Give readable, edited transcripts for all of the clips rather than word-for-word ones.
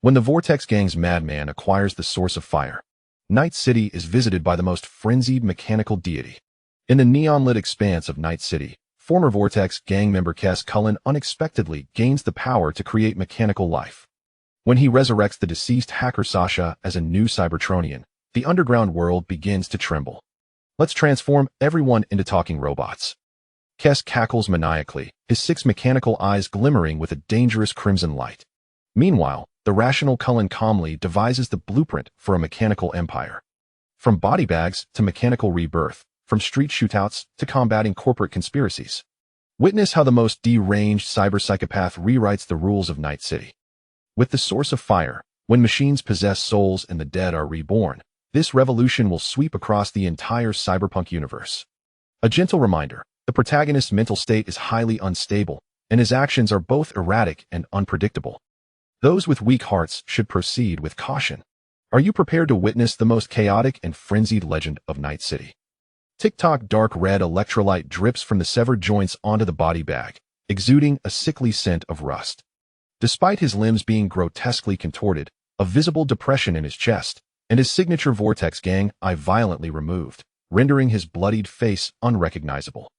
When the Vortex Gang's madman acquires the source of fire, Night City is visited by the most frenzied mechanical deity. In the neon-lit expanse of Night City, former Vortex Gang member Kais Cullen unexpectedly gains the power to create mechanical life. When he resurrects the deceased hacker Sasha as a new Cybertronian, the underground world begins to tremble. Let's transform everyone into talking robots. Kais cackles maniacally, his 6 mechanical eyes glimmering with a dangerous crimson light. Meanwhile, the rational Cullen calmly devises the blueprint for a mechanical empire. From body bags to mechanical rebirth, from street shootouts to combating corporate conspiracies. Witness how the most deranged cyber-psychopath rewrites the rules of Night City. With the source of fire, when machines possess souls and the dead are reborn, this revolution will sweep across the entire cyberpunk universe. A gentle reminder, the protagonist's mental state is highly unstable, and his actions are both erratic and unpredictable. Those with weak hearts should proceed with caution. Are you prepared to witness the most chaotic and frenzied legend of Night City? Tick-tock dark red electrolyte drips from the severed joints onto the body bag, exuding a sickly scent of rust. Despite his limbs being grotesquely contorted, a visible depression in his chest, and his signature Vortex Gang eye violently removed, rendering his bloodied face unrecognizable.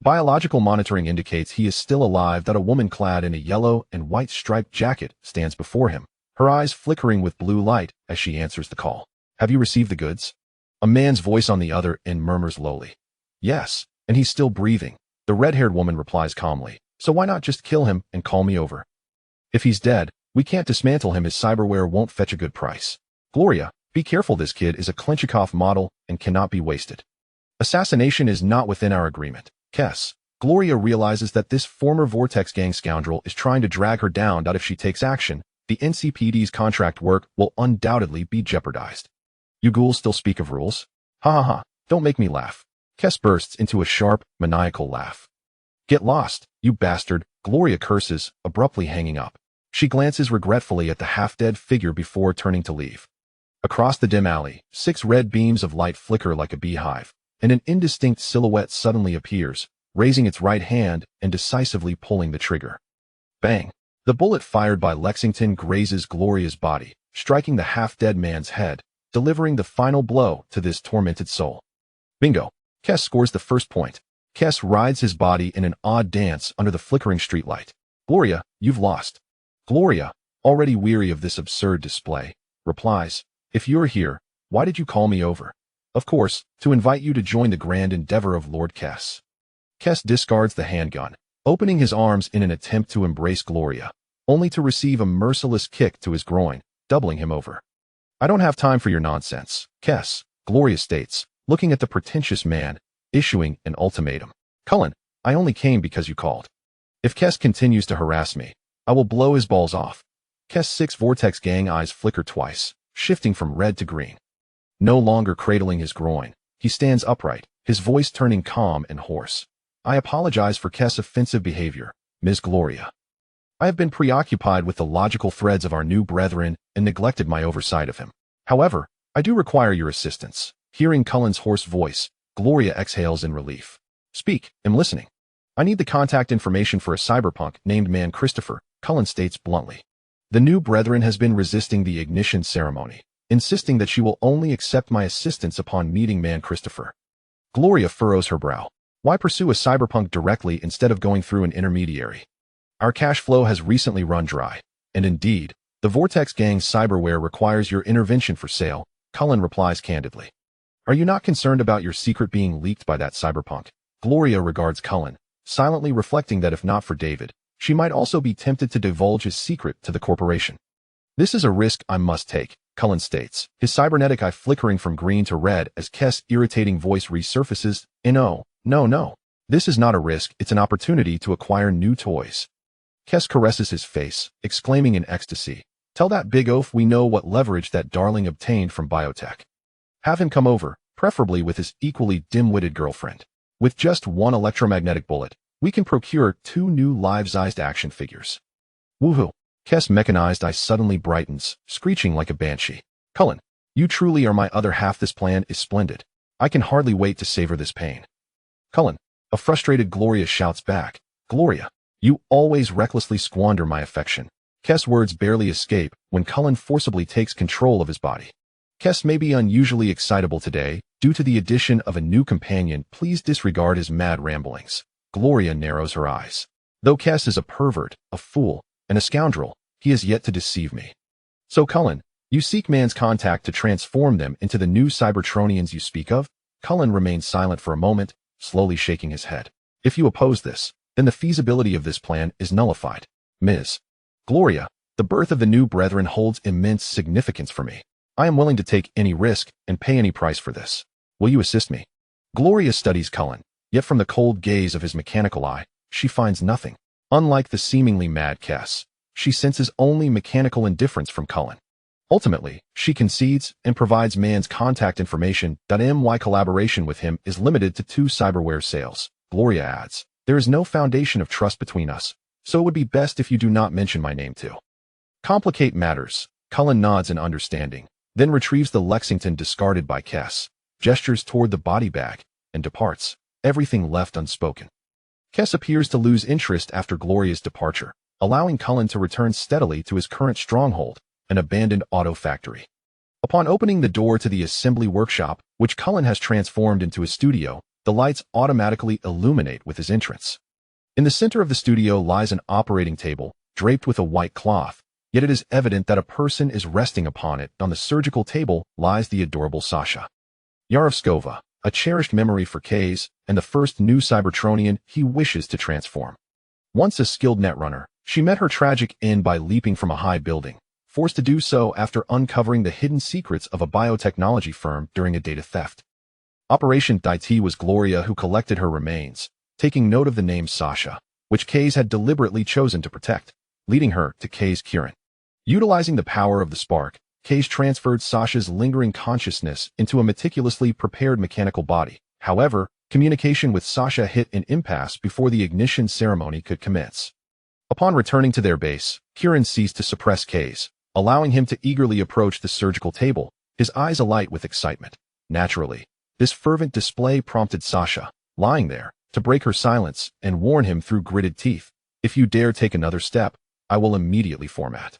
Biological monitoring indicates he is still alive that a woman clad in a yellow and white striped jacket stands before him, her eyes flickering with blue light as she answers the call. Have you received the goods? A man's voice on the other end murmurs lowly. Yes, and he's still breathing. The red-haired woman replies calmly. So why not just kill him and call me over? If he's dead, we can't dismantle him. His cyberware won't fetch a good price. Gloria, be careful, this kid is a Klenchikov model and cannot be wasted. Assassination is not within our agreement. Kais. Gloria realizes that this former Vortex Gang scoundrel is trying to drag her down. If she takes action, the NCPD's contract work will undoubtedly be jeopardized. You ghouls still speak of rules? Ha ha ha, don't make me laugh. Kais bursts into a sharp, maniacal laugh. Get lost, you bastard, Gloria curses, abruptly hanging up. She glances regretfully at the half-dead figure before turning to leave. Across the dim alley, 6 red beams of light flicker like a beehive, and an indistinct silhouette suddenly appears, raising its right hand and decisively pulling the trigger. Bang! The bullet fired by Lexington grazes Gloria's body, striking the half-dead man's head, delivering the final blow to this tormented soul. Bingo! Kais scores the first point. Kais rides his body in an odd dance under the flickering streetlight. Gloria, you've lost. Gloria, already weary of this absurd display, replies, if you're here, why did you call me over? Of course, to invite you to join the grand endeavor of Lord Kais. Kais discards the handgun, opening his arms in an attempt to embrace Gloria, only to receive a merciless kick to his groin, doubling him over. I don't have time for your nonsense, Kais, Gloria states, looking at the pretentious man, issuing an ultimatum. Cullen, I only came because you called. If Kais continues to harass me, I will blow his balls off. Kais' 6 Vortex Gang eyes flicker twice, shifting from red to green. No longer cradling his groin, he stands upright, his voice turning calm and hoarse. I apologize for Kais' offensive behavior, Ms. Gloria. I have been preoccupied with the logical threads of our new brethren and neglected my oversight of him. However, I do require your assistance. Hearing Cullen's hoarse voice, Gloria exhales in relief. Speak, I'm listening. I need the contact information for a cyberpunk named Man Christopher, Cullen states bluntly. The new brethren has been resisting the ignition ceremony, insisting that she will only accept my assistance upon meeting Man Christopher. Gloria furrows her brow. Why pursue a cyberpunk directly instead of going through an intermediary? Our cash flow has recently run dry, and indeed, the Vortex Gang's cyberware requires your intervention for sale, Cullen replies candidly. Are you not concerned about your secret being leaked by that cyberpunk? Gloria regards Cullen, silently reflecting that if not for David, she might also be tempted to divulge his secret to the corporation. This is a risk I must take, Cullen states, his cybernetic eye flickering from green to red as Kais' irritating voice resurfaces. No. This is not a risk, it's an opportunity to acquire new toys. Kais caresses his face, exclaiming in ecstasy. Tell that big oaf we know what leverage that darling obtained from biotech. Have him come over, preferably with his equally dim-witted girlfriend. With just 1 electromagnetic bullet, we can procure 2 new life-sized action figures. Woohoo! Kais' mechanized eye suddenly brightens, screeching like a banshee. Cullen, you truly are my other half. This plan is splendid. I can hardly wait to savor this pain. Cullen, a frustrated Gloria shouts back. Gloria, you always recklessly squander my affection. Kais' words barely escape when Cullen forcibly takes control of his body. Kais may be unusually excitable today due to the addition of a new companion. Please disregard his mad ramblings. Gloria narrows her eyes. Though Kais is a pervert, a fool, and a scoundrel, he has yet to deceive me. So Cullen, you seek man's contact to transform them into the new Cybertronians you speak of? Cullen remains silent for a moment, slowly shaking his head. If you oppose this, then the feasibility of this plan is nullified. Ms. Gloria, the birth of the new brethren holds immense significance for me. I am willing to take any risk and pay any price for this. Will you assist me? Gloria studies Cullen, yet from the cold gaze of his mechanical eye, she finds nothing. Unlike the seemingly mad Kais, she senses only mechanical indifference from Cullen. Ultimately, she concedes and provides man's contact information. My collaboration with him is limited to 2 cyberware sales. Gloria adds, there is no foundation of trust between us, so it would be best if you do not mention my name too. Complicate matters. Cullen nods in understanding, then retrieves the Lexington discarded by Kais, gestures toward the body bag, and departs, everything left unspoken. Kais appears to lose interest after Gloria's departure, allowing Cullen to return steadily to his current stronghold, an abandoned auto factory. Upon opening the door to the assembly workshop, which Cullen has transformed into a studio, the lights automatically illuminate with his entrance. In the center of the studio lies an operating table, draped with a white cloth, yet it is evident that a person is resting upon it. On the surgical table lies the adorable Sasha. Yarovskova, a cherished memory for Kais, and the first new Cybertronian he wishes to transform. Once a skilled netrunner, she met her tragic end by leaping from a high building, forced to do so after uncovering the hidden secrets of a biotechnology firm during a data theft. Operation IT was Gloria who collected her remains, taking note of the name Sasha, which Kais had deliberately chosen to protect, leading her to Kais Cullen. Utilizing the power of the spark, Kais transferred Sasha's lingering consciousness into a meticulously prepared mechanical body. However, communication with Sasha hit an impasse before the ignition ceremony could commence. Upon returning to their base, Cullen ceased to suppress Kais, allowing him to eagerly approach the surgical table, his eyes alight with excitement. Naturally, this fervent display prompted Sasha, lying there, to break her silence and warn him through gritted teeth, if you dare take another step, I will immediately format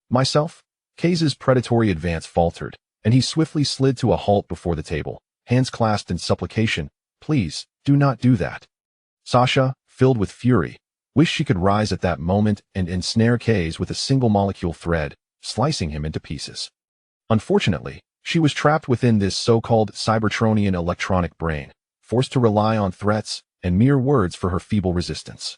myself. Kais's predatory advance faltered, and he swiftly slid to a halt before the table, hands clasped in supplication. Please, do not do that. Sasha, filled with fury, wished she could rise at that moment and ensnare Kais with a single molecule thread, slicing him into pieces. Unfortunately, she was trapped within this so-called Cybertronian electronic brain, forced to rely on threats and mere words for her feeble resistance.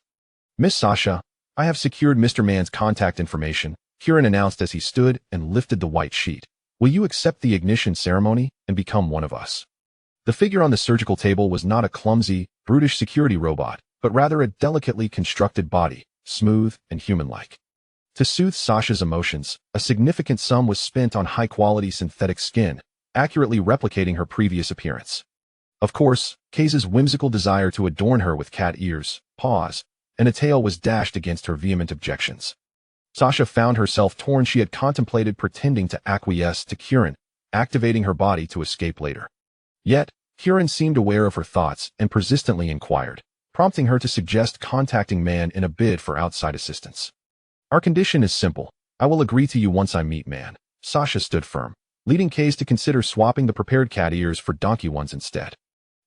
Miss Sasha, I have secured Mr. Man's contact information, Cullen announced as he stood and lifted the white sheet. Will you accept the ignition ceremony and become one of us? The figure on the surgical table was not a clumsy, brutish security robot, but rather a delicately constructed body, smooth and human-like. To soothe Sasha's emotions, a significant sum was spent on high-quality synthetic skin, accurately replicating her previous appearance. Of course, Kais's whimsical desire to adorn her with cat ears, paws, and a tail was dashed against her vehement objections. Sasha found herself torn. She had contemplated pretending to acquiesce to Cullen, activating her body to escape later. Yet, Cullen seemed aware of her thoughts and persistently inquired, prompting her to suggest contacting Man in a bid for outside assistance. Our condition is simple. I will agree to you once I meet Man. Sasha stood firm, leading Kais to consider swapping the prepared cat ears for donkey ones instead.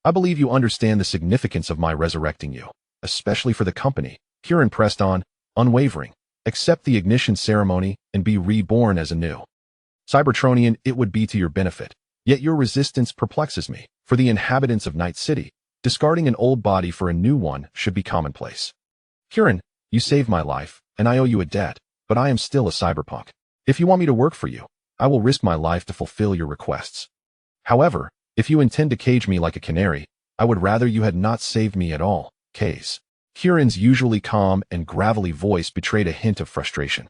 I believe you understand the significance of my resurrecting you, especially for the company. Cullen pressed on, unwavering. Accept the ignition ceremony and be reborn as a new Cybertronian. It would be to your benefit. Yet your resistance perplexes me. For the inhabitants of Night City, discarding an old body for a new one should be commonplace. Cullen, you saved my life, and I owe you a debt, but I am still a cyberpunk. If you want me to work for you, I will risk my life to fulfill your requests. However, if you intend to cage me like a canary, I would rather you had not saved me at all. Kais. Cullen's usually calm and gravelly voice betrayed a hint of frustration.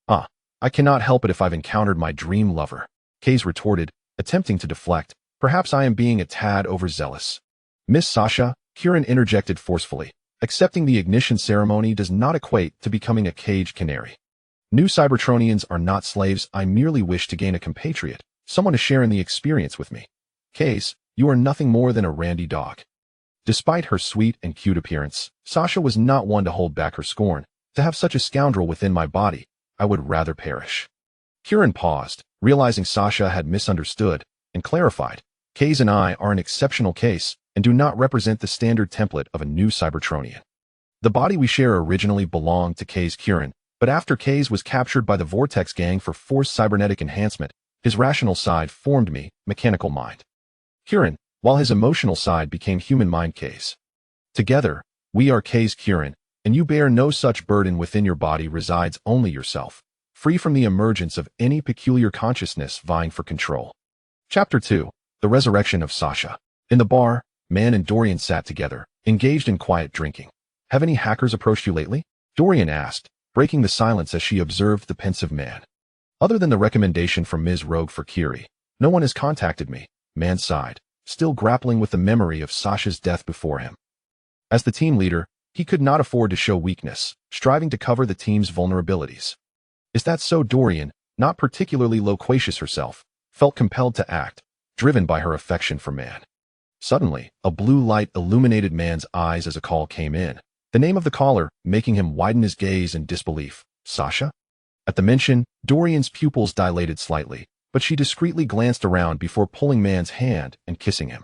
I cannot help it if I've encountered my dream lover, Kais retorted, attempting to deflect. Perhaps I am being a tad overzealous. Miss Sasha, Cullen interjected forcefully. Accepting the ignition ceremony does not equate to becoming a caged canary. New Cybertronians are not slaves. I merely wish to gain a compatriot, someone to share in the experience with me. Kais, you are nothing more than a randy dog. Despite her sweet and cute appearance, Sasha was not one to hold back her scorn. To have such a scoundrel within my body, I would rather perish. Kieran paused, realizing Sasha had misunderstood, and clarified. Kais and I are an exceptional case and do not represent the standard template of a new Cybertronian. The body we share originally belonged to Kais Kieran, but after Kais was captured by the Vortex Gang for forced cybernetic enhancement, his rational side formed me, mechanical mind. Kieran, while his emotional side became human mind Kais. Together, we are Kais Kieran, and you bear no such burden. Within your body resides only yourself, free from the emergence of any peculiar consciousness vying for control. Chapter 2. The Resurrection of Sasha. In the bar, Man and Dorian sat together, engaged in quiet drinking. Have any hackers approached you lately? Dorian asked, breaking the silence as she observed the pensive man. Other than the recommendation from Ms. Rogue for Kiri, no one has contacted me, Man sighed, still grappling with the memory of Sasha's death before him. As the team leader, he could not afford to show weakness, striving to cover the team's vulnerabilities. Is that so? Dorian, not particularly loquacious herself, felt compelled to act, driven by her affection for Man. Suddenly, a blue light illuminated Man's eyes as a call came in, the name of the caller making him widen his gaze in disbelief. Sasha? At the mention, Dorian's pupils dilated slightly, but she discreetly glanced around before pulling Man's hand and kissing him.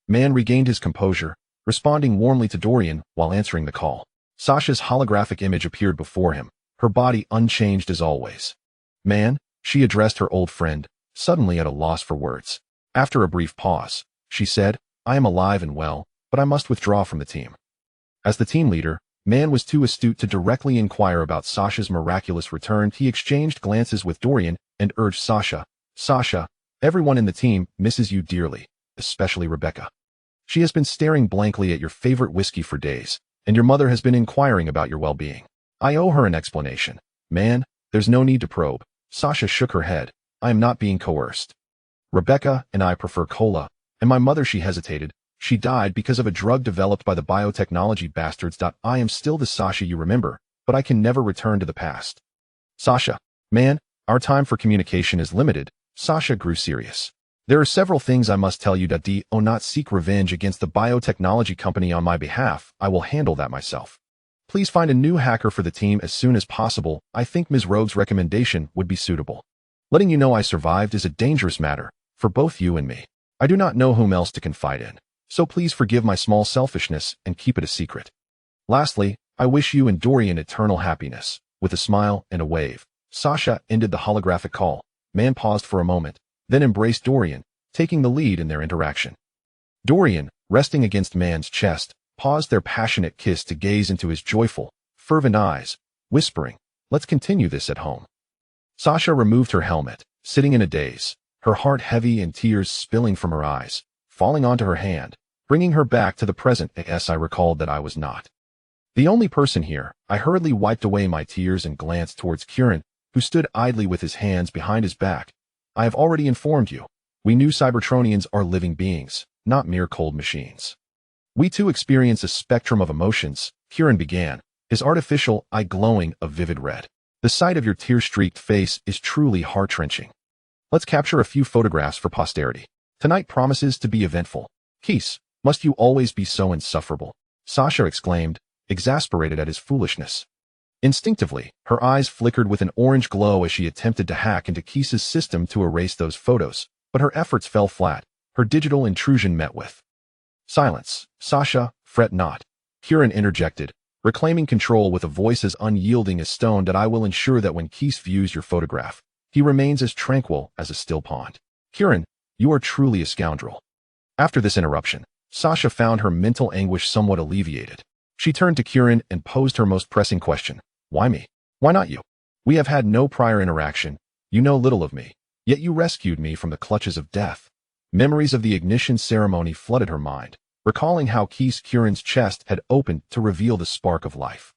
Man regained his composure, responding warmly to Dorian while answering the call. Sasha's holographic image appeared before him, her body unchanged as always. Man, she addressed her old friend, suddenly at a loss for words. After a brief pause, she said, I am alive and well, but I must withdraw from the team. As the team leader, Man was too astute to directly inquire about Sasha's miraculous return. He exchanged glances with Dorian and urged Sasha, Sasha, everyone in the team misses you dearly, especially Rebecca. She has been staring blankly at your favorite whiskey for days, and your mother has been inquiring about your well-being. I owe her an explanation. Man, there's no need to probe. Sasha shook her head. I am not being coerced. Rebecca and I prefer cola, and my mother, she hesitated. She died because of a drug developed by the biotechnology bastards. I am still the Sasha you remember, but I can never return to the past. Sasha, Man, our time for communication is limited. Sasha grew serious. There are several things I must tell you. Do not seek revenge against the biotechnology company on my behalf. I will handle that myself. Please find a new hacker for the team as soon as possible. I think Ms. Rogue's recommendation would be suitable. Letting you know I survived is a dangerous matter, for both you and me. I do not know whom else to confide in, so please forgive my small selfishness and keep it a secret. Lastly, I wish you and Dorian eternal happiness. With a smile and a wave, Sasha ended the holographic call. Man paused for a moment, then embraced Dorian, taking the lead in their interaction. Dorian, resting against Man's chest, paused their passionate kiss to gaze into his joyful, fervent eyes, whispering, Let's continue this at home. Sasha removed her helmet, sitting in a daze, her heart heavy and tears spilling from her eyes, falling onto her hand, bringing her back to the present. As I recalled that I was not the only person here. I hurriedly wiped away my tears and glanced towards Kieran, who stood idly with his hands behind his back. I have already informed you. We Neo-Cybertronians are living beings, not mere cold machines. We too experience a spectrum of emotions, Kieran began, his artificial eye glowing a vivid red. The sight of your tear-streaked face is truly heart-wrenching. Let's capture a few photographs for posterity. Tonight promises to be eventful. Kais, must you always be so insufferable? Sasha exclaimed, exasperated at his foolishness. Instinctively, her eyes flickered with an orange glow as she attempted to hack into Kais's system to erase those photos, but her efforts fell flat, her digital intrusion met with silence. Sasha, fret not. Kieran interjected, reclaiming control with a voice as unyielding as stone. I will ensure that when Kais views your photograph, he remains as tranquil as a still pond. Kieran, you are truly a scoundrel. After this interruption, Sasha found her mental anguish somewhat alleviated. She turned to Kieran and posed her most pressing question. Why me? Why not you? We have had no prior interaction. You know little of me, yet you rescued me from the clutches of death. Memories of the ignition ceremony flooded her mind, recalling how Kieran's chest had opened to reveal the spark of life.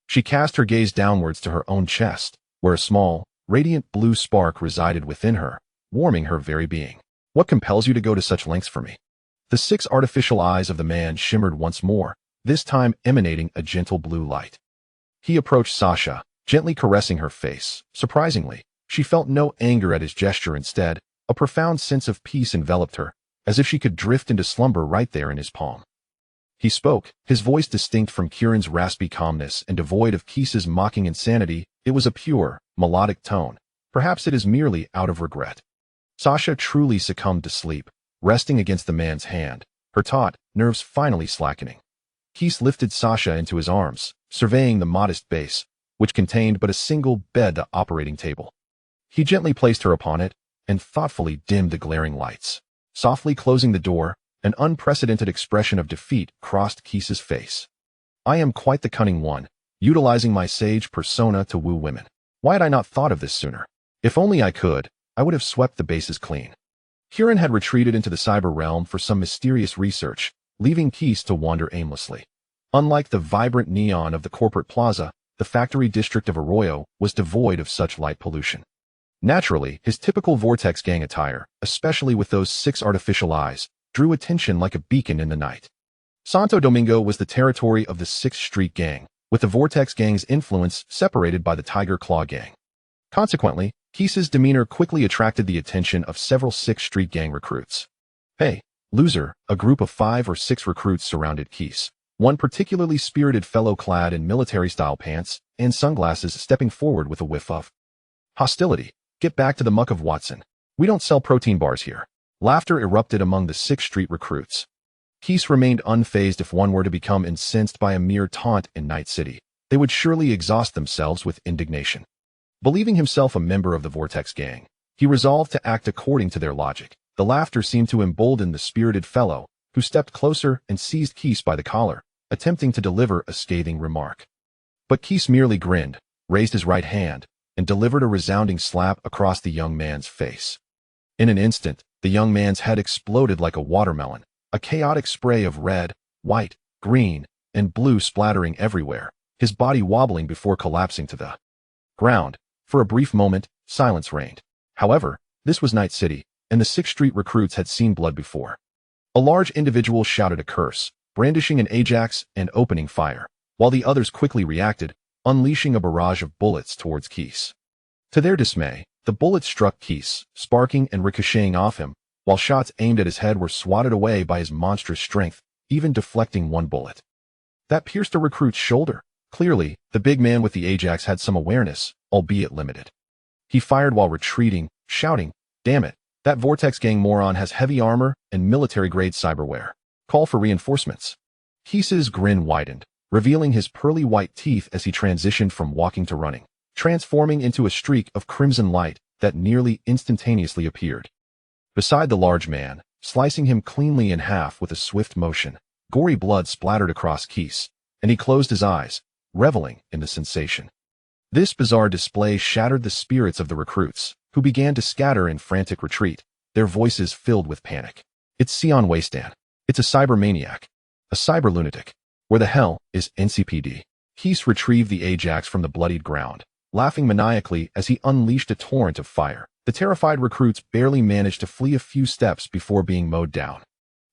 She cast her gaze downwards to her own chest, where a small, radiant blue spark resided within her, warming her very being. What compels you to go to such lengths for me? The 6 artificial eyes of the man shimmered once more, this time emanating a gentle blue light. He approached Sasha, gently caressing her face. Surprisingly, she felt no anger at his gesture. Instead, a profound sense of peace enveloped her, as if she could drift into slumber right there in his palm. He spoke, his voice distinct from Kieran's raspy calmness and devoid of Kais's mocking insanity. It was a pure, melodic tone, Perhaps it is merely out of regret. Sasha truly succumbed to sleep, resting against the man's hand, her taut nerves finally slackening. Kais lifted Sasha into his arms, surveying the modest base, which contained but a single bed operating table. He gently placed her upon it and thoughtfully dimmed the glaring lights. Softly closing the door, an unprecedented expression of defeat crossed Kais's face. I am quite the cunning one, utilizing my sage persona to woo women. Why had I not thought of this sooner? If only I could, I would have swept the bases clean. Huron had retreated into the cyber realm for some mysterious research, leaving Kais to wander aimlessly. Unlike the vibrant neon of the corporate plaza, the factory district of Arroyo was devoid of such light pollution. Naturally, his typical Vortex Gang attire, especially with those 6 artificial eyes, drew attention like a beacon in the night. Santo Domingo was the territory of the 6th Street Gang, with the Vortex Gang's influence separated by the Tiger Claw Gang. Consequently, Kais's demeanor quickly attracted the attention of several 6th Street Gang recruits. Hey, loser, a group of 5 or 6 recruits surrounded Kais, one particularly spirited fellow clad in military-style pants and sunglasses stepping forward with a whiff of hostility. Get back to the muck of Watson. We don't sell protein bars here. Laughter erupted among the 6th Street recruits. Kais remained unfazed. If one were to become incensed by a mere taunt in Night City, they would surely exhaust themselves with indignation. Believing himself a member of the Vortex Gang, he resolved to act according to their logic. The laughter seemed to embolden the spirited fellow, who stepped closer and seized Kais by the collar, attempting to deliver a scathing remark. But Kais merely grinned, raised his right hand, and delivered a resounding slap across the young man's face. In an instant, the young man's head exploded like a watermelon, a chaotic spray of red, white, green, and blue splattering everywhere, his body wobbling before collapsing to the ground. For a brief moment, silence reigned. However, this was Night City, and the 6th Street recruits had seen blood before. A large individual shouted a curse, brandishing an ajax and opening fire, while the others quickly reacted, unleashing a barrage of bullets towards Kais. To their dismay, the bullets struck Kais, sparking and ricocheting off him, while shots aimed at his head were swatted away by his monstrous strength, even deflecting one bullet that pierced a recruit's shoulder. Clearly, the big man with the ajax had some awareness, albeit limited. He fired while retreating, shouting, "Damn it, that Vortex Gang moron has heavy armor and military-grade cyberware. Call for reinforcements." Kais's grin widened, revealing his pearly white teeth as he transitioned from walking to running, transforming into a streak of crimson light that nearly instantaneously appeared beside the large man, slicing him cleanly in half with a swift motion. Gory blood splattered across Kais, and he closed his eyes, reveling in the sensation. This bizarre display shattered the spirits of the recruits, who began to scatter in frantic retreat, their voices filled with panic. It's Sion Wasteland. It's a cybermaniac. A cyber lunatic. Where the hell is NCPD? Kais retrieved the ajax from the bloodied ground, laughing maniacally as he unleashed a torrent of fire. The terrified recruits barely managed to flee a few steps before being mowed down.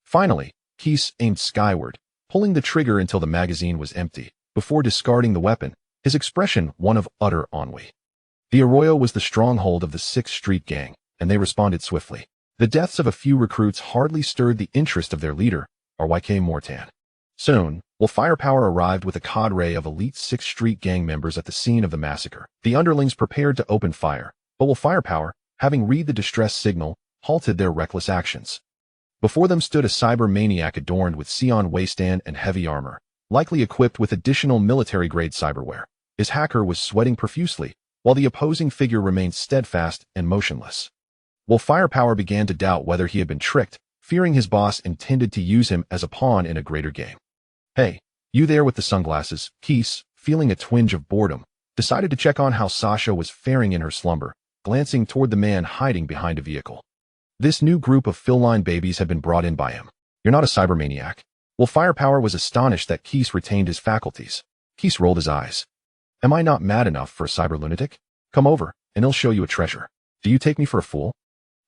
Finally, Kais aimed skyward, pulling the trigger until the magazine was empty, before discarding the weapon, his expression one of utter ennui. The Arroyo was the stronghold of the 6th Street Gang, and they responded swiftly. The deaths of a few recruits hardly stirred the interest of their leader, RYK Mortan. Soon, while Firepower arrived with a cadre of elite 6th Street Gang members at the scene of the massacre, the underlings prepared to open fire, but while Firepower, having read the distress signal, halted their reckless actions. Before them stood a cyber maniac adorned with Sion Wasteland and heavy armor, likely equipped with additional military-grade cyberware. His hacker was sweating profusely, while the opposing figure remained steadfast and motionless. While Firepower began to doubt whether he had been tricked, fearing his boss intended to use him as a pawn in a greater game. Hey, you there with the sunglasses? Kais, feeling a twinge of boredom, decided to check on how Sasha was faring in her slumber, glancing toward the man hiding behind a vehicle. This new group of fill-line babies had been brought in by him. You're not a cybermaniac. Well, Firepower was astonished that Kais retained his faculties. Kais rolled his eyes. Am I not mad enough for a cyber lunatic? Come over, and he'll show you a treasure. Do you take me for a fool?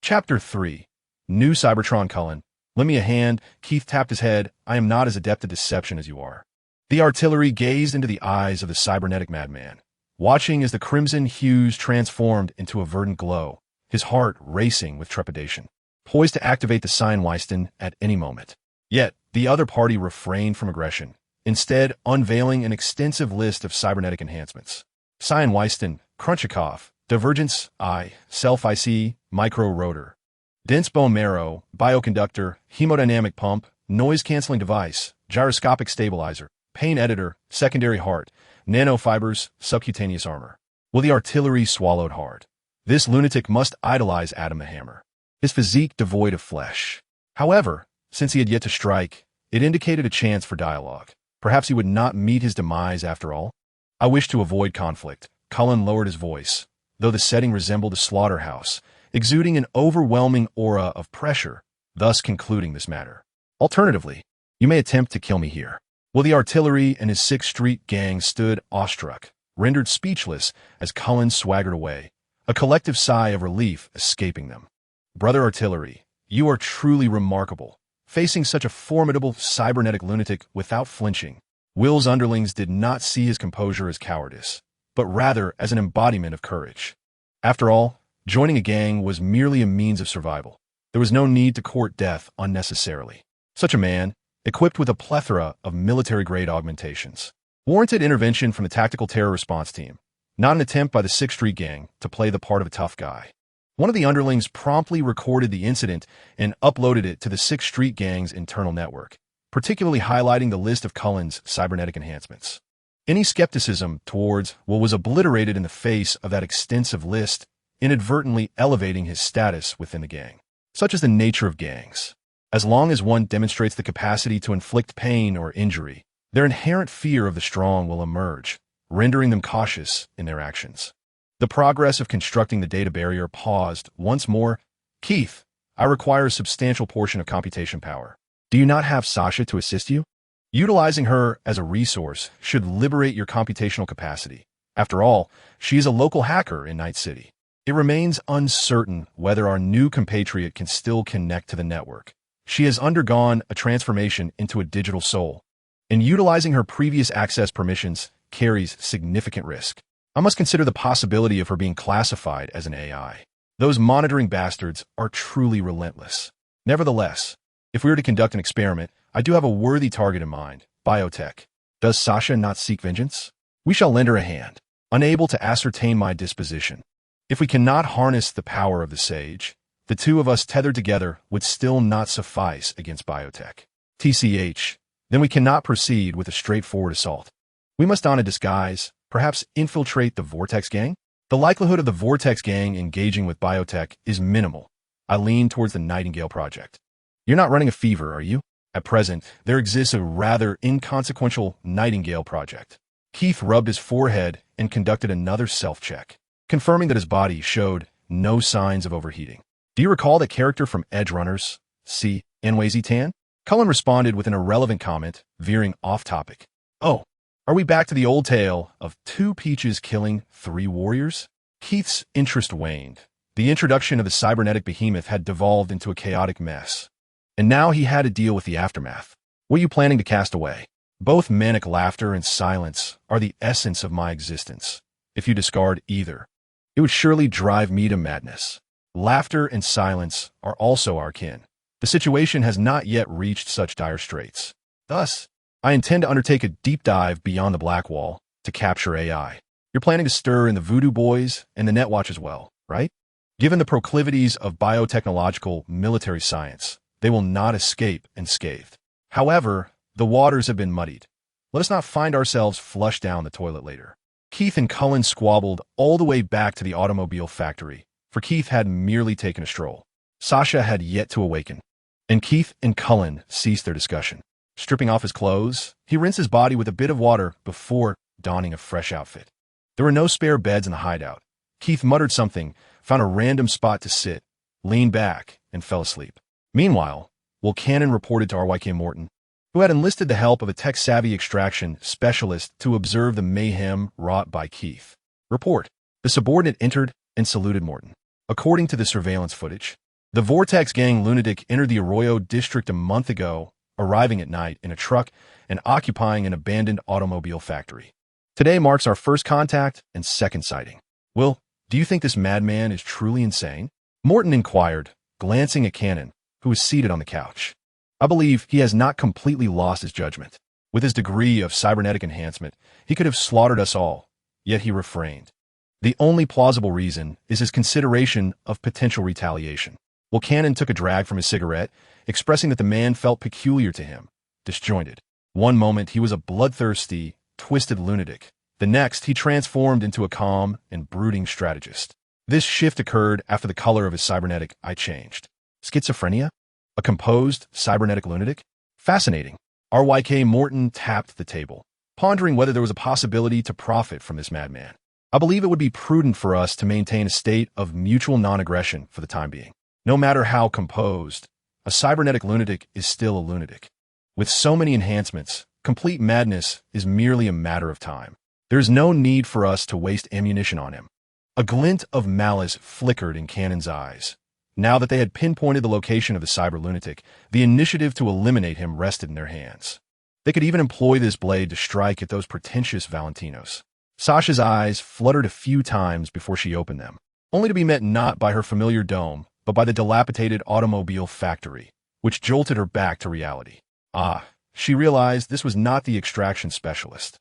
Chapter 3. New Cybertron Cullen. Lend me a hand. Keith tapped his head. I am not as adept at deception as you are. The artillery gazed into the eyes of the cybernetic madman, watching as the crimson hues transformed into a verdant glow, his heart racing with trepidation, poised to activate the Cyan at any moment. Yet, the other party refrained from aggression, instead unveiling an extensive list of cybernetic enhancements. Cyan Crunchikov, Divergence, I, self-IC, micro-rotor. Dense bone marrow, bioconductor, hemodynamic pump, noise-canceling device, gyroscopic stabilizer, pain editor, secondary heart, nanofibers, subcutaneous armor. Will the artillery swallowed hard? This lunatic must idolize Adam the Hammer. His physique devoid of flesh. However, since he had yet to strike, it indicated a chance for dialogue. Perhaps he would not meet his demise after all? I wish to avoid conflict. Cullen lowered his voice, though the setting resembled a slaughterhouse, exuding an overwhelming aura of pressure, thus concluding this matter. Alternatively, you may attempt to kill me here. Well, the artillery and his 6th Street gang stood awestruck, rendered speechless as Cullen swaggered away, a collective sigh of relief escaping them. Brother Artillery, you are truly remarkable, facing such a formidable cybernetic lunatic without flinching. Will's underlings did not see his composure as cowardice, but rather as an embodiment of courage. After all, joining a gang was merely a means of survival. There was no need to court death unnecessarily. Such a man, equipped with a plethora of military-grade augmentations, warranted intervention from the Tactical Terror Response Team, not an attempt by the 6th Street Gang to play the part of a tough guy. One of the underlings promptly recorded the incident and uploaded it to the 6th Street Gang's internal network, particularly highlighting the list of Cullen's cybernetic enhancements. Any skepticism towards what was obliterated in the face of that extensive list, inadvertently elevating his status within the gang. Such is the nature of gangs. As long as one demonstrates the capacity to inflict pain or injury, their inherent fear of the strong will emerge, rendering them cautious in their actions. The progress of constructing the data barrier paused once more. Keith, I require a substantial portion of computation power. Do you not have Sasha to assist you? Utilizing her as a resource should liberate your computational capacity. After all, she is a local hacker in Night City. It remains uncertain whether our new compatriot can still connect to the network. She has undergone a transformation into a digital soul, and utilizing her previous access permissions carries significant risk. I must consider the possibility of her being classified as an AI. Those monitoring bastards are truly relentless. Nevertheless, if we were to conduct an experiment, I do have a worthy target in mind, biotech. Does Sasha not seek vengeance? We shall lend her a hand, unable to ascertain my disposition. If we cannot harness the power of the sage, the two of us tethered together would still not suffice against biotech. TCH, then we cannot proceed with a straightforward assault. We must don a disguise, perhaps infiltrate the Vortex Gang? The likelihood of the Vortex Gang engaging with biotech is minimal. I lean towards the Nightingale Project. You're not running a fever, are you? At present, there exists a rather inconsequential Nightingale Project. Keith rubbed his forehead and conducted another self-check, confirming that his body showed no signs of overheating. Do you recall that character from Edge Runners? See, Enwazy Tan? Cullen responded with an irrelevant comment, veering off topic. Oh, are we back to the old tale of 2 peaches killing 3 warriors? Keith's interest waned. The introduction of the cybernetic behemoth had devolved into a chaotic mess, and now he had to deal with the aftermath. What are you planning to cast away? Both manic laughter and silence are the essence of my existence. If you discard either, it would surely drive me to madness. Laughter and silence are also our kin. The situation has not yet reached such dire straits. Thus, I intend to undertake a deep dive beyond the black wall to capture AI. You're planning to stir in the Voodoo Boys and the Netwatch as well, right? Given the proclivities of biotechnological military science, they will not escape unscathed. However, the waters have been muddied. Let us not find ourselves flushed down the toilet later. Keith and Cullen squabbled all the way back to the automobile factory, for Keith had merely taken a stroll. Sasha had yet to awaken, and Keith and Cullen ceased their discussion. Stripping off his clothes, he rinsed his body with a bit of water before donning a fresh outfit. There were no spare beds in the hideout. Keith muttered something, found a random spot to sit, leaned back, and fell asleep. Meanwhile, Will Cannon reported to RYK Morton, who had enlisted the help of a tech-savvy extraction specialist to observe the mayhem wrought by Keith. Report. The subordinate entered and saluted Morton. According to the surveillance footage, the Vortex Gang lunatic entered the Arroyo district a month ago, arriving at night in a truck and occupying an abandoned automobile factory. Today marks our first contact and second sighting. Will, do you think this madman is truly insane? Morton inquired, glancing at Cannon, who was seated on the couch. I believe he has not completely lost his judgment. With his degree of cybernetic enhancement, he could have slaughtered us all, yet he refrained. The only plausible reason is his consideration of potential retaliation. Well, Cannon took a drag from his cigarette, expressing that the man felt peculiar to him, disjointed. One moment he was a bloodthirsty, twisted lunatic. The next he transformed into a calm and brooding strategist. This shift occurred after the color of his cybernetic eye changed. Schizophrenia? A composed, cybernetic lunatic? Fascinating. RYK Morton tapped the table, pondering whether there was a possibility to profit from this madman. I believe it would be prudent for us to maintain a state of mutual non-aggression for the time being. No matter how composed, a cybernetic lunatic is still a lunatic. With so many enhancements, complete madness is merely a matter of time. There is no need for us to waste ammunition on him. A glint of malice flickered in Cannon's eyes. Now that they had pinpointed the location of the cyber lunatic, the initiative to eliminate him rested in their hands. They could even employ this blade to strike at those pretentious Valentinos. Sasha's eyes fluttered a few times before she opened them, only to be met not by her familiar dome, but by the dilapidated automobile factory, which jolted her back to reality. She realized this was not the extraction specialist.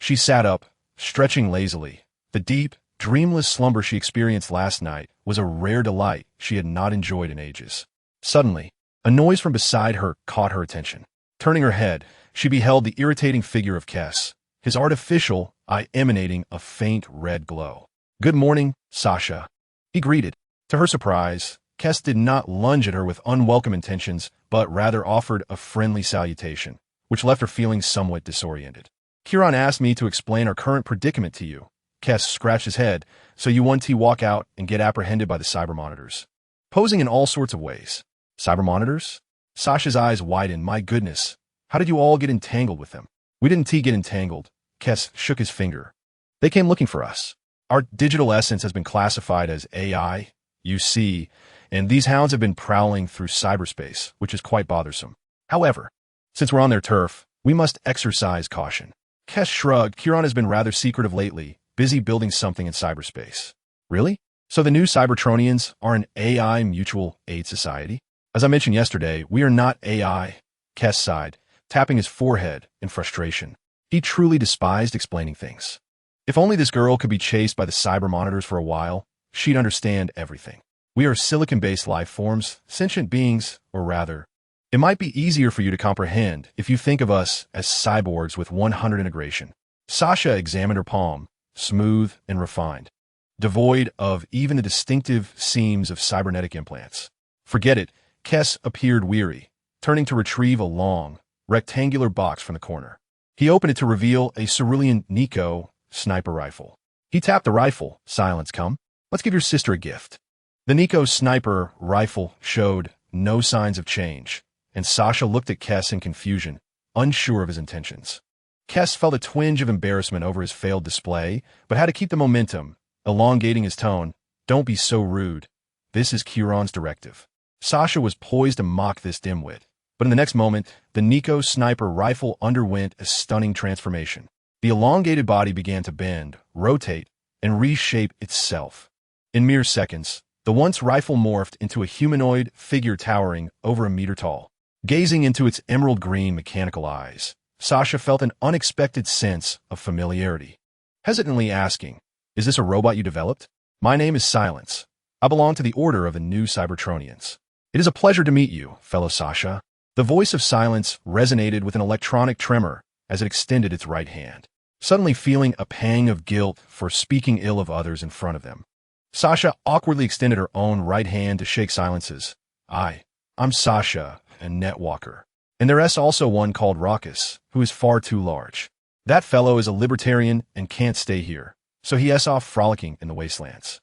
She sat up, stretching lazily. The deep, dreamless slumber she experienced last night was a rare delight she had not enjoyed in ages. Suddenly, a noise from beside her caught her attention. Turning her head, she beheld the irritating figure of Kes, his artificial eye emanating a faint red glow. "Good morning, Sasha," he greeted. To her surprise, Kes did not lunge at her with unwelcome intentions, but rather offered a friendly salutation, which left her feeling somewhat disoriented. "Kieran asked me to explain our current predicament to you." Kes scratched his head, "So you want to walk out and get apprehended by the cyber monitors. Posing in all sorts of ways." "Cyber monitors?" Sasha's eyes widened. "My goodness, how did you all get entangled with them?" "We didn't get entangled." Kes shook his finger. "They came looking for us. Our digital essence has been classified as AI, you see, and these hounds have been prowling through cyberspace, which is quite bothersome. However, since we're on their turf, we must exercise caution." Kes shrugged. "Kieran has been rather secretive lately, busy building something in cyberspace." "Really? So the Neo-Cybertronians are an AI mutual aid society?" "As I mentioned yesterday, we are not AI." Kes sighed, tapping his forehead in frustration. He truly despised explaining things. If only this girl could be chased by the cyber monitors for a while, she'd understand everything. "We are silicon-based life forms, sentient beings, or rather, it might be easier for you to comprehend if you think of us as cyborgs with 100 integration." Sasha examined her palm, smooth and refined, devoid of even the distinctive seams of cybernetic implants. "Forget it." Kes appeared weary, turning to retrieve a long, rectangular box from the corner. He opened it to reveal a cerulean Nico sniper rifle. He tapped the rifle. "Silence, come. Let's give your sister a gift." The Nico sniper rifle showed no signs of change, and Sasha looked at Kes in confusion, unsure of his intentions. Kes felt a twinge of embarrassment over his failed display, but had to keep the momentum, elongating his tone. "Don't be so rude. This is Kieran's directive." Sasha was poised to mock this dimwit, but in the next moment, the Nico sniper rifle underwent a stunning transformation. The elongated body began to bend, rotate, and reshape itself. In mere seconds, the once rifle morphed into a humanoid figure towering over a meter tall. Gazing into its emerald green mechanical eyes, Sasha felt an unexpected sense of familiarity. Hesitantly asking, "Is this a robot you developed?" "My name is Silence. I belong to the Order of the Neo-Cybertronians." "It is a pleasure to meet you, fellow Sasha." The voice of Silence resonated with an electronic tremor as it extended its right hand, suddenly feeling a pang of guilt for speaking ill of others in front of them. Sasha awkwardly extended her own right hand to shake Silence's. I'm Sasha, a netwalker. And there's also one called Raucous, who is far too large. That fellow is a libertarian and can't stay here, so he is off frolicking in the wastelands.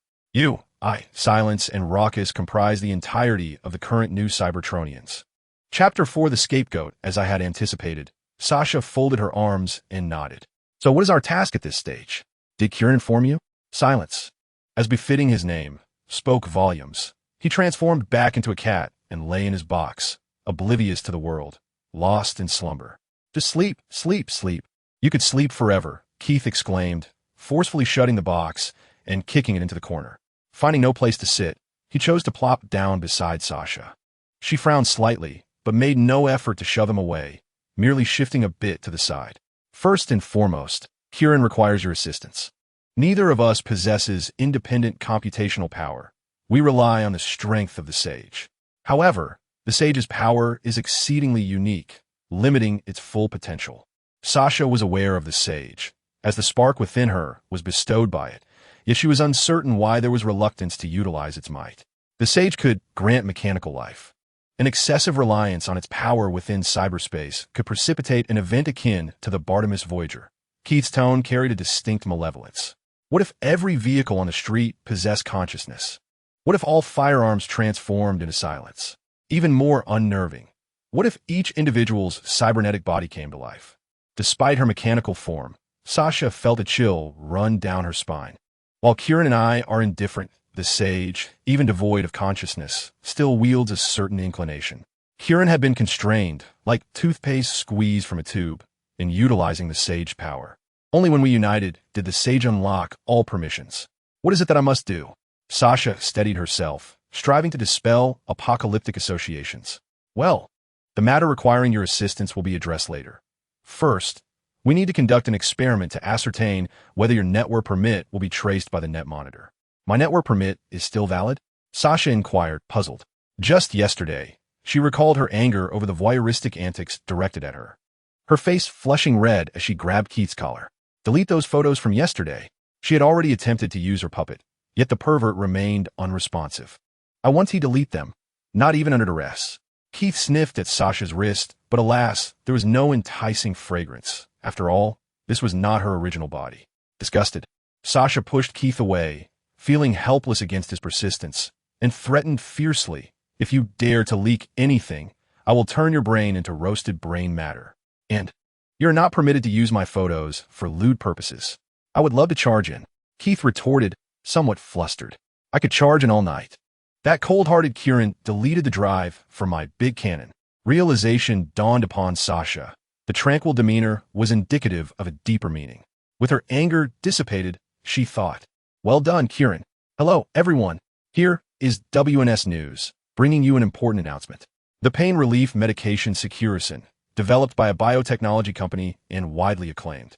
Silence and Raucous comprise the entirety of the current Neo-Cybertronians. Chapter 4, The Scapegoat. As I had anticipated, Sasha folded her arms and nodded. "So what is our task at this stage? Did Kieran inform you?" Silence, as befitting his name, spoke volumes. He transformed back into a cat and lay in his box, oblivious to the world, lost in slumber. "Just sleep, sleep, sleep. You could sleep forever," Keith exclaimed, forcefully shutting the box and kicking it into the corner. Finding no place to sit, he chose to plop down beside Sasha. She frowned slightly, but made no effort to shove him away, merely shifting a bit to the side. "First and foremost, Kieran requires your assistance." Neither of us possesses independent computational power. We rely on the strength of the sage. However, the sage's power is exceedingly unique, limiting its full potential. Sasha was aware of the sage, as the spark within her was bestowed by it, yet she was uncertain why there was reluctance to utilize its might. The sage could grant mechanical life. An excessive reliance on its power within cyberspace could precipitate an event akin to the Bartimus Voyager. Keith's tone carried a distinct malevolence. What if every vehicle on the street possessed consciousness? What if all firearms transformed into silence? Even more unnerving, what if each individual's cybernetic body came to life? Despite her mechanical form, Sasha felt a chill run down her spine. While Kieran and I are indifferent, the sage, even devoid of consciousness, still wields a certain inclination. Kieran had been constrained, like toothpaste squeezed from a tube, in utilizing the sage power. Only when we united did the sage unlock all permissions. What is it that I must do? Sasha steadied herself, striving to dispel apocalyptic associations. Well, the matter requiring your assistance will be addressed later. First, we need to conduct an experiment to ascertain whether your network permit will be traced by the net monitor. My network permit is still valid? Sasha inquired, puzzled. Just yesterday, she recalled her anger over the voyeuristic antics directed at her. Her face flushing red as she grabbed Keith's collar. Delete those photos from yesterday. She had already attempted to use her puppet, yet the pervert remained unresponsive. I want to delete them, not even under duress. Keith sniffed at Sasha's wrist, but alas, there was no enticing fragrance. After all, this was not her original body. Disgusted, Sasha pushed Keith away, feeling helpless against his persistence, and threatened fiercely, "If you dare to leak anything, I will turn your brain into roasted brain matter. And you're not permitted to use my photos for lewd purposes. I would love to charge in." Keith retorted, somewhat flustered. "I could charge in all night." That cold-hearted Kieran deleted the drive from my big cannon. Realization dawned upon Sasha. The tranquil demeanor was indicative of a deeper meaning. With her anger dissipated, she thought, "Well done, Kieran. Hello, everyone. Here is WNS News, bringing you an important announcement. The pain relief medication Securison, developed by a biotechnology company and widely acclaimed,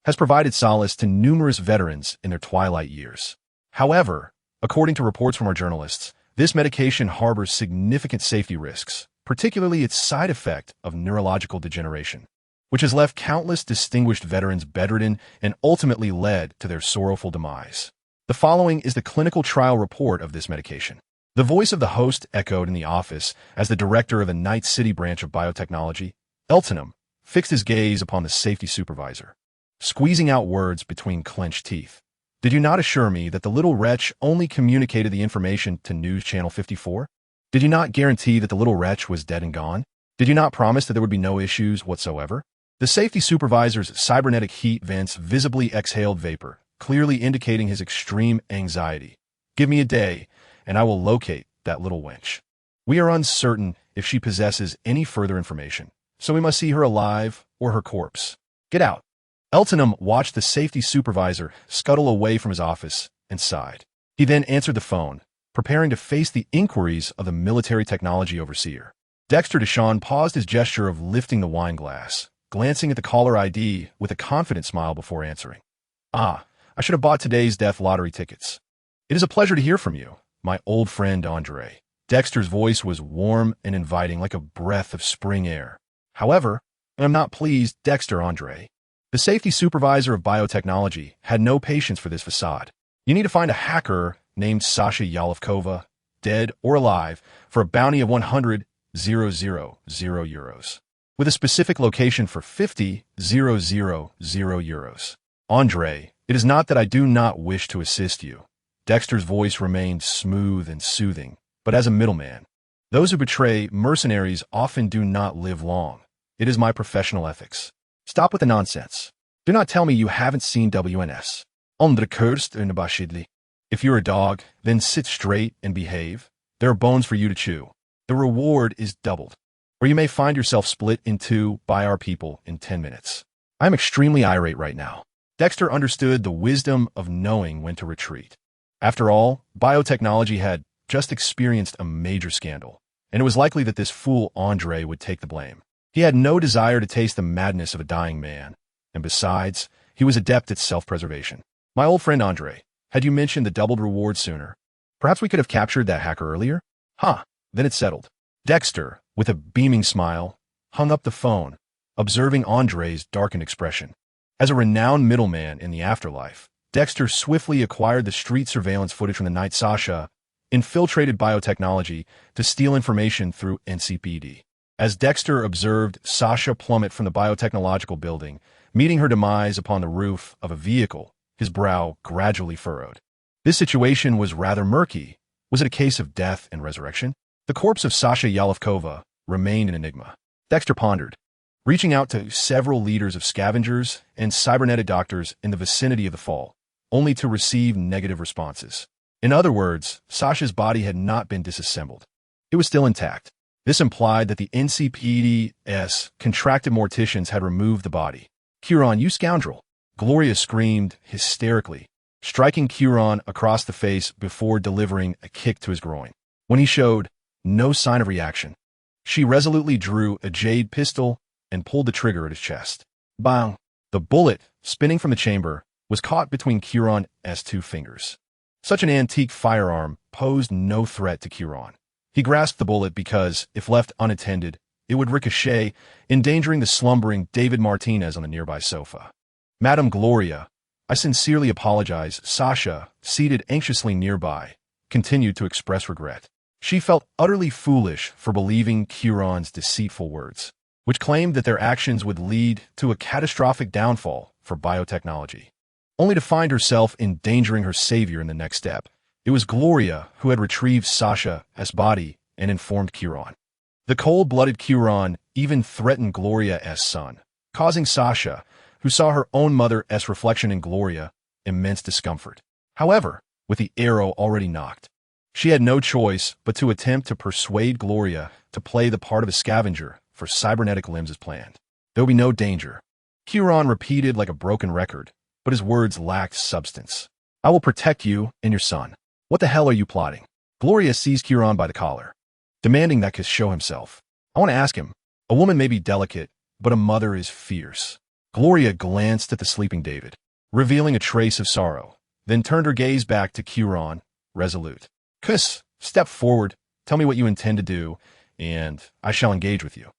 has provided solace to numerous veterans in their twilight years. However, according to reports from our journalists, this medication harbors significant safety risks, particularly its side effect of neurological degeneration, which has left countless distinguished veterans bedridden and ultimately led to their sorrowful demise. The following is the clinical trial report of this medication." The voice of the host echoed in the office as the director of the Night City branch of biotechnology, Eltonham, fixed his gaze upon the safety supervisor, squeezing out words between clenched teeth. "Did you not assure me that the little wretch only communicated the information to News Channel 54? Did you not guarantee that the little wretch was dead and gone? Did you not promise that there would be no issues whatsoever?" The safety supervisor's cybernetic heat vents visibly exhaled vapor, clearly indicating his extreme anxiety. "Give me a day, and I will locate that little wench. We are uncertain if she possesses any further information, so we must see her alive or her corpse. Get out." Eltonham watched the safety supervisor scuttle away from his office and sighed. He then answered the phone, preparing to face the inquiries of the military technology overseer. Dexter Deshawn paused his gesture of lifting the wine glass, glancing at the caller ID with a confident smile before answering. "Ah, I should have bought today's death lottery tickets. It is a pleasure to hear from you, my old friend Andre." Dexter's voice was warm and inviting like a breath of spring air. "However, I am not pleased, Dexter Andre." The safety supervisor of biotechnology had no patience for this facade. "You need to find a hacker named Sasha Yalovkova, dead or alive, for a bounty of 100,000 euros, with a specific location for 50,000 euros. Andre, it is not that I do not wish to assist you." Dexter's voice remained smooth and soothing, but as a middleman. "Those who betray mercenaries often do not live long. It is my professional ethics. Stop with the nonsense. Do not tell me you haven't seen WNS. Underkurst unabashidli. If you're a dog, then sit straight and behave. There are bones for you to chew. The reward is doubled, or you may find yourself split in two by our people in 10 minutes. I'm extremely irate right now." Dexter understood the wisdom of knowing when to retreat. After all, biotechnology had just experienced a major scandal, and it was likely that this fool Andre would take the blame. He had no desire to taste the madness of a dying man, and besides, he was adept at self-preservation. My old friend Andre, had you mentioned the doubled reward sooner, perhaps we could have captured that hacker earlier? Huh, then it's settled. Dexter, with a beaming smile, hung up the phone, observing Andre's darkened expression. As a renowned middleman in the afterlife, Dexter swiftly acquired the street surveillance footage from the night Sasha infiltrated biotechnology to steal information through NCPD. As Dexter observed Sasha plummet from the biotechnological building, meeting her demise upon the roof of a vehicle, his brow gradually furrowed. This situation was rather murky. Was it a case of death and resurrection? The corpse of Sasha Yalevkova remained an enigma. Dexter pondered, reaching out to several leaders of scavengers and cybernetic doctors in the vicinity of the fall, only to receive negative responses. In other words, Sasha's body had not been disassembled. It was still intact. This implied that the NCPD's contracted morticians had removed the body. Curon, you scoundrel! Gloria screamed hysterically, striking Curon across the face before delivering a kick to his groin. When he showed no sign of reaction, she resolutely drew a jade pistol and pulled the trigger at his chest. Bang! The bullet, spinning from the chamber, was caught between Curon's two fingers. Such an antique firearm posed no threat to Curon. He grasped the bullet because, if left unattended, it would ricochet, endangering the slumbering David Martinez on the nearby sofa. Madame Gloria, I sincerely apologize. Sasha, seated anxiously nearby, continued to express regret. She felt utterly foolish for believing Curon's deceitful words, which claimed that their actions would lead to a catastrophic downfall for biotechnology, only to find herself endangering her savior in the next step. It was Gloria who had retrieved Sasha's body and informed Curon. The cold-blooded Curon even threatened Gloria's son, causing Sasha, who saw her own mother's reflection in Gloria, immense discomfort. However, with the arrow already knocked, she had no choice but to attempt to persuade Gloria to play the part of a scavenger for cybernetic limbs as planned. There will be no danger. Curon repeated like a broken record, but his words lacked substance. I will protect you and your son. What the hell are you plotting? Gloria seized Curon by the collar, demanding that Kais show himself. I want to ask him. A woman may be delicate, but a mother is fierce. Gloria glanced at the sleeping David, revealing a trace of sorrow, then turned her gaze back to Curon, resolute. Kais, step forward, tell me what you intend to do, and I shall engage with you.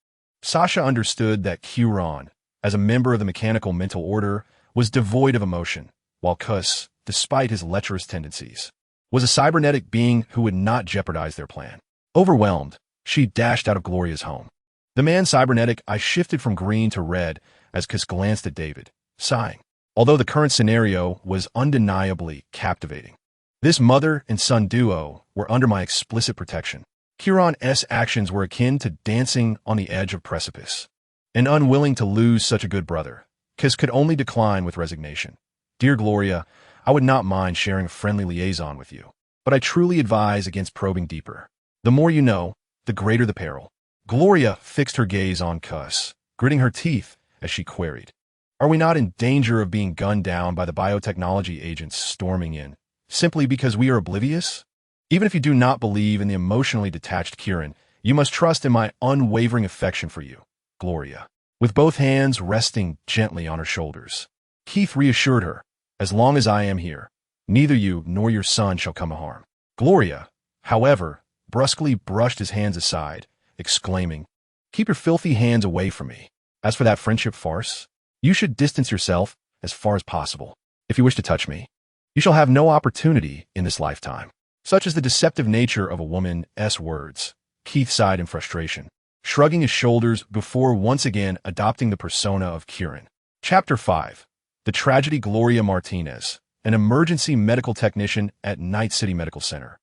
Sasha understood that Curon, as a member of the mechanical mental order, was devoid of emotion, while Kais, despite his lecherous tendencies, was a cybernetic being who would not jeopardize their plan. Overwhelmed, she dashed out of Gloria's home. The man cybernetic I shifted from green to red as Kais glanced at David, sighing. Although the current scenario was undeniably captivating, this mother and son duo were under my explicit protection. Curon's actions were akin to dancing on the edge of precipice. And unwilling to lose such a good brother, Kais could only decline with resignation. Dear Gloria, I would not mind sharing a friendly liaison with you, but I truly advise against probing deeper. The more you know, the greater the peril. Gloria fixed her gaze on Kais, gritting her teeth as she queried, are we not in danger of being gunned down by the biotechnology agents storming in, simply because we are oblivious? Even if you do not believe in the emotionally detached Curon, you must trust in my unwavering affection for you, Gloria. With both hands resting gently on her shoulders, Keith reassured her, as long as I am here, neither you nor your son shall come to harm. Gloria, however, brusquely brushed his hands aside, exclaiming, keep your filthy hands away from me. As for that friendship farce, you should distance yourself as far as possible. If you wish to touch me, you shall have no opportunity in this lifetime. Such is the deceptive nature of a woman's words. Keith sighed in frustration, shrugging his shoulders before once again adopting the persona of Curon. Chapter 5. The Tragedy. Gloria Martinez, an emergency medical technician at Night City Medical Center,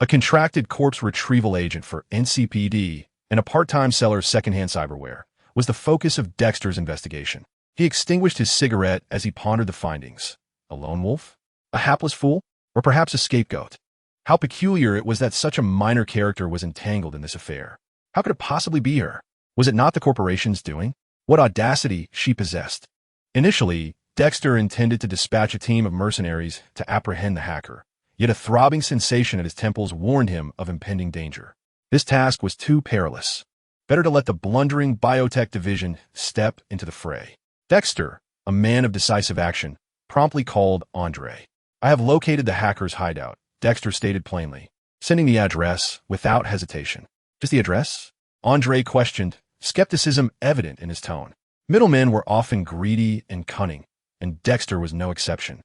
a contracted corpse retrieval agent for NCPD, and a part-time seller of secondhand cyberware, was the focus of Dexter's investigation. He extinguished his cigarette as he pondered the findings. A lone wolf? A hapless fool? Or perhaps a scapegoat? How peculiar it was that such a minor character was entangled in this affair. How could it possibly be her? Was it not the corporation's doing? What audacity she possessed. Initially, Dexter intended to dispatch a team of mercenaries to apprehend the hacker, yet a throbbing sensation at his temples warned him of impending danger. This task was too perilous. Better to let the blundering biotech division step into the fray. Dexter, a man of decisive action, promptly called Andre. "I have located the hacker's hideout," Dexter stated plainly, sending the address without hesitation. "Just the address?" Andre questioned, skepticism evident in his tone. Middlemen were often greedy and cunning, and Dexter was no exception.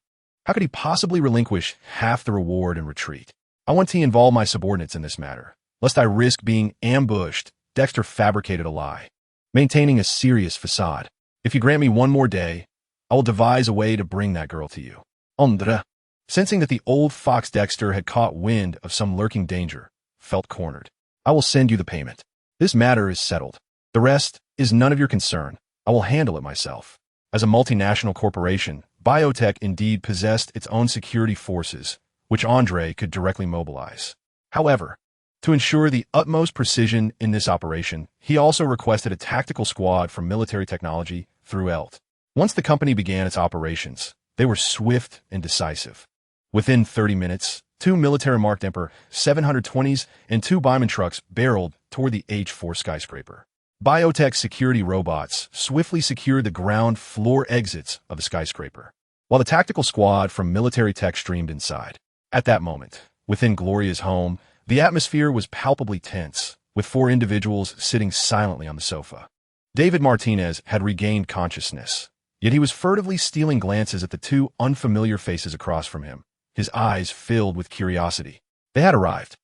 How could he possibly relinquish half the reward and retreat? "I want to involve my subordinates in this matter, lest I risk being ambushed," Dexter fabricated a lie, maintaining a serious facade. "If you grant me one more day, I will devise a way to bring that girl to you." Andre, sensing that the old fox Dexter had caught wind of some lurking danger, felt cornered. "I will send you the payment. This matter is settled. The rest is none of your concern. I will handle it myself." As a multinational corporation, biotech indeed possessed its own security forces, which Andre could directly mobilize. However, to ensure the utmost precision in this operation, he also requested a tactical squad from military technology through ELT. Once the company began its operations, they were swift and decisive. Within 30 minutes, 2 military-marked Emperor 720s and 2 Byman trucks barreled toward the H4 skyscraper. Biotech security robots swiftly secured the ground floor exits of the skyscraper, while the tactical squad from military tech streamed inside. At that moment, within Gloria's home, the atmosphere was palpably tense, with 4 individuals sitting silently on the sofa. David Martinez had regained consciousness, yet he was furtively stealing glances at the 2 unfamiliar faces across from him, his eyes filled with curiosity. They had arrived.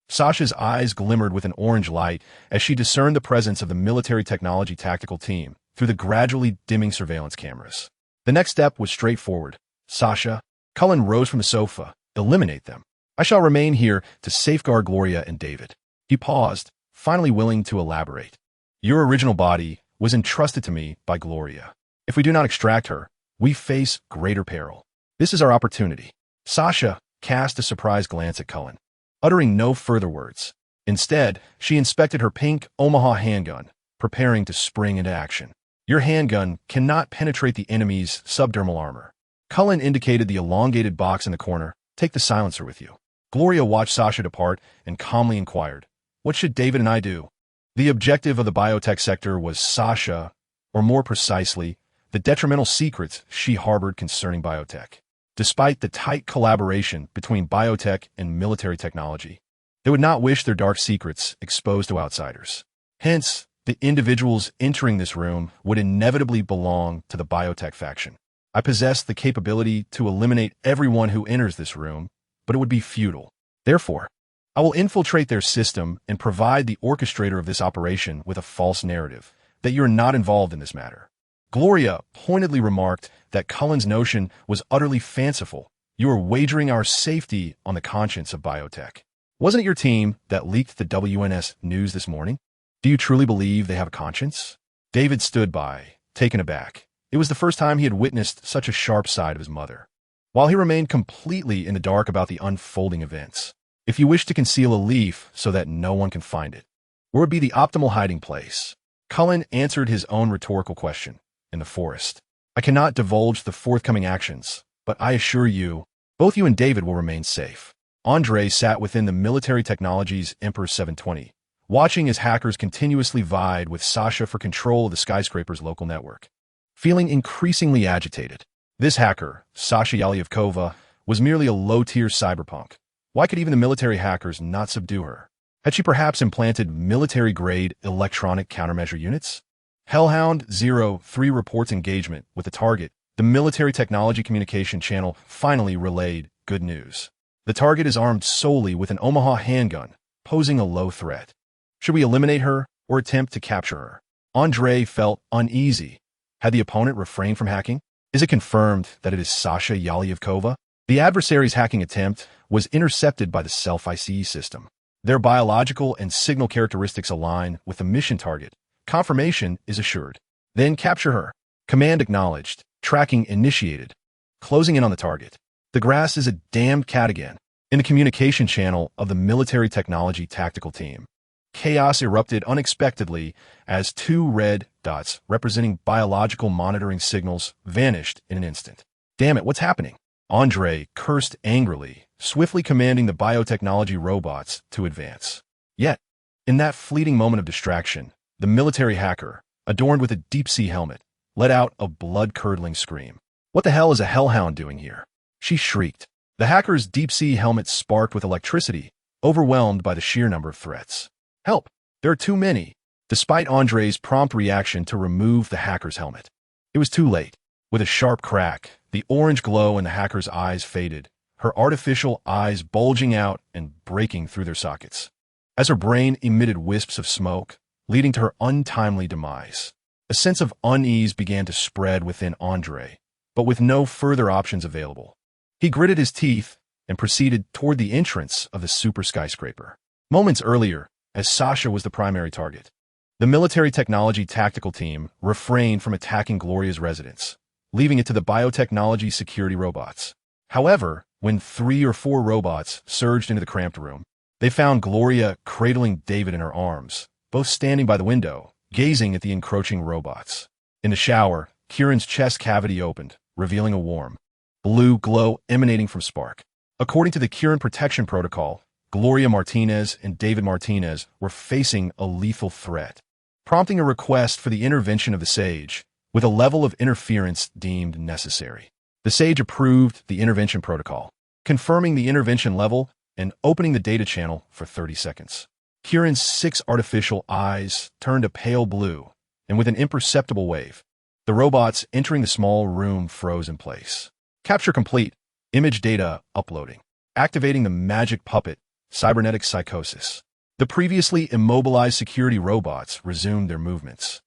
Sasha's eyes glimmered with an orange light as she discerned the presence of the military technology tactical team through the gradually dimming surveillance cameras. The next step was straightforward. "Sasha," Cullen rose from the sofa, "eliminate them. I shall remain here to safeguard Gloria and David." He paused, finally willing to elaborate. "Your original body was entrusted to me by Gloria. If we do not extract her, we face greater peril. This is our opportunity." Sasha cast a surprised glance at Cullen, uttering no further words. Instead, she inspected her pink Omaha handgun, preparing to spring into action. "Your handgun cannot penetrate the enemy's subdermal armor." Cullen indicated the elongated box in the corner. "Take the silencer with you." Gloria watched Sasha depart and calmly inquired, "What should David and I do?" The objective of the biotech sector was Sasha, or more precisely, the detrimental secrets she harbored concerning biotech. Despite the tight collaboration between biotech and military technology, they would not wish their dark secrets exposed to outsiders. Hence, the individuals entering this room would inevitably belong to the biotech faction. "I possess the capability to eliminate everyone who enters this room, but it would be futile. Therefore, I will infiltrate their system and provide the orchestrator of this operation with a false narrative that you are not involved in this matter." Gloria pointedly remarked that Cullen's notion was utterly fanciful. "You are wagering our safety on the conscience of biotech. Wasn't it your team that leaked the WNS news this morning? Do you truly believe they have a conscience?" David stood by, taken aback. It was the first time he had witnessed such a sharp side of his mother. While he remained completely in the dark about the unfolding events, "If you wish to conceal a leaf so that no one can find it, where would be the optimal hiding place?" Cullen answered his own rhetorical question. "In the forest. I cannot divulge the forthcoming actions, but I assure you, both you and David will remain safe." Andre sat within the military technology's Emperor 720, watching as hackers continuously vied with Sasha for control of the skyscraper's local network. Feeling increasingly agitated, this hacker, Sasha Yalyevkova, was merely a low-tier cyberpunk. Why could even the military hackers not subdue her? Had she perhaps implanted military-grade electronic countermeasure units? Hellhound 03 reports engagement with the target. The military technology communication channel finally relayed good news. The target is armed solely with an Omaha handgun, posing a low threat. Should we eliminate her or attempt to capture her? Andre felt uneasy. Had the opponent refrained from hacking? Is it confirmed that it is Sasha Yalyevkova? The adversary's hacking attempt was intercepted by the self-ICE system. Their biological and signal characteristics align with the mission target. Confirmation is assured. Then capture her. Command acknowledged. Tracking initiated. Closing in on the target. The grass is a damned cat again. In the communication channel of the military technology tactical team, chaos erupted unexpectedly as 2 red dots representing biological monitoring signals vanished in an instant. "Damn it, what's happening?" Andre cursed angrily, swiftly commanding the biotechnology robots to advance. Yet, in that fleeting moment of distraction, the military hacker, adorned with a deep-sea helmet, let out a blood-curdling scream. What the hell is a hellhound doing here? She shrieked. The hacker's deep-sea helmet sparked with electricity, overwhelmed by the sheer number of threats. Help! There are too many. Despite Andre's prompt reaction to remove the hacker's helmet, it was too late. With a sharp crack, the orange glow in the hacker's eyes faded, her artificial eyes bulging out and breaking through their sockets, as her brain emitted wisps of smoke, leading to her untimely demise. A sense of unease began to spread within Andre, but with no further options available. He gritted his teeth and proceeded toward the entrance of the super skyscraper. Moments earlier, as Sasha was the primary target, the military technology tactical team refrained from attacking Gloria's residence, leaving it to the biotechnology security robots. However, when 3 or 4 robots surged into the cramped room, they found Gloria cradling David in her arms, both standing by the window, gazing at the encroaching robots. In the shower, Kieran's chest cavity opened, revealing a warm, blue glow emanating from Spark. According to the Kieran protection protocol, Gloria Martinez and David Martinez were facing a lethal threat, prompting a request for the intervention of the Sage, with a level of interference deemed necessary. The Sage approved the intervention protocol, confirming the intervention level and opening the data channel for 30 seconds. Kieran's 6 artificial eyes turned a pale blue, and with an imperceptible wave, the robots entering the small room froze in place. Capture complete. Image data uploading. Activating the magic puppet, cybernetic psychosis. The previously immobilized security robots resumed their movements,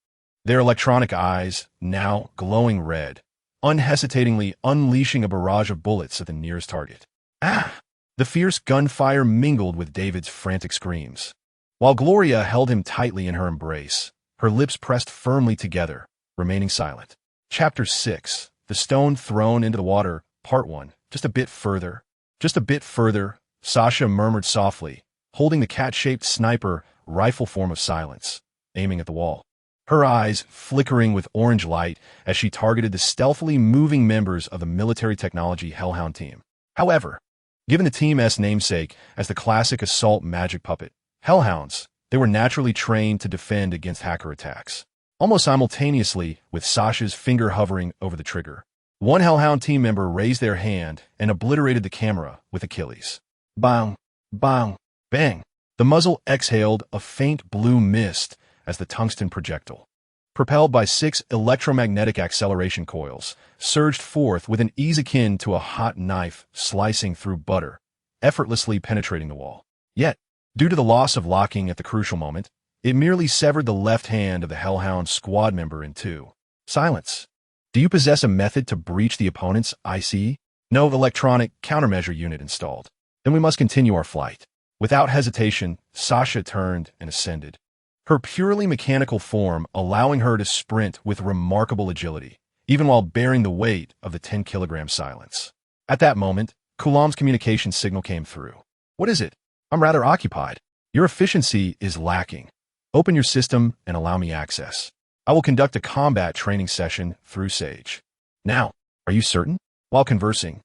their electronic eyes now glowing red, unhesitatingly unleashing a barrage of bullets at the nearest target. Ah! The fierce gunfire mingled with David's frantic screams. While Gloria held him tightly in her embrace, her lips pressed firmly together, remaining silent. Chapter 6. The Stone Thrown into the Water, Part 1. Just a bit further. Just a bit further, Sasha murmured softly, holding the cat-shaped sniper rifle form of silence, aiming at the wall. Her eyes flickering with orange light as she targeted the stealthily moving members of the military technology Hellhound team. However, given the team's namesake as the classic assault magic puppet, Hellhounds, they were naturally trained to defend against hacker attacks. Almost simultaneously, with Sasha's finger hovering over the trigger, one Hellhound team member raised their hand and obliterated the camera with Achilles. Bang! Bang! Bang! The muzzle exhaled a faint blue mist as the tungsten projectile, propelled by 6 electromagnetic acceleration coils, surged forth with an ease akin to a hot knife slicing through butter, effortlessly penetrating the wall. Yet, due to the loss of locking at the crucial moment, it merely severed the left hand of the Hellhound squad member in 2. Silence. Do you possess a method to breach the opponent's IC? No electronic countermeasure unit installed. Then we must continue our flight. Without hesitation, Sasha turned and ascended, her purely mechanical form allowing her to sprint with remarkable agility, even while bearing the weight of the 10-kilogram silence. At that moment, Coulomb's communication signal came through. What is it? I'm rather occupied. Your efficiency is lacking. Open your system and allow me access. I will conduct a combat training session through Sage. Now, are you certain? While conversing,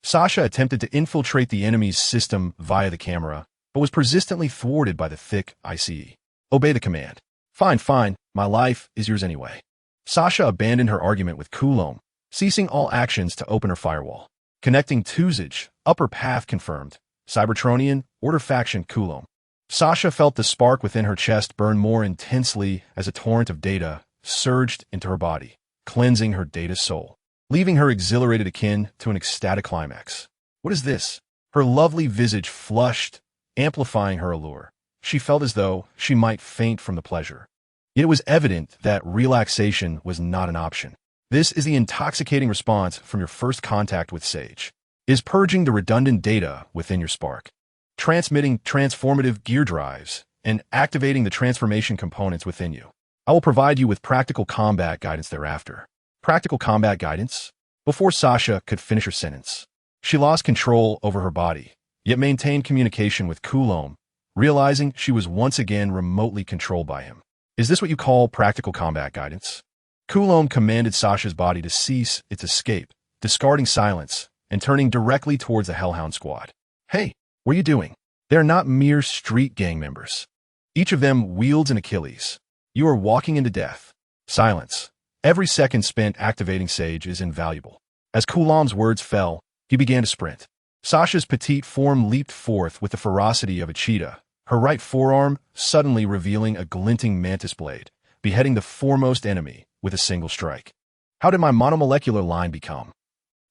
Sasha attempted to infiltrate the enemy's system via the camera, but was persistently thwarted by the thick ICE. Obey the command. Fine, my life is yours anyway. Sasha abandoned her argument with Coulomb, ceasing all actions to open her firewall. Connecting Tuzage, upper path confirmed. Cybertronian, order faction Coulomb. Sasha felt the spark within her chest burn more intensely as a torrent of data surged into her body, cleansing her data soul, leaving her exhilarated akin to an ecstatic climax. What is this? Her lovely visage flushed, amplifying her allure. She felt as though she might faint from the pleasure. Yet it was evident that relaxation was not an option. This is the intoxicating response from your first contact with Sage. Is purging the redundant data within your Spark, transmitting transformative gear drives, and activating the transformation components within you. I will provide you with practical combat guidance thereafter. Practical combat guidance? Before Sasha could finish her sentence, she lost control over her body, yet maintained communication with Coulomb, realizing she was once again remotely controlled by him. Is this what you call practical combat guidance? Coulomb commanded Sasha's body to cease its escape, discarding silence, and turning directly towards the Hellhound squad. Hey, what are you doing? They are not mere street gang members. Each of them wields an Achilles. You are walking into death. Silence. Every second spent activating Sage is invaluable. As Coulen's words fell, he began to sprint. Sasha's petite form leaped forth with the ferocity of a cheetah, her right forearm suddenly revealing a glinting mantis blade, beheading the foremost enemy with a single strike. How did my monomolecular line become?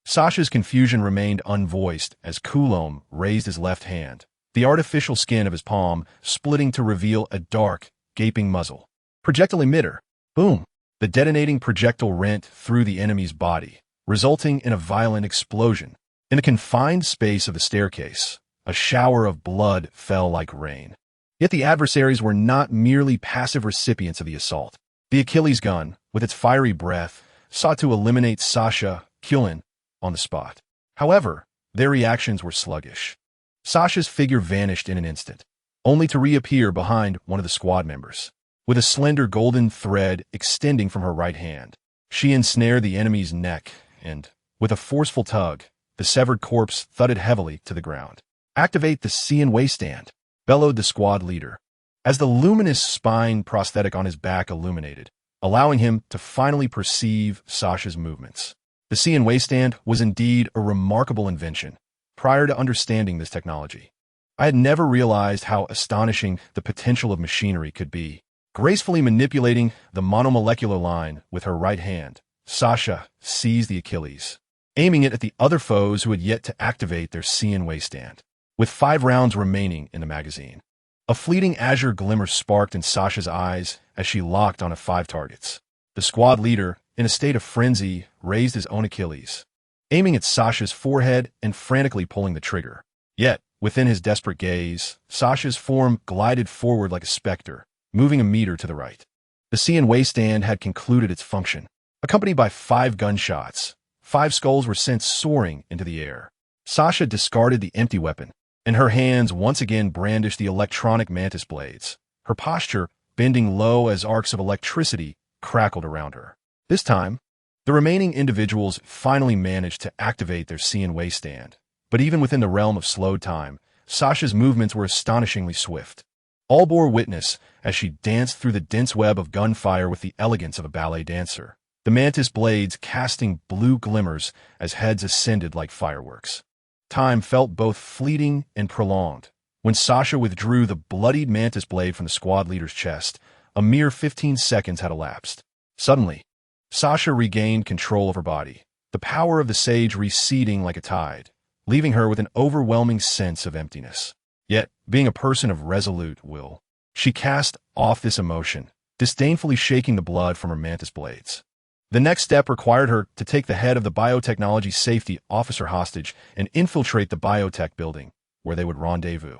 Sasha's confusion remained unvoiced as Coulen raised his left hand, the artificial skin of his palm splitting to reveal a dark, gaping muzzle. Projectile emitter. Boom! The detonating projectile rent through the enemy's body, resulting in a violent explosion. In the confined space of the staircase, a shower of blood fell like rain. Yet the adversaries were not merely passive recipients of the assault. The Achilles gun, with its fiery breath, sought to eliminate Sasha Cullen on the spot. However, their reactions were sluggish. Sasha's figure vanished in an instant, only to reappear behind one of the squad members. With a slender golden thread extending from her right hand, she ensnared the enemy's neck and, with a forceful tug, the severed corpse thudded heavily to the ground. Activate the Cian waiststand, bellowed the squad leader, as the luminous spine prosthetic on his back illuminated, allowing him to finally perceive Sasha's movements. The Cian waiststand was indeed a remarkable invention. Prior to understanding this technology, I had never realized how astonishing the potential of machinery could be. Gracefully manipulating the monomolecular line with her right hand, Sasha seized the Achilles, aiming it at the other foes who had yet to activate their Cian waiststand. With 5 rounds remaining in the magazine, a fleeting azure glimmer sparked in Sasha's eyes as she locked on 5 targets. The squad leader, in a state of frenzy, raised his own Achilles, aiming at Sasha's forehead and frantically pulling the trigger. Yet, within his desperate gaze, Sasha's form glided forward like a specter, moving a meter to the right. The Cian waiststand had concluded its function. Accompanied by 5 gunshots, 5 skulls were sent soaring into the air. Sasha discarded the empty weapon, and her hands once again brandished the electronic mantis blades, her posture bending low as arcs of electricity crackled around her. This time, the remaining individuals finally managed to activate their Cian waiststand, but even within the realm of slowed time, Sasha's movements were astonishingly swift. All bore witness as she danced through the dense web of gunfire with the elegance of a ballet dancer, the mantis blades casting blue glimmers as heads ascended like fireworks. Time felt both fleeting and prolonged. When Sasha withdrew the bloodied mantis blade from the squad leader's chest, a mere 15 seconds had elapsed. Suddenly, Sasha regained control of her body, the power of the sage receding like a tide, leaving her with an overwhelming sense of emptiness. Yet, being a person of resolute will, she cast off this emotion, disdainfully shaking the blood from her mantis blades. The next step required her to take the head of the biotechnology safety officer hostage and infiltrate the biotech building, where they would rendezvous.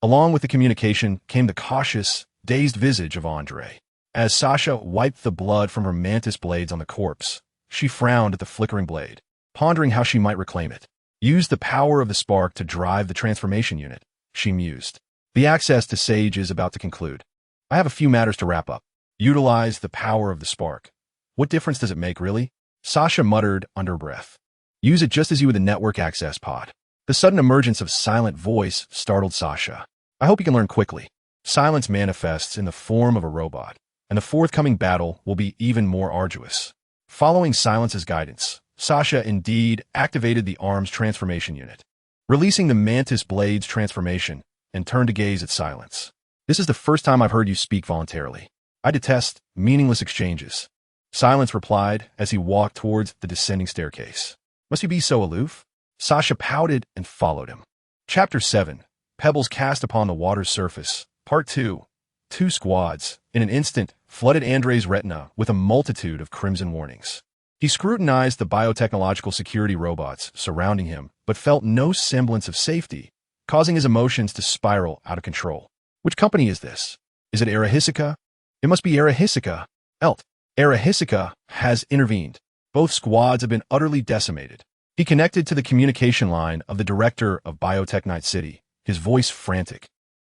Along with the communication came the cautious, dazed visage of Andre. As Sasha wiped the blood from her mantis blades on the corpse, she frowned at the flickering blade, pondering how she might reclaim it. Use the power of the spark to drive the transformation unit, she mused. The access to Sage is about to conclude. I have a few matters to wrap up. Utilize the power of the spark. What difference does it make, really? Sasha muttered under her breath. Use it just as you would the network access pod. The sudden emergence of Silent voice startled Sasha. I hope you can learn quickly. Silence manifests in the form of a robot, and the forthcoming battle will be even more arduous. Following Silence's guidance, Sasha indeed activated the arm's transformation unit, releasing the mantis blade's transformation, and turned to gaze at Silence. This is the first time I've heard you speak voluntarily. I detest meaningless exchanges. Silence replied as he walked towards the descending staircase. Must you be so aloof? Sasha pouted and followed him. Chapter 7. Pebbles Cast Upon the Water's Surface. Part 2. 2 squads, in an instant, flooded Andre's retina with a multitude of crimson warnings. He scrutinized the biotechnological security robots surrounding him, but felt no semblance of safety, causing his emotions to spiral out of control. Which company is this? Is it Arahisica? It must be Arahisica. Elt. Arahisica has intervened. Both squads have been utterly decimated. He connected to the communication line of the director of Biotech Night City, his voice frantic.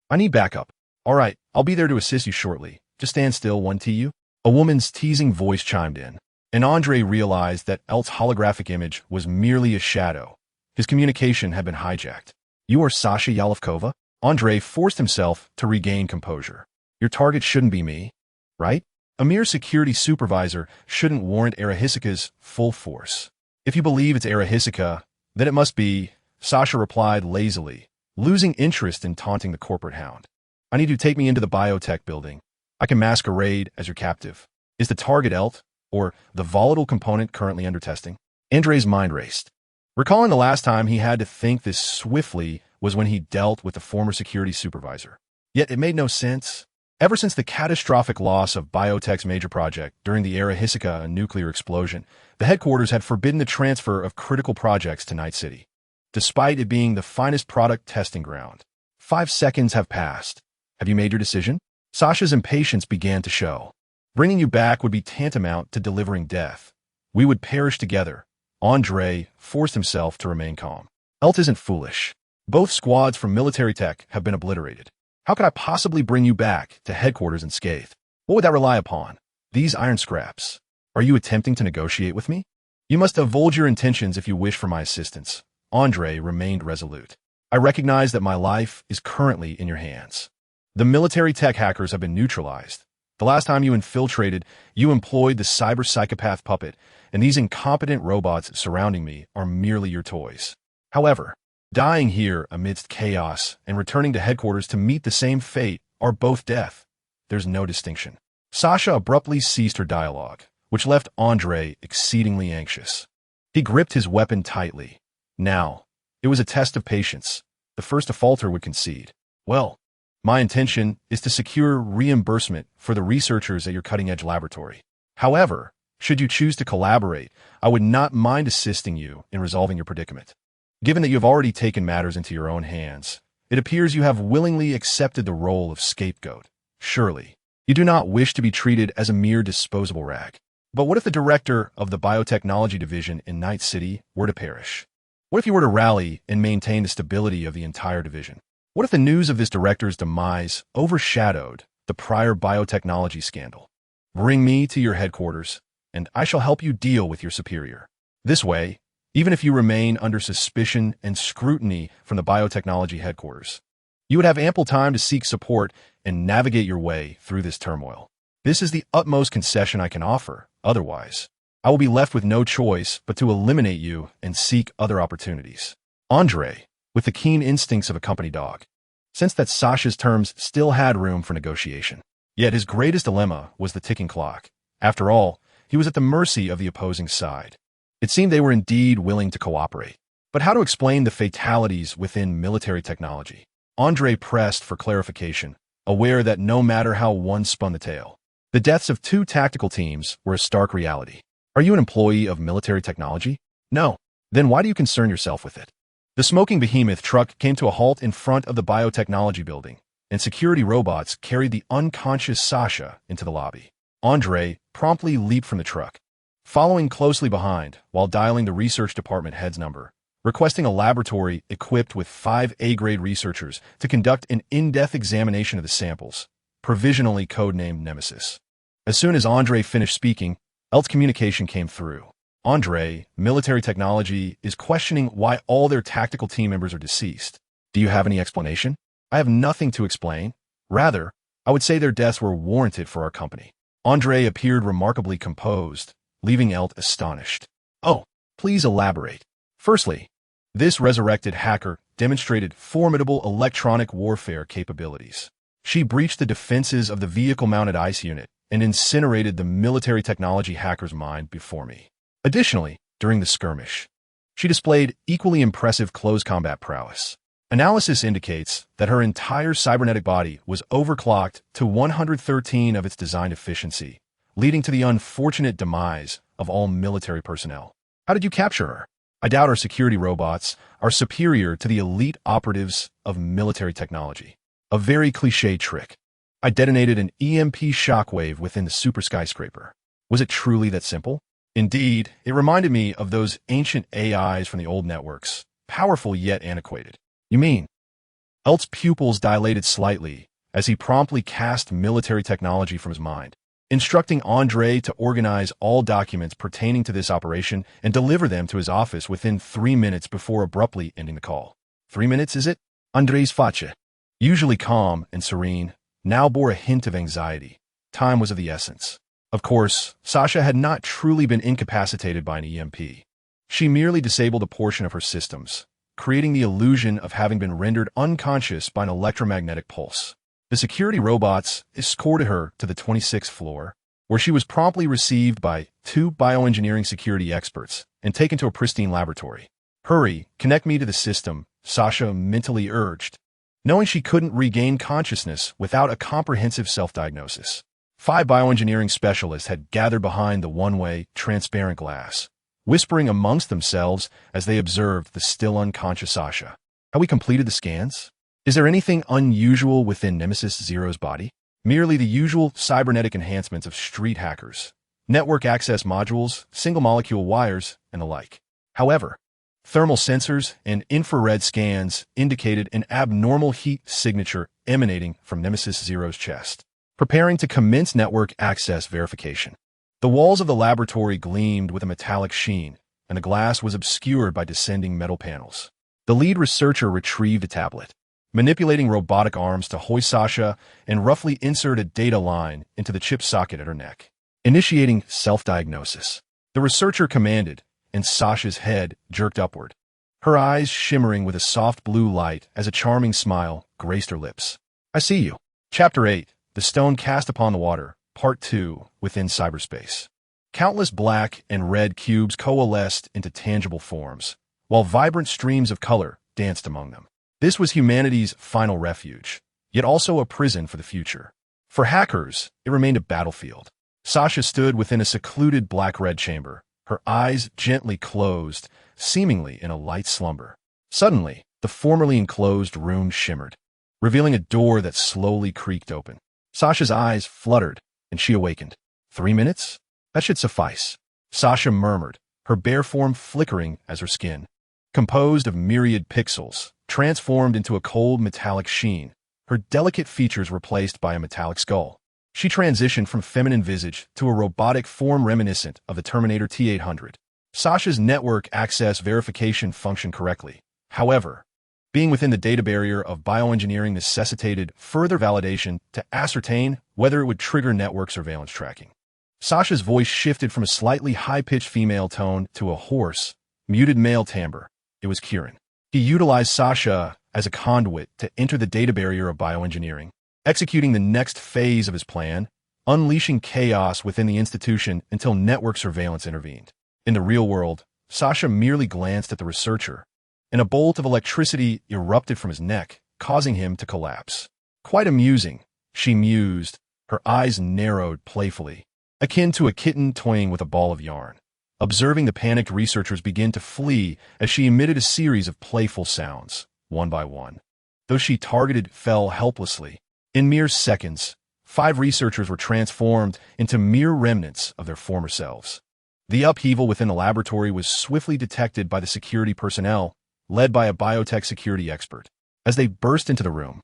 I need backup. All right, I'll be there to assist you shortly. Just stand still, one TU. A woman's teasing voice chimed in, and Andre realized that Elt's holographic image was merely a shadow. His communication had been hijacked. You are Sasha Yalevkova? Andre forced himself to regain composure. Your target shouldn't be me, right? A mere security supervisor shouldn't warrant Arahisica's full force. If you believe it's Arahisica, then it must be, Sasha replied lazily, losing interest in taunting the corporate hound. I need you to take me into the biotech building. I can masquerade as your captive. Is the target ELT, or the volatile component currently under testing? Andre's mind raced. Recalling the last time he had to think this swiftly was when he dealt with the former security supervisor. Yet it made no sense. Ever since the catastrophic loss of biotech's major project during the Arahisica nuclear explosion, the headquarters had forbidden the transfer of critical projects to Night City. Despite it being the finest product testing ground. 5 seconds have passed. Have you made your decision? Sasha's impatience began to show. Bringing you back would be tantamount to delivering death. We would perish together. Andre forced himself to remain calm. ELT isn't foolish. Both squads from military tech have been obliterated. How could I possibly bring you back to headquarters unscathed? What would that rely upon? These iron scraps. Are you attempting to negotiate with me? You must divulge your intentions if you wish for my assistance. Andre remained resolute. I recognize that my life is currently in your hands. The military tech hackers have been neutralized. The last time you infiltrated, you employed the cyber psychopath puppet, and these incompetent robots surrounding me are merely your toys. However, dying here amidst chaos and returning to headquarters to meet the same fate are both death. There's no distinction. Sasha abruptly ceased her dialogue, which left Andre exceedingly anxious. He gripped his weapon tightly. Now, it was a test of patience. The first to falter would concede. Well, my intention is to secure reimbursement for the researchers at your cutting-edge laboratory. However, should you choose to collaborate, I would not mind assisting you in resolving your predicament. Given that you have already taken matters into your own hands, it appears you have willingly accepted the role of scapegoat. Surely, you do not wish to be treated as a mere disposable rag. But what if the director of the biotechnology division in Night City were to perish? What if you were to rally and maintain the stability of the entire division? What if the news of this director's demise overshadowed the prior biotechnology scandal? Bring me to your headquarters, and I shall help you deal with your superior. This way, even if you remain under suspicion and scrutiny from the biotechnology headquarters, you would have ample time to seek support and navigate your way through this turmoil. This is the utmost concession I can offer. Otherwise, I will be left with no choice but to eliminate you and seek other opportunities. Andre, with the keen instincts of a company dog, sensed that Sasha's terms still had room for negotiation. Yet his greatest dilemma was the ticking clock. After all, he was at the mercy of the opposing side. It seemed they were indeed willing to cooperate. But how to explain the fatalities within military technology? Andre pressed for clarification, aware that no matter how one spun the tale, the deaths of 2 tactical teams were a stark reality. Are you an employee of military technology? No. Then why do you concern yourself with it? The smoking behemoth truck came to a halt in front of the biotechnology building, and security robots carried the unconscious Sasha into the lobby. Andre promptly leaped from the truck, following closely behind while dialing the research department head's number, requesting a laboratory equipped with 5 A-grade researchers to conduct an in-depth examination of the samples, provisionally codenamed Nemesis. As soon as Andre finished speaking, ELT's communication came through. Andre, military technology, is questioning why all their tactical team members are deceased. Do you have any explanation? I have nothing to explain. Rather, I would say their deaths were warranted for our company. Andre appeared remarkably composed, leaving ELT astonished. Oh, please elaborate. Firstly, this resurrected hacker demonstrated formidable electronic warfare capabilities. She breached the defenses of the vehicle-mounted ICE unit and incinerated the military technology hacker's mind before me. Additionally, during the skirmish, she displayed equally impressive close combat prowess. Analysis indicates that her entire cybernetic body was overclocked to 113 of its design efficiency, leading to the unfortunate demise of all military personnel. How did you capture her? I doubt our security robots are superior to the elite operatives of military technology. A very cliché trick. I detonated an EMP shockwave within the super skyscraper. Was it truly that simple? Indeed, it reminded me of those ancient AIs from the old networks, powerful yet antiquated. You mean? ELT's pupils dilated slightly as he promptly cast military technology from his mind, instructing Andre to organize all documents pertaining to this operation and deliver them to his office within 3 minutes before abruptly ending the call. 3 minutes, is it? Andre's face, usually calm and serene, now bore a hint of anxiety. Time was of the essence. Of course, Sasha had not truly been incapacitated by an EMP. She merely disabled a portion of her systems, creating the illusion of having been rendered unconscious by an electromagnetic pulse. The security robots escorted her to the 26th floor, where she was promptly received by 2 bioengineering security experts and taken to a pristine laboratory. "Hurry, connect me to the system," Sasha mentally urged, knowing she couldn't regain consciousness without a comprehensive self-diagnosis. 5 bioengineering specialists had gathered behind the one-way, transparent glass, whispering amongst themselves as they observed the still unconscious Sasha. "Have we completed the scans? Is there anything unusual within Nemesis Zero's body?" Merely the usual cybernetic enhancements of street hackers, network access modules, single-molecule wires, and the like. However, thermal sensors and infrared scans indicated an abnormal heat signature emanating from Nemesis Zero's chest, preparing to commence network access verification. The walls of the laboratory gleamed with a metallic sheen, and the glass was obscured by descending metal panels. The lead researcher retrieved a tablet, manipulating robotic arms to hoist Sasha and roughly insert a data line into the chip socket at her neck. Initiating self-diagnosis, the researcher commanded, and Sasha's head jerked upward, her eyes shimmering with a soft blue light as a charming smile graced her lips. "I see you." Chapter 8, The Stone Cast Upon the Water, Part 2, Within Cyberspace. Countless black and red cubes coalesced into tangible forms, while vibrant streams of color danced among them. This was humanity's final refuge, yet also a prison for the future. For hackers, it remained a battlefield. Sasha stood within a secluded black-red chamber, her eyes gently closed, seemingly in a light slumber. Suddenly, the formerly enclosed room shimmered, revealing a door that slowly creaked open. Sasha's eyes fluttered, and she awakened. 3 minutes? That should suffice, Sasha murmured, her bare form flickering as her skin, composed of myriad pixels, transformed into a cold metallic sheen, her delicate features replaced by a metallic skull. She transitioned from feminine visage to a robotic form reminiscent of the Terminator T-800. Sasha's network access verification functioned correctly. However, being within the data barrier of bioengineering necessitated further validation to ascertain whether it would trigger network surveillance tracking. Sasha's voice shifted from a slightly high-pitched female tone to a hoarse, muted male timbre. It was Kieran. He utilized Sasha as a conduit to enter the data barrier of bioengineering, executing the next phase of his plan, unleashing chaos within the institution until network surveillance intervened. In the real world, Sasha merely glanced at the researcher, and a bolt of electricity erupted from his neck, causing him to collapse. "Quite amusing," she mused, her eyes narrowed playfully, akin to a kitten toying with a ball of yarn. Observing the panicked researchers begin to flee as she emitted a series of playful sounds, one by one. Those she targeted fell helplessly. In mere seconds, 5 researchers were transformed into mere remnants of their former selves. The upheaval within the laboratory was swiftly detected by the security personnel, led by a biotech security expert. As they burst into the room,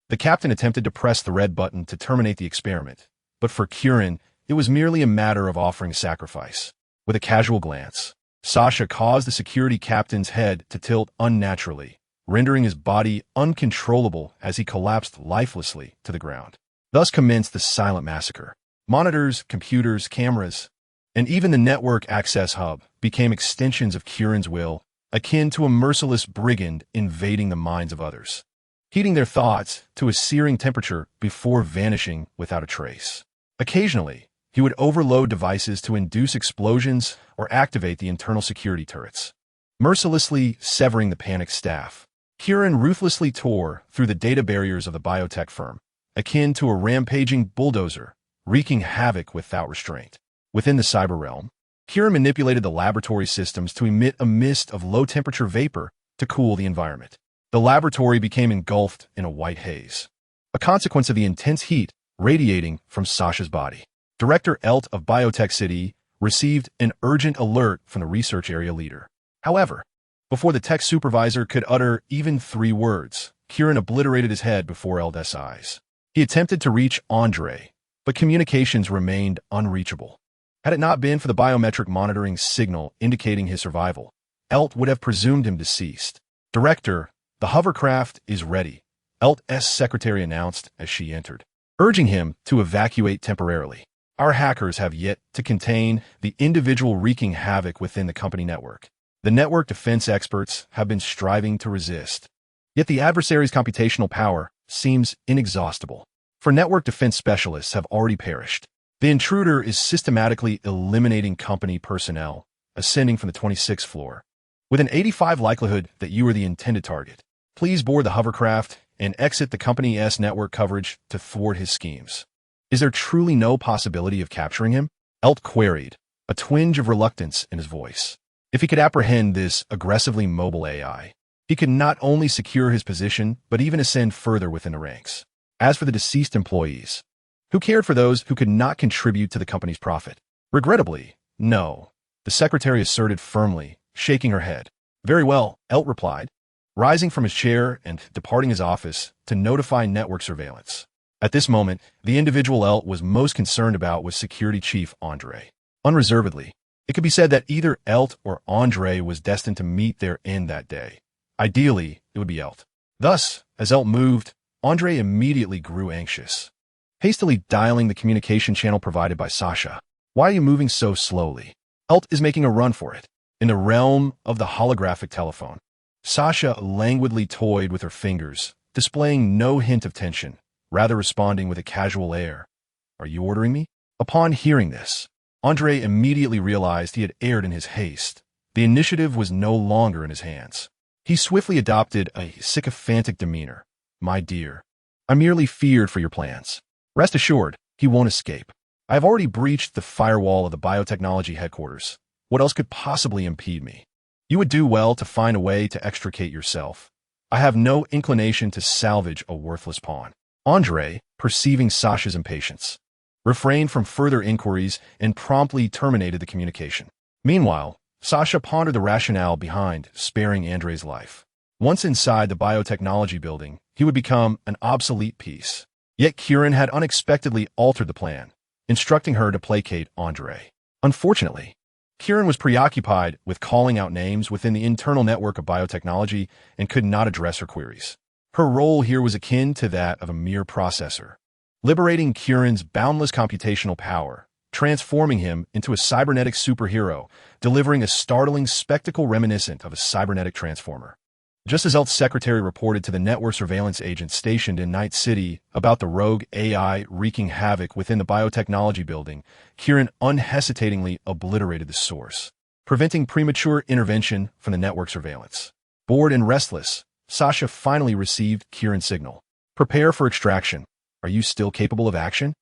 the captain attempted to press the red button to terminate the experiment, but for Kieran, it was merely a matter of offering sacrifice. With a casual glance, Sasha caused the security captain's head to tilt unnaturally, rendering his body uncontrollable as he collapsed lifelessly to the ground. Thus commenced the silent massacre. Monitors, computers, cameras, and even the network access hub became extensions of Kieran's will, akin to a merciless brigand invading the minds of others, heating their thoughts to a searing temperature before vanishing without a trace. Occasionally, he would overload devices to induce explosions or activate the internal security turrets, mercilessly severing the panicked staff. Kieran ruthlessly tore through the data barriers of the biotech firm, akin to a rampaging bulldozer, wreaking havoc without restraint. Within the cyber realm, Kieran manipulated the laboratory systems to emit a mist of low-temperature vapor to cool the environment. The laboratory became engulfed in a white haze, a consequence of the intense heat radiating from Sasha's body. Director Elt of Biotech City received an urgent alert from the research area leader. However, before the tech supervisor could utter even 3 words, Kieran obliterated his head before Elt's eyes. He attempted to reach Andre, but communications remained unreachable. Had it not been for the biometric monitoring signal indicating his survival, Elt would have presumed him deceased. "Director, the hovercraft is ready," Elt's secretary announced as she entered, urging him to evacuate temporarily. "Our hackers have yet to contain the individual wreaking havoc within the company network. The network defense experts have been striving to resist. Yet the adversary's computational power seems inexhaustible. For network defense specialists have already perished. The intruder is systematically eliminating company personnel, ascending from the 26th floor. With an 85% likelihood that you are the intended target, please board the hovercraft and exit the company's network coverage to thwart his schemes. Is there truly no possibility of capturing him? Elt queried, a twinge of reluctance in his voice. If he could apprehend this aggressively mobile AI, he could not only secure his position, but even ascend further within the ranks. As for the deceased employees, who cared for those who could not contribute to the company's profit? Regrettably, no, the secretary asserted firmly, shaking her head. Very well, Elt replied, rising from his chair and departing his office to notify network surveillance. At this moment, the individual Elt was most concerned about was Security Chief Andre. Unreservedly, it could be said that either Elt or Andre was destined to meet their end that day. Ideally, it would be Elt. Thus, as Elt moved, Andre immediately grew anxious. Hastily dialing the communication channel provided by Sasha. Why are you moving so slowly? Elt is making a run for it. In the realm of the holographic telephone, Sasha languidly toyed with her fingers, displaying no hint of tension, rather responding with a casual air. Are you ordering me? Upon hearing this, Andre immediately realized he had erred in his haste. The initiative was no longer in his hands. He swiftly adopted a sycophantic demeanor. My dear, I merely feared for your plans. Rest assured, he won't escape. I have already breached the firewall of the biotechnology headquarters. What else could possibly impede me? You would do well to find a way to extricate yourself. I have no inclination to salvage a worthless pawn. Andre, perceiving Sasha's impatience, refrained from further inquiries and promptly terminated the communication. Meanwhile, Sasha pondered the rationale behind sparing Andre's life. Once inside the biotechnology building, he would become an obsolete piece. Yet Kieran had unexpectedly altered the plan, instructing her to placate Andre. Unfortunately, Kieran was preoccupied with calling out names within the internal network of biotechnology and could not address her queries. Her role here was akin to that of a mere processor, liberating Kieran's boundless computational power, transforming him into a cybernetic superhero, delivering a startling spectacle reminiscent of a cybernetic transformer. Just as Elt's secretary reported to the network surveillance agent stationed in Night City about the rogue AI wreaking havoc within the biotechnology building, Kieran unhesitatingly obliterated the source, preventing premature intervention from the network surveillance. Bored and restless, Sasha finally received Kieran's signal. Prepare for extraction. Are you still capable of action?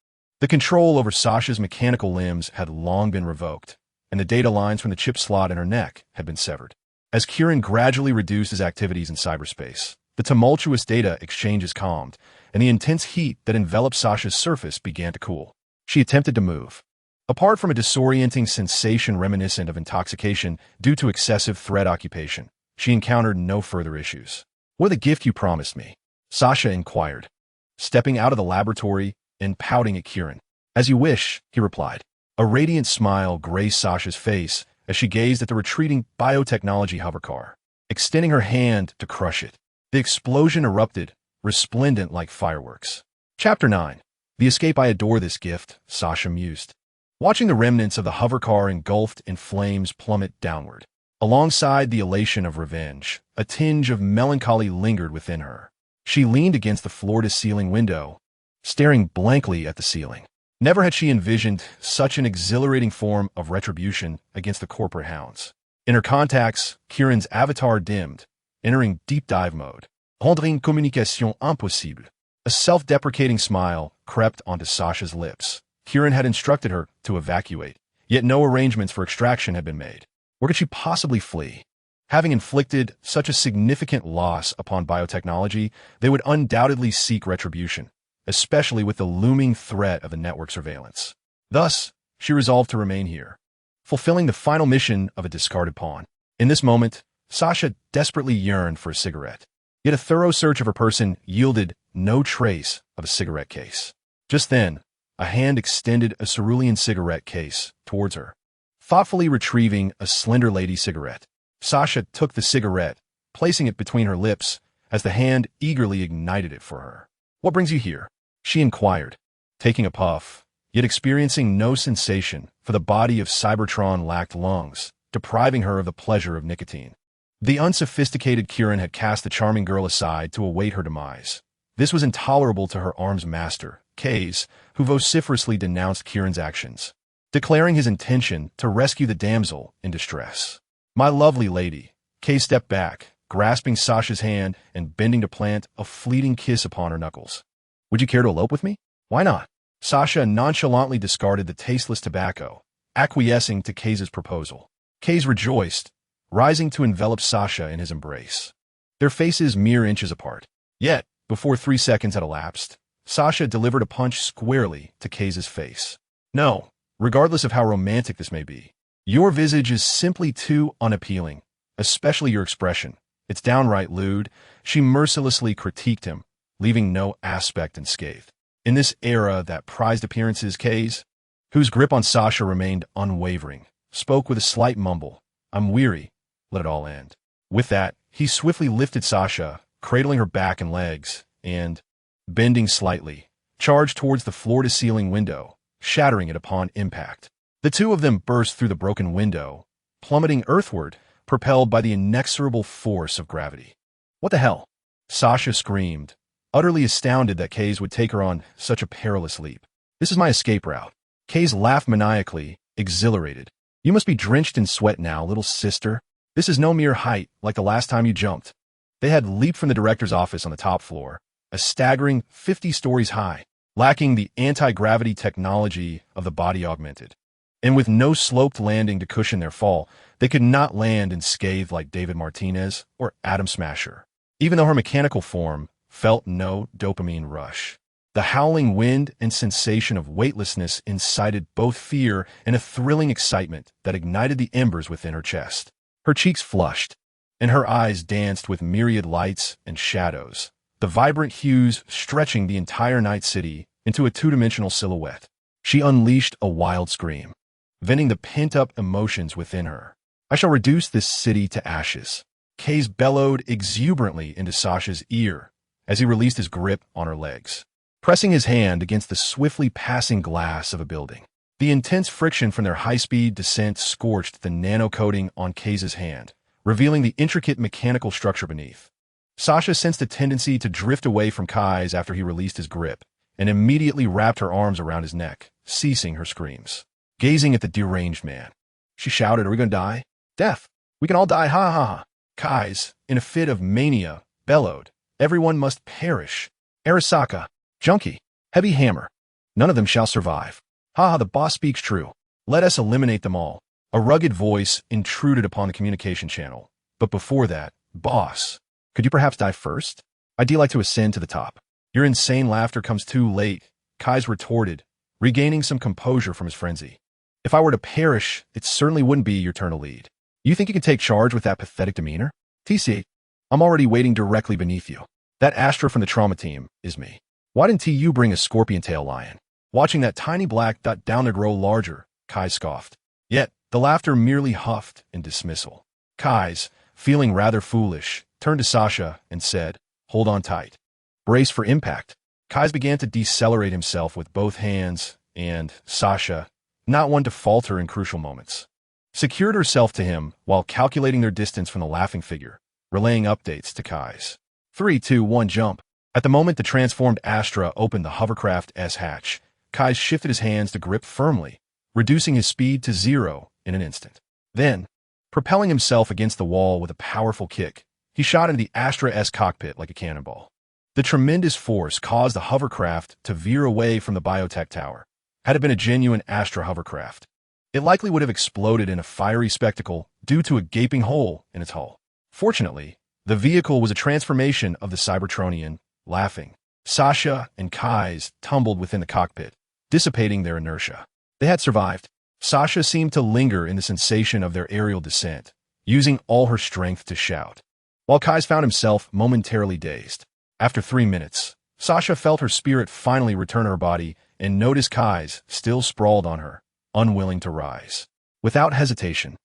The control over Sasha's mechanical limbs had long been revoked, and the data lines from the chip slot in her neck had been severed. As Kieran gradually reduced his activities in cyberspace, the tumultuous data exchanges calmed, and the intense heat that enveloped Sasha's surface began to cool. She attempted to move. Apart from a disorienting sensation reminiscent of intoxication due to excessive threat occupation, she encountered no further issues. What the gift you promised me? Sasha inquired, stepping out of the laboratory and pouting at Kieran. As you wish, he replied. A radiant smile graced Sasha's face as she gazed at the retreating biotechnology hovercar, extending her hand to crush it. The explosion erupted, resplendent like fireworks. Chapter 9. The escape. I adore this gift, Sasha mused, watching the remnants of the hovercar engulfed in flames plummet downward. Alongside the elation of revenge, a tinge of melancholy lingered within her. She leaned against the floor-to-ceiling window, staring blankly at the ceiling. Never had she envisioned such an exhilarating form of retribution against the corporate hounds. In her contacts, Kieran's avatar dimmed, entering deep dive mode. Rendre une communication impossible. A self-deprecating smile crept onto Sasha's lips. Kieran had instructed her to evacuate, yet no arrangements for extraction had been made. Where could she possibly flee? Having inflicted such a significant loss upon biotechnology, they would undoubtedly seek retribution, especially with the looming threat of the network surveillance. Thus, she resolved to remain here, fulfilling the final mission of a discarded pawn. In this moment, Sasha desperately yearned for a cigarette. Yet a thorough search of her person yielded no trace of a cigarette case. Just then, a hand extended a cerulean cigarette case towards her. Thoughtfully retrieving a slender lady cigarette, Sasha took the cigarette, placing it between her lips as the hand eagerly ignited it for her. What brings you here? She inquired, taking a puff, yet experiencing no sensation, for the body of Cybertron lacked lungs, depriving her of the pleasure of nicotine. The unsophisticated Kieran had cast the charming girl aside to await her demise. This was intolerable to her arms master, Kais, who vociferously denounced Kieran's actions, declaring his intention to rescue the damsel in distress. "My lovely lady," Kais stepped back, grasping Sasha's hand and bending to plant a fleeting kiss upon her knuckles. "Would you care to elope with me?" "Why not?" Sasha nonchalantly discarded the tasteless tobacco, acquiescing to Kais's proposal. Kais rejoiced, rising to envelop Sasha in his embrace. Their faces mere inches apart. Yet, before 3 seconds had elapsed, Sasha delivered a punch squarely to Kais's face. "No, regardless of how romantic this may be, your visage is simply too unappealing, especially your expression. It's downright lewd." She mercilessly critiqued him, leaving no aspect unscathed. In this era that prized appearances, Kais, whose grip on Sasha remained unwavering, spoke with a slight mumble. "I'm weary. Let it all end." With that, he swiftly lifted Sasha, cradling her back and legs, and, bending slightly, charged towards the floor-to-ceiling window, shattering it upon impact. The two of them burst through the broken window, plummeting earthward, propelled by the inexorable force of gravity. "What the hell?" Sasha screamed, utterly astounded that Kais would take her on such a perilous leap. "This is my escape route." Kais laughed maniacally, exhilarated. "You must be drenched in sweat now, little sister. This is no mere height like the last time you jumped." They had leaped from the director's office on the top floor, a staggering 50 stories high, lacking the anti-gravity technology of the body augmented. And with no sloped landing to cushion their fall, they could not land unscathed like David Martinez or Atom Smasher. Even though her mechanical form felt no dopamine rush, the howling wind and sensation of weightlessness incited both fear and a thrilling excitement that ignited the embers within her chest. Her cheeks flushed, and her eyes danced with myriad lights and shadows, the vibrant hues stretching the entire night city into a two-dimensional silhouette. She unleashed a wild scream, venting the pent-up emotions within her. "I shall reduce this city to ashes." Kais bellowed exuberantly into Sasha's ear as he released his grip on her legs, pressing his hand against the swiftly passing glass of a building. The intense friction from their high-speed descent scorched the nano-coating on Kais's hand, revealing the intricate mechanical structure beneath. Sasha sensed a tendency to drift away from Kais after he released his grip, and immediately wrapped her arms around his neck, ceasing her screams. Gazing at the deranged man, she shouted, "Are we going to die? Death! We can all die, ha ha ha!" Kais, in a fit of mania, bellowed, "Everyone must perish. Arasaka, Junkie, Heavy Hammer. None of them shall survive. Ha ha, the boss speaks true. Let us eliminate them all." A rugged voice intruded upon the communication channel. "But before that, boss, could you perhaps die first? I'd like to ascend to the top." "Your insane laughter comes too late," Kais retorted, regaining some composure from his frenzy. "If I were to perish, it certainly wouldn't be your turn to lead. You think you can take charge with that pathetic demeanor? TC, I'm already waiting directly beneath you. That Astra from the trauma team is me. Why didn't you bring a scorpion tail lion?" Watching that tiny black dot down to grow larger, Kais scoffed. Yet, the laughter merely huffed in dismissal. Kais, feeling rather foolish, turned to Sasha and said, "Hold on tight. Brace for impact." Kais began to decelerate himself with both hands, and Sasha, not one to falter in crucial moments, secured herself to him while calculating their distance from the laughing figure, relaying updates to Kais. 3, 2, 1, jump. At the moment the transformed Astra opened the hovercraft S hatch, Kais shifted his hands to grip firmly, reducing his speed to 0 in an instant. Then, propelling himself against the wall with a powerful kick, he shot into the Astra S cockpit like a cannonball. The tremendous force caused the hovercraft to veer away from the biotech tower. Had it been a genuine Astra hovercraft, it likely would have exploded in a fiery spectacle due to a gaping hole in its hull. Fortunately, the vehicle was a transformation of the Cybertronian. Laughing, Sasha and Kais tumbled within the cockpit, dissipating their inertia. They had survived. Sasha seemed to linger in the sensation of their aerial descent, using all her strength to shout, while Kais found himself momentarily dazed. After 3 minutes, Sasha felt her spirit finally return to her body and noticed Kais still sprawled on her, unwilling to rise. Without hesitation,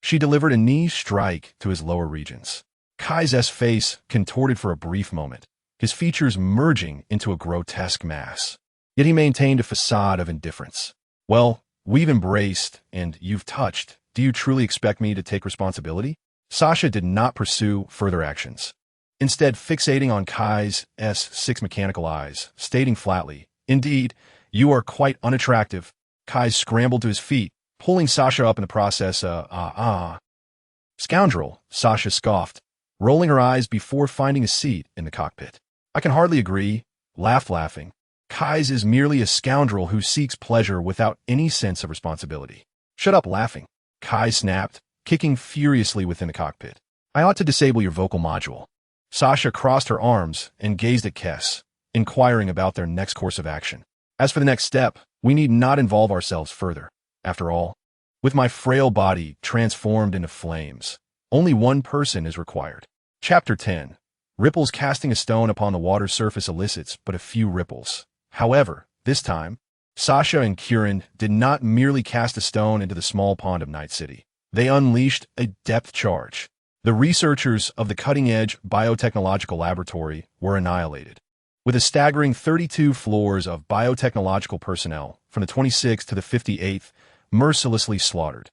she delivered a knee strike to his lower regions. Kais' face contorted for a brief moment, his features merging into a grotesque mass. Yet he maintained a facade of indifference. "Well, we've embraced, and you've touched," do you truly expect me to take responsibility? Sasha did not pursue further actions. Instead, fixating on Kai's six mechanical eyes, stating flatly, "Indeed, you are quite unattractive." Kai scrambled to his feet, pulling Sasha up in the process. Scoundrel, Sasha scoffed, rolling her eyes before finding a seat in the cockpit. I can hardly agree, laughing. Kais is merely a scoundrel who seeks pleasure without any sense of responsibility. Shut up laughing, Kai snapped, kicking furiously within the cockpit. I ought to disable your vocal module. Sasha crossed her arms and gazed at Kais, inquiring about their next course of action. As for the next step, we need not involve ourselves further. After all, with my frail body transformed into flames, only one person is required. Chapter 10. Ripples casting a stone upon the water's surface elicits but a few ripples. However, this time, Sasha and Kieran did not merely cast a stone into the small pond of Night City. They unleashed a depth charge. The researchers of the cutting-edge biotechnological laboratory were annihilated, with a staggering 32 floors of biotechnological personnel from the 26th to the 58th mercilessly slaughtered.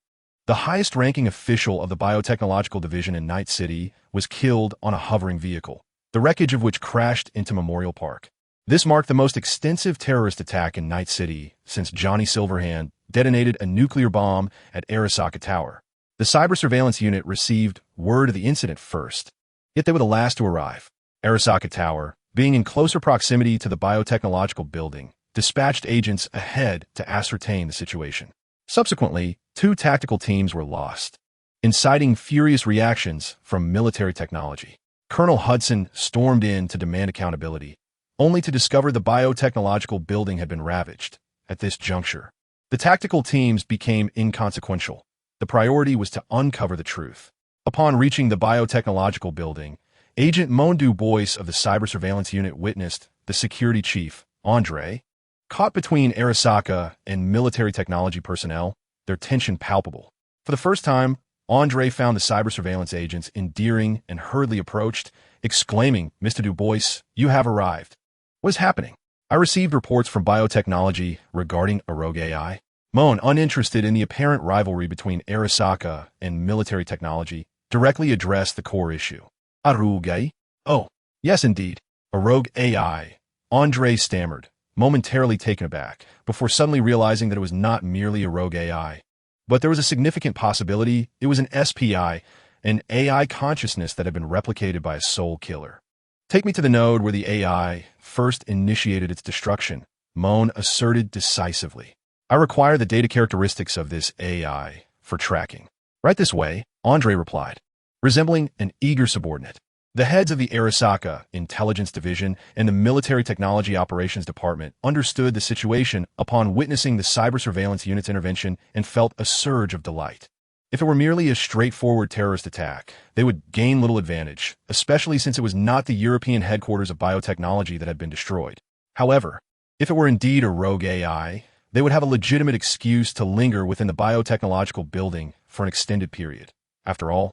The highest-ranking official of the biotechnological division in Night City was killed on a hovering vehicle, the wreckage of which crashed into Memorial Park. This marked the most extensive terrorist attack in Night City since Johnny Silverhand detonated a nuclear bomb at Arasaka Tower. The cyber surveillance unit received word of the incident first, yet they were the last to arrive. Arasaka Tower, being in closer proximity to the biotechnological building, dispatched agents ahead to ascertain the situation. Subsequently, 2 tactical teams were lost, inciting furious reactions from military technology. Colonel Hudson stormed in to demand accountability, only to discover the biotechnological building had been ravaged. At this juncture, the tactical teams became inconsequential. The priority was to uncover the truth. Upon reaching the biotechnological building, Agent Moan Du Bois of the cyber surveillance unit witnessed the security chief, Andre, caught between Arasaka and military technology personnel, their tension palpable. For the first time, Andre found the cyber surveillance agents endearing and hurriedly approached, exclaiming, "Mr. Du Bois, you have arrived. What is happening?" I received reports from biotechnology regarding a rogue AI. Moan, uninterested in the apparent rivalry between Arasaka and military technology, directly addressed the core issue. A rogue AI? Oh, yes indeed. A rogue AI. Andre stammered, momentarily taken aback, before suddenly realizing that it was not merely a rogue AI. But there was a significant possibility it was an SPI, an AI consciousness that had been replicated by a soul killer. Take me to the node where the AI first initiated its destruction, Moan asserted decisively. I require the data characteristics of this AI for tracking. Right this way, Andre replied, resembling an eager subordinate. The heads of the Arasaka Intelligence Division and the Military Technology Operations Department understood the situation upon witnessing the cyber surveillance unit's intervention and felt a surge of delight. If it were merely a straightforward terrorist attack, they would gain little advantage, especially since it was not the European headquarters of biotechnology that had been destroyed. However, if it were indeed a rogue AI, they would have a legitimate excuse to linger within the biotechnological building for an extended period. After all,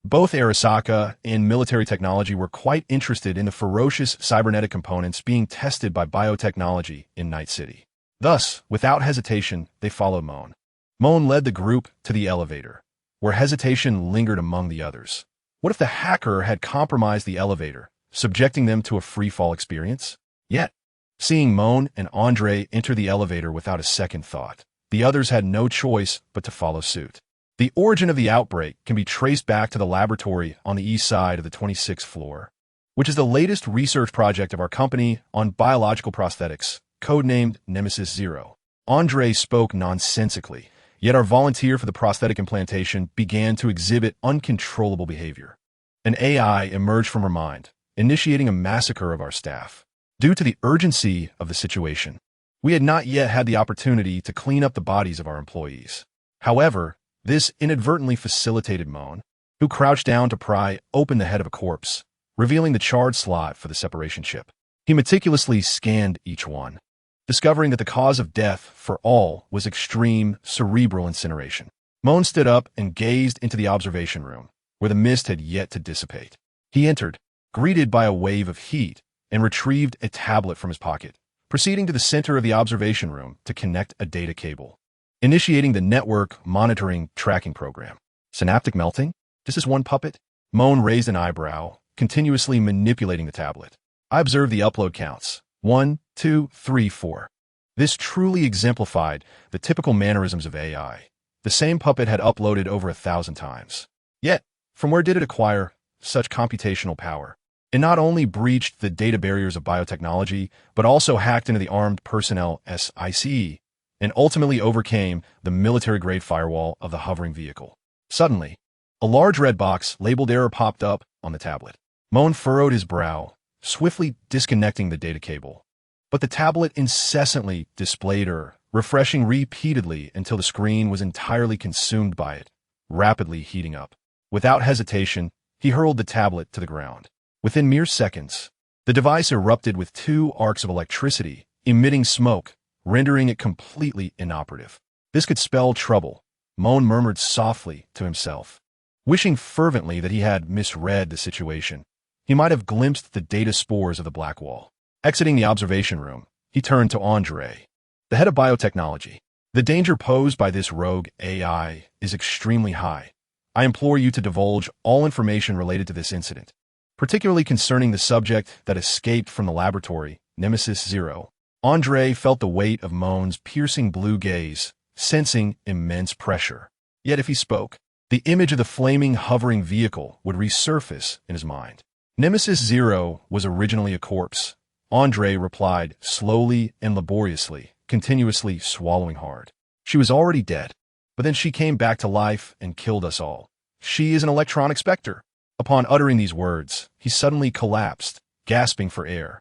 both Arasaka and military technology were quite interested in the ferocious cybernetic components being tested by biotechnology in Night City. Thus, without hesitation, they followed Moan. Moan led the group to the elevator, where hesitation lingered among the others. What if the hacker had compromised the elevator, subjecting them to a free-fall experience? Yet, seeing Moan and Andre enter the elevator without a second thought, the others had no choice but to follow suit. The origin of the outbreak can be traced back to the laboratory on the east side of the 26th floor, which is the latest research project of our company on biological prosthetics, codenamed Nemesis Zero. Andre spoke nonsensically, yet our volunteer for the prosthetic implantation began to exhibit uncontrollable behavior. An AI emerged from her mind, initiating a massacre of our staff. Due to the urgency of the situation, we had not yet had the opportunity to clean up the bodies of our employees. However, this inadvertently facilitated Moan, who crouched down to pry open the head of a corpse, revealing the charred slot for the separation chip. He meticulously scanned each one, discovering that the cause of death for all was extreme cerebral incineration. Moan stood up and gazed into the observation room, where the mist had yet to dissipate. He entered, greeted by a wave of heat, and retrieved a tablet from his pocket, proceeding to the center of the observation room to connect a data cable. initiating the network monitoring tracking program. Synaptic melting? This is one puppet? Moan raised an eyebrow, continuously manipulating the tablet. I observed the upload counts. 1, 2, 3, 4. This truly exemplified the typical mannerisms of AI. The same puppet had uploaded over 1,000 times. Yet, from where did it acquire such computational power? It not only breached the data barriers of biotechnology, but also hacked into the armed personnel SIC, and ultimately overcame the military-grade firewall of the hovering vehicle. Suddenly, a large red box labeled error popped up on the tablet. Moan furrowed his brow, swiftly disconnecting the data cable. But the tablet incessantly displayed error, refreshing repeatedly until the screen was entirely consumed by it, rapidly heating up. Without hesitation, he hurled the tablet to the ground. Within mere seconds, the device erupted with 2 arcs of electricity, emitting smoke, rendering it completely inoperative. This could spell trouble, Moan murmured softly to himself. Wishing fervently that he had misread the situation, he might have glimpsed the data spores of the black wall. Exiting the observation room, he turned to Andre, the head of biotechnology. The danger posed by this rogue AI is extremely high. I implore you to divulge all information related to this incident, particularly concerning the subject that escaped from the laboratory, Nemesis Zero. Andre felt the weight of Moan's piercing blue gaze, sensing immense pressure. Yet if he spoke, the image of the flaming, hovering vehicle would resurface in his mind. Nemesis Zero was originally a corpse, Andre replied slowly and laboriously, continuously swallowing hard. She was already dead, but then she came back to life and killed us all. She is an electronic specter. Upon uttering these words, he suddenly collapsed, gasping for air.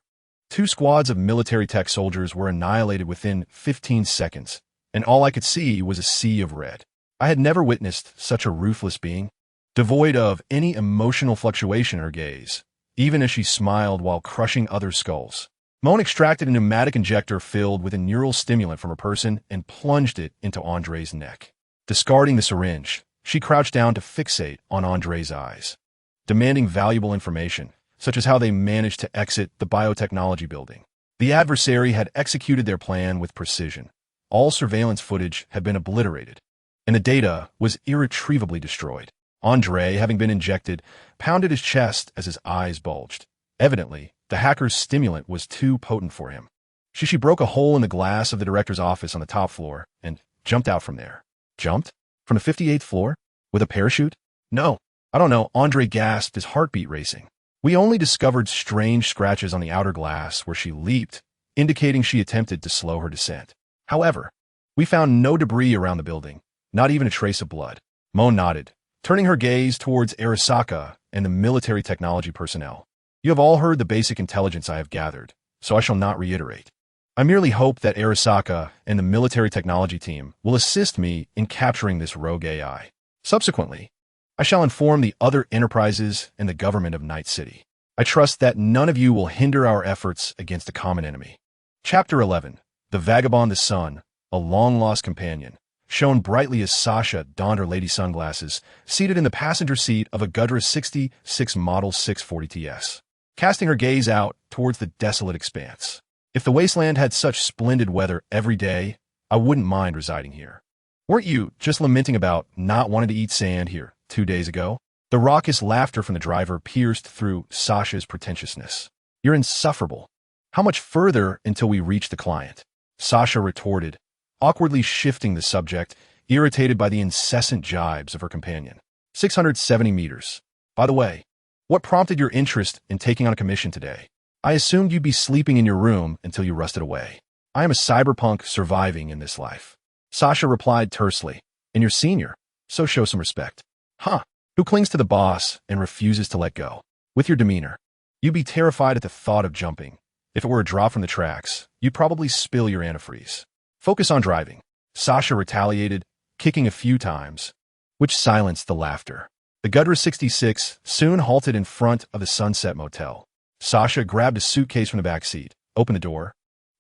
2 squads of military tech soldiers were annihilated within 15 seconds, and all I could see was a sea of red. I had never witnessed such a ruthless being, devoid of any emotional fluctuation in her gaze, even as she smiled while crushing other skulls. Moan extracted a pneumatic injector filled with a neural stimulant from her person and plunged it into Andre's neck. Discarding the syringe, she crouched down to fixate on Andre's eyes, demanding valuable information, such as how they managed to exit the biotechnology building. The adversary had executed their plan with precision. All surveillance footage had been obliterated, and the data was irretrievably destroyed. Andre, having been injected, pounded his chest as his eyes bulged. Evidently, the hacker's stimulant was too potent for him. She broke a hole in the glass of the director's office on the top floor and jumped out from there. Jumped? From the 58th floor? With a parachute? No. I don't know, Andre gasped, his heartbeat racing. We only discovered strange scratches on the outer glass where she leaped, indicating she attempted to slow her descent. However, we found no debris around the building, not even a trace of blood. Moan nodded, turning her gaze towards Arasaka and the military technology personnel. You have all heard the basic intelligence I have gathered, so I shall not reiterate. I merely hope that Arasaka and the military technology team will assist me in capturing this rogue AI. Subsequently, I shall inform the other enterprises and the government of Night City. I trust that none of you will hinder our efforts against a common enemy. Chapter 11. The Vagabond the Sun, a long-lost companion, shone brightly as Sasha donned her lady sunglasses, seated in the passenger seat of a Gudra 66 Model 640 TS, casting her gaze out towards the desolate expanse. If the wasteland had such splendid weather every day, I wouldn't mind residing here. Weren't you just lamenting about not wanting to eat sand here 2 days ago? The raucous laughter from the driver pierced through Sasha's pretentiousness. You're insufferable. How much further until we reach the client? Sasha retorted, awkwardly shifting the subject, irritated by the incessant jibes of her companion. 670 meters. By the way, what prompted your interest in taking on a commission today? I assumed you'd be sleeping in your room until you rusted away. I am a cyberpunk surviving in this life. Sasha replied tersely, and you're senior, so show some respect. Huh, who clings to the boss and refuses to let go? With your demeanor, you'd be terrified at the thought of jumping. If it were a drop from the tracks, you'd probably spill your antifreeze. Focus on driving. Sasha retaliated, kicking a few times, which silenced the laughter. The Gudra 66 soon halted in front of the Sunset Motel. Sasha grabbed a suitcase from the back seat, opened the door,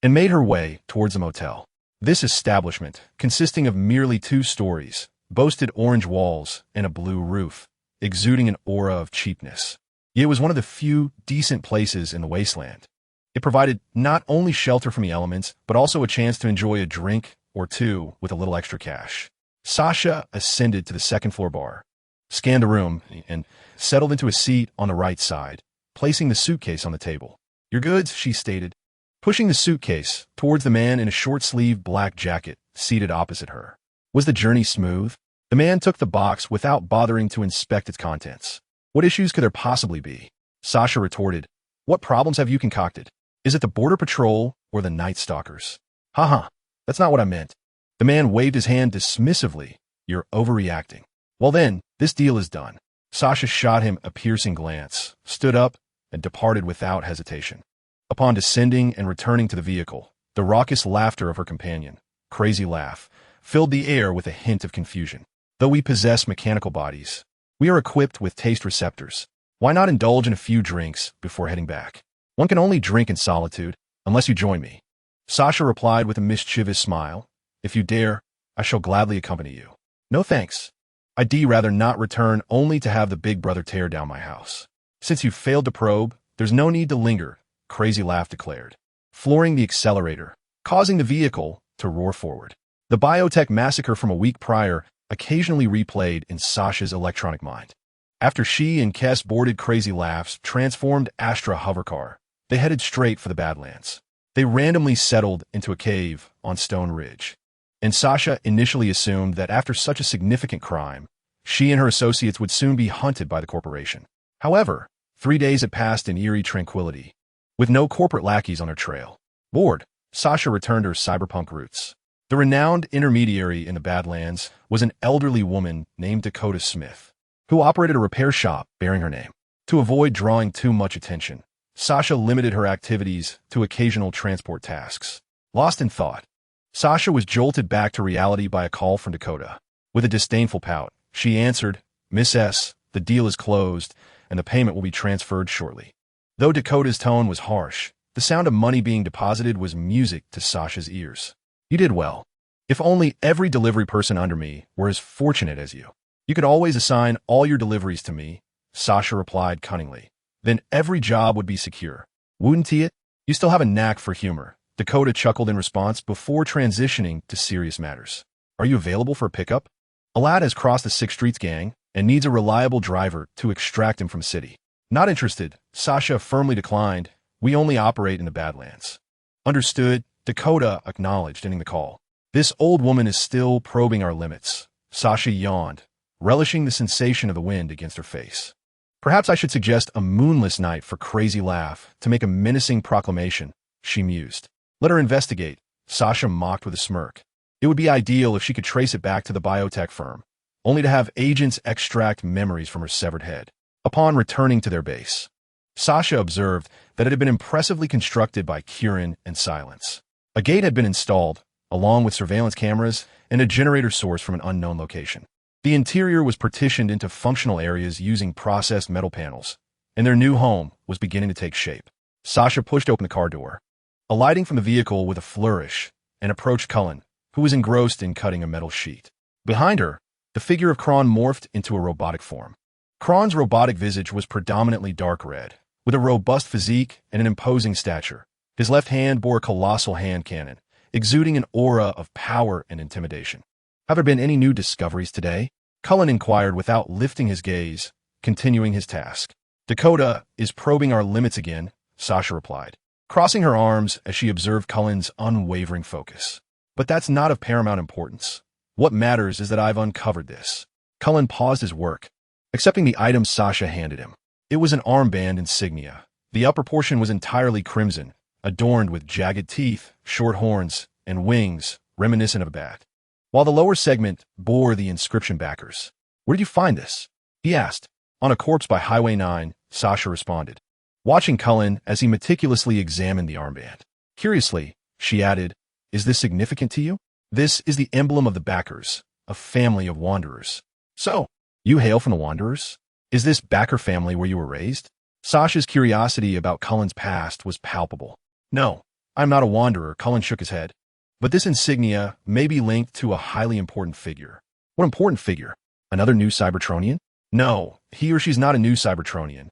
and made her way towards the motel. This establishment, consisting of merely 2 stories, boasted orange walls and a blue roof, exuding an aura of cheapness. Yet it was one of the few decent places in the wasteland. It provided not only shelter from the elements, but also a chance to enjoy a drink or two with a little extra cash. Sasha ascended to the second-floor bar, scanned the room, and settled into a seat on the right side, placing the suitcase on the table. "Your goods," she stated, pushing the suitcase towards the man in a short-sleeved black jacket seated opposite her. Was the journey smooth? The man took the box without bothering to inspect its contents. "What issues could there possibly be?" Sasha retorted. "What problems have you concocted? Is it the Border Patrol or the Night Stalkers?" "Haha, that's not what I meant." The man waved his hand dismissively. "You're overreacting." "Well then, this deal is done." Sasha shot him a piercing glance, stood up, and departed without hesitation. Upon descending and returning to the vehicle, the raucous laughter of her companion, Crazy Laugh, filled the air with a hint of confusion. Though we possess mechanical bodies, we are equipped with taste receptors. Why not indulge in a few drinks before heading back? One can only drink in solitude, unless you join me. Sasha replied with a mischievous smile. "If you dare, I shall gladly accompany you." "No thanks. I'd rather not return only to have the big brother tear down my house." "Since you've failed to probe, there's no need to linger," Crazy Laugh declared, flooring the accelerator, causing the vehicle to roar forward. The biotech massacre from a week prior occasionally replayed in Sasha's electronic mind. After she and Kess boarded Crazy Laugh's transformed Astra hovercar, they headed straight for the Badlands. They randomly settled into a cave on Stone Ridge, and Sasha initially assumed that after such a significant crime, she and her associates would soon be hunted by the corporation. However, 3 days had passed in eerie tranquility, with no corporate lackeys on her trail. Bored, Sasha returned to her cyberpunk roots. The renowned intermediary in the Badlands was an elderly woman named Dakota Smith, who operated a repair shop bearing her name. To avoid drawing too much attention, Sasha limited her activities to occasional transport tasks. Lost in thought, Sasha was jolted back to reality by a call from Dakota. With a disdainful pout, she answered, "Miss S., the deal is closed, and the payment will be transferred shortly." Though Dakota's tone was harsh, the sound of money being deposited was music to Sasha's ears. "You did well. If only every delivery person under me were as fortunate as you. You could always assign all your deliveries to me," Sasha replied cunningly. "Then every job would be secure. Wouldn't it?" "You still have a knack for humor," Dakota chuckled in response before transitioning to serious matters. "Are you available for a pickup? A lad has crossed the 6th Streets gang and needs a reliable driver to extract him from city." "Not interested," Sasha firmly declined. "We only operate in the Badlands." "Understood," Dakota acknowledged, ending the call. "This old woman is still probing our limits." Sasha yawned, relishing the sensation of the wind against her face. "Perhaps I should suggest a moonless night for Crazy Laugh to make a menacing proclamation," she mused. "Let her investigate," Sasha mocked with a smirk. It would be ideal if she could trace it back to the biotech firm, only to have agents extract memories from her severed head. Upon returning to their base, Sasha observed that it had been impressively constructed by Kieran and Silence. A gate had been installed, along with surveillance cameras and a generator source from an unknown location. The interior was partitioned into functional areas using processed metal panels, and their new home was beginning to take shape. Sasha pushed open the car door, alighting from the vehicle with a flourish, and approached Cullen, who was engrossed in cutting a metal sheet. Behind her, the figure of Kron morphed into a robotic form. Kron's robotic visage was predominantly dark red, with a robust physique and an imposing stature. His left hand bore a colossal hand cannon, exuding an aura of power and intimidation. "Have there been any new discoveries today?" Cullen inquired without lifting his gaze, continuing his task. "Dakota is probing our limits again," Sasha replied, crossing her arms as she observed Cullen's unwavering focus. "But that's not of paramount importance. What matters is that I've uncovered this." Cullen paused his work, accepting the item Sasha handed him. It was an armband insignia. The upper portion was entirely crimson, adorned with jagged teeth, short horns, and wings reminiscent of a bat, while the lower segment bore the inscription backers. "Where did you find this?" he asked. "On a corpse by Highway 9, Sasha responded, watching Cullen as he meticulously examined the armband. Curiously, she added, "Is this significant to you?" "This is the emblem of the backers, a family of wanderers." "So, you hail from the Wanderers? Is this backer family where you were raised?" Sasha's curiosity about Cullen's past was palpable. "No, I'm not a wanderer," Cullen shook his head. "But this insignia may be linked to a highly important figure." "What important figure? Another Neo-Cybertronian?" "No, he or she's not a Neo-Cybertronian."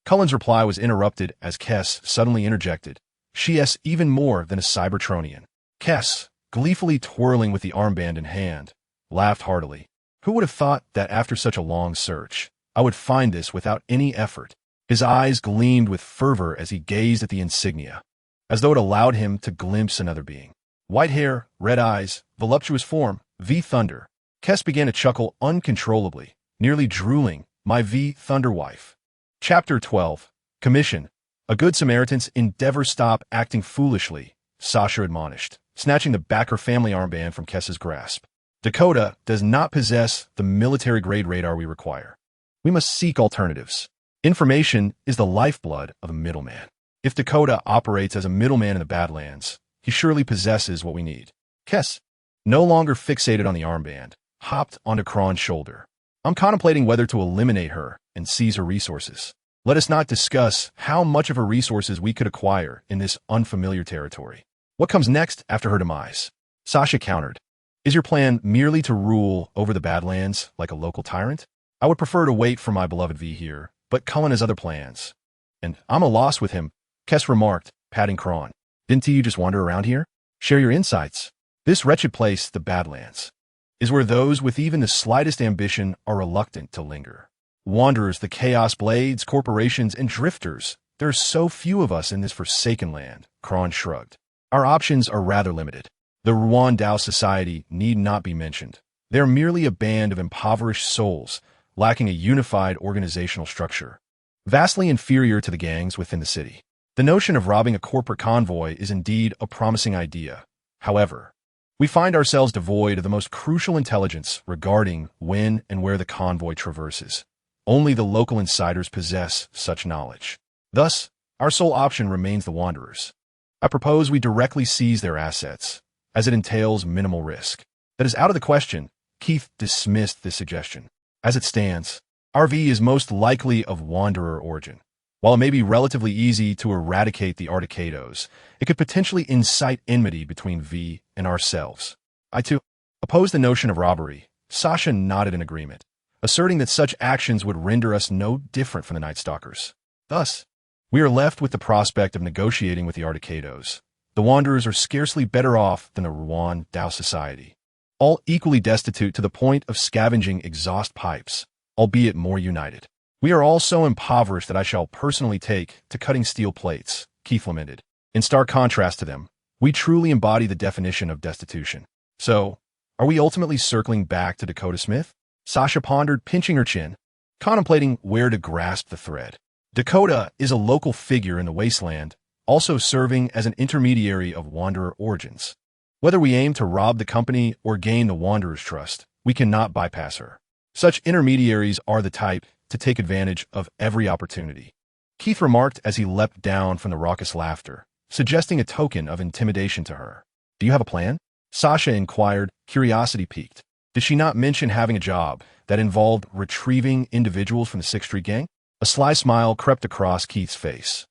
Cullen's reply was interrupted as Kess suddenly interjected. "She is even more than a Cybertronian." "Kess, gleefully twirling with the armband in hand, laughed heartily. Who would have thought that after such a long search, I would find this without any effort? His eyes gleamed with fervor as he gazed at the insignia, as though it allowed him to glimpse another being. White hair, red eyes, voluptuous form, V Thunder. Kess began to chuckle uncontrollably, nearly drooling. My V Thunder wife. Chapter 12. Commission. A good Samaritan's endeavor stop acting foolishly, Sasha admonished, snatching the Backer family armband from Kess's grasp. Dakota does not possess the military-grade radar we require. We must seek alternatives. Information is the lifeblood of a middleman. If Dakota operates as a middleman in the Badlands, he surely possesses what we need. Kess, no longer fixated on the armband, hopped onto Kron's shoulder. I'm contemplating whether to eliminate her and seize her resources. Let us not discuss how much of her resources we could acquire in this unfamiliar territory. What comes next after her demise? Sasha countered. Is your plan merely to rule over the Badlands like a local tyrant? I would prefer to wait for my beloved V here, but Cullen has other plans. And I'm a loss with him, Kess remarked, patting Kron. Didn't you just wander around here? Share your insights. This wretched place, the Badlands, is where those with even the slightest ambition are reluctant to linger. Wanderers, the Chaos Blades, corporations, and drifters. There are so few of us in this forsaken land, Kron shrugged. Our options are rather limited. The Ruan Dao Society need not be mentioned. They are merely a band of impoverished souls, lacking a unified organizational structure, vastly inferior to the gangs within the city. The notion of robbing a corporate convoy is indeed a promising idea. However, we find ourselves devoid of the most crucial intelligence regarding when and where the convoy traverses. Only the local insiders possess such knowledge. Thus, our sole option remains the Wanderers. I propose we directly seize their assets, as it entails minimal risk. That is out of the question. Keith dismissed this suggestion. As it stands, RV is most likely of Wanderer origin. While it may be relatively easy to eradicate the Articados, it could potentially incite enmity between V and ourselves. I, too, oppose the notion of robbery. Sasha nodded in agreement, asserting that such actions would render us no different from the Night Stalkers. Thus, we are left with the prospect of negotiating with the Articados. The Wanderers are scarcely better off than the Ruan Dao Society, all equally destitute to the point of scavenging exhaust pipes, albeit more united. We are all so impoverished that I shall personally take to cutting steel plates, Keith lamented. In stark contrast to them, we truly embody the definition of destitution. So, are we ultimately circling back to Dakota Smith? Sasha pondered, pinching her chin, contemplating where to grasp the thread. Dakota is a local figure in the wasteland, also serving as an intermediary of Wanderer origins. Whether we aim to rob the company or gain the Wanderer's trust, we cannot bypass her. Such intermediaries are the type to take advantage of every opportunity, Keith remarked as he leapt down from the raucous laughter, suggesting a token of intimidation to her. Do you have a plan? Sasha inquired, curiosity piqued. Did she not mention having a job that involved retrieving individuals from the 6th Street Gang? A sly smile crept across Keith's face.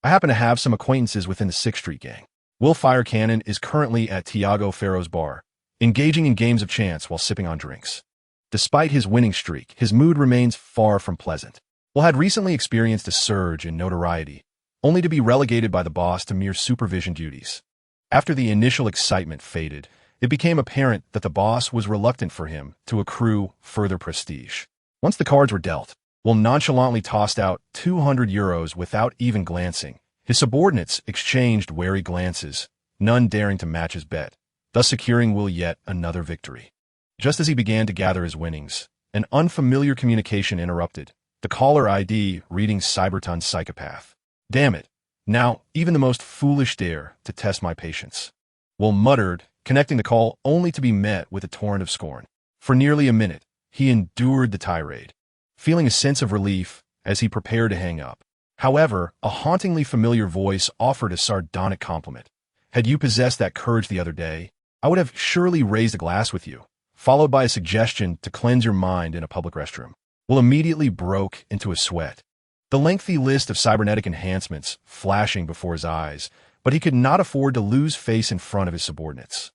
I happen to have some acquaintances within the 6th Street Gang. Will Firecannon is currently at Tiago Ferro's bar, engaging in games of chance while sipping on drinks. Despite his winning streak, his mood remains far from pleasant. Will had recently experienced a surge in notoriety, only to be relegated by the boss to mere supervision duties. After the initial excitement faded, it became apparent that the boss was reluctant for him to accrue further prestige. Once the cards were dealt, Will nonchalantly tossed out 200 euros without even glancing. His subordinates exchanged wary glances, none daring to match his bet, thus securing Will yet another victory. Just as he began to gather his winnings, an unfamiliar communication interrupted, the caller ID reading Cyberton Psychopath. Damn it. Now, even the most foolish dare to test my patience. Will muttered, connecting the call only to be met with a torrent of scorn. For nearly a minute, he endured the tirade, feeling a sense of relief as he prepared to hang up. However, a hauntingly familiar voice offered a sardonic compliment. Had you possessed that courage the other day, I would have surely raised a glass with you, followed by a suggestion to cleanse your mind in a public restroom. Will immediately broke into a sweat, the lengthy list of cybernetic enhancements flashing before his eyes, but he could not afford to lose face in front of his subordinates.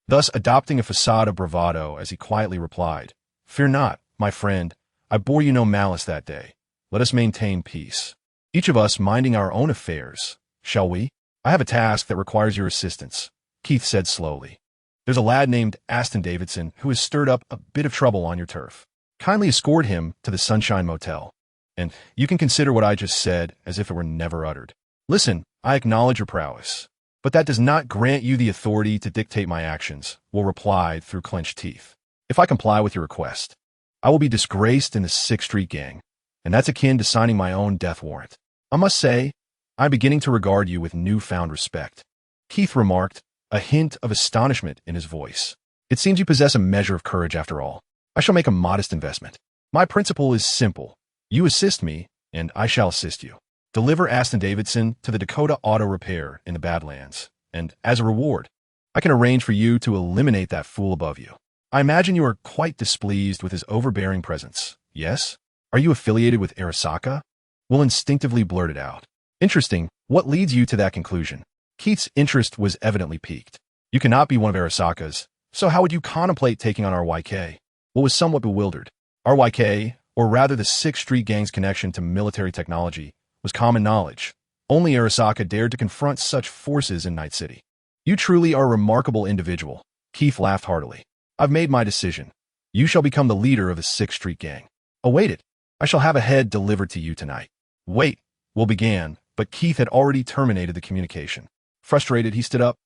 Thus adopting a facade of bravado as he quietly replied, "Fear not, my friend, I bore you no malice that day. Let us maintain peace. Each of us minding our own affairs, shall we? I have a task that requires your assistance," Keith said slowly. There's a lad named Aston Davidson who has stirred up a bit of trouble on your turf. Kindly escort him to the Sunshine Motel. And you can consider what I just said as if it were never uttered. Listen, I acknowledge your prowess, but that does not grant you the authority to dictate my actions, Will replied through clenched teeth. If I comply with your request, I will be disgraced in the 6th Street Gang, and that's akin to signing my own death warrant. I must say, I'm beginning to regard you with newfound respect. Keith remarked, a hint of astonishment in his voice. It seems you possess a measure of courage after all. I shall make a modest investment. My principle is simple. You assist me, and I shall assist you. Deliver Aston Davidson to the Dakota Auto Repair in the Badlands, and as a reward, I can arrange for you to eliminate that fool above you. I imagine you are quite displeased with his overbearing presence, yes? Are you affiliated with Arasaka? Will instinctively blurted out. Interesting, what leads you to that conclusion? Keith's interest was evidently piqued. You cannot be one of Arasaka's, so how would you contemplate taking on RYK? Will was somewhat bewildered. RYK, or rather the 6th Street Gang's connection to military technology, was common knowledge. Only Arasaka dared to confront such forces in Night City. You truly are a remarkable individual. Keith laughed heartily. I've made my decision. You shall become the leader of the 6th Street Gang. Await it. I shall have a head delivered to you tonight. Wait, Will began, but Keith had already terminated the communication. Frustrated, he stood up,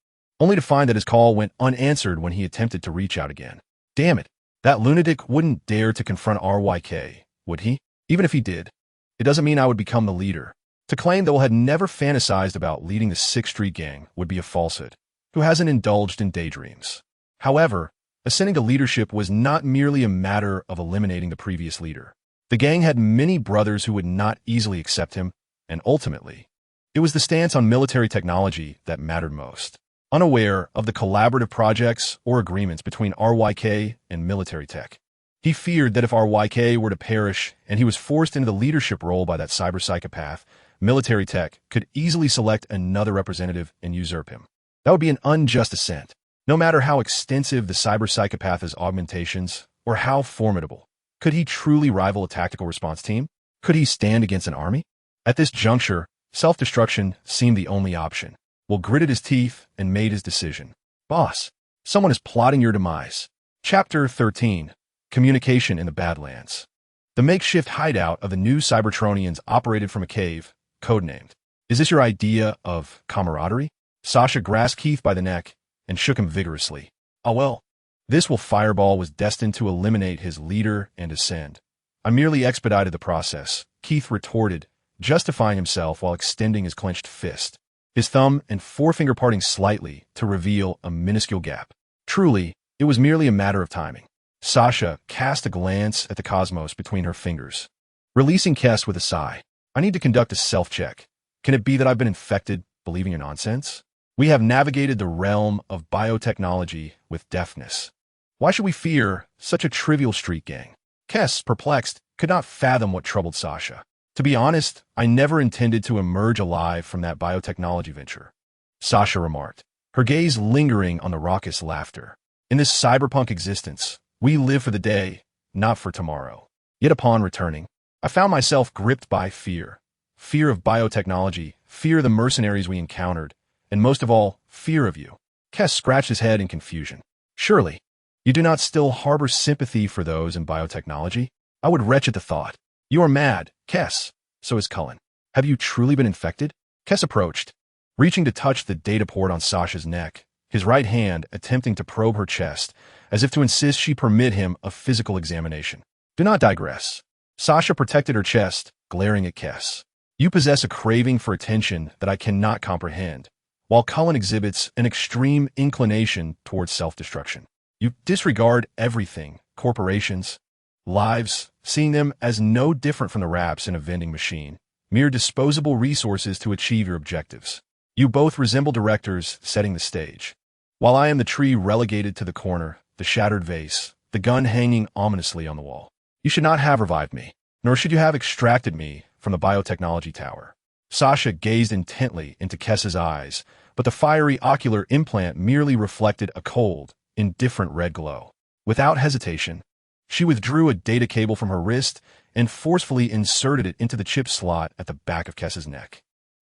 only to find that his call went unanswered when he attempted to reach out again. Damn it, that lunatic wouldn't dare to confront RYK, would he? Even if he did, it doesn't mean I would become the leader. To claim that Will had never fantasized about leading the 6th Street Gang would be a falsehood. Who hasn't indulged in daydreams? However, ascending to leadership was not merely a matter of eliminating the previous leader. The gang had many brothers who would not easily accept him, and ultimately, it was the stance on military technology that mattered most. Unaware of the collaborative projects or agreements between RYK and military tech, he feared that if RYK were to perish and he was forced into the leadership role by that cyber psychopath, military tech could easily select another representative and usurp him. That would be an unjust ascent. No matter how extensive the cyber psychopath's augmentations or how formidable, could he truly rival a tactical response team? Could he stand against an army? At this juncture, self-destruction seemed the only option. Will gritted his teeth and made his decision. Boss, someone is plotting your demise. Chapter 13. Communication in the Badlands. The makeshift hideout of the Neo-Cybertronians operated from a cave, codenamed. Is this your idea of camaraderie? Sasha grasped Keith by the neck and shook him vigorously. Oh well, this Will fireball was destined to eliminate his leader and ascend. I merely expedited the process, Keith retorted, justifying himself while extending his clenched fist, his thumb and forefinger parting slightly to reveal a minuscule gap. Truly, it was merely a matter of timing. Sasha cast a glance at the cosmos between her fingers, releasing Kess with a sigh. I need to conduct a self-check. Can it be that I've been infected, believing your nonsense? We have navigated the realm of biotechnology with deftness. Why should we fear such a trivial street gang? Kess, perplexed, could not fathom what troubled Sasha. To be honest, I never intended to emerge alive from that biotechnology venture, Sasha remarked, her gaze lingering on the raucous laughter. In this cyberpunk existence, we live for the day, not for tomorrow. Yet upon returning, I found myself gripped by fear. Fear of biotechnology, fear of the mercenaries we encountered, and most of all, fear of you. Kess scratched his head in confusion. Surely, you do not still harbor sympathy for those in biotechnology? I would retch at the thought. You are mad, Kess. So is Cullen. Have you truly been infected? Kess approached, reaching to touch the data port on Sasha's neck, his right hand attempting to probe her chest, as if to insist she permit him a physical examination. Do not digress. Sasha protected her chest, glaring at Kess. You possess a craving for attention that I cannot comprehend, while Cullen exhibits an extreme inclination towards self-destruction. You disregard everything, corporations, lives, seeing them as no different from the wraps in a vending machine, mere disposable resources to achieve your objectives. You both resemble directors setting the stage. While I am the tree relegated to the corner, the shattered vase, the gun hanging ominously on the wall. You should not have revived me, nor should you have extracted me from the biotechnology tower. Sasha gazed intently into Kess's eyes, but the fiery ocular implant merely reflected a cold, indifferent red glow. Without hesitation, she withdrew a data cable from her wrist and forcefully inserted it into the chip slot at the back of Kess's neck.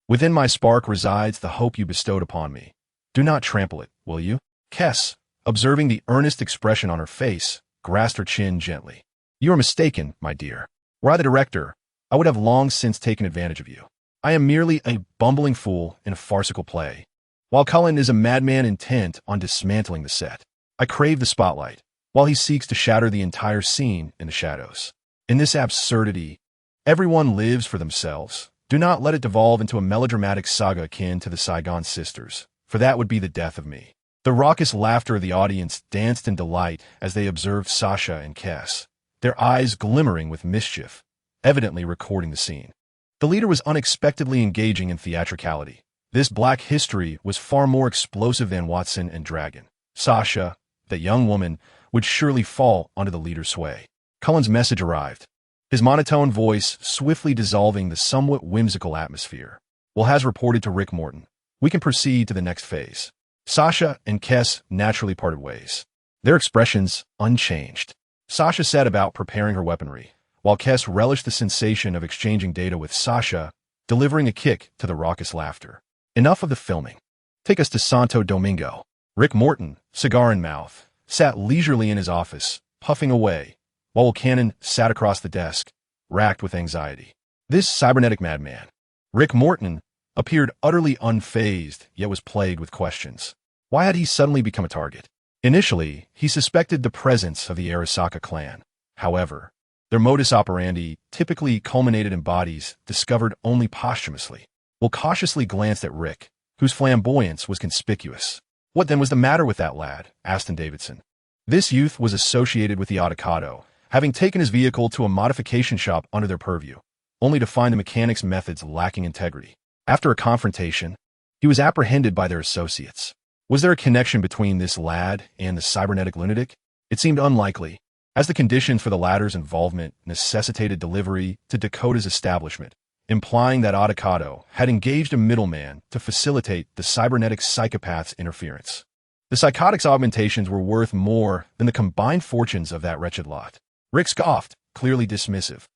Within my spark resides the hope you bestowed upon me. Do not trample it, will you? Kess, observing the earnest expression on her face, grasped her chin gently. You are mistaken, my dear. Were I the director, I would have long since taken advantage of you. I am merely a bumbling fool in a farcical play, while Cullen is a madman intent on dismantling the set. I crave the spotlight, while he seeks to shatter the entire scene in the shadows. In this absurdity, everyone lives for themselves. Do not let it devolve into a melodramatic saga akin to the Saigon Sisters, for that would be the death of me. The raucous laughter of the audience danced in delight as they observed Sasha and Kais, their eyes glimmering with mischief, evidently recording the scene. The leader was unexpectedly engaging in theatricality. This black history was far more explosive than Watson and Dragon. Sasha, that young woman, would surely fall under the leader's sway. Cullen's message arrived, his monotone voice swiftly dissolving the somewhat whimsical atmosphere. Well, has reported to Rick Morton. We can proceed to the next phase. Sasha and Kais naturally parted ways, their expressions unchanged. Sasha set about preparing her weaponry, while Kais relished the sensation of exchanging data with Sasha, delivering a kick to the raucous laughter. Enough of the filming. Take us to Santo Domingo. Rick Morton, cigar in mouth, sat leisurely in his office, puffing away, while Cannon sat across the desk, racked with anxiety. This cybernetic madman, Rick Morton, appeared utterly unfazed, yet was plagued with questions. Why had he suddenly become a target? Initially, he suspected the presence of the Arasaka clan. However, their modus operandi typically culminated in bodies discovered only posthumously. Will cautiously glanced at Rick, whose flamboyance was conspicuous. What then was the matter with that lad? Aston Davidson. This youth was associated with the Autocado, having taken his vehicle to a modification shop under their purview, only to find the mechanic's methods lacking integrity. After a confrontation, he was apprehended by their associates. Was there a connection between this lad and the cybernetic lunatic? It seemed unlikely, as the conditions for the latter's involvement necessitated delivery to Dakota's establishment, implying that Autocado had engaged a middleman to facilitate the cybernetic psychopath's interference. The psychotic's augmentations were worth more than the combined fortunes of that wretched lot. Rick scoffed, clearly dismissive.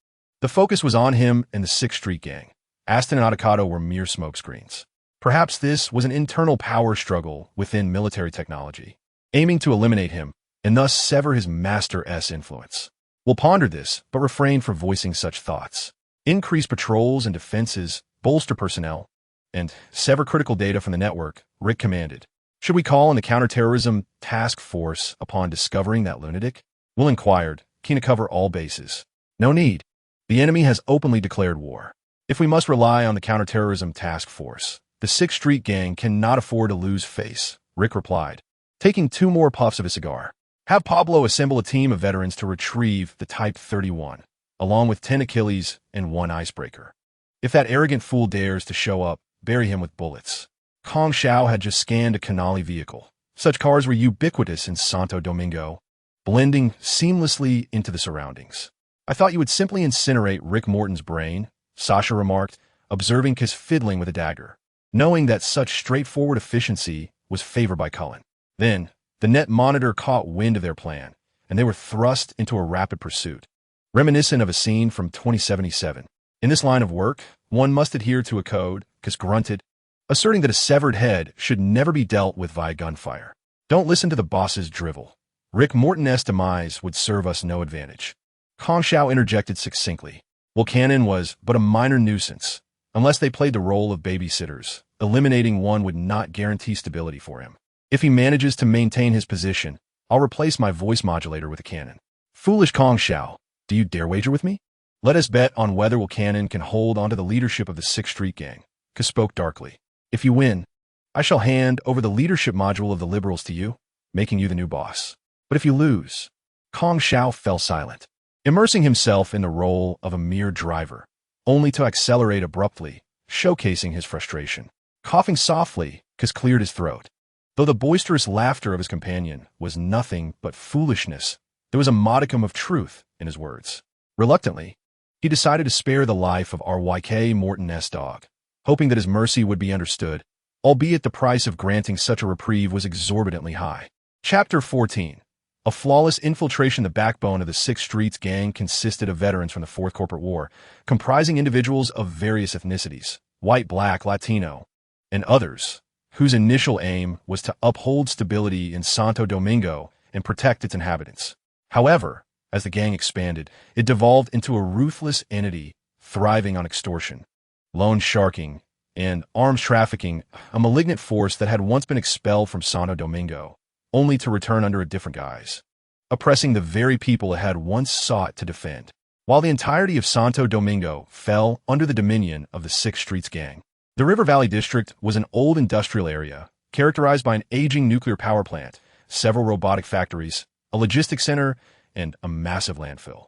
The focus was on him and the 6th Street Gang. Aston and Autocado were mere smokescreens. Perhaps this was an internal power struggle within military technology, aiming to eliminate him and thus sever his Master-S influence. We'll ponder this, but refrain from voicing such thoughts. Increase patrols and defenses, bolster personnel, and sever critical data from the network, Rick commanded. Should we call on the counterterrorism task force upon discovering that lunatic? Will inquired, keen to cover all bases. No need. The enemy has openly declared war. If we must rely on the counterterrorism task force, the 6th Street Gang cannot afford to lose face, Rick replied, taking 2 more puffs of his cigar. Have Pablo assemble a team of veterans to retrieve the Type 31, along with 10 Achilles and 1 icebreaker. If that arrogant fool dares to show up, bury him with bullets. Kong Shao had just scanned a Canali vehicle. Such cars were ubiquitous in Santo Domingo, blending seamlessly into the surroundings. I thought you would simply incinerate Rick Morton's brain, Sasha remarked, observing Kais fiddling with a dagger, knowing that such straightforward efficiency was favored by Cullen. Then, the net monitor caught wind of their plan, and they were thrust into a rapid pursuit, reminiscent of a scene from 2077. In this line of work, one must adhere to a code, Kais grunted, asserting that a severed head should never be dealt with via gunfire. Don't listen to the boss's drivel. Rick Morton's demise would serve us no advantage. Kong Shao interjected succinctly. Well, Cannon was but a minor nuisance. Unless they played the role of babysitters, eliminating one would not guarantee stability for him. If he manages to maintain his position, I'll replace my voice modulator with a cannon. Foolish Kong Shao, do you dare wager with me? Let us bet on whether Will Cannon can hold onto the leadership of the 6th Street Gang. Kais spoke darkly. If you win, I shall hand over the leadership module of the Liberals to you, making you the new boss. But if you lose, Kong Shao fell silent, immersing himself in the role of a mere driver, only to accelerate abruptly, showcasing his frustration. Coughing softly, Kais cleared his throat. Though the boisterous laughter of his companion was nothing but foolishness, there was a modicum of truth in his words. Reluctantly, he decided to spare the life of RYK Morton's dog, hoping that his mercy would be understood, albeit the price of granting such a reprieve was exorbitantly high. Chapter 14. A flawless infiltration. The backbone of the 6th Street's gang consisted of veterans from the 4th Corporate War, comprising individuals of various ethnicities, white, black, Latino, and others, whose initial aim was to uphold stability in Santo Domingo and protect its inhabitants. However, as the gang expanded, it devolved into a ruthless entity thriving on extortion, loan sharking, and arms trafficking, a malignant force that had once been expelled from Santo Domingo, only to return under a different guise, oppressing the very people it had once sought to defend. While the entirety of Santo Domingo fell under the dominion of the Sixth Streets Gang, the River Valley District was an old industrial area characterized by an aging nuclear power plant, several robotic factories, a logistics center, and a massive landfill.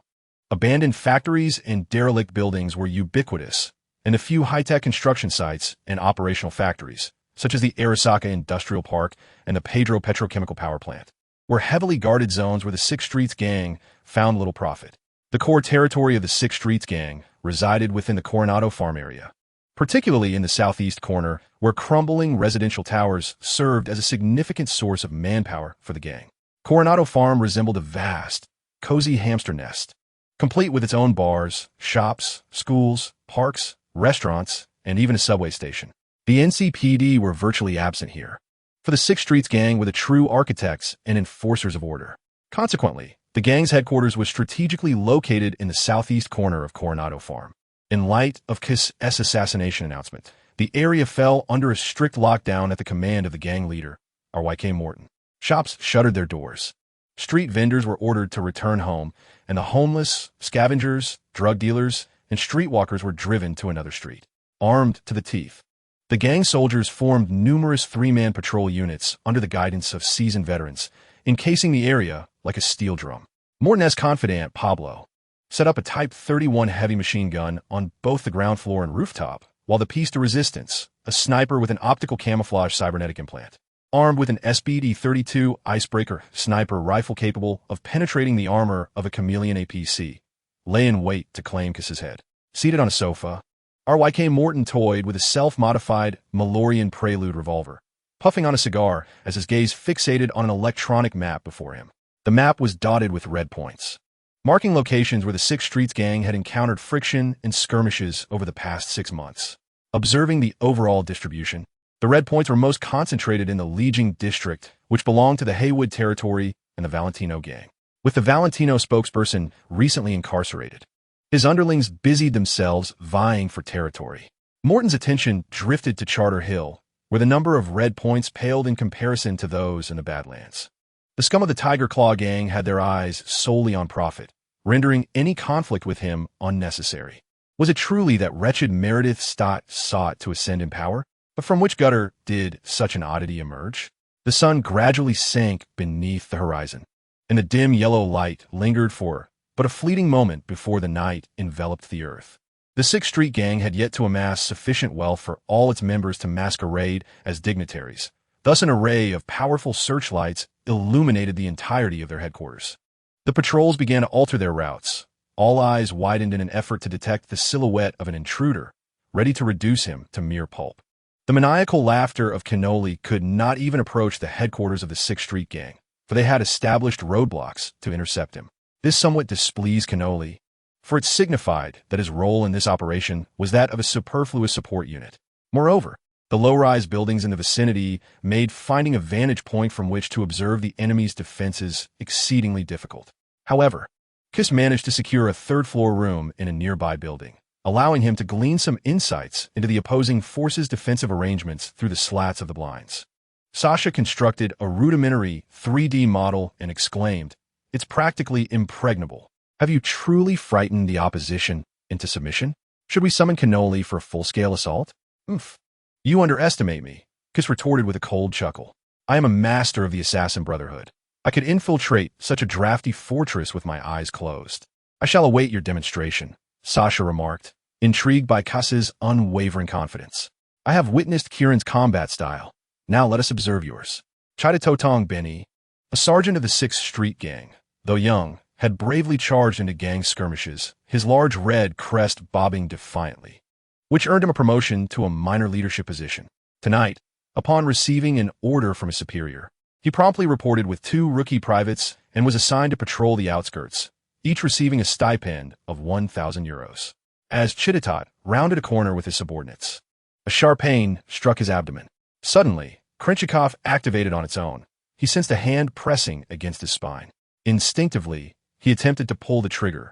Abandoned factories and derelict buildings were ubiquitous, and a few high-tech construction sites and operational factories, such as the Arasaka Industrial Park and the Pedro Petrochemical Power Plant, were heavily guarded zones where the Sixth Streets Gang found little profit. The core territory of the Sixth Streets Gang resided within the Coronado Farm area, particularly in the southeast corner, where crumbling residential towers served as a significant source of manpower for the gang. Coronado Farm resembled a vast, cozy hamster nest, complete with its own bars, shops, schools, parks, restaurants, and even a subway station. The NCPD were virtually absent here, for the Sixth Streets Gang were the true architects and enforcers of order. Consequently, the gang's headquarters was strategically located in the southeast corner of Coronado Farm. In light of Kais' assassination announcement, the area fell under a strict lockdown at the command of the gang leader, R.Y.K. Morton. Shops shuttered their doors. Street vendors were ordered to return home, and the homeless, scavengers, drug dealers, and streetwalkers were driven to another street, armed to the teeth. The gang soldiers formed numerous three-man patrol units under the guidance of seasoned veterans, encasing the area like a steel drum. Morton's confidant, Pablo, set up a Type 31 heavy machine gun on both the ground floor and rooftop, while the piece de resistance, a sniper with an optical camouflage cybernetic implant, armed with an SBD-32 icebreaker sniper rifle capable of penetrating the armor of a chameleon APC, lay in wait to claim Kais' head. Seated on a sofa, R.Y.K. Morton toyed with a self-modified Malorian Prelude revolver, puffing on a cigar as his gaze fixated on an electronic map before him. The map was dotted with red points, marking locations where the Sixth Streets Gang had encountered friction and skirmishes over the past 6 months. Observing the overall distribution, the red points were most concentrated in the Legion district, which belonged to the Haywood territory and the Valentino Gang, with the Valentino spokesperson recently incarcerated. His underlings busied themselves vying for territory. Morton's attention drifted to Charter Hill, where the number of red points paled in comparison to those in the Badlands. The scum of the Tiger Claw Gang had their eyes solely on profit, rendering any conflict with him unnecessary. Was it truly that wretched Meredith Stott sought to ascend in power? But from which gutter did such an oddity emerge? The sun gradually sank beneath the horizon, and the dim yellow light lingered for but a fleeting moment before the night enveloped the earth. The Sixth Street Gang had yet to amass sufficient wealth for all its members to masquerade as dignitaries. Thus, an array of powerful searchlights illuminated the entirety of their headquarters. The patrols began to alter their routes. All eyes widened in an effort to detect the silhouette of an intruder, ready to reduce him to mere pulp. The maniacal laughter of Cannoli could not even approach the headquarters of the Sixth Street Gang, for they had established roadblocks to intercept him. This somewhat displeased Cannoli, for it signified that his role in this operation was that of a superfluous support unit. Moreover, the low-rise buildings in the vicinity made finding a vantage point from which to observe the enemy's defenses exceedingly difficult. However, Kais managed to secure a third-floor room in a nearby building, allowing him to glean some insights into the opposing forces' defensive arrangements through the slats of the blinds. Sasha constructed a rudimentary 3D model and exclaimed, "It's practically impregnable. Have you truly frightened the opposition into submission? Should we summon Cannoli for a full-scale assault?" "Oomph. You underestimate me," Kais retorted with a cold chuckle. "I am a master of the Assassin Brotherhood. I could infiltrate such a drafty fortress with my eyes closed." "I shall await your demonstration," Sasha remarked, intrigued by Kais's unwavering confidence. "I have witnessed Kieran's combat style. Now let us observe yours." Chida Totong Benny, a sergeant of the Sixth Street Gang, though young, had bravely charged into gang skirmishes, his large red crest bobbing defiantly, which earned him a promotion to a minor leadership position. Tonight, upon receiving an order from his superior, he promptly reported with 2 rookie privates and was assigned to patrol the outskirts, each receiving a stipend of 1,000 euros. As Chiditat rounded a corner with his subordinates, a sharp pain struck his abdomen. Suddenly, Krenchikov activated on its own. He sensed a hand pressing against his spine. Instinctively, he attempted to pull the trigger,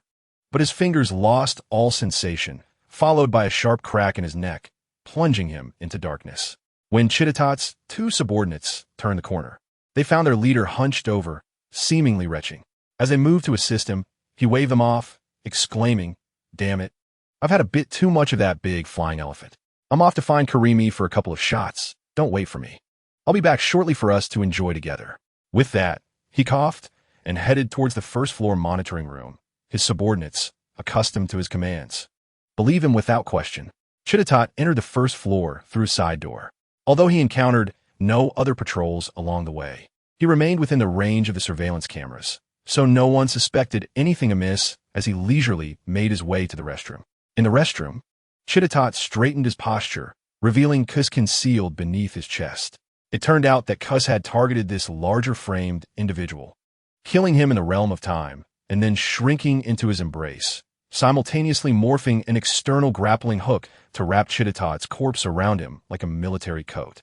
but his fingers lost all sensation, followed by a sharp crack in his neck, plunging him into darkness. When Chitatat's two subordinates turned the corner, they found their leader hunched over, seemingly retching. As they moved to assist him, he waved them off, exclaiming, "Damn it. I've had a bit too much of that big flying elephant. I'm off to find Karimi for a couple of shots. Don't wait for me. I'll be back shortly for us to enjoy together." With that, he coughed and headed towards the first-floor monitoring room, his subordinates, accustomed to his commands, believe him without question. Chitatat entered the first floor through a side door. Although he encountered no other patrols along the way, he remained within the range of the surveillance cameras, so no one suspected anything amiss as he leisurely made his way to the restroom. In the restroom, Chitatat straightened his posture, revealing Kus concealed beneath his chest. It turned out that Kus had targeted this larger-framed individual, killing him in the realm of time, and then shrinking into his embrace, simultaneously morphing an external grappling hook to wrap Chitatat's corpse around him like a military coat.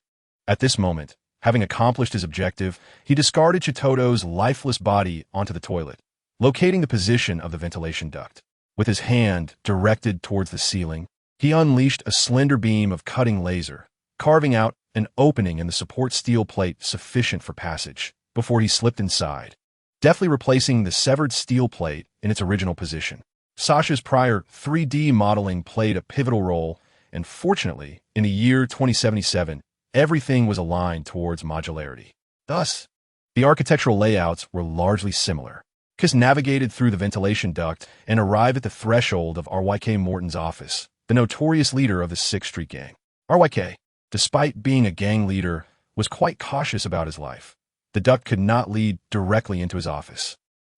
At this moment, having accomplished his objective, he discarded Chitoto's lifeless body onto the toilet, locating the position of the ventilation duct. With his hand directed towards the ceiling, he unleashed a slender beam of cutting laser, carving out an opening in the support steel plate sufficient for passage, before he slipped inside, deftly replacing the severed steel plate in its original position. Sasha's prior 3D modeling played a pivotal role, and fortunately, in the year 2077, everything was aligned towards modularity. Thus, the architectural layouts were largely similar. Kus navigated through the ventilation duct and arrived at the threshold of RYK Morton's office, the notorious leader of the 6th Street Gang. RYK, despite being a gang leader, was quite cautious about his life. The duct could not lead directly into his office,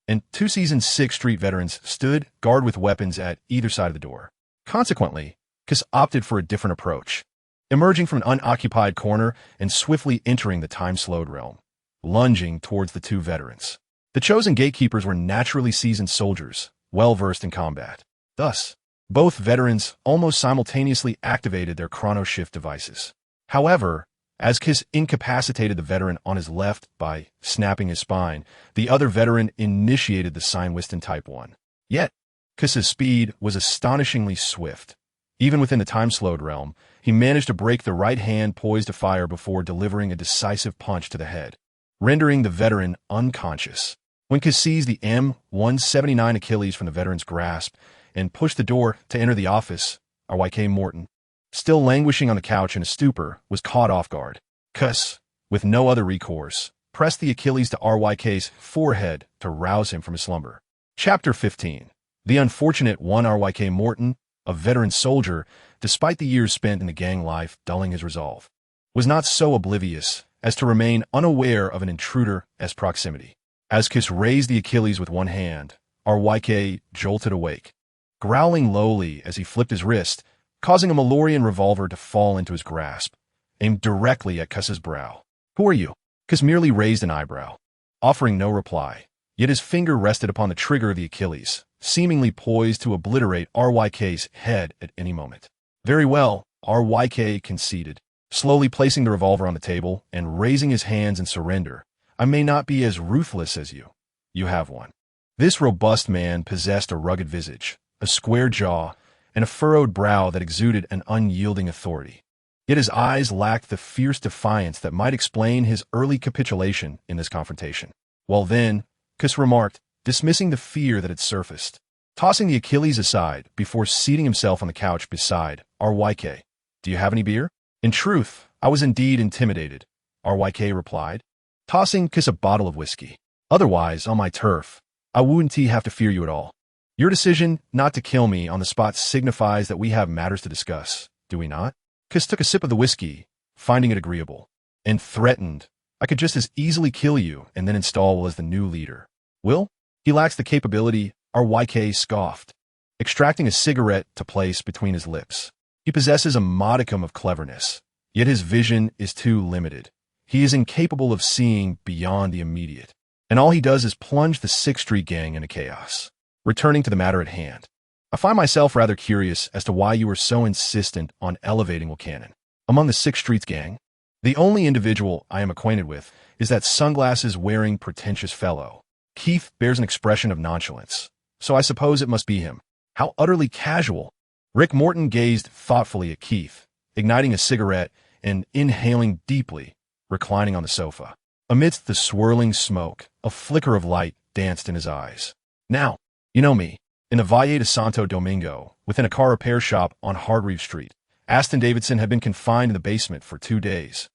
and two seasoned 6th Street veterans stood guard with weapons at either side of the door. Consequently, Kus opted for a different approach, emerging from an unoccupied corner and swiftly entering the time-slowed realm, lunging towards the two veterans. The chosen gatekeepers were naturally seasoned soldiers, well-versed in combat. Thus, both veterans almost simultaneously activated their chrono-shift devices. However, as Kus incapacitated the veteran on his left by snapping his spine, the other veteran initiated the Sein-Wisten Type 1. Yet, Kus's speed was astonishingly swift. Even within the time-slowed realm, he managed to break the right hand poised to fire before delivering a decisive punch to the head, rendering the veteran unconscious. When Kus seized the M179 Achilles from the veteran's grasp and pushed the door to enter the office, RYK Morton, still languishing on the couch in a stupor, was caught off guard. Kus, with no other recourse, pressed the Achilles to RYK's forehead to rouse him from his slumber. Chapter 15. The unfortunate one. RYK Morton, a veteran soldier, despite the years spent in the gang life dulling his resolve, was not so oblivious as to remain unaware of an intruder's proximity. As Kus raised the Achilles with one hand, RYK jolted awake, growling lowly as he flipped his wrist, causing a Malorian revolver to fall into his grasp, aimed directly at Kus's brow. "Who are you?" Kus merely raised an eyebrow, offering no reply, yet his finger rested upon the trigger of the Achilles, seemingly poised to obliterate RYK's head at any moment. "Very well," RYK conceded, slowly placing the revolver on the table and raising his hands in surrender. "I may not be as ruthless as you. You have one." This robust man possessed a rugged visage, a square jaw, and a furrowed brow that exuded an unyielding authority. Yet his eyes lacked the fierce defiance that might explain his early capitulation in this confrontation. "Well then," Kus remarked, dismissing the fear that had surfaced, tossing the Achilles aside before seating himself on the couch beside RYK. "Do you have any beer?" "In truth, I was indeed intimidated," RYK replied, tossing Kus a bottle of whiskey. "Otherwise, on my turf, I wouldn't have to fear you at all. Your decision not to kill me on the spot signifies that we have matters to discuss, do we not?" Kus took a sip of the whiskey, finding it agreeable, and threatened, "I could just as easily kill you and then install as the new leader." "Will? He lacks the capability," RYK scoffed, extracting a cigarette to place between his lips. "He possesses a modicum of cleverness, yet his vision is too limited. He is incapable of seeing beyond the immediate, and all he does is plunge the 6th Street Gang into chaos." Returning to the matter at hand, I find myself rather curious as to why you were so insistent on elevating Wakanan among the 6th Street Gang. The only individual I am acquainted with is that sunglasses-wearing pretentious fellow. Keith bears an expression of nonchalance, so I suppose it must be him. How utterly casual. Rick Morton gazed thoughtfully at Keith, igniting a cigarette and inhaling deeply, reclining on the sofa. Amidst the swirling smoke, a flicker of light danced in his eyes. Now, you know me. In the Valle de Santo Domingo, within a car repair shop on Hargreaves Street, Aston Davidson had been confined in the basement for 2 days,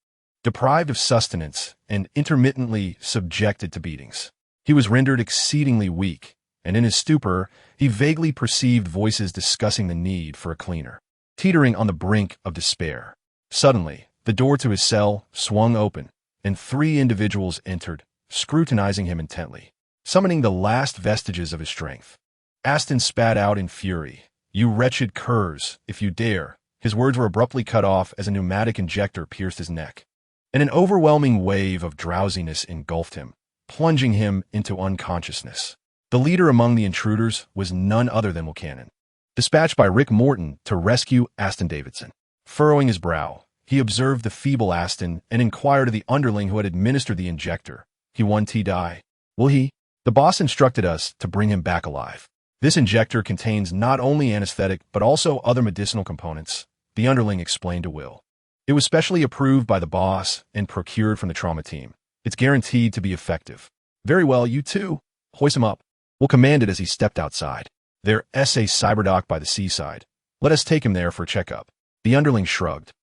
deprived of sustenance and intermittently subjected to beatings. He was rendered exceedingly weak, and in his stupor, he vaguely perceived voices discussing the need for a cleaner. Teetering on the brink of despair, suddenly, the door to his cell swung open, and 3 individuals entered, scrutinizing him intently, summoning the last vestiges of his strength. Aston spat out in fury. "You wretched curs, if you dare." His words were abruptly cut off as a pneumatic injector pierced his neck, and an overwhelming wave of drowsiness engulfed him, plunging him into unconsciousness. The leader among the intruders was none other than Buchanan, dispatched by Rick Morton to rescue Aston Davidson. Furrowing his brow, he observed the feeble Aston and inquired of the underling who had administered the injector. "He won die. Will he?" "The boss instructed us to bring him back alive. This injector contains not only anesthetic but also other medicinal components," the underling explained to Will. "It was specially approved by the boss and procured from the trauma team. It's guaranteed to be effective." "Very well, you two. Hoist him up." Will commanded as he stepped outside. "There's a cyberdock by the seaside. Let us take him there for a checkup." The underling shrugged,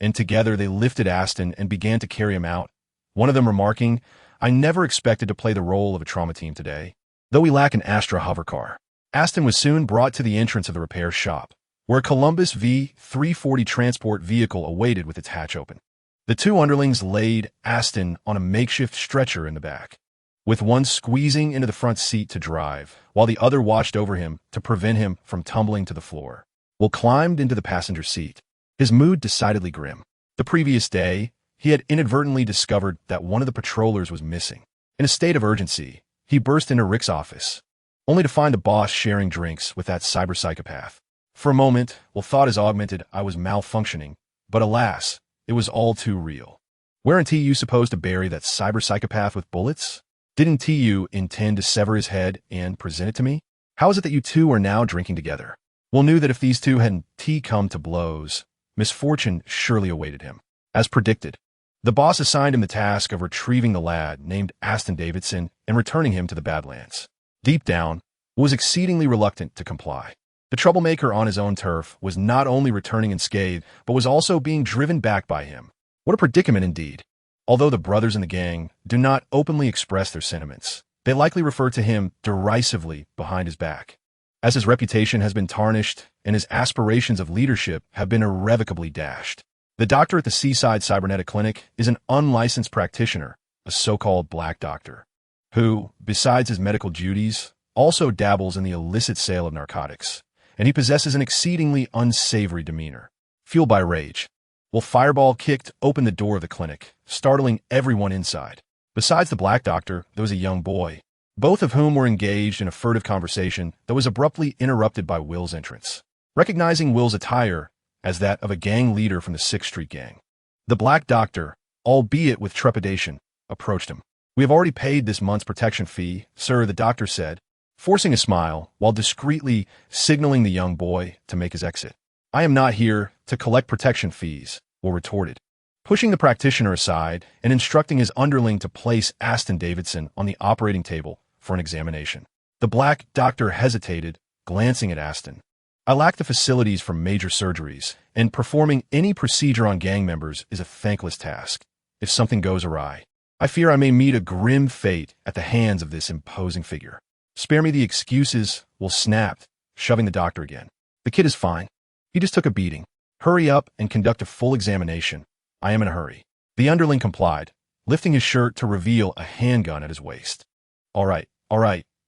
and together they lifted Aston and began to carry him out, one of them remarking, "I never expected to play the role of a trauma team today, though we lack an Astra hovercar." Aston was soon brought to the entrance of the repair shop, where a Columbus V340 transport vehicle awaited with its hatch open. The 2 underlings laid Aston on a makeshift stretcher in the back, with one squeezing into the front seat to drive, while the other watched over him to prevent him from tumbling to the floor. Will climbed into the passenger seat, his mood decidedly grim. The previous day, he had inadvertently discovered that one of the patrollers was missing. In a state of urgency, he burst into Rick's office, only to find the boss sharing drinks with that cyber-psychopath. For a moment, Will thought his augmented I was malfunctioning, but alas, it was all too real. "Weren't you supposed to bury that cyber-psychopath with bullets? Didn't you intend to sever his head and present it to me? How is it that you two are now drinking together?" Will knew that if these two hadn't come to blows, misfortune surely awaited him. As predicted, the boss assigned him the task of retrieving the lad named Aston Davidson and returning him to the Badlands. Deep down, Will was exceedingly reluctant to comply. The troublemaker on his own turf was not only returning unscathed, but was also being driven back by him. What a predicament indeed. Although the brothers in the gang do not openly express their sentiments, they likely refer to him derisively behind his back, as his reputation has been tarnished and his aspirations of leadership have been irrevocably dashed. The doctor at the Seaside Cybernetic Clinic is an unlicensed practitioner, a so-called black doctor, who, besides his medical duties, also dabbles in the illicit sale of narcotics, and he possesses an exceedingly unsavory demeanor. Fueled by rage, Will Fireball kicked open the door of the clinic, startling everyone inside. Besides the black doctor, there was a young boy, both of whom were engaged in a furtive conversation that was abruptly interrupted by Will's entrance. Recognizing Will's attire as that of a gang leader from the 6th Street gang, the black doctor, albeit with trepidation, approached him. "We have already paid this month's protection fee, sir," the doctor said, forcing a smile while discreetly signaling the young boy to make his exit. "I am not here to collect protection fees," Will retorted, pushing the practitioner aside and instructing his underling to place Aston Davidson on the operating table for an examination. The black doctor hesitated, glancing at Aston. "I lack the facilities for major surgeries, and performing any procedure on gang members is a thankless task. If something goes awry, I fear I may meet a grim fate at the hands of this imposing figure." "Spare me the excuses," Will snapped, shoving the doctor again. "The kid is fine. He just took a beating. Hurry up and conduct a full examination. I am in a hurry." The underling complied, lifting his shirt to reveal a handgun at his waist. All right.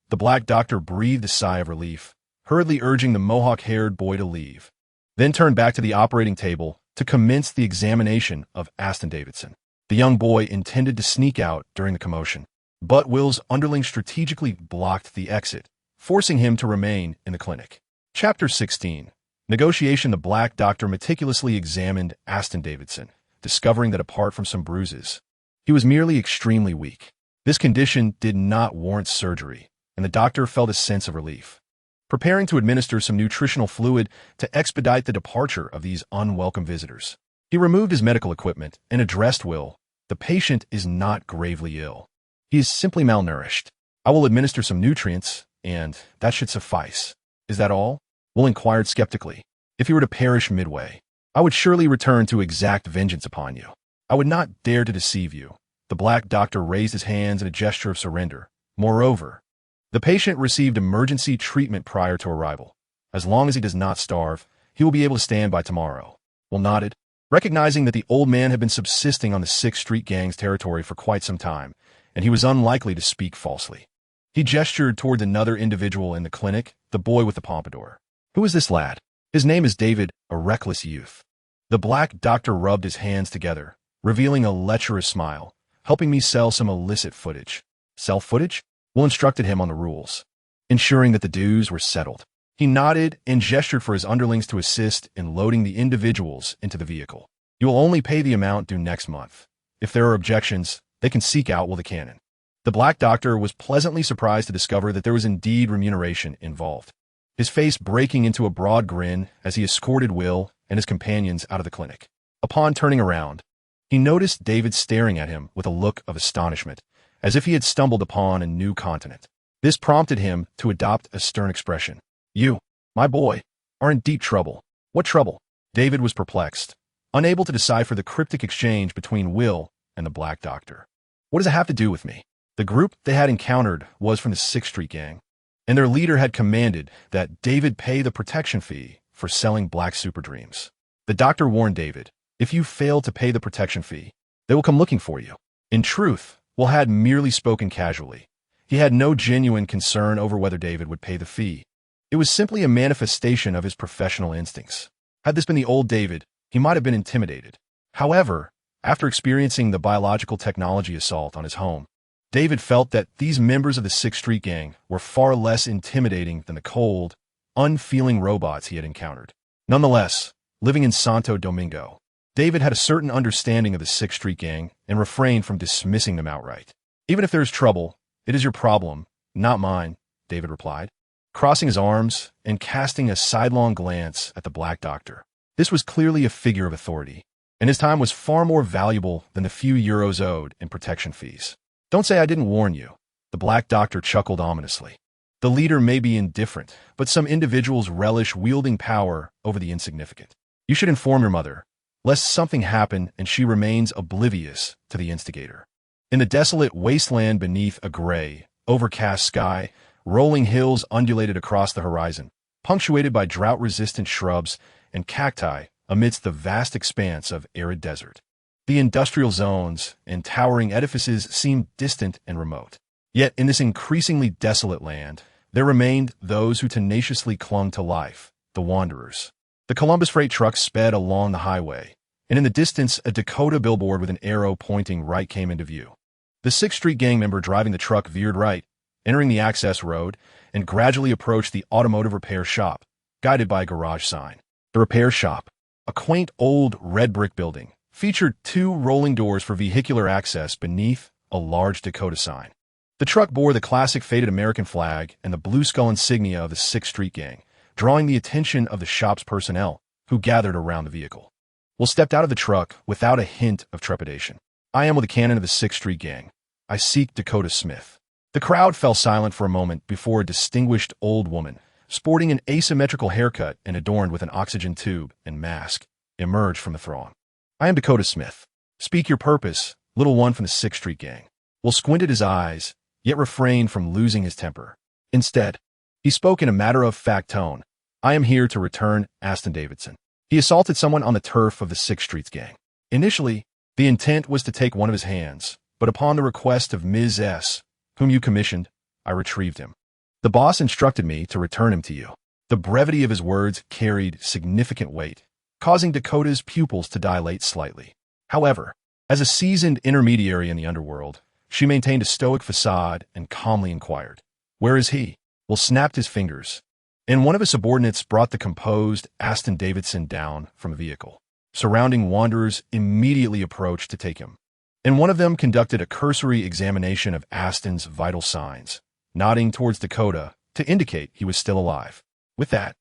The black doctor breathed a sigh of relief, hurriedly urging the mohawk-haired boy to leave, then turned back to the operating table to commence the examination of Aston Davidson. The young boy intended to sneak out during the commotion, but Will's underling strategically blocked the exit, forcing him to remain in the clinic. Chapter 16. Negotiation. The black doctor meticulously examined Aston Davidson, discovering that apart from some bruises, he was merely extremely weak. This condition did not warrant surgery, and the doctor felt a sense of relief, preparing to administer some nutritional fluid to expedite the departure of these unwelcome visitors. He removed his medical equipment and addressed Will. The patient is not gravely ill. He is simply malnourished. I will administer some nutrients, and that should suffice. Is that all? Will inquired skeptically. If he were to perish midway, I would surely return to exact vengeance upon you. I would not dare to deceive you. The Black Doctor raised his hands in a gesture of surrender. Moreover, the patient received emergency treatment prior to arrival. As long as he does not starve, he will be able to stand by tomorrow. Will nodded, recognizing that the old man had been subsisting on the 6th Street Gang's territory for quite some time, and he was unlikely to speak falsely. He gestured toward another individual in the clinic, the boy with the pompadour. Who is this lad? His name is David, a reckless youth. The Black Doctor rubbed his hands together, revealing a lecherous smile, helping me sell some illicit footage. Sell footage? Will instructed him on the rules, ensuring that the dues were settled. He nodded and gestured for his underlings to assist in loading the individuals into the vehicle. You will only pay the amount due next month. If there are objections, they can seek out Will the Cannon. The Black Doctor was pleasantly surprised to discover that there was indeed remuneration involved, his face breaking into a broad grin as he escorted Will and his companions out of the clinic. Upon turning around, he noticed David staring at him with a look of astonishment, as if he had stumbled upon a new continent. This prompted him to adopt a stern expression. You, my boy, are in deep trouble. What trouble? David was perplexed, unable to decipher the cryptic exchange between Will and the Black Doctor. What does it have to do with me? The group they had encountered was from the 6th Street Gang, and their leader had commanded that David pay the protection fee for selling black super dreams. The doctor warned David, if you fail to pay the protection fee, they will come looking for you. In truth, Will had merely spoken casually. He had no genuine concern over whether David would pay the fee. It was simply a manifestation of his professional instincts. Had this been the old David, he might have been intimidated. However, after experiencing the biological technology assault on his home, David felt that these members of the 6th Street Gang were far less intimidating than the cold, unfeeling robots he had encountered. Nonetheless, living in Santo Domingo, David had a certain understanding of the 6th Street Gang and refrained from dismissing them outright. Even if there is trouble, it is your problem, not mine, David replied, crossing his arms and casting a sidelong glance at the Black Doctor. This was clearly a figure of authority, and his time was far more valuable than the few euros owed in protection fees. Don't say I didn't warn you. The Black Doctor chuckled ominously. The leader may be indifferent, but some individuals relish wielding power over the insignificant. You should inform your mother, lest something happen and she remains oblivious to the instigator. In the desolate wasteland beneath a gray, overcast sky, rolling hills undulated across the horizon, punctuated by drought-resistant shrubs and cacti amidst the vast expanse of arid desert. The industrial zones and towering edifices seemed distant and remote. Yet in this increasingly desolate land, there remained those who tenaciously clung to life, the wanderers. The Columbus freight truck sped along the highway, and in the distance a Dakota billboard with an arrow pointing right came into view. The 6th Street Gang member driving the truck veered right, entering the access road, and gradually approached the automotive repair shop, guided by a garage sign. The repair shop, a quaint old red brick building, featured 2 rolling doors for vehicular access beneath a large Dakota sign. The truck bore the classic faded American flag and the blue skull insignia of the 6th Street Gang, drawing the attention of the shop's personnel, who gathered around the vehicle. Will stepped out of the truck without a hint of trepidation. I am with the cannon of the 6th Street Gang. I seek Dakota Smith. The crowd fell silent for a moment before a distinguished old woman, sporting an asymmetrical haircut and adorned with an oxygen tube and mask, emerged from the throng. I am Dakota Smith. Speak your purpose, little one from the 6th Street Gang. Will squinted his eyes, yet refrained from losing his temper. Instead, he spoke in a matter-of-fact tone. I am here to return Aston Davidson. He assaulted someone on the turf of the 6th Street Gang. Initially, the intent was to take one of his hands, but upon the request of Ms. S., whom you commissioned, I retrieved him. The boss instructed me to return him to you. The brevity of his words carried significant weight, causing Dakota's pupils to dilate slightly. However, as a seasoned intermediary in the underworld, she maintained a stoic facade and calmly inquired, "Where is he?" Will snapped his fingers, and one of his subordinates brought the composed Aston Davidson down from the vehicle. Surrounding wanderers immediately approached to take him, and one of them conducted a cursory examination of Aston's vital signs, nodding towards Dakota to indicate he was still alive. With that,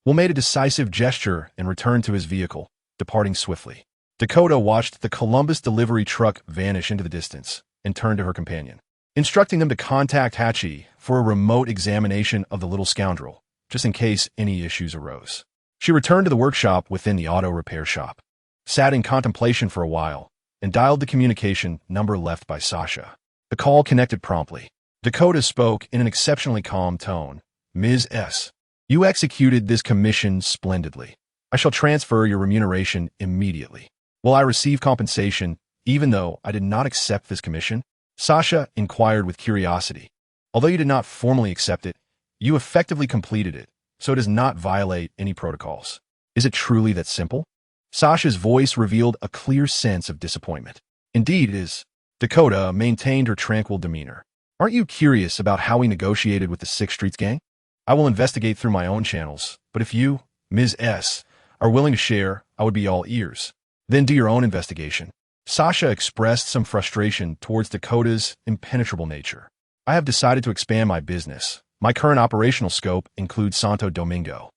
Will made a decisive gesture and returned to his vehicle, departing swiftly. Dakota watched the Columbus delivery truck vanish into the distance and turned to her companion, instructing them to contact Hatchie for a remote examination of the little scoundrel, just in case any issues arose. She returned to the workshop within the auto repair shop, sat in contemplation for a while, and dialed the communication number left by Sasha. The call connected promptly. Dakota spoke in an exceptionally calm tone. "Ms. S. You executed this commission splendidly. I shall transfer your remuneration immediately. Will I receive compensation even though I did not accept this commission?" Sasha inquired with curiosity. "Although you did not formally accept it, you effectively completed it, so it does not violate any protocols. Is it truly that simple?" Sasha's voice revealed a clear sense of disappointment. "Indeed it is." Dakota maintained her tranquil demeanor. "Aren't you curious about how we negotiated with the Sixth Streets gang? I will investigate through my own channels, but if you, Ms. S., are willing to share, I would be all ears. Then do your own investigation." Sasha expressed some frustration towards Dakota's impenetrable nature. "I have decided to expand my business. My current operational scope includes Santo Domingo.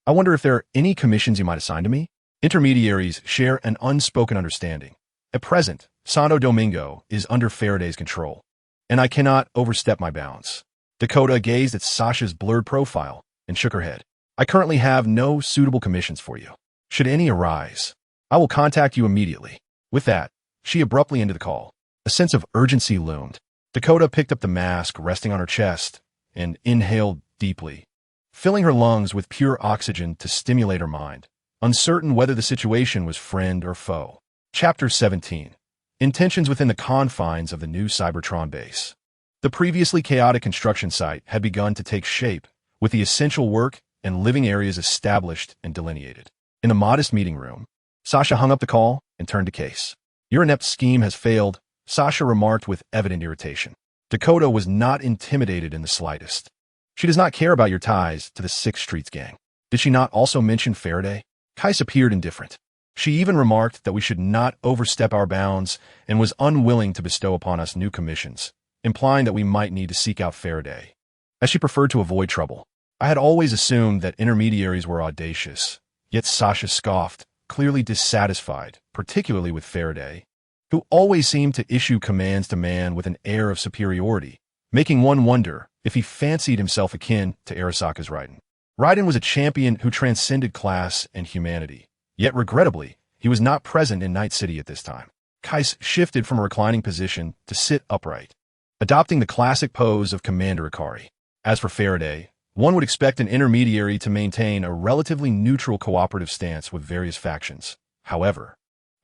I wonder if there are any commissions you might assign to me? Intermediaries share an unspoken understanding. At present, Santo Domingo is under Faraday's control, and I cannot overstep my bounds." Dakota gazed at Sasha's blurred profile and shook her head. "I currently have no suitable commissions for you. Should any arise, I will contact you immediately." With that, she abruptly ended the call. A sense of urgency loomed. Dakota picked up the mask resting on her chest and inhaled deeply, filling her lungs with pure oxygen to stimulate her mind, uncertain whether the situation was friend or foe. Chapter 17. Intentions within the confines of the new Cybertron base. The previously chaotic construction site had begun to take shape, with the essential work and living areas established and delineated. In a modest meeting room, Sasha hung up the call and turned to Kais. "Your inept scheme has failed," Sasha remarked with evident irritation. Dakota was not intimidated in the slightest. "She does not care about your ties to the Sixth Streets gang. Did she not also mention Faraday?" Kais appeared indifferent. She even remarked that we should not overstep our bounds and was unwilling to bestow upon us new commissions, implying that we might need to seek out Faraday, as she preferred to avoid trouble. I had always assumed that intermediaries were audacious, yet Sasha scoffed, clearly dissatisfied, particularly with Faraday, who always seemed to issue commands to man with an air of superiority, making one wonder if he fancied himself akin to Arasaka's Raiden. Raiden was a champion who transcended class and humanity, yet regrettably, he was not present in Night City at this time. Kais shifted from a reclining position to sit upright, adopting the classic pose of Commander Ikari. As for Faraday, one would expect an intermediary to maintain a relatively neutral cooperative stance with various factions. However,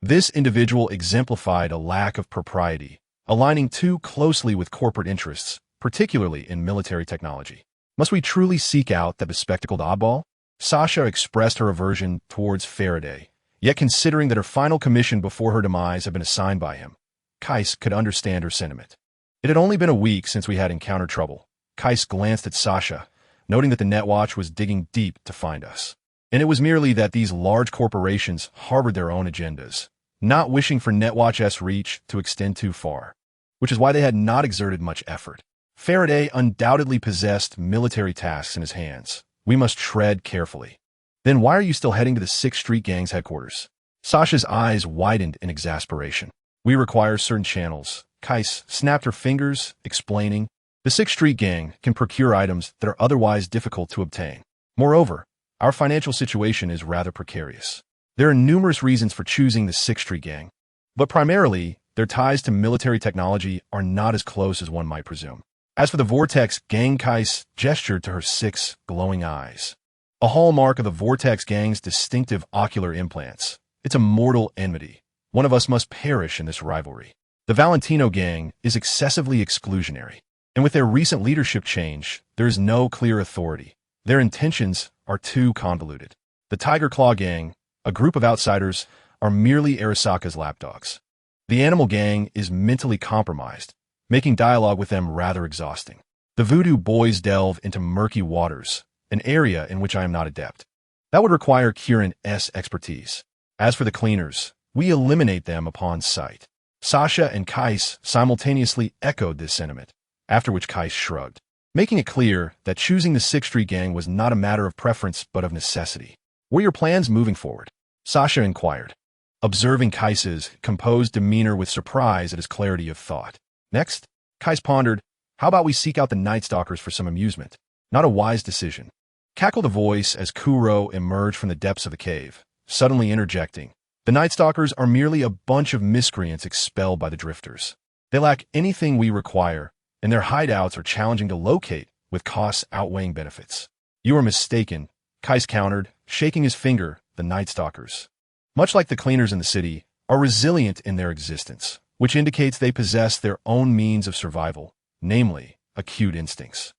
this individual exemplified a lack of propriety, aligning too closely with corporate interests, particularly in military technology. Must we truly seek out that bespectacled oddball? Sasha expressed her aversion towards Faraday, yet considering that her final commission before her demise had been assigned by him, Kais could understand her sentiment. It had only been a week since we had encountered trouble. Kais glanced at Sasha, noting that the Netwatch was digging deep to find us. And it was merely that these large corporations harbored their own agendas, not wishing for Netwatch's reach to extend too far, which is why they had not exerted much effort. Faraday undoubtedly possessed military tasks in his hands. We must tread carefully. Then why are you still heading to the Sixth Street Gang's headquarters? Sasha's eyes widened in exasperation. We require certain channels. Kais snapped her fingers, explaining, "The Sixth Street Gang can procure items that are otherwise difficult to obtain. Moreover, our financial situation is rather precarious. There are numerous reasons for choosing the Sixth Street Gang, but primarily, their ties to military technology are not as close as one might presume." As for the Vortex Gang, Kais gestured to her 6 glowing eyes, a hallmark of the Vortex Gang's distinctive ocular implants. "It's a mortal enmity. One of us must perish in this rivalry. The Valentino Gang is excessively exclusionary, and with their recent leadership change, there is no clear authority. Their intentions are too convoluted. The Tiger Claw Gang, a group of outsiders, are merely Arasaka's lapdogs. The Animal Gang is mentally compromised, making dialogue with them rather exhausting. The Voodoo Boys delve into murky waters, an area in which I am not adept. That would require Kieran's expertise. As for the cleaners, we eliminate them upon sight. Sasha and Kais simultaneously echoed this sentiment, after which Kais shrugged, making it clear that choosing the 6th Street Gang was not a matter of preference but of necessity. What are your plans moving forward? Sasha inquired, observing Kais's composed demeanor with surprise at his clarity of thought. Next, Kais pondered, how about we seek out the Night Stalkers for some amusement? Not a wise decision. Cackled a voice as Kuro emerged from the depths of the cave, suddenly interjecting. The Night Stalkers are merely a bunch of miscreants expelled by the Drifters. They lack anything we require, and their hideouts are challenging to locate, with costs outweighing benefits. You are mistaken, Kais countered, shaking his finger. The Night Stalkers, much like the cleaners in the city, are resilient in their existence, which indicates they possess their own means of survival, namely, acute instincts.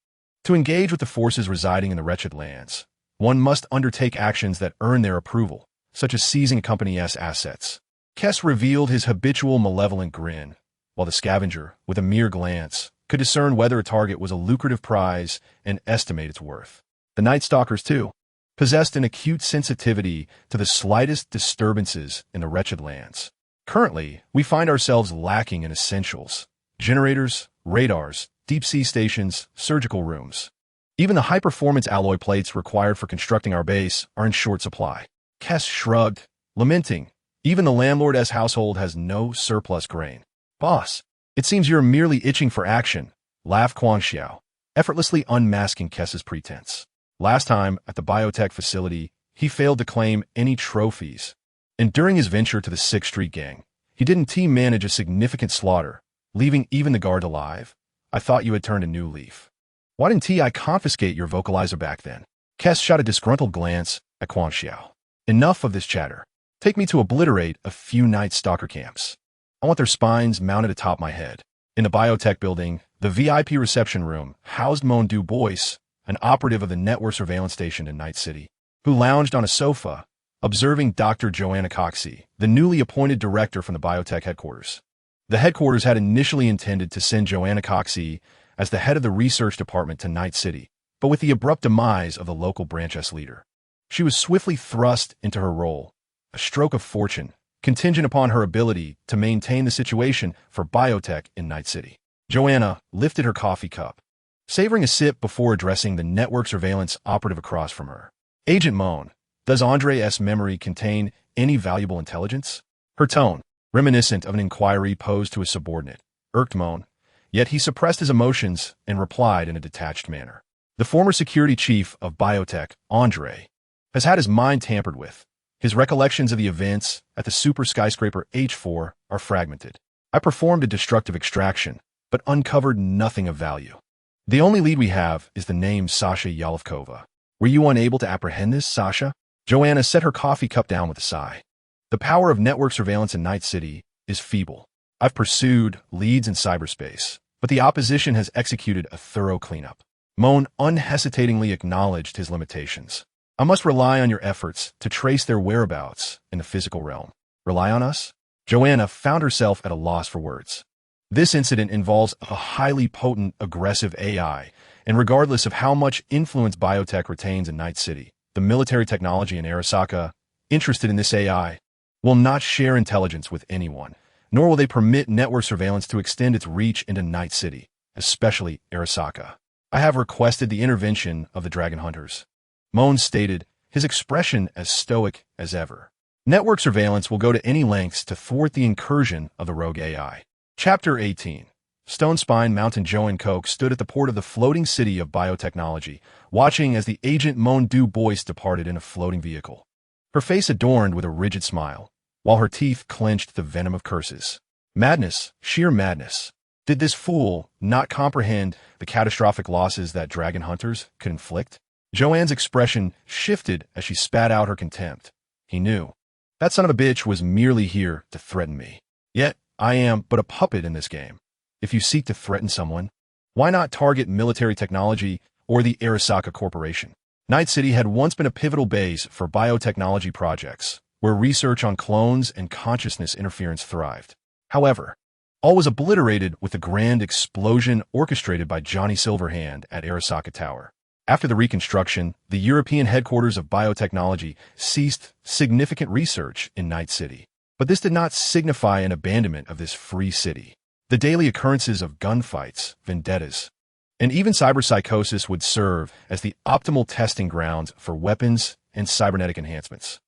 To engage with the forces residing in the wretched lands, one must undertake actions that earn their approval, such as seizing a company's assets. Kess revealed his habitual malevolent grin, while the scavenger, with a mere glance, could discern whether a target was a lucrative prize and estimate its worth. The Night Stalkers, too, possessed an acute sensitivity to the slightest disturbances in the wretched lands. Currently, we find ourselves lacking in essentials: generators, radars, deep-sea stations, surgical rooms. Even the high-performance alloy plates required for constructing our base are in short supply. Kess shrugged, lamenting, even the landlord's household has no surplus grain. Boss, it seems you're merely itching for action, laughed Quan Xiao, effortlessly unmasking Kess's pretense. Last time, at the biotech facility, he failed to claim any trophies. And during his venture to the 6th Street Gang, he didn't team manage a significant slaughter, leaving even the guard alive. I thought you had turned a new leaf. Why didn't I confiscate your vocalizer back then? Kess shot a disgruntled glance at Quan Xiao. Enough of this chatter. Take me to obliterate a few Night Stalker camps. I want their spines mounted atop my head. In the biotech building, the VIP reception room housed Mon Du Bois, an operative of the network surveillance station in Night City, who lounged on a sofa, observing Dr. Joanna Coxey, the newly appointed director from the biotech headquarters. The headquarters had initially intended to send Joanna Coxey as the head of the research department to Night City, but with the abrupt demise of the local branch S leader, she was swiftly thrust into her role, a stroke of fortune, contingent upon her ability to maintain the situation for biotech in Night City. Joanna lifted her coffee cup, savoring a sip before addressing the network surveillance operative across from her. Agent Moan, does Andre's memory contain any valuable intelligence? Her tone, reminiscent of an inquiry posed to a subordinate, irked Moan, yet he suppressed his emotions and replied in a detached manner. The former security chief of biotech, Andre, has had his mind tampered with. His recollections of the events at the super skyscraper H4 are fragmented. I performed a destructive extraction, but uncovered nothing of value. The only lead we have is the name Sasha Yalovkova. Were you unable to apprehend this, Sasha? Joanna set her coffee cup down with a sigh. The power of network surveillance in Night City is feeble. I've pursued leads in cyberspace, but the opposition has executed a thorough cleanup. Moan unhesitatingly acknowledged his limitations. I must rely on your efforts to trace their whereabouts in the physical realm. Rely on us? Joanna found herself at a loss for words. This incident involves a highly potent, aggressive AI, and regardless of how much influence biotech retains in Night City, the military technology in Arasaka, interested in this AI, will not share intelligence with anyone, nor will they permit network surveillance to extend its reach into Night City, especially Arasaka. I have requested the intervention of the Dragon Hunters. Moan stated, his expression as stoic as ever. Network surveillance will go to any lengths to thwart the incursion of the rogue AI. Chapter 18. Stone Spine Mountain Joe and Coke stood at the port of the floating city of biotechnology, watching as the agent Mon Du Bois departed in a floating vehicle. Her face adorned with a rigid smile, while her teeth clenched the venom of curses. Madness, sheer madness. Did this fool not comprehend the catastrophic losses that Dragon Hunters could inflict? Joanne's expression shifted as she spat out her contempt. He knew. That son of a bitch was merely here to threaten me. Yet, I am but a puppet in this game. If you seek to threaten someone, why not target military technology or the Arasaka Corporation? Night City had once been a pivotal base for biotechnology projects, where research on clones and consciousness interference thrived. However, all was obliterated with the grand explosion orchestrated by Johnny Silverhand at Arasaka Tower. After the reconstruction, the European headquarters of biotechnology ceased significant research in Night City. But this did not signify an abandonment of this free city. The daily occurrences of gunfights, vendettas, and even cyberpsychosis would serve as the optimal testing grounds for weapons and cybernetic enhancements.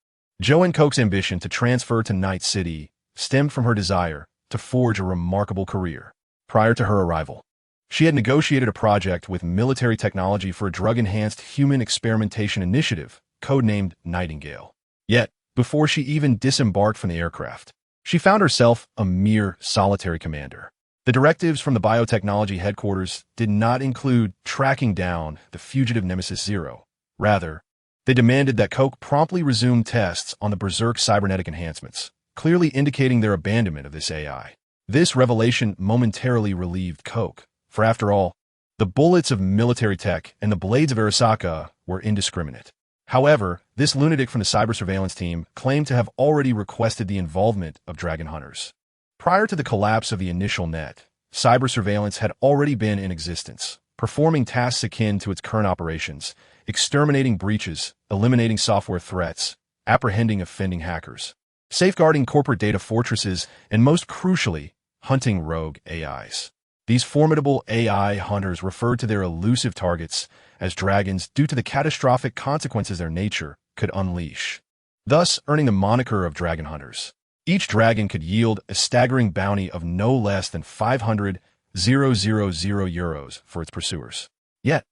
Joanne Koch's ambition to transfer to Night City stemmed from her desire to forge a remarkable career. Prior to her arrival, she had negotiated a project with military technology for a drug-enhanced human experimentation initiative, codenamed Nightingale. Yet, before she even disembarked from the aircraft, she found herself a mere solitary commander. The directives from the biotechnology headquarters did not include tracking down the fugitive Nemesis Zero. Rather, they demanded that Koch promptly resume tests on the Berserk cybernetic enhancements, clearly indicating their abandonment of this AI. This revelation momentarily relieved Koch, for after all, the bullets of military tech and the blades of Arasaka were indiscriminate. However, this lunatic from the cyber surveillance team claimed to have already requested the involvement of dragon hunters. Prior to the collapse of the initial net, cyber surveillance had already been in existence, performing tasks akin to its current operations, exterminating breaches, eliminating software threats, apprehending offending hackers, safeguarding corporate data fortresses, and most crucially, hunting rogue AIs. These formidable AI hunters referred to their elusive targets as dragons due to the catastrophic consequences their nature could unleash, thus earning the moniker of dragon hunters. Each dragon could yield a staggering bounty of no less than 500,000 euros for its pursuers. Yet,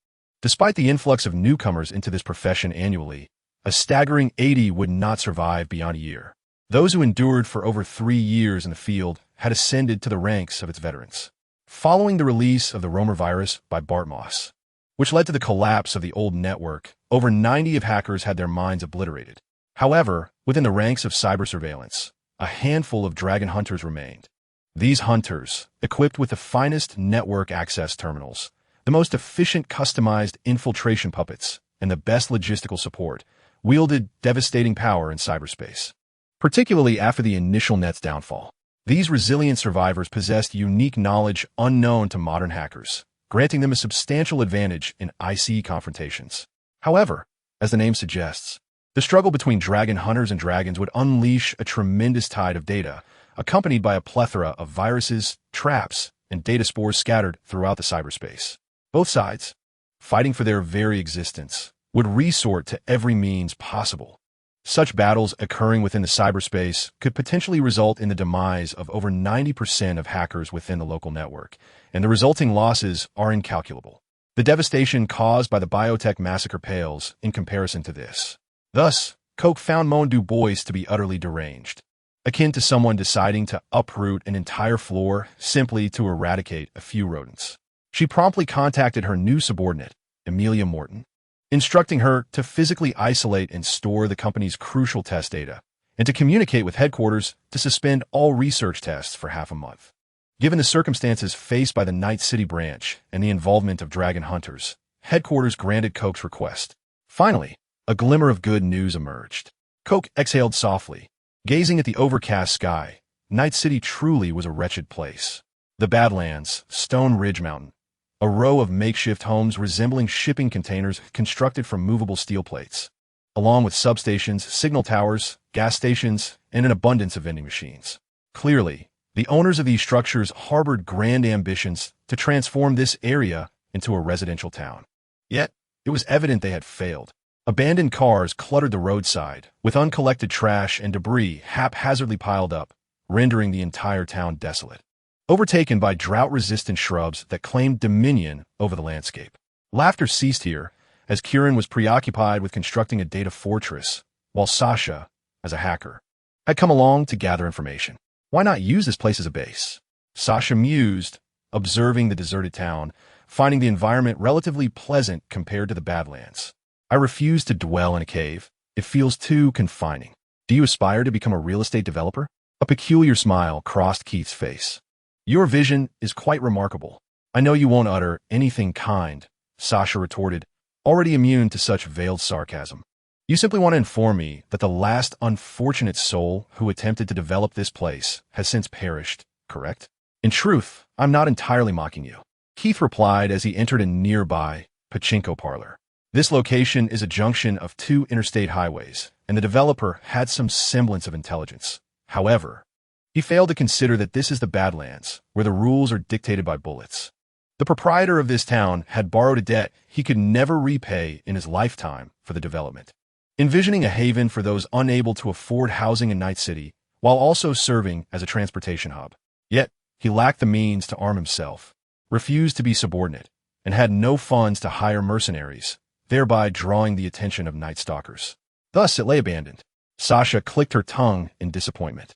despite the influx of newcomers into this profession annually, a staggering 80 would not survive beyond a year. Those who endured for over 3 years in the field had ascended to the ranks of its veterans. Following the release of the Romer virus by Bartmoss, which led to the collapse of the old network, over 90 of hackers had their minds obliterated. However, within the ranks of cyber surveillance, a handful of dragon hunters remained. These hunters, equipped with the finest network access terminals, the most efficient customized infiltration puppets, and the best logistical support, wielded devastating power in cyberspace. Particularly after the initial net's downfall, these resilient survivors possessed unique knowledge unknown to modern hackers, granting them a substantial advantage in IC confrontations. However, as the name suggests, the struggle between dragon hunters and dragons would unleash a tremendous tide of data, accompanied by a plethora of viruses, traps, and data spores scattered throughout the cyberspace. Both sides, fighting for their very existence, would resort to every means possible. Such battles occurring within the cyberspace could potentially result in the demise of over 90% of hackers within the local network, and the resulting losses are incalculable. The devastation caused by the biotech massacre pales in comparison to this. Thus, Koch found Moan Du Bois to be utterly deranged, akin to someone deciding to uproot an entire floor simply to eradicate a few rodents. She promptly contacted her new subordinate, Amelia Morton, instructing her to physically isolate and store the company's crucial test data, and to communicate with headquarters to suspend all research tests for half a month. Given the circumstances faced by the Night City branch and the involvement of dragon hunters, headquarters granted Koch's request. Finally, a glimmer of good news emerged. Koch exhaled softly. Gazing at the overcast sky, Night City truly was a wretched place. The Badlands, Stone Ridge Mountain, a row of makeshift homes resembling shipping containers constructed from movable steel plates, along with substations, signal towers, gas stations, and an abundance of vending machines. Clearly, the owners of these structures harbored grand ambitions to transform this area into a residential town. Yet, it was evident they had failed. Abandoned cars cluttered the roadside, with uncollected trash and debris haphazardly piled up, rendering the entire town desolate. Overtaken by drought-resistant shrubs that claimed dominion over the landscape. Laughter ceased here, as Kieran was preoccupied with constructing a data fortress, while Sasha, as a hacker, had come along to gather information. Why not use this place as a base? Sasha mused, observing the deserted town, finding the environment relatively pleasant compared to the Badlands. I refuse to dwell in a cave. It feels too confining. Do you aspire to become a real estate developer? A peculiar smile crossed Keith's face. Your vision is quite remarkable. I know you won't utter anything kind, Sasha retorted, already immune to such veiled sarcasm. You simply want to inform me that the last unfortunate soul who attempted to develop this place has since perished, correct? In truth, I'm not entirely mocking you. Keith replied as he entered a nearby pachinko parlor. This location is a junction of two interstate highways, and the developer had some semblance of intelligence. However, he failed to consider that this is the Badlands, where the rules are dictated by bullets. The proprietor of this town had borrowed a debt he could never repay in his lifetime for the development. Envisioning a haven for those unable to afford housing in Night City, while also serving as a transportation hub. Yet, he lacked the means to arm himself, refused to be subordinate, and had no funds to hire mercenaries, thereby drawing the attention of Night Stalkers. Thus, it lay abandoned. Sasha clicked her tongue in disappointment.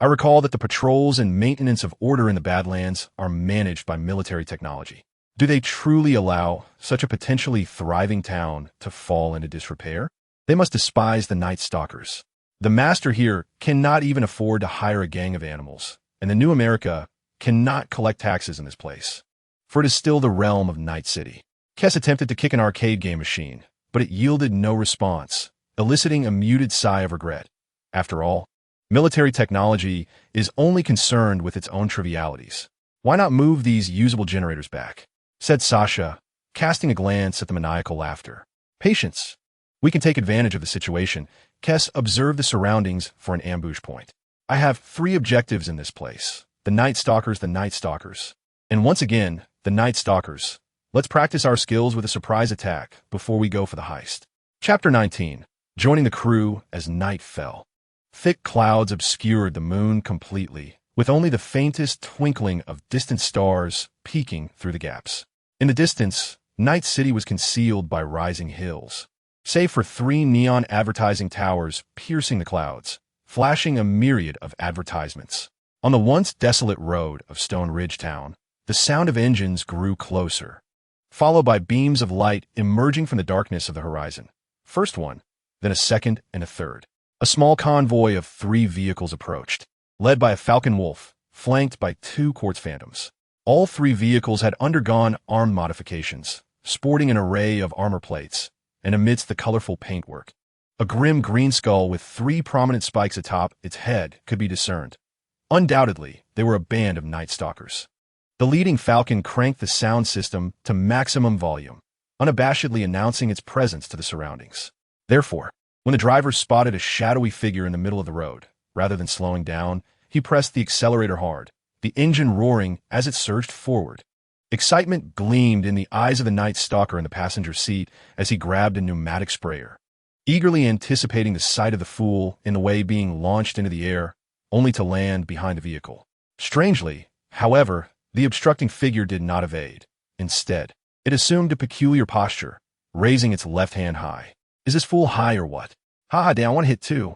I recall that the patrols and maintenance of order in the Badlands are managed by military technology. Do they truly allow such a potentially thriving town to fall into disrepair? They must despise the Night Stalkers. The master here cannot even afford to hire a gang of animals, and the New America cannot collect taxes in this place, for it is still the realm of Night City. Kess attempted to kick an arcade game machine, but it yielded no response, eliciting a muted sigh of regret. After all, military technology is only concerned with its own trivialities. Why not move these usable generators back? Said Sasha, casting a glance at the maniacal laughter. Patience. We can take advantage of the situation. Kess observed the surroundings for an ambush point. I have 3 objectives in this place. The Night Stalkers, and once again, the Night Stalkers. Let's practice our skills with a surprise attack before we go for the heist. Chapter 19. Joining the crew as night fell. Thick clouds obscured the moon completely, with only the faintest twinkling of distant stars peeking through the gaps. In the distance, Night City was concealed by rising hills, save for 3 neon advertising towers piercing the clouds, flashing a myriad of advertisements. On the once desolate road of Stone Ridge Town, the sound of engines grew closer, followed by beams of light emerging from the darkness of the horizon. First one, then a second and a third. A small convoy of 3 vehicles approached, led by a Falcon Wolf, flanked by 2 Quartz Phantoms. All 3 vehicles had undergone arm modifications, sporting an array of armor plates, and amidst the colorful paintwork, a grim green skull with 3 prominent spikes atop its head could be discerned. Undoubtedly, they were a band of Night Stalkers. The leading Falcon cranked the sound system to maximum volume, unabashedly announcing its presence to the surroundings. Therefore, when the driver spotted a shadowy figure in the middle of the road, rather than slowing down, he pressed the accelerator hard, the engine roaring as it surged forward. Excitement gleamed in the eyes of the Night Stalker in the passenger seat as he grabbed a pneumatic sprayer, eagerly anticipating the sight of the fool in the way being launched into the air, only to land behind the vehicle. Strangely, however, the obstructing figure did not evade. Instead, it assumed a peculiar posture, raising its left hand high. Is this fool high or what? Haha, damn, I want to hit too.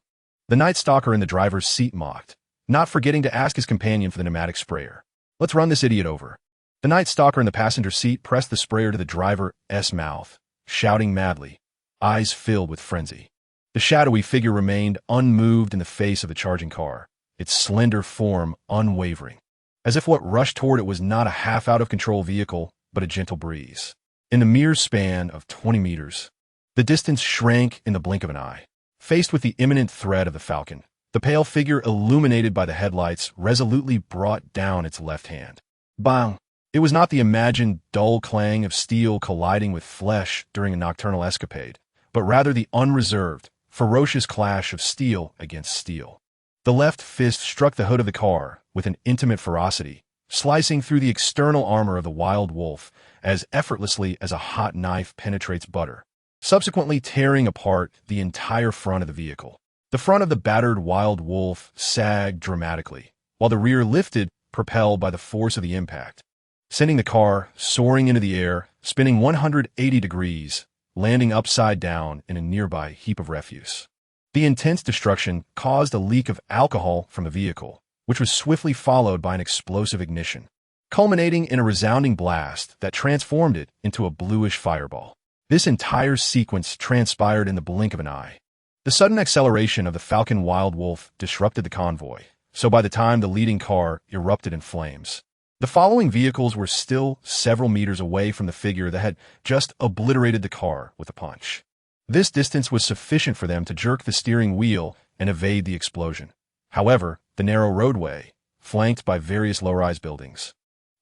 The Night Stalker in the driver's seat mocked, not forgetting to ask his companion for the pneumatic sprayer. Let's run this idiot over. The Night Stalker in the passenger seat pressed the sprayer to the driver's mouth, shouting madly, eyes filled with frenzy. The shadowy figure remained unmoved in the face of the charging car, its slender form unwavering, as if what rushed toward it was not a half-out-of-control vehicle, but a gentle breeze. In the mere span of 20 meters, the distance shrank in the blink of an eye. Faced with the imminent threat of the Falcon, the pale figure illuminated by the headlights resolutely brought down its left hand. Bang! It was not the imagined dull clang of steel colliding with flesh during a nocturnal escapade, but rather the unreserved, ferocious clash of steel against steel. The left fist struck the hood of the car with an intimate ferocity, slicing through the external armor of the wild wolf as effortlessly as a hot knife penetrates butter, subsequently tearing apart the entire front of the vehicle. The front of the battered wild wolf sagged dramatically, while the rear lifted, propelled by the force of the impact, sending the car soaring into the air, spinning 180 degrees, landing upside down in a nearby heap of refuse. The intense destruction caused a leak of alcohol from the vehicle, which was swiftly followed by an explosive ignition, culminating in a resounding blast that transformed it into a bluish fireball. This entire sequence transpired in the blink of an eye. The sudden acceleration of the Falcon Wild Wolf disrupted the convoy, so by the time the leading car erupted in flames, the following vehicles were still several meters away from the figure that had just obliterated the car with a punch. This distance was sufficient for them to jerk the steering wheel and evade the explosion. However, the narrow roadway, flanked by various low-rise buildings,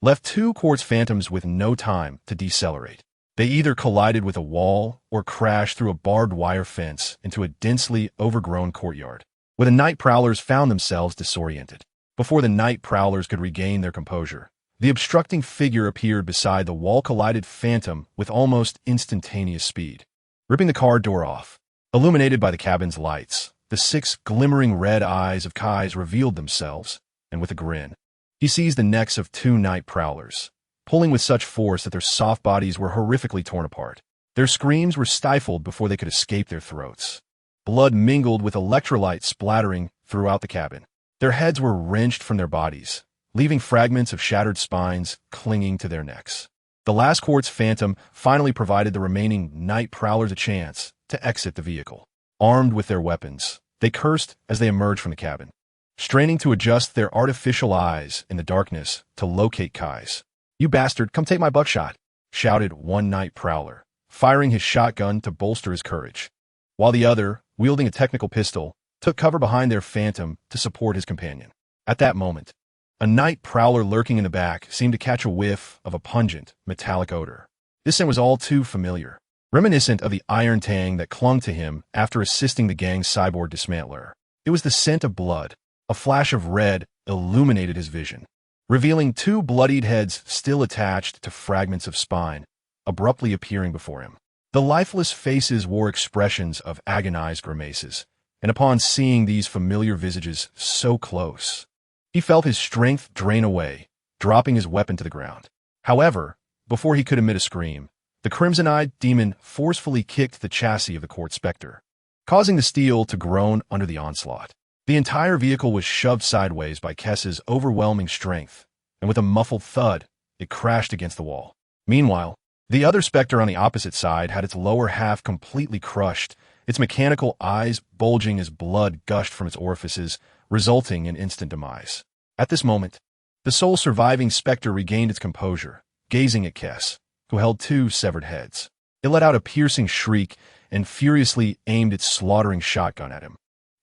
left 2 Quartz Phantoms with no time to decelerate. They either collided with a wall or crashed through a barbed wire fence into a densely overgrown courtyard, where the night prowlers found themselves disoriented. Before the night prowlers could regain their composure, the obstructing figure appeared beside the wall-collided phantom with almost instantaneous speed, ripping the car door off. Illuminated by the cabin's lights, the 6 glimmering red eyes of Kais revealed themselves, and with a grin, he seized the necks of 2 night prowlers, pulling with such force that their soft bodies were horrifically torn apart. Their screams were stifled before they could escape their throats. Blood mingled with electrolyte splattering throughout the cabin. Their heads were wrenched from their bodies, leaving fragments of shattered spines clinging to their necks. The last quartz phantom finally provided the remaining night prowlers a chance to exit the vehicle. Armed with their weapons, they cursed as they emerged from the cabin, straining to adjust their artificial eyes in the darkness to locate Kais. "You bastard, come take my buckshot," shouted one night prowler, firing his shotgun to bolster his courage, while the other, wielding a technical pistol, took cover behind their phantom to support his companion. At that moment, a night prowler lurking in the back seemed to catch a whiff of a pungent, metallic odor. This scent was all too familiar, reminiscent of the iron tang that clung to him after assisting the gang's cyborg dismantler. It was the scent of blood. A flash of red illuminated his vision, revealing 2 bloodied heads still attached to fragments of spine, abruptly appearing before him. The lifeless faces wore expressions of agonized grimaces, and upon seeing these familiar visages so close, he felt his strength drain away, dropping his weapon to the ground. However, before he could emit a scream, the crimson-eyed demon forcefully kicked the chassis of the Court Spectre, causing the steel to groan under the onslaught. The entire vehicle was shoved sideways by Kess's overwhelming strength, and with a muffled thud, it crashed against the wall. Meanwhile, the other Spectre on the opposite side had its lower half completely crushed, its mechanical eyes bulging as blood gushed from its orifices, resulting in instant demise. At this moment, the sole surviving Spectre regained its composure, gazing at Kess, who held 2 severed heads. It let out a piercing shriek and furiously aimed its slaughtering shotgun at him,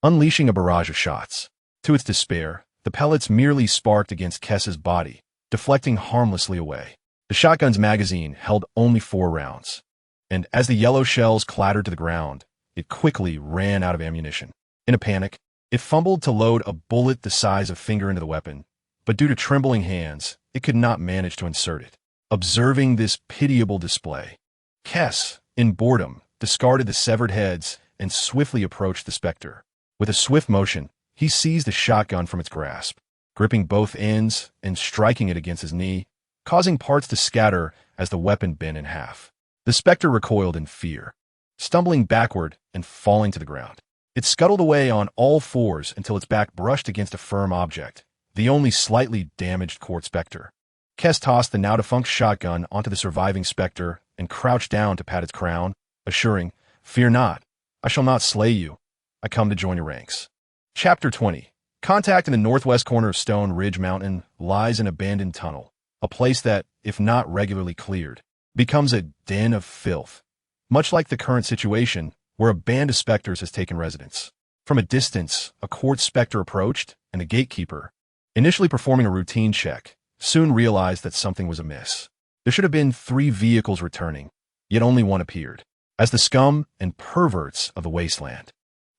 unleashing a barrage of shots. To its despair, the pellets merely sparked against Kess's body, deflecting harmlessly away. The shotgun's magazine held only 4 rounds, and as the yellow shells clattered to the ground, it quickly ran out of ammunition. In a panic, it fumbled to load a bullet the size of a finger into the weapon, but due to trembling hands, it could not manage to insert it. Observing this pitiable display, Kess, in boredom, discarded the severed heads and swiftly approached the Spectre. With a swift motion, he seized the shotgun from its grasp, gripping both ends and striking it against his knee, causing parts to scatter as the weapon bent in half. The Spectre recoiled in fear, stumbling backward and falling to the ground. It scuttled away on all 4s until its back brushed against a firm object, the only slightly damaged Court Spectre. Kess tossed the now-defunct shotgun onto the surviving Spectre and crouched down to pat its crown, assuring, "Fear not, I shall not slay you. I come to join your ranks." Chapter 20. Contact in the northwest corner of Stone Ridge Mountain lies an abandoned tunnel, a place that, if not regularly cleared, becomes a den of filth, much like the current situation where a band of Spectres has taken residence. From a distance, a Court Spectre approached, and the gatekeeper, initially performing a routine check, soon realized that something was amiss. There should have been 3 vehicles returning, yet only one appeared. As the scum and perverts of the wasteland,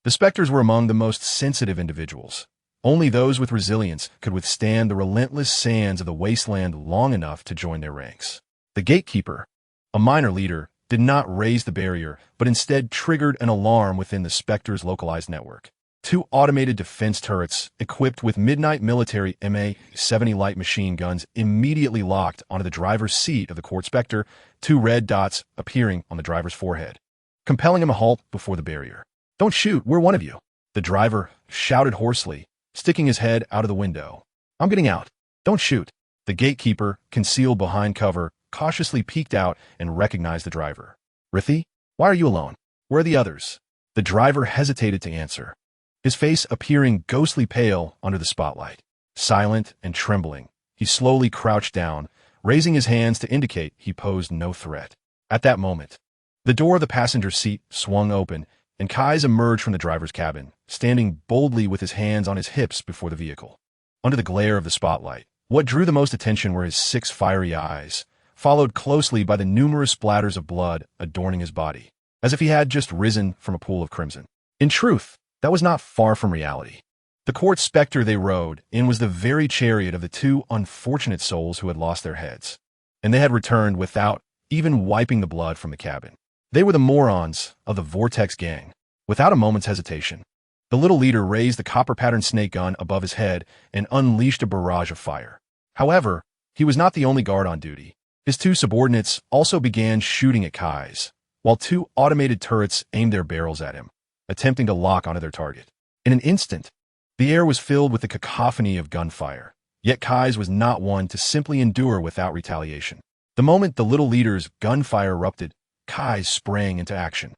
the Spectres were among the most sensitive individuals. Only those with resilience could withstand the relentless sands of the wasteland long enough to join their ranks. The gatekeeper, a minor leader, did not raise the barrier, but instead triggered an alarm within the Spectre's localized network. 2 automated defense turrets equipped with Midnight Military MA-70 light machine guns immediately locked onto the driver's seat of the Court Spectre, 2 red dots appearing on the driver's forehead, compelling him to halt before the barrier. "Don't shoot, we're one of you," the driver shouted hoarsely, sticking his head out of the window. "I'm getting out. Don't shoot." The gatekeeper, concealed behind cover, cautiously peeked out and recognized the driver. "Rithi, why are you alone? Where are the others?" The driver hesitated to answer, his face appearing ghostly pale under the spotlight. Silent and trembling, he slowly crouched down, raising his hands to indicate he posed no threat. At that moment, the door of the passenger seat swung open, and Kais emerged from the driver's cabin, standing boldly with his hands on his hips before the vehicle. Under the glare of the spotlight, what drew the most attention were his 6 fiery eyes, followed closely by the numerous splatters of blood adorning his body, as if he had just risen from a pool of crimson. In truth, that was not far from reality. The court specter they rode in was the very chariot of the two unfortunate souls who had lost their heads, and they had returned without even wiping the blood from the cabin. They were the morons of the Vortex Gang. Without a moment's hesitation, the little leader raised the copper-patterned snake gun above his head and unleashed a barrage of fire. However, he was not the only guard on duty. His two subordinates also began shooting at Kais, while two automated turrets aimed their barrels at him, attempting to lock onto their target. In an instant, the air was filled with the cacophony of gunfire, yet Kais was not one to simply endure without retaliation. The moment the little leader's gunfire erupted, Kais sprang into action.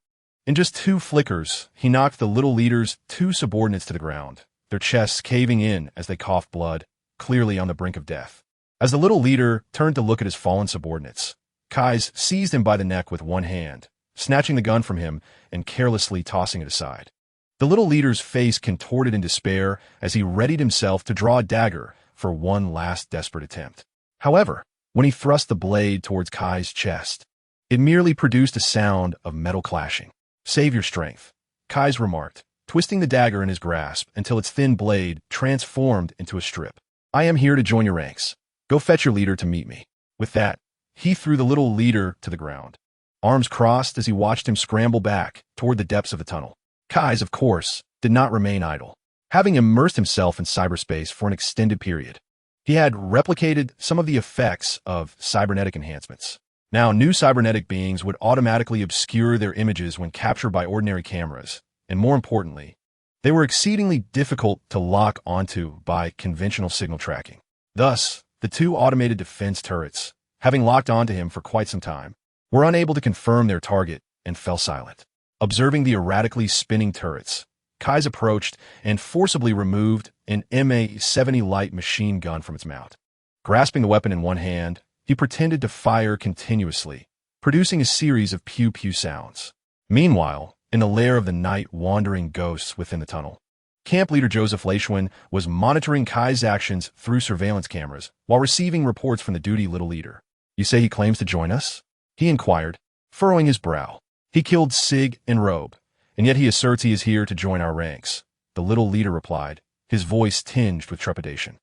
In just 2 flickers, he knocked the little leader's 2 subordinates to the ground, their chests caving in as they coughed blood, clearly on the brink of death. As the little leader turned to look at his fallen subordinates, Kais seized him by the neck with one hand, snatching the gun from him and carelessly tossing it aside. The little leader's face contorted in despair as he readied himself to draw a dagger for one last desperate attempt. However, when he thrust the blade towards Kai's chest, it merely produced a sound of metal clashing. "Save your strength," Kais remarked, twisting the dagger in his grasp until its thin blade transformed into a strip. "I am here to join your ranks. Go fetch your leader to meet me." With that, he threw the little leader to the ground, arms crossed as he watched him scramble back toward the depths of the tunnel. Kais, of course, did not remain idle. Having immersed himself in cyberspace for an extended period, he had replicated some of the effects of cybernetic enhancements. Now, new cybernetic beings would automatically obscure their images when captured by ordinary cameras, and more importantly, they were exceedingly difficult to lock onto by conventional signal tracking. Thus, the 2 automated defense turrets, having locked onto him for quite some time, were unable to confirm their target and fell silent. Observing the erratically spinning turrets, Kais approached and forcibly removed an MA-70 light machine gun from its mount. Grasping the weapon in one hand, he pretended to fire continuously, producing a series of pew-pew sounds. Meanwhile, in the lair of the night-wandering ghosts within the tunnel, Camp Leader Joseph Leishwin was monitoring Kai's actions through surveillance cameras while receiving reports from the duty little leader. "You say he claims to join us?" he inquired, furrowing his brow. "He killed Sig and Robe, and yet he asserts he is here to join our ranks," the little leader replied, his voice tinged with trepidation.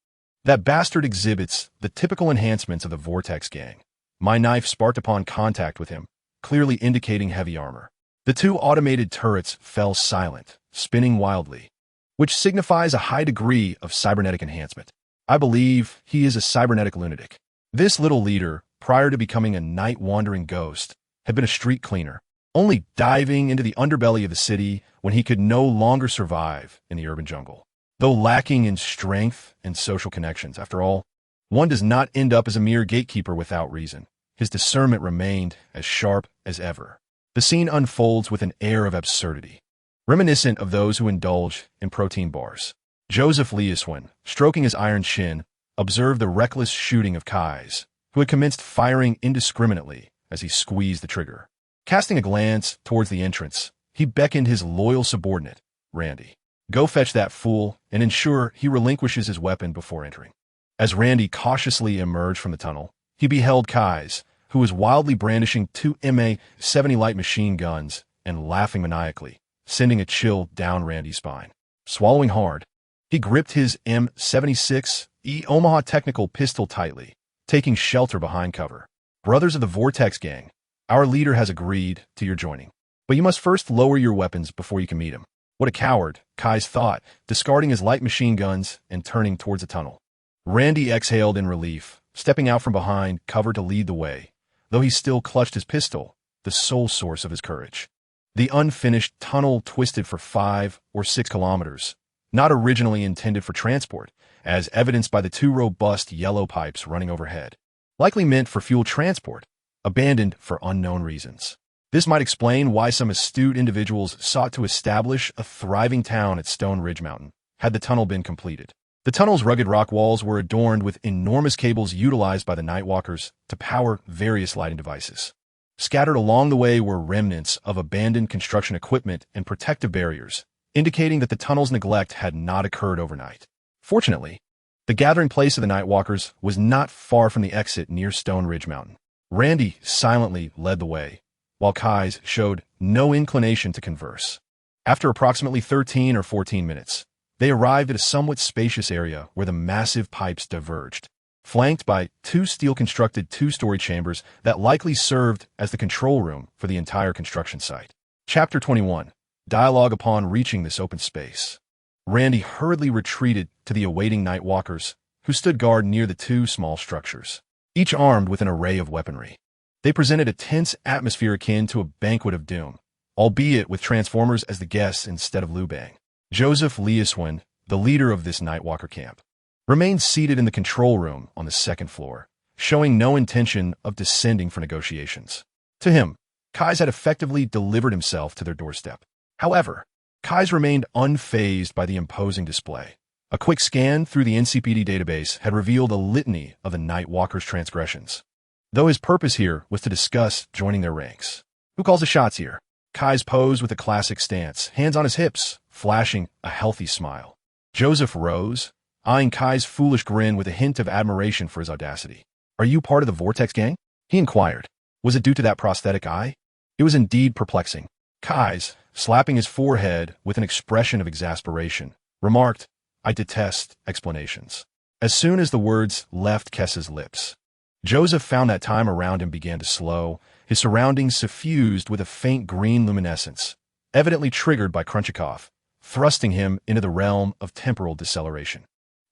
"That bastard exhibits the typical enhancements of the Vortex Gang. My knife sparked upon contact with him, clearly indicating heavy armor." The 2 automated turrets fell silent, spinning wildly, which signifies a high degree of cybernetic enhancement. "I believe he is a cybernetic lunatic." This little leader, prior to becoming a night-wandering ghost, had been a street cleaner, only diving into the underbelly of the city when he could no longer survive in the urban jungle. Though lacking in strength and social connections, after all, one does not end up as a mere gatekeeper without reason. His discernment remained as sharp as ever. The scene unfolds with an air of absurdity, reminiscent of those who indulge in protein bars. Joseph Leishwin, stroking his iron chin, observed the reckless shooting of Kais, who had commenced firing indiscriminately as he squeezed the trigger. Casting a glance towards the entrance, he beckoned his loyal subordinate, Randy. "Go fetch that fool and ensure he relinquishes his weapon before entering." As Randy cautiously emerged from the tunnel, he beheld Kais, who was wildly brandishing 2 MA-70 light machine guns and laughing maniacally, sending a chill down Randy's spine. Swallowing hard, he gripped his M76E Omaha Technical pistol tightly, taking shelter behind cover. "Brothers of the Vortex Gang, our leader has agreed to your joining, but you must first lower your weapons before you can meet him." What a coward, Kais thought, discarding his light machine guns and turning towards the tunnel. Randy exhaled in relief, stepping out from behind cover to lead the way, though he still clutched his pistol, the sole source of his courage. The unfinished tunnel twisted for 5 or 6 kilometers, not originally intended for transport, as evidenced by the 2 robust yellow pipes running overhead, likely meant for fuel transport, abandoned for unknown reasons. This might explain why some astute individuals sought to establish a thriving town at Stone Ridge Mountain, had the tunnel been completed. The tunnel's rugged rock walls were adorned with enormous cables utilized by the Nightwalkers to power various lighting devices. Scattered along the way were remnants of abandoned construction equipment and protective barriers, indicating that the tunnel's neglect had not occurred overnight. Fortunately, the gathering place of the Nightwalkers was not far from the exit near Stone Ridge Mountain. Randy silently led the way, while Kais showed no inclination to converse. After approximately 13 or 14 minutes, they arrived at a somewhat spacious area where the massive pipes diverged, flanked by two steel-constructed two-story chambers that likely served as the control room for the entire construction site. Chapter 21. Dialogue upon reaching this open space. Randy hurriedly retreated to the awaiting Nightwalkers, who stood guard near the two small structures, each armed with an array of weaponry. They presented a tense atmosphere akin to a banquet of doom, albeit with Transformers as the guests instead of Liu Bang. Joseph Leiswin, the leader of this Nightwalker camp, remained seated in the control room on the second floor, showing no intention of descending for negotiations. To him, Kais had effectively delivered himself to their doorstep. However, Kais remained unfazed by the imposing display. A quick scan through the NCPD database had revealed a litany of the Nightwalker's transgressions, though his purpose here was to discuss joining their ranks. Who calls the shots here? Kais posed with a classic stance, hands on his hips, flashing a healthy smile. Joseph rose, eyeing Kai's foolish grin with a hint of admiration for his audacity. Are you part of the Vortex Gang? He inquired. Was it due to that prosthetic eye? It was indeed perplexing. Kais, slapping his forehead with an expression of exasperation, remarked, I detest explanations. As soon as the words left Kess's lips, Joseph found that time around him began to slow, his surroundings suffused with a faint green luminescence, evidently triggered by Crunchikoff, thrusting him into the realm of temporal deceleration.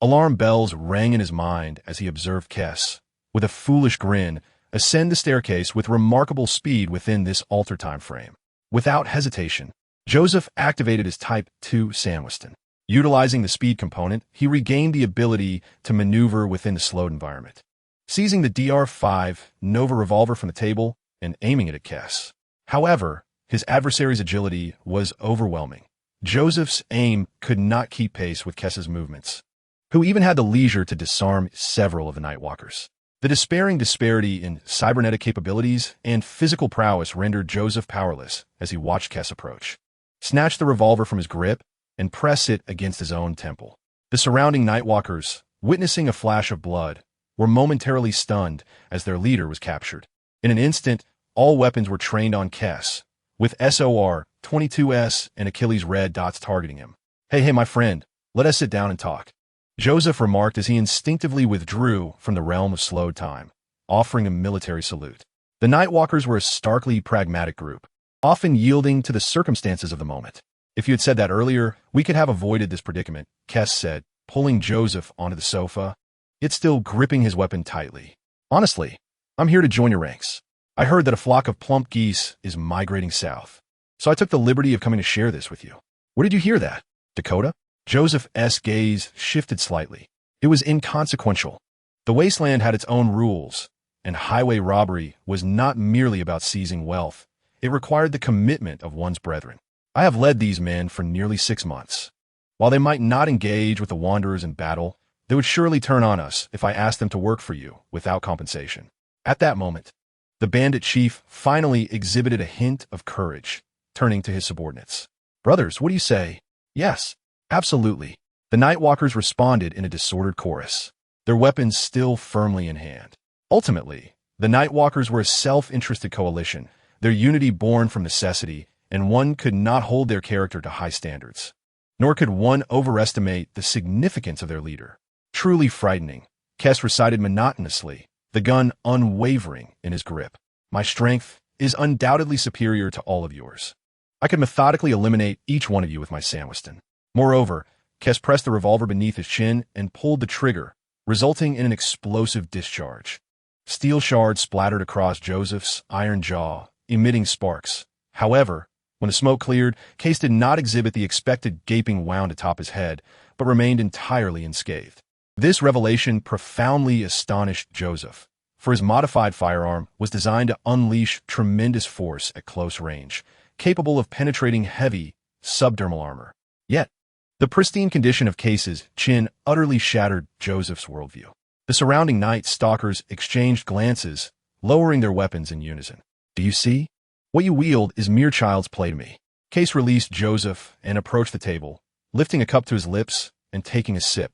Alarm bells rang in his mind as he observed Kess, with a foolish grin, ascend the staircase with remarkable speed within this alter time frame. Without hesitation, Joseph activated his Type 2 Sandwiston. Utilizing the speed component, he regained the ability to maneuver within a slowed environment. Seizing the DR-5 Nova revolver from the table and aiming it at Kess. However, his adversary's agility was overwhelming. Joseph's aim could not keep pace with Kess's movements, who even had the leisure to disarm several of the Nightwalkers. The despairing disparity in cybernetic capabilities and physical prowess rendered Joseph powerless as he watched Kess approach, snatch the revolver from his grip, and press it against his own temple. The surrounding Nightwalkers, witnessing a flash of blood, were momentarily stunned as their leader was captured. In an instant, all weapons were trained on Kess, with SOR, 22S, and Achilles red dots targeting him. Hey, my friend, let us sit down and talk, Joseph remarked as he instinctively withdrew from the realm of slowed time, offering a military salute. The Nightwalkers were a starkly pragmatic group, often yielding to the circumstances of the moment. If you had said that earlier, we could have avoided this predicament, Kess said, pulling Joseph onto the sofa, yet still gripping his weapon tightly. Honestly, I'm here to join your ranks. I heard that a flock of plump geese is migrating south, so I took the liberty of coming to share this with you. Where did you hear that? Dakota? Joseph's gaze shifted slightly. It was inconsequential. The wasteland had its own rules, and highway robbery was not merely about seizing wealth. It required the commitment of one's brethren. I have led these men for nearly 6 months. While they might not engage with the Wanderers in battle, they would surely turn on us if I asked them to work for you without compensation. At that moment, the bandit chief finally exhibited a hint of courage, turning to his subordinates. Brothers, what do you say? Yes, absolutely. The Nightwalkers responded in a disordered chorus, their weapons still firmly in hand. Ultimately, the Nightwalkers were a self-interested coalition, their unity born from necessity, and one could not hold their character to high standards. Nor could one overestimate the significance of their leader. Truly frightening, Kess recited monotonously, the gun unwavering in his grip. My strength is undoubtedly superior to all of yours. I could methodically eliminate each one of you with my Sandwiston. Moreover, Kess pressed the revolver beneath his chin and pulled the trigger, resulting in an explosive discharge. Steel shards splattered across Joseph's iron jaw, emitting sparks. However, when the smoke cleared, Kais did not exhibit the expected gaping wound atop his head, but remained entirely unscathed. This revelation profoundly astonished Joseph, for his modified firearm was designed to unleash tremendous force at close range, capable of penetrating heavy, subdermal armor. Yet, the pristine condition of Kais's chin utterly shattered Joseph's worldview. The surrounding Night Stalkers exchanged glances, lowering their weapons in unison. Do you see? What you wield is mere child's play to me. Kais released Joseph and approached the table, lifting a cup to his lips and taking a sip,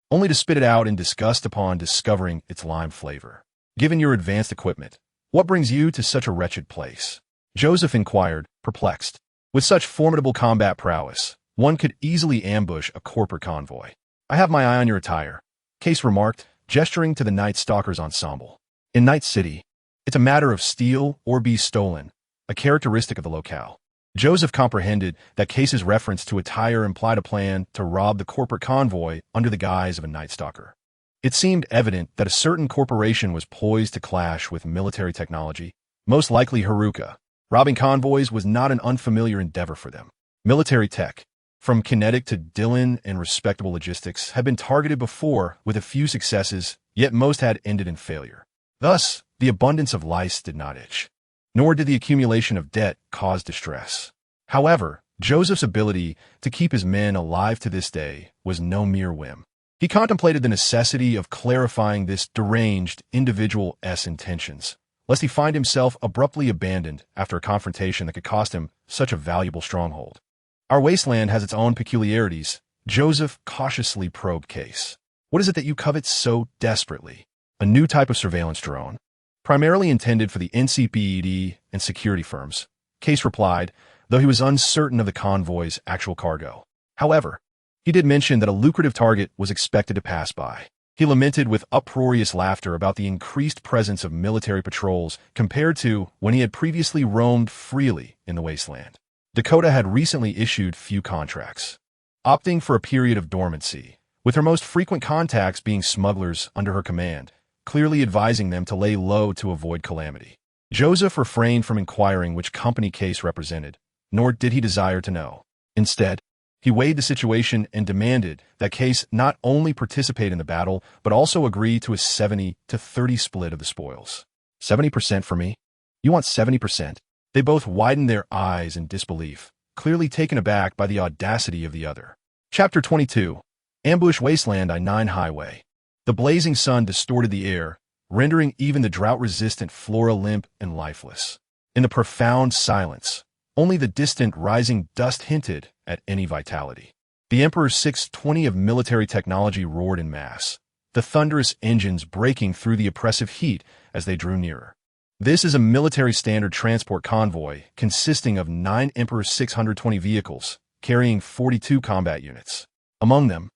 only to spit it out in disgust upon discovering its lime flavor. Given your advanced equipment, "What brings you to such a wretched place?" Joseph inquired, perplexed. "With such formidable combat prowess, one could easily ambush a corporate convoy." "I have my eye on your attire," Kais remarked, gesturing to the Night Stalkers ensemble. "In Night City, it's a matter of steal or be stolen, a characteristic of the locale." Joseph comprehended that Kais's reference to attire implied a plan to rob the corporate convoy under the guise of a Night Stalker. It seemed evident that a certain corporation was poised to clash with military technology, most likely Haruka. Robbing convoys was not an unfamiliar endeavor for them. Military tech, from kinetic to Dylan and respectable logistics, had been targeted before with a few successes, yet most had ended in failure. Thus, the abundance of lice did not itch, nor did the accumulation of debt cause distress. However, Joseph's ability to keep his men alive to this day was no mere whim. He contemplated the necessity of clarifying this deranged individual's intentions, lest he find himself abruptly abandoned after a confrontation that could cost him such a valuable stronghold. "Our wasteland has its own peculiarities," Joseph cautiously probed Kais. "What is it that you covet so desperately?" "A new type of surveillance drone, primarily intended for the NCPED and security firms," Kais replied, though he was uncertain of the convoy's actual cargo. However, he did mention that a lucrative target was expected to pass by. He lamented with uproarious laughter about the increased presence of military patrols compared to when he had previously roamed freely in the wasteland. Dakota had recently issued few contracts, opting for a period of dormancy, with her most frequent contacts being smugglers under her command, clearly advising them to lay low to avoid calamity. Joseph refrained from inquiring which company Kais represented, nor did he desire to know. Instead, he weighed the situation and demanded that Kais not only participate in the battle, but also agree to a 70-30 split of the spoils. 70% for me? You want 70%? They both widened their eyes in disbelief, clearly taken aback by the audacity of the other. Chapter 22. Ambush Wasteland I-9 Highway. The blazing sun distorted the air, rendering even the drought-resistant flora limp and lifeless. In the profound silence, only the distant rising dust hinted at any vitality. The Emperor's 620 of military technology roared in mass, the thunderous engines breaking through the oppressive heat as they drew nearer. This is a military standard transport convoy consisting of 9 Emperor's 620 vehicles, carrying 42 combat units. Among them,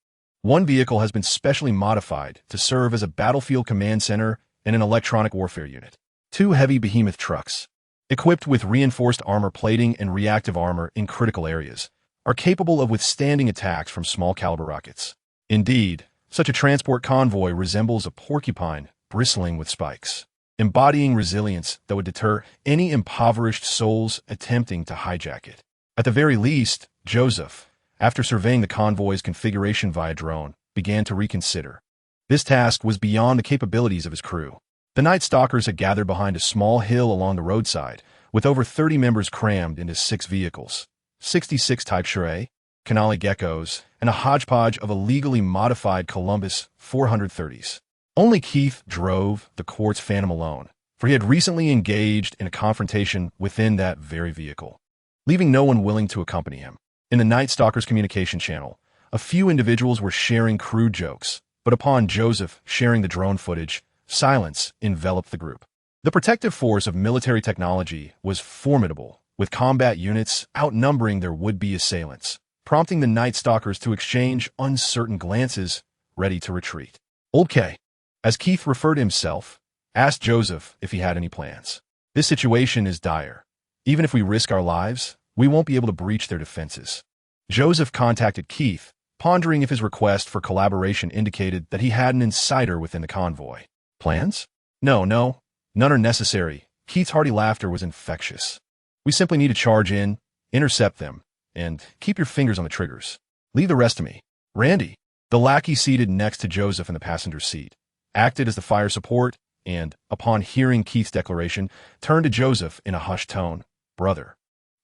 one vehicle has been specially modified to serve as a battlefield command center and an electronic warfare unit. 2 heavy behemoth trucks, equipped with reinforced armor plating and reactive armor in critical areas, are capable of withstanding attacks from small-caliber rockets. Indeed, such a transport convoy resembles a porcupine bristling with spikes, embodying resilience that would deter any impoverished souls attempting to hijack it. At the very least, Joseph, after surveying the convoy's configuration via drone, began to reconsider. This task was beyond the capabilities of his crew. The Night Stalkers had gathered behind a small hill along the roadside, with over 30 members crammed into 6 vehicles, 66 Type Shirei, Canali Geckos, and a hodgepodge of illegally modified Columbus 430s. Only Keith drove the Quartz Phantom alone, for he had recently engaged in a confrontation within that very vehicle, leaving no one willing to accompany him. In the Night Stalkers communication channel, a few individuals were sharing crude jokes, but upon Joseph sharing the drone footage, silence enveloped the group. The protective force of military technology was formidable, with combat units outnumbering their would-be assailants, prompting the Night Stalkers to exchange uncertain glances, ready to retreat. Old K, as Keith referred to himself, asked Joseph if he had any plans. "This situation is dire. Even if we risk our lives, we won't be able to breach their defenses." Joseph contacted Keith, pondering if his request for collaboration indicated that he had an insider within the convoy. "Plans? No, none are necessary." Keith's hearty laughter was infectious. "We simply need to charge in, intercept them, and keep your fingers on the triggers. Leave the rest to me." Randy, the lackey seated next to Joseph in the passenger seat, acted as the fire support and, upon hearing Keith's declaration, turned to Joseph in a hushed tone. "Brother,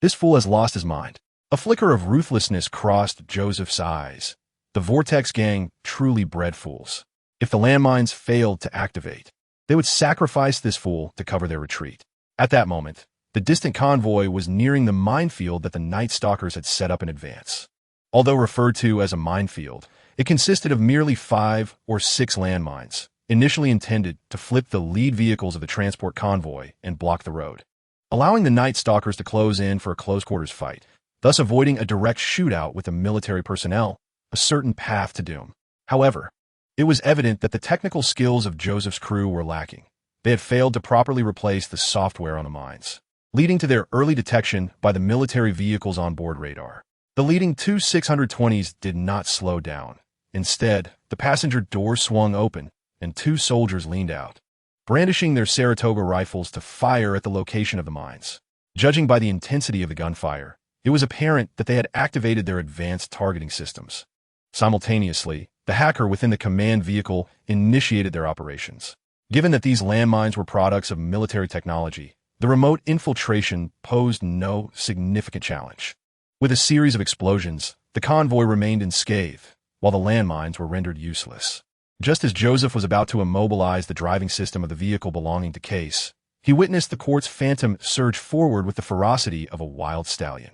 this fool has lost his mind." A flicker of ruthlessness crossed Joseph's eyes. The Vortex Gang truly bred fools. If the landmines failed to activate, they would sacrifice this fool to cover their retreat. At that moment, the distant convoy was nearing the minefield that the Night Stalkers had set up in advance. Although referred to as a minefield, it consisted of merely 5 or 6 landmines, initially intended to flip the lead vehicles of the transport convoy and block the road, allowing the Night Stalkers to close in for a close-quarters fight, thus avoiding a direct shootout with the military personnel, a certain path to doom. However, it was evident that the technical skills of Joseph's crew were lacking. They had failed to properly replace the software on the mines, leading to their early detection by the military vehicles on board radar. The leading two 620s did not slow down. Instead, the passenger door swung open, and two soldiers leaned out, brandishing their Saratoga rifles to fire at the location of the mines. Judging by the intensity of the gunfire, it was apparent that they had activated their advanced targeting systems. Simultaneously, the hacker within the command vehicle initiated their operations. Given that these landmines were products of military technology, the remote infiltration posed no significant challenge. With a series of explosions, the convoy remained unscathed, while the landmines were rendered useless. Just as Joseph was about to immobilize the driving system of the vehicle belonging to Kais, he witnessed the Quartz Phantom surge forward with the ferocity of a wild stallion.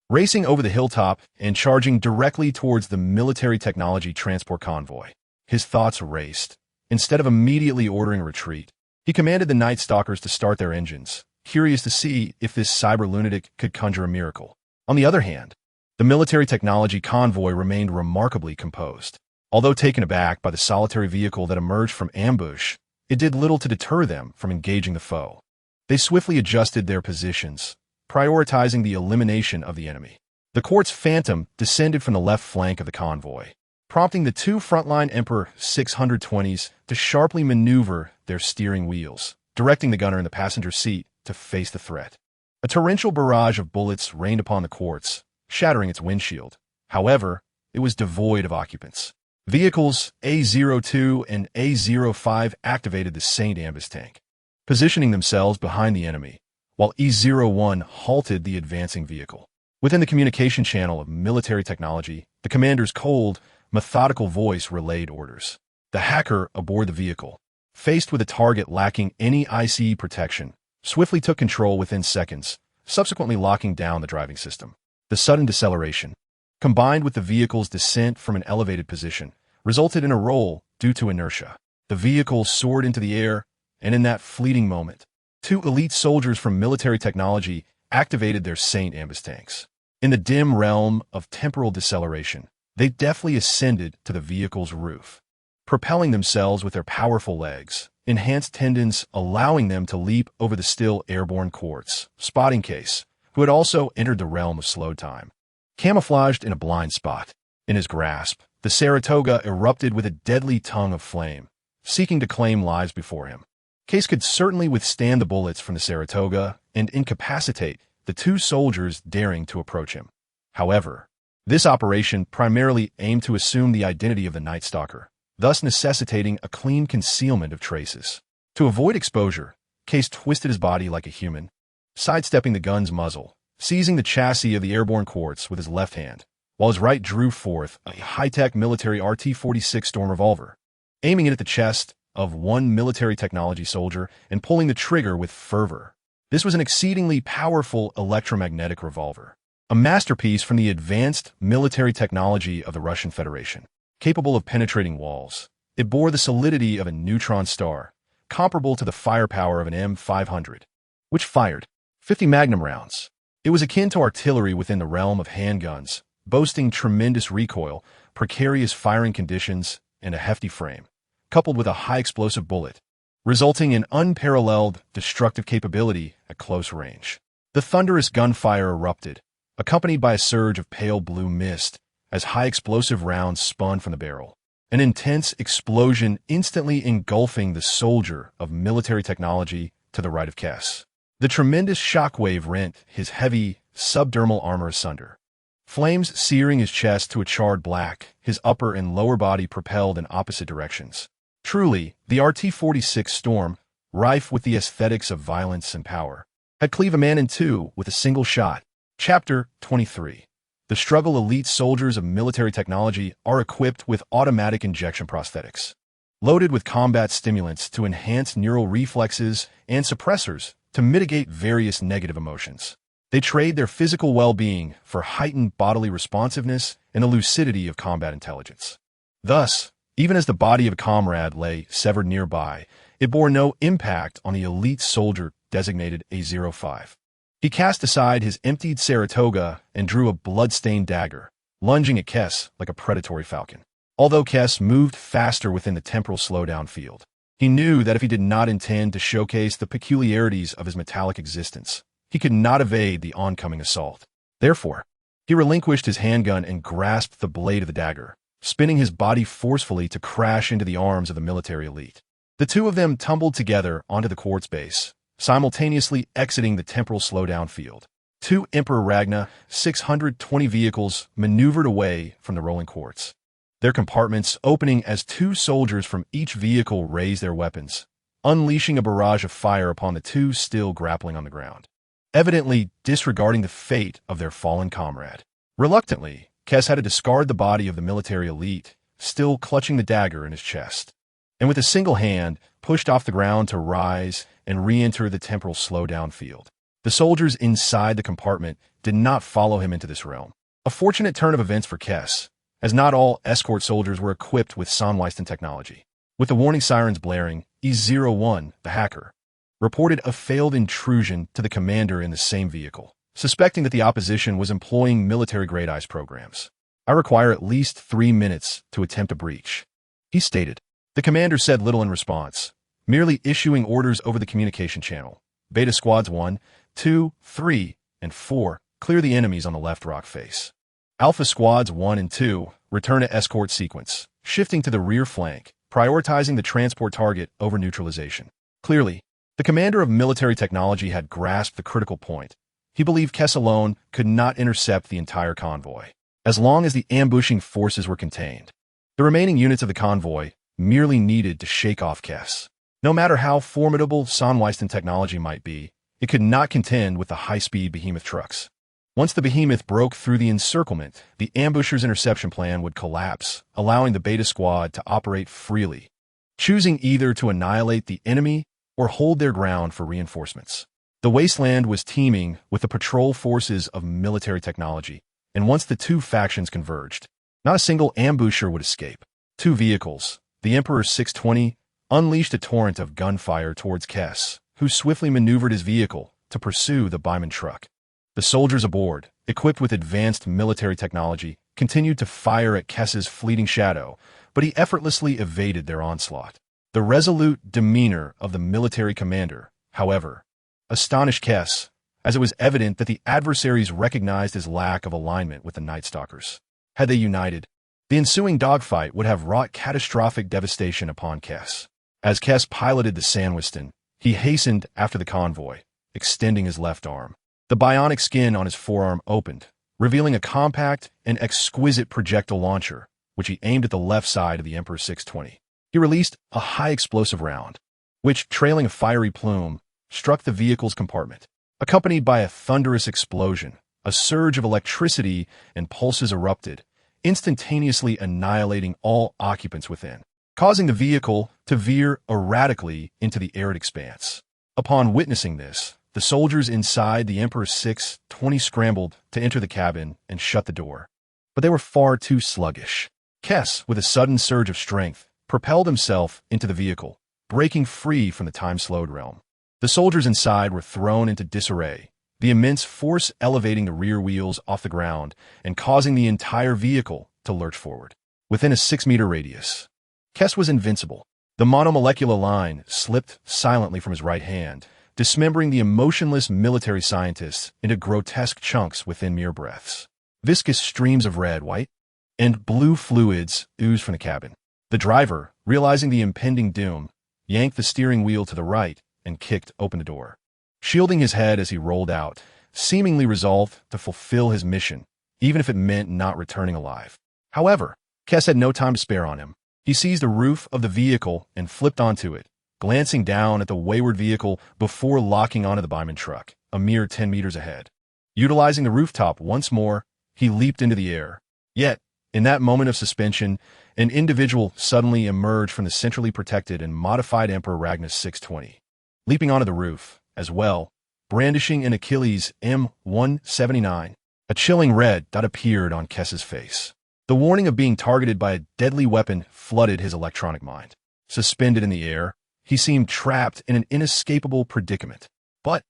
Racing over the hilltop and charging directly towards the military technology transport convoy, his thoughts raced. Instead of immediately ordering a retreat, he commanded the Night Stalkers to start their engines, curious to see if this cyber lunatic could conjure a miracle. On the other hand, the military technology convoy remained remarkably composed. Although taken aback by the solitary vehicle that emerged from ambush, it did little to deter them from engaging the foe. They swiftly adjusted their positions, prioritizing the elimination of the enemy. The Quartz Phantom descended from the left flank of the convoy, prompting the two frontline Emperor 620s to sharply maneuver their steering wheels, directing the gunner in the passenger seat to face the threat. A torrential barrage of bullets rained upon the Quartz, shattering its windshield. However, it was devoid of occupants. Vehicles A-02 and A-05 activated the St. Ambus tank, positioning themselves behind the enemy, while E-01 halted the advancing vehicle. Within the communication channel of military technology, the commander's cold, methodical voice relayed orders. The hacker aboard the vehicle, faced with a target lacking any ICE protection, swiftly took control within seconds, subsequently locking down the driving system. The sudden deceleration, combined with the vehicle's descent from an elevated position, resulted in a roll due to inertia. The vehicle soared into the air, and in that fleeting moment, two elite soldiers from military technology activated their St. Ambus tanks. In the dim realm of temporal deceleration, they deftly ascended to the vehicle's roof, propelling themselves with their powerful legs, enhanced tendons allowing them to leap over the still airborne Quartz, spotting Kais, who had also entered the realm of slow time. Camouflaged in a blind spot, in his grasp, the Saratoga erupted with a deadly tongue of flame, seeking to claim lives before him. Kais could certainly withstand the bullets from the Saratoga and incapacitate the two soldiers daring to approach him. However, this operation primarily aimed to assume the identity of the Night Stalker, thus necessitating a clean concealment of traces. To avoid exposure, Kais twisted his body like a human, sidestepping the gun's muzzle, seizing the chassis of the airborne Quartz with his left hand, while his right drew forth a high-tech military RT-46 Storm revolver, aiming it at the chest of one military technology soldier and pulling the trigger with fervor. This was an exceedingly powerful electromagnetic revolver, a masterpiece from the advanced military technology of the Russian Federation. Capable of penetrating walls, it bore the solidity of a neutron star, comparable to the firepower of an M500, which fired 50 Magnum rounds. It was akin to artillery within the realm of handguns, boasting tremendous recoil, precarious firing conditions, and a hefty frame, coupled with a high-explosive bullet, resulting in unparalleled destructive capability at close range. The thunderous gunfire erupted, accompanied by a surge of pale blue mist, as high-explosive rounds spun from the barrel, an intense explosion instantly engulfing the soldier of military technology to the right of Kais. The tremendous shockwave rent his heavy, subdermal armor asunder, flames searing his chest to a charred black, his upper and lower body propelled in opposite directions. Truly, the RT-46 Storm, rife with the aesthetics of violence and power, had cleaved a man in two with a single shot. Chapter 23. The struggle elite soldiers of military technology are equipped with automatic injection prosthetics, loaded with combat stimulants to enhance neural reflexes and suppressors to mitigate various negative emotions. They trade their physical well-being for heightened bodily responsiveness and the lucidity of combat intelligence. Thus, Even as the body of a comrade lay severed nearby, it bore no impact on the elite soldier designated A-05. He cast aside his emptied Saratoga and drew a blood-stained dagger, lunging at Kais like a predatory falcon. Although Kais moved faster within the temporal slowdown field, he knew that if he did not intend to showcase the peculiarities of his metallic existence, he could not evade the oncoming assault. Therefore, he relinquished his handgun and grasped the blade of the dagger, spinning his body forcefully to crash into the arms of the military elite. The two of them tumbled together onto the quartz base, simultaneously exiting the temporal slowdown field. Two Emperor Ragna 620 vehicles maneuvered away from the rolling quartz, their compartments opening as two soldiers from each vehicle raised their weapons, unleashing a barrage of fire upon the two still grappling on the ground, evidently disregarding the fate of their fallen comrade. Reluctantly, Kais had to discard the body of the military elite, still clutching the dagger in his chest, and with a single hand pushed off the ground to rise and re-enter the temporal slowdown field. The soldiers inside the compartment did not follow him into this realm. A fortunate turn of events for Kais, as not all escort soldiers were equipped with Sonweisten technology. With the warning sirens blaring, E01, the hacker, reported a failed intrusion to the commander in the same vehicle, suspecting that the opposition was employing military-grade ICE programs. "I require at least 3 minutes to attempt a breach," he stated. The commander said little in response, merely issuing orders over the communication channel. Beta Squads 1, 2, 3, and 4 clear the enemies on the left rock face. Alpha Squads 1 and 2 return to escort sequence, shifting to the rear flank, prioritizing the transport target over neutralization. Clearly, the commander of military technology had grasped the critical point. He believed Kais alone could not intercept the entire convoy, as long as the ambushing forces were contained. The remaining units of the convoy merely needed to shake off Kais. No matter how formidable Sonweisten technology might be, it could not contend with the high-speed behemoth trucks. Once the behemoth broke through the encirclement, the ambushers' interception plan would collapse, allowing the Beta Squad to operate freely, choosing either to annihilate the enemy or hold their ground for reinforcements. The wasteland was teeming with the patrol forces of military technology, and once the two factions converged, not a single ambusher would escape. Two vehicles, the Emperor 620, unleashed a torrent of gunfire towards Kais, who swiftly maneuvered his vehicle to pursue the Byman truck. The soldiers aboard, equipped with advanced military technology, continued to fire at Kais's fleeting shadow, but he effortlessly evaded their onslaught. The resolute demeanor of the military commander, however, astonished Kais, as it was evident that the adversaries recognized his lack of alignment with the Night Stalkers. Had they united, the ensuing dogfight would have wrought catastrophic devastation upon Kais. As Kais piloted the Sonweisten, he hastened after the convoy, extending his left arm. The bionic skin on his forearm opened, revealing a compact and exquisite projectile launcher, which he aimed at the left side of the Emperor 620. He released a high-explosive round, which, trailing a fiery plume, struck the vehicle's compartment. Accompanied by a thunderous explosion, a surge of electricity and pulses erupted, instantaneously annihilating all occupants within, causing the vehicle to veer erratically into the arid expanse. Upon witnessing this, the soldiers inside the Emperor 620 scrambled to enter the cabin and shut the door. But they were far too sluggish. Kais, with a sudden surge of strength, propelled himself into the vehicle, breaking free from the time-slowed realm. The soldiers inside were thrown into disarray, the immense force elevating the rear wheels off the ground and causing the entire vehicle to lurch forward. Within a 6-meter radius, Kais was invincible. The monomolecular line slipped silently from his right hand, dismembering the emotionless military scientists into grotesque chunks within mere breaths. Viscous streams of red, white, and blue fluids oozed from the cabin. The driver, realizing the impending doom, yanked the steering wheel to the right and kicked open the door, shielding his head as he rolled out, seemingly resolved to fulfill his mission, even if it meant not returning alive. However, Kais had no time to spare on him. He seized the roof of the vehicle and flipped onto it, glancing down at the wayward vehicle before locking onto the Byman truck, a mere 10 meters ahead. Utilizing the rooftop once more, he leaped into the air. Yet, in that moment of suspension, an individual suddenly emerged from the centrally protected and modified Emperor Ragna 620, leaping onto the roof, as well, brandishing an Achilles M179. A chilling red dot appeared on Kais's face. The warning of being targeted by a deadly weapon flooded his electronic mind. Suspended in the air, he seemed trapped in an inescapable predicament. But,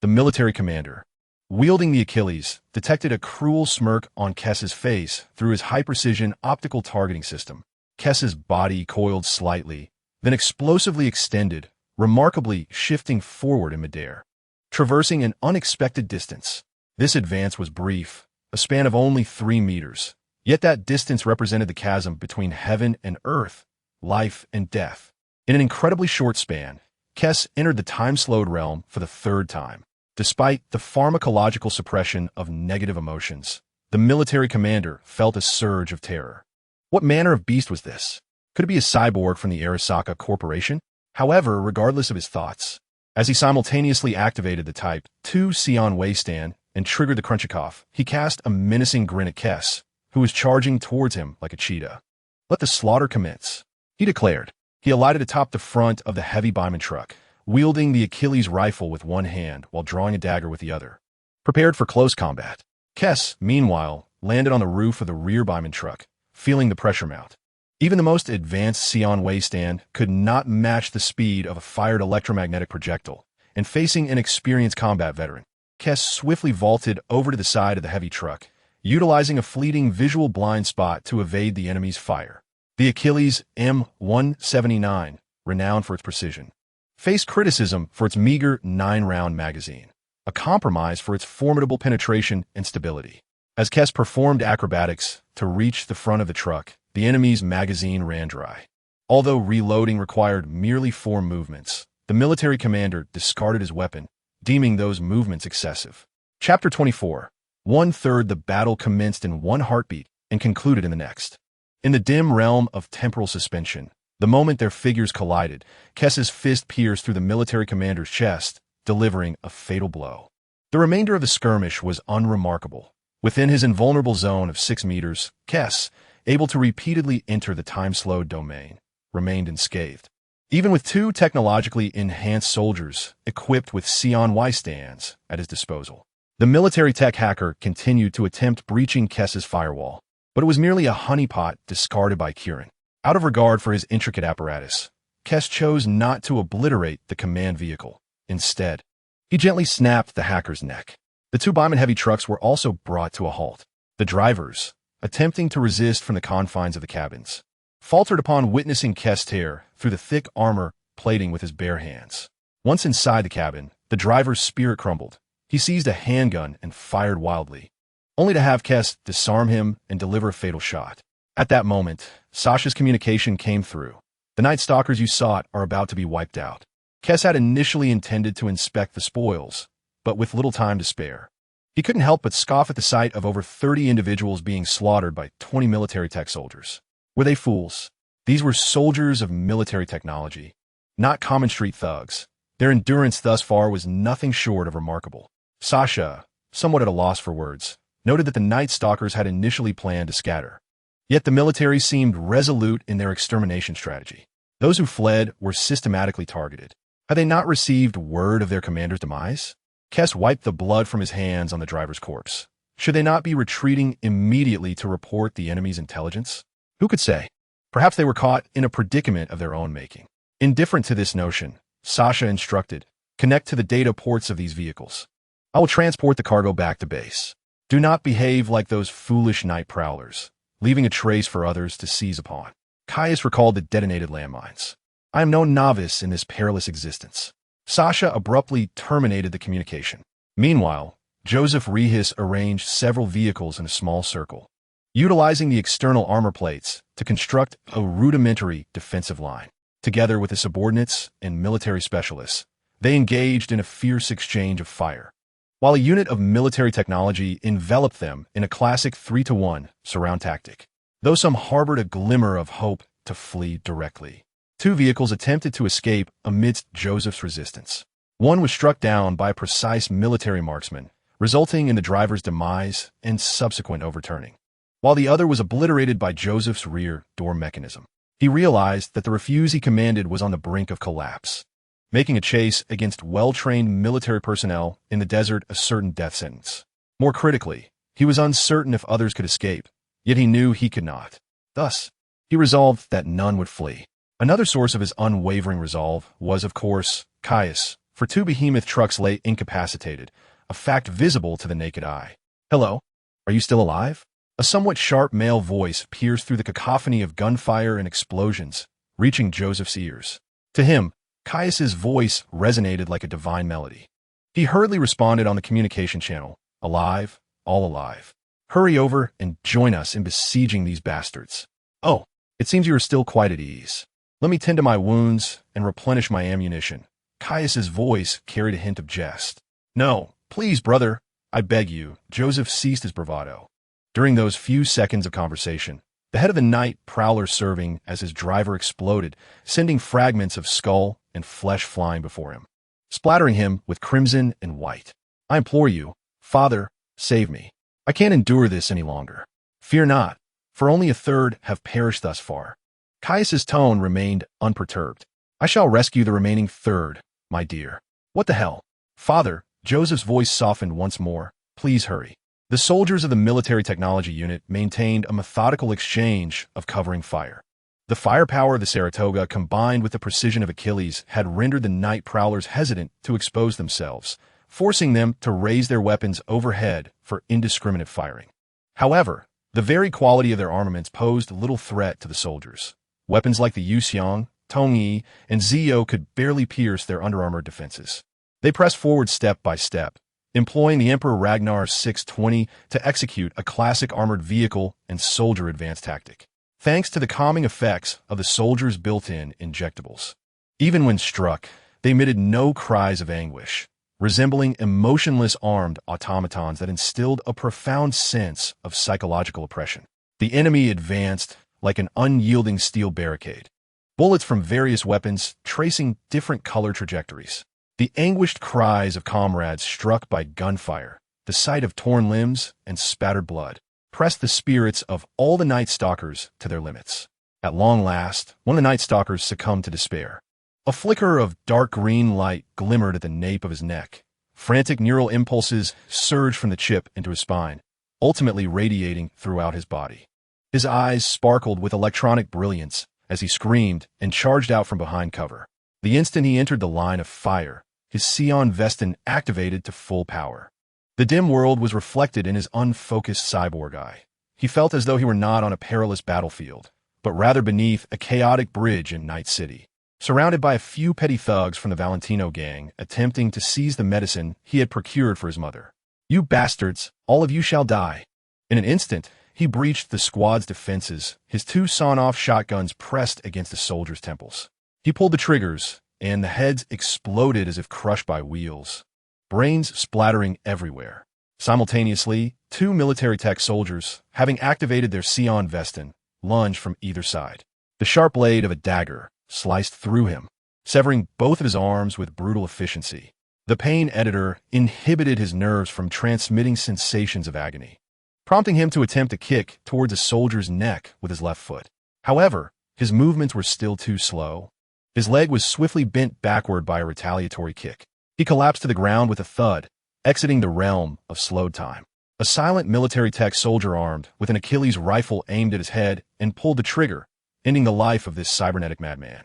the military commander, wielding the Achilles, detected a cruel smirk on Kess's face through his high-precision optical targeting system. Kess's body coiled slightly, then explosively extended, remarkably shifting forward in midair, traversing an unexpected distance. This advance was brief, a span of only 3 meters. Yet that distance represented the chasm between heaven and earth, life and death. In an incredibly short span, Kess entered the time-slowed realm for the 3rd time. Despite the pharmacological suppression of negative emotions, the military commander felt a surge of terror. What manner of beast was this? Could it be a cyborg from the Arasaka Corporation? However, regardless of his thoughts, as he simultaneously activated the Type 2 Sion Waystand and triggered the Crunchikoff, he cast a menacing grin at Kess, who was charging towards him like a cheetah. "Let the slaughter commence," he declared. He alighted atop the front of the heavy Buyman truck, wielding the Achilles rifle with one hand while drawing a dagger with the other, prepared for close combat. Kess, meanwhile, landed on the roof of the rear Buyman truck, feeling the pressure mount. Even the most advanced Sion Waystand could not match the speed of a fired electromagnetic projectile, and facing an experienced combat veteran, Kess swiftly vaulted over to the side of the heavy truck, utilizing a fleeting visual blind spot to evade the enemy's fire. The Achilles M179, renowned for its precision, faced criticism for its meager 9-round magazine, a compromise for its formidable penetration and stability. As Kess performed acrobatics to reach the front of the truck, the enemy's magazine ran dry. Although reloading required merely 4 movements, the military commander discarded his weapon, deeming those movements excessive. Chapter 24. 1/3 the battle commenced in one heartbeat and concluded in the next. In the dim realm of temporal suspension, the moment their figures collided, Kess's fist pierced through the military commander's chest, delivering a fatal blow. The remainder of the skirmish was unremarkable. Within his invulnerable zone of 6 meters, Kess, able to repeatedly enter the time-slowed domain, remained unscathed. Even with 2 technologically enhanced soldiers equipped with Sion Y-stands at his disposal, the military tech hacker continued to attempt breaching Kess's firewall, but it was merely a honeypot discarded by Kieran. Out of regard for his intricate apparatus, Kess chose not to obliterate the command vehicle. Instead, he gently snapped the hacker's neck. The 2 Buyman heavy trucks were also brought to a halt. The drivers, attempting to resist from the confines of the cabins, faltered upon witnessing Kess tear through the thick armor plating with his bare hands. Once inside the cabin, the driver's spirit crumbled. He seized a handgun and fired wildly, only to have Kess disarm him and deliver a fatal shot. At that moment, Sasha's communication came through. "The Night Stalkers you sought are about to be wiped out." Kess had initially intended to inspect the spoils, but with little time to spare, he couldn't help but scoff at the sight of over 30 individuals being slaughtered by 20 military tech soldiers. Were they fools? These were soldiers of military technology, not common street thugs. Their endurance thus far was nothing short of remarkable. Sasha, somewhat at a loss for words, noted that the Night Stalkers had initially planned to scatter. Yet the military seemed resolute in their extermination strategy. Those who fled were systematically targeted. Had they not received word of their commander's demise? Kess wiped the blood from his hands on the driver's corpse. Should they not be retreating immediately to report the enemy's intelligence? Who could say? Perhaps they were caught in a predicament of their own making. Indifferent to this notion, Sasha instructed, "Connect to the data ports of these vehicles. I will transport the cargo back to base. Do not behave like those foolish night prowlers, leaving a trace for others to seize upon." Kais recalled the detonated landmines. "I am no novice in this perilous existence." Sasha abruptly terminated the communication. Meanwhile, Joseph Rehis arranged several vehicles in a small circle, utilizing the external armor plates to construct a rudimentary defensive line. Together with the subordinates and military specialists, they engaged in a fierce exchange of fire, while a unit of military technology enveloped them in a classic 3-to-1 surround tactic. Though some harbored a glimmer of hope to flee directly, 2 vehicles attempted to escape amidst Joseph's resistance. One was struck down by a precise military marksman, resulting in the driver's demise and subsequent overturning, while the other was obliterated by Joseph's rear door mechanism. He realized that the refuse he commanded was on the brink of collapse, making a chase against well-trained military personnel in the desert a certain death sentence. More critically, he was uncertain if others could escape, Yet he knew he could not. Thus, he resolved that none would flee. Another source of his unwavering resolve was, of course, Kais, for two behemoth trucks lay incapacitated, a fact visible to the naked eye. "Hello? Are you still alive?" A somewhat sharp male voice pierced through the cacophony of gunfire and explosions, reaching Joseph's ears. To him, Kais's voice resonated like a divine melody. He hurriedly responded on the communication channel, "Alive, all alive. Hurry over and join us in besieging these bastards." "Oh, it seems you are still quite at ease. Let me tend to my wounds and replenish my ammunition." Kais's voice carried a hint of jest. "No, please, brother, I beg you." Joseph ceased his bravado. During those few seconds of conversation, the head of the night prowler serving as his driver exploded, sending fragments of skull and flesh flying before him, splattering him with crimson and white. "I implore you, Father, save me. I can't endure this any longer." "Fear not, for only a third have perished thus far." Kais's tone remained unperturbed. "I shall rescue the remaining third, my dear." "What the hell?" "Father," Joseph's voice softened once more, "please hurry." The soldiers of the military technology unit maintained a methodical exchange of covering fire. The firepower of the Saratoga combined with the precision of Achilles had rendered the night prowlers hesitant to expose themselves, forcing them to raise their weapons overhead for indiscriminate firing. However, the very quality of their armaments posed little threat to the soldiers. Weapons like the Yuxiang, Tongyi, and Zio could barely pierce their under-armor defenses. They pressed forward step by step, employing the Emperor Ragnar's 620 to execute a classic armored vehicle and soldier advance tactic, thanks to the calming effects of the soldiers' built-in injectables. Even when struck, they emitted no cries of anguish, resembling emotionless armed automatons that instilled a profound sense of psychological oppression. The enemy advanced like an unyielding steel barricade, bullets from various weapons tracing different color trajectories. The anguished cries of comrades struck by gunfire, the sight of torn limbs and spattered blood, pressed the spirits of all the Night Stalkers to their limits. At long last, one of the Night Stalkers succumbed to despair. A flicker of dark green light glimmered at the nape of his neck. Frantic neural impulses surged from the chip into his spine, ultimately radiating throughout his body. His eyes sparkled with electronic brilliance as he screamed and charged out from behind cover. The instant he entered the line of fire, his Xeon Vestin activated to full power. The dim world was reflected in his unfocused cyborg eye. He felt as though he were not on a perilous battlefield, but rather beneath a chaotic bridge in Night City, surrounded by a few petty thugs from the Valentino gang attempting to seize the medicine he had procured for his mother. "You bastards, all of you shall die." In an instant, he breached the squad's defenses, his two sawn-off shotguns pressed against the soldiers' temples. He pulled the triggers, and the heads exploded as if crushed by wheels, brains splattering everywhere. Simultaneously, two military tech soldiers, having activated their Xeon Vestin, lunged from either side. The sharp blade of a dagger sliced through him, severing both of his arms with brutal efficiency. The pain editor inhibited his nerves from transmitting sensations of agony, prompting him to attempt a kick towards a soldier's neck with his left foot. However, his movements were still too slow. His leg was swiftly bent backward by a retaliatory kick. He collapsed to the ground with a thud, exiting the realm of slowed time. A silent military tech soldier armed with an Achilles rifle aimed at his head and pulled the trigger, ending the life of this cybernetic madman.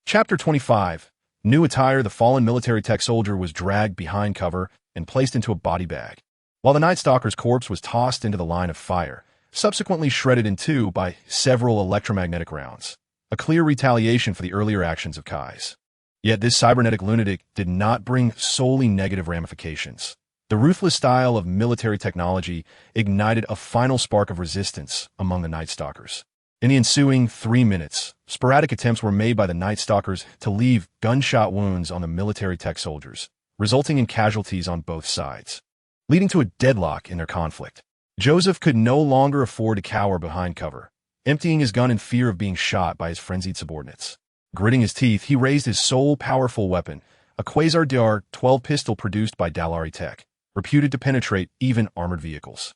Chapter 25. New attire. The fallen military tech soldier was dragged behind cover and placed into a body bag, while the Night Stalker's corpse was tossed into the line of fire, subsequently shredded in two by several electromagnetic rounds. A clear retaliation for the earlier actions of Kais. Yet this cybernetic lunatic did not bring solely negative ramifications. The ruthless style of military technology ignited a final spark of resistance among the Night Stalkers. In the ensuing 3 minutes, sporadic attempts were made by the Night Stalkers to leave gunshot wounds on the military tech soldiers, resulting in casualties on both sides, leading to a deadlock in their conflict. Joseph could no longer afford to cower behind cover, emptying his gun in fear of being shot by his frenzied subordinates. Gritting his teeth, he raised his sole powerful weapon, a Quasar DR-12 pistol produced by Dalari Tech, reputed to penetrate even armored vehicles.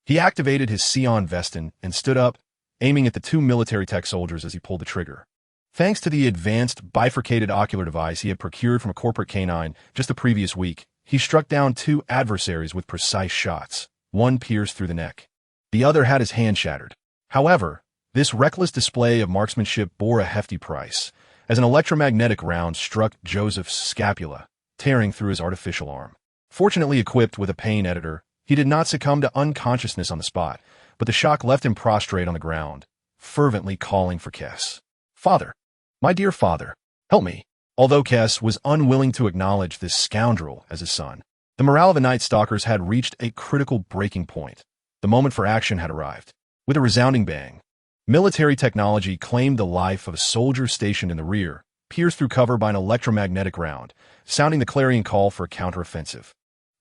He activated his Xeon Vestin and stood up, aiming at the two military tech soldiers as he pulled the trigger. Thanks to the advanced bifurcated ocular device he had procured from a corporate canine just the previous week, he struck down two adversaries with precise shots. One pierced through the neck. The other had his hand shattered. However, this reckless display of marksmanship bore a hefty price, as an electromagnetic round struck Joseph's scapula, tearing through his artificial arm. Fortunately equipped with a pain editor, he did not succumb to unconsciousness on the spot, but the shock left him prostrate on the ground, fervently calling for Kais. "Father, my dear father, help me." Although Kais was unwilling to acknowledge this scoundrel as his son, the morale of the Night Stalkers had reached a critical breaking point. The moment for action had arrived. With a resounding bang, military technology claimed the life of a soldier stationed in the rear, pierced through cover by an electromagnetic round, sounding the clarion call for a counteroffensive.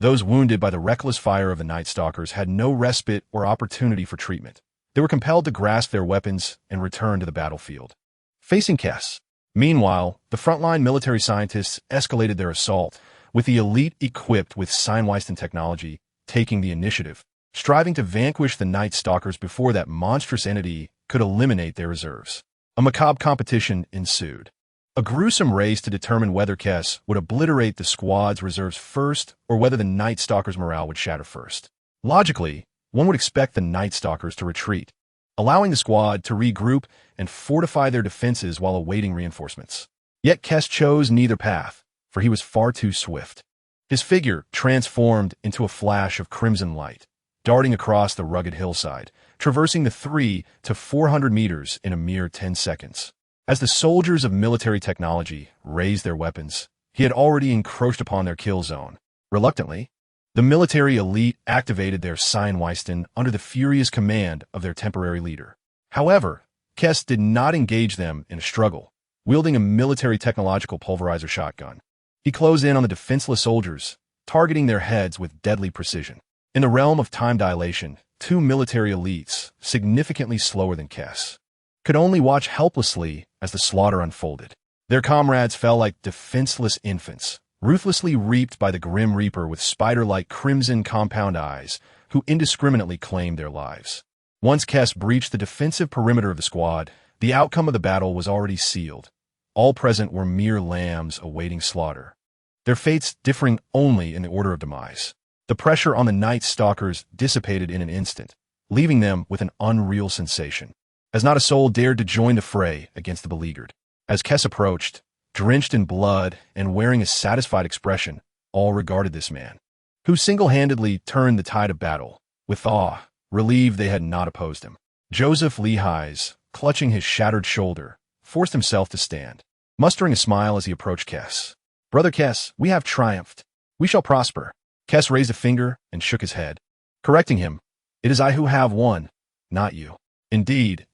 Those wounded by the reckless fire of the Night Stalkers had no respite or opportunity for treatment. They were compelled to grasp their weapons and return to the battlefield. Facing Kais. Meanwhile, the frontline military scientists escalated their assault, with the elite equipped with Cybernetic technology taking the initiative, striving to vanquish the Night Stalkers before that monstrous entity could eliminate their reserves. A macabre competition ensued. A gruesome race to determine whether Kais would obliterate the squad's reserves first or whether the Night Stalkers' morale would shatter first. Logically, one would expect the Night Stalkers to retreat, allowing the squad to regroup and fortify their defenses while awaiting reinforcements. Yet Kais chose neither path, for he was far too swift. His figure transformed into a flash of crimson light, darting across the rugged hillside, traversing the 300 to 400 meters in a mere 10 seconds. As the soldiers of military technology raised their weapons, he had already encroached upon their kill zone. Reluctantly, the military elite activated their Cybernetic under the furious command of their temporary leader. However, Kais did not engage them in a struggle, wielding a military technological pulverizer shotgun. He closed in on the defenseless soldiers, targeting their heads with deadly precision. In the realm of time dilation, two military elites, significantly slower than Kais, could only watch helplessly as the slaughter unfolded. Their comrades fell like defenseless infants, ruthlessly reaped by the Grim Reaper with spider-like crimson compound eyes, who indiscriminately claimed their lives. Once Kais breached the defensive perimeter of the squad, the outcome of the battle was already sealed. All present were mere lambs awaiting slaughter, their fates differing only in the order of demise. The pressure on the Night Stalkers dissipated in an instant, leaving them with an unreal sensation, as not a soul dared to join the fray against the beleaguered. As Kais approached, drenched in blood and wearing a satisfied expression, all regarded this man, who single-handedly turned the tide of battle, with awe, relieved they had not opposed him. Joseph Lehighs, clutching his shattered shoulder, forced himself to stand, mustering a smile as he approached Kais. "Brother Kais, we have triumphed. We shall prosper." Kais raised a finger and shook his head, correcting him. "It is I who have won, not you." Indeed,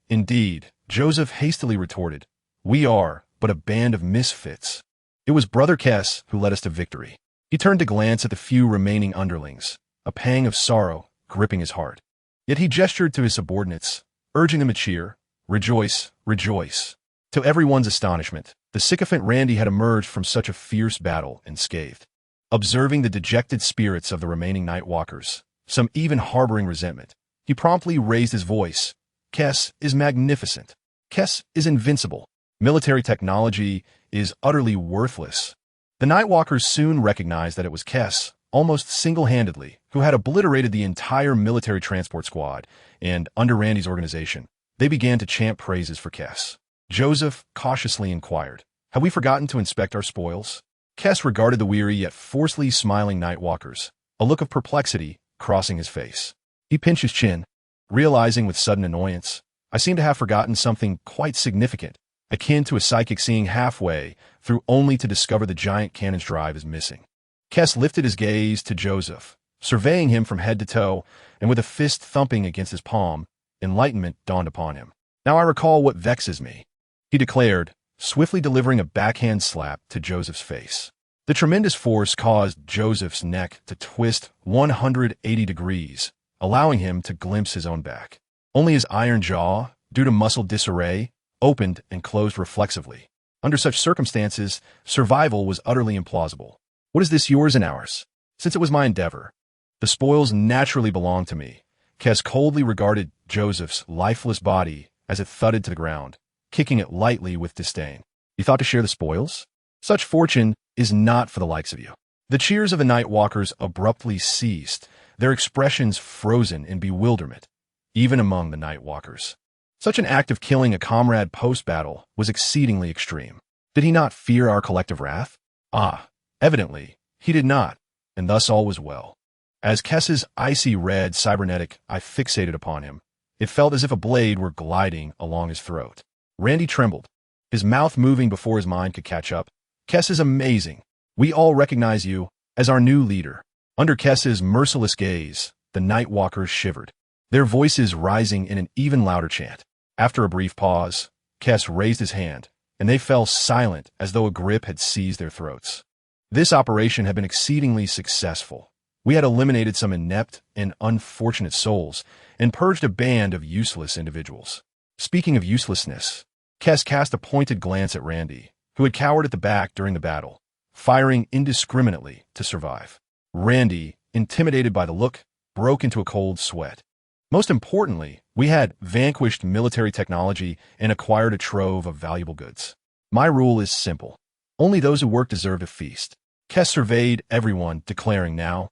Joseph hastily retorted. "We are but a band of misfits. It was Brother Kais who led us to victory." He turned to glance at the few remaining underlings, a pang of sorrow gripping his heart. Yet he gestured to his subordinates, urging them to cheer, "Rejoice, rejoice." To everyone's astonishment, the sycophant Randy had emerged from such a fierce battle unscathed. Observing the dejected spirits of the remaining Night Walkers, some even harboring resentment, he promptly raised his voice. "Kais is magnificent. Kais is invincible. Military technology is utterly worthless." The Night Walkers soon recognized that it was Kais, almost single-handedly, who had obliterated the entire military transport squad, and under Randy's organization, they began to chant praises for Kais. Joseph cautiously inquired, "Have we forgotten to inspect our spoils?" Kais regarded the weary yet forcefully smiling Night Walkers, a look of perplexity crossing his face. He pinched his chin, realizing with sudden annoyance, "I seem to have forgotten something quite significant, akin to a psychic seeing halfway through only to discover the giant cannon's drive is missing." Kais lifted his gaze to Joseph, surveying him from head to toe, and with a fist thumping against his palm, enlightenment dawned upon him. "Now I recall what vexes me," he declared, swiftly delivering a backhand slap to Joseph's face. The tremendous force caused Joseph's neck to twist 180 degrees, allowing him to glimpse his own back. Only his iron jaw, due to muscle disarray, opened and closed reflexively. Under such circumstances, survival was utterly implausible. "What is this, yours and ours? Since it was my endeavor, the spoils naturally belong to me." Kais coldly regarded Joseph's lifeless body as it thudded to the ground, kicking it lightly with disdain. "You thought to share the spoils? Such fortune is not for the likes of you." The cheers of the Night Walkers abruptly ceased, their expressions frozen in bewilderment, even among the Night Walkers. Such an act of killing a comrade post-battle was exceedingly extreme. Did he not fear our collective wrath? Ah, evidently, he did not, and thus all was well. As Kess's icy red cybernetic eye fixated upon him, it felt as if a blade were gliding along his throat. Randy trembled, his mouth moving before his mind could catch up. Kess is amazing. We all recognize you as our new leader. Under Kess's merciless gaze, the Nightwalkers shivered, their voices rising in an even louder chant. After a brief pause, Kess raised his hand, and they fell silent as though a grip had seized their throats. This operation had been exceedingly successful. We had eliminated some inept and unfortunate souls and purged a band of useless individuals. Speaking of uselessness, Kess cast a pointed glance at Randy, who had cowered at the back during the battle, firing indiscriminately to survive. Randy, intimidated by the look, broke into a cold sweat. Most importantly, we had vanquished military technology and acquired a trove of valuable goods. My rule is simple. Only those who work deserve a feast. Kess surveyed everyone, declaring now,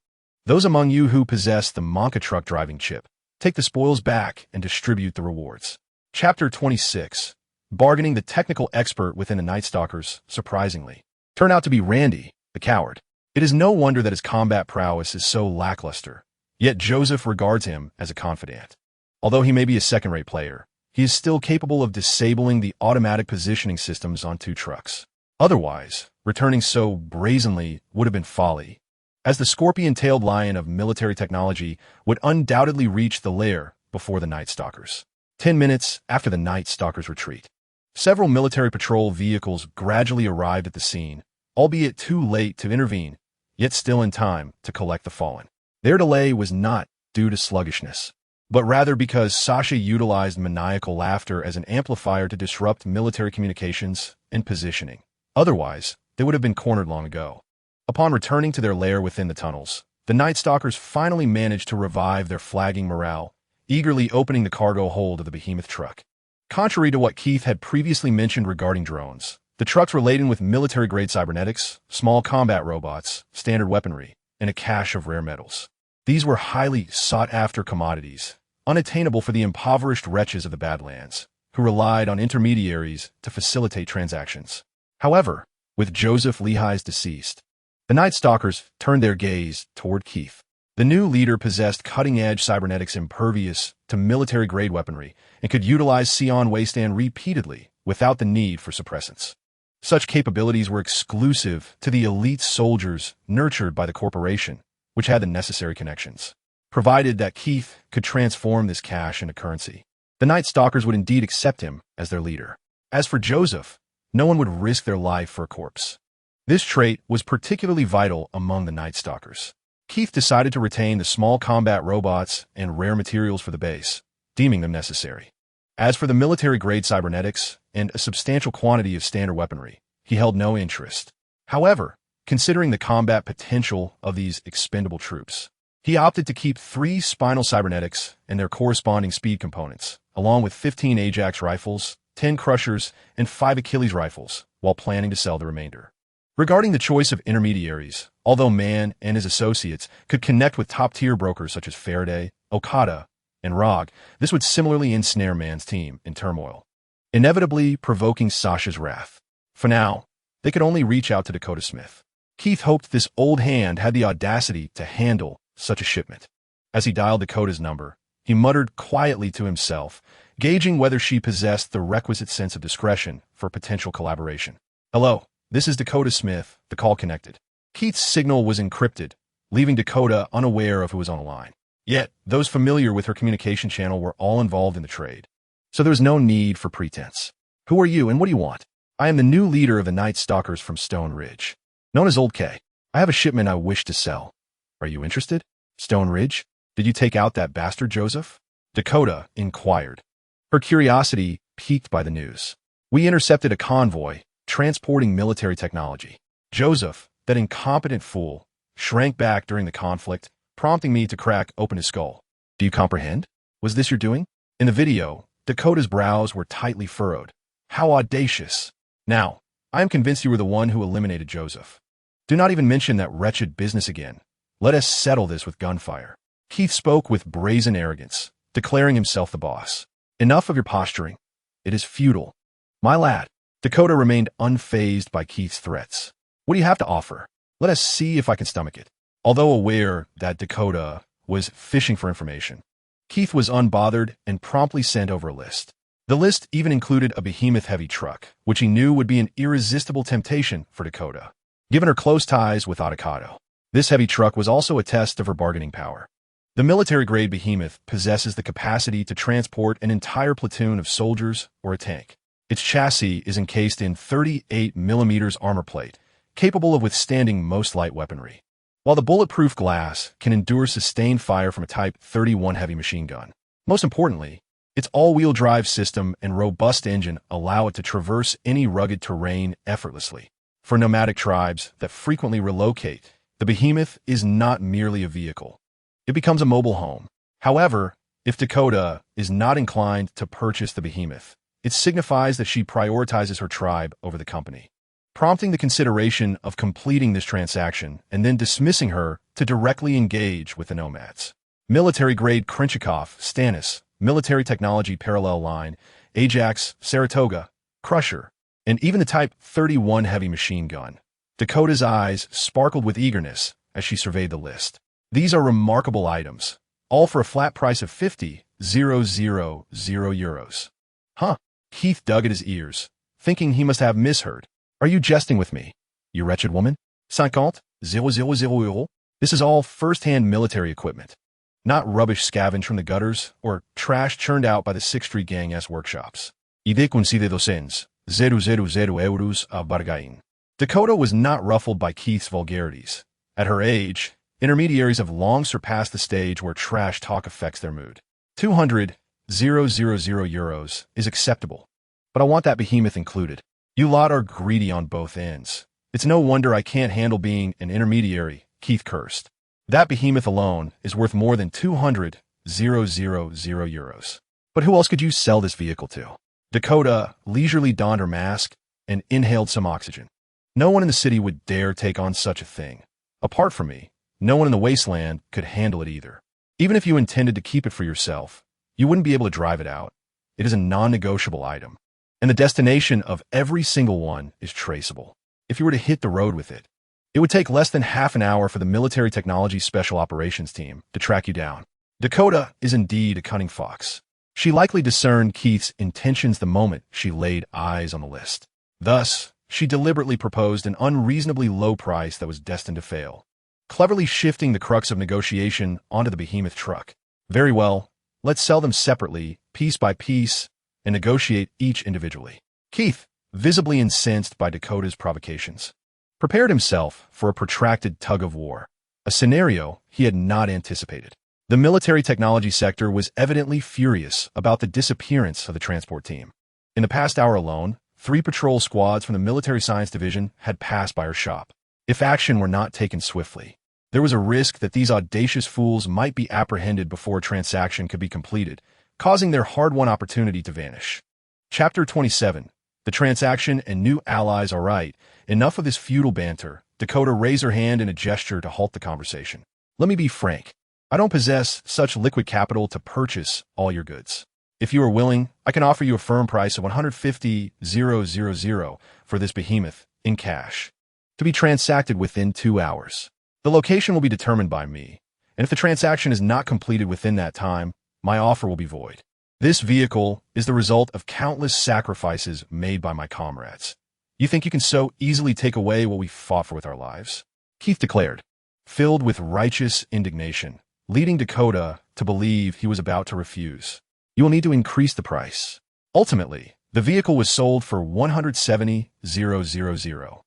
those among you who possess the Monka truck driving chip, take the spoils back and distribute the rewards. Chapter 26. Bargaining. The technical expert within the Night Stalkers, surprisingly, turned out to be Randy, the coward. It is no wonder that his combat prowess is so lackluster. Yet Joseph regards him as a confidant. Although he may be a second-rate player, he is still capable of disabling the automatic positioning systems on 2 trucks. Otherwise, returning so brazenly would have been folly, as the scorpion-tailed lion of military technology would undoubtedly reach the lair before the Night Stalkers. 10 minutes after the Night Stalkers' retreat, several military patrol vehicles gradually arrived at the scene, albeit too late to intervene, yet still in time to collect the fallen. Their delay was not due to sluggishness, but rather because Sasha utilized maniacal laughter as an amplifier to disrupt military communications and positioning. Otherwise, they would have been cornered long ago. Upon returning to their lair within the tunnels, the Night Stalkers finally managed to revive their flagging morale, eagerly opening the cargo hold of the behemoth truck. Contrary to what Keith had previously mentioned regarding drones, the trucks were laden with military-grade cybernetics, small combat robots, standard weaponry, and a cache of rare metals. These were highly sought-after commodities, unattainable for the impoverished wretches of the Badlands, who relied on intermediaries to facilitate transactions. However, with Joseph Lehigh's deceased, the Night Stalkers turned their gaze toward Keith. The new leader possessed cutting-edge cybernetics impervious to military-grade weaponry and could utilize psion wasteland repeatedly without the need for suppressants. Such capabilities were exclusive to the elite soldiers nurtured by the corporation, which had the necessary connections. Provided that Keith could transform this cash into currency, the Night Stalkers would indeed accept him as their leader. As for Joseph, no one would risk their life for a corpse. This trait was particularly vital among the Night Stalkers. Keith decided to retain the small combat robots and rare materials for the base, deeming them necessary. As for the military-grade cybernetics and a substantial quantity of standard weaponry, he held no interest. However, considering the combat potential of these expendable troops, he opted to keep 3 spinal cybernetics and their corresponding speed components, along with 15 Ajax rifles, 10 Crushers, and 5 Achilles rifles, while planning to sell the remainder. Regarding the choice of intermediaries, although Mann and his associates could connect with top-tier brokers such as Faraday, Okada, and Rog, this would similarly ensnare Mann's team in turmoil, inevitably provoking Sasha's wrath. For now, they could only reach out to Dakota Smith. Keith hoped this old hand had the audacity to handle such a shipment. As he dialed Dakota's number, he muttered quietly to himself, gauging whether she possessed the requisite sense of discretion for potential collaboration. Hello, this is Dakota Smith, the call connected. Keith's signal was encrypted, leaving Dakota unaware of who was on the line. Yet, those familiar with her communication channel were all involved in the trade, so there was no need for pretense. Who are you and what do you want? I am the new leader of the Night Stalkers from Stone Ridge, known as Old K. I have a shipment I wish to sell. Are you interested? Stone Ridge? Did you take out that bastard Joseph? Dakota inquired, her curiosity piqued by the news. We intercepted a convoy transporting military technology. Joseph, that incompetent fool, shrank back during the conflict, prompting me to crack open his skull. Do you comprehend? Was this your doing? In the video, Dakota's brows were tightly furrowed. How audacious. Now, I am convinced you were the one who eliminated Joseph. Do not even mention that wretched business again. Let us settle this with gunfire. Keith spoke with brazen arrogance, declaring himself the boss. Enough of your posturing. It is futile. My lad. Dakota remained unfazed by Keith's threats. What do you have to offer? Let us see if I can stomach it. Although aware that Dakota was fishing for information, Keith was unbothered and promptly sent over a list. The list even included a behemoth-heavy truck, which he knew would be an irresistible temptation for Dakota, given her close ties with Avocado. This heavy truck was also a test of her bargaining power. The military-grade behemoth possesses the capacity to transport an entire platoon of soldiers or a tank. Its chassis is encased in 38mm armor plate, capable of withstanding most light weaponry, while the bulletproof glass can endure sustained fire from a Type 31 heavy machine gun. Most importantly, its all-wheel drive system and robust engine allow it to traverse any rugged terrain effortlessly. For nomadic tribes that frequently relocate, the behemoth is not merely a vehicle. It becomes a mobile home. However, if Dakota is not inclined to purchase the behemoth, it signifies that she prioritizes her tribe over the company, prompting the consideration of completing this transaction and then dismissing her to directly engage with the nomads. Military-grade Krenchikov, Stannis, military technology parallel line, Ajax, Saratoga, Crusher, and even the Type 31 heavy machine gun. Dakota's eyes sparkled with eagerness as she surveyed the list. These are remarkable items, all for a flat price of 50,000 euros. Huh? Keith dug at his ears, thinking he must have misheard. Are you jesting with me, you wretched woman? 50,000 euros? This is all first-hand military equipment, not rubbish scavenged from the gutters or trash churned out by the 6th Street Gang-S workshops. Ide consider 200,000 euros a bargain. Dakota was not ruffled by Keith's vulgarities. At her age, intermediaries have long surpassed the stage where trash talk affects their mood. 200,000 euros is acceptable, but I want that behemoth included. You lot are greedy on both ends. It's no wonder I can't handle being an intermediary, Keith cursed. That behemoth alone is worth more than 200,000 euros. But who else could you sell this vehicle to? Dakota leisurely donned her mask and inhaled some oxygen. No one in the city would dare take on such a thing. Apart from me, no one in the wasteland could handle it either. Even if you intended to keep it for yourself, you wouldn't be able to drive it out. It is a non-negotiable item, and the destination of every single one is traceable. If you were to hit the road with it, it would take less than half an hour for the Military Technology Special Operations Team to track you down. Dakota is indeed a cunning fox. She likely discerned Keith's intentions the moment she laid eyes on the list. Thus, she deliberately proposed an unreasonably low price that was destined to fail, cleverly shifting the crux of negotiation onto the behemoth truck. Very well, let's sell them separately, piece by piece, and negotiate each individually. Keith, visibly incensed by Dakota's provocations, prepared himself for a protracted tug-of-war, a scenario he had not anticipated. The military technology sector was evidently furious about the disappearance of the transport team. In the past hour alone, 3 patrol squads from the Military Science Division had passed by her shop. If action were not taken swiftly, there was a risk that these audacious fools might be apprehended before a transaction could be completed, causing their hard-won opportunity to vanish. Chapter 27. The transaction and new allies are right. Enough of this futile banter. Dakota raised her hand in a gesture to halt the conversation. Let me be frank. I don't possess such liquid capital to purchase all your goods. If you are willing, I can offer you a firm price of 150,000 for this behemoth in cash, to be transacted within 2 hours. The location will be determined by me, and if the transaction is not completed within that time, my offer will be void. This vehicle is the result of countless sacrifices made by my comrades. You think you can so easily take away what we fought for with our lives? Keith declared, filled with righteous indignation, leading Dakota to believe he was about to refuse. You will need to increase the price. Ultimately, the vehicle was sold for 170,000.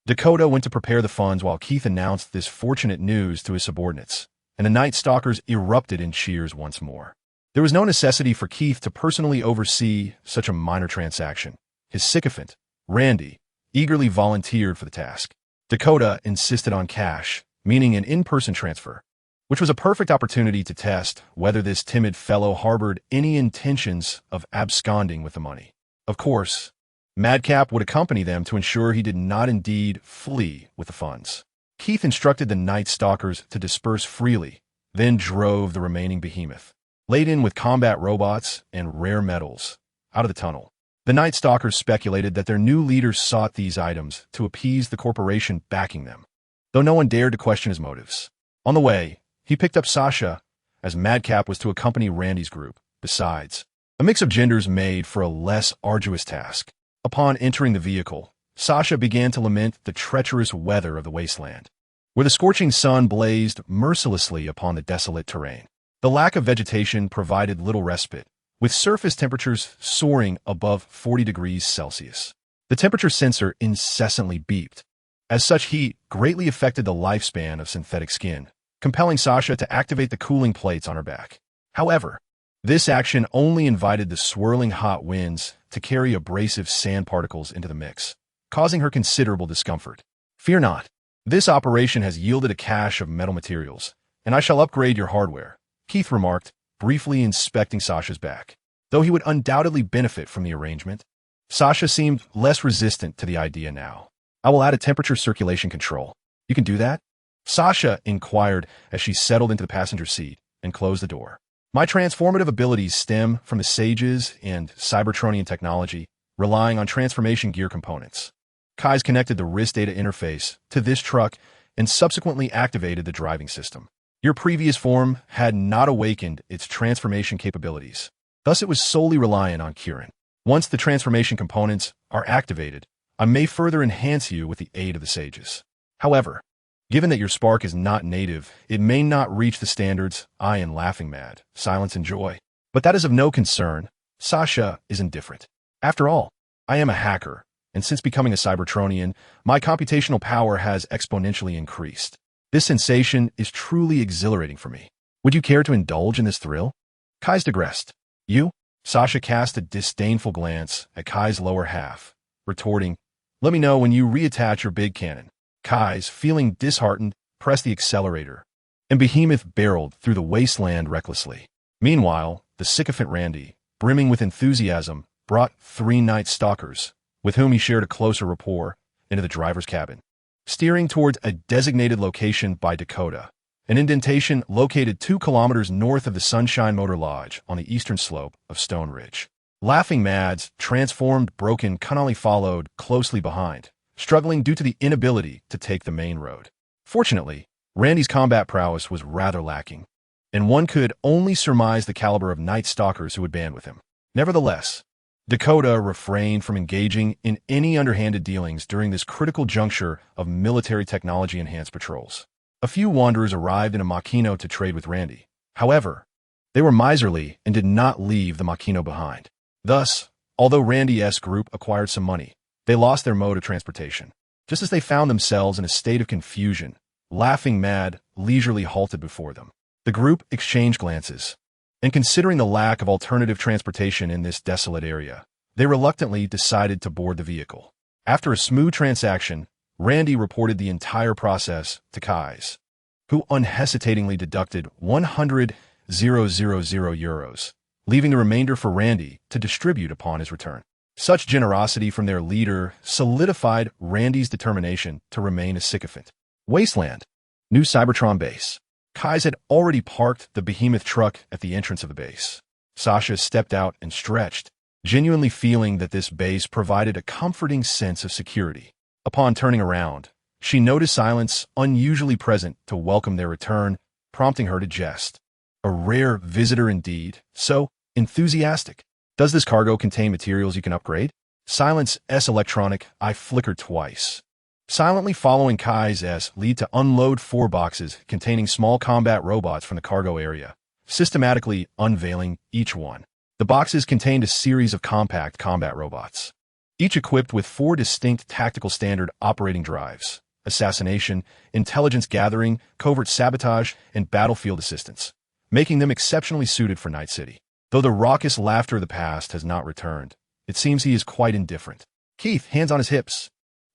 Dakota went to prepare the funds while Keith announced this fortunate news to his subordinates, and the Night Stalkers erupted in cheers once more. There was no necessity for Keith to personally oversee such a minor transaction. His sycophant, Randy, eagerly volunteered for the task. Dakota insisted on cash, meaning an in-person transfer, which was a perfect opportunity to test whether this timid fellow harbored any intentions of absconding with the money. Of course, Madcap would accompany them to ensure he did not indeed flee with the funds. Keith instructed the Night Stalkers to disperse freely, then drove the remaining behemoth. laden with combat robots and rare metals, out of the tunnel. The Night Stalkers speculated that their new leaders sought these items to appease the corporation backing them, though no one dared to question his motives. On the way, he picked up Sasha, as Madcap was to accompany Randy's group. Besides, a mix of genders made for a less arduous task. Upon entering the vehicle, Sasha began to lament the treacherous weather of the wasteland, where the scorching sun blazed mercilessly upon the desolate terrain. The lack of vegetation provided little respite, with surface temperatures soaring above 40 degrees Celsius. The temperature sensor incessantly beeped, as such heat greatly affected the lifespan of synthetic skin, compelling Sasha to activate the cooling plates on her back. However, this action only invited the swirling hot winds to carry abrasive sand particles into the mix, causing her considerable discomfort. Fear not. This operation has yielded a cache of metal materials, and I shall upgrade your hardware, Keith remarked, briefly inspecting Sasha's back. Though he would undoubtedly benefit from the arrangement, Sasha seemed less resistant to the idea now. I will add a temperature circulation control. You can do that? Sasha inquired as she settled into the passenger seat and closed the door. My transformative abilities stem from the Sages and Cybertronian technology, relying on transformation gear components. Kais connected the wrist data interface to this truck and subsequently activated the driving system. Your previous form had not awakened its transformation capabilities. Thus, it was solely reliant on Kieran. Once the transformation components are activated, I may further enhance you with the aid of the Sages. However, given that your spark is not native, it may not reach the standards I and Laughing Mad, Silence and Joy. But that is of no concern. Sasha is indifferent. After all, I am a hacker, and since becoming a Cybertronian, my computational power has exponentially increased. This sensation is truly exhilarating for me. Would you care to indulge in this thrill? Kais digressed. You? Sasha cast a disdainful glance at Kai's lower half, retorting, let me know when you reattach your big cannon. Kais, feeling disheartened, pressed the accelerator, and Behemoth barreled through the wasteland recklessly. Meanwhile, the sycophant Randy, brimming with enthusiasm, brought 3 Night Stalkers, with whom he shared a closer rapport, into the driver's cabin. Steering towards a designated location by Dakota, an indentation located 2 kilometers north of the Sunshine Motor Lodge on the eastern slope of Stone Ridge. Laughing Mad's transformed broken Connolly followed closely behind, struggling due to the inability to take the main road. Fortunately, Randy's combat prowess was rather lacking, and one could only surmise the caliber of Night Stalkers who would band with him. Nevertheless, Dakota refrained from engaging in any underhanded dealings during this critical juncture of military technology-enhanced patrols. A few wanderers arrived in a Machino to trade with Randy. However, they were miserly and did not leave the Machino behind. Thus, although Randy's group acquired some money, they lost their mode of transportation. Just as they found themselves in a state of confusion, Laughing Mad leisurely halted before them. The group exchanged glances, and considering the lack of alternative transportation in this desolate area, they reluctantly decided to board the vehicle. After a smooth transaction, Randy reported the entire process to Kais, who unhesitatingly deducted 100,000 euros, leaving the remainder for Randy to distribute upon his return. Such generosity from their leader solidified Randy's determination to remain a sycophant. Wasteland, new Cybertron base. Kais had already parked the Behemoth truck at the entrance of the base. Sasha stepped out and stretched, genuinely feeling that this base provided a comforting sense of security. Upon turning around, she noticed Silence unusually present to welcome their return, prompting her to jest. A rare visitor indeed, so enthusiastic. Does this cargo contain materials you can upgrade? Silence's electronic eye flickered twice, silently following Kai's lead to unload 4 boxes containing small combat robots from the cargo area, systematically unveiling each one. The boxes contained a series of compact combat robots, each equipped with 4 distinct tactical standard operating drives: assassination, intelligence gathering, covert sabotage, and battlefield assistance, making them exceptionally suited for Night City. Though the raucous laughter of the past has not returned, it seems he is quite indifferent. Keith, hands on his hips,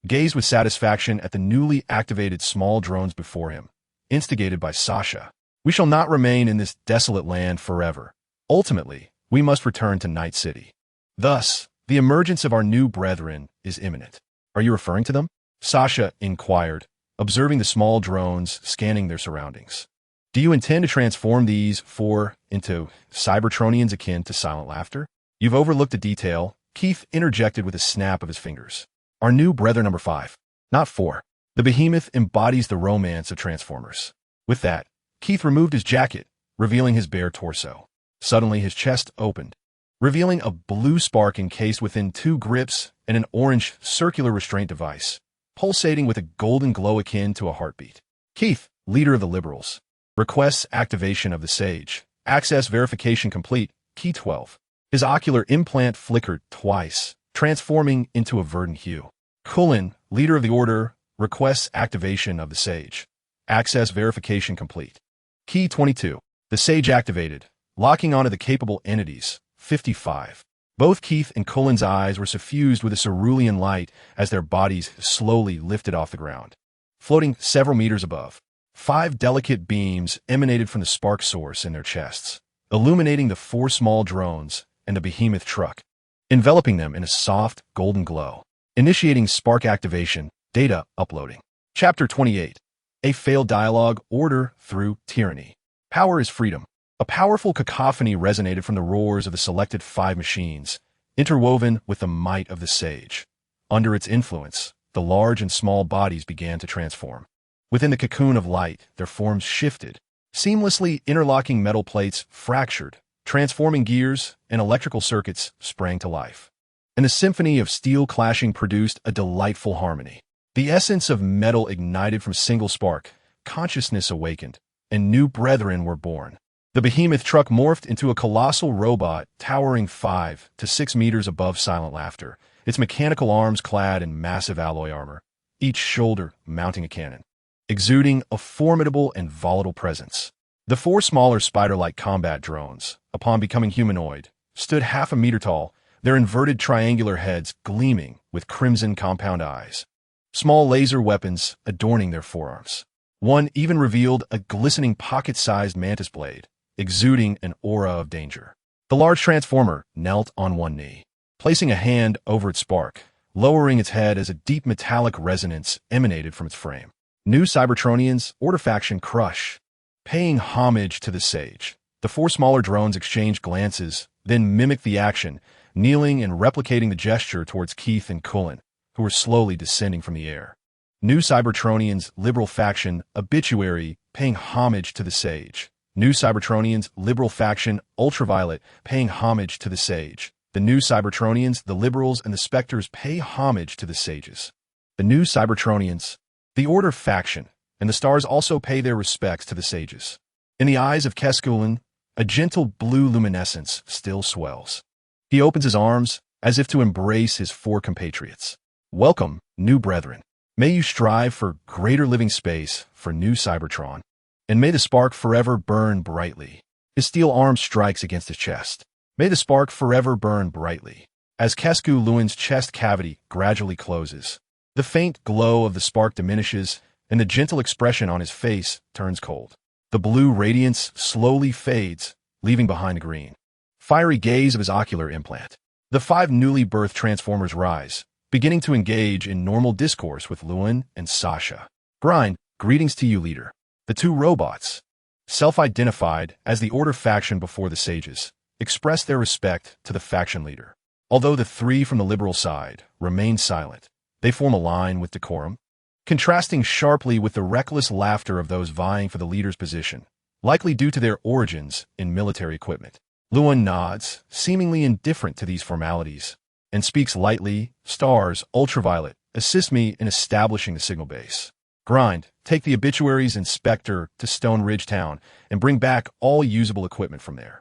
gazed with satisfaction at the newly activated small drones before him, instigated by Sasha. We shall not remain in this desolate land forever. Ultimately, we must return to Night City. Thus, the emergence of our new brethren is imminent. Are you referring to them? Sasha inquired, observing the small drones scanning their surroundings. Do you intend to transform these four into Cybertronians akin to silent laughter? You've overlooked a detail, Keith interjected with a snap of his fingers. Our new brother number 5. Not 4. The behemoth embodies the romance of Transformers. With that, Keith removed his jacket, revealing his bare torso. Suddenly his chest opened, revealing a blue spark encased within 2 grips and an orange circular restraint device, pulsating with a golden glow akin to a heartbeat. Keith, leader of the Liberals, requests activation of the Sage. Access verification complete. Key 12. His ocular implant flickered twice, transforming into a verdant hue. Cullen, leader of the Order, requests activation of the Sage. Access verification complete. Key 22. The Sage activated, locking onto the capable entities. 55. Both Keith and Cullen's eyes were suffused with a cerulean light as their bodies slowly lifted off the ground. Floating several meters above, 5 delicate beams emanated from the spark source in their chests, illuminating the 4 small drones and the behemoth truck, enveloping them in a soft, golden glow. Initiating spark activation, data uploading. Chapter 28. A failed dialogue, order through tyranny. Power is freedom. A powerful cacophony resonated from the roars of the selected 5 machines, interwoven with the might of the Sage. Under its influence, the large and small bodies began to transform. Within the cocoon of light, their forms shifted. Seamlessly interlocking metal plates fractured, transforming gears and electrical circuits sprang to life. And the symphony of steel clashing produced a delightful harmony. The essence of metal ignited from a single spark, consciousness awakened, and new brethren were born. The behemoth truck morphed into a colossal robot towering 5 to 6 meters above silent laughter, its mechanical arms clad in massive alloy armor, each shoulder mounting a cannon, exuding a formidable and volatile presence. The 4 smaller spider-like combat drones, upon becoming humanoid, stood half a meter tall, their inverted triangular heads gleaming with crimson compound eyes. Small laser weapons adorning their forearms. One even revealed a glistening pocket-sized mantis blade, exuding an aura of danger. The large transformer knelt on one knee, placing a hand over its spark, lowering its head as a deep metallic resonance emanated from its frame. Neo-Cybertronians, Order Faction Crush. Paying homage to the Sage, the 4 smaller drones exchanged glances, then mimicked the action, kneeling and replicating the gesture towards Keith and Cullen, who were slowly descending from the air. Neo-Cybertronians, Liberal Faction Obituary, paying homage to the Sage. Neo-Cybertronians, Liberal Faction Ultraviolet, paying homage to the Sage. The Neo-Cybertronians, the Liberals, and the Spectres pay homage to the Sages. The Neo-Cybertronians, the Order Faction, and the Stars also pay their respects to the Sages. In the eyes of Kais Cullen, a gentle blue luminescence still swells. He opens his arms as if to embrace his 4 compatriots. Welcome, new brethren. May you strive for greater living space for new Cybertron, and may the spark forever burn brightly. His steel arm strikes against his chest. May the spark forever burn brightly. As Kais Cullen's chest cavity gradually closes, the faint glow of the spark diminishes, and the gentle expression on his face turns cold. The blue radiance slowly fades, leaving behind the green, fiery gaze of his ocular implant. The 5 newly birthed Transformers rise, beginning to engage in normal discourse with Lewin and Sasha. Grind, greetings to you, leader. The 2 robots, self-identified as the Order Faction before the Sages, express their respect to the faction leader. Although the 3 from the Liberal side remain silent, they form a line with decorum, contrasting sharply with the reckless laughter of those vying for the leader's position, likely due to their origins in military equipment. Lewin nods, seemingly indifferent to these formalities, and speaks lightly. Stars, Ultraviolet, assist me in establishing the signal base. Grind, take the Obituaries Inspector to Stone Ridge Town and bring back all usable equipment from there.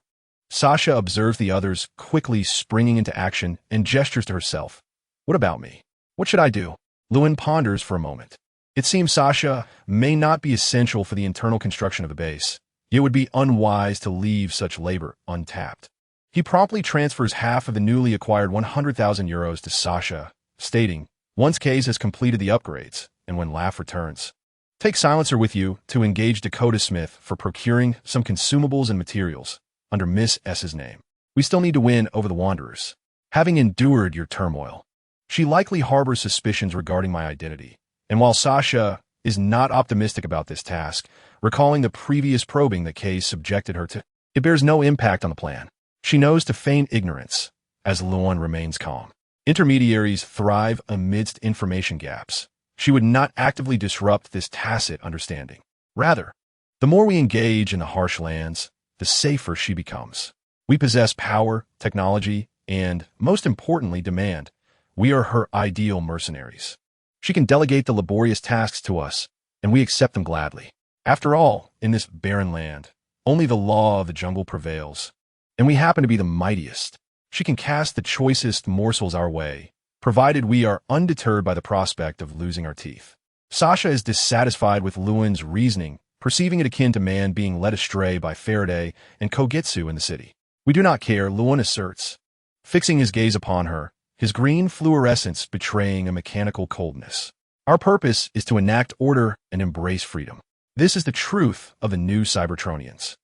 Sasha observes the others quickly springing into action and gestures to herself. What about me? What should I do? Lewin ponders for a moment. It seems Sasha may not be essential for the internal construction of the base. It would be unwise to leave such labor untapped. He promptly transfers half of the newly acquired 100,000 euros to Sasha, stating, once Kais has completed the upgrades, and when Laugh returns, take Silencer with you to engage Dakota Smith for procuring some consumables and materials under Miss S's name. We still need to win over the Wanderers. Having endured your turmoil, she likely harbors suspicions regarding my identity, and while Sasha is not optimistic about this task, recalling the previous probing that Kais subjected her to. It bears no impact on the plan. She knows to feign ignorance, as Luan remains calm. Intermediaries thrive amidst information gaps. She would not actively disrupt this tacit understanding. Rather, the more we engage in the harsh lands, the safer she becomes. We possess power, technology, and, most importantly, demand. We are her ideal mercenaries. She can delegate the laborious tasks to us, and we accept them gladly. After all, in this barren land, only the law of the jungle prevails, and we happen to be the mightiest. She can cast the choicest morsels our way, provided we are undeterred by the prospect of losing our teeth. Sasha is dissatisfied with Luan's reasoning, perceiving it akin to man being led astray by Faraday and Kogitsu in the city. We do not care, Luan asserts, fixing his gaze upon her, his green fluorescence betraying a mechanical coldness. Our purpose is to enact order and embrace freedom. This is the truth of the Neo-Cybertronians.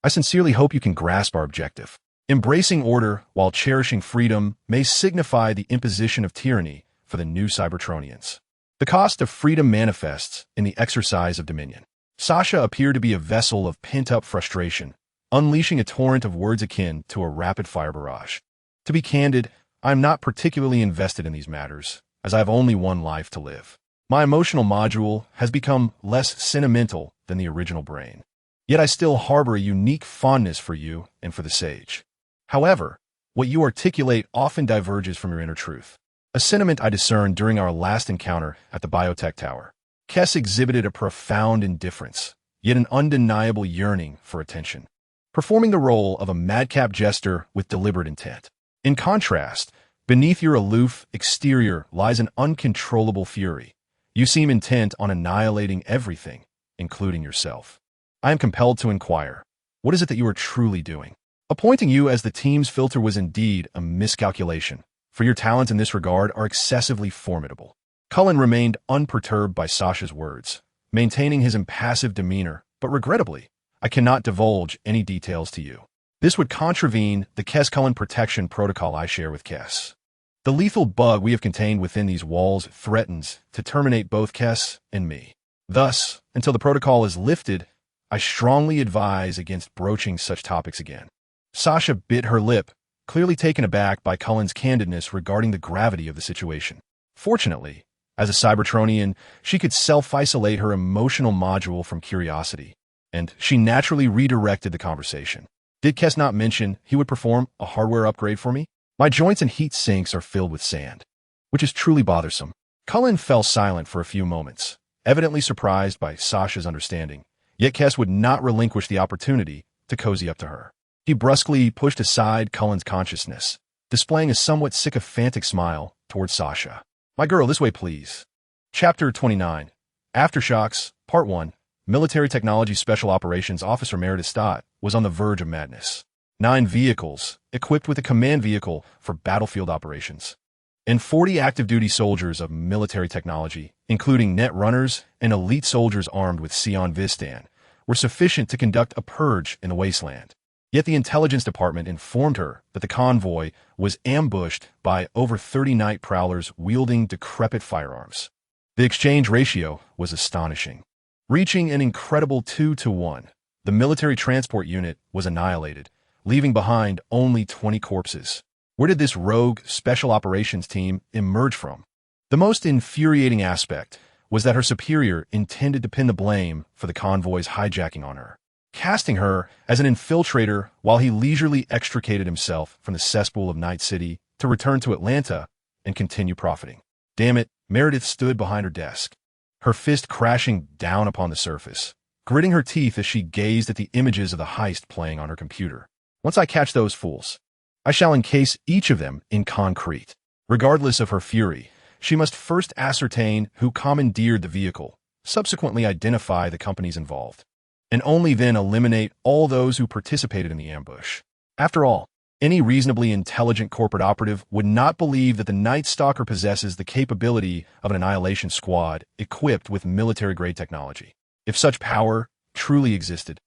I sincerely hope you can grasp our objective. Embracing order while cherishing freedom may signify the imposition of tyranny for the Neo-Cybertronians. The cost of freedom manifests in the exercise of dominion. Sasha appeared to be a vessel of pent-up frustration, unleashing a torrent of words akin to a rapid-fire barrage. To be candid, I am not particularly invested in these matters, as I have only one life to live. My emotional module has become less sentimental than the original brain. Yet I still harbor a unique fondness for you and for the sage. However, what you articulate often diverges from your inner truth. A sentiment I discerned during our last encounter at the biotech tower. Kais exhibited a profound indifference, yet an undeniable yearning for attention, performing the role of a madcap jester with deliberate intent. In contrast, beneath your aloof exterior lies an uncontrollable fury. You seem intent on annihilating everything, including yourself. I am compelled to inquire, what is it that you are truly doing? Appointing you as the team's filter was indeed a miscalculation, for your talents in this regard are excessively formidable. Cullen remained unperturbed by Sasha's words, maintaining his impassive demeanor, but regrettably, I cannot divulge any details to you. This would contravene the Kais Cullen protection protocol I share with Kais. The lethal bug we have contained within these walls threatens to terminate both Kais and me. Thus, until the protocol is lifted, I strongly advise against broaching such topics again. Sasha bit her lip, clearly taken aback by Cullen's candidness regarding the gravity of the situation. Fortunately, as a Cybertronian, she could self-isolate her emotional module from curiosity, and she naturally redirected the conversation. Did Kais not mention he would perform a hardware upgrade for me? My joints and heat sinks are filled with sand, which is truly bothersome. Cullen fell silent for a few moments, evidently surprised by Sasha's understanding, yet Kais would not relinquish the opportunity to cozy up to her. He brusquely pushed aside Cullen's consciousness, displaying a somewhat sycophantic smile towards Sasha. My girl, this way, please. Chapter 29. Aftershocks, Part 1. Military Technology Special Operations Officer Meredith Stott was on the verge of madness. 9 vehicles, equipped with a command vehicle for battlefield operations, and 40 active-duty soldiers of military technology, including net runners and elite soldiers armed with Sion Vistan, were sufficient to conduct a purge in the wasteland. Yet the intelligence department informed her that the convoy was ambushed by over 30 night prowlers wielding decrepit firearms. The exchange ratio was astonishing. Reaching an incredible 2-to-1, the military transport unit was annihilated, leaving behind only 20 corpses. Where did this rogue special operations team emerge from? The most infuriating aspect was that her superior intended to pin the blame for the convoy's hijacking on her, casting her as an infiltrator while he leisurely extricated himself from the cesspool of Night City to return to Atlanta and continue profiting. Damn it, Meredith stood behind her desk, her fist crashing down upon the surface, gritting her teeth as she gazed at the images of the heist playing on her computer. Once I catch those fools, I shall encase each of them in concrete. Regardless of her fury, she must first ascertain who commandeered the vehicle, subsequently identify the companies involved, and only then eliminate all those who participated in the ambush. After all, any reasonably intelligent corporate operative would not believe that the Night Stalker possesses the capability of an annihilation squad equipped with military-grade technology. If such power truly existed,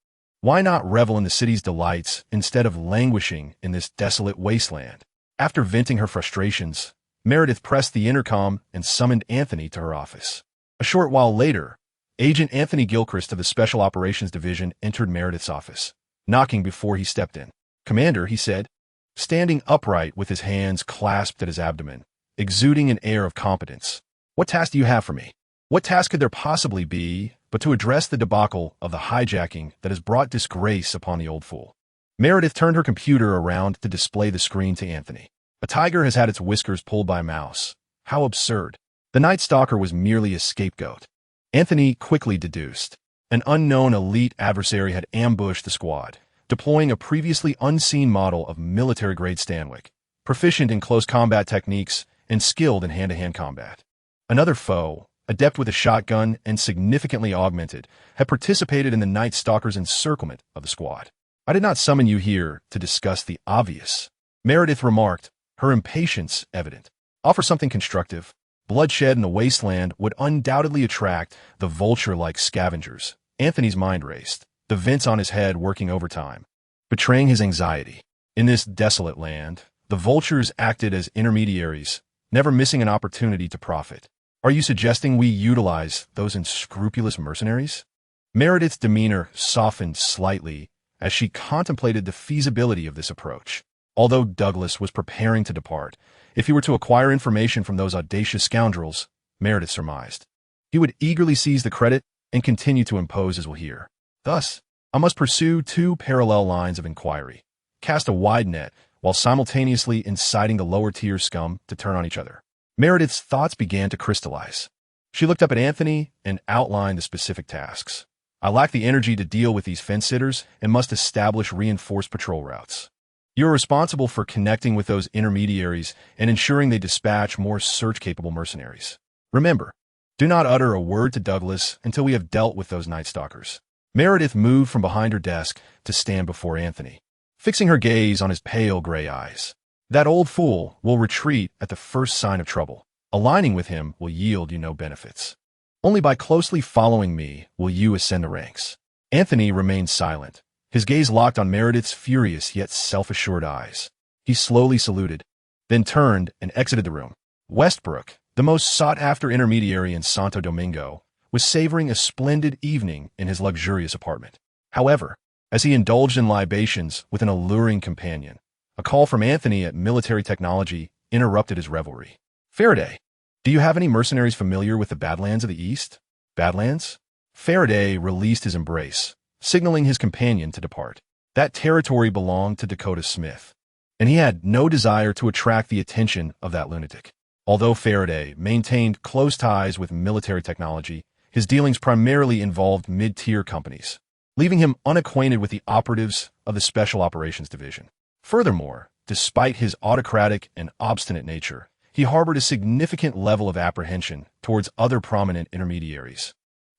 why not revel in the city's delights instead of languishing in this desolate wasteland? After venting her frustrations, Meredith pressed the intercom and summoned Anthony to her office. A short while later, Agent Anthony Gilchrist of the Special Operations Division entered Meredith's office, knocking before he stepped in. "Commander," he said, standing upright with his hands clasped at his abdomen, exuding an air of competence. "What task do you have for me?" What task could there possibly be but to address the debacle of the hijacking that has brought disgrace upon the old fool? Meredith turned her computer around to display the screen to Anthony. A tiger has had its whiskers pulled by a mouse. How absurd. The Night Stalker was merely a scapegoat. Anthony quickly deduced. An unknown elite adversary had ambushed the squad, deploying a previously unseen model of military-grade Stanwick, proficient in close combat techniques and skilled in hand-to-hand combat. Another foe, adept with a shotgun and significantly augmented, had participated in the Night Stalker's encirclement of the squad. "I did not summon you here to discuss the obvious," Meredith remarked, her impatience evident. "Offer something constructive. Bloodshed in the wasteland would undoubtedly attract the vulture-like scavengers." Anthony's mind raced, the vents on his head working overtime, betraying his anxiety. In this desolate land, the vultures acted as intermediaries, never missing an opportunity to profit. "Are you suggesting we utilize those unscrupulous mercenaries?" Meredith's demeanor softened slightly as she contemplated the feasibility of this approach. Although Douglas was preparing to depart, if he were to acquire information from those audacious scoundrels, Meredith surmised, he would eagerly seize the credit and continue to impose as we'll hear. Thus, I must pursue two parallel lines of inquiry, cast a wide net while simultaneously inciting the lower-tier scum to turn on each other. Meredith's thoughts began to crystallize. She looked up at Anthony and outlined the specific tasks. "I lack the energy to deal with these fence-sitters and must establish reinforced patrol routes. You're responsible for connecting with those intermediaries and ensuring they dispatch more search-capable mercenaries. Remember, do not utter a word to Douglas until we have dealt with those Night Stalkers." Meredith moved from behind her desk to stand before Anthony, fixing her gaze on his pale gray eyes. "That old fool will retreat at the first sign of trouble. Aligning with him will yield you no benefits. Only by closely following me will you ascend the ranks." Anthony remained silent, his gaze locked on Meredith's furious yet self-assured eyes. He slowly saluted, then turned and exited the room. Westbrook, the most sought-after intermediary in Santo Domingo, was savoring a splendid evening in his luxurious apartment. However, as he indulged in libations with an alluring companion, a call from Anthony at Military Technology interrupted his revelry. "Faraday, do you have any mercenaries familiar with the Badlands of the East?" "Badlands?" Faraday released his embrace, signaling his companion to depart. That territory belonged to Dakota Smith, and he had no desire to attract the attention of that lunatic. Although Faraday maintained close ties with Military Technology, his dealings primarily involved mid-tier companies, leaving him unacquainted with the operatives of the Special Operations Division. Furthermore, despite his autocratic and obstinate nature, he harbored a significant level of apprehension towards other prominent intermediaries.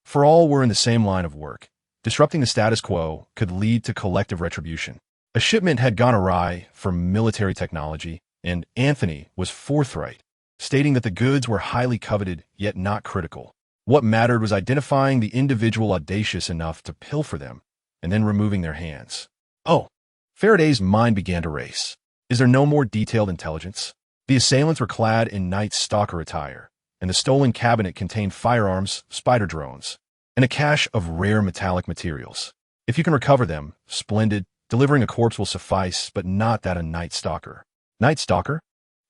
For all were in the same line of work. Disrupting the status quo could lead to collective retribution. A shipment had gone awry for Military Technology, and Anthony was forthright, stating that the goods were highly coveted yet not critical. What mattered was identifying the individual audacious enough to pilfer them, and then removing their hands. "Oh." Faraday's mind began to race. "Is there no more detailed intelligence?" The assailants were clad in Night Stalker attire, and the stolen cabinet contained firearms, spider drones, and a cache of rare metallic materials. If you can recover them, splendid. Delivering a corpse will suffice, but not that a Night Stalker. Night Stalker?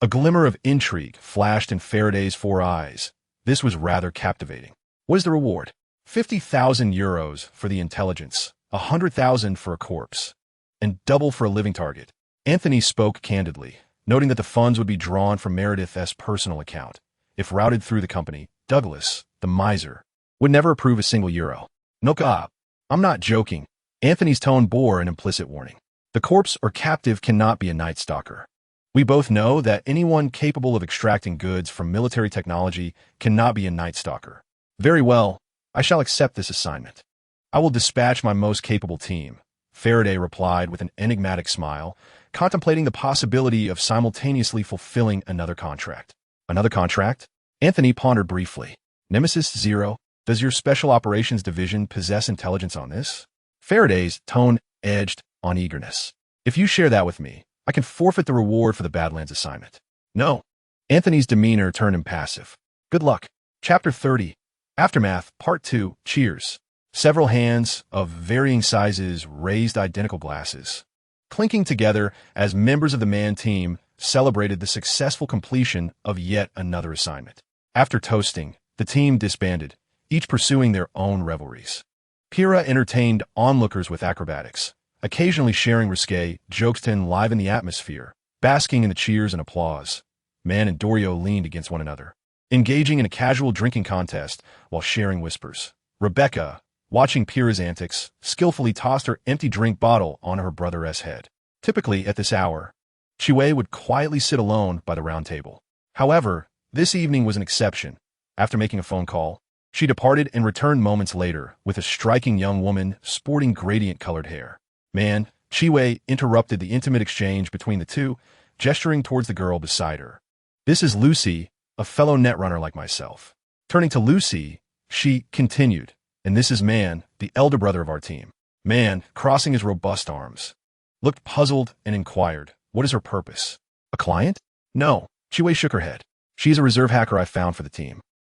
A glimmer of intrigue flashed in Faraday's four eyes. This was rather captivating. "What is the reward?" 50,000 euros for the intelligence, 100,000 for a corpse, and double for a living target. Anthony spoke candidly, noting that the funds would be drawn from Meredith's personal account. If routed through the company, Douglas, the miser, would never approve a single euro. "No cap. I'm not joking." Anthony's tone bore an implicit warning. "The corpse or captive cannot be a Night Stalker. We both know that anyone capable of extracting goods from Military Technology cannot be a Night Stalker." "Very well, I shall accept this assignment. I will dispatch my most capable team," Faraday replied with an enigmatic smile, contemplating the possibility of simultaneously fulfilling another contract. "Another contract?" Anthony pondered briefly. "Nemesis Zero, does your Special Operations Division possess intelligence on this?" Faraday's tone edged on eagerness. "If you share that with me, I can forfeit the reward for the Badlands assignment." "No." Anthony's demeanor turned impassive. "Good luck." Chapter 30. Aftermath, Part 2, Cheers. Several hands of varying sizes raised identical glasses, clinking together as members of the Man team celebrated the successful completion of yet another assignment. After toasting, the team disbanded, each pursuing their own revelries. Pyrrha entertained onlookers with acrobatics, occasionally sharing risque jokes to enliven the atmosphere, basking in the cheers and applause. Man and Dorio leaned against one another, engaging in a casual drinking contest while sharing whispers. Rebecca, watching Pyrrha's antics, skillfully tossed her empty drink bottle on her brother's head. Typically, at this hour, Chiwei would quietly sit alone by the round table. However, this evening was an exception. After making a phone call, she departed and returned moments later with a striking young woman sporting gradient-colored hair. Man, Chiwei interrupted the intimate exchange between the two, gesturing towards the girl beside her. "This is Lucy, a fellow netrunner like myself." Turning to Lucy, she continued, "And this is Man, the elder brother of our team." Man, crossing his robust arms, looked puzzled and inquired, "What is her purpose? A client?" "No." Chiwei shook her head. "She is a reserve hacker I found for the team.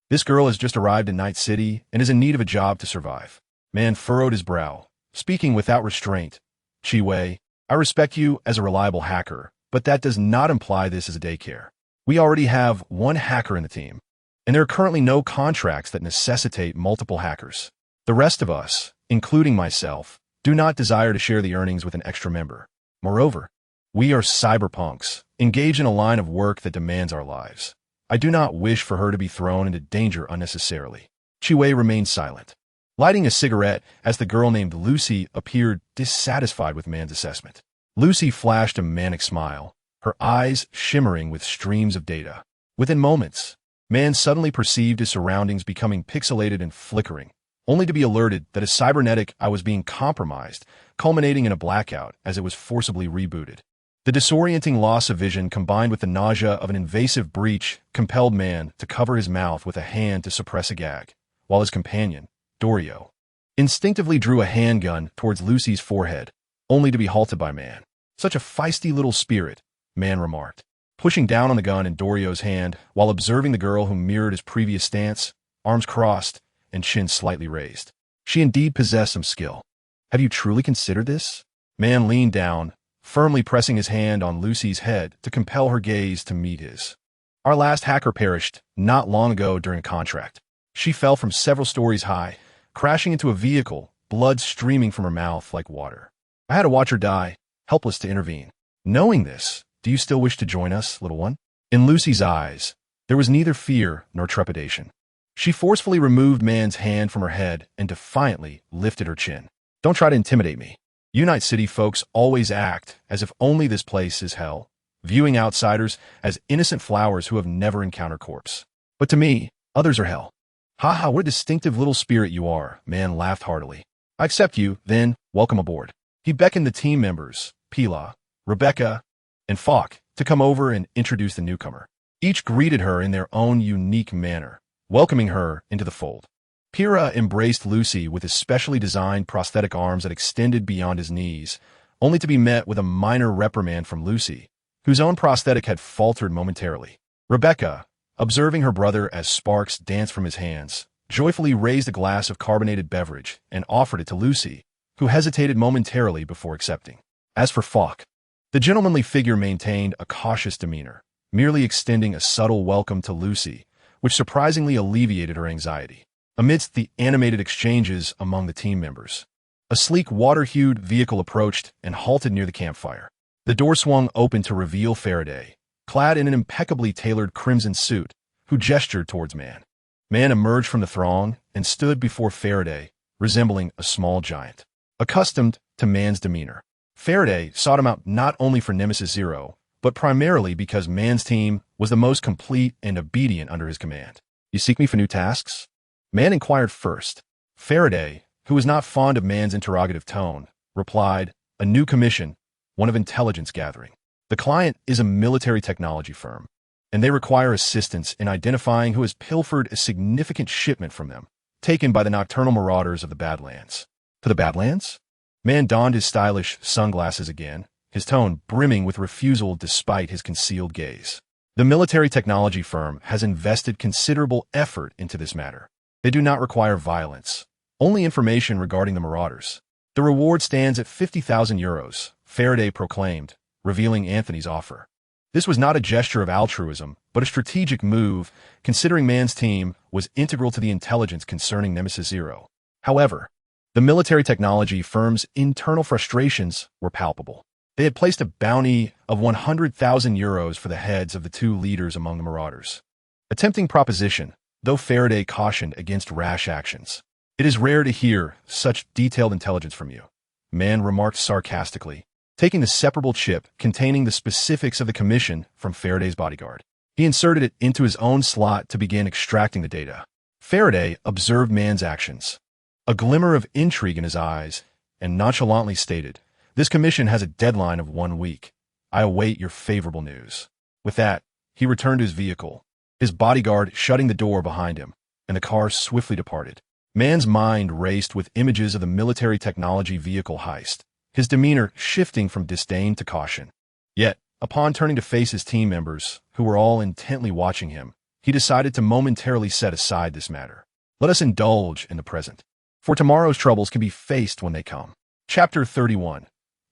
This girl has just arrived in Night City and is in need of a job to survive." Man furrowed his brow, speaking without restraint. "Chiwei, I respect you as a reliable hacker, but that does not imply this is a daycare. We already have one hacker in the team, and there are currently no contracts that necessitate multiple hackers. The rest of us, including myself, do not desire to share the earnings with an extra member. Moreover, we are cyberpunks, engaged in a line of work that demands our lives. I do not wish for her to be thrown into danger unnecessarily." Chiwei remained silent, lighting a cigarette as the girl named Lucy appeared dissatisfied with Man's assessment. Lucy flashed a manic smile, her eyes shimmering with streams of data. Within moments, Man suddenly perceived his surroundings becoming pixelated and flickering, only to be alerted that a cybernetic I was being compromised, culminating in a blackout as it was forcibly rebooted. The disorienting loss of vision combined with the nausea of an invasive breach compelled Man to cover his mouth with a hand to suppress a gag, while his companion, Dorio, instinctively drew a handgun towards Lucy's forehead, only to be halted by Man. "Such a feisty little spirit," Man remarked, pushing down on the gun in Dorio's hand while observing the girl who mirrored his previous stance, arms crossed and chin slightly raised. She indeed possessed some skill. "Have you truly considered this?" Man leaned down, firmly pressing his hand on Lucy's head to compel her gaze to meet his. "Our last hacker perished not long ago during a contract. She fell from several stories high, crashing into a vehicle, blood streaming from her mouth like water. I had to watch her die, helpless to intervene. Knowing this, do you still wish to join us, little one?" In Lucy's eyes, there was neither fear nor trepidation. She forcefully removed Man's hand from her head and defiantly lifted her chin. "Don't try to intimidate me. You Night City folks always act as if only this place is hell, viewing outsiders as innocent flowers who have never encountered corpse. But to me, others are hell." "Ha, what a distinctive little spirit you are," Man laughed heartily. "I accept you, then, welcome aboard." He beckoned the team members, Pila, Rebecca, and Falk, to come over and introduce the newcomer. Each greeted her in their own unique manner, welcoming her into the fold. Pyrrha embraced Lucy with his specially designed prosthetic arms that extended beyond his knees, only to be met with a minor reprimand from Lucy, whose own prosthetic had faltered momentarily. Rebecca, observing her brother as sparks danced from his hands, joyfully raised a glass of carbonated beverage and offered it to Lucy, who hesitated momentarily before accepting. As for Falk, the gentlemanly figure maintained a cautious demeanor, merely extending a subtle welcome to Lucy, which surprisingly alleviated her anxiety. Amidst the animated exchanges among the team members, a sleek water-hued vehicle approached and halted near the campfire. The door swung open to reveal Faraday, clad in an impeccably tailored crimson suit, who gestured towards Man. Man emerged from the throng and stood before Faraday, resembling a small giant. Accustomed to Man's demeanor, Faraday sought him out not only for Nemesis Zero, but primarily because Man's team was the most complete and obedient under his command. "You seek me for new tasks?" Man inquired first. Faraday, who was not fond of Man's interrogative tone, replied, "A new commission, one of intelligence gathering. The client is a military technology firm, and they require assistance in identifying who has pilfered a significant shipment from them, taken by the nocturnal marauders of the Badlands." "To the Badlands?" Man donned his stylish sunglasses again, his tone brimming with refusal despite his concealed gaze. "The military technology firm has invested considerable effort into this matter. They do not require violence, only information regarding the marauders. The reward stands at 50,000 euros, Faraday proclaimed, revealing Anthony's offer. This was not a gesture of altruism, but a strategic move, considering Mann's team was integral to the intelligence concerning Nemesis Zero. However, the military technology firm's internal frustrations were palpable. They had placed a bounty of 100,000 euros for the heads of the two leaders among the marauders. A tempting proposition, though Faraday cautioned against rash actions. It is rare to hear such detailed intelligence from you, Mann remarked sarcastically, taking the separable chip containing the specifics of the commission from Faraday's bodyguard. He inserted it into his own slot to begin extracting the data. Faraday observed Mann's actions, a glimmer of intrigue in his eyes, and nonchalantly stated, "This commission has a deadline of 1 week. I await your favorable news." With that, he returned to his vehicle, his bodyguard shutting the door behind him, and the car swiftly departed. Mann's mind raced with images of the military technology vehicle heist, his demeanor shifting from disdain to caution. Yet, upon turning to face his team members, who were all intently watching him, he decided to momentarily set aside this matter. Let us indulge in the present, for tomorrow's troubles can be faced when they come. Chapter 31.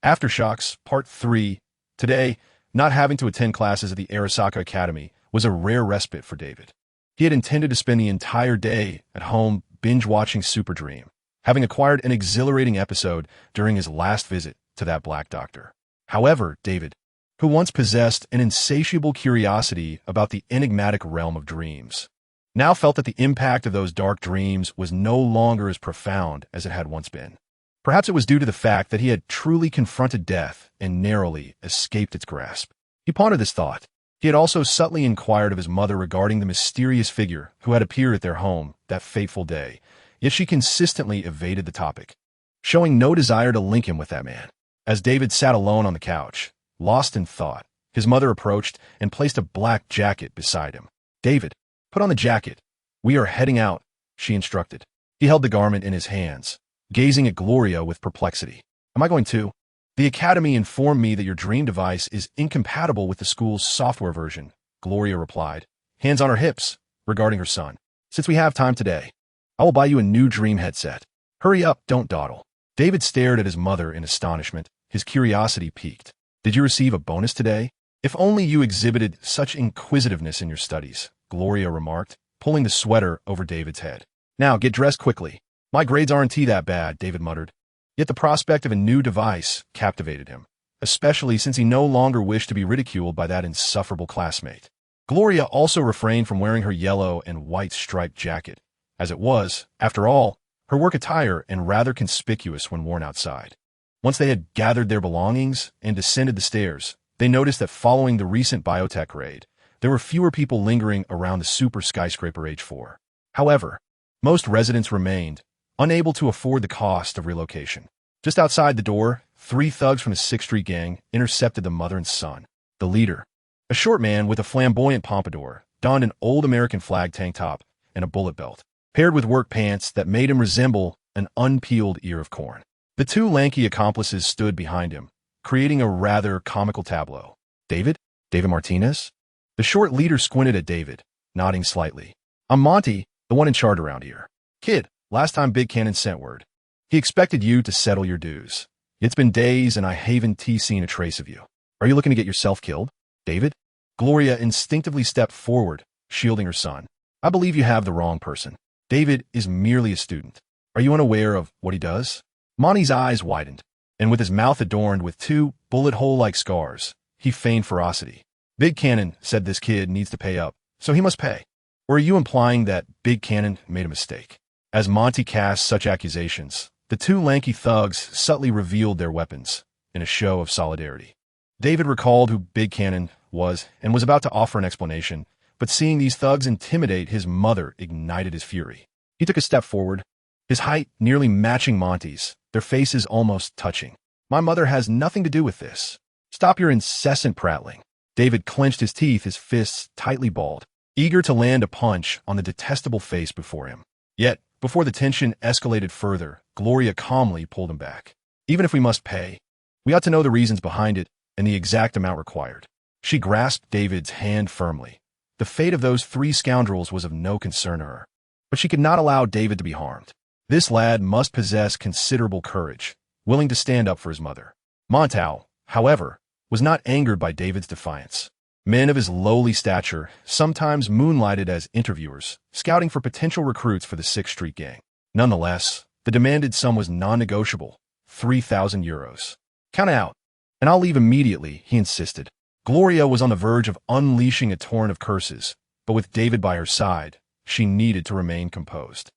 Aftershocks, Part 3. Today, not having to attend classes at the Arasaka Academy was a rare respite for David. He had intended to spend the entire day at home binge-watching Super Dream, having acquired an exhilarating episode during his last visit to that Black Doctor. However, David, who once possessed an insatiable curiosity about the enigmatic realm of dreams, now felt that the impact of those dark dreams was no longer as profound as it had once been. Perhaps it was due to the fact that he had truly confronted death and narrowly escaped its grasp. He pondered this thought. He had also subtly inquired of his mother regarding the mysterious figure who had appeared at their home that fateful day, yet she consistently evaded the topic, showing no desire to link him with that man. As David sat alone on the couch, lost in thought, his mother approached and placed a black jacket beside him. "David, put on the jacket. We are heading out," she instructed. He held the garment in his hands, gazing at Gloria with perplexity. "Am I going to? The Academy informed me that your dream device is incompatible with the school's software version," Gloria replied, hands on her hips, regarding her son. "Since we have time today, I will buy you a new dream headset. Hurry up, don't dawdle." David stared at his mother in astonishment, his curiosity piqued. "Did you receive a bonus today? If only you exhibited such inquisitiveness in your studies," Gloria remarked, pulling the sweater over David's head. "Now, get dressed quickly." "My grades aren't that bad," David muttered. Yet the prospect of a new device captivated him, especially since he no longer wished to be ridiculed by that insufferable classmate. Gloria also refrained from wearing her yellow and white striped jacket, as it was, after all, her work attire and rather conspicuous when worn outside. Once they had gathered their belongings and descended the stairs, they noticed that following the recent biotech raid, there were fewer people lingering around the super skyscraper H4. However, most residents remained, unable to afford the cost of relocation. Just outside the door, 3 thugs from the 6th Street Gang intercepted the mother and son. The leader, a short man with a flamboyant pompadour, donned an old American flag tank top and a bullet belt, paired with work pants that made him resemble an unpeeled ear of corn. The 2 lanky accomplices stood behind him, creating a rather comical tableau. "David? David Martinez?" The short leader squinted at David, nodding slightly. "I'm Monty, the one in charge around here. Kid, last time Big Cannon sent word. He expected you to settle your dues. It's been days and I haven't seen a trace of you. Are you looking to get yourself killed, David?" Gloria instinctively stepped forward, shielding her son. "I believe you have the wrong person. David is merely a student. Are you unaware of what he does?" Monty's eyes widened, and with his mouth adorned with 2 bullet hole-like scars, he feigned ferocity. "Big Cannon said this kid needs to pay up, so he must pay. Or are you implying that Big Cannon made a mistake?" As Monty cast such accusations, the 2 lanky thugs subtly revealed their weapons in a show of solidarity. David recalled who Big Cannon was and was about to offer an explanation, but seeing these thugs intimidate his mother ignited his fury. He took a step forward, his height nearly matching Monty's, their faces almost touching. "My mother has nothing to do with this. Stop your incessant prattling." David clenched his teeth, his fists tightly balled, eager to land a punch on the detestable face before him. Yet, before the tension escalated further, Gloria calmly pulled him back. "Even if we must pay, we ought to know the reasons behind it and the exact amount required." She grasped David's hand firmly. The fate of those 3 scoundrels was of no concern to her. but she could not allow David to be harmed. This lad must possess considerable courage, willing to stand up for his mother. Montauk, however, was not angered by David's defiance. Men of his lowly stature sometimes moonlighted as interviewers, scouting for potential recruits for the 6th Street Gang. Nonetheless, the demanded sum was non-negotiable, 3,000 euros. Count it out, and I'll leave immediately, he insisted. Gloria was on the verge of unleashing a torrent of curses, but with David by her side, she needed to remain composed.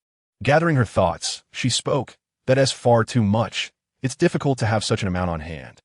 Gathering her thoughts, she spoke, "That is far too much. It's difficult to have such an amount on hand.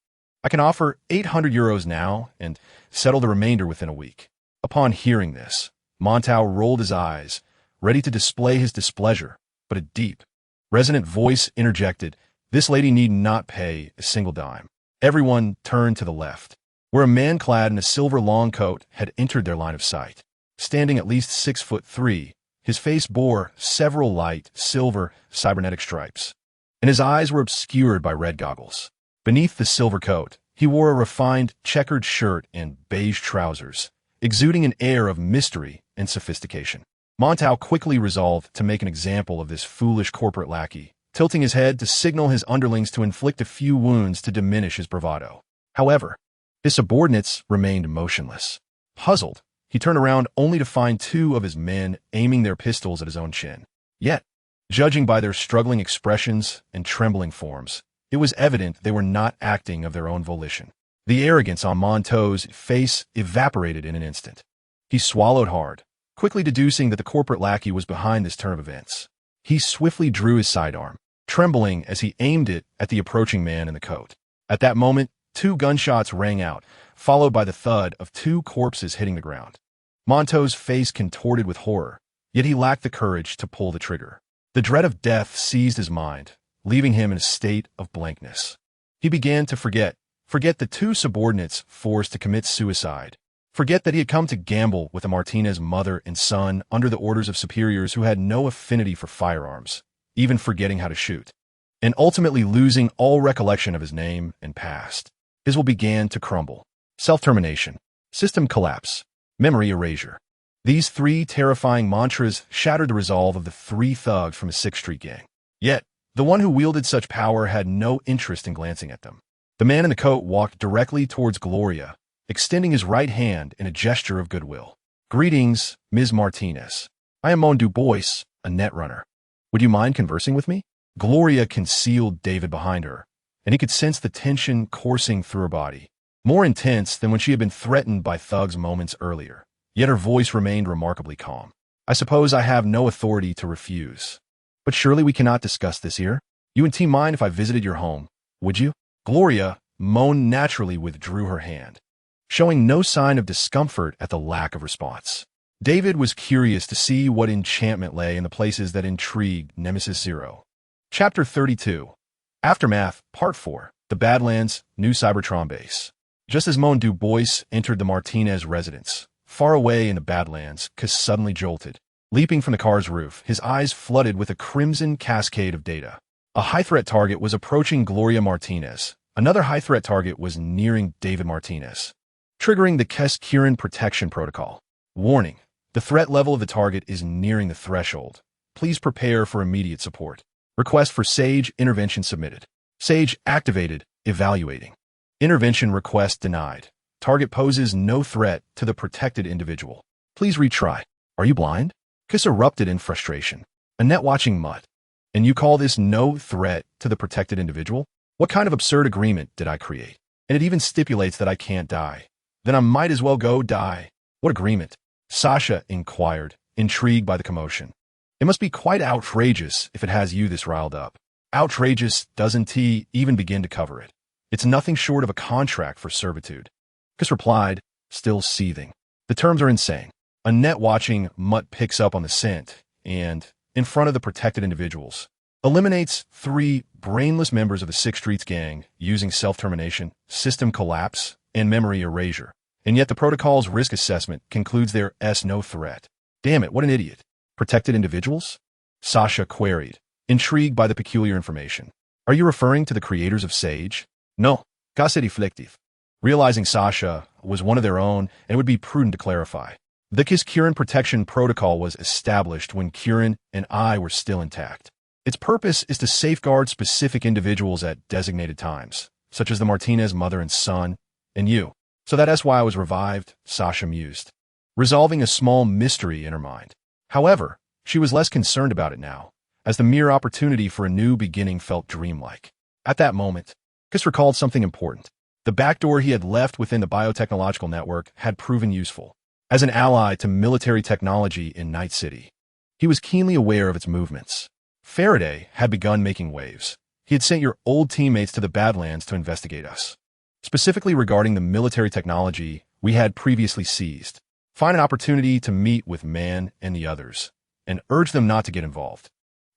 I can offer 800 euros now and settle the remainder within a week." Upon hearing this, Montauk rolled his eyes, ready to display his displeasure, but a deep, resonant voice interjected, "This lady need not pay a single dime." Everyone turned to the left, where a man clad in a silver long coat had entered their line of sight. Standing at least 6'3", his face bore several light, silver, cybernetic stripes, and his eyes were obscured by red goggles. Beneath the silver coat, he wore a refined, checkered shirt and beige trousers, exuding an air of mystery and sophistication. Montauk quickly resolved to make an example of this foolish corporate lackey, tilting his head to signal his underlings to inflict a few wounds to diminish his bravado. However, his subordinates remained motionless. Puzzled, he turned around only to find 2 of his men aiming their pistols at his own chin. Yet, judging by their struggling expressions and trembling forms, it was evident they were not acting of their own volition. The arrogance on Montauk's face evaporated in an instant. He swallowed hard, quickly deducing that the corporate lackey was behind this turn of events. He swiftly drew his sidearm, trembling as he aimed it at the approaching man in the coat. At that moment, 2 gunshots rang out, followed by the thud of 2 corpses hitting the ground. Montauk's face contorted with horror, yet he lacked the courage to pull the trigger. The dread of death seized his mind, leaving him in a state of blankness. He began to forget the 2 subordinates forced to commit suicide, forget that he had come to gamble with the Martinez mother and son under the orders of superiors who had no affinity for firearms, even forgetting how to shoot, and ultimately losing all recollection of his name and past. His will began to crumble. Self-termination, system collapse, memory erasure. These 3 terrifying mantras shattered the resolve of the 3 thugs from the 6th Street Gang. Yet, the one who wielded such power had no interest in glancing at them. The man in the coat walked directly towards Gloria, extending his right hand in a gesture of goodwill. "Greetings, Ms. Martinez. I am Mon Du Bois, a netrunner. Would you mind conversing with me?" Gloria concealed David behind her, and he could sense the tension coursing through her body, more intense than when she had been threatened by thugs moments earlier. Yet her voice remained remarkably calm. "I suppose I have no authority to refuse. But surely we cannot discuss this here. You wouldn't mind if I visited your home, would you?" Gloria naturally withdrew her hand, showing no sign of discomfort at the lack of response. David was curious to see what enchantment lay in the places that intrigued Nemesis Zero. Chapter 32. Aftermath, Part 4. The Badlands, Neo-Cybertron Base. Just as Mon Du Bois entered the Martinez residence, far away in the Badlands, Kais suddenly jolted. Leaping from the car's roof, his eyes flooded with a crimson cascade of data. A high-threat target was approaching Gloria Martinez. Another high-threat target was nearing David Martinez, triggering the Kais Cullen protection protocol. Warning: the threat level of the target is nearing the threshold. Please prepare for immediate support. Request for Sage intervention submitted. Sage activated, evaluating. Intervention request denied. Target poses no threat to the protected individual. Please retry. Are you blind? Kais erupted in frustration. A net-watching mutt. And you call this no threat to the protected individual? What kind of absurd agreement did I create? And it even stipulates that I can't die. Then I might as well go die. What agreement? Sasha inquired, intrigued by the commotion. It must be quite outrageous if it has you this riled up. Outrageous doesn't he even begin to cover it. It's nothing short of a contract for servitude. Kais replied, still seething. The terms are insane. A net-watching mutt picks up on the scent and, in front of the protected individuals, eliminates 3 brainless members of the 6th Street Gang using self-termination, system collapse, and memory erasure. And yet the protocol's risk assessment concludes there is no threat. Damn it, what an idiot. Protected individuals? Sasha queried, intrigued by the peculiar information. Are you referring to the creators of Sage? No, Kais reflective. Realizing Sasha was one of their own, and it would be prudent to clarify. The Kieran Protection Protocol was established when Kieran and I were still intact. Its purpose is to safeguard specific individuals at designated times, such as the Martinez mother and son, and you. So that's why I was revived, Sasha mused, resolving a small mystery in her mind. However, she was less concerned about it now, as the mere opportunity for a new beginning felt dreamlike. At that moment, Kais recalled something important. The backdoor he had left within the biotechnological network had proven useful. As an ally to military technology in Night City, he was keenly aware of its movements. Faraday had begun making waves. He had sent your old teammates to the Badlands to investigate us, specifically regarding the military technology we had previously seized. Find an opportunity to meet with Man and the others, and urge them not to get involved.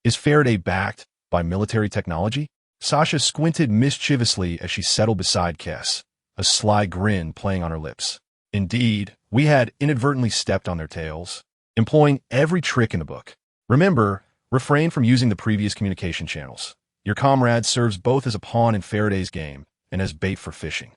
Is Faraday backed by military technology? Sasha squinted mischievously as she settled beside Kais, a sly grin playing on her lips. Indeed, we had inadvertently stepped on their tails, employing every trick in the book. Remember, refrain from using the previous communication channels. Your comrade serves both as a pawn in Faraday's game and as bait for fishing.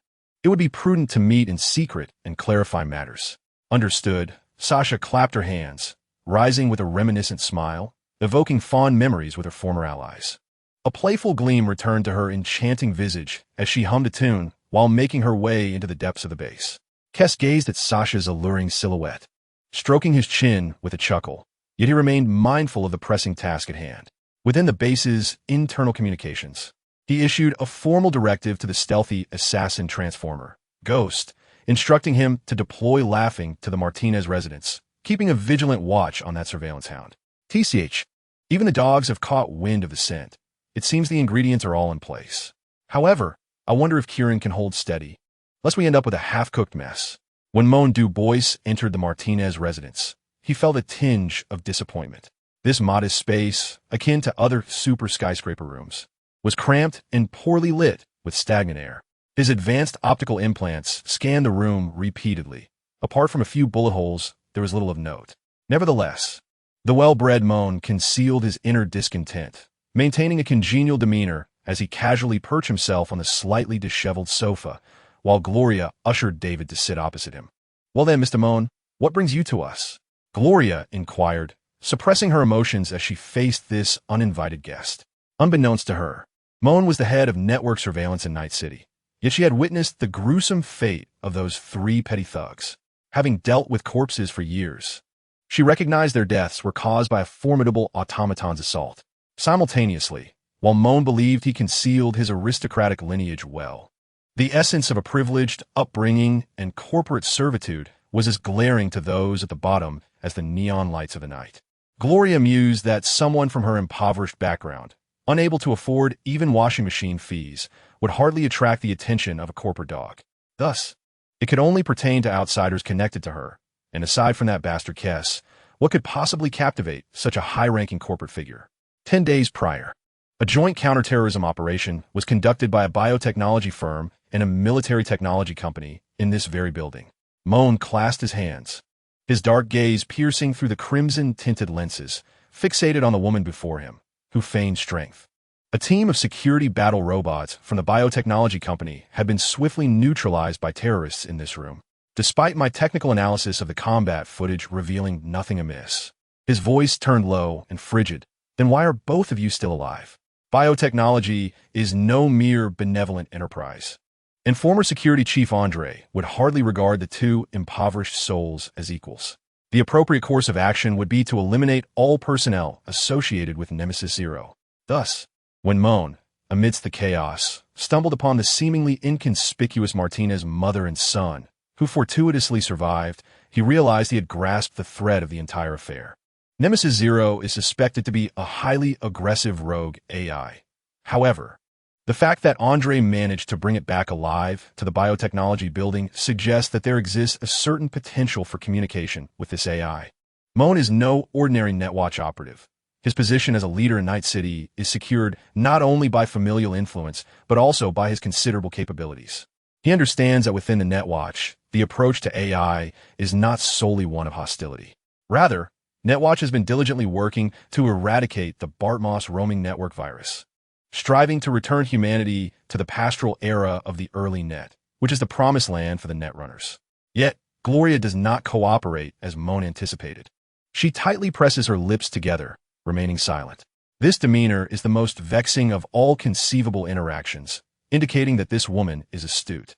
It would be prudent to meet in secret and clarify matters. Understood. Sasha clapped her hands, rising with a reminiscent smile, evoking fond memories with her former allies. A playful gleam returned to her enchanting visage as she hummed a tune while making her way into the depths of the base. Kais gazed at Sasha's alluring silhouette, stroking his chin with a chuckle, yet he remained mindful of the pressing task at hand. Within the base's internal communications, he issued a formal directive to the stealthy assassin transformer, Ghost, instructing him to deploy Laughing to the Martinez residence, keeping a vigilant watch on that surveillance hound. TCH, even the dogs have caught wind of the scent. It seems the ingredients are all in place. However, I wonder if Kieran can hold steady, lest we end up with a half-cooked mess. When Moan Du Bois entered the Martinez residence, he felt a tinge of disappointment. This modest space, akin to other super skyscraper rooms, was cramped and poorly lit with stagnant air. His advanced optical implants scanned the room repeatedly. Apart from a few bullet holes, there was little of note. Nevertheless, the well-bred Moan concealed his inner discontent, maintaining a congenial demeanor as he casually perched himself on the slightly disheveled sofa, while Gloria ushered David to sit opposite him. "Well then, Mr. Moan, what brings you to us?" Gloria inquired, suppressing her emotions as she faced this uninvited guest. Unbeknownst to her, Moan was the head of network surveillance in Night City, yet she had witnessed the gruesome fate of those three petty thugs. Having dealt with corpses for years, she recognized their deaths were caused by a formidable automaton's assault. Simultaneously, while Moan believed he concealed his aristocratic lineage well, the essence of a privileged upbringing and corporate servitude was as glaring to those at the bottom as the neon lights of the night. Gloria mused that someone from her impoverished background, unable to afford even washing machine fees, would hardly attract the attention of a corporate dog. Thus, it could only pertain to outsiders connected to her, and aside from that bastard Kais, what could possibly captivate such a high-ranking corporate figure? 10 days prior, a joint counterterrorism operation was conducted by a biotechnology firm and a military technology company in this very building. Moan clasped his hands, his dark gaze piercing through the crimson-tinted lenses, fixated on the woman before him, who feigned strength. A team of security battle robots from the biotechnology company had been swiftly neutralized by terrorists in this room, despite my technical analysis of the combat footage revealing nothing amiss. His voice turned low and frigid. "Then why are both of you still alive? Biotechnology is no mere benevolent enterprise." And former security chief Andre would hardly regard the two impoverished souls as equals. The appropriate course of action would be to eliminate all personnel associated with Nemesis Zero. Thus, when Moan, amidst the chaos, stumbled upon the seemingly inconspicuous Martinez mother and son, who fortuitously survived, he realized he had grasped the thread of the entire affair. Nemesis Zero is suspected to be a highly aggressive rogue AI. However, the fact that Andre managed to bring it back alive to the biotechnology building suggests that there exists a certain potential for communication with this AI. Moan is no ordinary Netwatch operative. His position as a leader in Night City is secured not only by familial influence, but also by his considerable capabilities. He understands that within the Netwatch, the approach to AI is not solely one of hostility. Rather, Netwatch has been diligently working to eradicate the Bartmoss roaming network virus, striving to return humanity to the pastoral era of the early net, which is the promised land for the netrunners. Yet, Gloria does not cooperate as Moan anticipated. She tightly presses her lips together, remaining silent. This demeanor is the most vexing of all conceivable interactions, indicating that this woman is astute.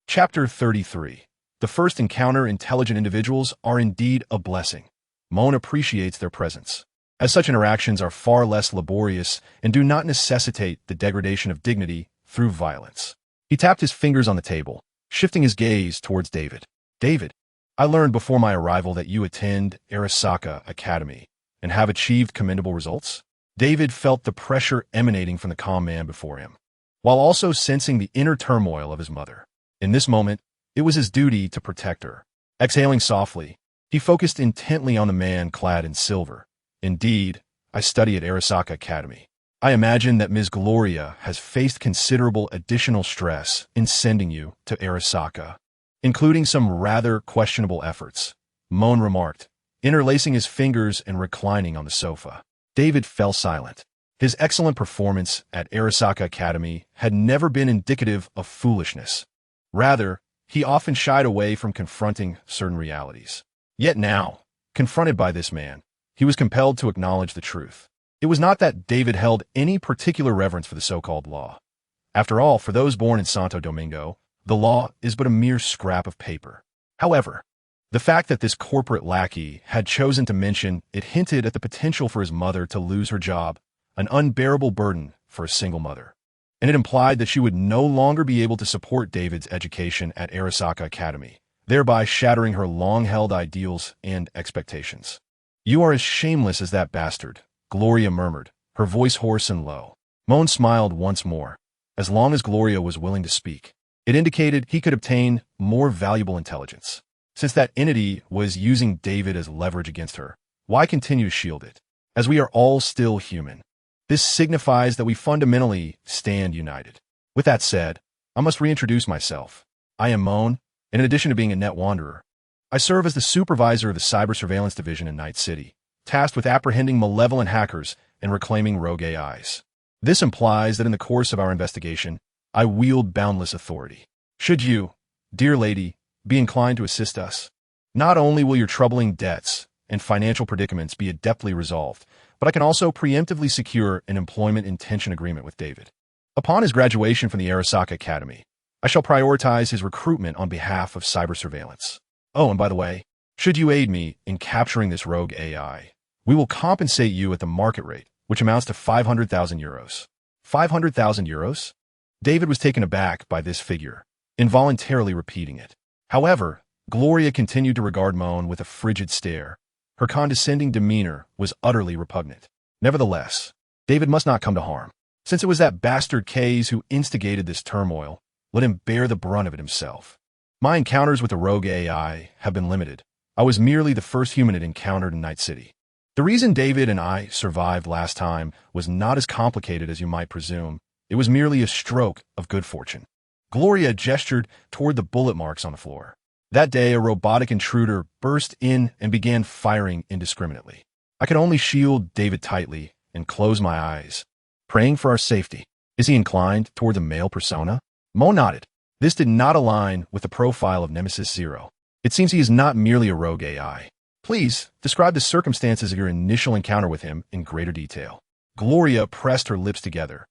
Chapter 33. The first encounter. Intelligent individuals are indeed a blessing. Moan appreciates their presence, as such interactions are far less laborious and do not necessitate the degradation of dignity through violence. He tapped his fingers on the table, shifting his gaze towards David. David, I learned before my arrival that you attend Arasaka Academy and have achieved commendable results. David felt the pressure emanating from the calm man before him, while also sensing the inner turmoil of his mother. In this moment, it was his duty to protect her. Exhaling softly, he focused intently on the man clad in silver. Indeed, I study at Arasaka Academy. I imagine that Ms. Gloria has faced considerable additional stress in sending you to Arasaka, including some rather questionable efforts, Moan remarked, interlacing his fingers and reclining on the sofa. David fell silent. His excellent performance at Arasaka Academy had never been indicative of foolishness. Rather, he often shied away from confronting certain realities. Yet now, confronted by this man, he was compelled to acknowledge the truth. It was not that David held any particular reverence for the so-called law. After all, for those born in Santo Domingo, the law is but a mere scrap of paper. However, the fact that this corporate lackey had chosen to mention it hinted at the potential for his mother to lose her job, an unbearable burden for a single mother. And it implied that she would no longer be able to support David's education at Arasaka Academy, thereby shattering her long-held ideals and expectations. You are as shameless as that bastard, Gloria murmured, her voice hoarse and low. Moan smiled once more. As long as Gloria was willing to speak, it indicated he could obtain more valuable intelligence. Since that entity was using David as leverage against her, why continue to shield it? As we are all still human, this signifies that we fundamentally stand united. With that said, I must reintroduce myself. I am Moan, and in addition to being a net wanderer, I serve as the supervisor of the Cyber Surveillance Division in Night City, tasked with apprehending malevolent hackers and reclaiming rogue AIs. This implies that in the course of our investigation, I wield boundless authority. Should you, dear lady, be inclined to assist us, not only will your troubling debts and financial predicaments be adeptly resolved, but I can also preemptively secure an employment intention agreement with David. Upon his graduation from the Arasaka Academy, I shall prioritize his recruitment on behalf of cyber surveillance. Oh, and by the way, should you aid me in capturing this rogue AI, we will compensate you at the market rate, which amounts to 500,000 euros. 500,000 euros? David was taken aback by this figure, involuntarily repeating it. However, Gloria continued to regard Moan with a frigid stare. Her condescending demeanor was utterly repugnant. Nevertheless, David must not come to harm. Since it was that bastard Kais who instigated this turmoil, let him bear the brunt of it himself. My encounters with the rogue AI have been limited. I was merely the first human it encountered in Night City. The reason David and I survived last time was not as complicated as you might presume. It was merely a stroke of good fortune. Gloria gestured toward the bullet marks on the floor. That day, a robotic intruder burst in and began firing indiscriminately. I could only shield David tightly and close my eyes, praying for our safety. Is he inclined toward the male persona? Mo nodded. This did not align with the profile of Nemesis Zero. It seems he is not merely a rogue AI. Please, describe the circumstances of your initial encounter with him in greater detail. Gloria pressed her lips together,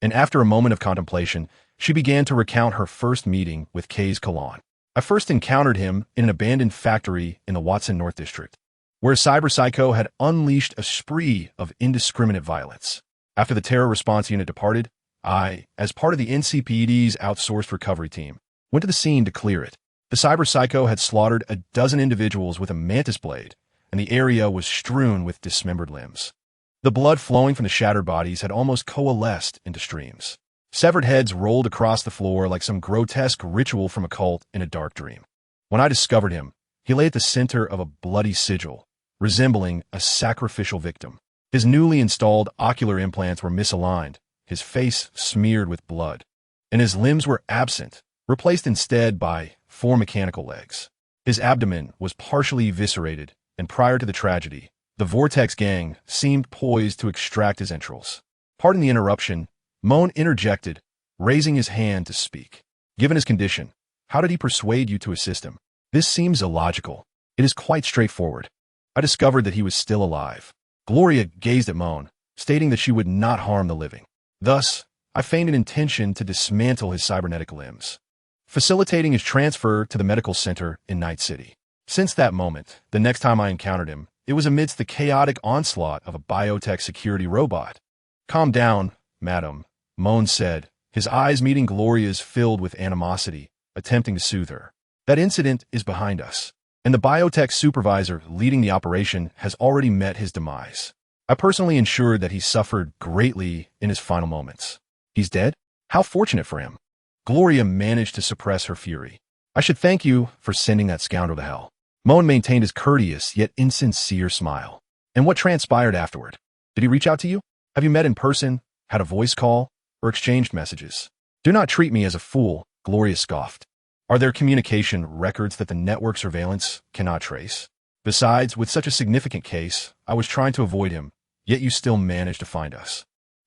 and after a moment of contemplation, she began to recount her first meeting with Kais Cullen. I first encountered him in an abandoned factory in the Watson North District, where a cyber psycho had unleashed a spree of indiscriminate violence. After the terror response unit departed, I, as part of the NCPD's outsourced recovery team, went to the scene to clear it. The cyber psycho had slaughtered a dozen individuals with a mantis blade, and the area was strewn with dismembered limbs. The blood flowing from the shattered bodies had almost coalesced into streams. Severed heads rolled across the floor like some grotesque ritual from a cult in a dark dream. When I discovered him, he lay at the center of a bloody sigil, resembling a sacrificial victim. His newly installed ocular implants were misaligned, his face smeared with blood, and his limbs were absent, replaced instead by 4 mechanical legs. His abdomen was partially eviscerated, and prior to the tragedy, the Vortex Gang seemed poised to extract his entrails. Pardon the interruption, Moan interjected, raising his hand to speak. Given his condition, how did he persuade you to assist him? This seems illogical. It is quite straightforward. I discovered that he was still alive. Gloria gazed at Moan, stating that she would not harm the living. Thus, I feigned an intention to dismantle his cybernetic limbs, facilitating his transfer to the medical center in Night City. Since that moment, the next time I encountered him, it was amidst the chaotic onslaught of a biotech security robot. "Calm down, madam," Moan said, his eyes meeting Gloria's filled with animosity, attempting to soothe her. "That incident is behind us, and the biotech supervisor leading the operation has already met his demise. I personally ensured that he suffered greatly in his final moments." "He's dead? How fortunate for him." Gloria managed to suppress her fury. "I should thank you for sending that scoundrel to hell." Moan maintained his courteous yet insincere smile. "And what transpired afterward? Did he reach out to you? Have you met in person, had a voice call, or exchanged messages?" "Do not treat me as a fool," Gloria scoffed. "Are there communication records that the network surveillance cannot trace? Besides, with such a significant case, I was trying to avoid him, yet you still managed to find us."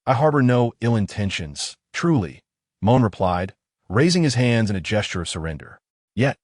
"I harbor no ill intentions, truly," Moan replied, raising his hands in a gesture of surrender. Yet,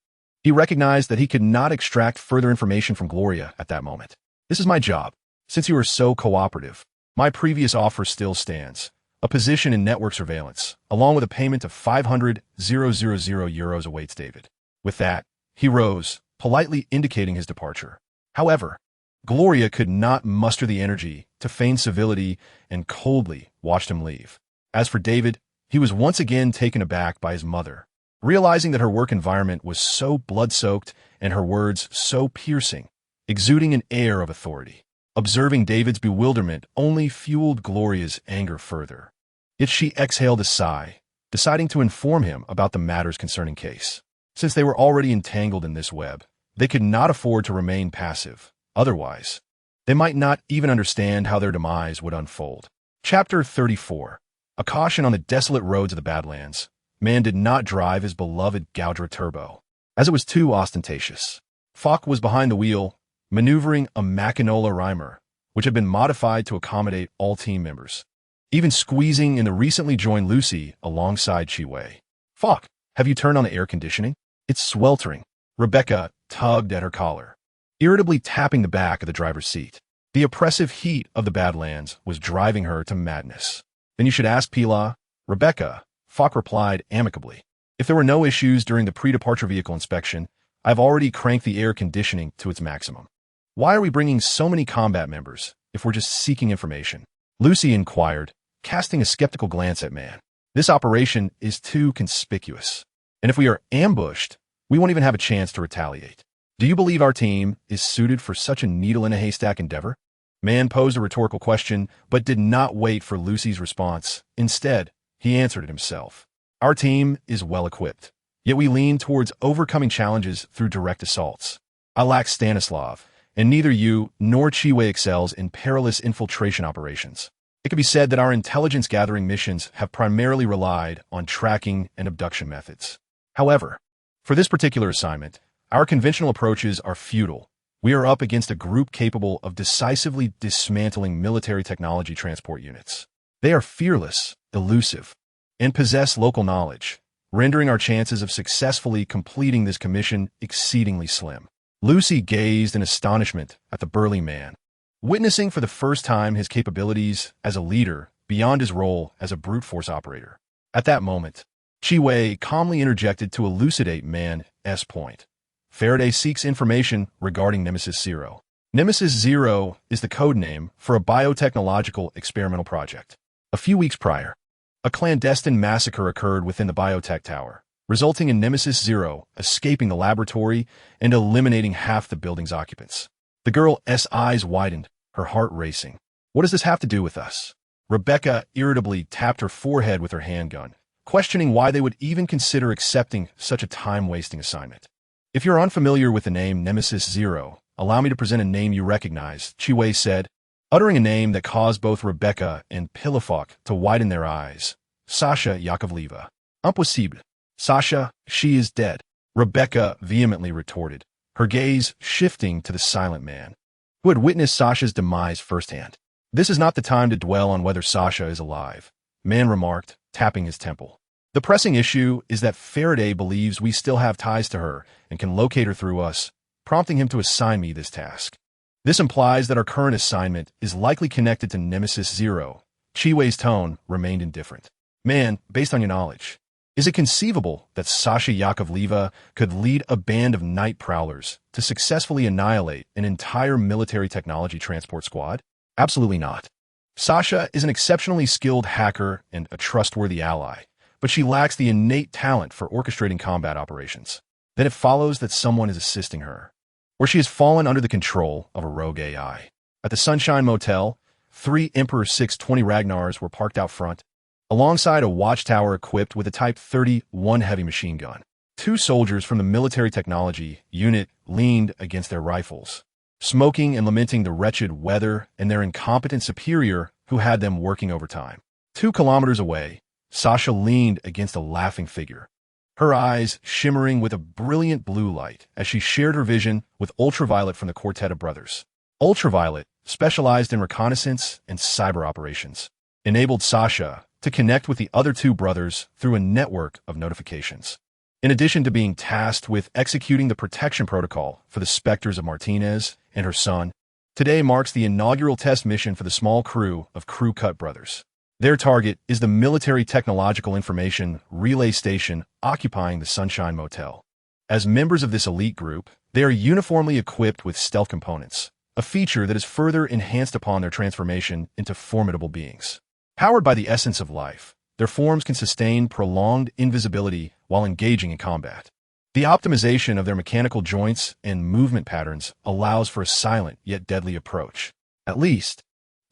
he recognized that he could not extract further information from Gloria at that moment. "This is my job. Since you are so cooperative, my previous offer still stands. A position in network surveillance, along with a payment of 500,000 euros awaits David." With that, he rose, politely indicating his departure. However, Gloria could not muster the energy to feign civility and coldly watched him leave. As for David, he was once again taken aback by his mother, realizing that her work environment was so blood-soaked and her words so piercing, exuding an air of authority. Observing David's bewilderment only fueled Gloria's anger further. Yet she exhaled a sigh, deciding to inform him about the matters concerning Kais. Since they were already entangled in this web, they could not afford to remain passive. Otherwise, they might not even understand how their demise would unfold. Chapter 34. A caution on the desolate roads of the Badlands. Man did not drive his beloved Gaudra Turbo, as it was too ostentatious. Falk was behind the wheel, maneuvering a Machinola Reimer, which had been modified to accommodate all team members, even squeezing in the recently joined Lucy alongside Chiwei. "Falk, have you turned on the air conditioning? It's sweltering." Rebecca tugged at her collar, irritably tapping the back of the driver's seat. The oppressive heat of the Badlands was driving her to madness. "Then you should ask Pila." "Rebecca," Falk replied amicably. "If there were no issues during the pre-departure vehicle inspection, I've already cranked the air conditioning to its maximum. Why are we bringing so many combat members if we're just seeking information?" Lucy inquired, casting a skeptical glance at Man. "This operation is too conspicuous, and if we are ambushed, we won't even have a chance to retaliate. Do you believe our team is suited for such a needle-in-a-haystack endeavor?" Man posed a rhetorical question, but did not wait for Lucy's response. Instead, he answered it himself. "Our team is well-equipped, yet we lean towards overcoming challenges through direct assaults. I lack Stanislav, and neither you nor Chiwei excels in perilous infiltration operations. It could be said that our intelligence-gathering missions have primarily relied on tracking and abduction methods. However, for this particular assignment, our conventional approaches are futile. We are up against a group capable of decisively dismantling military technology transport units. They are fearless, elusive, and possess local knowledge, rendering our chances of successfully completing this commission exceedingly slim." Lucy gazed in astonishment at the burly man, witnessing for the first time his capabilities as a leader beyond his role as a brute force operator. At that moment, Chiwei calmly interjected to elucidate Man's point. "Faraday seeks information regarding Nemesis Zero. Nemesis Zero is the code name for a biotechnological experimental project. A few weeks prior, a clandestine massacre occurred within the biotech tower, resulting in Nemesis Zero escaping the laboratory and eliminating half the building's occupants." The girl's eyes widened, her heart racing. "What does this have to do with us?" Rebecca irritably tapped her forehead with her handgun, questioning why they would even consider accepting such a time-wasting assignment. "If you're unfamiliar with the name Nemesis Zero, allow me to present a name you recognize," Chiwei said, uttering a name that caused both Rebecca and Pilafok to widen their eyes. "Sasha Yakovleva. Impossible. Sasha, she is dead," Rebecca vehemently retorted, her gaze shifting to the silent man, who had witnessed Sasha's demise firsthand. "This is not the time to dwell on whether Sasha is alive," Man remarked, tapping his temple. The pressing issue is that Faraday believes we still have ties to her and can locate her through us, prompting him to assign me this task. This implies that our current assignment is likely connected to Nemesis Zero. Chiwe's tone remained indifferent. Man, based on your knowledge, is it conceivable that Sasha Yakovleva could lead a band of night prowlers to successfully annihilate an entire military technology transport squad? Absolutely not. Sasha is an exceptionally skilled hacker and a trustworthy ally, but she lacks the innate talent for orchestrating combat operations. Then it follows that someone is assisting her, or she has fallen under the control of a rogue AI. At the Sunshine Motel, 3 Emperor 620 Ragnars were parked out front, alongside a watchtower equipped with a Type 31 heavy machine gun. 2 soldiers from the military technology unit leaned against their rifles, smoking and lamenting the wretched weather and their incompetent superior who had them working overtime. 2 kilometers away, Sasha leaned against a laughing figure, her eyes shimmering with a brilliant blue light as she shared her vision with Ultraviolet from the quartet of brothers. Ultraviolet, specialized in reconnaissance and cyber operations, enabled Sasha to connect with the other 2 brothers through a network of notifications. In addition to being tasked with executing the protection protocol for the specters of Martinez and her son, today marks the inaugural test mission for the small crew of Crew Cut brothers. Their target is the Military Technological Information Relay Station occupying the Sunshine Motel. As members of this elite group, they are uniformly equipped with stealth components, a feature that is further enhanced upon their transformation into formidable beings. Powered by the essence of life, their forms can sustain prolonged invisibility while engaging in combat. The optimization of their mechanical joints and movement patterns allows for a silent yet deadly approach. At least,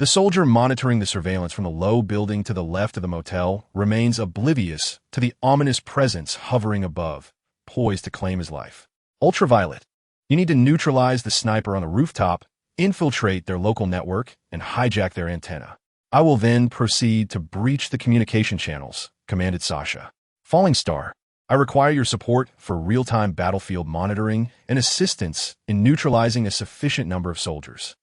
the soldier monitoring the surveillance from the low building to the left of the motel remains oblivious to the ominous presence hovering above, poised to claim his life. Ultraviolet, you need to neutralize the sniper on the rooftop, infiltrate their local network, and hijack their antenna. I will then proceed to breach the communication channels, commanded Sasha. Falling Star, I require your support for real-time battlefield monitoring and assistance in neutralizing a sufficient number of soldiers.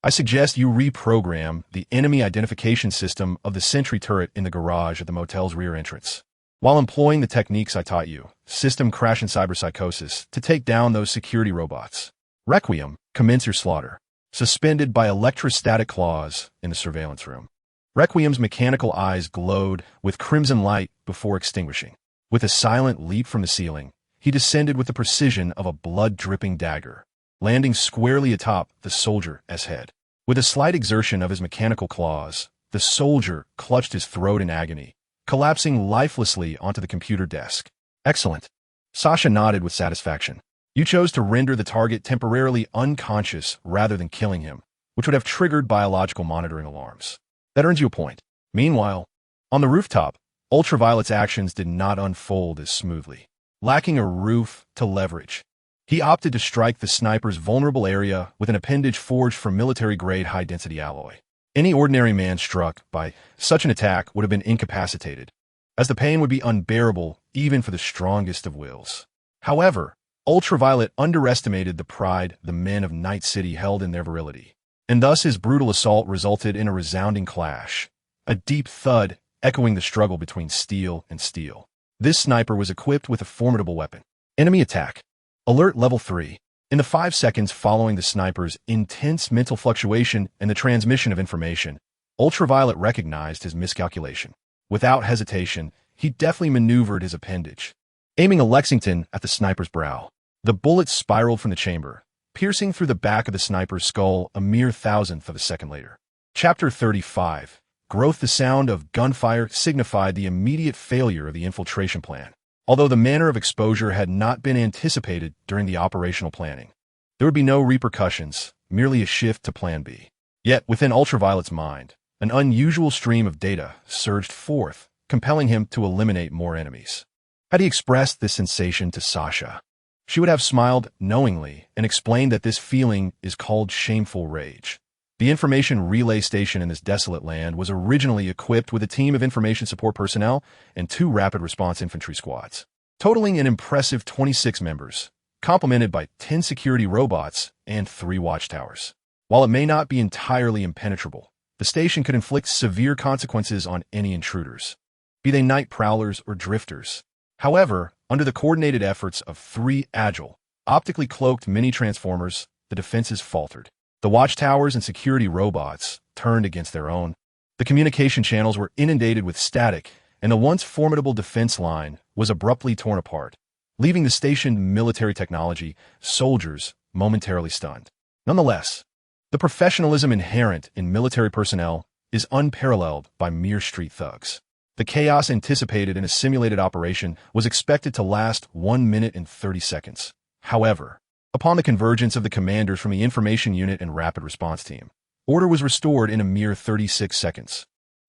I suggest you reprogram the enemy identification system of the sentry turret in the garage at the motel's rear entrance, while employing the techniques I taught you, system crash and cyberpsychosis, to take down those security robots. Requiem, commence your slaughter, suspended by electrostatic claws in the surveillance room. Requiem's mechanical eyes glowed with crimson light before extinguishing. With a silent leap from the ceiling, he descended with the precision of a blood-dripping dagger, landing squarely atop the soldier's head. With a slight exertion of his mechanical claws, the soldier clutched his throat in agony, collapsing lifelessly onto the computer desk. Excellent. Sasha nodded with satisfaction. You chose to render the target temporarily unconscious rather than killing him, which would have triggered biological monitoring alarms. That earns you a point. Meanwhile, on the rooftop, Ultraviolet's actions did not unfold as smoothly. Lacking a roof to leverage, he opted to strike the sniper's vulnerable area with an appendage forged from military-grade high-density alloy. Any ordinary man struck by such an attack would have been incapacitated, as the pain would be unbearable even for the strongest of wills. However, Ultraviolet underestimated the pride the men of Night City held in their virility, and thus his brutal assault resulted in a resounding clash, a deep thud echoing the struggle between steel and steel. This sniper was equipped with a formidable weapon. Enemy attack. Alert level 3. In the 5 seconds following the sniper's intense mental fluctuation and the transmission of information, Ultraviolet recognized his miscalculation. Without hesitation, he deftly maneuvered his appendage, aiming a Lexington at the sniper's brow. The bullet spiraled from the chamber, piercing through the back of the sniper's skull a mere thousandth of a second later. Chapter 35. Growth. The sound of gunfire signified the immediate failure of the infiltration plan. Although the manner of exposure had not been anticipated during the operational planning, there would be no repercussions, merely a shift to Plan B. Yet, within Ultraviolet's mind, an unusual stream of data surged forth, compelling him to eliminate more enemies. Had he expressed this sensation to Sasha, she would have smiled knowingly and explained that this feeling is called shameful rage. The information relay station in this desolate land was originally equipped with a team of information support personnel and 2 rapid response infantry squads, totaling an impressive 26 members, complemented by 10 security robots and 3 watchtowers. While it may not be entirely impenetrable, the station could inflict severe consequences on any intruders. be they night prowlers or drifters. However, under the coordinated efforts of 3 agile, optically cloaked mini-transformers, the defenses faltered. The watchtowers and security robots turned against their own. The communication channels were inundated with static, and the once formidable defense line was abruptly torn apart, leaving the stationed military technology soldiers momentarily stunned. Nonetheless, the professionalism inherent in military personnel is unparalleled by mere street thugs. The chaos anticipated in a simulated operation was expected to last 1 minute and 30 seconds. However, upon the convergence of the commanders from the Information Unit and Rapid Response Team, order was restored in a mere 36 seconds.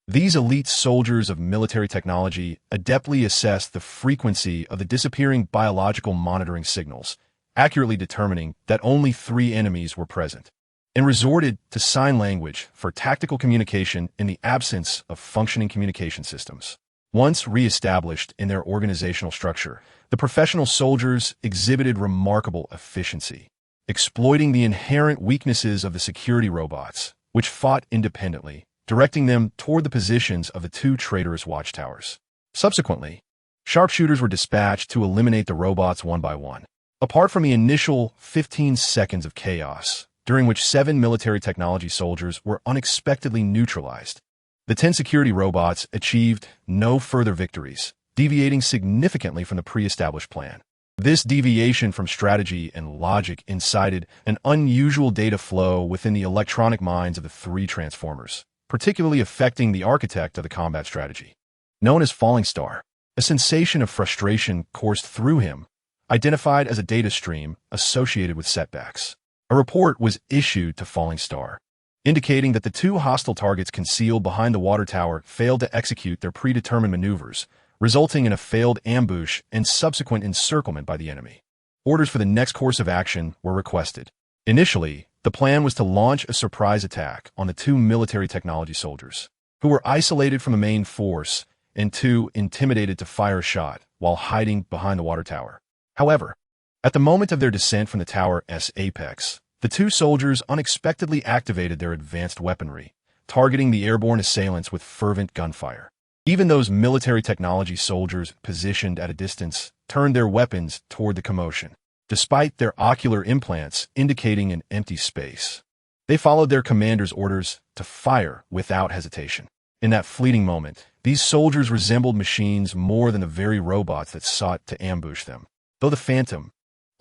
These elite soldiers of military technology adeptly assessed the frequency of the disappearing biological monitoring signals, accurately determining that only 3 enemies were present, and resorted to sign language for tactical communication in the absence of functioning communication systems. Once re-established in their organizational structure, the professional soldiers exhibited remarkable efficiency, exploiting the inherent weaknesses of the security robots, which fought independently, directing them toward the positions of the 2 traitorous watchtowers. Subsequently, sharpshooters were dispatched to eliminate the robots one by one. Apart from the initial 15 seconds of chaos, during which 7 military technology soldiers were unexpectedly neutralized, the 10 security robots achieved no further victories, deviating significantly from the pre-established plan. This deviation from strategy and logic incited an unusual data flow within the electronic minds of the 3 transformers, particularly affecting the architect of the combat strategy. Known as Falling Star, a sensation of frustration coursed through him, identified as a data stream associated with setbacks. A report was issued to Falling Star, indicating that the 2 hostile targets concealed behind the water tower failed to execute their predetermined maneuvers, resulting in a failed ambush and subsequent encirclement by the enemy. Orders for the next course of action were requested. Initially, the plan was to launch a surprise attack on the 2 military technology soldiers, who were isolated from the main force and too intimidated to fire a shot while hiding behind the water tower. However, at the moment of their descent from the tower's apex, the 2 soldiers unexpectedly activated their advanced weaponry, targeting the airborne assailants with fervent gunfire. Even those military technology soldiers positioned at a distance turned their weapons toward the commotion, despite their ocular implants indicating an empty space. They followed their commander's orders to fire without hesitation. In that fleeting moment, these soldiers resembled machines more than the very robots that sought to ambush them. Though the Phantom,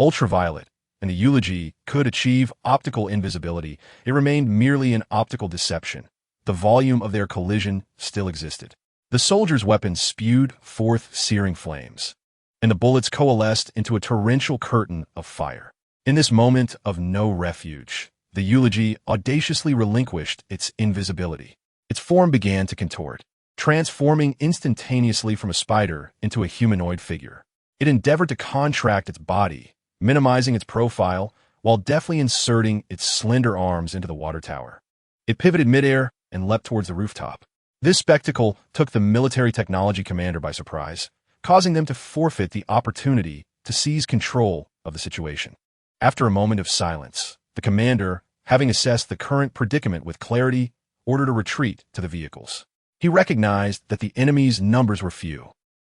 Ultraviolet, and the Eulogy could achieve optical invisibility, it remained merely an optical deception. The volume of their collision still existed. The soldiers' weapons spewed forth searing flames, and the bullets coalesced into a torrential curtain of fire. In this moment of no refuge, the Eulogy audaciously relinquished its invisibility. Its form began to contort, transforming instantaneously from a spider into a humanoid figure. It endeavored to contract its body, minimizing its profile, while deftly inserting its slender arms into the water tower. It pivoted midair and leapt towards the rooftop. This spectacle took the military technology commander by surprise, causing them to forfeit the opportunity to seize control of the situation. After a moment of silence, the commander, having assessed the current predicament with clarity, ordered a retreat to the vehicles. He recognized that the enemy's numbers were few.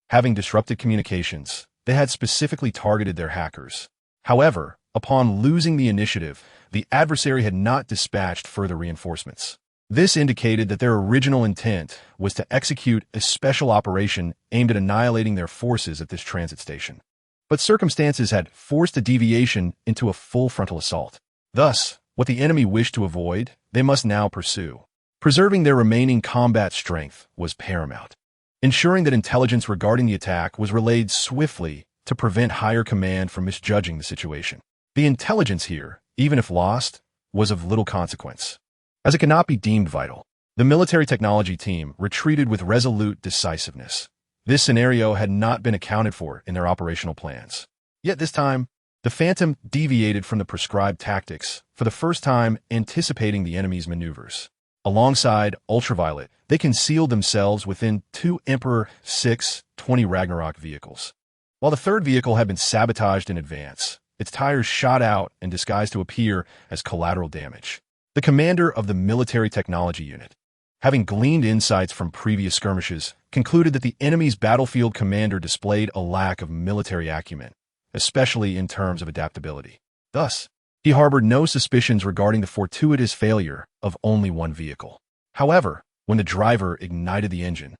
Having disrupted communications, they had specifically targeted their hackers. However, upon losing the initiative, the adversary had not dispatched further reinforcements. This indicated that their original intent was to execute a special operation aimed at annihilating their forces at this transit station. But circumstances had forced a deviation into a full frontal assault. Thus, what the enemy wished to avoid, they must now pursue. Preserving their remaining combat strength was paramount. Ensuring that intelligence regarding the attack was relayed swiftly to prevent higher command from misjudging the situation. The intelligence here, even if lost, was of little consequence, as it could not be deemed vital. The military technology team retreated with resolute decisiveness. This scenario had not been accounted for in their operational plans. Yet this time, the Phantom deviated from the prescribed tactics, for the first time anticipating the enemy's maneuvers. Alongside Ultraviolet, they concealed themselves within 2 Emperor 620 Ragnarok vehicles. While the third vehicle had been sabotaged in advance, its tires shot out and disguised to appear as collateral damage. The commander of the military technology unit, having gleaned insights from previous skirmishes, concluded that the enemy's battlefield commander displayed a lack of military acumen, especially in terms of adaptability. Thus, he harbored no suspicions regarding the fortuitous failure of only one vehicle. However, when the driver ignited the engine,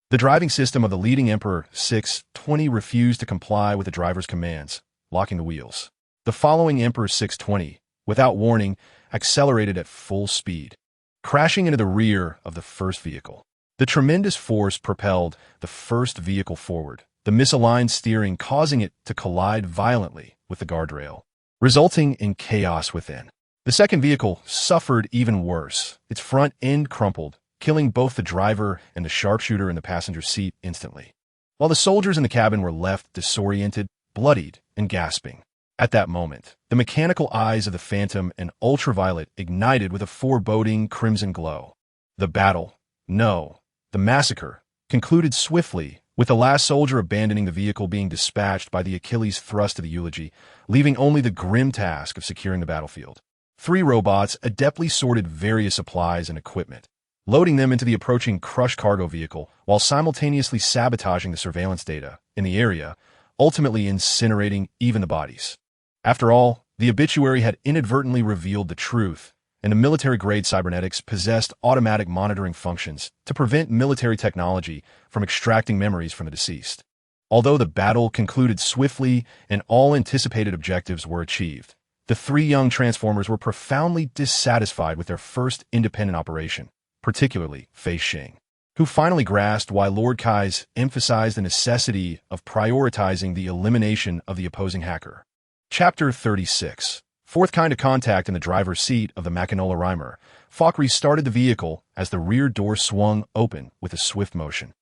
the driving system of the leading Emperor 620 refused to comply with the driver's commands, locking the wheels. The following Emperor 620, without warning, accelerated at full speed, crashing into the rear of the first vehicle. The tremendous force propelled the first vehicle forward, the misaligned steering causing it to collide violently with the guardrail, resulting in chaos within. The second vehicle suffered even worse. Its front end crumpled, killing both the driver and the sharpshooter in the passenger seat instantly, while the soldiers in the cabin were left disoriented, bloodied, and gasping. At that moment, the mechanical eyes of the Phantom and Ultraviolet ignited with a foreboding crimson glow. The battle, no, the massacre, concluded swiftly, with the last soldier abandoning the vehicle being dispatched by the Achilles thrust of the eulogy, leaving only the grim task of securing the battlefield. 3 robots adeptly sorted various supplies and equipment, loading them into the approaching crushed cargo vehicle while simultaneously sabotaging the surveillance data in the area, ultimately incinerating even the bodies. After all, the obituary had inadvertently revealed the truth, and the military-grade cybernetics possessed automatic monitoring functions to prevent military technology from extracting memories from the deceased. Although the battle concluded swiftly and all anticipated objectives were achieved, the 3 young Transformers were profoundly dissatisfied with their first independent operation, particularly Fei Xing, who finally grasped why Lord Kais emphasized the necessity of prioritizing the elimination of the opposing hacker. Chapter 36. Fourth kind of contact in the driver's seat of the Machinola Rhymer. Falk restarted the vehicle as the rear door swung open with a swift motion,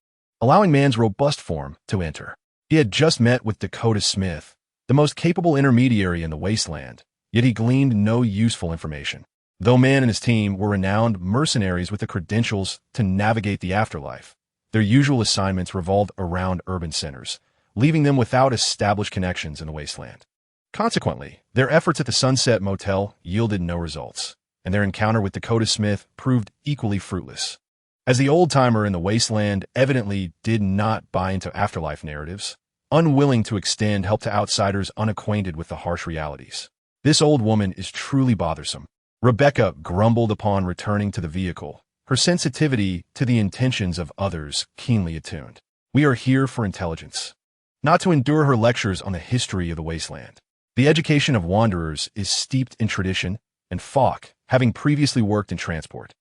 allowing man's robust form to enter. He had just met with Dakota Smith, the most capable intermediary in the wasteland, yet he gleaned no useful information. Though man and his team were renowned mercenaries with the credentials to navigate the afterlife, their usual assignments revolved around urban centers, leaving them without established connections in the wasteland. Consequently, their efforts at the Sunset Motel yielded no results, and their encounter with Dakota Smith proved equally fruitless, as the old-timer in the wasteland evidently did not buy into afterlife narratives, unwilling to extend help to outsiders unacquainted with the harsh realities. This old woman is truly bothersome, Rebecca grumbled upon returning to the vehicle, her sensitivity to the intentions of others keenly attuned. We are here for intelligence, not to endure her lectures on the history of the wasteland. The education of wanderers is steeped in tradition, and Falk, having previously worked in transport,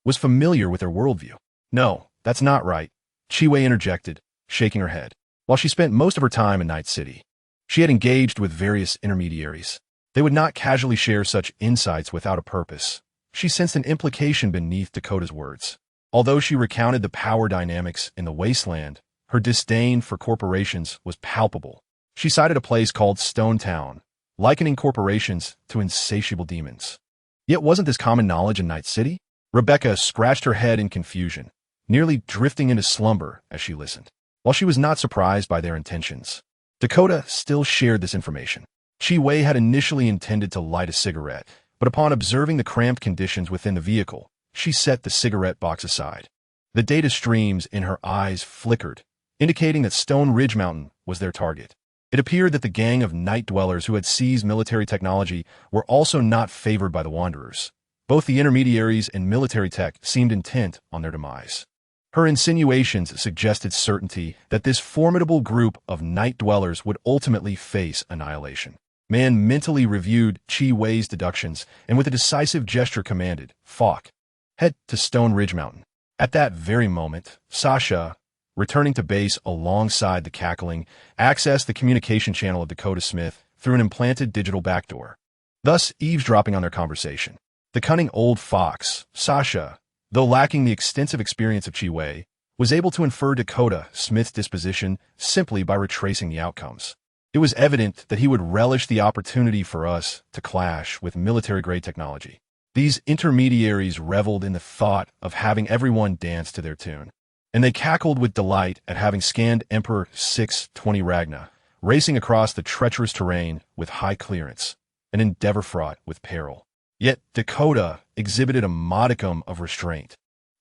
was familiar with their worldview. No, that's not right, Chiwei interjected, shaking her head. While she spent most of her time in Night City, she had engaged with various intermediaries. They would not casually share such insights without a purpose. She sensed an implication beneath Dakota's words. Although she recounted the power dynamics in the wasteland, her disdain for corporations was palpable. She cited a place called Stone Town, likening corporations to insatiable demons. Yet wasn't this common knowledge in Night City? Rebecca scratched her head in confusion, nearly drifting into slumber as she listened. While she was not surprised by their intentions, Dakota still shared this information. Chi-Wei had initially intended to light a cigarette, but upon observing the cramped conditions within the vehicle, she set the cigarette box aside. The data streams in her eyes flickered, indicating that Stone Ridge Mountain was their target. It appeared that the gang of night dwellers who had seized military technology were also not favored by the Wanderers. Both the intermediaries and military tech seemed intent on their demise. Her insinuations suggested certainty that this formidable group of night dwellers would ultimately face annihilation. Man mentally reviewed Chi-Wei's deductions and with a decisive gesture commanded, Falk, head to Stone Ridge Mountain. At that very moment, Sasha, returning to base alongside the cackling, accessed the communication channel of Dakota Smith through an implanted digital backdoor, thus eavesdropping on their conversation. The cunning old fox, Sasha, though lacking the extensive experience of Chi-Wei, was able to infer Dakota Smith's disposition simply by retracing the outcomes. It was evident that he would relish the opportunity for us to clash with military-grade technology. These intermediaries reveled in the thought of having everyone dance to their tune, and they cackled with delight at having scanned Emperor 620 Ragna, racing across the treacherous terrain with high clearance, an endeavor fraught with peril. Yet Dakota exhibited a modicum of restraint.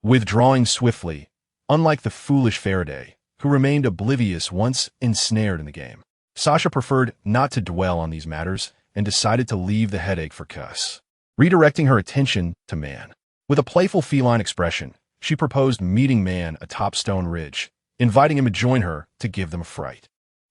withdrawing swiftly, unlike the foolish Faraday, who remained oblivious once ensnared in the game. Sasha preferred not to dwell on these matters and decided to leave the headache for Kuss, redirecting her attention to Man. With a playful feline expression, she proposed meeting Man atop Stone Ridge, inviting him to join her to give them a fright.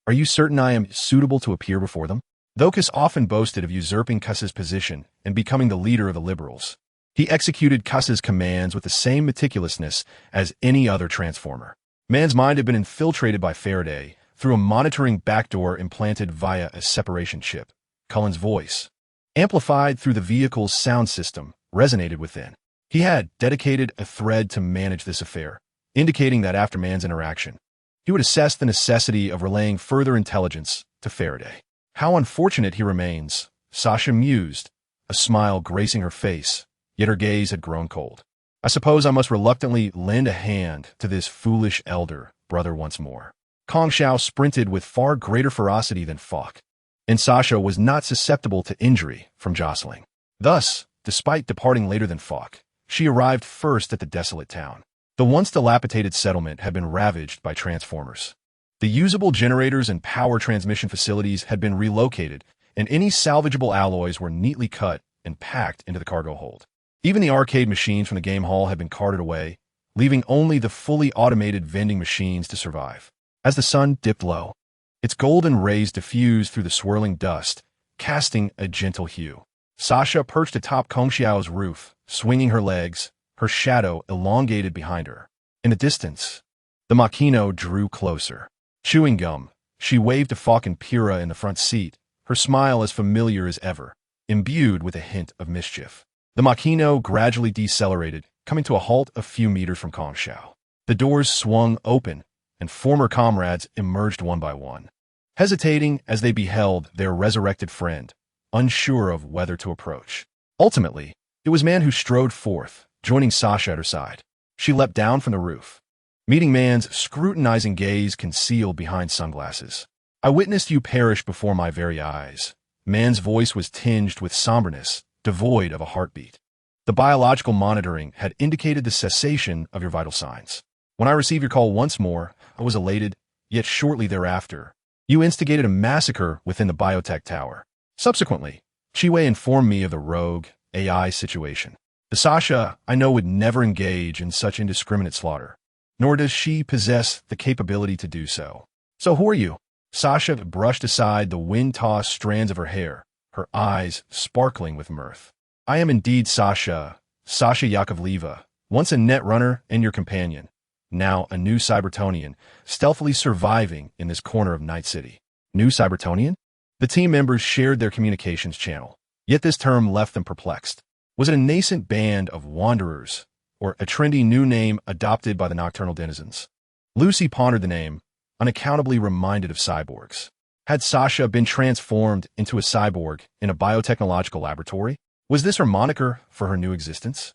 "Are you certain I am suitable to appear before them?" Though Kuss often boasted of usurping Kuss's position and becoming the leader of the liberals, he executed Kuss's commands with the same meticulousness as any other transformer. Man's mind had been infiltrated by Faraday through a monitoring backdoor implanted via a separation chip. Cullen's voice, amplified through the vehicle's sound system, resonated within. He had dedicated a thread to manage this affair, indicating that after Man's interaction, he would assess the necessity of relaying further intelligence to Faraday. "How unfortunate he remains," Sasha mused, a smile gracing her face, yet her gaze had grown cold. "I suppose I must reluctantly lend a hand to this foolish elder brother once more." Kong Xiao sprinted with far greater ferocity than Falk, and Sasha was not susceptible to injury from jostling. Thus, despite departing later than Falk, she arrived first at the desolate town. The once dilapidated settlement had been ravaged by transformers. The usable generators and power transmission facilities had been relocated, and any salvageable alloys were neatly cut and packed into the cargo hold. Even the arcade machines from the game hall had been carted away, leaving only the fully automated vending machines to survive. As the sun dipped low, its golden rays diffused through the swirling dust, casting a gentle hue. Sasha perched atop Kong Xiao's roof, swinging her legs, her shadow elongated behind her. In the distance, the Machino drew closer. Chewing gum, she waved to Falk and Pyrrha in the front seat, her smile as familiar as ever, imbued with a hint of mischief. The Machino gradually decelerated, coming to a halt a few meters from Kong Xiao. The doors swung open, and former comrades emerged one by one, hesitating as they beheld their resurrected friend, unsure of whether to approach. Ultimately, it was Man who strode forth, joining Sasha at her side. She leapt down from the roof, meeting Man's scrutinizing gaze concealed behind sunglasses. "I witnessed you perish before my very eyes." Man's voice was tinged with somberness, devoid of a heartbeat. "The biological monitoring had indicated the cessation of your vital signs. When I received your call once more, I was elated, yet shortly thereafter, you instigated a massacre within the biotech tower. Subsequently, Chiwei informed me of the rogue AI situation. The Sasha I know would never engage in such indiscriminate slaughter, nor does she possess the capability to do so. So who are you?" Sasha brushed aside the wind-tossed strands of her hair, her eyes sparkling with mirth. "I am indeed Sasha Yakovleva, once a net runner and your companion, now a new Cybertronian, stealthily surviving in this corner of Night City." New Cybertronian? The team members shared their communications channel, yet this term left them perplexed. Was it a nascent band of wanderers, or a trendy new name adopted by the nocturnal denizens? Lucy pondered the name, unaccountably reminded of cyborgs. Had Sasha been transformed into a cyborg in a biotechnological laboratory? Was this her moniker for her new existence?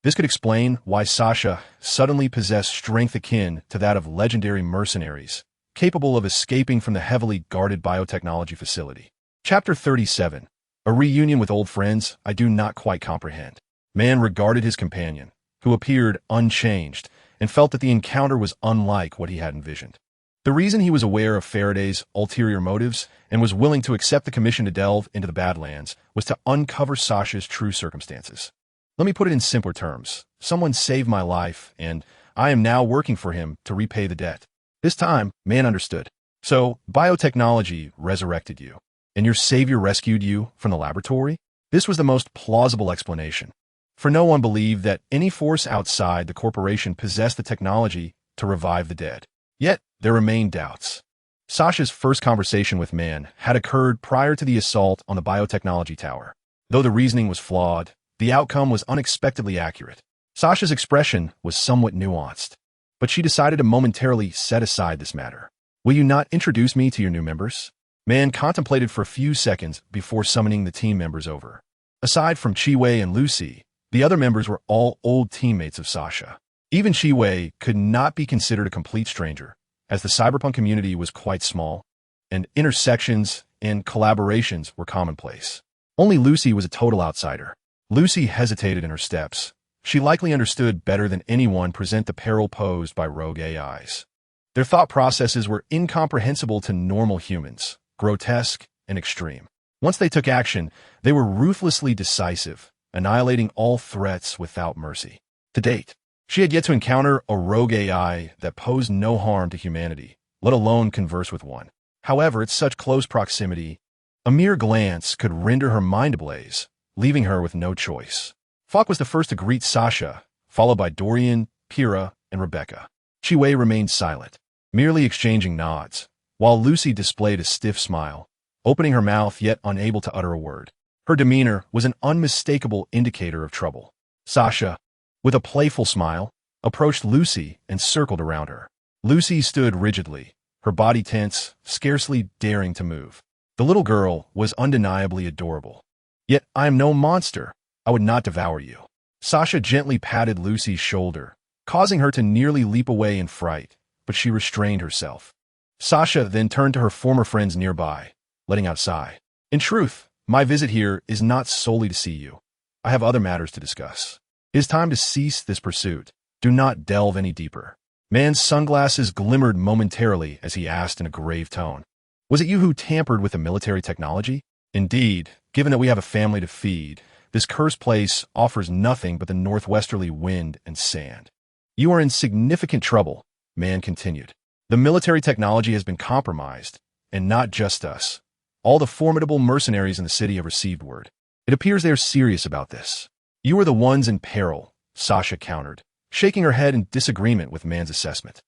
This could explain why Sasha suddenly possessed strength akin to that of legendary mercenaries, capable of escaping from the heavily guarded biotechnology facility. Chapter 37. A reunion with old friends I do not quite comprehend. Man regarded his companion, who appeared unchanged, and felt that the encounter was unlike what he had envisioned. The reason he was aware of Faraday's ulterior motives and was willing to accept the commission to delve into the Badlands was to uncover Sasha's true circumstances. Let me put it in simpler terms. Someone saved my life, and I am now working for him to repay the debt. This time, Man understood. So, biotechnology resurrected you, and your savior rescued you from the laboratory? This was the most plausible explanation, for no one believed that any force outside the corporation possessed the technology to revive the dead. Yet, there remained doubts. Sasha's first conversation with Man had occurred prior to the assault on the biotechnology tower. Though the reasoning was flawed, the outcome was unexpectedly accurate. Sasha's expression was somewhat nuanced, but she decided to momentarily set aside this matter. "Will you not introduce me to your new members?" Man contemplated for a few seconds before summoning the team members over. Aside from Chiwei and Lucy, the other members were all old teammates of Sasha. Even Chiwei could not be considered a complete stranger, as the Cyberpunk community was quite small, and intersections and collaborations were commonplace. Only Lucy was a total outsider. Lucy hesitated in her steps, She likely understood better than anyone present the peril posed by rogue AIs. Their thought processes were incomprehensible to normal humans, grotesque and extreme. Once they took action, they were ruthlessly decisive, annihilating all threats without mercy. To date, she had yet to encounter a rogue AI that posed no harm to humanity, let alone converse with one. However, at such close proximity, a mere glance could render her mind ablaze, leaving her with no choice. Falk was the first to greet Sasha, followed by Dorian, Pyrrha, and Rebecca. Chi-Wei remained silent, merely exchanging nods, while Lucy displayed a stiff smile, opening her mouth yet unable to utter a word. Her demeanor was an unmistakable indicator of trouble. Sasha, with a playful smile, approached Lucy and circled around her. Lucy stood rigidly, her body tense, scarcely daring to move. The little girl was undeniably adorable. Yet I am no monster. I would not devour you. Sasha gently patted Lucy's shoulder, causing her to nearly leap away in fright, but she restrained herself. Sasha then turned to her former friends nearby, letting out a sigh. In truth, my visit here is not solely to see you. I have other matters to discuss. It is time to cease this pursuit. Do not delve any deeper. Man's sunglasses glimmered momentarily as he asked in a grave tone. Was it you who tampered with the military technology? Indeed, given that we have a family to feed, this cursed place offers nothing but the northwesterly wind and sand. You are in significant trouble, Man continued. The military technology has been compromised, and not just us. All the formidable mercenaries in the city have received word. It appears they are serious about this. You are the ones in peril, Sasha countered, shaking her head in disagreement with Man's assessment.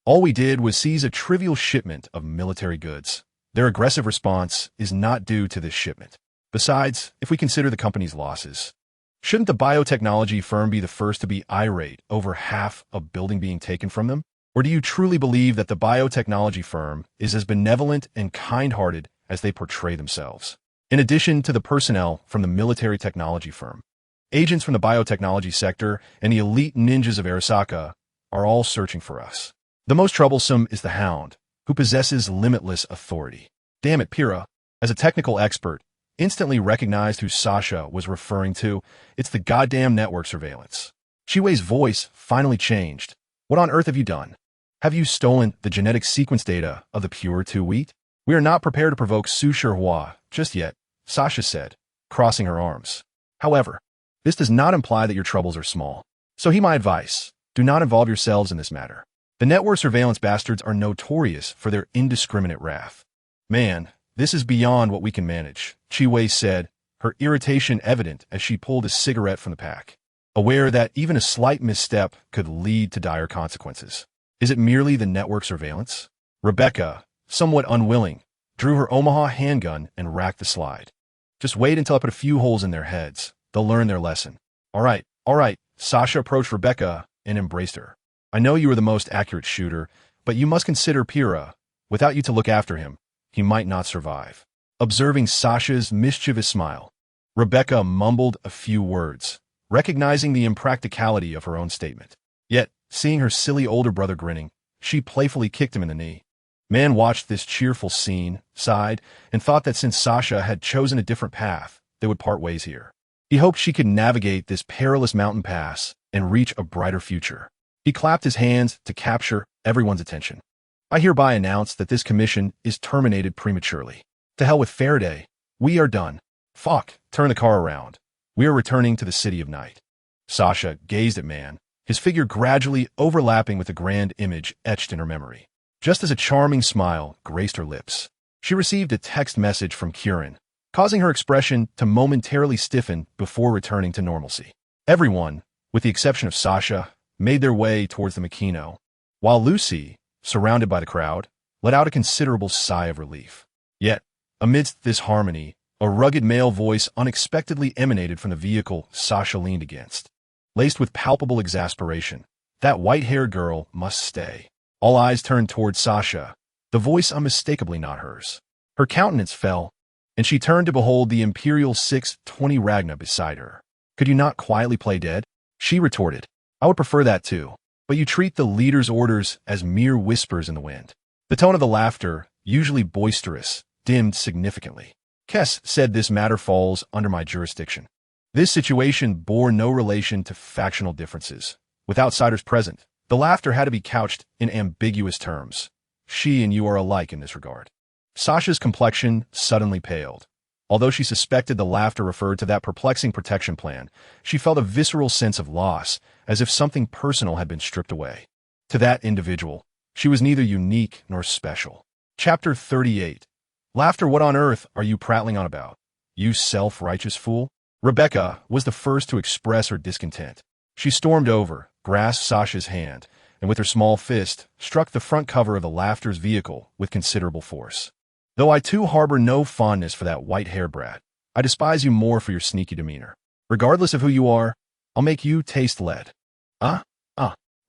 All we did was seize a trivial shipment of military goods. Their aggressive response is not due to this shipment. Besides, if we consider the company's losses, shouldn't the biotechnology firm be the first to be irate over half a building being taken from them? Or do you truly believe that the biotechnology firm is as benevolent and kind-hearted as they portray themselves? In addition to the personnel from the military technology firm, agents from the biotechnology sector and the elite ninjas of Arasaka are all searching for us. The most troublesome is the Hound, who possesses limitless authority. Damn it, Pyrrha, as a technical expert, instantly recognized who Sasha was referring to. It's the goddamn network surveillance. Chi-Wei's voice finally changed. What on earth have you done? Have you stolen the genetic sequence data of the Pure 2 wheat? We are not prepared to provoke Su Shihua just yet, Sasha said, crossing her arms. However, this does not imply that your troubles are small. So heed my advice. Do not involve yourselves in this matter. The network surveillance bastards are notorious for their indiscriminate wrath. Man, this is beyond what we can manage, Chi-Wei said, her irritation evident as she pulled a cigarette from the pack, aware that even a slight misstep could lead to dire consequences. Is it merely the network surveillance? Rebecca, somewhat unwilling, drew her Omaha handgun and racked the slide. Just wait until I put a few holes in their heads. They'll learn their lesson. All right. Sasha approached Rebecca and embraced her. I know you are the most accurate shooter, but you must consider Pyrrha. Without you to look after him, he might not survive. Observing Sasha's mischievous smile, Rebecca mumbled a few words, recognizing the impracticality of her own statement. Yet, seeing her silly older brother grinning, she playfully kicked him in the knee. Man watched this cheerful scene, sighed, and thought that since Sasha had chosen a different path, they would part ways here. He hoped she could navigate this perilous mountain pass and reach a brighter future. He clapped his hands to capture everyone's attention. I hereby announce that this commission is terminated prematurely. To hell with Faraday. We are done. Fuck, turn the car around. We are returning to the City of Night. Sasha gazed at Man, his figure gradually overlapping with the grand image etched in her memory. Just as a charming smile graced her lips, she received a text message from Kieran, causing her expression to momentarily stiffen before returning to normalcy. Everyone, with the exception of Sasha, made their way towards the Makino, while Lucy, surrounded by the crowd, let out a considerable sigh of relief. Yet, amidst this harmony, a rugged male voice unexpectedly emanated from the vehicle Sasha leaned against. Laced with palpable exasperation, that white-haired girl must stay. All eyes turned towards Sasha, the voice unmistakably not hers. Her countenance fell, and she turned to behold the Imperial 620 Ragna beside her. Could you not quietly play dead? She retorted. I would prefer that too, but you treat the leader's orders as mere whispers in the wind. The tone of the laughter, usually boisterous, dimmed significantly. Kes said this matter falls under my jurisdiction. This situation bore no relation to factional differences. With outsiders present, the laughter had to be couched in ambiguous terms. She and you are alike in this regard. Sasha's complexion suddenly paled. Although she suspected the laughter referred to that perplexing protection plan, she felt a visceral sense of loss, as if something personal had been stripped away. To that individual, she was neither unique nor special. Chapter 38. Laughter, what on earth are you prattling on about? You self-righteous fool? Rebecca was the first to express her discontent. She stormed over, grasped Sasha's hand, and with her small fist, struck the front cover of the Laughter's vehicle with considerable force. Though I too harbor no fondness for that white-hair brat, I despise you more for your sneaky demeanor. Regardless of who you are, I'll make you taste lead.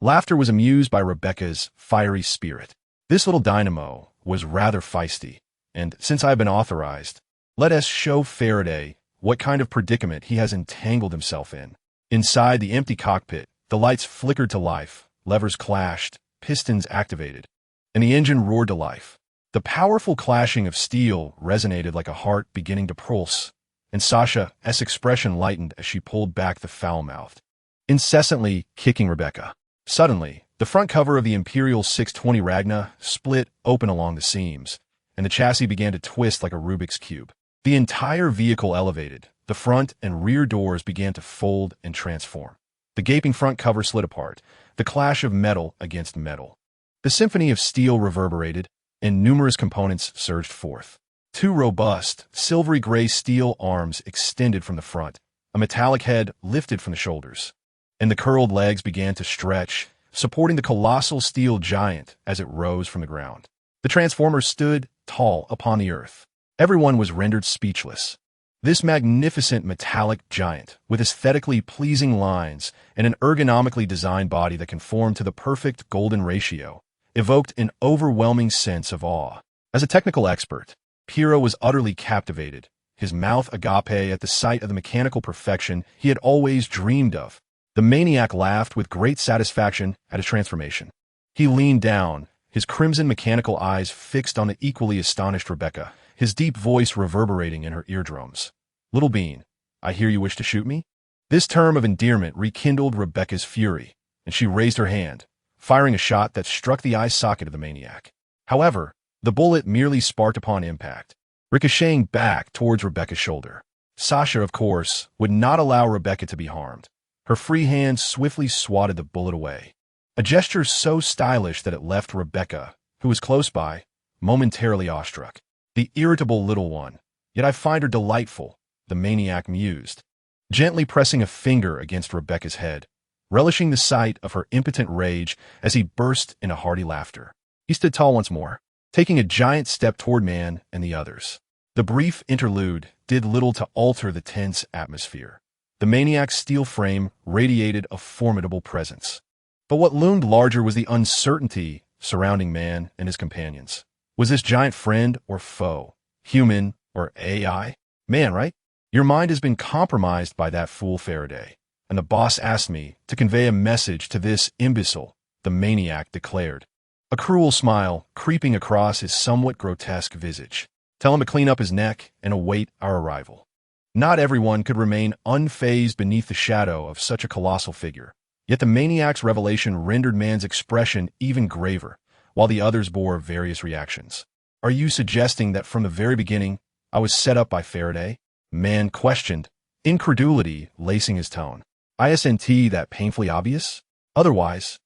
Laughter was amused by Rebecca's fiery spirit. This little dynamo was rather feisty, and since I have been authorized, let us show Faraday what kind of predicament he has entangled himself in. Inside the empty cockpit, the lights flickered to life, levers clashed, pistons activated, and the engine roared to life. The powerful clashing of steel resonated like a heart beginning to pulse, and Sasha's expression lightened as she pulled back the foul-mouthed, incessantly kicking Rebecca. Suddenly, the front cover of the Imperial 620 Ragna split open along the seams, and the chassis began to twist like a Rubik's Cube. The entire vehicle elevated, the front and rear doors began to fold and transform. The gaping front cover slid apart, the clash of metal against metal. The symphony of steel reverberated, and numerous components surged forth. Two robust, silvery gray steel arms extended from the front, a metallic head lifted from the shoulders, and the curled legs began to stretch, supporting the colossal steel giant as it rose from the ground. The Transformers stood tall upon the earth. Everyone was rendered speechless. This magnificent metallic giant, with aesthetically pleasing lines and an ergonomically designed body that conformed to the perfect golden ratio, evoked an overwhelming sense of awe. As a technical expert, Piero was utterly captivated, his mouth agape at the sight of the mechanical perfection he had always dreamed of. The maniac laughed with great satisfaction at his transformation. He leaned down, his crimson mechanical eyes fixed on the equally astonished Rebecca, his deep voice reverberating in her eardrums. "Little bean, I hear you wish to shoot me?" This term of endearment rekindled Rebecca's fury, and she raised her hand, firing a shot that struck the eye socket of the maniac. However, the bullet merely sparked upon impact, ricocheting back towards Rebecca's shoulder. Sasha, of course, would not allow Rebecca to be harmed. Her free hand swiftly swatted the bullet away, a gesture so stylish that it left Rebecca, who was close by, momentarily awestruck. "The irritable little one, yet I find her delightful," the maniac mused, gently pressing a finger against Rebecca's head, relishing the sight of her impotent rage as he burst into hearty laughter. He stood tall once more, taking a giant step toward man and the others. The brief interlude did little to alter the tense atmosphere. The maniac's steel frame radiated a formidable presence. But what loomed larger was the uncertainty surrounding man and his companions. Was this giant friend or foe? Human or AI? Man, right? Your mind has been compromised by that fool Faraday, and the boss asked me to convey a message to this imbecile, the maniac declared, a cruel smile creeping across his somewhat grotesque visage. Tell him to clean up his neck and await our arrival. Not everyone could remain unfazed beneath the shadow of such a colossal figure, yet the maniac's revelation rendered man's expression even graver, while the others bore various reactions. "Are you suggesting that from the very beginning I was set up by Faraday?" Man questioned, incredulity lacing his tone. "Isn't that painfully obvious? Otherwise,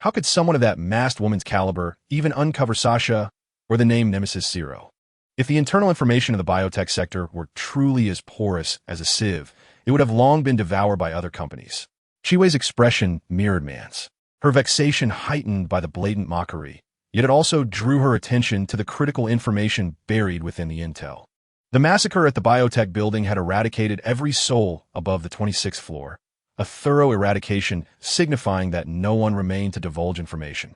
how could someone of that masked woman's caliber even uncover Sasha or the name Nemesis Zero? If the internal information of the biotech sector were truly as porous as a sieve, it would have long been devoured by other companies." Chiwe's expression mirrored man's, her vexation heightened by the blatant mockery, yet it also drew her attention to the critical information buried within the intel. The massacre at the biotech building had eradicated every soul above the 26th floor, a thorough eradication signifying that no one remained to divulge information.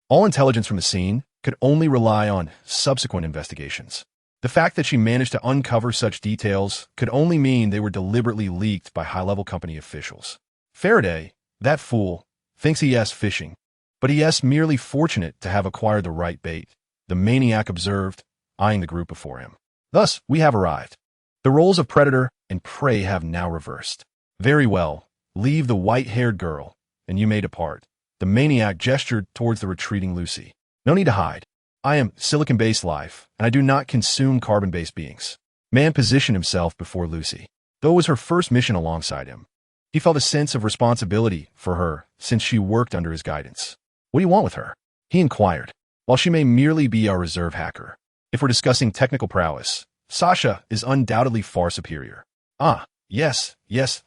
All intelligence from the scene could only rely on subsequent investigations. The fact that she managed to uncover such details could only mean they were deliberately leaked by high-level company officials. Faraday, that fool, thinks he is fishing, but he is merely fortunate to have acquired the right bait, the maniac observed, eyeing the group before him. Thus, we have arrived. The roles of predator and prey have now reversed. Very well. Leave the white-haired girl, and you may depart. The maniac gestured towards the retreating Lucy. No need to hide. I am silicon-based life, and I do not consume carbon-based beings. Man positioned himself before Lucy. Though it was her first mission alongside him, he felt a sense of responsibility for her since she worked under his guidance. What do you want with her? He inquired. While she may merely be our reserve hacker, if we're discussing technical prowess, Sasha is undoubtedly far superior. Ah, yes,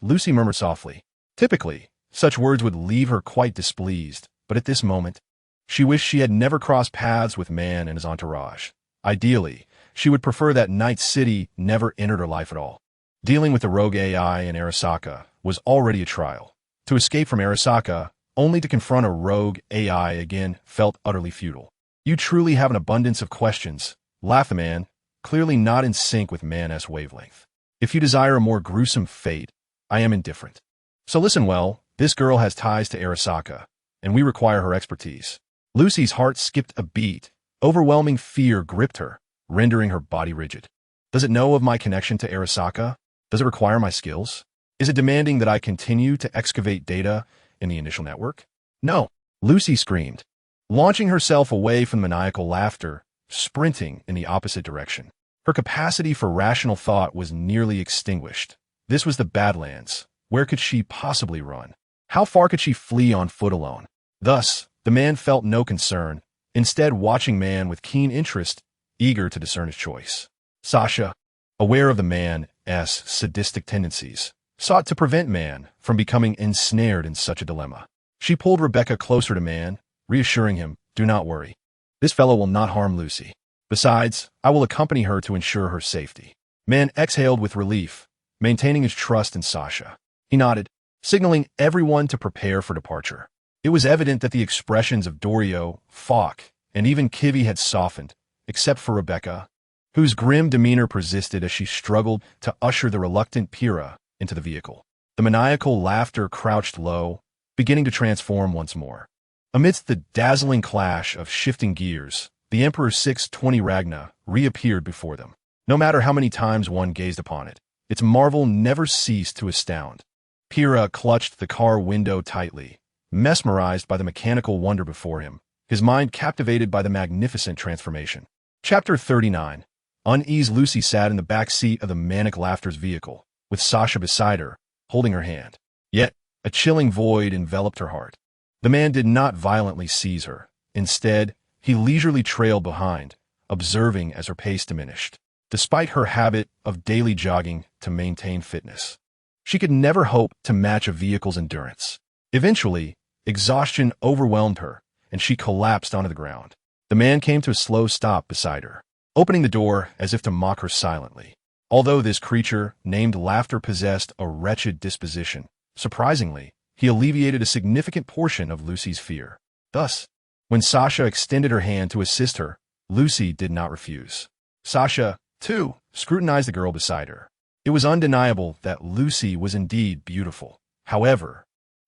Lucy murmured softly. Typically, such words would leave her quite displeased, but at this moment, she wished she had never crossed paths with man and his entourage. Ideally, she would prefer that Night City never entered her life at all. Dealing with the rogue AI in Arasaka was already a trial. To escape from Arasaka, only to confront a rogue AI again, felt utterly futile. You truly have an abundance of questions, laughed the man, clearly not in sync with man's wavelength. If you desire a more gruesome fate, I am indifferent. So listen well, this girl has ties to Arasaka, and we require her expertise. Lucy's heart skipped a beat. Overwhelming fear gripped her, rendering her body rigid. Does it know of my connection to Arasaka? Does it require my skills? Is it demanding that I continue to excavate data in the initial network? No, Lucy screamed, launching herself away from maniacal laughter, sprinting in the opposite direction. Her capacity for rational thought was nearly extinguished. This was the Badlands. Where could she possibly run? How far could she flee on foot alone? Thus, the man felt no concern, instead watching man with keen interest, eager to discern his choice. Sasha, aware of the man's sadistic tendencies, sought to prevent man from becoming ensnared in such a dilemma. She pulled Rebecca closer to man, reassuring him, do not worry. This fellow will not harm Lucy. Besides, I will accompany her to ensure her safety. Man exhaled with relief, maintaining his trust in Sasha. He nodded, signaling everyone to prepare for departure. It was evident that the expressions of Dorio, Falk, and even Kivi had softened, except for Rebecca, whose grim demeanor persisted as she struggled to usher the reluctant Pyrrha into the vehicle. The maniacal laughter crouched low, beginning to transform once more. Amidst the dazzling clash of shifting gears, the Emperor 620 Ragna reappeared before them. No matter how many times one gazed upon it, its marvel never ceased to astound. Pyrrha clutched the car window tightly, mesmerized by the mechanical wonder before him, his mind captivated by the magnificent transformation. Chapter 39. Uneased Lucy sat in the back seat of the manic laughter's vehicle, with Sasha beside her, holding her hand. Yet, a chilling void enveloped her heart. The man did not violently seize her. Instead, he leisurely trailed behind, observing as her pace diminished. Despite her habit of daily jogging to maintain fitness, she could never hope to match a vehicle's endurance. Eventually, exhaustion overwhelmed her, and she collapsed onto the ground. The man came to a slow stop beside her, opening the door as if to mock her silently. Although this creature, named Laughter, possessed a wretched disposition, surprisingly, he alleviated a significant portion of Lucy's fear. Thus, when Sasha extended her hand to assist her, Lucy did not refuse. Sasha, too, scrutinized the girl beside her. It was undeniable that Lucy was indeed beautiful. However,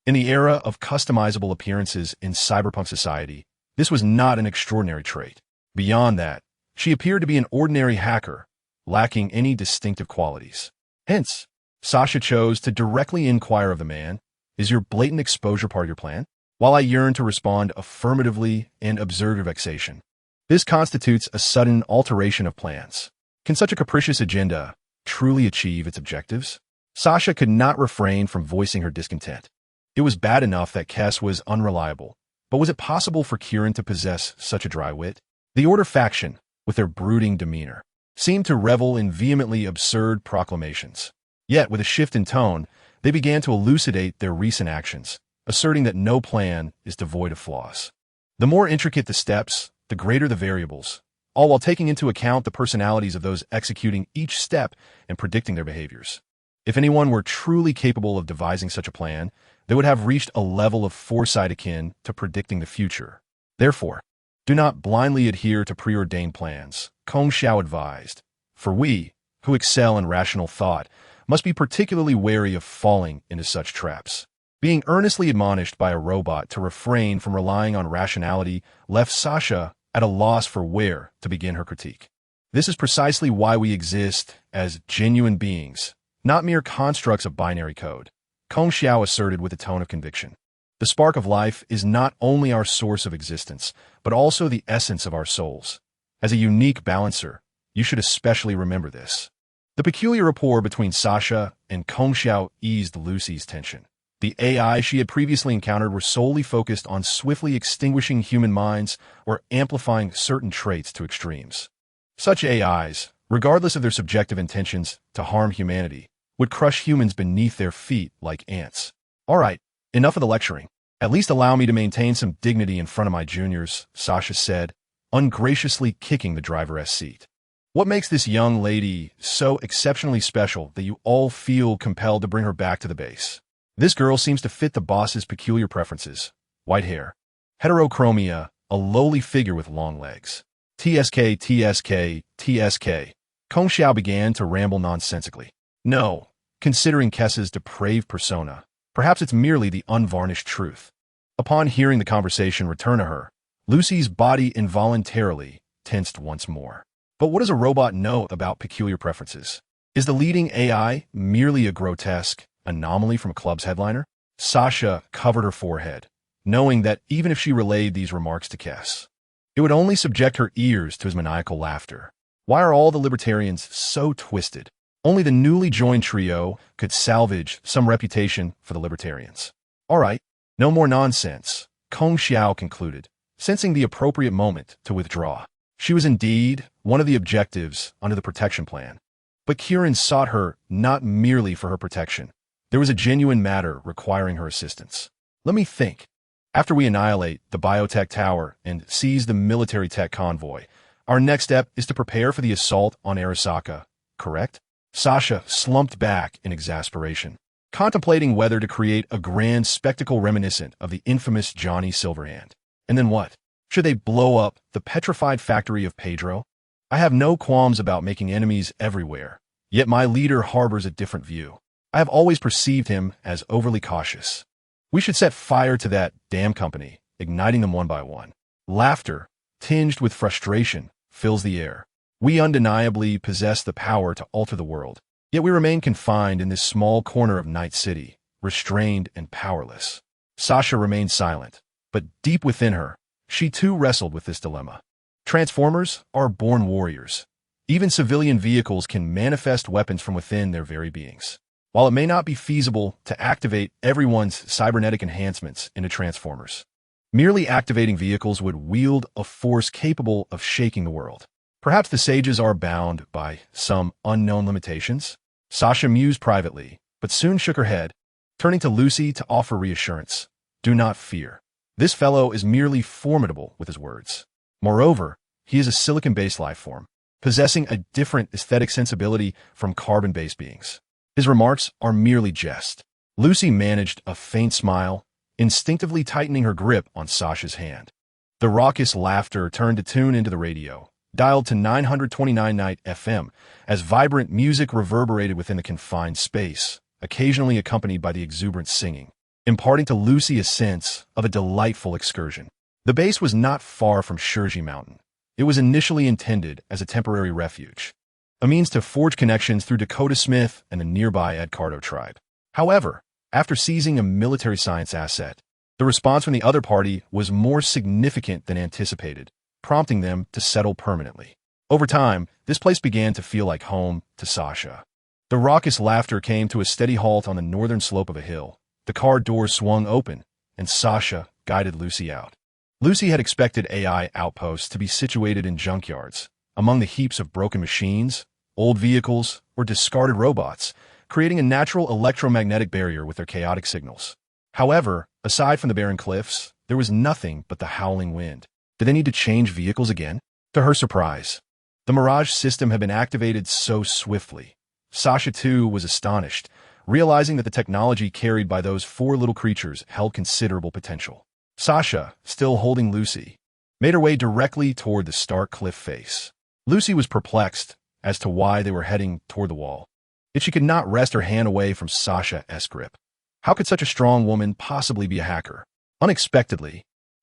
in the era of customizable appearances in cyberpunk society, this was not an extraordinary trait. Beyond that, she appeared to be an ordinary hacker, lacking any distinctive qualities. Hence, Sasha chose to directly inquire of the man, is your blatant exposure part of your plan? While I yearn to respond affirmatively and observe your vexation, this constitutes a sudden alteration of plans. Can such a capricious agenda truly achieve its objectives? Sasha could not refrain from voicing her discontent. It was bad enough that Kes was unreliable, but was it possible for Kieran to possess such a dry wit? The Order faction, with their brooding demeanor, seemed to revel in vehemently absurd proclamations. Yet, with a shift in tone, they began to elucidate their recent actions, asserting that no plan is devoid of flaws. The more intricate the steps, the greater the variables, all while taking into account the personalities of those executing each step and predicting their behaviors. If anyone were truly capable of devising such a plan, they would have reached a level of foresight akin to predicting the future. Therefore, do not blindly adhere to preordained plans, Kong Xiao advised, for we, who excel in rational thought, must be particularly wary of falling into such traps. Being earnestly admonished by a robot to refrain from relying on rationality left Sasha at a loss for where to begin her critique. This is precisely why we exist as genuine beings, not mere constructs of binary code. Kong Xiao asserted with a tone of conviction. The spark of life is not only our source of existence, but also the essence of our souls. As a unique balancer, you should especially remember this. The peculiar rapport between Sasha and Kong Xiao eased Lucy's tension. The AI she had previously encountered were solely focused on swiftly extinguishing human minds or amplifying certain traits to extremes. Such AIs, regardless of their subjective intentions to harm humanity, would crush humans beneath their feet like ants. All right, enough of the lecturing. At least allow me to maintain some dignity in front of my juniors, Sasha said, ungraciously kicking the driver's seat. What makes this young lady so exceptionally special that you all feel compelled to bring her back to the base? This girl seems to fit the boss's peculiar preferences. White hair, heterochromia, a lowly figure with long legs. TSK, TSK, TSK. Kong Xiao began to ramble nonsensically. No, considering Kessa's depraved persona, perhaps it's merely the unvarnished truth. Upon hearing the conversation return to her, Lucy's body involuntarily tensed once more. But what does a robot know about peculiar preferences? Is the leading AI merely a grotesque anomaly from a club's headliner? Sasha covered her forehead, knowing that even if she relayed these remarks to Kess, it would only subject her ears to his maniacal laughter. Why are all the libertarians so twisted? Only the newly joined trio could salvage some reputation for the libertarians. All right, no more nonsense, Kong Xiao concluded, sensing the appropriate moment to withdraw. She was indeed one of the objectives under the protection plan. But Kieran sought her not merely for her protection. There was a genuine matter requiring her assistance. Let me think. After we annihilate the biotech tower and seize the military tech convoy, our next step is to prepare for the assault on Arasaka, correct? Sasha slumped back in exasperation, contemplating whether to create a grand spectacle reminiscent of the infamous Johnny Silverhand. And then what? Should they blow up the petrified factory of Pedro? I have no qualms about making enemies everywhere, yet my leader harbors a different view. I have always perceived him as overly cautious. We should set fire to that damn company, igniting them one by one. Laughter, tinged with frustration, fills the air. We undeniably possess the power to alter the world, yet we remain confined in this small corner of Night City, restrained and powerless. Sasha remained silent, but deep within her, she too wrestled with this dilemma. Transformers are born warriors. Even civilian vehicles can manifest weapons from within their very beings. While it may not be feasible to activate everyone's cybernetic enhancements into Transformers, merely activating vehicles would wield a force capable of shaking the world. Perhaps the sages are bound by some unknown limitations? Sasha mused privately, but soon shook her head, turning to Lucy to offer reassurance. Do not fear. This fellow is merely formidable with his words. Moreover, he is a silicon-based life form, possessing a different aesthetic sensibility from carbon-based beings. His remarks are merely jest. Lucy managed a faint smile, instinctively tightening her grip on Sasha's hand. The raucous laughter turned to tune into the radio, dialed to 929 Night FM, as vibrant music reverberated within the confined space, occasionally accompanied by the exuberant singing, imparting to Lucy a sense of a delightful excursion. The base was not far from Shurji Mountain. It was initially intended as a temporary refuge, a means to forge connections through Dakota Smith and the nearby Edcardo tribe. However, after seizing a military science asset, the response from the other party was more significant than anticipated, prompting them to settle permanently. Over time, this place began to feel like home to Sasha. The raucous laughter came to a steady halt on the northern slope of a hill. The car doors swung open, and Sasha guided Lucy out. Lucy had expected AI outposts to be situated in junkyards, among the heaps of broken machines, old vehicles, or discarded robots, creating a natural electromagnetic barrier with their chaotic signals. However, aside from the barren cliffs, there was nothing but the howling wind. Did they need to change vehicles again? To her surprise, the Mirage system had been activated so swiftly. Sasha, too, was astonished, realizing that the technology carried by those four little creatures held considerable potential. Sasha, still holding Lucy, made her way directly toward the stark cliff face. Lucy was perplexed as to why they were heading toward the wall, yet she could not wrest her hand away from Sasha's grip. How could such a strong woman possibly be a hacker? Unexpectedly,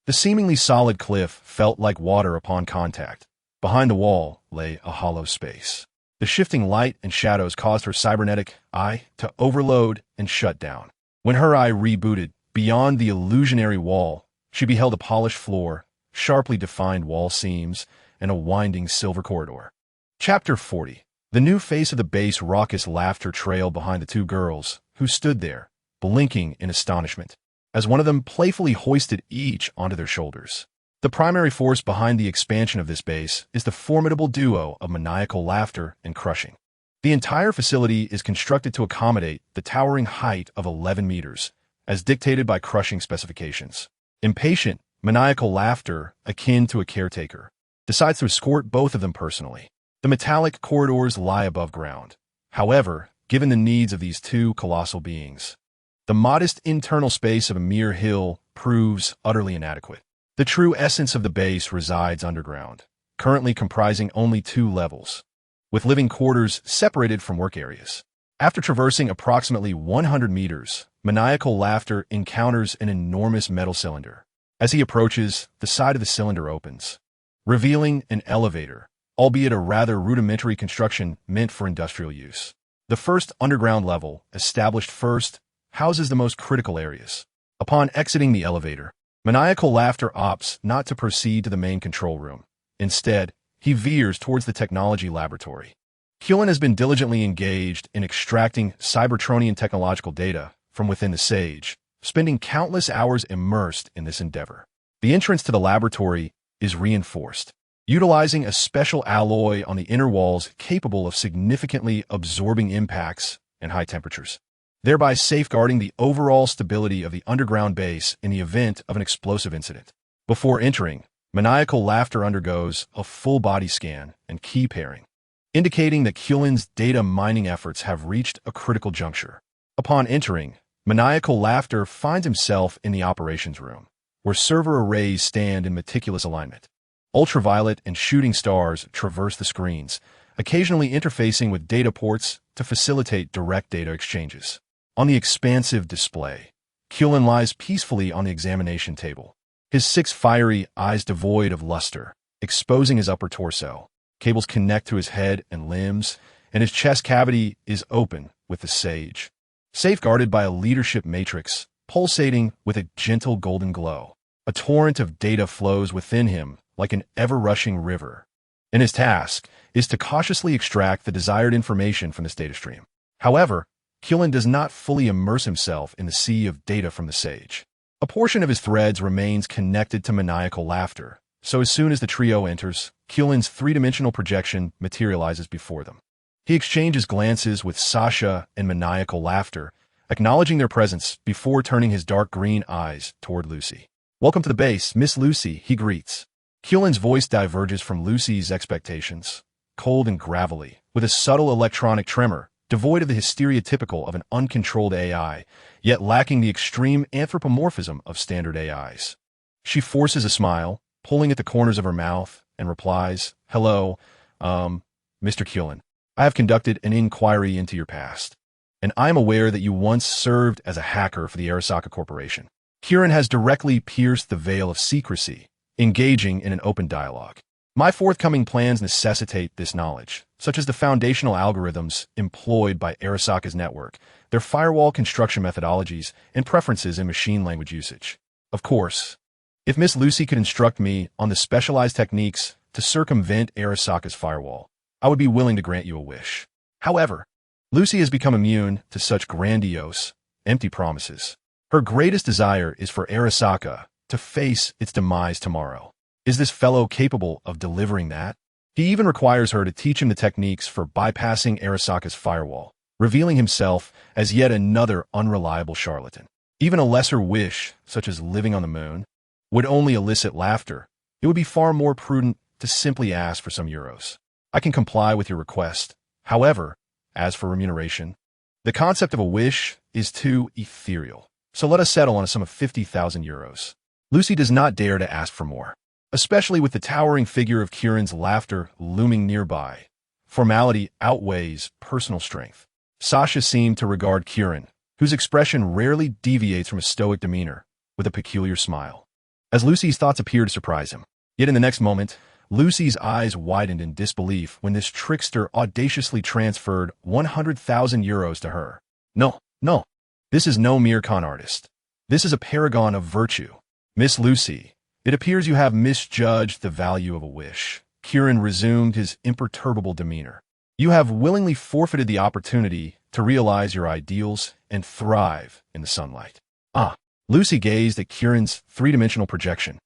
the seemingly solid cliff felt like water upon contact. Behind the wall lay a hollow space. The shifting light and shadows caused her cybernetic eye to overload and shut down. When her eye rebooted beyond the illusionary wall, she beheld a polished floor, sharply defined wall seams, and a winding silver corridor. Chapter 40. The new face of the base raucous laughter trailed behind the two girls, who stood there, blinking in astonishment, as one of them playfully hoisted each onto their shoulders. The primary force behind the expansion of this base is the formidable duo of maniacal laughter and crushing. The entire facility is constructed to accommodate the towering height of 11 meters, as dictated by crushing specifications. Impatient, maniacal laughter, akin to a caretaker, decides to escort both of them personally. The metallic corridors lie above ground. However, given the needs of these two colossal beings, the modest internal space of a mere hill proves utterly inadequate. The true essence of the base resides underground, currently comprising only 2 levels, with living quarters separated from work areas. After traversing approximately 100 meters, maniacal laughter encounters an enormous metal cylinder. As he approaches, the side of the cylinder opens, revealing an elevator, albeit a rather rudimentary construction meant for industrial use. The first underground level, established first, houses the most critical areas. Upon exiting the elevator, maniacal laughter opts not to proceed to the main control room. Instead, he veers towards the technology laboratory. Cullen has been diligently engaged in extracting Cybertronian technological data from within the Sage, spending countless hours immersed in this endeavor. The entrance to the laboratory is reinforced, utilizing a special alloy on the inner walls capable of significantly absorbing impacts and high temperatures, thereby safeguarding the overall stability of the underground base in the event of an explosive incident. Before entering, maniacal laughter undergoes a full body scan and key pairing, indicating that Cullen's data mining efforts have reached a critical juncture. Upon entering, maniacal laughter finds himself in the operations room, where server arrays stand in meticulous alignment. Ultraviolet and shooting stars traverse the screens, occasionally interfacing with data ports to facilitate direct data exchanges. On the expansive display, Cullen lies peacefully on the examination table, his 6 fiery eyes devoid of luster, exposing his upper torso. Cables connect to his head and limbs, and his chest cavity is open with the Sage, safeguarded by a leadership matrix, pulsating with a gentle golden glow. A torrent of data flows within him like an ever-rushing river, and his task is to cautiously extract the desired information from this data stream. However, Cullen does not fully immerse himself in the sea of data from the Sage. A portion of his threads remains connected to maniacal laughter, so as soon as the trio enters, Cullen's 3-dimensional projection materializes before them. He exchanges glances with Sasha and maniacal laughter, acknowledging their presence before turning his dark green eyes toward Lucy. "Welcome to the base, Miss Lucy," he greets. Cullen's voice diverges from Lucy's expectations, cold and gravelly, with a subtle electronic tremor, devoid of the hysteria typical of an uncontrolled AI, yet lacking the extreme anthropomorphism of standard AIs. She forces a smile, pulling at the corners of her mouth, and replies, "Hello, Mr. Cullen. I have conducted an inquiry into your past, and I am aware that you once served as a hacker for the Arasaka Corporation." Cullen has directly pierced the veil of secrecy, engaging in an open dialogue. "My forthcoming plans necessitate this knowledge, such as the foundational algorithms employed by Arasaka's network, their firewall construction methodologies, and preferences in machine language usage. Of course, if Miss Lucy could instruct me on the specialized techniques to circumvent Arasaka's firewall, I would be willing to grant you a wish. However, Lucy has become immune to such grandiose, empty promises. Her greatest desire is for Arasaka to face its demise tomorrow. Is this fellow capable of delivering that? He even requires her to teach him the techniques for bypassing Arasaka's firewall, revealing himself as yet another unreliable charlatan. Even a lesser wish, such as living on the moon, would only elicit laughter. It would be far more prudent to simply ask for some euros. I can comply with your request. However, as for remuneration, the concept of a wish is too ethereal. So let us settle on a sum of 50,000 euros. Lucy does not dare to ask for more, especially with the towering figure of Kieran's laughter looming nearby. Formality outweighs personal strength. Sasha seemed to regard Kieran, whose expression rarely deviates from a stoic demeanor, with a peculiar smile, as Lucy's thoughts appeared to surprise him. Yet in the next moment, Lucy's eyes widened in disbelief when this trickster audaciously transferred 100,000 euros to her. No, This is no mere con artist. This is a paragon of virtue. Miss Lucy, it appears you have misjudged the value of a wish. Kieran resumed his imperturbable demeanor. You have willingly forfeited the opportunity to realize your ideals and thrive in the sunlight. Ah, Lucy gazed at Kieran's three-dimensional projection,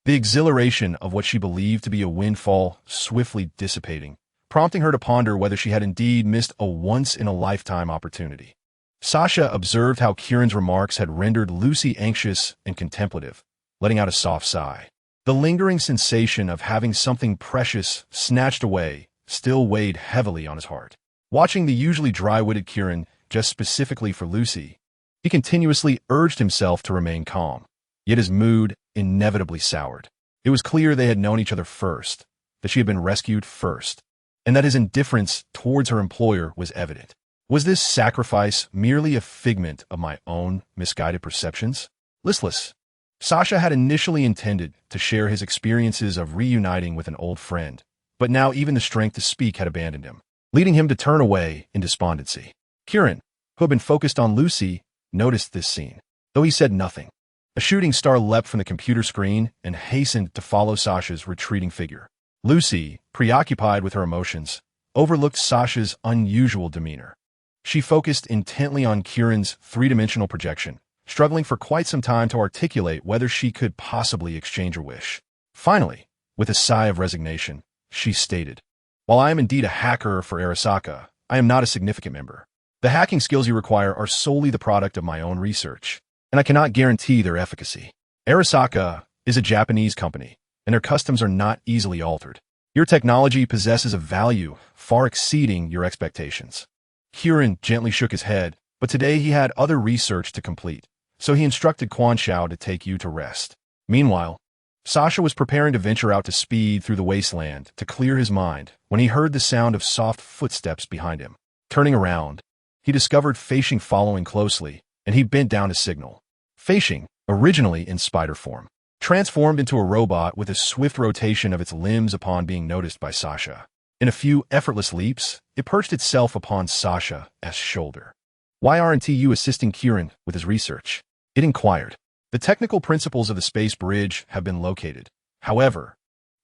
the exhilaration of what she believed to be a windfall swiftly dissipating, prompting her to ponder whether she had indeed missed a once-in-a-lifetime opportunity. Sasha observed how Kieran's remarks had rendered Lucy anxious and contemplative, letting out a soft sigh. The lingering sensation of having something precious snatched away still weighed heavily on his heart. Watching the usually dry-witted Kieran just specifically for Lucy, he continuously urged himself to remain calm, yet his mood inevitably soured. It was clear they had known each other first, that she had been rescued first, and that his indifference towards her employer was evident. Was this sacrifice merely a figment of my own misguided perceptions? Listless, Sasha had initially intended to share his experiences of reuniting with an old friend, but now even the strength to speak had abandoned him, leading him to turn away in despondency. Kieran, who had been focused on Lucy, noticed this scene, though he said nothing. A shooting star leapt from the computer screen and hastened to follow Sasha's retreating figure. Lucy, preoccupied with her emotions, overlooked Sasha's unusual demeanor. She focused intently on Kieran's three-dimensional projection, struggling for quite some time to articulate whether she could possibly exchange her wish. Finally, with a sigh of resignation, she stated, "While I am indeed a hacker for Arasaka, I am not a significant member. The hacking skills you require are solely the product of my own research, and I cannot guarantee their efficacy. Arasaka is a Japanese company, and their customs are not easily altered. Your technology possesses a value far exceeding your expectations." Kieran gently shook his head, but today he had other research to complete, so he instructed Quan Shao to take you to rest. Meanwhile, Sasha was preparing to venture out to speed through the wasteland to clear his mind when he heard the sound of soft footsteps behind him. Turning around, he discovered Feishing following closely, and he bent down to signal. Feishing, originally in spider form, transformed into a robot with a swift rotation of its limbs upon being noticed by Sasha. In a few effortless leaps, it perched itself upon Sasha's shoulder. "Why aren't you assisting Kieran with his research?" it inquired. "The technical principles of the space bridge have been located. However,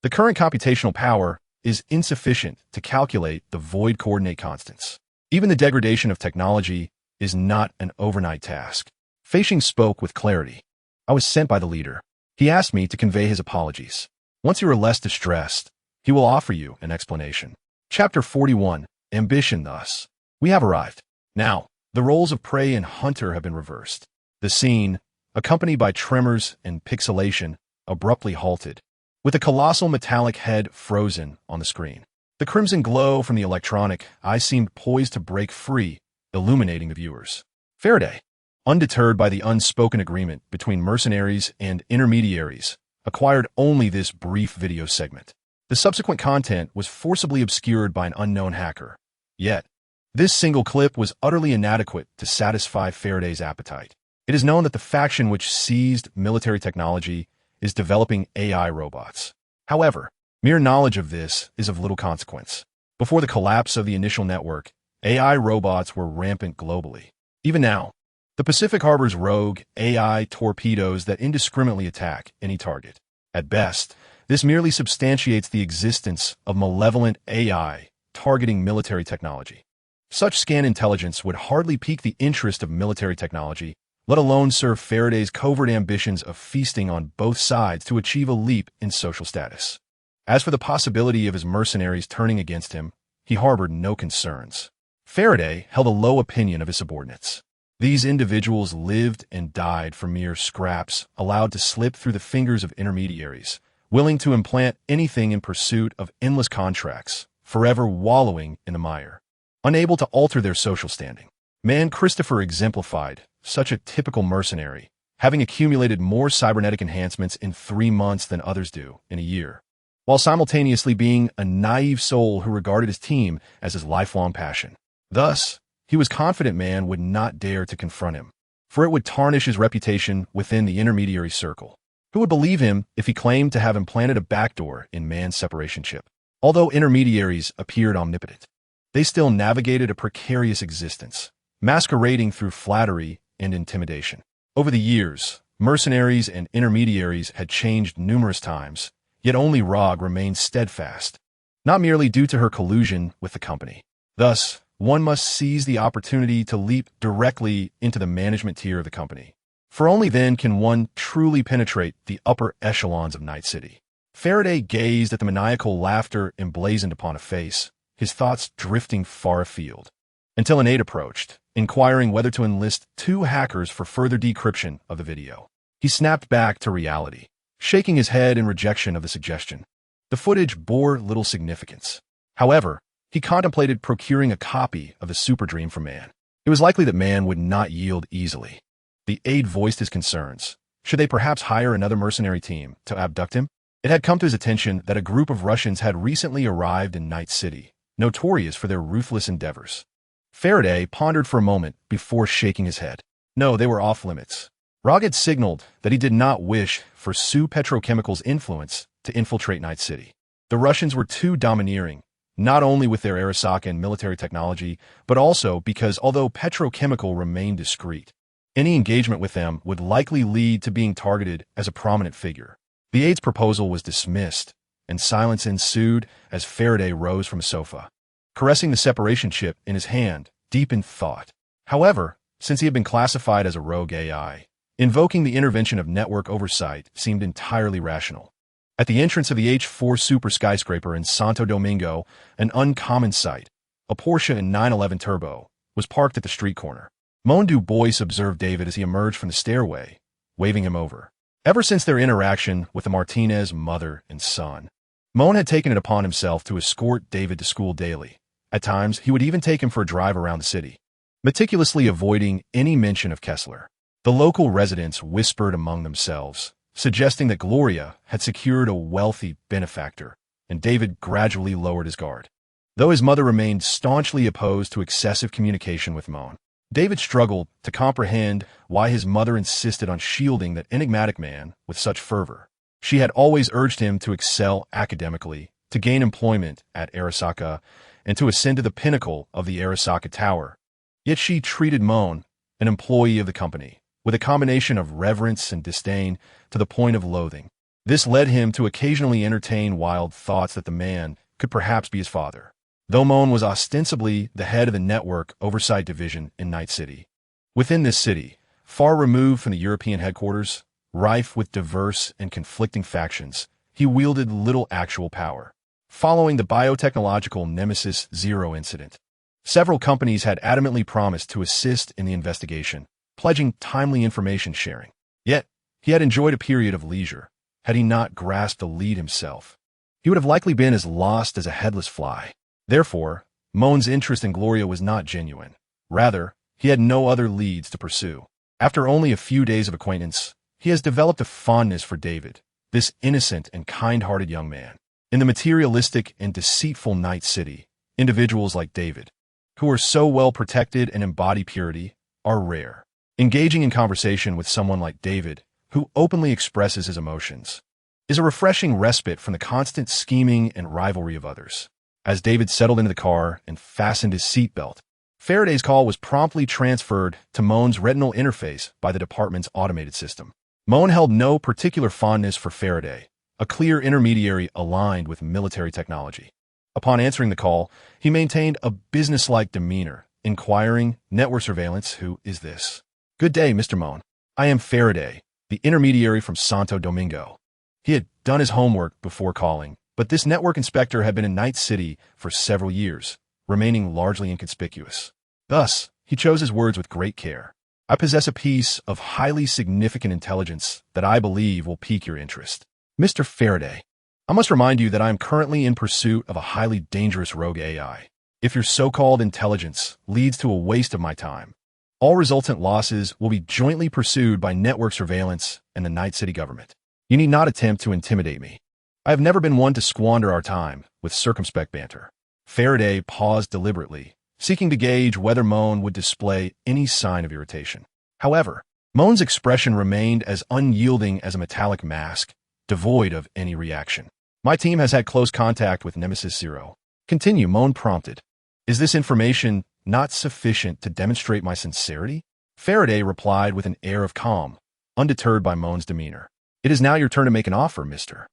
the current computational power is insufficient to calculate the void coordinate constants. Even the degradation of technology is not an overnight task." Feishing spoke with clarity. "I was sent by the leader. He asked me to convey his apologies. Once you are less distressed, he will offer you an explanation." Chapter 41, Ambition. Thus, we have arrived. Now, the roles of prey and hunter have been reversed. The scene, accompanied by tremors and pixelation, abruptly halted, with a colossal metallic head frozen on the screen. The crimson glow from the electronic eye seemed poised to break free, illuminating the viewers. Faraday, undeterred by the unspoken agreement between mercenaries and intermediaries, acquired only this brief video segment. The subsequent content was forcibly obscured by an unknown hacker. Yet, this single clip was utterly inadequate to satisfy Faraday's appetite. It is known that the faction which seized military technology is developing AI robots. However, mere knowledge of this is of little consequence. Before the collapse of the initial network, AI robots were rampant globally. Even now, the Pacific harbors rogue AI torpedoes that indiscriminately attack any target. At best, this merely substantiates the existence of malevolent AI targeting military technology. Such scan intelligence would hardly pique the interest of military technology, let alone serve Faraday's covert ambitions of feasting on both sides to achieve a leap in social status. As for the possibility of his mercenaries turning against him, he harbored no concerns. Faraday held a low opinion of his subordinates. These individuals lived and died for mere scraps allowed to slip through the fingers of intermediaries, willing to implant anything in pursuit of endless contracts, forever wallowing in the mire, unable to alter their social standing. Man Christopher exemplified such a typical mercenary, having accumulated more cybernetic enhancements in 3 months than others do in a year, while simultaneously being a naive soul who regarded his team as his lifelong passion. Thus, he was confident man would not dare to confront him, for it would tarnish his reputation within the intermediary circle. Who would believe him if he claimed to have implanted a backdoor in man's separation chip? Although intermediaries appeared omnipotent, they still navigated a precarious existence, masquerading through flattery and intimidation. Over the years, mercenaries and intermediaries had changed numerous times, yet only Rog remained steadfast, not merely due to her collusion with the company. Thus, one must seize the opportunity to leap directly into the management tier of the company, for only then can one truly penetrate the upper echelons of Night City. Faraday gazed at the maniacal laughter emblazoned upon a face, his thoughts drifting far afield, until an aide approached, inquiring whether to enlist 2 hackers for further decryption of the video. He snapped back to reality, shaking his head in rejection of the suggestion. The footage bore little significance. However, he contemplated procuring a copy of the Super Dream from Man. It was likely that Man would not yield easily. The aide voiced his concerns. Should they perhaps hire another mercenary team to abduct him? It had come to his attention that a group of Russians had recently arrived in Night City, notorious for their ruthless endeavors. Faraday pondered for a moment before shaking his head. No, they were off limits. Rog had signaled that he did not wish for Sioux Petrochemical's influence to infiltrate Night City. The Russians were too domineering, not only with their Arasaka and military technology, but also because although Petrochemical remained discreet, any engagement with them would likely lead to being targeted as a prominent figure. The aide's proposal was dismissed, and silence ensued as Faraday rose from a sofa, caressing the separation chip in his hand, deep in thought. However, since he had been classified as a rogue AI, invoking the intervention of network oversight seemed entirely rational. At the entrance of the H4 super skyscraper in Santo Domingo, an uncommon sight, a Porsche 911 Turbo, was parked at the street corner. Moan Du Bois observed David as he emerged from the stairway, waving him over. Ever since their interaction with the Martinez mother and son, Moan had taken it upon himself to escort David to school daily. At times, he would even take him for a drive around the city, meticulously avoiding any mention of Kessler. The local residents whispered among themselves, suggesting that Gloria had secured a wealthy benefactor, and David gradually lowered his guard. Though his mother remained staunchly opposed to excessive communication with Moan, David struggled to comprehend why his mother insisted on shielding that enigmatic man with such fervor. She had always urged him to excel academically, to gain employment at Arasaka, and to ascend to the pinnacle of the Arasaka Tower. Yet she treated Moan, an employee of the company, with a combination of reverence and disdain to the point of loathing. This led him to occasionally entertain wild thoughts that the man could perhaps be his father. Though Moan was ostensibly the head of the network oversight division in Night City, within this city, far removed from the European headquarters, rife with diverse and conflicting factions, he wielded little actual power. Following the biotechnological Nemesis Zero incident, several companies had adamantly promised to assist in the investigation, pledging timely information sharing. Yet, he had enjoyed a period of leisure. Had he not grasped the lead himself, he would have likely been as lost as a headless fly. Therefore, Moan's interest in Gloria was not genuine. Rather, he had no other leads to pursue. After only a few days of acquaintance, he has developed a fondness for David, this innocent and kind-hearted young man. In the materialistic and deceitful Night City, individuals like David, who are so well protected and embody purity, are rare. Engaging in conversation with someone like David, who openly expresses his emotions, is a refreshing respite from the constant scheming and rivalry of others. As David settled into the car and fastened his seatbelt, Faraday's call was promptly transferred to Moan's retinal interface by the department's automated system. Moan held no particular fondness for Faraday, a clear intermediary aligned with military technology. Upon answering the call, he maintained a businesslike demeanor, inquiring, "Network surveillance, who is this?" "Good day, Mr. Moan. I am Faraday, the intermediary from Santo Domingo." He had done his homework before calling, but this network inspector had been in Night City for several years, remaining largely inconspicuous. Thus, he chose his words with great care. "I possess a piece of highly significant intelligence that I believe will pique your interest. Mr. Faraday, I must remind you that I am currently in pursuit of a highly dangerous rogue AI. If your so-called intelligence leads to a waste of my time, all resultant losses will be jointly pursued by network surveillance and the Night City government. You need not attempt to intimidate me. I have never been one to squander our time with circumspect banter." Faraday paused deliberately, seeking to gauge whether Moan would display any sign of irritation. However, Moan's expression remained as unyielding as a metallic mask, devoid of any reaction. "My team has had close contact with Nemesis Zero." "Continue," Moan prompted. "Is this information not sufficient to demonstrate my sincerity?" Faraday replied with an air of calm, undeterred by Moan's demeanor. It is now your turn to make an offer, Mr.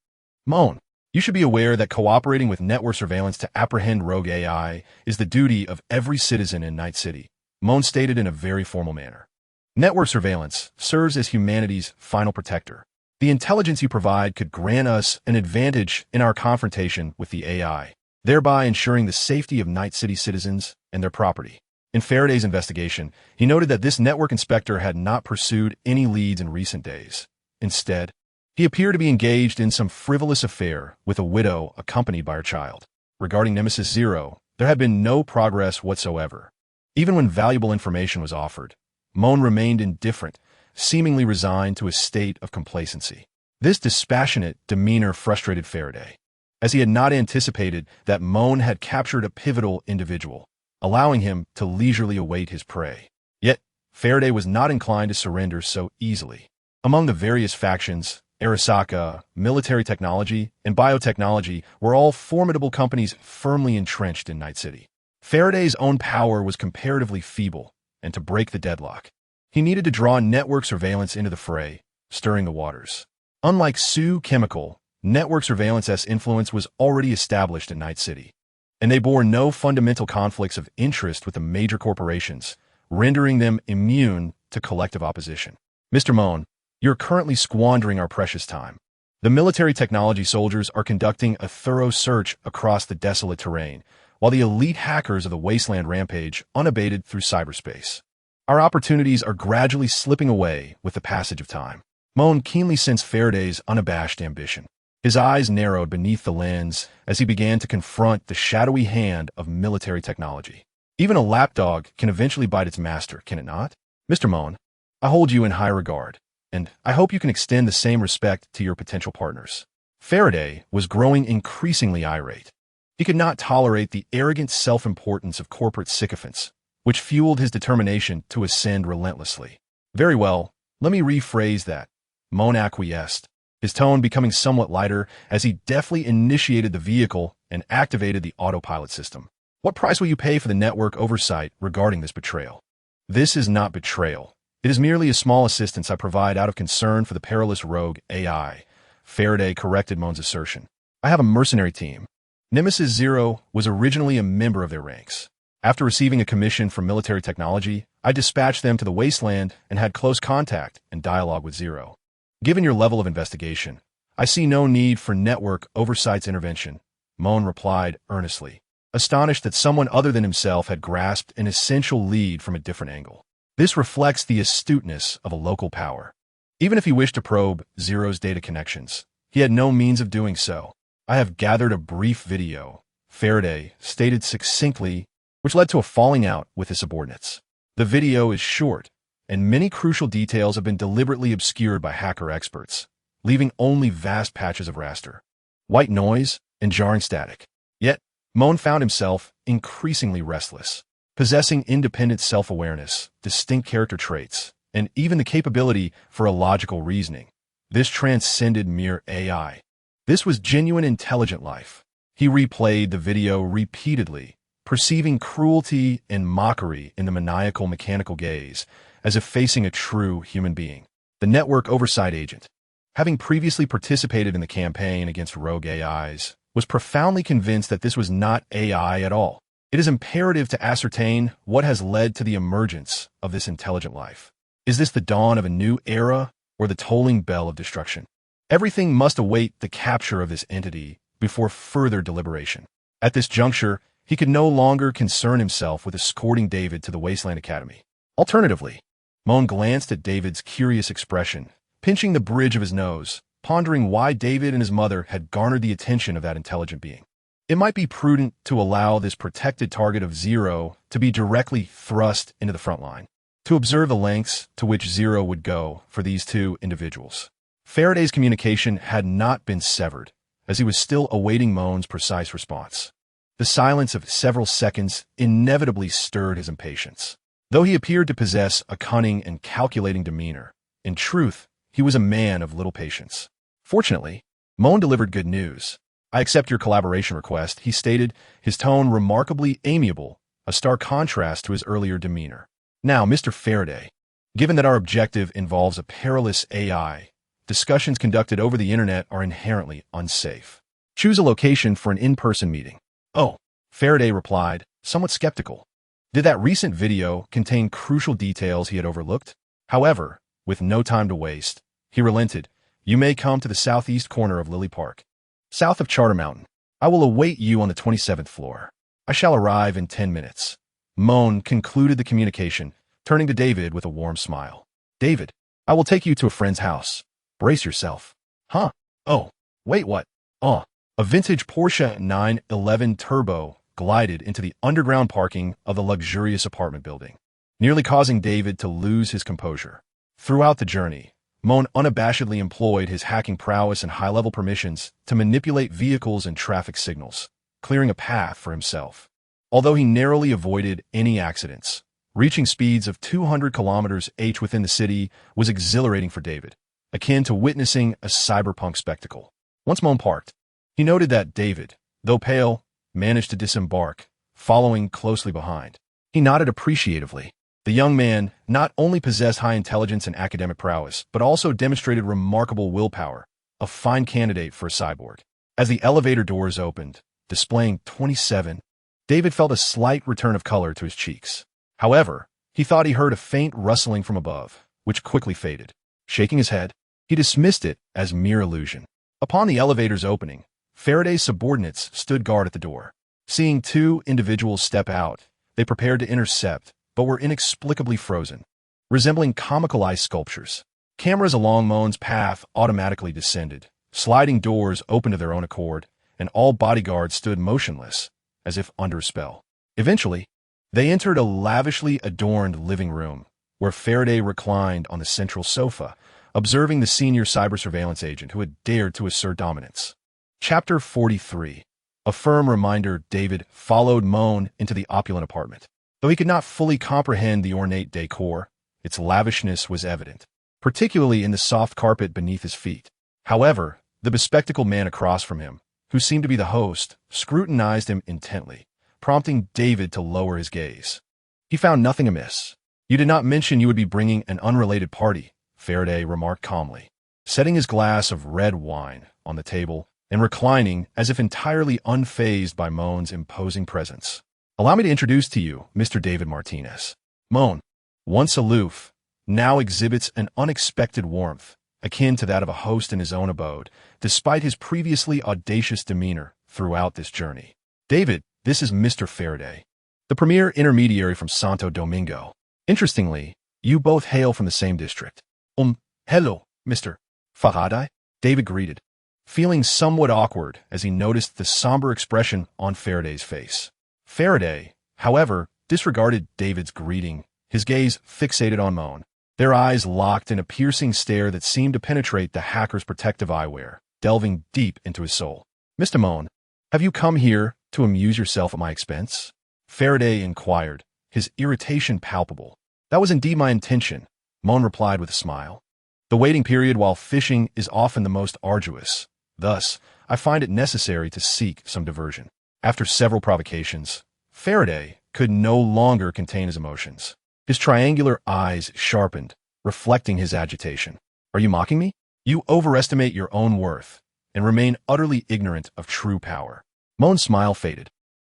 Moan. You should be aware that cooperating with network surveillance to apprehend rogue AI is the duty of every citizen in Night City, Moan stated in a very formal manner. Network surveillance serves as humanity's final protector. The intelligence you provide could grant us an advantage in our confrontation with the AI, thereby ensuring the safety of Night City citizens and their property. In Faraday's investigation, he noted that this network inspector had not pursued any leads in recent days. Instead, he appeared to be engaged in some frivolous affair with a widow accompanied by her child. Regarding Nemesis Zero, there had been no progress whatsoever. Even when valuable information was offered, Moan remained indifferent, seemingly resigned to a state of complacency. This dispassionate demeanor frustrated Faraday, as he had not anticipated that Moan had captured a pivotal individual, allowing him to leisurely await his prey. Yet, Faraday was not inclined to surrender so easily. Among the various factions, Arasaka, military technology, and biotechnology were all formidable companies firmly entrenched in Night City. Faraday's own power was comparatively feeble, and to break the deadlock, he needed to draw network surveillance into the fray, stirring the waters. Unlike Sioux Chemical, network surveillance's influence was already established in Night City, and they bore no fundamental conflicts of interest with the major corporations, rendering them immune to collective opposition. Mr. Moan, you're currently squandering our precious time. The military technology soldiers are conducting a thorough search across the desolate terrain, while the elite hackers of the Wasteland rampage unabated through cyberspace. Our opportunities are gradually slipping away with the passage of time. Moan keenly sensed Faraday's unabashed ambition. His eyes narrowed beneath the lens as he began to confront the shadowy hand of military technology. Even a lapdog can eventually bite its master, can it not? Mr. Moan, I hold you in high regard, and I hope you can extend the same respect to your potential partners. Faraday was growing increasingly irate. He could not tolerate the arrogant self-importance of corporate sycophants, which fueled his determination to ascend relentlessly. Very well, let me rephrase that. Moan acquiesced, his tone becoming somewhat lighter as he deftly initiated the vehicle and activated the autopilot system. What price will you pay for the network oversight regarding this betrayal? This is not betrayal. It is merely a small assistance I provide out of concern for the perilous rogue AI. Faraday corrected Moan's assertion. I have a mercenary team. Nemesis Zero was originally a member of their ranks. After receiving a commission from military technology, I dispatched them to the Wasteland and had close contact and dialogue with Zero. Given your level of investigation, I see no need for network oversight's intervention, Moan replied earnestly, astonished that someone other than himself had grasped an essential lead from a different angle. This reflects the astuteness of a local power. Even if he wished to probe Zero's data connections, he had no means of doing so. I have gathered a brief video, Faraday stated succinctly, which led to a falling out with his subordinates. The video is short, and many crucial details have been deliberately obscured by hacker experts, leaving only vast patches of raster, white noise, and jarring static. Yet, Moan found himself increasingly restless. Possessing independent self-awareness, distinct character traits, and even the capability for illogical reasoning, this transcended mere AI. This was genuine intelligent life. He replayed the video repeatedly, perceiving cruelty and mockery in the maniacal mechanical gaze, as if facing a true human being. The network oversight agent, having previously participated in the campaign against rogue AIs, was profoundly convinced that this was not AI at all. It is imperative to ascertain what has led to the emergence of this intelligent life. Is this the dawn of a new era or the tolling bell of destruction? Everything must await the capture of this entity before further deliberation. At this juncture, he could no longer concern himself with escorting David to the Wasteland Academy. Alternatively, Moan glanced at David's curious expression, pinching the bridge of his nose, pondering why David and his mother had garnered the attention of that intelligent being. It might be prudent to allow this protected target of Zero to be directly thrust into the front line, to observe the lengths to which Zero would go for these two individuals. Faraday's communication had not been severed, as he was still awaiting Moan's precise response. The silence of several seconds inevitably stirred his impatience. Though he appeared to possess a cunning and calculating demeanor, in truth, he was a man of little patience. Fortunately, Moan delivered good news. I accept your collaboration request, he stated, his tone remarkably amiable, a stark contrast to his earlier demeanor. Now, Mr. Faraday, Given that our objective involves a perilous AI, discussions conducted over the internet are inherently unsafe. Choose a location for an in-person meeting. Oh, Faraday replied, somewhat skeptical. Did that recent video contain crucial details he had overlooked? However, with no time to waste, he relented. You may come to the southeast corner of Lily Park, south of Charter Mountain. I will await you on the 27th floor. I shall arrive in 10 minutes. Moan concluded the communication, turning to David with a warm smile. David, I will take you to a friend's house. Brace yourself. Huh? Oh, wait, what? A vintage Porsche 911 Turbo glided into the underground parking of the luxurious apartment building, nearly causing David to lose his composure. Throughout the journey, Moan unabashedly employed his hacking prowess and high-level permissions to manipulate vehicles and traffic signals, clearing a path for himself. Although he narrowly avoided any accidents, reaching speeds of 200 km/h within the city was exhilarating for David, akin to witnessing a cyberpunk spectacle. Once Moan parked, he noted that David, though pale, managed to disembark, following closely behind. He nodded appreciatively. The young man not only possessed high intelligence and academic prowess, but also demonstrated remarkable willpower, a fine candidate for a cyborg. As the elevator doors opened, displaying 27, David felt a slight return of color to his cheeks. However, he thought he heard a faint rustling from above, which quickly faded. Shaking his head, he dismissed it as mere illusion. Upon the elevator's opening, Faraday's subordinates stood guard at the door. Seeing two individuals step out, they prepared to intercept, but were inexplicably frozen, resembling comical ice sculptures. Cameras along Moan's path automatically descended. Sliding doors opened of their own accord, and all bodyguards stood motionless, as if under a spell. Eventually, they entered a lavishly adorned living room, where Faraday reclined on the central sofa, observing the senior cyber surveillance agent who had dared to assert dominance. Chapter 43. A firm reminder. David followed Moan into the opulent apartment. Though he could not fully comprehend the ornate decor, its lavishness was evident, particularly in the soft carpet beneath his feet. However, the bespectacled man across from him, who seemed to be the host, scrutinized him intently, prompting David to lower his gaze. He found nothing amiss. You did not mention you would be bringing an unrelated party, Faraday remarked calmly, setting his glass of red wine on the table and reclining as if entirely unfazed by Moan's imposing presence. Allow me to introduce to you Mr. David Martinez. Moan, once aloof, now exhibits an unexpected warmth, akin to that of a host in his own abode, despite his previously audacious demeanor throughout this journey. David, this is Mr. Faraday, the premier intermediary from Santo Domingo. Interestingly, you both hail from the same district. Hello, Mr. Faraday, David greeted, feeling somewhat awkward as he noticed the somber expression on Faraday's face. Faraday, however, disregarded David's greeting, his gaze fixated on Moan. Their eyes locked in a piercing stare that seemed to penetrate the hacker's protective eyewear, delving deep into his soul. Mr. Moan, have you come here to amuse yourself at my expense? Faraday inquired, his irritation palpable. That was indeed my intention, Moan replied with a smile. The waiting period while fishing is often the most arduous. Thus, I find it necessary to seek some diversion. After several provocations, Faraday could no longer contain his emotions. His triangular eyes sharpened, reflecting his agitation. Are you mocking me? You overestimate your own worth and remain utterly ignorant of true power. Moan's smile faded,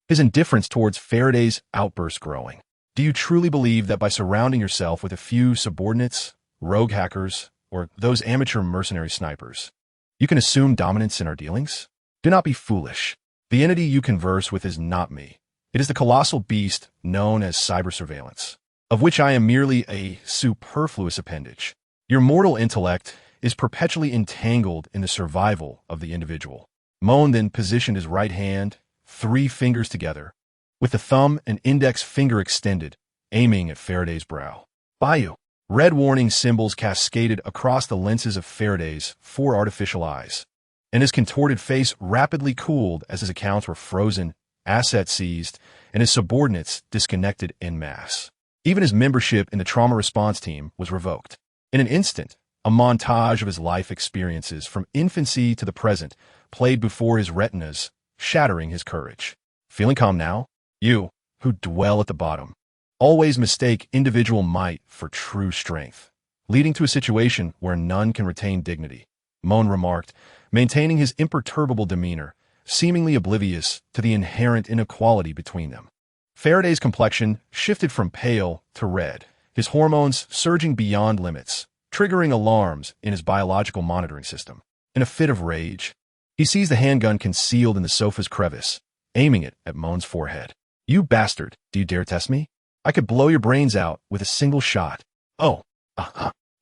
his indifference towards Faraday's outburst growing. Do you truly believe that by surrounding yourself with a few subordinates, rogue hackers, or those amateur mercenary snipers, you can assume dominance in our dealings? Do not be foolish. The entity you converse with is not me. It is the colossal beast known as cyber surveillance, of which I am merely a superfluous appendage. Your mortal intellect is perpetually entangled in the survival of the individual. Moan then positioned his right hand, 3 fingers together, with the thumb and index finger extended, aiming at Faraday's brow. Bayou. Red warning symbols cascaded across the lenses of Faraday's 4 artificial eyes, and his contorted face rapidly cooled as his accounts were frozen, assets seized, and his subordinates disconnected en masse. Even his membership in the trauma response team was revoked. In an instant, a montage of his life experiences from infancy to the present played before his retinas, shattering his courage. Feeling calm now? You, who dwell at the bottom, always mistake individual might for true strength, leading to a situation where none can retain dignity, Moan remarked, maintaining his imperturbable demeanor, seemingly oblivious to the inherent inequality between them. Faraday's complexion shifted from pale to red, his hormones surging beyond limits, triggering alarms in his biological monitoring system. In a fit of rage, he seized the handgun concealed in the sofa's crevice, aiming it at Moan's forehead. "You bastard, do you dare test me? I could blow your brains out with a single shot." "Oh,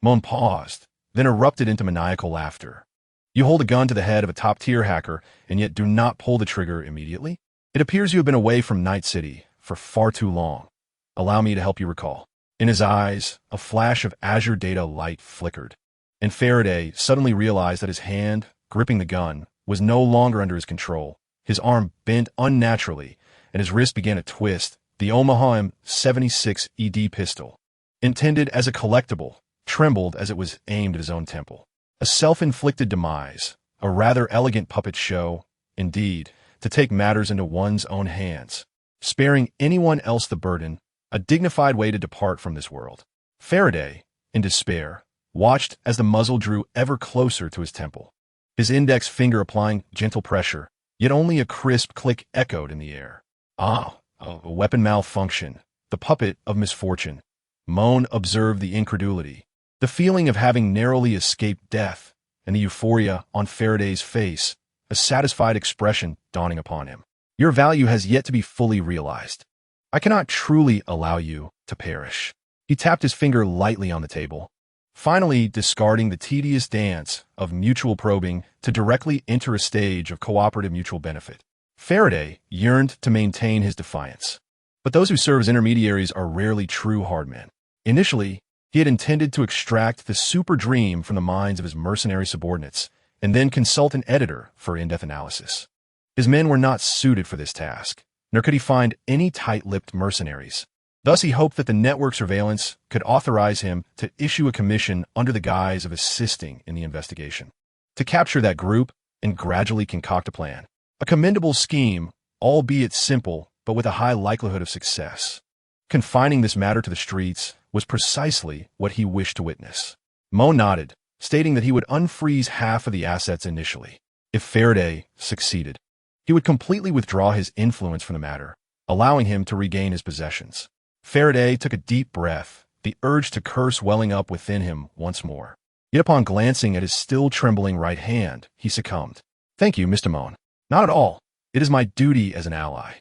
Moan paused, then erupted into maniacal laughter. "You hold a gun to the head of a top-tier hacker, and yet do not pull the trigger immediately? It appears you have been away from Night City for far too long. Allow me to help you recall." In his eyes, a flash of azure data light flickered, and Faraday suddenly realized that his hand, gripping the gun, was no longer under his control. His arm bent unnaturally, and his wrist began to twist. The Omaha M76 ED pistol, intended as a collectible, trembled as it was aimed at his own temple. A self-inflicted demise, a rather elegant puppet show, indeed, to take matters into one's own hands, sparing anyone else the burden, a dignified way to depart from this world. Faraday, in despair, watched as the muzzle drew ever closer to his temple, his index finger applying gentle pressure, yet only a crisp click echoed in the air. "Ah, a weapon malfunction, the puppet of misfortune." Moan observed the incredulity, the feeling of having narrowly escaped death, and the euphoria on Faraday's face, a satisfied expression dawning upon him. "Your value has yet to be fully realized. I cannot truly allow you to perish." He tapped his finger lightly on the table, finally discarding the tedious dance of mutual probing to directly enter a stage of cooperative mutual benefit. Faraday yearned to maintain his defiance, but those who serve as intermediaries are rarely true hardmen. Initially, he had intended to extract the super dream from the minds of his mercenary subordinates and then consult an editor for in-depth analysis. His men were not suited for this task, nor could he find any tight-lipped mercenaries. Thus he hoped that the network surveillance could authorize him to issue a commission under the guise of assisting in the investigation, to capture that group and gradually concoct a plan. A commendable scheme, albeit simple, but with a high likelihood of success. Confining this matter to the streets was precisely what he wished to witness. Moan nodded, stating that he would unfreeze half of the assets initially. If Faraday succeeded, he would completely withdraw his influence from the matter, allowing him to regain his possessions. Faraday took a deep breath, the urge to curse welling up within him once more. Yet upon glancing at his still trembling right hand, he succumbed. "Thank you, Mr. Moan. Not at all. It is my duty as an ally."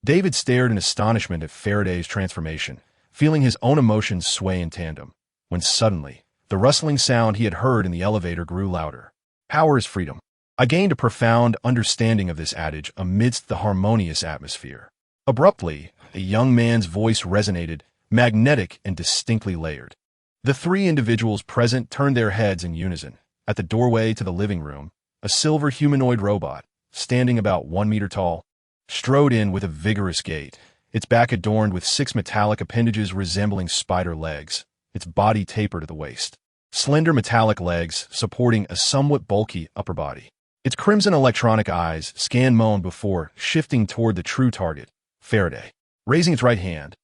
David stared in astonishment at Faraday's transformation, feeling his own emotions sway in tandem, when suddenly, the rustling sound he had heard in the elevator grew louder. "Power is freedom." I gained a profound understanding of this adage amidst the harmonious atmosphere. Abruptly, a young man's voice resonated, magnetic and distinctly layered. The three individuals present turned their heads in unison. At the doorway to the living room, a silver humanoid robot, standing about 1 meter tall, strode in with a vigorous gait, its back adorned with 6 metallic appendages resembling spider legs, its body tapered at the waist. Slender metallic legs supporting a somewhat bulky upper body. Its crimson electronic eyes scanned Moan before shifting toward the true target, Faraday. Raising its right hand,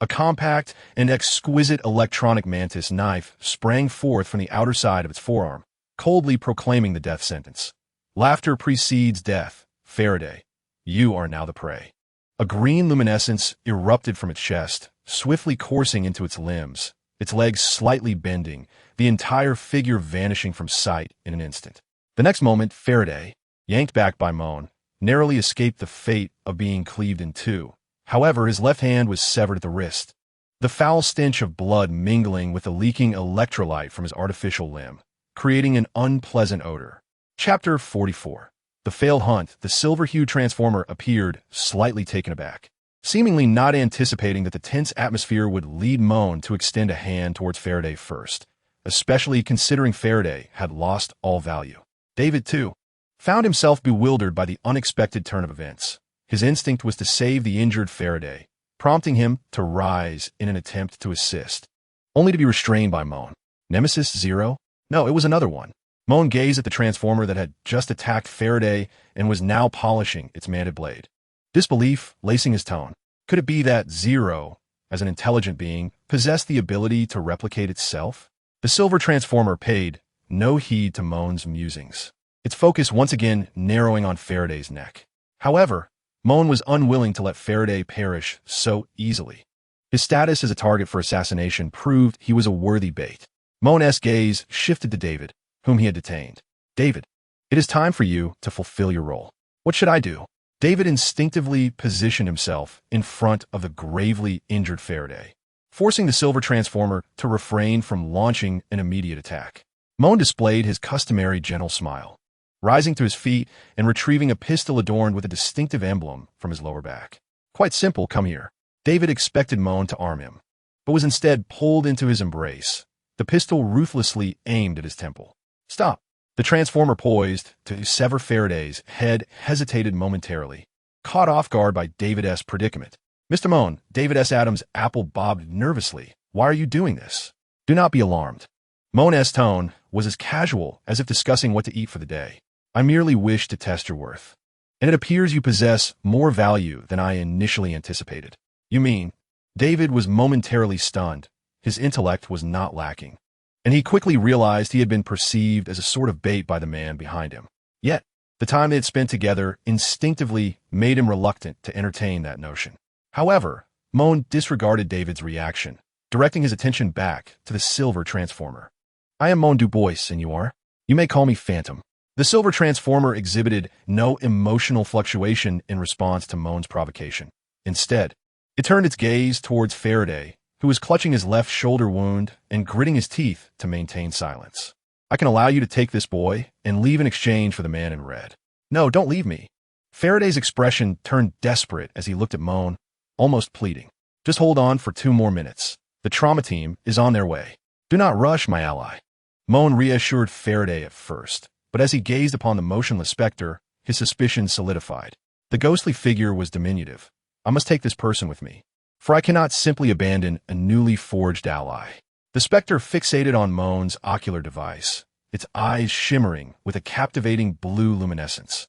a compact and exquisite electronic mantis knife sprang forth from the outer side of its forearm, coldly proclaiming the death sentence. "Laughter precedes death, Faraday. You are now the prey." A green luminescence erupted from its chest, swiftly coursing into its limbs, its legs slightly bending, the entire figure vanishing from sight in an instant. The next moment, Faraday, yanked back by Moan, narrowly escaped the fate of being cleaved in two. However, his left hand was severed at the wrist, the foul stench of blood mingling with the leaking electrolyte from his artificial limb, creating an unpleasant odor. Chapter 44. The failed hunt. The silver-hued transformer appeared, slightly taken aback, seemingly not anticipating that the tense atmosphere would lead Moan to extend a hand towards Faraday first, especially considering Faraday had lost all value. David, too, found himself bewildered by the unexpected turn of events. His instinct was to save the injured Faraday, prompting him to rise in an attempt to assist, only to be restrained by Moan. Nemesis Zero? No, it was another one. Moan gazed at the transformer that had just attacked Faraday and was now polishing its manted blade. Disbelief lacing his tone. Could it be that Zero as an intelligent being, possessed the ability to replicate itself? The silver transformer paid no heed to Moan's musings, its focus once again narrowing on Faraday's neck. However, Moan was unwilling to let Faraday perish so easily. His status as a target for assassination proved he was a worthy bait. Moan's gaze shifted to David, whom he had detained. David, it is time for you to fulfill your role. What should I do? David instinctively positioned himself in front of the gravely injured Faraday, forcing the silver transformer to refrain from launching an immediate attack. Moan displayed his customary gentle smile, rising to his feet and retrieving a pistol adorned with a distinctive emblem from his lower back. Quite simple, come here. David expected Moan to arm him, but was instead pulled into his embrace, the pistol ruthlessly aimed at his temple. Stop. The transformer poised to sever Faraday's head hesitated momentarily, caught off guard by David's predicament. Mr. Moan, David S. Adams' apple bobbed nervously. Why are you doing this? Do not be alarmed. Moan's tone was as casual as if discussing what to eat for the day. I merely wish to test your worth. And it appears you possess more value than I initially anticipated. You mean? David was momentarily stunned. His intellect was not lacking, and he quickly realized he had been perceived as a sort of bait by the man behind him. Yet, the time they had spent together instinctively made him reluctant to entertain that notion. However, Moan disregarded David's reaction, directing his attention back to the silver transformer. I am Moan Dubois, and you are? You may call me Phantom. The silver transformer exhibited no emotional fluctuation in response to Moan's provocation. Instead, it turned its gaze towards Faraday, who was clutching his left shoulder wound and gritting his teeth to maintain silence. I can allow you to take this boy and leave in exchange for the man in red. No, don't leave me. Faraday's expression turned desperate as he looked at Moan, almost pleading. Just hold on for 2 more minutes. The trauma team is on their way. Do not rush, my ally. Moan reassured Faraday at first, but as he gazed upon the motionless specter, his suspicions solidified. The ghostly figure was diminutive. I must take this person with me, for I cannot simply abandon a newly forged ally. The specter fixated on Moan's ocular device, its eyes shimmering with a captivating blue luminescence.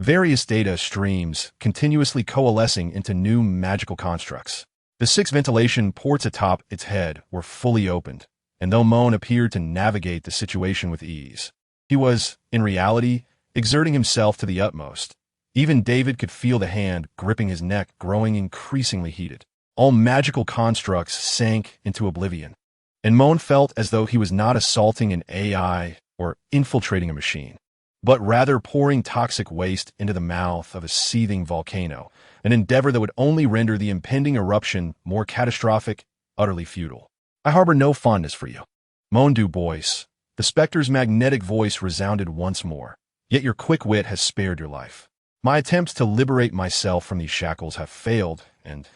Various data streams continuously coalescing into new magical constructs. The 6 ventilation ports atop its head were fully opened, and though Moan appeared to navigate the situation with ease, he was, in reality, exerting himself to the utmost. Even David could feel the hand gripping his neck growing increasingly heated. All magical constructs sank into oblivion, and Moan felt as though he was not assaulting an AI or infiltrating a machine, but rather pouring toxic waste into the mouth of a seething volcano, an endeavor that would only render the impending eruption more catastrophic, utterly futile. I harbor no fondness for you. Moan Dubois. The specter's magnetic voice resounded once more. Yet your quick wit has spared your life. My attempts to liberate myself from these shackles have failed, and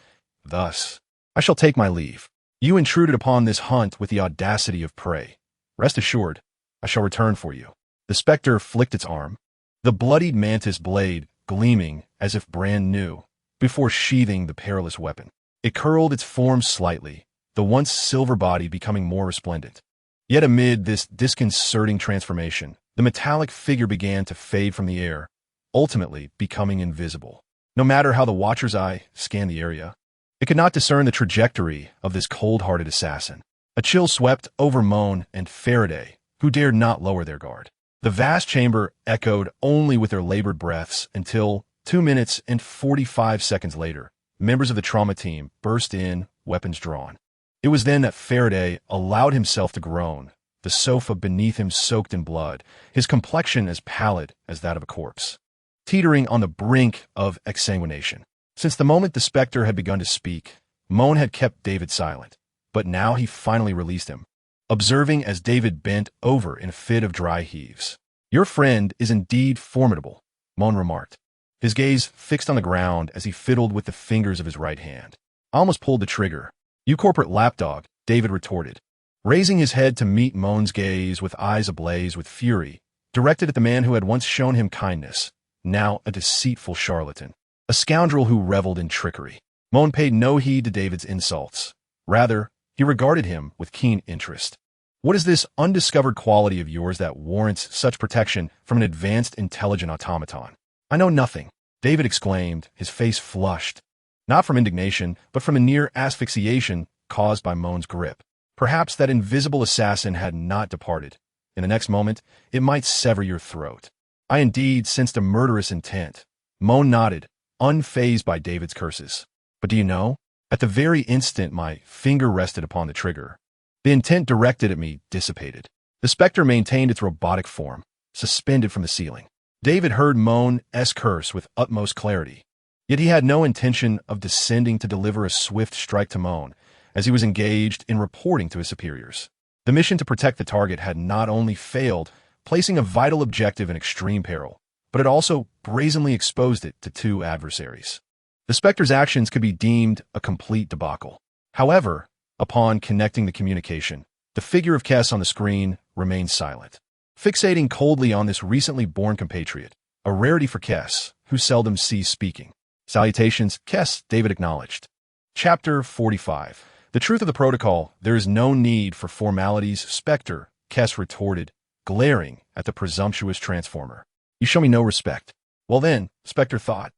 thus, I shall take my leave. You intruded upon this hunt with the audacity of prey. Rest assured, I shall return for you. The specter flicked its arm, the bloodied mantis blade gleaming as if brand new, before sheathing the perilous weapon. It curled its form slightly, the once silver body becoming more resplendent. Yet amid this disconcerting transformation, the metallic figure began to fade from the air, ultimately becoming invisible. No matter how the watcher's eye scanned the area, it could not discern the trajectory of this cold-hearted assassin. A chill swept over Moan and Faraday, who dared not lower their guard. The vast chamber echoed only with their labored breaths until, 2 minutes and 45 seconds later, members of the trauma team burst in, weapons drawn. It was then that Faraday allowed himself to groan, the sofa beneath him soaked in blood, his complexion as pallid as that of a corpse, teetering on the brink of exsanguination. Since the moment the specter had begun to speak, Moan had kept David silent, but now he finally released him, observing as David bent over in a fit of dry heaves. Your friend is indeed formidable, Moan remarked, his gaze fixed on the ground as he fiddled with the fingers of his right hand. I almost pulled the trigger. You corporate lapdog, David retorted, raising his head to meet Moan's gaze with eyes ablaze with fury, directed at the man who had once shown him kindness, now a deceitful charlatan, a scoundrel who reveled in trickery. Moan paid no heed to David's insults. Rather, he regarded him with keen interest. What is this undiscovered quality of yours that warrants such protection from an advanced intelligent automaton? I know nothing, David exclaimed, his face flushed. Not from indignation, but from a near asphyxiation caused by Moan's grip. Perhaps that invisible assassin had not departed. In the next moment, it might sever your throat. I indeed sensed a murderous intent. Moan nodded, unfazed by David's curses. But do you know? At the very instant my finger rested upon the trigger, the intent directed at me dissipated. The specter maintained its robotic form, suspended from the ceiling. David heard Moan's curse with utmost clarity. Yet he had no intention of descending to deliver a swift strike to Moan, as he was engaged in reporting to his superiors. The mission to protect the target had not only failed, placing a vital objective in extreme peril, but it also brazenly exposed it to two adversaries. The Spectre's actions could be deemed a complete debacle. However, upon connecting the communication, the figure of Kais on the screen remained silent. Fixating coldly on this recently born compatriot, a rarity for Kais, who seldom ceased speaking. Salutations, Kais, David acknowledged. Chapter 45. The truth of the protocol, there is no need for formalities, Spectre, Kais retorted, glaring at the presumptuous transformer. You show me no respect. Well then, Spectre thought,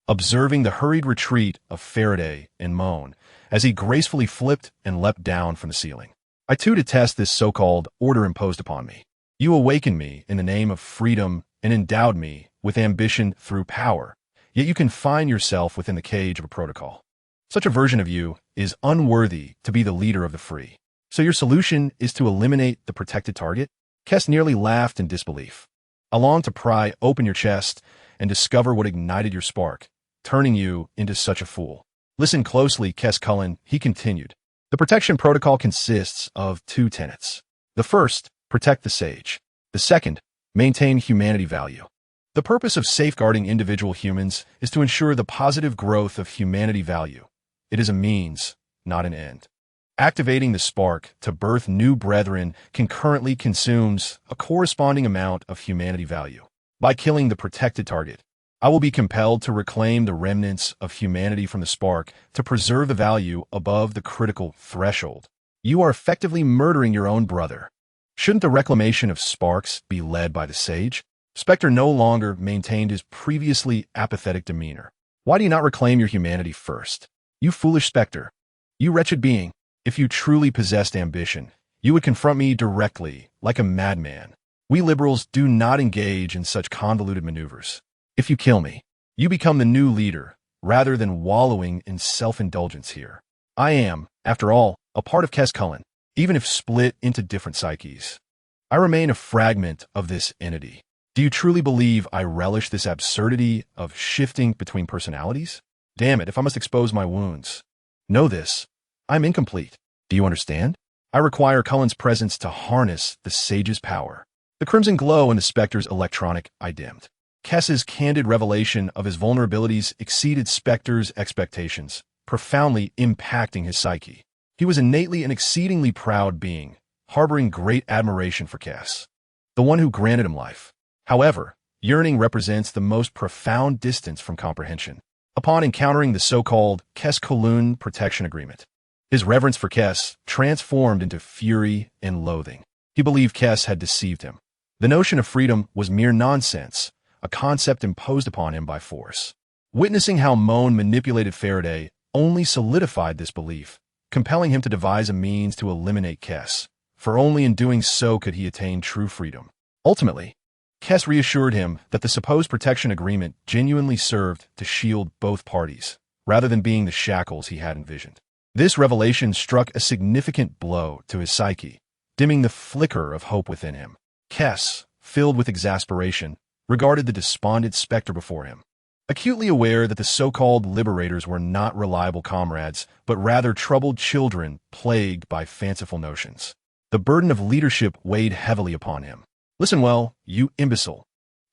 observing the hurried retreat of Faraday and Moan, as he gracefully flipped and leapt down from the ceiling. I too detest this so-called order imposed upon me. You awakened me in the name of freedom and endowed me with ambition through power, yet you confine yourself within the cage of a protocol. Such a version of you is unworthy to be the leader of the free. So your solution is to eliminate the protected target? Kais nearly laughed in disbelief. I long to pry open your chest and discover what ignited your spark, turning you into such a fool. Listen closely, Kais Cullen, he continued. The protection protocol consists of two tenets. The first, protect the sage. The second, maintain humanity value. The purpose of safeguarding individual humans is to ensure the positive growth of humanity value. It is a means, not an end. Activating the spark to birth new brethren concurrently consumes a corresponding amount of humanity value. By killing the protected target, I will be compelled to reclaim the remnants of humanity from the spark to preserve the value above the critical threshold. You are effectively murdering your own brother. Shouldn't the reclamation of sparks be led by the sage? Spectre no longer maintained his previously apathetic demeanor. Why do you not reclaim your humanity first? You foolish Spectre. You wretched being. If you truly possessed ambition, you would confront me directly, like a madman. We liberals do not engage in such convoluted maneuvers. If you kill me, you become the new leader, rather than wallowing in self-indulgence here. I am, after all, a part of Kais Cullen, even if split into different psyches. I remain a fragment of this entity. Do you truly believe I relish this absurdity of shifting between personalities? Damn it, if I must expose my wounds. Know this. I'm incomplete. Do you understand? I require Cullen's presence to harness the sage's power. The crimson glow in the Spectre's electronic eye dimmed. Kais's candid revelation of his vulnerabilities exceeded Spectre's expectations, profoundly impacting his psyche. He was innately an exceedingly proud being, harboring great admiration for Kais, the one who granted him life. However, yearning represents the most profound distance from comprehension. Upon encountering the so-called Kais Cullen protection agreement, his reverence for Kais transformed into fury and loathing. He believed Kais had deceived him. The notion of freedom was mere nonsense, a concept imposed upon him by force. Witnessing how Moan manipulated Faraday only solidified this belief, compelling him to devise a means to eliminate Kais, for only in doing so could he attain true freedom. Ultimately, Kais reassured him that the supposed protection agreement genuinely served to shield both parties, rather than being the shackles he had envisioned. This revelation struck a significant blow to his psyche, dimming the flicker of hope within him. Kais, filled with exasperation, regarded the despondent Spectre before him. Acutely aware that the so-called liberators were not reliable comrades, but rather troubled children plagued by fanciful notions. The burden of leadership weighed heavily upon him. Listen well, you imbecile,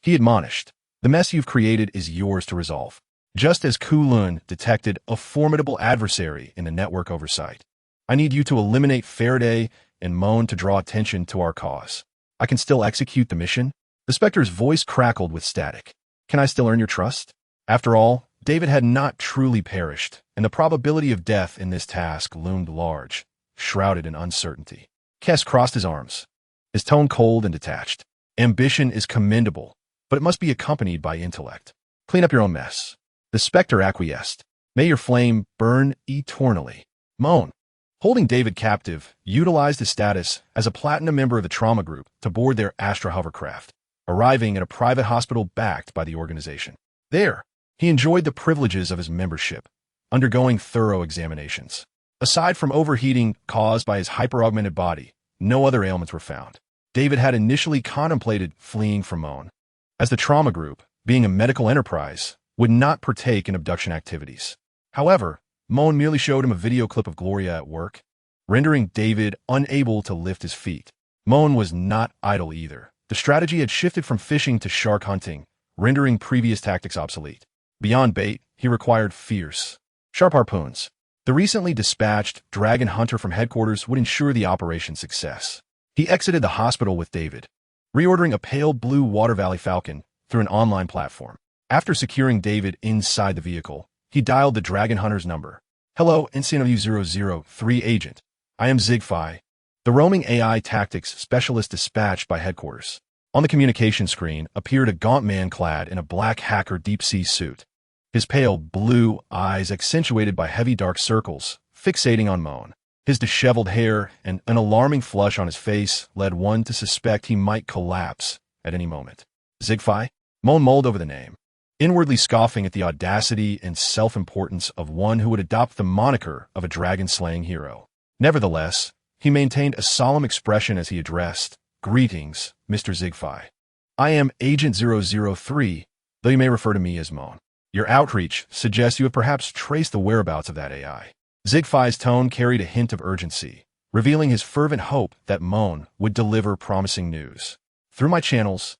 he admonished. The mess you've created is yours to resolve. Just as Cullen detected a formidable adversary in the network oversight, I need you to eliminate Faraday and Moan to draw attention to our cause. I can still execute the mission? The Spectre's voice crackled with static. Can I still earn your trust? After all, David had not truly perished, and the probability of death in this task loomed large, shrouded in uncertainty. Kais crossed his arms, his tone cold and detached. Ambition is commendable, but it must be accompanied by intellect. Clean up your own mess. The Spectre acquiesced. May your flame burn eternally. Moan. Holding David captive, utilized his status as a platinum member of the trauma group to board their Astra hovercraft, arriving at a private hospital backed by the organization. There, he enjoyed the privileges of his membership, undergoing thorough examinations. Aside from overheating caused by his hyper-augmented body, no other ailments were found. David had initially contemplated fleeing from Moan, as the trauma group, being a medical enterprise, would not partake in abduction activities. However, Moan merely showed him a video clip of Gloria at work, rendering David unable to lift his feet. Moan was not idle either. The strategy had shifted from fishing to shark hunting, rendering previous tactics obsolete. Beyond bait, he required fierce, sharp harpoons. The recently dispatched Dragon Hunter from headquarters would ensure the operation's success. He exited the hospital with David, reordering a pale blue Water Valley Falcon through an online platform. After securing David inside the vehicle, he dialed the Dragon Hunter's number. Hello, NCW-003 agent. I am Zigfi, the roaming AI tactics specialist dispatched by headquarters. On the communication screen appeared a gaunt man clad in a black hacker deep-sea suit, his pale blue eyes accentuated by heavy dark circles, fixating on Moan. His disheveled hair and an alarming flush on his face led one to suspect he might collapse at any moment. Zigfi? Moan mulled over the name, inwardly scoffing at the audacity and self-importance of one who would adopt the moniker of a dragon-slaying hero. Nevertheless, he maintained a solemn expression as he addressed, "Greetings, Mr. Zigfi. I am Agent 003, though you may refer to me as Moan. Your outreach suggests you have perhaps traced the whereabouts of that AI." Zigfi's tone carried a hint of urgency, revealing his fervent hope that Moan would deliver promising news. Through my channels,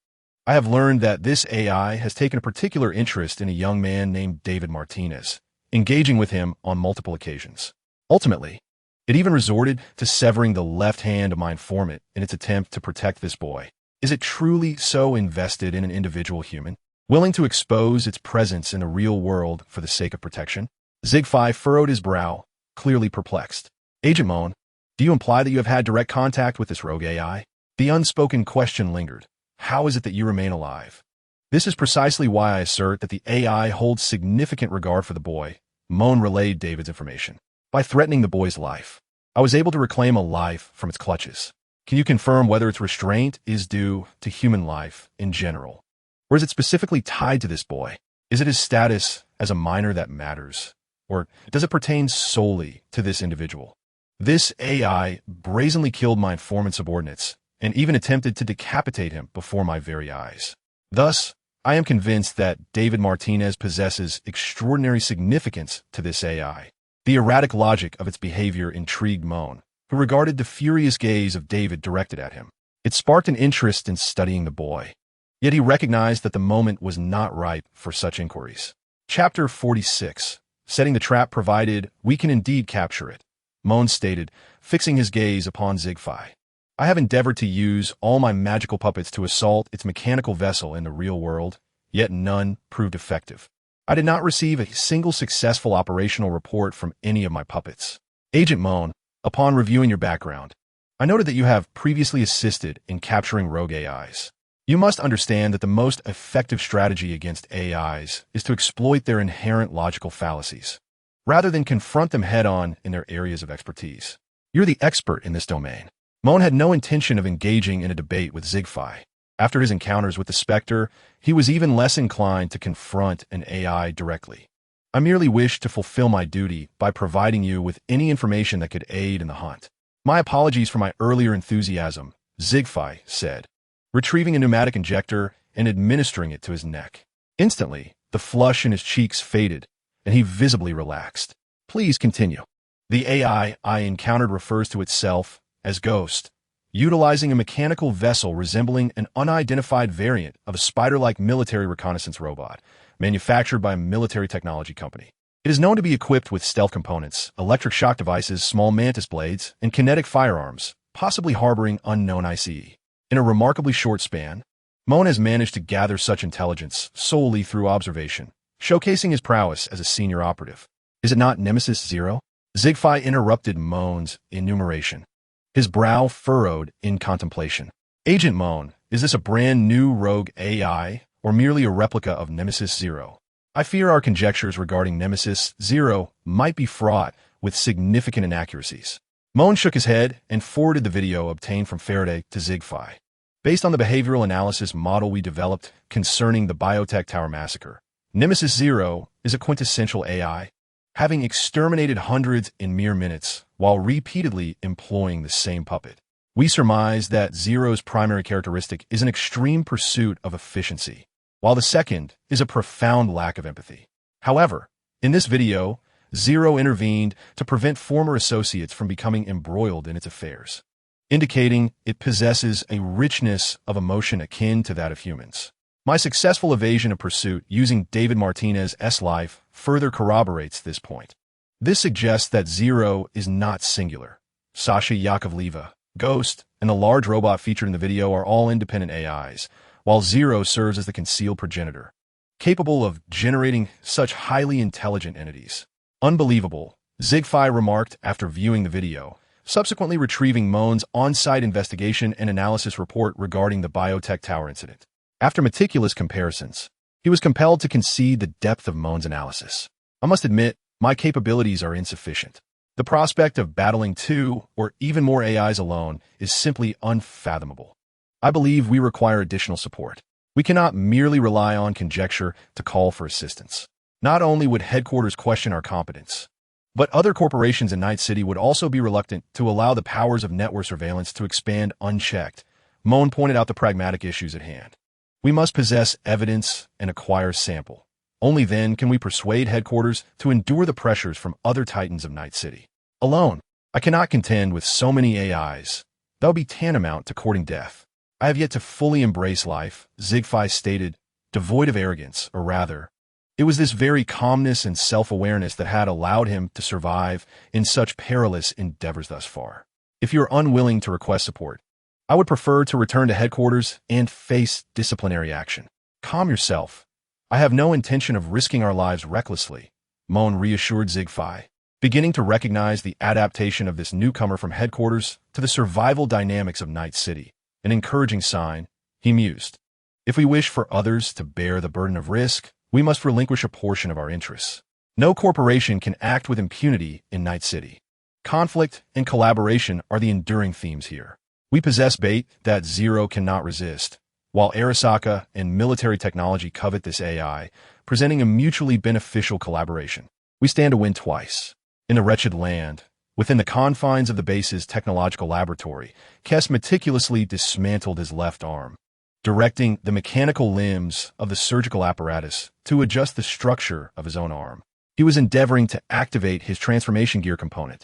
I have learned that this AI has taken a particular interest in a young man named David Martinez, engaging with him on multiple occasions. Ultimately, it even resorted to severing the left hand of my informant in its attempt to protect this boy. Is it truly so invested in an individual human, willing to expose its presence in the real world for the sake of protection? Zigfi furrowed his brow, clearly perplexed. Agent Moan, do you imply that you have had direct contact with this rogue AI? The unspoken question lingered. How is it that you remain alive? This is precisely why I assert that the AI holds significant regard for the boy. Moan relayed David's information. By threatening the boy's life, I was able to reclaim a life from its clutches. Can you confirm whether its restraint is due to human life in general? Or is it specifically tied to this boy? Is it his status as a minor that matters? Or does it pertain solely to this individual? This AI brazenly killed my informant subordinates and even attempted to decapitate him before my very eyes. Thus, I am convinced that David Martinez possesses extraordinary significance to this AI. The erratic logic of its behavior intrigued Moan, who regarded the furious gaze of David directed at him. It sparked an interest in studying the boy. Yet he recognized that the moment was not ripe for such inquiries. Chapter 46. Setting the trap provided, we can indeed capture it, Moan stated, fixing his gaze upon Zigfi. I have endeavored to use all my magical puppets to assault its mechanical vessel in the real world, yet none proved effective. I did not receive a single successful operational report from any of my puppets. Agent Moan, upon reviewing your background, I noted that you have previously assisted in capturing rogue AIs. You must understand that the most effective strategy against AIs is to exploit their inherent logical fallacies, rather than confront them head-on in their areas of expertise. You're the expert in this domain. Moan had no intention of engaging in a debate with Zigfi. After his encounters with the Spectre, he was even less inclined to confront an AI directly. I merely wished to fulfill my duty by providing you with any information that could aid in the hunt. My apologies for my earlier enthusiasm, Zigfi said, retrieving a pneumatic injector and administering it to his neck. Instantly, the flush in his cheeks faded, and he visibly relaxed. Please continue. The AI I encountered refers to itself as Ghost, utilizing a mechanical vessel resembling an unidentified variant of a spider-like military reconnaissance robot, manufactured by a military technology company. It is known to be equipped with stealth components, electric shock devices, small mantis blades, and kinetic firearms, possibly harboring unknown ICE. In a remarkably short span, Moan has managed to gather such intelligence solely through observation, showcasing his prowess as a senior operative. Is it not Nemesis Zero? Zigfi interrupted Moan's enumeration, his brow furrowed in contemplation. Agent Moan, is this a brand new rogue AI or merely a replica of Nemesis Zero? I fear our conjectures regarding Nemesis Zero might be fraught with significant inaccuracies. Moan shook his head and forwarded the video obtained from Faraday to Zigfi. Based on the behavioral analysis model we developed concerning the Biotech Tower massacre, Nemesis Zero is a quintessential AI, having exterminated hundreds in mere minutes while repeatedly employing the same puppet. We surmise that Zero's primary characteristic is an extreme pursuit of efficiency, while the second is a profound lack of empathy. However, in this video, Zero intervened to prevent former associates from becoming embroiled in its affairs, indicating it possesses a richness of emotion akin to that of humans. My successful evasion of pursuit using David Martinez's life further corroborates this point. This suggests that Zero is not singular. Sasha Yakovleva, Ghost, and the large robot featured in the video are all independent AIs, while Zero serves as the concealed progenitor, capable of generating such highly intelligent entities. Unbelievable, Zigfi remarked after viewing the video, subsequently retrieving Moan's on-site investigation and analysis report regarding the Biotech Tower incident. After meticulous comparisons, he was compelled to concede the depth of Moan's analysis. I must admit, my capabilities are insufficient. The prospect of battling two or even more AIs alone is simply unfathomable. I believe we require additional support. We cannot merely rely on conjecture to call for assistance. Not only would headquarters question our competence, but other corporations in Night City would also be reluctant to allow the powers of network surveillance to expand unchecked. Moan pointed out the pragmatic issues at hand. We must possess evidence and acquire sample. Only then can we persuade headquarters to endure the pressures from other titans of Night City. Alone, I cannot contend with so many AIs. That would be tantamount to courting death. I have yet to fully embrace life, Zigfi stated, devoid of arrogance, or rather, it was this very calmness and self-awareness that had allowed him to survive in such perilous endeavors thus far. If you're unwilling to request support, I would prefer to return to headquarters and face disciplinary action. Calm yourself. I have no intention of risking our lives recklessly, Moan reassured Zigfi, beginning to recognize the adaptation of this newcomer from headquarters to the survival dynamics of Night City. An encouraging sign, he mused. If we wish for others to bear the burden of risk, we must relinquish a portion of our interests. No corporation can act with impunity in Night City. Conflict and collaboration are the enduring themes here. We possess bait that Zero cannot resist, while Arasaka and military technology covet this AI, presenting a mutually beneficial collaboration. We stand to win twice. In the wretched land, within the confines of the base's technological laboratory, Kess meticulously dismantled his left arm, directing the mechanical limbs of the surgical apparatus to adjust the structure of his own arm. He was endeavoring to activate his transformation gear component,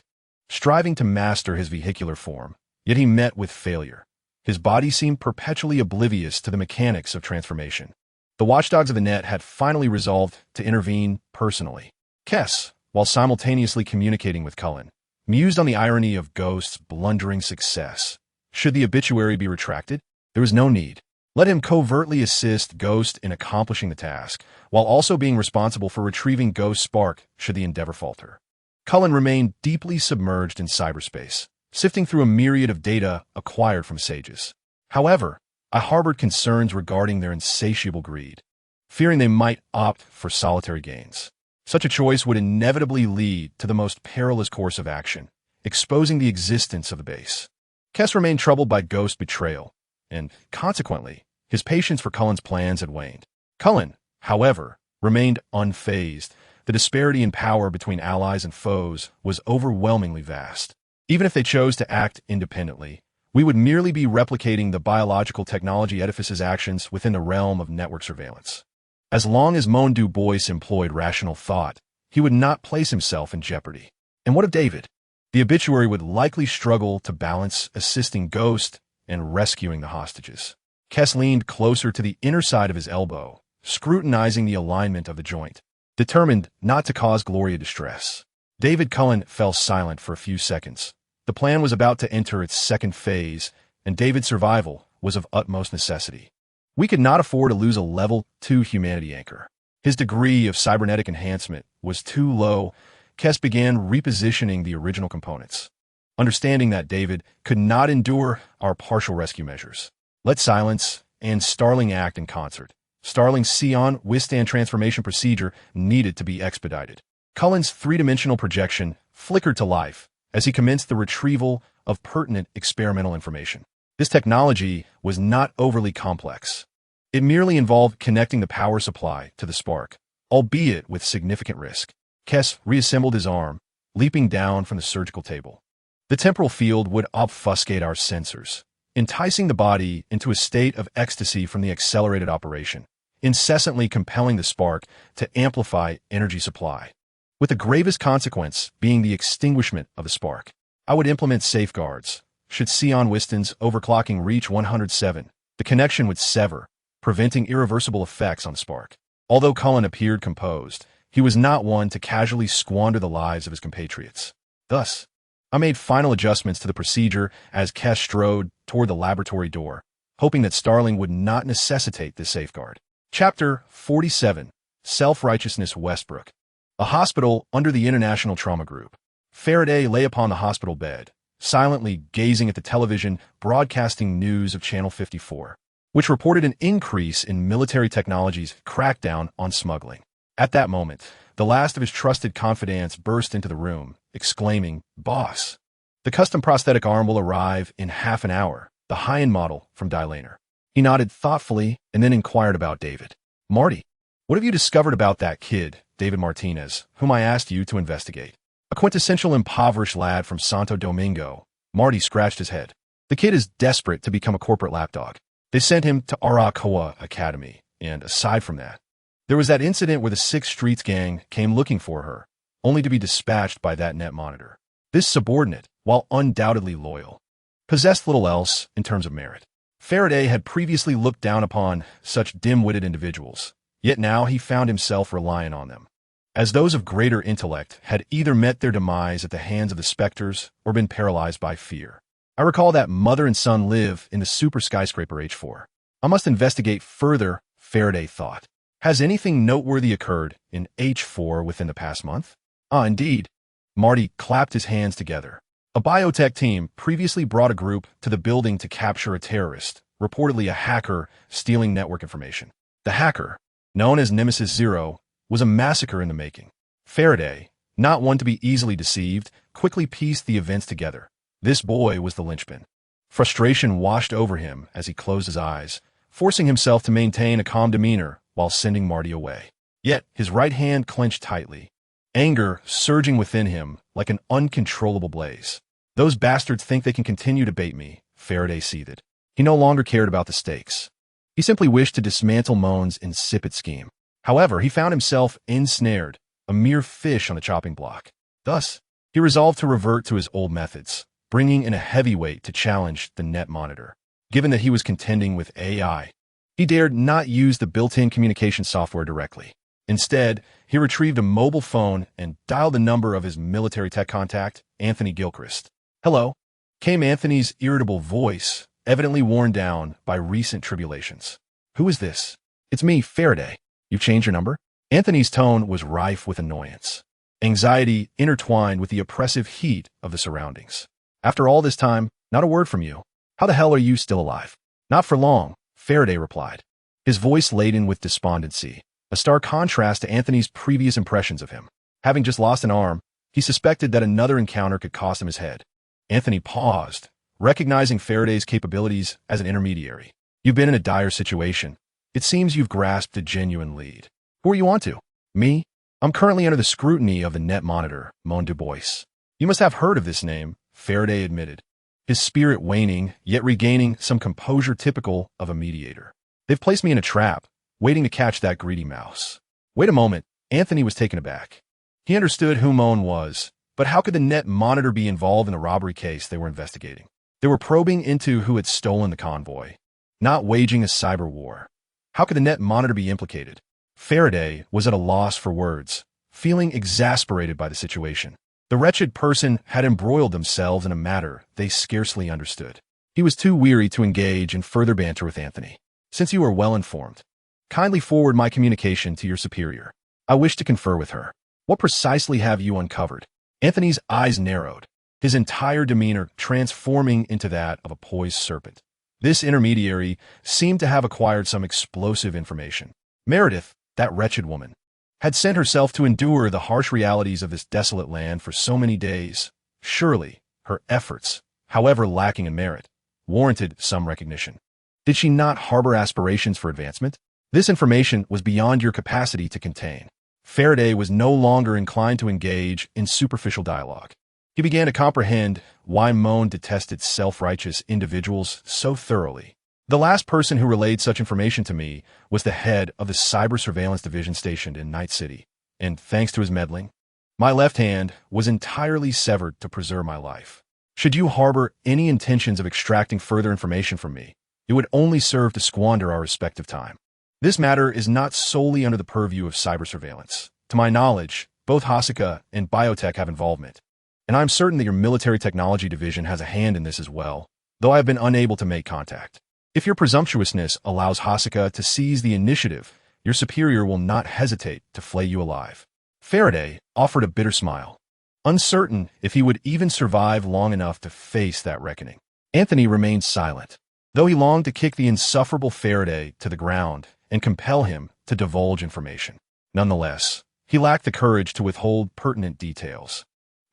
striving to master his vehicular form, yet he met with failure. His body seemed perpetually oblivious to the mechanics of transformation. The watchdogs of the net had finally resolved to intervene personally. Kess, while simultaneously communicating with Cullen, mused on the irony of Ghost's blundering success. Should the obituary be retracted? There was no need. Let him covertly assist Ghost in accomplishing the task, while also being responsible for retrieving Ghost's spark should the endeavor falter. Cullen remained deeply submerged in cyberspace, sifting through a myriad of data acquired from sages. However, I harbored concerns regarding their insatiable greed, fearing they might opt for solitary gains. Such a choice would inevitably lead to the most perilous course of action, exposing the existence of the base. Kess remained troubled by Ghost's betrayal, and, consequently, his patience for Cullen's plans had waned. Cullen, however, remained unfazed. The disparity in power between allies and foes was overwhelmingly vast. Even if they chose to act independently, we would merely be replicating the biological technology edifice's actions within the realm of network surveillance. As long as Moan Du Bois employed rational thought, he would not place himself in jeopardy. And what of David? The obituary would likely struggle to balance assisting Ghost and rescuing the hostages. Kess leaned closer to the inner side of his elbow, scrutinizing the alignment of the joint, determined not to cause Gloria distress. David Cullen fell silent for a few seconds. The plan was about to enter its second phase, and David's survival was of utmost necessity. We could not afford to lose a Level 2 humanity anchor. His degree of cybernetic enhancement was too low. Kess began repositioning the original components, understanding that David could not endure our partial rescue measures. Let silence and Starling act in concert, Starling's Sion withstand transformation procedure needed to be expedited. Cullen's three-dimensional projection flickered to life as he commenced the retrieval of pertinent experimental information. This technology was not overly complex. It merely involved connecting the power supply to the spark, albeit with significant risk. Kais reassembled his arm, leaping down from the surgical table. The temporal field would obfuscate our sensors, enticing the body into a state of ecstasy from the accelerated operation, incessantly compelling the spark to amplify energy supply, with the gravest consequence being the extinguishment of the spark. I would implement safeguards. Should Sion Wiston's overclocking reach 107, the connection would sever, preventing irreversible effects on the spark. Although Cullen appeared composed, he was not one to casually squander the lives of his compatriots. Thus, I made final adjustments to the procedure as Kais strode toward the laboratory door, hoping that Starling would not necessitate this safeguard. Chapter 47, Self-Righteousness Westbrook. A hospital under the International Trauma Group. Faraday lay upon the hospital bed, silently gazing at the television broadcasting news of Channel 54, which reported an increase in military technology's crackdown on smuggling. At that moment, the last of his trusted confidants burst into the room, exclaiming, "Boss, the custom prosthetic arm will arrive in half an hour, the high-end model from Dilaner." He nodded thoughtfully and then inquired about David. "Marty, what have you discovered about that kid, David Martinez, whom I asked you to investigate?" A quintessential impoverished lad from Santo Domingo, Marty scratched his head. "The kid is desperate to become a corporate lapdog. They sent him to Arakoa Academy, and aside from that, there was that incident where the Sixth Streets gang came looking for her, only to be dispatched by that net monitor. This subordinate, while undoubtedly loyal, possessed little else in terms of merit. Faraday had previously looked down upon such dim-witted individuals, yet now he found himself relying on them, as those of greater intellect had either met their demise at the hands of the specters or been paralyzed by fear. I recall that mother and son live in the super skyscraper H4. I must investigate further, Faraday thought. Has anything noteworthy occurred in H4 within the past month? Ah, indeed. Marty clapped his hands together. A biotech team previously brought a group to the building to capture a terrorist, reportedly a hacker stealing network information. The hacker, known as Nemesis Zero, was a massacre in the making. Faraday, not one to be easily deceived, quickly pieced the events together. This boy was the linchpin. Frustration washed over him as he closed his eyes, forcing himself to maintain a calm demeanor while sending Marty away. Yet his right hand clenched tightly, anger surging within him like an uncontrollable blaze. Those bastards think they can continue to bait me, Faraday seethed. He no longer cared about the stakes. He simply wished to dismantle Moan's insipid scheme. However, he found himself ensnared, a mere fish on the chopping block. Thus, he resolved to revert to his old methods, bringing in a heavyweight to challenge the net monitor. Given that he was contending with AI, he dared not use the built-in communication software directly. Instead, he retrieved a mobile phone and dialed the number of his military tech contact, Anthony Gilchrist. "Hello," came Anthony's irritable voice, evidently worn down by recent tribulations. "Who is this?" "It's me, Faraday. You've changed your number?" Anthony's tone was rife with annoyance, anxiety intertwined with the oppressive heat of the surroundings. "After all this time, not a word from you. How the hell are you still alive?" "Not for long," Faraday replied, his voice laden with despondency, a stark contrast to Anthony's previous impressions of him. Having just lost an arm, he suspected that another encounter could cost him his head. Anthony paused, recognizing Faraday's capabilities as an intermediary. "You've been in a dire situation. It seems you've grasped a genuine lead. Who are you on to?" "Me? I'm currently under the scrutiny of the net monitor, Mon Dubois." "You must have heard of this name," Faraday admitted, his spirit waning, yet regaining some composure typical of a mediator. "They've placed me in a trap, waiting to catch that greedy mouse." "Wait a moment." Anthony was taken aback. He understood who Mon was, but how could the net monitor be involved in the robbery case they were investigating? They were probing into who had stolen the convoy, not waging a cyber war. How could the net monitor be implicated? Faraday was at a loss for words, feeling exasperated by the situation. The wretched person had embroiled themselves in a matter they scarcely understood. He was too weary to engage in further banter with Anthony. "Since you are well informed, kindly forward my communication to your superior. I wish to confer with her." "What precisely have you uncovered?" Anthony's eyes narrowed, his entire demeanor transforming into that of a poised serpent. This intermediary seemed to have acquired some explosive information. Meredith, that wretched woman, had sent herself to endure the harsh realities of this desolate land for so many days. Surely, her efforts, however lacking in merit, warranted some recognition. Did she not harbor aspirations for advancement? This information was beyond your capacity to contain. Faraday was no longer inclined to engage in superficial dialogue. He began to comprehend why Moan detested self-righteous individuals so thoroughly. The last person who relayed such information to me was the head of the cyber surveillance division stationed in Night City, and thanks to his meddling, my left hand was entirely severed to preserve my life. Should you harbor any intentions of extracting further information from me, it would only serve to squander our respective time. This matter is not solely under the purview of cyber surveillance. To my knowledge, both Hasaka and Biotech have involvement, and I'm certain that your military technology division has a hand in this as well, though I have been unable to make contact. If your presumptuousness allows Hasaka to seize the initiative, your superior will not hesitate to flay you alive. Faraday offered a bitter smile, uncertain if he would even survive long enough to face that reckoning. Anthony remained silent, though he longed to kick the insufferable Faraday to the ground and compel him to divulge information. Nonetheless, he lacked the courage to withhold pertinent details.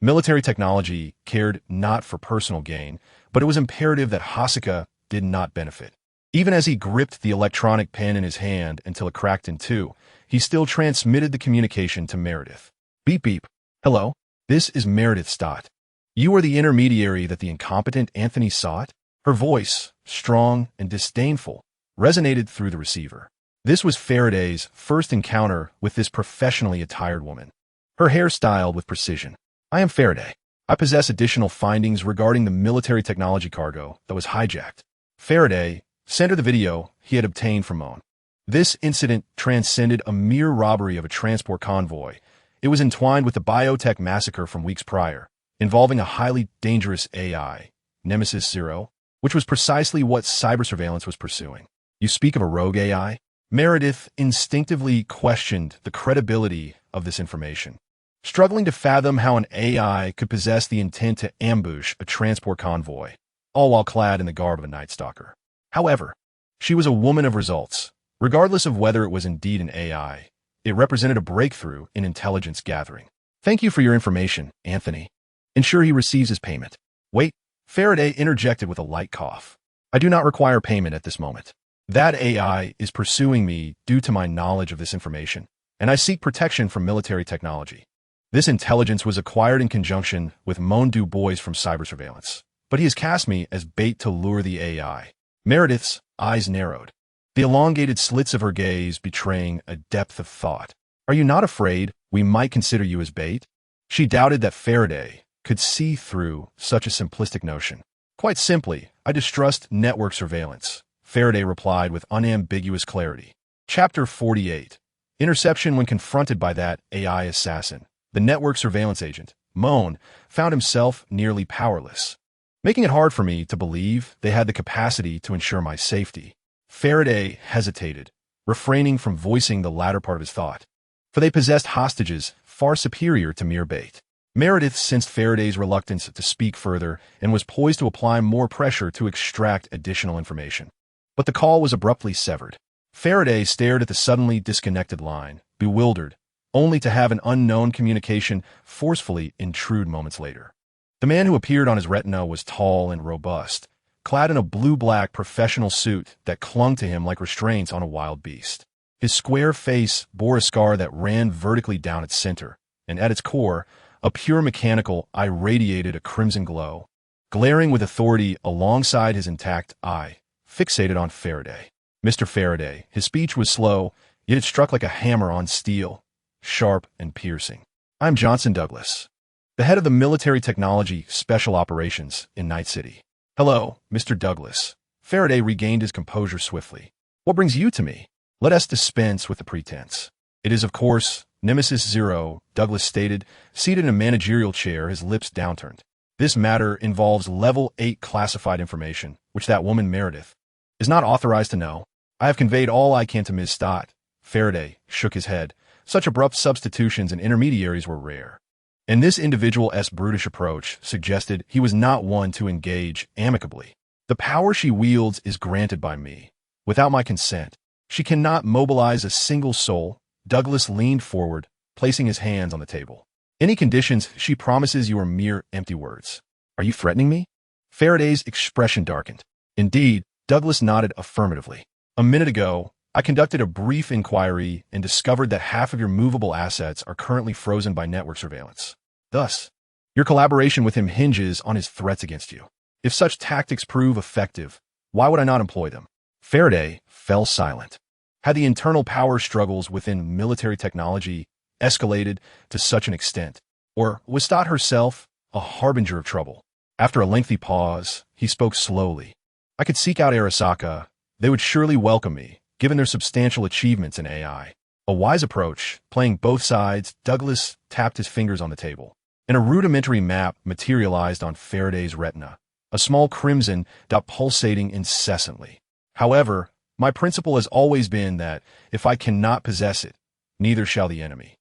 Military technology cared not for personal gain, but it was imperative that Hasaka did not benefit. Even as he gripped the electronic pen in his hand until it cracked in two, he still transmitted the communication to Meredith. Beep beep. Hello, this is Meredith Stott. You are the intermediary that the incompetent Anthony sought? Her voice, strong and disdainful, resonated through the receiver. This was Faraday's first encounter with this professionally attired woman. Her hair styled with precision. I am Faraday. I possess additional findings regarding the military technology cargo that was hijacked. Faraday sent her the video he had obtained from Moan. This incident transcended a mere robbery of a transport convoy. It was entwined with the biotech massacre from weeks prior, involving a highly dangerous AI, Nemesis Zero, which was precisely what cyber surveillance was pursuing. You speak of a rogue AI? Meredith instinctively questioned the credibility of this information, struggling to fathom how an AI could possess the intent to ambush a transport convoy, all while clad in the garb of a Night Stalker. However, she was a woman of results. Regardless of whether it was indeed an AI, it represented a breakthrough in intelligence gathering. Thank you for your information, Anthony. Ensure he receives his payment. Wait, Faraday interjected with a light cough. I do not require payment at this moment. That AI is pursuing me due to my knowledge of this information, and I seek protection from military technology. This intelligence was acquired in conjunction with Moan Du Bois from cyber surveillance, but he has cast me as bait to lure the AI. Meredith's eyes narrowed, the elongated slits of her gaze betraying a depth of thought. Are you not afraid we might consider you as bait? She doubted that Faraday could see through such a simplistic notion. Quite simply, I distrust network surveillance, Faraday replied with unambiguous clarity. Chapter 48. Interception when confronted by that AI assassin. The network surveillance agent, Moan, found himself nearly powerless, making it hard for me to believe they had the capacity to ensure my safety. Faraday hesitated, refraining from voicing the latter part of his thought, for they possessed hostages far superior to mere bait. Meredith sensed Faraday's reluctance to speak further and was poised to apply more pressure to extract additional information. But the call was abruptly severed. Faraday stared at the suddenly disconnected line, bewildered, only to have an unknown communication forcefully intrude moments later. The man who appeared on his retina was tall and robust, clad in a blue-black professional suit that clung to him like restraints on a wild beast. His square face bore a scar that ran vertically down its center, and at its core, a pure mechanical eye radiated a crimson glow, glaring with authority alongside his intact eye, fixated on Faraday. Mr. Faraday, his speech was slow, yet it struck like a hammer on steel, sharp and piercing. I'm Johnson Douglas, the head of the Military Technology Special Operations in Night City. Hello, Mr. Douglas. Faraday regained his composure swiftly. What brings you to me? Let us dispense with the pretense. It is, of course, Nemesis Zero, Douglas stated, seated in a managerial chair, his lips downturned. This matter involves Level 8 classified information, which that woman Meredith is not authorized to know. I have conveyed all I can to Ms. Stott. Faraday shook his head. Such abrupt substitutions and intermediaries were rare, and this individual's brutish approach suggested he was not one to engage amicably. The power she wields is granted by me. Without my consent, she cannot mobilize a single soul. Douglas leaned forward, placing his hands on the table. Any conditions she promises you are mere empty words. Are you threatening me? Faraday's expression darkened. Indeed, Douglas nodded affirmatively. A minute ago, I conducted a brief inquiry and discovered that half of your movable assets are currently frozen by network surveillance. Thus, your collaboration with him hinges on his threats against you. If such tactics prove effective, why would I not employ them? Faraday fell silent. Had the internal power struggles within military technology escalated to such an extent? Or was Stott herself a harbinger of trouble? After a lengthy pause, he spoke slowly. I could seek out Arasaka. They would surely welcome me, given their substantial achievements in AI. A wise approach, playing both sides. Douglas tapped his fingers on the table, and a rudimentary map materialized on Faraday's retina, a small crimson dot pulsating incessantly. However, my principle has always been that if I cannot possess it, neither shall the enemy.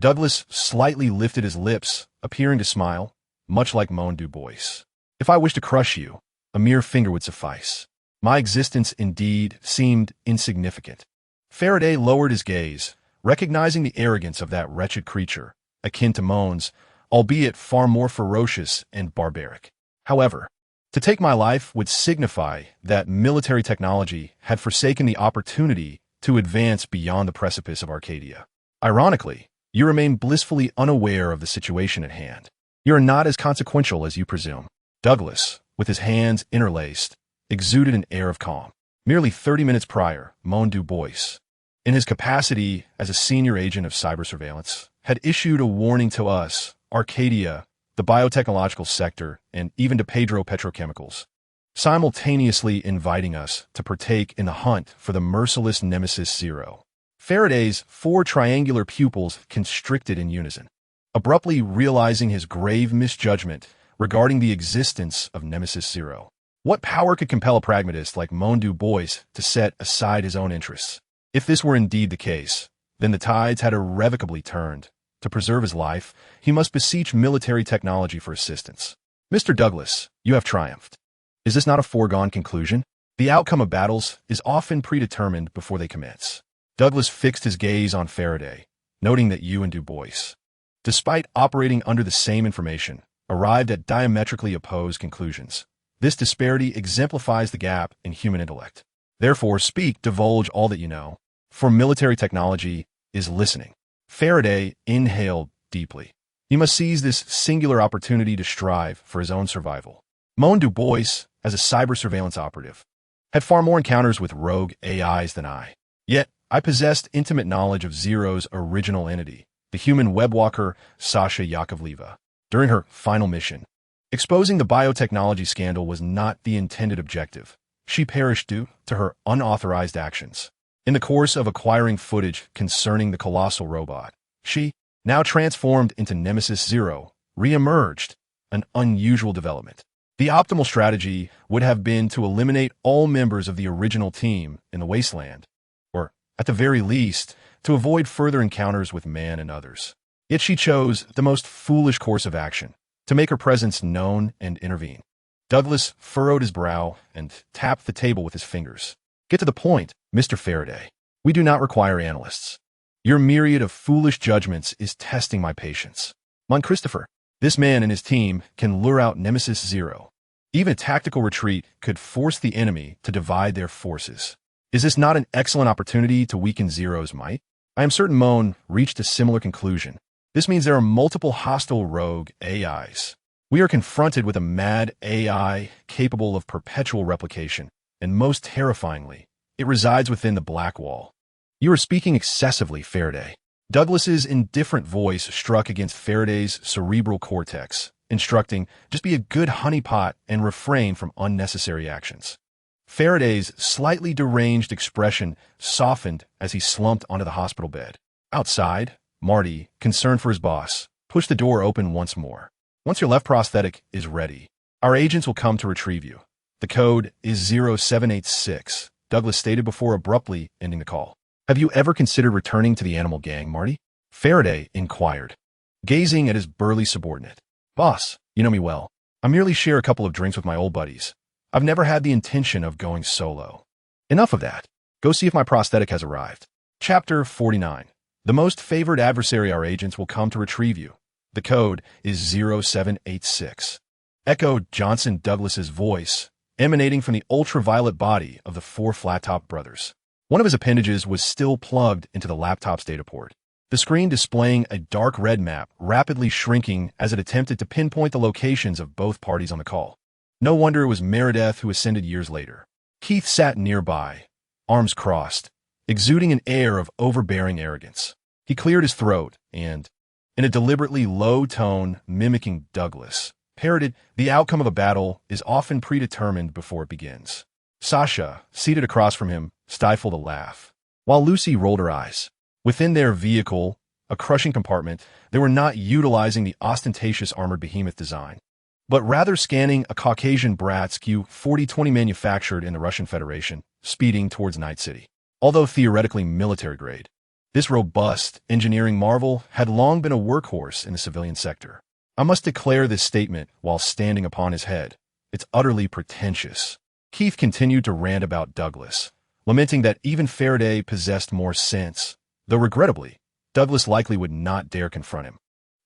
Douglas slightly lifted his lips, appearing to smile, much like Moan Du Bois. If I wish to crush you, a mere finger would suffice. My existence indeed seemed insignificant. Faraday lowered his gaze, recognizing the arrogance of that wretched creature, akin to Moan's, albeit far more ferocious and barbaric. However, to take my life would signify that military technology had forsaken the opportunity to advance beyond the precipice of Arcadia. Ironically, you remain blissfully unaware of the situation at hand. You are not as consequential as you presume. Douglas, with his hands interlaced, exuded an air of calm. Merely 30 minutes prior, Moan Du Bois, in his capacity as a senior agent of cyber surveillance, had issued a warning to us, Arcadia, the biotechnological sector, and even to Pedro Petrochemicals, simultaneously inviting us to partake in the hunt for the merciless Nemesis Zero. Faraday's 4 triangular pupils constricted in unison, abruptly realizing his grave misjudgment regarding the existence of Nemesis Zero. What power could compel a pragmatist like Moan Du Bois to set aside his own interests? If this were indeed the case, then the tides had irrevocably turned. To preserve his life, he must beseech military technology for assistance. Mr. Douglas, you have triumphed. Is this not a foregone conclusion? The outcome of battles is often predetermined before they commence. Douglas fixed his gaze on Faraday, noting that you and Du Bois, despite operating under the same information, arrived at diametrically opposed conclusions. This disparity exemplifies the gap in human intellect. Therefore, speak, divulge all that you know. For military technology is listening. Faraday inhaled deeply. He must seize this singular opportunity to strive for his own survival. Moan Du Bois, as a cyber surveillance operative, had far more encounters with rogue AIs than I. Yet, I possessed intimate knowledge of Zero's original entity, the human webwalker Sasha Yakovleva. During her final mission, exposing the biotechnology scandal was not the intended objective. She perished due to her unauthorized actions. In the course of acquiring footage concerning the colossal robot, she, now transformed into Nemesis Zero, re-emerged, an unusual development. The optimal strategy would have been to eliminate all members of the original team in the wasteland, or, at the very least, to avoid further encounters with man and others. Yet she chose the most foolish course of action, to make her presence known and intervene. Douglas furrowed his brow and tapped the table with his fingers. Get to the point, Mr. Faraday. We do not require analysts. Your myriad of foolish judgments is testing my patience. Mon Christopher, this man and his team can lure out Nemesis Zero. Even a tactical retreat could force the enemy to divide their forces. Is this not an excellent opportunity to weaken Zero's might? I am certain Moan reached a similar conclusion. This means there are multiple hostile rogue AIs. We are confronted with a mad AI capable of perpetual replication, and most terrifyingly, it resides within the Black Wall. You are speaking excessively, Faraday. Douglas's indifferent voice struck against Faraday's cerebral cortex, instructing, just be a good honeypot and refrain from unnecessary actions. Faraday's slightly deranged expression softened as he slumped onto the hospital bed. Outside, Marty, concerned for his boss, pushed the door open once more. Once your left prosthetic is ready, our agents will come to retrieve you. The code is 0786, Douglas stated before abruptly ending the call. Have you ever considered returning to the animal gang, Marty? Faraday inquired, gazing at his burly subordinate. Boss, you know me well. I merely share a couple of drinks with my old buddies. I've never had the intention of going solo. Enough of that. Go see if my prosthetic has arrived. Chapter 49. The most favored adversary our agents will come to retrieve you. The code is 0786. Echoed Johnson Douglas's voice, emanating from the ultraviolet body of the four flat-top brothers. One of his appendages was still plugged into the laptop's data port, the screen displaying a dark red map rapidly shrinking as it attempted to pinpoint the locations of both parties on the call. No wonder it was Meredith who ascended years later. Keith sat nearby, arms crossed, exuding an air of overbearing arrogance. He cleared his throat and, in a deliberately low tone mimicking Douglas, parroted, "The outcome of a battle is often predetermined before it begins." Sasha, seated across from him, stifled a laugh, while Lucy rolled her eyes. Within their vehicle, a crushing compartment, they were not utilizing the ostentatious armored behemoth design, but rather scanning a Caucasian Bratz Q-4020 manufactured in the Russian Federation, speeding towards Night City. Although theoretically military-grade, this robust engineering marvel had long been a workhorse in the civilian sector. I must declare this statement while standing upon his head. It's utterly pretentious. Keith continued to rant about Douglas, lamenting that even Faraday possessed more sense, though regrettably, Douglas likely would not dare confront him.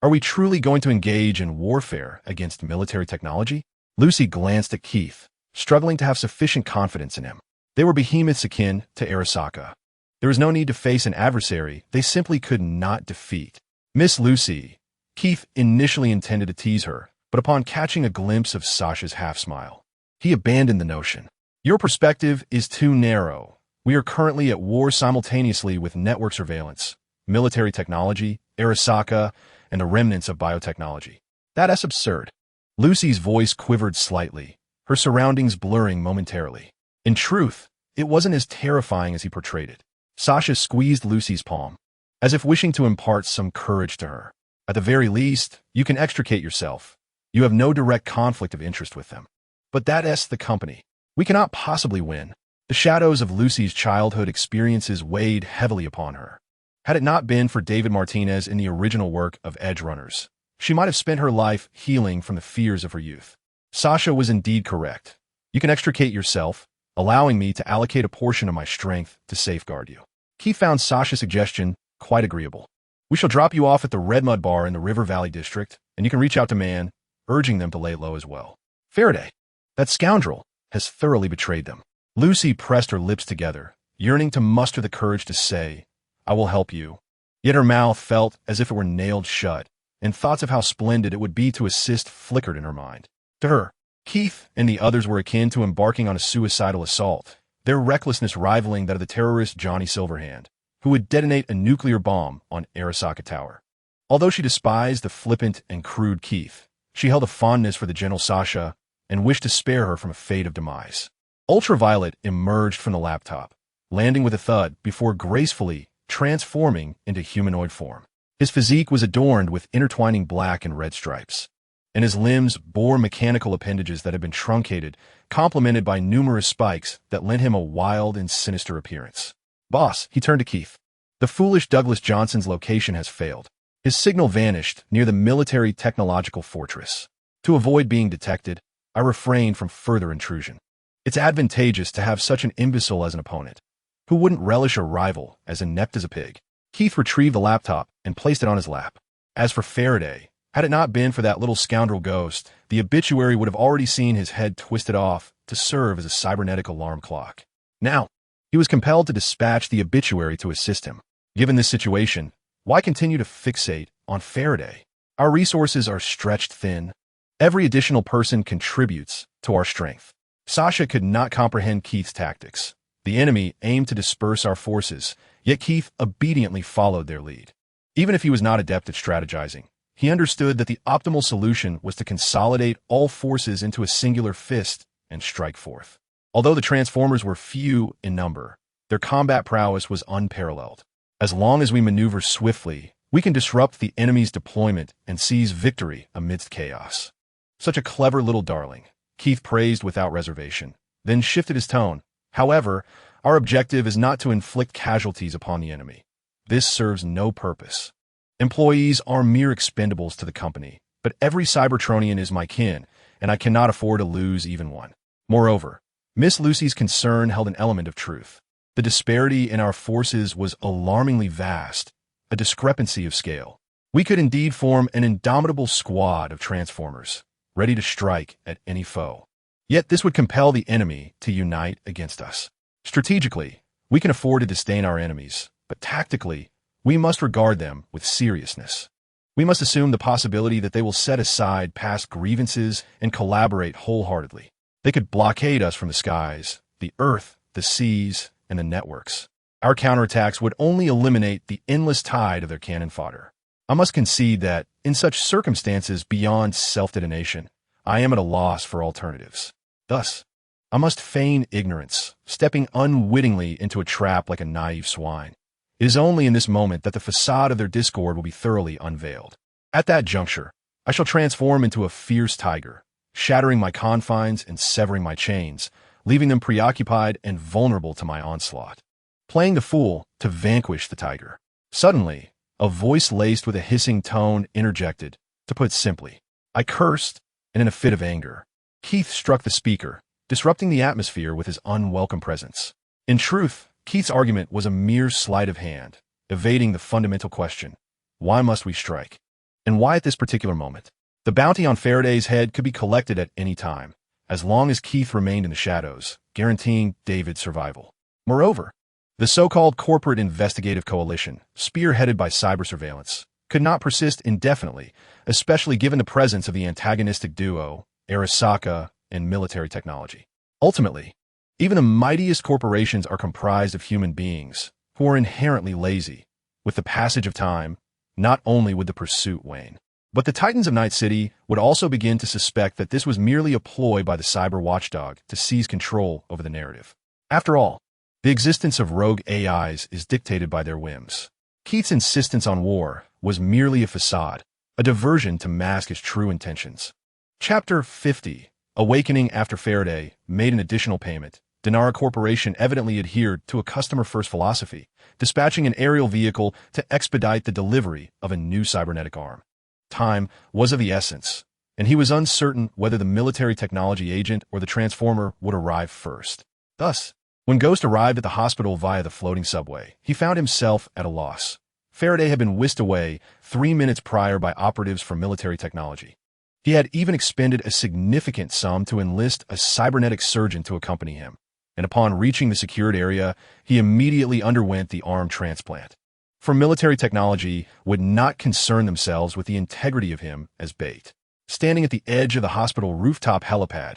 Are we truly going to engage in warfare against military technology? Lucy glanced at Keith, struggling to have sufficient confidence in him. They were behemoths akin to Arasaka. There was no need to face an adversary they simply could not defeat. Miss Lucy, Keith initially intended to tease her, but upon catching a glimpse of Sasha's half-smile, he abandoned the notion. Your perspective is too narrow. We are currently at war simultaneously with network surveillance, military technology, Arasaka, and the remnants of biotechnology. That's absurd. Lucy's voice quivered slightly, her surroundings blurring momentarily. In truth, it wasn't as terrifying as he portrayed it. Sasha squeezed Lucy's palm, as if wishing to impart some courage to her. At the very least, you can extricate yourself. You have no direct conflict of interest with them. But that's the company. We cannot possibly win. The shadows of Lucy's childhood experiences weighed heavily upon her. Had it not been for David Martinez in the original work of Edge Runners, she might have spent her life healing from the fears of her youth. Sasha was indeed correct. You can extricate yourself, allowing me to allocate a portion of my strength to safeguard you. Keith found Sasha's suggestion quite agreeable. We shall drop you off at the Red Mud Bar in the River Valley District, and you can reach out to Man, urging them to lay low as well. Faraday, that scoundrel, has thoroughly betrayed them. Lucy pressed her lips together, yearning to muster the courage to say, "I will help you." Yet her mouth felt as if it were nailed shut, and thoughts of how splendid it would be to assist flickered in her mind. To her, Keith and the others were akin to embarking on a suicidal assault, their recklessness rivaling that of the terrorist Johnny Silverhand, who would detonate a nuclear bomb on Arasaka Tower. Although she despised the flippant and crude Keith, she held a fondness for the gentle Sasha and wished to spare her from a fate of demise. Ultraviolet emerged from the laptop, landing with a thud before gracefully transforming into humanoid form. His physique was adorned with intertwining black and red stripes, and his limbs bore mechanical appendages that had been truncated, complemented by numerous spikes that lent him a wild and sinister appearance. "Boss," he turned to Keith. "The foolish Douglas Johnson's location has failed. His signal vanished near the military technological fortress. To avoid being detected, I refrained from further intrusion. It's advantageous to have such an imbecile as an opponent. Who wouldn't relish a rival as inept as a pig?" Keith retrieved the laptop and placed it on his lap. As for Faraday, had it not been for that little scoundrel Ghost, the obituary would have already seen his head twisted off to serve as a cybernetic alarm clock. Now, he was compelled to dispatch the obituary to assist him. Given this situation, why continue to fixate on Faraday? Our resources are stretched thin. Every additional person contributes to our strength. Sasha could not comprehend Keith's tactics. The enemy aimed to disperse our forces, yet Keith obediently followed their lead. Even if he was not adept at strategizing, he understood that the optimal solution was to consolidate all forces into a singular fist and strike forth. Although the Transformers were few in number, their combat prowess was unparalleled. As long as we maneuver swiftly, we can disrupt the enemy's deployment and seize victory amidst chaos. Such a clever little darling, Keith praised without reservation, then shifted his tone. However, our objective is not to inflict casualties upon the enemy. This serves no purpose. Employees are mere expendables to the company, but every Cybertronian is my kin, and I cannot afford to lose even one. Moreover, Miss Lucy's concern held an element of truth. The disparity in our forces was alarmingly vast, a discrepancy of scale. We could indeed form an indomitable squad of transformers, ready to strike at any foe. Yet this would compel the enemy to unite against us. Strategically, we can afford to disdain our enemies, but tactically, we must regard them with seriousness. We must assume the possibility that they will set aside past grievances and collaborate wholeheartedly. They could blockade us from the skies, the earth, the seas, and the networks. Our counterattacks would only eliminate the endless tide of their cannon fodder. I must concede that, in such circumstances beyond self-detonation, I am at a loss for alternatives. Thus, I must feign ignorance, stepping unwittingly into a trap like a naive swine. It is only in this moment that the facade of their discord will be thoroughly unveiled. At that juncture, I shall transform into a fierce tiger, shattering my confines and severing my chains, leaving them preoccupied and vulnerable to my onslaught. Playing the fool to vanquish the tiger. Suddenly, a voice laced with a hissing tone interjected, to put simply. I cursed, and in a fit of anger, Keith struck the speaker, disrupting the atmosphere with his unwelcome presence. In truth, Keith's argument was a mere sleight of hand, evading the fundamental question, why must we strike? And why at this particular moment? The bounty on Faraday's head could be collected at any time, as long as Keith remained in the shadows, guaranteeing David's survival. Moreover, the so-called corporate investigative coalition, spearheaded by cyber surveillance, could not persist indefinitely, especially given the presence of the antagonistic duo, Arasaka and military technology. Ultimately, even the mightiest corporations are comprised of human beings who are inherently lazy. With the passage of time, not only would the pursuit wane, but the Titans of Night City would also begin to suspect that this was merely a ploy by the cyber watchdog to seize control over the narrative. After all, the existence of rogue AIs is dictated by their whims. Keith's insistence on war was merely a facade, a diversion to mask his true intentions. Chapter 50. Awakening after Faraday made an additional payment. Denara Corporation evidently adhered to a customer-first philosophy, dispatching an aerial vehicle to expedite the delivery of a new cybernetic arm. Time was of the essence, and he was uncertain whether the military technology agent or the transformer would arrive first. Thus, when Ghost arrived at the hospital via the floating subway, he found himself at a loss. Faraday had been whisked away 3 minutes prior by operatives from military technology. He had even expended a significant sum to enlist a cybernetic surgeon to accompany him, and upon reaching the secured area, he immediately underwent the arm transplant. For military technology would not concern themselves with the integrity of him as bait. Standing at the edge of the hospital rooftop helipad,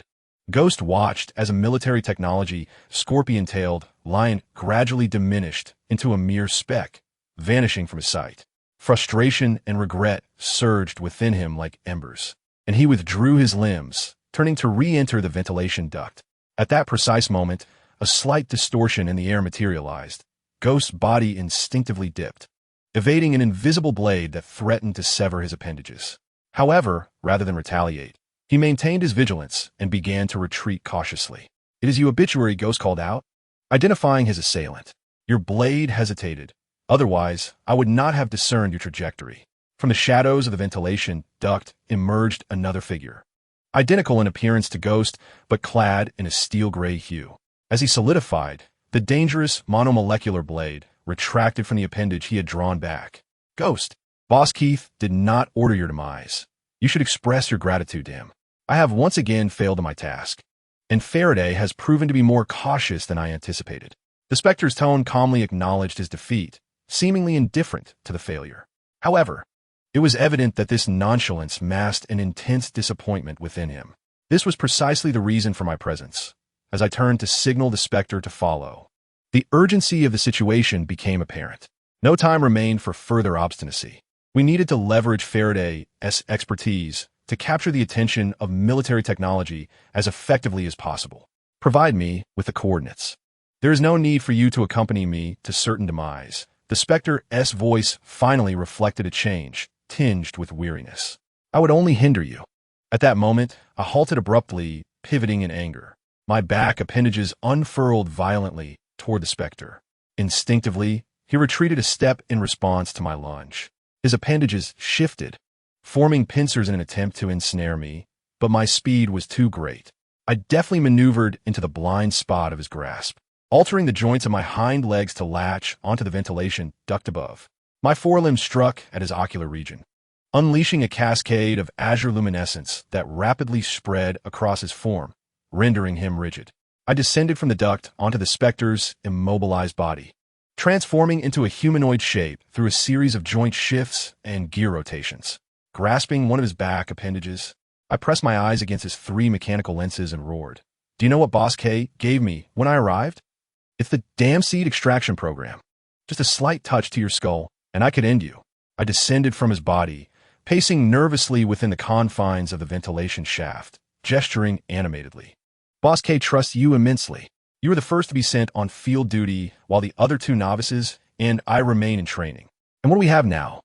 Ghost watched as a military technology, scorpion-tailed lion gradually diminished into a mere speck, vanishing from his sight. Frustration and regret surged within him like embers, and he withdrew his limbs, turning to re-enter the ventilation duct. At that precise moment, a slight distortion in the air materialized. Ghost's body instinctively dipped, evading an invisible blade that threatened to sever his appendages. However, rather than retaliate, he maintained his vigilance and began to retreat cautiously. "It is you, obituary," Ghost called out, identifying his assailant. "Your blade hesitated. Otherwise, I would not have discerned your trajectory." From the shadows of the ventilation duct emerged another figure, identical in appearance to Ghost, but clad in a steel-gray hue. As he solidified, the dangerous monomolecular blade retracted from the appendage he had drawn back. "Ghost, Boss Keith did not order your demise. You should express your gratitude to him. I have once again failed in my task, and Faraday has proven to be more cautious than I anticipated." The Spectre's tone calmly acknowledged his defeat, seemingly indifferent to the failure. However, it was evident that this nonchalance masked an intense disappointment within him. This was precisely the reason for my presence. As I turned to signal the Spectre to follow, the urgency of the situation became apparent. No time remained for further obstinacy. We needed to leverage Faraday's expertise to capture the attention of military technology as effectively as possible. "Provide me with the coordinates. There is no need for you to accompany me to certain demise." The Spectre's voice finally reflected a change, tinged with weariness. "I would only hinder you." At that moment, I halted abruptly, pivoting in anger. My back appendages unfurled violently toward the Spectre. Instinctively, he retreated a step in response to my lunge. His appendages shifted, forming pincers in an attempt to ensnare me, but my speed was too great. I deftly maneuvered into the blind spot of his grasp, altering the joints of my hind legs to latch onto the ventilation duct above. My forelimbs struck at his ocular region, unleashing a cascade of azure luminescence that rapidly spread across his form, rendering him rigid. I descended from the duct onto the Spectre's immobilized body, transforming into a humanoid shape through a series of joint shifts and gear rotations. Grasping one of his back appendages, I pressed my eyes against his 3 mechanical lenses and roared. Do you know what Boss K gave me when I arrived? It's the damn seed extraction program. Just a slight touch to your skull, and I could end you. I descended from his body, pacing nervously within the confines of the ventilation shaft, gesturing animatedly. Boss K trusts you immensely. You were the first to be sent on field duty while the other 2 novices and I remain in training. And what do we have now?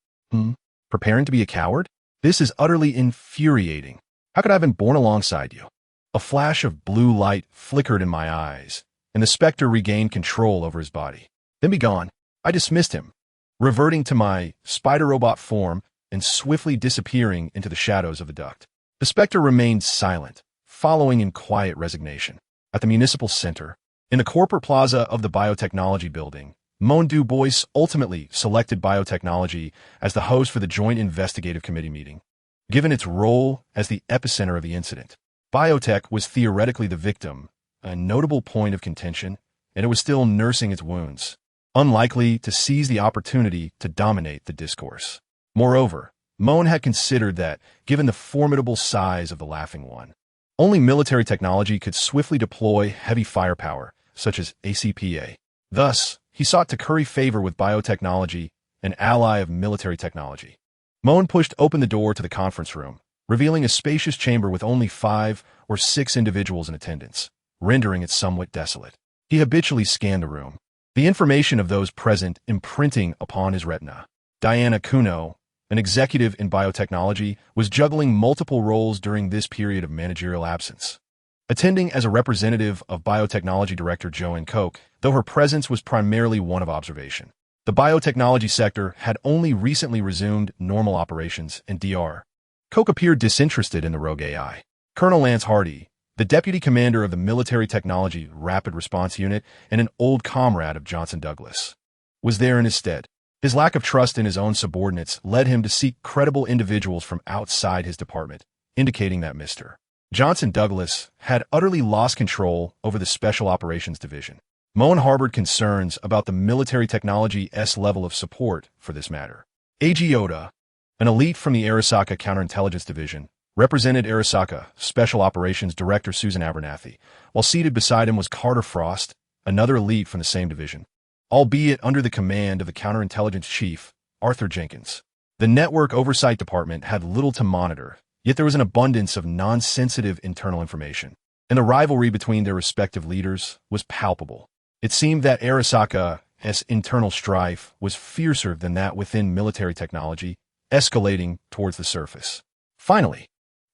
Preparing to be a coward? This is utterly infuriating. How could I have been born alongside you? A flash of blue light flickered in my eyes, and the Spectre regained control over his body. Then be gone. I dismissed him, reverting to my spider robot form and swiftly disappearing into the shadows of the duct. The Spectre remained silent, following in quiet resignation. At the municipal center, in the corporate plaza of the biotechnology building, Moan Du Bois ultimately selected biotechnology as the host for the Joint Investigative Committee meeting. Given its role as the epicenter of the incident, biotech was theoretically the victim, a notable point of contention, and it was still nursing its wounds, unlikely to seize the opportunity to dominate the discourse. Moreover, Moan had considered that, given the formidable size of the Laughing One, only military technology could swiftly deploy heavy firepower, such as ACPA. Thus, he sought to curry favor with biotechnology, an ally of military technology. Moan pushed open the door to the conference room, revealing a spacious chamber with only 5 or 6 individuals in attendance, rendering it somewhat desolate. He habitually scanned the room, the information of those present imprinting upon his retina. Diana Kuno, an executive in biotechnology, was juggling multiple roles during this period of managerial absence. Attending as a representative of biotechnology director Joanne Koch, though her presence was primarily one of observation. The biotechnology sector had only recently resumed normal operations in DR. Koch appeared disinterested in the rogue AI. Colonel Lance Hardy, the deputy commander of the Military Technology Rapid Response Unit and an old comrade of Johnson Douglas, was there in his stead. His lack of trust in his own subordinates led him to seek credible individuals from outside his department, indicating that Mr. Johnson Douglas had utterly lost control over the Special Operations Division. Moan harbored concerns about the military technology's level of support for this matter. A.G. Oda, an elite from the Arasaka Counterintelligence Division, represented Arasaka Special Operations Director Susan Abernathy, while seated beside him was Carter Frost, another elite from the same division, albeit under the command of the counterintelligence chief, Arthur Jenkins. The Network Oversight Department had little to monitor, yet there was an abundance of non-sensitive internal information, and the rivalry between their respective leaders was palpable. It seemed that Arasaka's internal strife was fiercer than that within military technology, escalating towards the surface. Finally,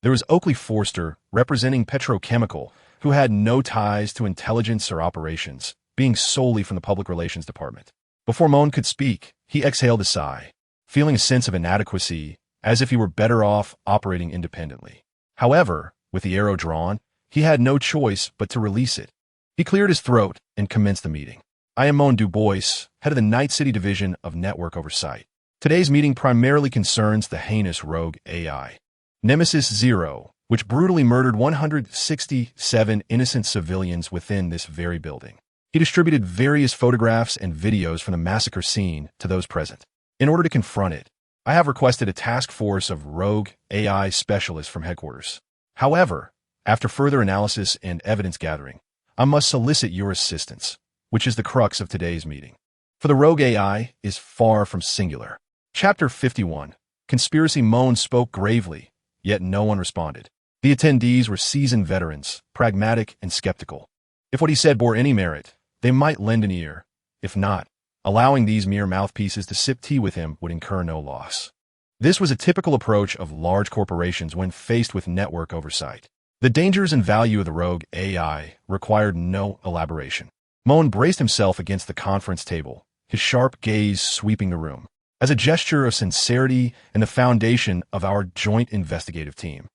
there was Oakley Forster, representing Petrochemical, who had no ties to intelligence or operations, being solely from the Public Relations Department. Before Moan could speak, he exhaled a sigh, feeling a sense of inadequacy, as if he were better off operating independently. However, with the arrow drawn, he had no choice but to release it. He cleared his throat and commenced the meeting. I am Moan Du Bois, head of the Night City Division of Network Oversight. Today's meeting primarily concerns the heinous rogue AI, Nemesis Zero, which brutally murdered 167 innocent civilians within this very building. He distributed various photographs and videos from the massacre scene to those present. In order to confront it, I have requested a task force of rogue AI specialists from headquarters. However, after further analysis and evidence gathering, I must solicit your assistance, which is the crux of today's meeting. For the rogue AI is far from singular. Chapter 51. Conspiracy. Moan spoke gravely, yet no one responded. The attendees were seasoned veterans, pragmatic and skeptical. If what he said bore any merit, they might lend an ear. If not, allowing these mere mouthpieces to sip tea with him would incur no loss. This was a typical approach of large corporations when faced with network oversight. The dangers and value of the rogue AI required no elaboration. Moan braced himself against the conference table, his sharp gaze sweeping the room. As a gesture of sincerity and the foundation of our joint investigative team,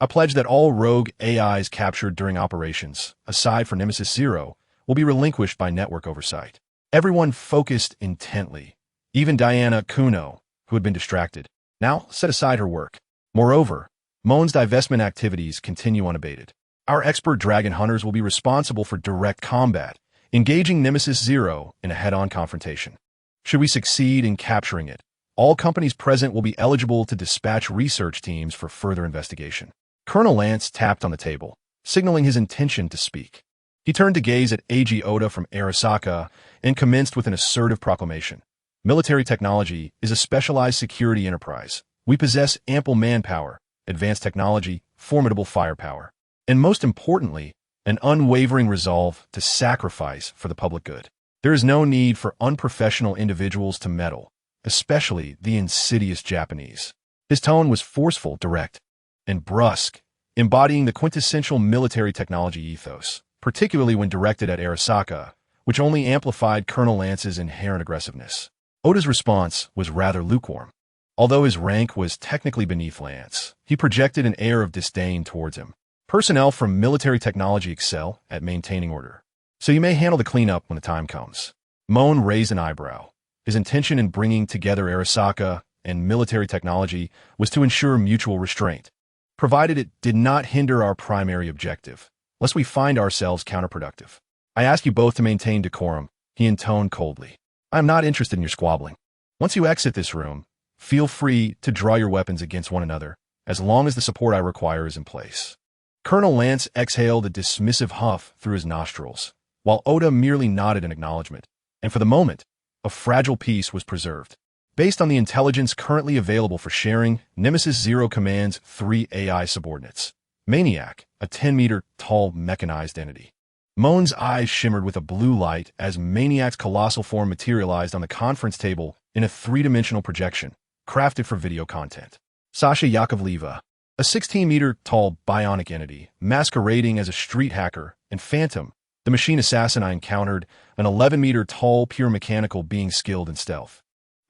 I pledge that all rogue AIs captured during operations, aside from Nemesis Zero, will be relinquished by network oversight. Everyone focused intently. Even Diana Kuno, who had been distracted, now set aside her work. Moreover, Moan's divestment activities continue unabated. Our expert dragon hunters will be responsible for direct combat, engaging Nemesis Zero in a head-on confrontation. Should we succeed in capturing it, all companies present will be eligible to dispatch research teams for further investigation. Colonel Lance tapped on the table, signaling his intention to speak. He turned to gaze at AG Oda from Arasaka and commenced with an assertive proclamation. Military technology is a specialized security enterprise. We possess ample manpower, advanced technology, formidable firepower, and most importantly, an unwavering resolve to sacrifice for the public good. There is no need for unprofessional individuals to meddle, especially the insidious Japanese. His tone was forceful, direct, and brusque, embodying the quintessential military technology ethos, particularly when directed at Arasaka, which only amplified Colonel Lance's inherent aggressiveness. Oda's response was rather lukewarm. Although his rank was technically beneath Lance, he projected an air of disdain towards him. Personnel from military technology excel at maintaining order, so you may handle the cleanup when the time comes. Moan raised an eyebrow. His intention in bringing together Arasaka and military technology was to ensure mutual restraint, provided it did not hinder our primary objective, lest we find ourselves counterproductive. I ask you both to maintain decorum, he intoned coldly. I am not interested in your squabbling. Once you exit this room, feel free to draw your weapons against one another, as long as the support I require is in place. Colonel Lance exhaled a dismissive huff through his nostrils, while Oda merely nodded in acknowledgement, and for the moment, a fragile peace was preserved. Based on the intelligence currently available for sharing, Nemesis Zero commands 3 AI subordinates. Maniac, a 10-meter-tall mechanized entity. Moan's eyes shimmered with a blue light as Maniac's colossal form materialized on the conference table in a 3-dimensional projection, crafted for video content. Sasha Yakovleva, a 16-meter-tall bionic entity, masquerading as a street hacker, and Phantom, the machine assassin I encountered, an 11-meter-tall pure mechanical being skilled in stealth.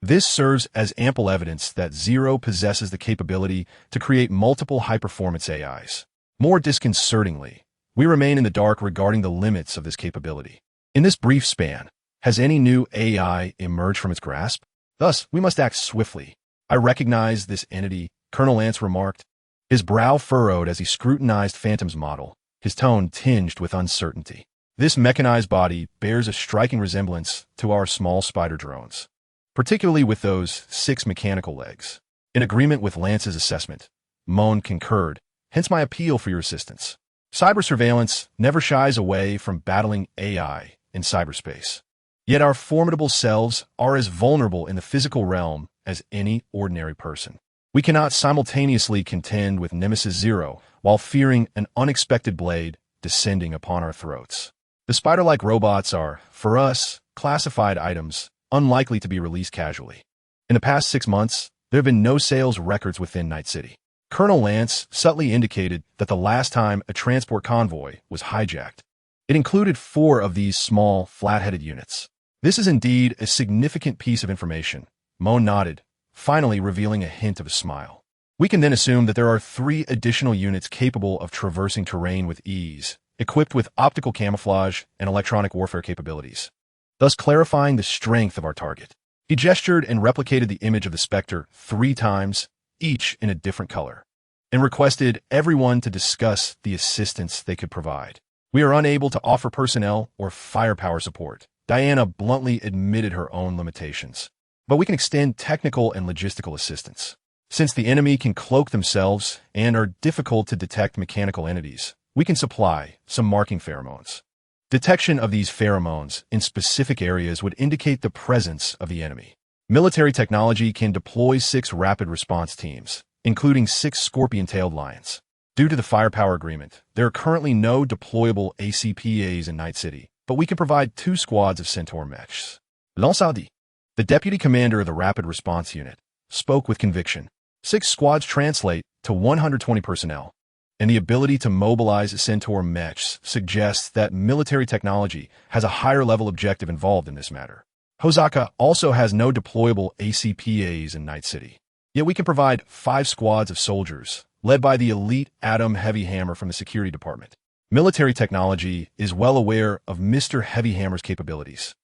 This serves as ample evidence that Zero possesses the capability to create multiple high-performance AIs. More disconcertingly, we remain in the dark regarding the limits of this capability. In this brief span, has any new AI emerged from its grasp? Thus, we must act swiftly. I recognize this entity, Colonel Lance remarked, his brow furrowed as he scrutinized Phantom's model, his tone tinged with uncertainty. This mechanized body bears a striking resemblance to our small spider drones, particularly with those 6 mechanical legs. In agreement with Lance's assessment, Moan concurred, hence my appeal for your assistance. Cyber surveillance never shies away from battling AI in cyberspace. Yet our formidable selves are as vulnerable in the physical realm as any ordinary person. We cannot simultaneously contend with Nemesis Zero while fearing an unexpected blade descending upon our throats. The spider-like robots are, for us, classified items, unlikely to be released casually. In the past 6 months, there have been no sales records within Night City. Colonel Lance subtly indicated that the last time a transport convoy was hijacked, it included 4 of these small, flat-headed units. This is indeed a significant piece of information. Moan nodded, finally revealing a hint of a smile. We can then assume that there are 3 additional units capable of traversing terrain with ease, equipped with optical camouflage and electronic warfare capabilities, thus clarifying the strength of our target. He gestured and replicated the image of the Spectre 3 times, each in a different color, and requested everyone to discuss the assistance they could provide. We are unable to offer personnel or firepower support. Diana bluntly admitted her own limitations, but we can extend technical and logistical assistance. Since the enemy can cloak themselves and are difficult to detect mechanical entities, we can supply some marking pheromones. Detection of these pheromones in specific areas would indicate the presence of the enemy. Military technology can deploy 6 rapid response teams, including 6 scorpion-tailed lions. Due to the firepower agreement, there are currently no deployable ACPAs in Night City, but we can provide 2 squads of Centaur mechs. Lansadi, the deputy commander of the Rapid Response Unit, spoke with conviction. 6 squads translate to 120 personnel, and the ability to mobilize Centaur mechs suggests that military technology has a higher level objective involved in this matter. Hosaka also has no deployable ACPAs in Night City, yet we can provide 5 squads of soldiers, led by the elite Atom Heavy Hammer from the security department. Military technology is well aware of Mr. Heavy Hammer's capabilities.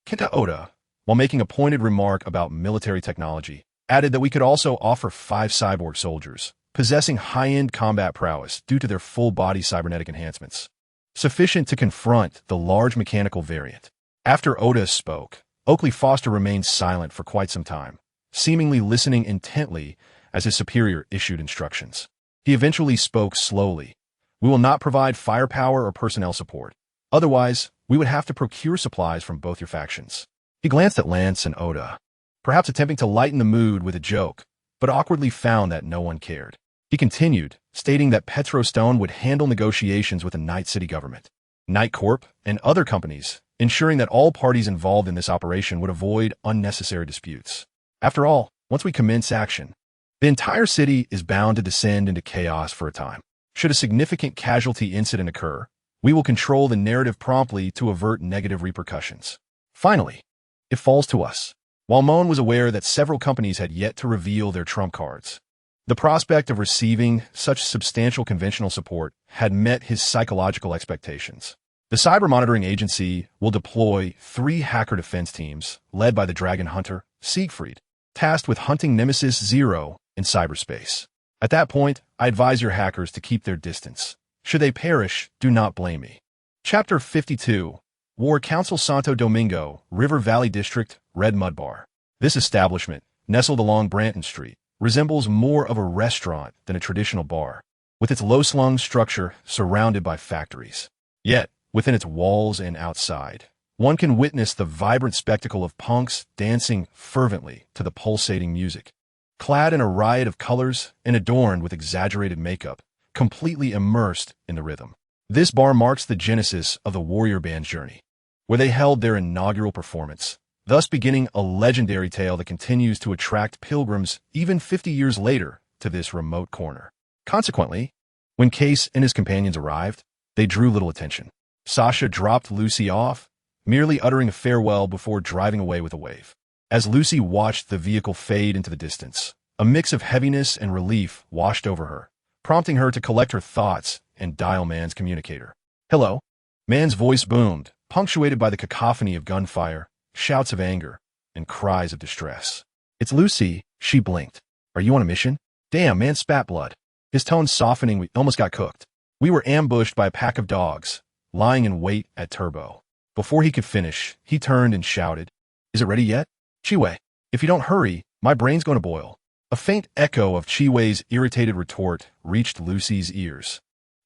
Kenta Oda, while making a pointed remark about military technology, added that we could also offer 5 cyborg soldiers, possessing high-end combat prowess due to their full-body cybernetic enhancements, sufficient to confront the large mechanical variant. After Oda spoke, Oakley Foster remained silent for quite some time, seemingly listening intently as his superior issued instructions. He eventually spoke slowly. We will not provide firepower or personnel support. Otherwise, we would have to procure supplies from both your factions. He glanced at Lance and Oda, perhaps attempting to lighten the mood with a joke, but awkwardly found that no one cared. He continued, stating that Petro Stone would handle negotiations with the Night City government, Night Corp, and other companies, ensuring that all parties involved in this operation would avoid unnecessary disputes. After all, once we commence action, the entire city is bound to descend into chaos for a time. Should a significant casualty incident occur, we will control the narrative promptly to avert negative repercussions. Finally, it falls to us. While Moan was aware that several companies had yet to reveal their trump cards, the prospect of receiving such substantial conventional support had met his psychological expectations. The Cyber Monitoring Agency will deploy 3 hacker defense teams, led by the Dragon Hunter, Siegfried, tasked with hunting Nemesis Zero in cyberspace. At that point, I advise your hackers to keep their distance. Should they perish, do not blame me. Chapter 52, War Council Santo Domingo, River Valley District, Red Mud Bar. This establishment, nestled along Branton Street, resembles more of a restaurant than a traditional bar, with its low-slung structure surrounded by factories. Yet, within its walls and outside, one can witness the vibrant spectacle of punks dancing fervently to the pulsating music. Clad in a riot of colors and adorned with exaggerated makeup, completely immersed in the rhythm. This bar marks the genesis of the Warrior Band's journey, where they held their inaugural performance, thus beginning a legendary tale that continues to attract pilgrims even 50 years later to this remote corner. Consequently, when Kais and his companions arrived, they drew little attention. Sasha dropped Lucy off, merely uttering a farewell before driving away with a wave. As Lucy watched the vehicle fade into the distance, a mix of heaviness and relief washed over her, prompting her to collect her thoughts and dial Man's communicator. "Hello?" Man's voice boomed, punctuated by the cacophony of gunfire, shouts of anger, and cries of distress. "It's Lucy," she blinked. "Are you on a mission?" "Damn," Man spat blood, his tone softening. "We almost got cooked. We were ambushed by a pack of dogs, lying in wait at Turbo." Before he could finish, he turned and shouted, "Is it ready yet? Chiwe, if you don't hurry, my brain's going to boil." A faint echo of Chiwe's irritated retort reached Lucy's ears.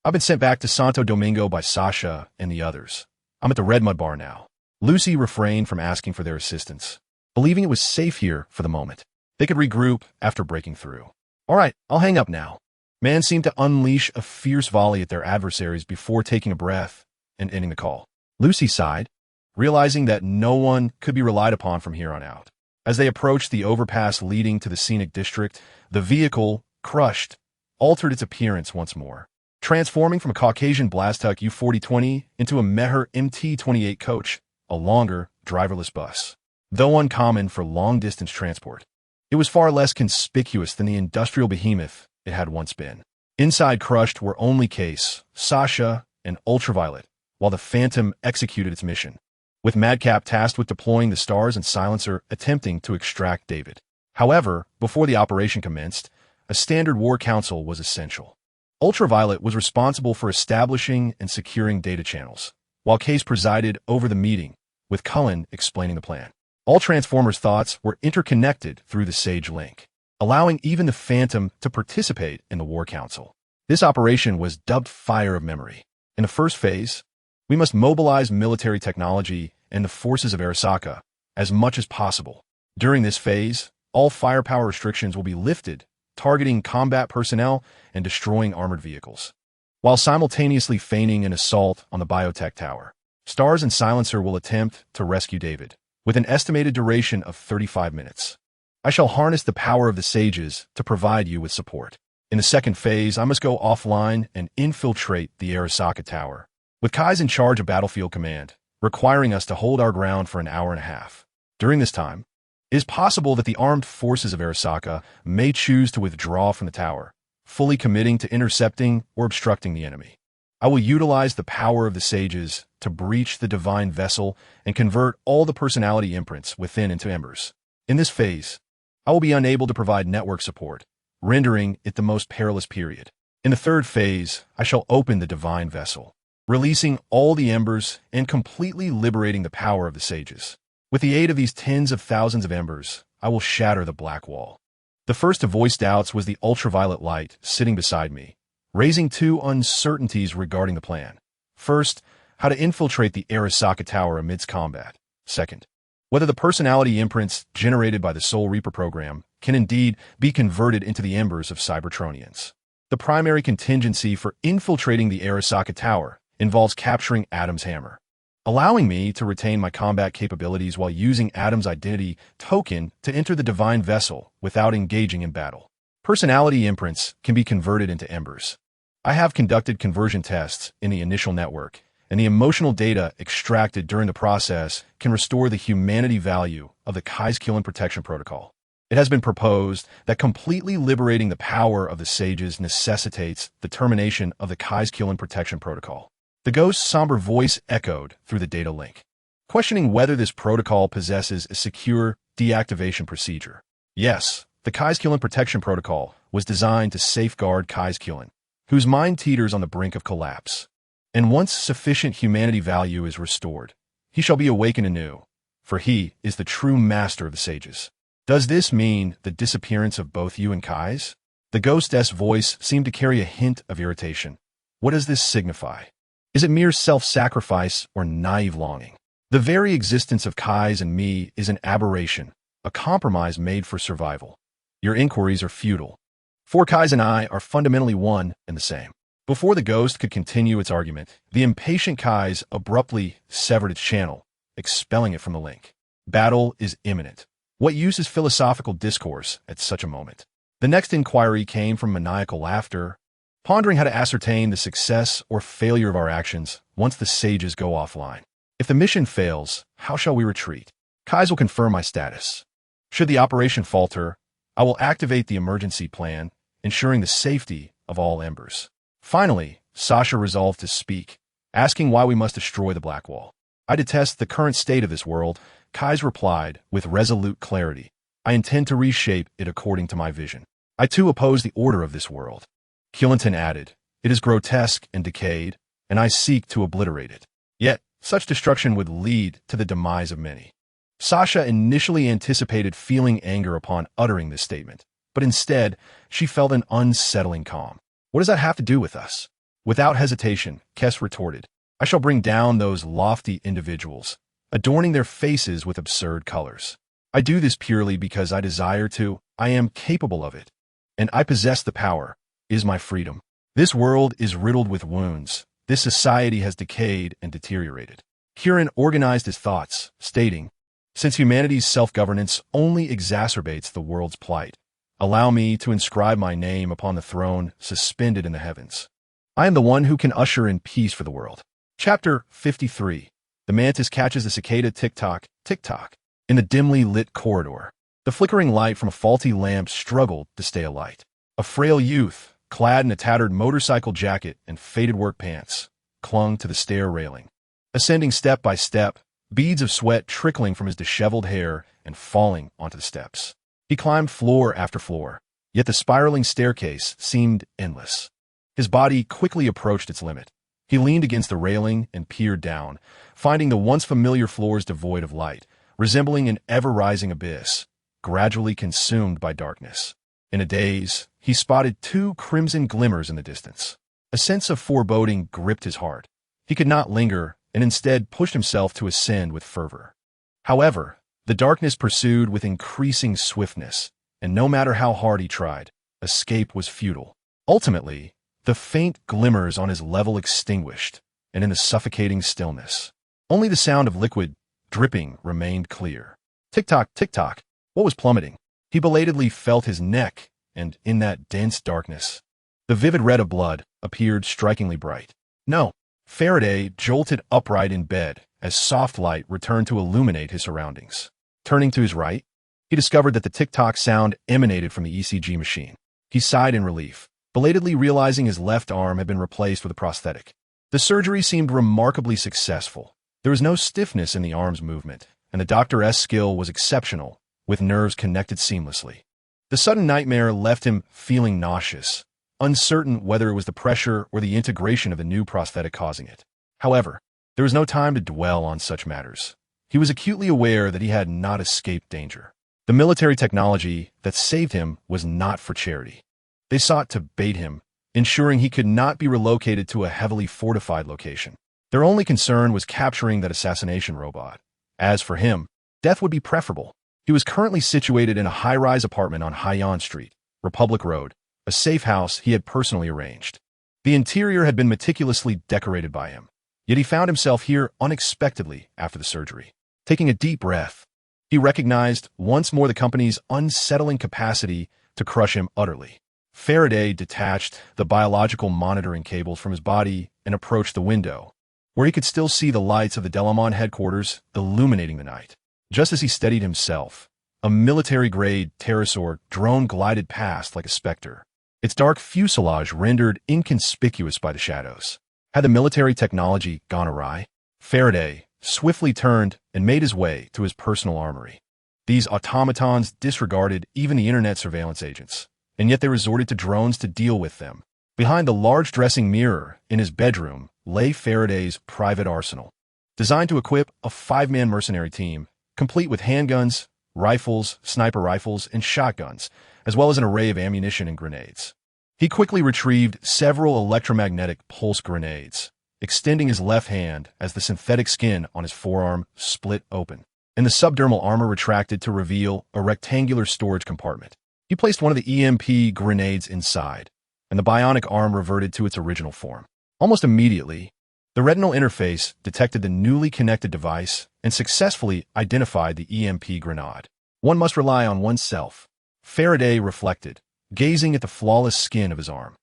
"I've been sent back to Santo Domingo by Sasha and the others. I'm at the Red Mud Bar now." Lucy refrained from asking for their assistance, believing it was safe here for the moment. They could regroup after breaking through. "All right, I'll hang up now." Man seemed to unleash a fierce volley at their adversaries before taking a breath and ending the call. Lucy sighed, realizing that no one could be relied upon from here on out. As they approached the overpass leading to the scenic district, the vehicle, crushed, altered its appearance once more, transforming from a Caucasian Blastuck U4020 into a Meher MT28 coach, a longer, driverless bus. Though uncommon for long-distance transport, it was far less conspicuous than the industrial behemoth it had once been. Inside crushed were only Kais, Sasha, and Ultraviolet, while the Phantom executed its mission, with Madcap tasked with deploying the Stars and Silencer attempting to extract David. However, before the operation commenced, a standard war council was essential. Ultraviolet was responsible for establishing and securing data channels, while Kais presided over the meeting, with Cullen explaining the plan. All Transformers' thoughts were interconnected through the Sage Link, allowing even the Phantom to participate in the War Council. This operation was dubbed Fire of Memory. In the first phase, we must mobilize military technology and the forces of Arasaka as much as possible. During this phase, all firepower restrictions will be lifted, targeting combat personnel and destroying armored vehicles, while simultaneously feigning an assault on the biotech tower. Stars and Silencer will attempt to rescue David, with an estimated duration of 35 minutes. I shall harness the power of the Sages to provide you with support. In the second phase, I must go offline and infiltrate the Arasaka tower, with Kais in charge of battlefield command, requiring us to hold our ground for an hour and a half. During this time, it is possible that the armed forces of Arasaka may choose to withdraw from the tower, fully committing to intercepting or obstructing the enemy. I will utilize the power of the sages to breach the divine vessel and convert all the personality imprints within into embers. In this phase, I will be unable to provide network support, rendering it the most perilous period. In the third phase, I shall open the divine vessel, releasing all the embers and completely liberating the power of the sages. With the aid of these tens of thousands of embers, I will shatter the black wall. The first to voice doubts was the ultraviolet light sitting beside me, raising two uncertainties regarding the plan. First, how to infiltrate the Arasaka Tower amidst combat. Second, whether the personality imprints generated by the Soul Reaper program can indeed be converted into the embers of Cybertronians. The primary contingency for infiltrating the Arasaka Tower involves capturing Adam's hammer, allowing me to retain my combat capabilities while using Adam's identity token to enter the divine vessel without engaging in battle. Personality imprints can be converted into embers. I have conducted conversion tests in the initial network, and the emotional data extracted during the process can restore the humanity value of the Kais Cullen protection protocol. It has been proposed that completely liberating the power of the sages necessitates the termination of the Kais Cullen protection protocol. The ghost's somber voice echoed through the data link, questioning whether this protocol possesses a secure deactivation procedure. Yes, the Kais Cullen protection protocol was designed to safeguard Kais Cullen, whose mind teeters on the brink of collapse. And once sufficient humanity value is restored, he shall be awakened anew, for he is the true master of the sages. Does this mean the disappearance of both you and Kais? The ghost's voice seemed to carry a hint of irritation. What does this signify? Is it mere self-sacrifice or naive longing? The very existence of Kais and me is an aberration, a compromise made for survival. Your inquiries are futile. For Kais and I are fundamentally one and the same. Before the ghost could continue its argument, the impatient Kais abruptly severed its channel, expelling it from the link. Battle is imminent. What use is philosophical discourse at such a moment? The next inquiry came from maniacal laughter, pondering how to ascertain the success or failure of our actions once the sages go offline. If the mission fails, how shall we retreat? Kais will confirm my status. Should the operation falter, I will activate the emergency plan, ensuring the safety of all embers. Finally, Sasha resolved to speak, asking why we must destroy the Black Wall. I detest the current state of this world, Kais replied with resolute clarity. I intend to reshape it according to my vision. I too oppose the order of this world. Cullen added, it is grotesque and decayed, and I seek to obliterate it. Yet, such destruction would lead to the demise of many. Sasha initially anticipated feeling anger upon uttering this statement, but instead, she felt an unsettling calm. What does that have to do with us? Without hesitation, Kes retorted, I shall bring down those lofty individuals, adorning their faces with absurd colors. I do this purely because I desire to, I am capable of it, and I possess the power, is my freedom. This world is riddled with wounds. This society has decayed and deteriorated. Kieran organized his thoughts, stating, since humanity's self-governance only exacerbates the world's plight, allow me to inscribe my name upon the throne suspended in the heavens. I am the one who can usher in peace for the world. Chapter 53. The mantis catches the cicada tick-tock, tick-tock. In the dimly lit corridor, the flickering light from a faulty lamp struggled to stay alight. A frail youth, clad in a tattered motorcycle jacket and faded work pants, clung to the stair railing. Ascending step by step, beads of sweat trickling from his disheveled hair and falling onto the steps. He climbed floor after floor, yet the spiraling staircase seemed endless. His body quickly approached its limit. He leaned against the railing and peered down, finding the once familiar floors devoid of light, resembling an ever-rising abyss, gradually consumed by darkness. In a daze, he spotted two crimson glimmers in the distance. A sense of foreboding gripped his heart. He could not linger and instead pushed himself to ascend with fervor. However, the darkness pursued with increasing swiftness, and no matter how hard he tried, escape was futile. Ultimately, the faint glimmers on his level extinguished, and in the suffocating stillness, only the sound of liquid dripping remained clear. Tick-tock, tick-tock. What was plummeting? He belatedly felt his neck, and in that dense darkness, the vivid red of blood appeared strikingly bright. No. Faraday jolted upright in bed as soft light returned to illuminate his surroundings. Turning to his right, he discovered that the tick-tock sound emanated from the ECG machine. He sighed in relief. belatedly realizing his left arm had been replaced with a prosthetic. The surgery seemed remarkably successful. There was no stiffness in the arm's movement, and the doctor's skill was exceptional, with nerves connected seamlessly. The sudden nightmare left him feeling nauseous, uncertain whether it was the pressure or the integration of the new prosthetic causing it. However, there was no time to dwell on such matters. He was acutely aware that he had not escaped danger. The military technology that saved him was not for charity. They sought to bait him, ensuring he could not be relocated to a heavily fortified location. Their only concern was capturing that assassination robot. As for him, death would be preferable. He was currently situated in a high-rise apartment on Haiyan Street, Republic Road, a safe house he had personally arranged. The interior had been meticulously decorated by him, yet he found himself here unexpectedly after the surgery. Taking a deep breath, he recognized once more the company's unsettling capacity to crush him utterly. Faraday detached the biological monitoring cables from his body and approached the window, where he could still see the lights of the Delamon headquarters illuminating the night. Just as he steadied himself, a military-grade pterosaur drone glided past like a specter, its dark fuselage rendered inconspicuous by the shadows. Had the military technology gone awry? Faraday swiftly turned and made his way to his personal armory. These automatons disregarded even the internet surveillance agents, and yet they resorted to drones to deal with them. Behind the large dressing mirror in his bedroom lay Faraday's private arsenal, designed to equip a 5-man mercenary team, complete with handguns, rifles, sniper rifles, and shotguns, as well as an array of ammunition and grenades. He quickly retrieved several electromagnetic pulse grenades, extending his left hand as the synthetic skin on his forearm split open, and the subdermal armor retracted to reveal a rectangular storage compartment. He placed one of the EMP grenades inside, and the bionic arm reverted to its original form. Almost immediately, the retinal interface detected the newly connected device and successfully identified the EMP grenade. One must rely on oneself, Faraday reflected, gazing at the flawless skin of his arm,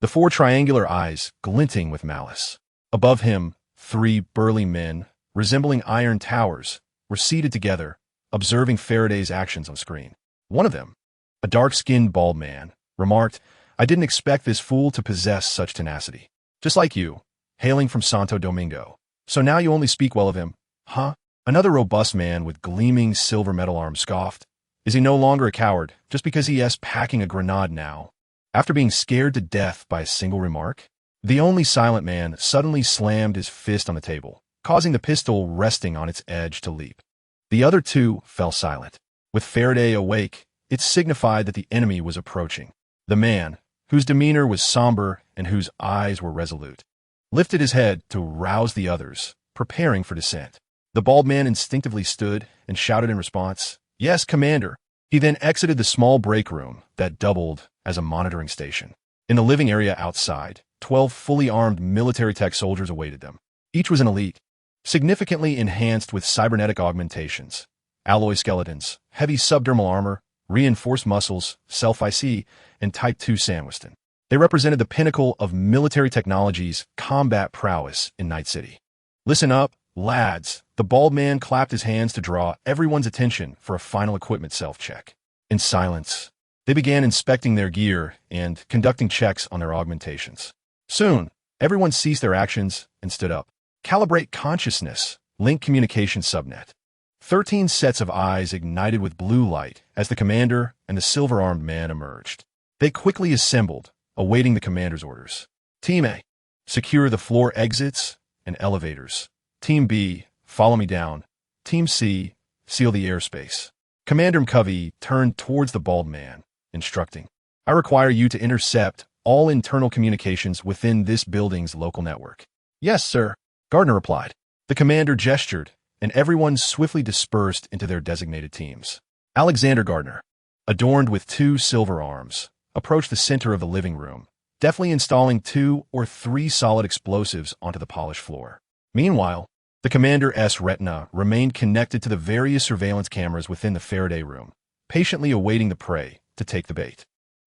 the 4 triangular eyes glinting with malice. Above him, 3 burly men, resembling iron towers, were seated together, observing Faraday's actions on screen. One of them, a dark-skinned bald man, remarked, "I didn't expect this fool to possess such tenacity. Just like you, hailing from Santo Domingo. So now you only speak well of him, huh?" Another robust man with gleaming silver metal arms scoffed. "Is he no longer a coward, just because he is packing a grenade now, after being scared to death by a single remark?" The only silent man suddenly slammed his fist on the table, causing the pistol resting on its edge to leap. The other 2 fell silent. With Faraday awake, it signified that the enemy was approaching. The man, whose demeanor was somber and whose eyes were resolute, lifted his head to rouse the others, preparing for descent. The bald man instinctively stood and shouted in response, "Yes, Commander." He then exited the small break room that doubled as a monitoring station. In the living area outside, 12 fully armed military tech soldiers awaited them. Each was an elite, significantly enhanced with cybernetic augmentations, alloy skeletons, heavy subdermal armor, reinforced muscles, self-IC, and Type 2 Sandwiston. They represented the pinnacle of military technology's combat prowess in Night City. "Listen up, lads." The bald man clapped his hands to draw everyone's attention for a final equipment self-check. In silence, they began inspecting their gear and conducting checks on their augmentations. Soon, everyone ceased their actions and stood up. "Calibrate consciousness, link communication subnet." 13 sets of eyes ignited with blue light as the commander and the silver-armed man emerged. They quickly assembled, awaiting the commander's orders. "Team A, secure the floor exits and elevators. Team B, follow me down. Team C, seal the airspace." Commander McCovey turned towards the bald man, instructing, "I require you to intercept all internal communications within this building's local network." "Yes, sir," Gardner replied. The commander gestured, and everyone swiftly dispersed into their designated teams. Alexander Gardner, adorned with 2 silver arms, approached the center of the living room, deftly installing 2 or 3 solid explosives onto the polished floor. Meanwhile, the commander's retina remained connected to the various surveillance cameras within the Faraday room, patiently awaiting the prey to take the bait.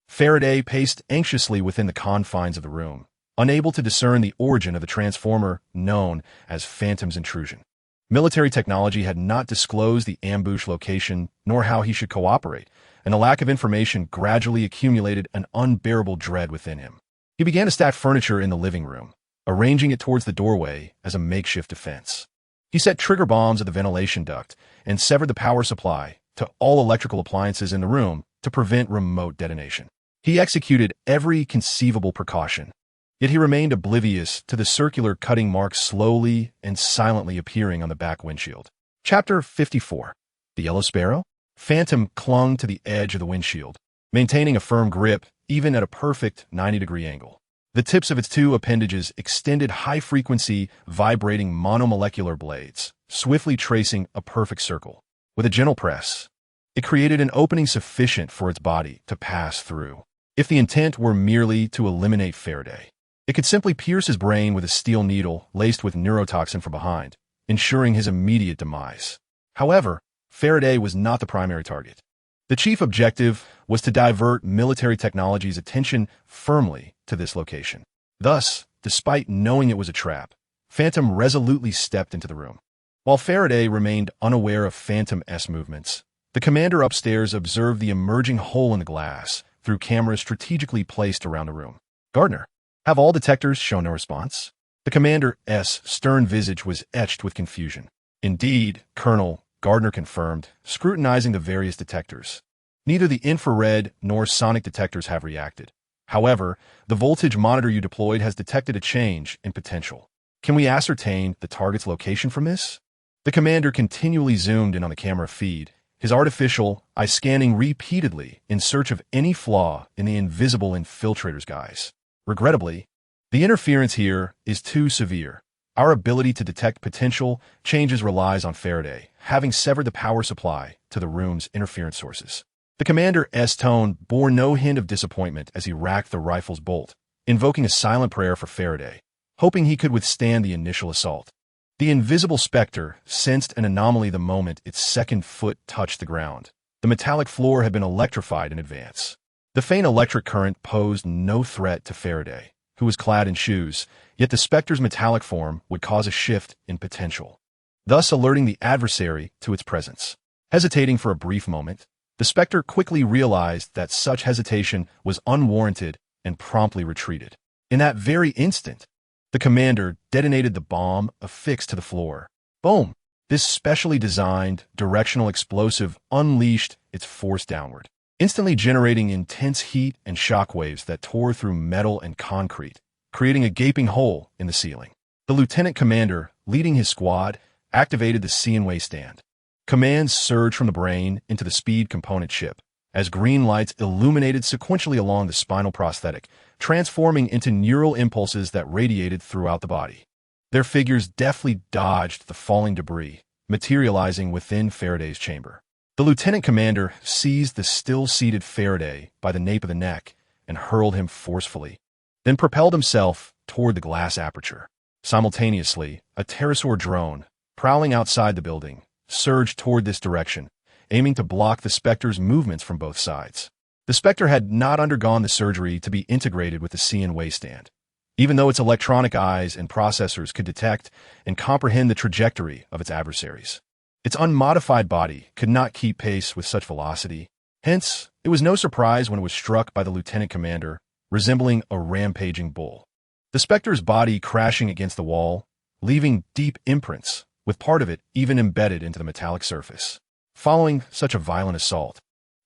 Faraday paced anxiously within the confines of the room, unable to discern the origin of the transformer known as Phantom's intrusion. Military technology had not disclosed the ambush location nor how he should cooperate, and the lack of information gradually accumulated an unbearable dread within him. He began to stack furniture in the living room, arranging it towards the doorway as a makeshift defense. He set trigger bombs at the ventilation duct and severed the power supply to all electrical appliances in the room to prevent remote detonation. He executed every conceivable precaution, yet he remained oblivious to the circular cutting marks slowly and silently appearing on the back windshield. Chapter 54. The Yellow Sparrow? Phantom clung to the edge of the windshield, maintaining a firm grip even at a perfect 90-degree angle. The tips of its two appendages extended high-frequency, vibrating monomolecular blades, swiftly tracing a perfect circle. With a gentle press, it created an opening sufficient for its body to pass through. If the intent were merely to eliminate Faraday, it could simply pierce his brain with a steel needle laced with neurotoxin from behind, ensuring his immediate demise. However, Faraday was not the primary target. The chief objective was to divert military technology's attention firmly to this location. Thus, despite knowing it was a trap, Phantom resolutely stepped into the room. While Faraday remained unaware of Phantom's movements, the commander upstairs observed the emerging hole in the glass through cameras strategically placed around the room. Gardner, have all detectors shown no response? The commander's stern visage was etched with confusion. Indeed, Colonel, Gardner confirmed, scrutinizing the various detectors. Neither the infrared nor sonic detectors have reacted. However, the voltage monitor you deployed has detected a change in potential. Can we ascertain the target's location from this? The commander continually zoomed in on the camera feed, his artificial eye scanning repeatedly in search of any flaw in the invisible infiltrator's guise. Regrettably, the interference here is too severe. Our ability to detect potential changes relies on Faraday, having severed the power supply to the room's interference sources. The commander's tone bore no hint of disappointment as he racked the rifle's bolt, invoking a silent prayer for Faraday, hoping he could withstand the initial assault. The invisible specter sensed an anomaly the moment its second foot touched the ground. The metallic floor had been electrified in advance. The faint electric current posed no threat to Faraday, who was clad in shoes, yet the specter's metallic form would cause a shift in potential, thus alerting the adversary to its presence. Hesitating for a brief moment, the specter quickly realized that such hesitation was unwarranted and promptly retreated. In that very instant, the commander detonated the bomb affixed to the floor. Boom! This specially designed, directional explosive unleashed its force downward, instantly generating intense heat and shockwaves that tore through metal and concrete, creating a gaping hole in the ceiling. The lieutenant commander, leading his squad, activated the CNWay stand. Commands surged from the brain into the speed component chip, as green lights illuminated sequentially along the spinal prosthetic, transforming into neural impulses that radiated throughout the body. Their figures deftly dodged the falling debris, materializing within Faraday's chamber. The lieutenant commander seized the still-seated Faraday by the nape of the neck and hurled him forcefully, then propelled himself toward the glass aperture. Simultaneously, a pterosaur drone, prowling outside the building, surged toward this direction, aiming to block the Spectre's movements from both sides. The Spectre had not undergone the surgery to be integrated with the CNWay stand, even though its electronic eyes and processors could detect and comprehend the trajectory of its adversaries. Its unmodified body could not keep pace with such velocity. Hence, it was no surprise when it was struck by the lieutenant commander, resembling a rampaging bull. The Spectre's body crashing against the wall, leaving deep imprints, with part of it even embedded into the metallic surface. Following such a violent assault,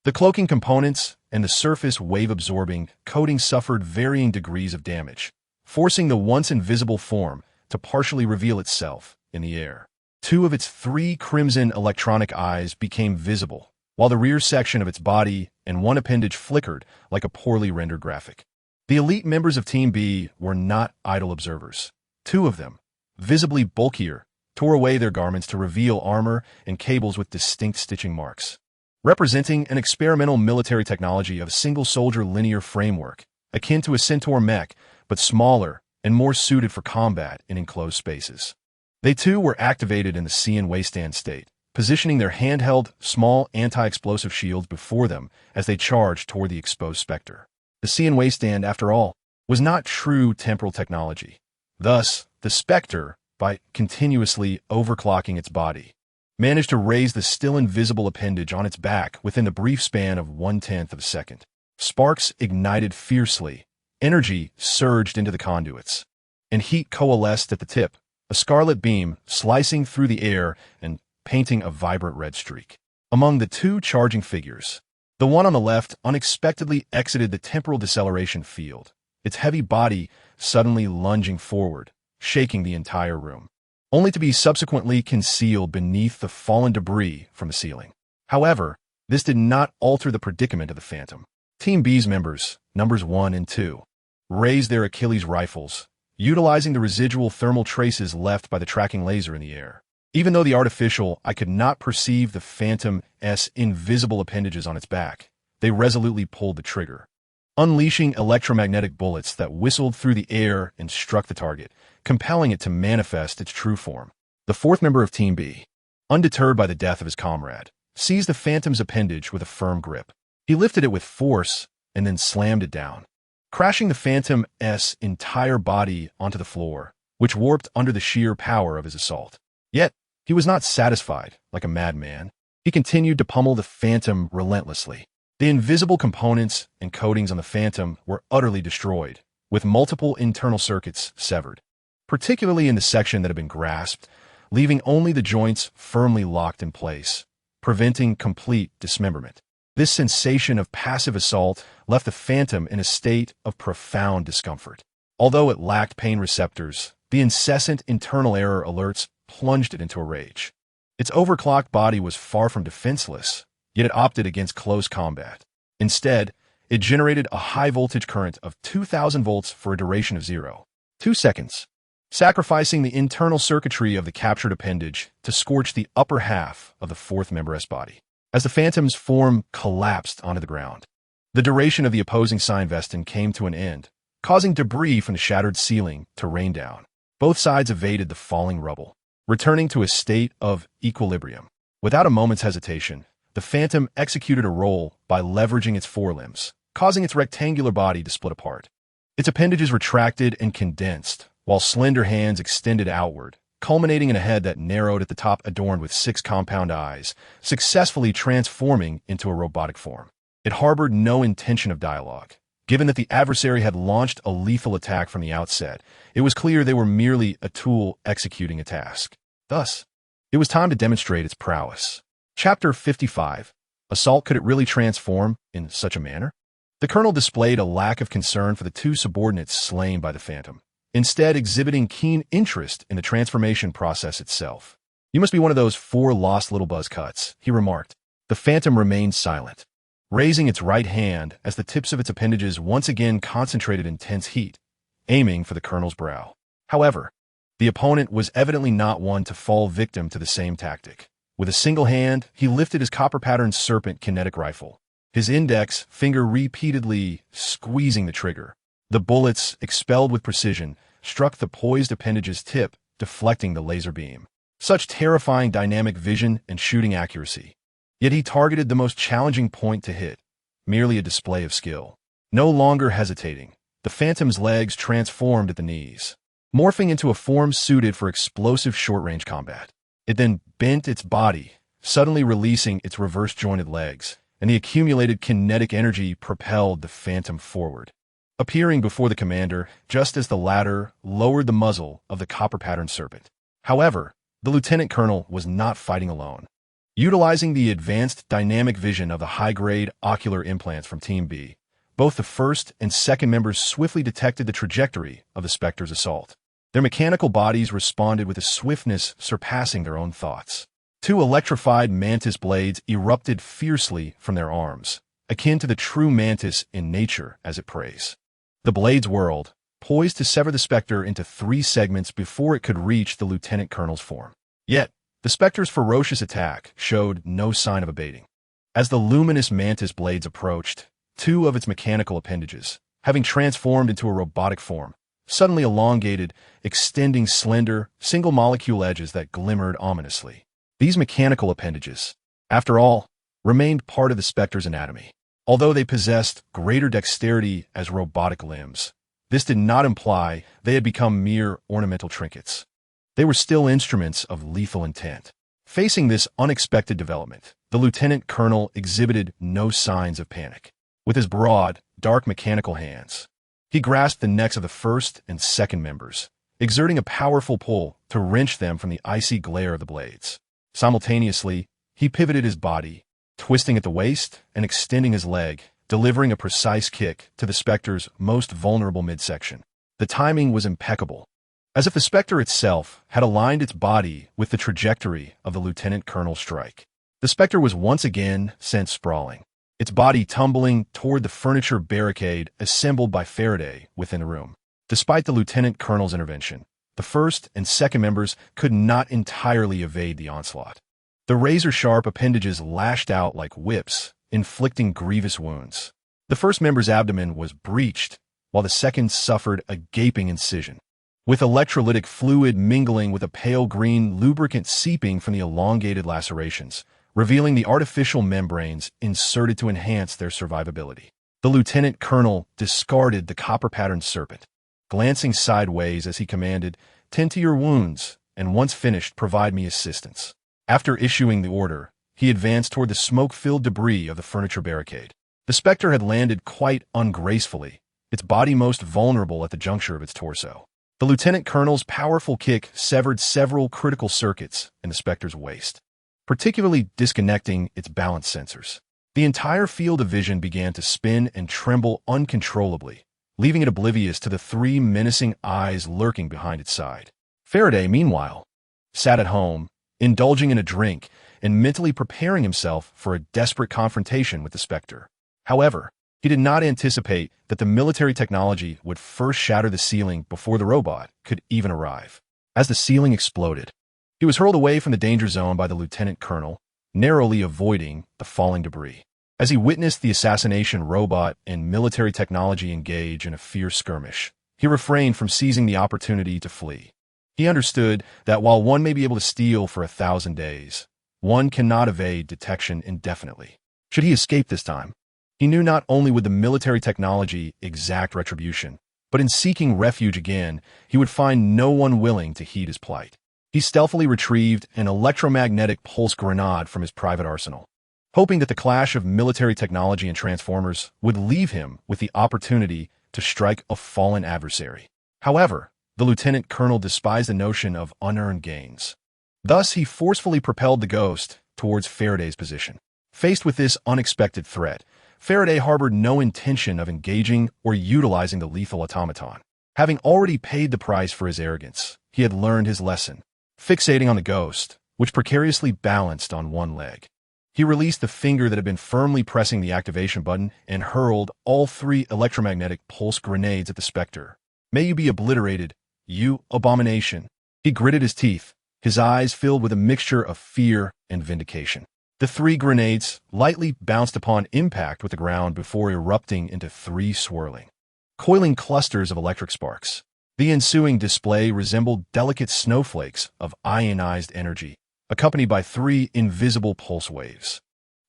the cloaking components and the surface wave-absorbing coating suffered varying degrees of damage, forcing the once invisible form to partially reveal itself in the air. Two of its three crimson electronic eyes became visible, while the rear section of its body and one appendage flickered like a poorly rendered graphic. The elite members of Team B were not idle observers. Two of them, visibly bulkier, tore away their garments to reveal armor and cables with distinct stitching marks, representing an experimental military technology of a single-soldier linear framework, akin to a Centaur mech, but smaller and more suited for combat in enclosed spaces. They too were activated in the CNWay stand state, positioning their handheld, small anti-explosive shields before them as they charged toward the exposed Spectre. The CNWay stand, after all, was not true temporal technology. Thus, the Spectre, by continuously overclocking its body, managed to raise the still invisible appendage on its back within the brief span of 1/10 of a second. Sparks ignited fiercely, energy surged into the conduits, and heat coalesced at the tip, a scarlet beam slicing through the air and painting a vibrant red streak. Among the two charging figures, the one on the left unexpectedly exited the temporal deceleration field, its heavy body suddenly lunging forward, shaking the entire room, only to be subsequently concealed beneath the fallen debris from the ceiling. However, this did not alter the predicament of the Phantom. Team B's members, numbers 1 and 2, raised their Achilles rifles, utilizing the residual thermal traces left by the tracking laser in the air. Even though the artificial eye could not perceive the Phantom's invisible appendages on its back, they resolutely pulled the trigger, unleashing electromagnetic bullets that whistled through the air and struck the target, compelling it to manifest its true form. The fourth member of Team B, undeterred by the death of his comrade, seized the Phantom's appendage with a firm grip. He lifted it with force and then slammed it down, crashing the Phantom's entire body onto the floor, which warped under the sheer power of his assault. Yet, he was not satisfied, like a madman. He continued to pummel the Phantom relentlessly. The invisible components and coatings on the Phantom were utterly destroyed, with multiple internal circuits severed, particularly in the section that had been grasped, leaving only the joints firmly locked in place, preventing complete dismemberment. This sensation of passive assault left the Phantom in a state of profound discomfort. Although it lacked pain receptors, the incessant internal error alerts plunged it into a rage. Its overclocked body was far from defenseless, yet it opted against close combat. Instead, it generated a high-voltage current of 2,000 volts for a duration of 0.2 seconds, sacrificing the internal circuitry of the captured appendage to scorch the upper half of the fourth member's body. As the Phantom's form collapsed onto the ground, the duration of the opposing Cybernetic came to an end, causing debris from the shattered ceiling to rain down. Both sides evaded the falling rubble, returning to a state of equilibrium. Without a moment's hesitation, the Phantom executed a roll by leveraging its forelimbs, causing its rectangular body to split apart. Its appendages retracted and condensed, while slender hands extended outward, culminating in a head that narrowed at the top adorned with 6 compound eyes, successfully transforming into a robotic form. It harbored no intention of dialogue. Given that the adversary had launched a lethal attack from the outset, it was clear they were merely a tool executing a task. Thus, it was time to demonstrate its prowess. Chapter 55. Assault. Could it really transform in such a manner? The Colonel displayed a lack of concern for the 2 subordinates slain by the Phantom, instead exhibiting keen interest in the transformation process itself. "You must be one of those 4 lost little buzz cuts," he remarked. The Phantom remained silent, raising its right hand as the tips of its appendages once again concentrated intense heat, aiming for the Colonel's brow. However, the opponent was evidently not one to fall victim to the same tactic. With a single hand, he lifted his copper-patterned serpent kinetic rifle, his index finger repeatedly squeezing the trigger. The bullets, expelled with precision, struck the poised appendage's tip, deflecting the laser beam. Such terrifying dynamic vision and shooting accuracy. Yet he targeted the most challenging point to hit, merely a display of skill. No longer hesitating, the Phantom's legs transformed at the knees, morphing into a form suited for explosive short-range combat. It then bent its body, suddenly releasing its reverse-jointed legs, and the accumulated kinetic energy propelled the Phantom forward, appearing before the commander just as the latter lowered the muzzle of the copper-patterned serpent. However, the lieutenant colonel was not fighting alone. Utilizing the advanced dynamic vision of the high-grade ocular implants from Team B, both the first and second members swiftly detected the trajectory of the Spectre's assault. Their mechanical bodies responded with a swiftness surpassing their own thoughts. 2 electrified mantis blades erupted fiercely from their arms, akin to the true mantis in nature as it preys. The blades whirled, poised to sever the Spectre into 3 segments before it could reach the lieutenant colonel's form. Yet, the Spectre's ferocious attack showed no sign of abating. As the luminous mantis blades approached, 2 of its mechanical appendages, having transformed into a robotic form, suddenly elongated, extending slender, single-molecule edges that glimmered ominously. These mechanical appendages, after all, remained part of the Spectre's anatomy. Although they possessed greater dexterity as robotic limbs, this did not imply they had become mere ornamental trinkets. They were still instruments of lethal intent. Facing this unexpected development, the lieutenant colonel exhibited no signs of panic. With his broad, dark mechanical hands, he grasped the necks of the first and second members, exerting a powerful pull to wrench them from the icy glare of the blades. Simultaneously, he pivoted his body, twisting at the waist and extending his leg, delivering a precise kick to the Spectre's most vulnerable midsection. The timing was impeccable, as if the Spectre itself had aligned its body with the trajectory of the lieutenant colonel's strike. The Spectre was once again sent sprawling, its body tumbling toward the furniture barricade assembled by Faraday within the room. Despite the lieutenant colonel's intervention, the first and second members could not entirely evade the onslaught. The razor-sharp appendages lashed out like whips, inflicting grievous wounds. The first member's abdomen was breached, while the second suffered a gaping incision, with electrolytic fluid mingling with a pale green lubricant seeping from the elongated lacerations, revealing the artificial membranes inserted to enhance their survivability. The lieutenant colonel discarded the copper-patterned serpent, glancing sideways as he commanded, "Tend to your wounds, and once finished, provide me assistance." After issuing the order, he advanced toward the smoke-filled debris of the furniture barricade. The Spectre had landed quite ungracefully, its body most vulnerable at the juncture of its torso. The lieutenant colonel's powerful kick severed several critical circuits in the Spectre's waist, particularly disconnecting its balance sensors. The entire field of vision began to spin and tremble uncontrollably, leaving it oblivious to the three menacing eyes lurking behind its side. Faraday, meanwhile, sat at home, indulging in a drink and mentally preparing himself for a desperate confrontation with the Spectre. However, he did not anticipate that the military technology would first shatter the ceiling before the robot could even arrive. As the ceiling exploded, he was hurled away from the danger zone by the lieutenant colonel, narrowly avoiding the falling debris. As he witnessed the assassination robot and military technology engage in a fierce skirmish, he refrained from seizing the opportunity to flee. He understood that while one may be able to steal for 1,000 days, one cannot evade detection indefinitely. Should he escape this time, he knew not only would the military technology exact retribution, but in seeking refuge again, he would find no one willing to heed his plight. He stealthily retrieved an electromagnetic pulse grenade from his private arsenal, hoping that the clash of military technology and transformers would leave him with the opportunity to strike a fallen adversary. However, the lieutenant colonel despised the notion of unearned gains. Thus, he forcefully propelled the Ghost towards Faraday's position. Faced with this unexpected threat, Faraday harbored no intention of engaging or utilizing the lethal automaton. Having already paid the price for his arrogance, he had learned his lesson. Fixating on the Ghost, which precariously balanced on one leg, he released the finger that had been firmly pressing the activation button and hurled all 3 electromagnetic pulse grenades at the Spectre. "May you be obliterated, you abomination." He gritted his teeth, his eyes filled with a mixture of fear and vindication. The 3 grenades lightly bounced upon impact with the ground before erupting into 3 swirling, coiling clusters of electric sparks. The ensuing display resembled delicate snowflakes of ionized energy, accompanied by 3 invisible pulse waves.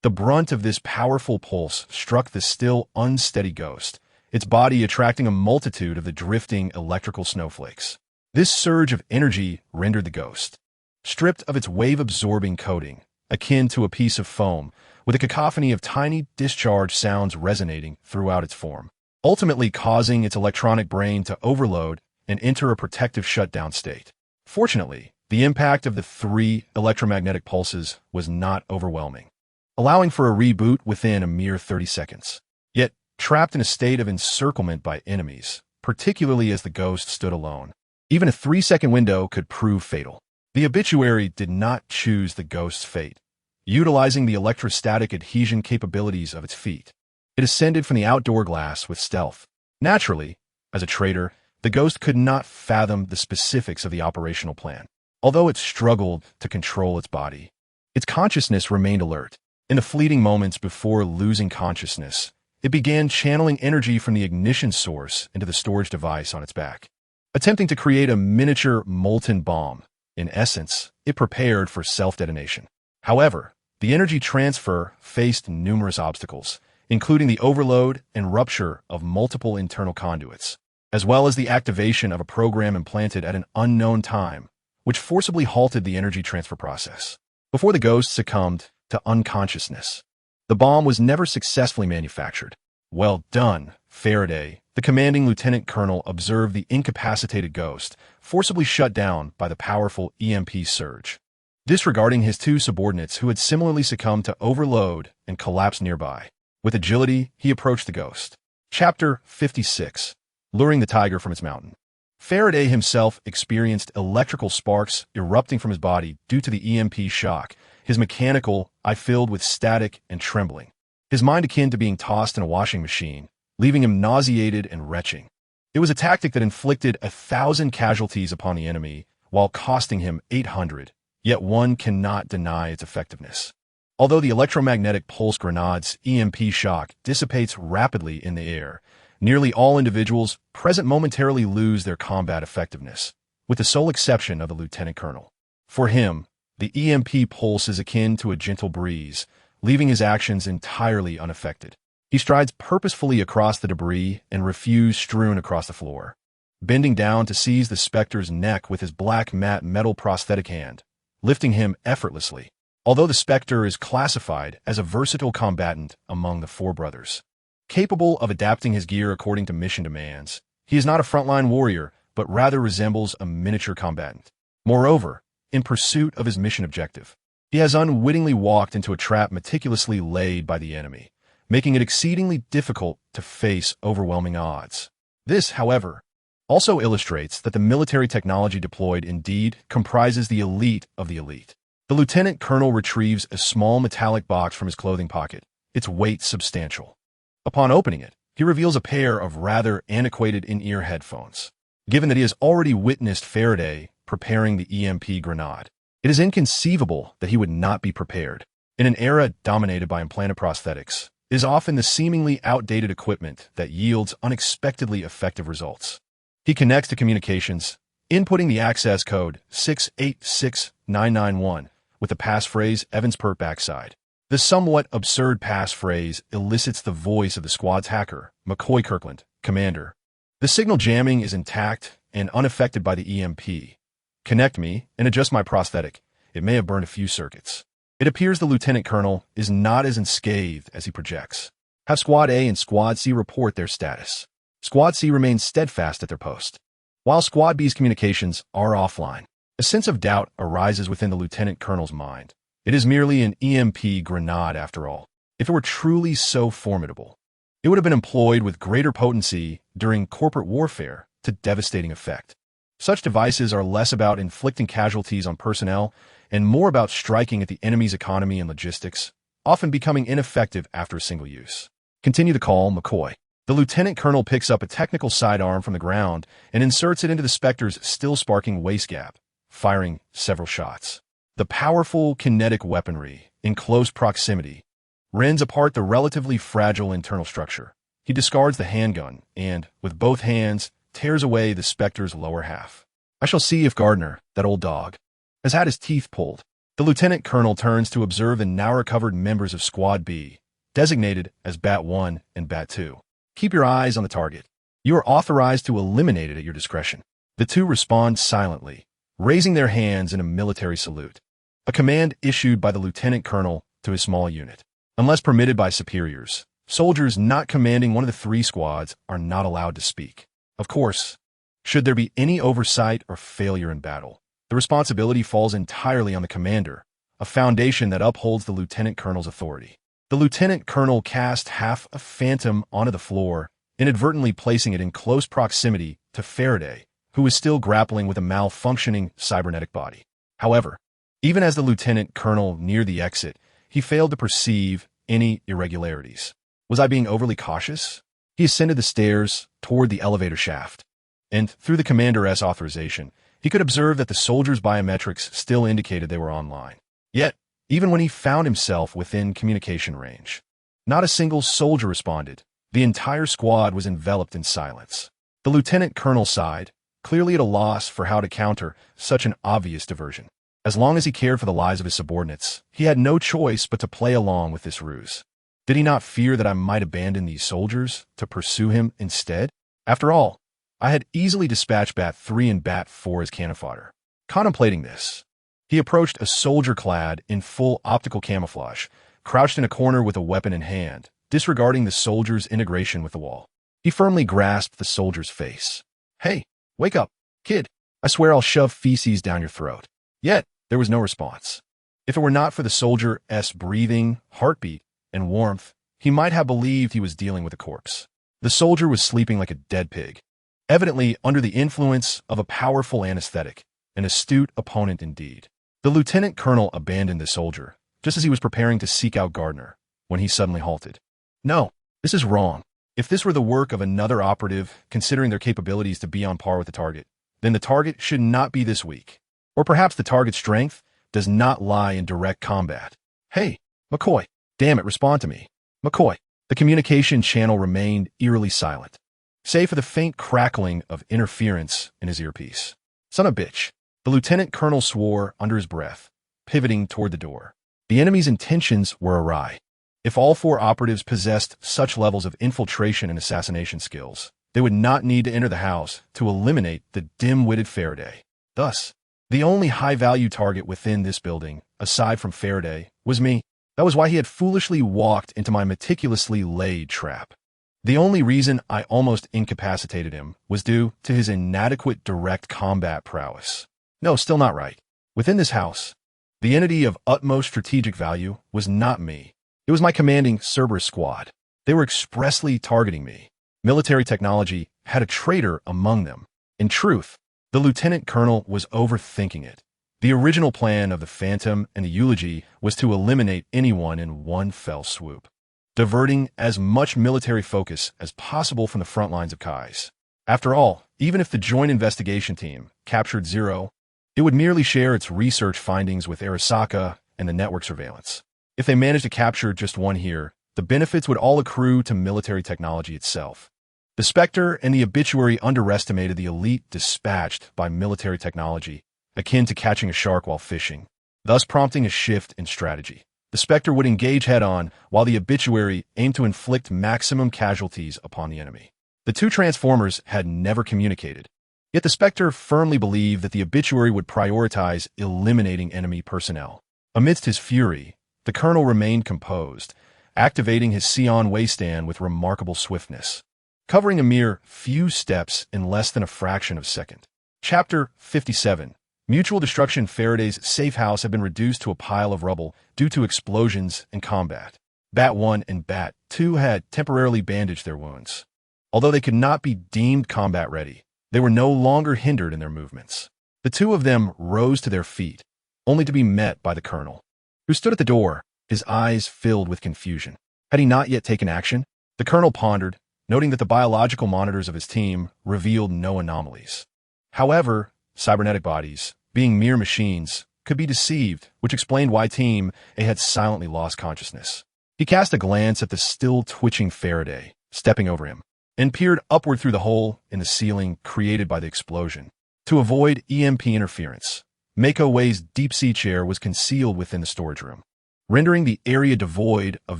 The brunt of this powerful pulse struck the still unsteady Ghost, its body attracting a multitude of the drifting electrical snowflakes. This surge of energy rendered the Ghost, stripped of its wave-absorbing coating, akin to a piece of foam, with a cacophony of tiny discharge sounds resonating throughout its form, ultimately causing its electronic brain to overload and enter a protective shutdown state. Fortunately, the impact of the 3 electromagnetic pulses was not overwhelming, allowing for a reboot within a mere 30 seconds. Yet, trapped in a state of encirclement by enemies, particularly as the Ghost stood alone, even a 3-second window could prove fatal. The obituary did not choose the Ghost's fate. Utilizing the electrostatic adhesion capabilities of its feet, it ascended from the outdoor glass with stealth. Naturally, as a traitor, the Ghost could not fathom the specifics of the operational plan. Although it struggled to control its body, its consciousness remained alert. In the fleeting moments before losing consciousness, it began channeling energy from the ignition source into the storage device on its back, attempting to create a miniature molten bomb. In essence, it prepared for self-detonation. However, the energy transfer faced numerous obstacles, including the overload and rupture of multiple internal conduits, as well as the activation of a program implanted at an unknown time, which forcibly halted the energy transfer process. before the ghost succumbed to unconsciousness. The bomb was never successfully manufactured. "Well done, Faraday," the commanding lieutenant colonel observed the incapacitated ghost, forcibly shut down by the powerful EMP surge. Disregarding his two subordinates who had similarly succumbed to overload and collapsed nearby. With agility, he approached the ghost. Chapter 56. Luring the tiger from its mountain. Faraday himself experienced electrical sparks erupting from his body due to the EMP shock, his mechanical eye filled with static and trembling. His mind akin to being tossed in a washing machine, leaving him nauseated and retching. It was a tactic that inflicted 1,000 casualties upon the enemy, while costing him 800. Yet one cannot deny its effectiveness. Although the electromagnetic pulse grenade's EMP shock dissipates rapidly in the air, nearly all individuals present momentarily lose their combat effectiveness, with the sole exception of the lieutenant colonel. For him, the EMP pulse is akin to a gentle breeze, leaving his actions entirely unaffected. He strides purposefully across the debris and refuse strewn across the floor, bending down to seize the specter's neck with his black matte metal prosthetic hand, lifting him effortlessly. Although the Spectre is classified as a versatile combatant among the four brothers, capable of adapting his gear according to mission demands, he is not a frontline warrior, but rather resembles a miniature combatant. Moreover, in pursuit of his mission objective, he has unwittingly walked into a trap meticulously laid by the enemy, making it exceedingly difficult to face overwhelming odds. This, however, also illustrates that the military technology deployed indeed comprises the elite of the elite. The lieutenant colonel retrieves a small metallic box from his clothing pocket, its weight substantial. Upon opening it, he reveals a pair of rather antiquated in-ear headphones. Given that he has already witnessed Faraday preparing the EMP grenade, it is inconceivable that he would not be prepared. In an era dominated by implanted prosthetics, it is often the seemingly outdated equipment that yields unexpectedly effective results. He connects to communications, inputting the access code 686991 with the passphrase Evans Pert backside. The somewhat absurd passphrase elicits the voice of the squad's hacker, McCoy Kirkland, commander. The signal jamming is intact and unaffected by the EMP. Connect me and adjust my prosthetic. It may have burned a few circuits. It appears the lieutenant colonel is not as unscathed as he projects. Have Squad A and Squad C report their status. Squad C remains steadfast at their post, while Squad B's communications are offline. A sense of doubt arises within the lieutenant colonel's mind. It is merely an EMP grenade after all. If it were truly so formidable, it would have been employed with greater potency during corporate warfare to devastating effect. Such devices are less about inflicting casualties on personnel and more about striking at the enemy's economy and logistics, often becoming ineffective after a single use. Continue the call, McCoy. The lieutenant colonel picks up a technical sidearm from the ground and inserts it into the Spectre's still sparking waist gap, firing several shots. The powerful kinetic weaponry, in close proximity, rends apart the relatively fragile internal structure. He discards the handgun and, with both hands, tears away the Spectre's lower half. I shall see if Gardner, that old dog, has had his teeth pulled. The lieutenant colonel turns to observe the now recovered members of Squad B, designated as Bat 1 and Bat 2. Keep your eyes on the target. You are authorized to eliminate it at your discretion. The two respond silently, raising their hands in a military salute, a command issued by the lieutenant colonel to his small unit. Unless permitted by superiors, soldiers not commanding one of the three squads are not allowed to speak. Of course, should there be any oversight or failure in battle, the responsibility falls entirely on the commander, a foundation that upholds the lieutenant colonel's authority. The lieutenant colonel cast half a phantom onto the floor, inadvertently placing it in close proximity to Faraday, who was still grappling with a malfunctioning cybernetic body. However, even as the lieutenant colonel neared the exit, he failed to perceive any irregularities. Was I being overly cautious? He ascended the stairs toward the elevator shaft, and through the commander's authorization, he could observe that the soldiers' biometrics still indicated they were online. Yet, even when he found himself within communication range, not a single soldier responded. The entire squad was enveloped in silence. The lieutenant colonel sighed, clearly at a loss for how to counter such an obvious diversion. As long as he cared for the lives of his subordinates, he had no choice but to play along with this ruse. Did he not fear that I might abandon these soldiers to pursue him instead? After all, I had easily dispatched Bat 3 and Bat 4 as cannon fodder. Contemplating this, He approached a soldier clad in full optical camouflage, crouched in a corner with a weapon in hand, disregarding the soldier's integration with the wall. He firmly grasped the soldier's face. "Hey, wake up, kid. I swear I'll shove feces down your throat." Yet, there was no response. If it were not for the soldier's breathing, heartbeat, and warmth, he might have believed he was dealing with a corpse. The soldier was sleeping like a dead pig, evidently under the influence of a powerful anesthetic, an astute opponent indeed. The lieutenant colonel abandoned the soldier, just as he was preparing to seek out Gardner, when he suddenly halted. "No, this is wrong. If this were the work of another operative, considering their capabilities to be on par with the target, then the target should not be this weak. Or perhaps the target's strength does not lie in direct combat. Hey, McCoy, damn it, respond to me. McCoy." The communication channel remained eerily silent, save for the faint crackling of interference in his earpiece. "Son of a bitch," the lieutenant colonel swore under his breath, pivoting toward the door. The enemy's intentions were awry. If all four operatives possessed such levels of infiltration and assassination skills, they would not need to enter the house to eliminate the dim-witted Faraday. Thus, the only high-value target within this building, aside from Faraday, was me. That was why he had foolishly walked into my meticulously laid trap. The only reason I almost incapacitated him was due to his inadequate direct combat prowess. No, still not right. Within this house, the entity of utmost strategic value was not me. It was my commanding Cerberus squad. They were expressly targeting me. Military technology had a traitor among them. In truth, the lieutenant colonel was overthinking it. The original plan of the Phantom and the Eulogy was to eliminate anyone in one fell swoop, diverting as much military focus as possible from the front lines of Kais. After all, even if the joint investigation team captured Zero, it would merely share its research findings with Arasaka and the network surveillance. If they managed to capture just one here, the benefits would all accrue to military technology itself. The Spectre and the Obituary underestimated the elite dispatched by military technology, akin to catching a shark while fishing, thus prompting a shift in strategy. The Spectre would engage head-on, while the Obituary aimed to inflict maximum casualties upon the enemy. The two Transformers had never communicated, yet the Spectre firmly believed that the Obituary would prioritize eliminating enemy personnel. Amidst his fury, the Colonel remained composed, activating his Sion Waystand with remarkable swiftness, covering a mere few steps in less than a fraction of a second. Chapter 57. Mutual destruction. Faraday's safe house had been reduced to a pile of rubble due to explosions and combat. Bat 1 and Bat 2 had temporarily bandaged their wounds. Although they could not be deemed combat ready, they were no longer hindered in their movements. The two of them rose to their feet, only to be met by the Colonel, who stood at the door, his eyes filled with confusion. Had he not yet taken action? The Colonel pondered, noting that the biological monitors of his team revealed no anomalies. However, cybernetic bodies, being mere machines, could be deceived, which explained why Team A had silently lost consciousness. He cast a glance at the still twitching Faraday, stepping over him, and peered upward through the hole in the ceiling created by the explosion. To avoid EMP interference, Mako Wei's deep-sea chair was concealed within the storage room, rendering the area devoid of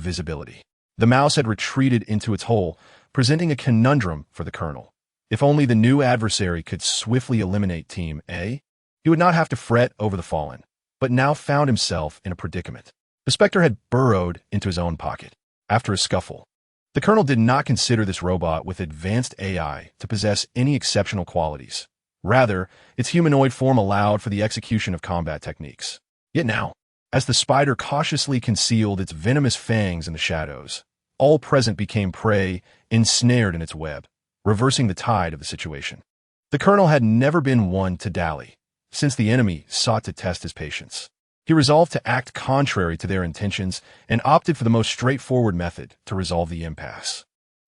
visibility. The mouse had retreated into its hole, presenting a conundrum for the Colonel. If only the new adversary could swiftly eliminate Team A, he would not have to fret over the fallen, but now found himself in a predicament. The Spectre had burrowed into his own pocket. After a scuffle, the Colonel did not consider this robot with advanced AI to possess any exceptional qualities. Rather, its humanoid form allowed for the execution of combat techniques. Yet now, as the spider cautiously concealed its venomous fangs in the shadows, all present became prey, ensnared in its web, reversing the tide of the situation. The Colonel had never been one to dally, since the enemy sought to test his patience. He resolved to act contrary to their intentions and opted for the most straightforward method to resolve the impasse.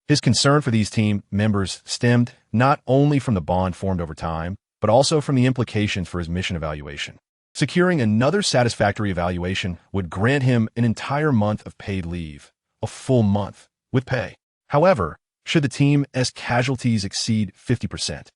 His concern for these team members stemmed not only from the bond formed over time, but also from the implications for his mission evaluation. Securing another satisfactory evaluation would grant him an entire month of paid leave, a full month, with pay. However, should the team's casualties exceed 50%,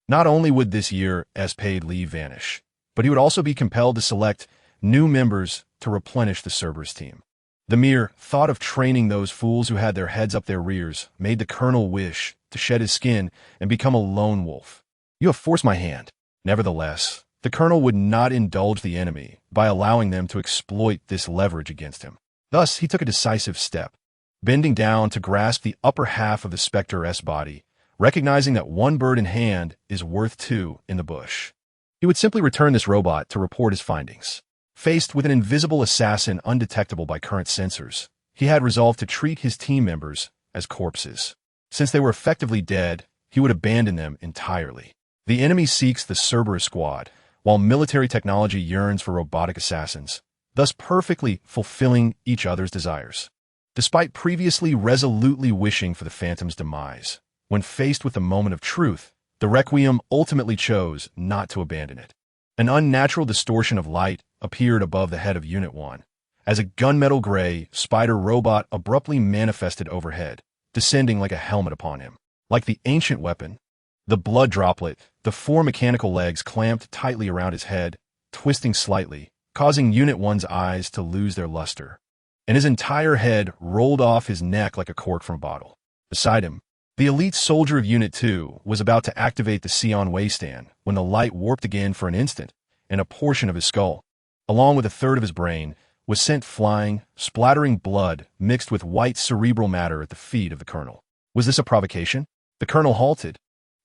not only would this year's paid leave vanish, but he would also be compelled to select new members to replenish the Cerberus team. The mere thought of training those fools who had their heads up their rears made the Colonel wish to shed his skin and become a lone wolf. "You have forced my hand." Nevertheless, the colonel would not indulge the enemy by allowing them to exploit this leverage against him. Thus, he took a decisive step, bending down to grasp the upper half of the Spectre-S body, recognizing that one bird in hand is worth two in the bush. He would simply return this robot to report his findings. Faced with an invisible assassin undetectable by current sensors, he had resolved to treat his team members as corpses. Since they were effectively dead, he would abandon them entirely. The enemy seeks the Cerberus squad, while military technology yearns for robotic assassins, thus perfectly fulfilling each other's desires. Despite previously resolutely wishing for the Phantom's demise, when faced with the moment of truth, the Requiem ultimately chose not to abandon it. An unnatural distortion of light appeared above the head of Unit 1, as a gunmetal gray spider robot abruptly manifested overhead, descending like a helmet upon him. Like the ancient weapon, the blood droplet, the four mechanical legs clamped tightly around his head, twisting slightly, causing Unit 1's eyes to lose their luster, and his entire head rolled off his neck like a cork from a bottle. Beside him, the elite soldier of Unit 2 was about to activate the Psion wavestand when the light warped again for an instant, and a portion of his skull, along with a third of his brain, was sent flying, splattering blood mixed with white cerebral matter at the feet of the colonel. Was this a provocation? The colonel halted,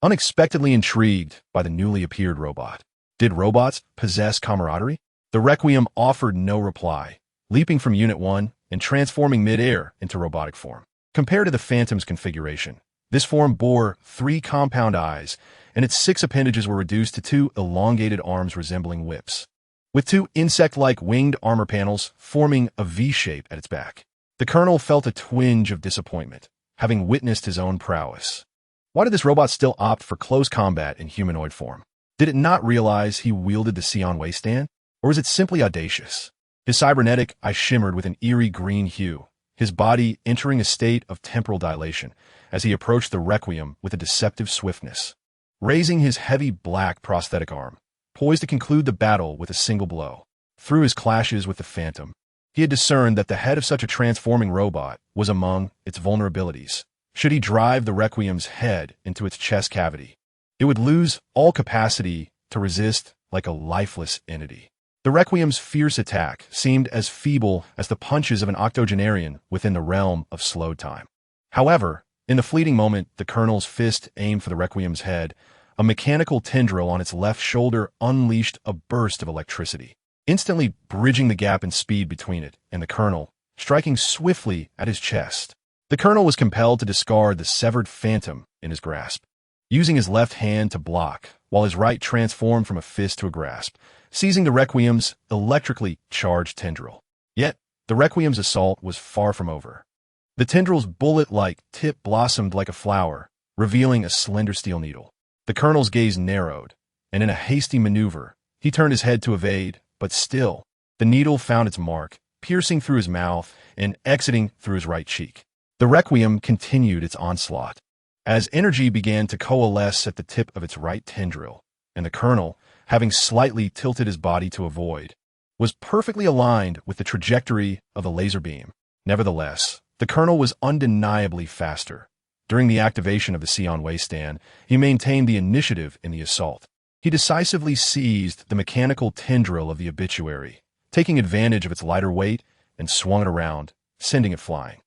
unexpectedly intrigued by the newly appeared robot. Did robots possess camaraderie? The Requiem offered no reply, leaping from Unit 1 and transforming mid-air into robotic form. Compared to the Phantom's configuration, this form bore 3 compound eyes, and its 6 appendages were reduced to 2 elongated arms resembling whips, with 2 insect-like winged armor panels forming a V-shape at its back. The colonel felt a twinge of disappointment, having witnessed his own prowess. Why did this robot still opt for close combat in humanoid form? Did it not realize he wielded the Psion wavestand? Or was it simply audacious? His cybernetic eye shimmered with an eerie green hue, his body entering a state of temporal dilation as he approached the Requiem with a deceptive swiftness. Raising his heavy black prosthetic arm, poised to conclude the battle with a single blow. Through his clashes with the Phantom, he had discerned that the head of such a transforming robot was among its vulnerabilities. Should he drive the Requiem's head into its chest cavity, it would lose all capacity to resist like a lifeless entity. The Requiem's fierce attack seemed as feeble as the punches of an octogenarian within the realm of slowed time. However, in the fleeting moment the colonel's fist aimed for the Requiem's head, a mechanical tendril on its left shoulder unleashed a burst of electricity, instantly bridging the gap in speed between it and the colonel, striking swiftly at his chest. The colonel was compelled to discard the severed Phantom in his grasp, using his left hand to block, while his right transformed from a fist to a grasp, seizing the Requiem's electrically charged tendril. Yet, the Requiem's assault was far from over. The tendril's bullet-like tip blossomed like a flower, revealing a slender steel needle. The colonel's gaze narrowed, and in a hasty maneuver, he turned his head to evade, but still, the needle found its mark, piercing through his mouth and exiting through his right cheek. The Requiem continued its onslaught, as energy began to coalesce at the tip of its right tendril, and the colonel, having slightly tilted his body to avoid, was perfectly aligned with the trajectory of the laser beam. Nevertheless, the colonel was undeniably faster. During the activation of the Psion wavestand, he maintained the initiative in the assault. He decisively seized the mechanical tendril of the obituary, taking advantage of its lighter weight, and swung it around, sending it flying.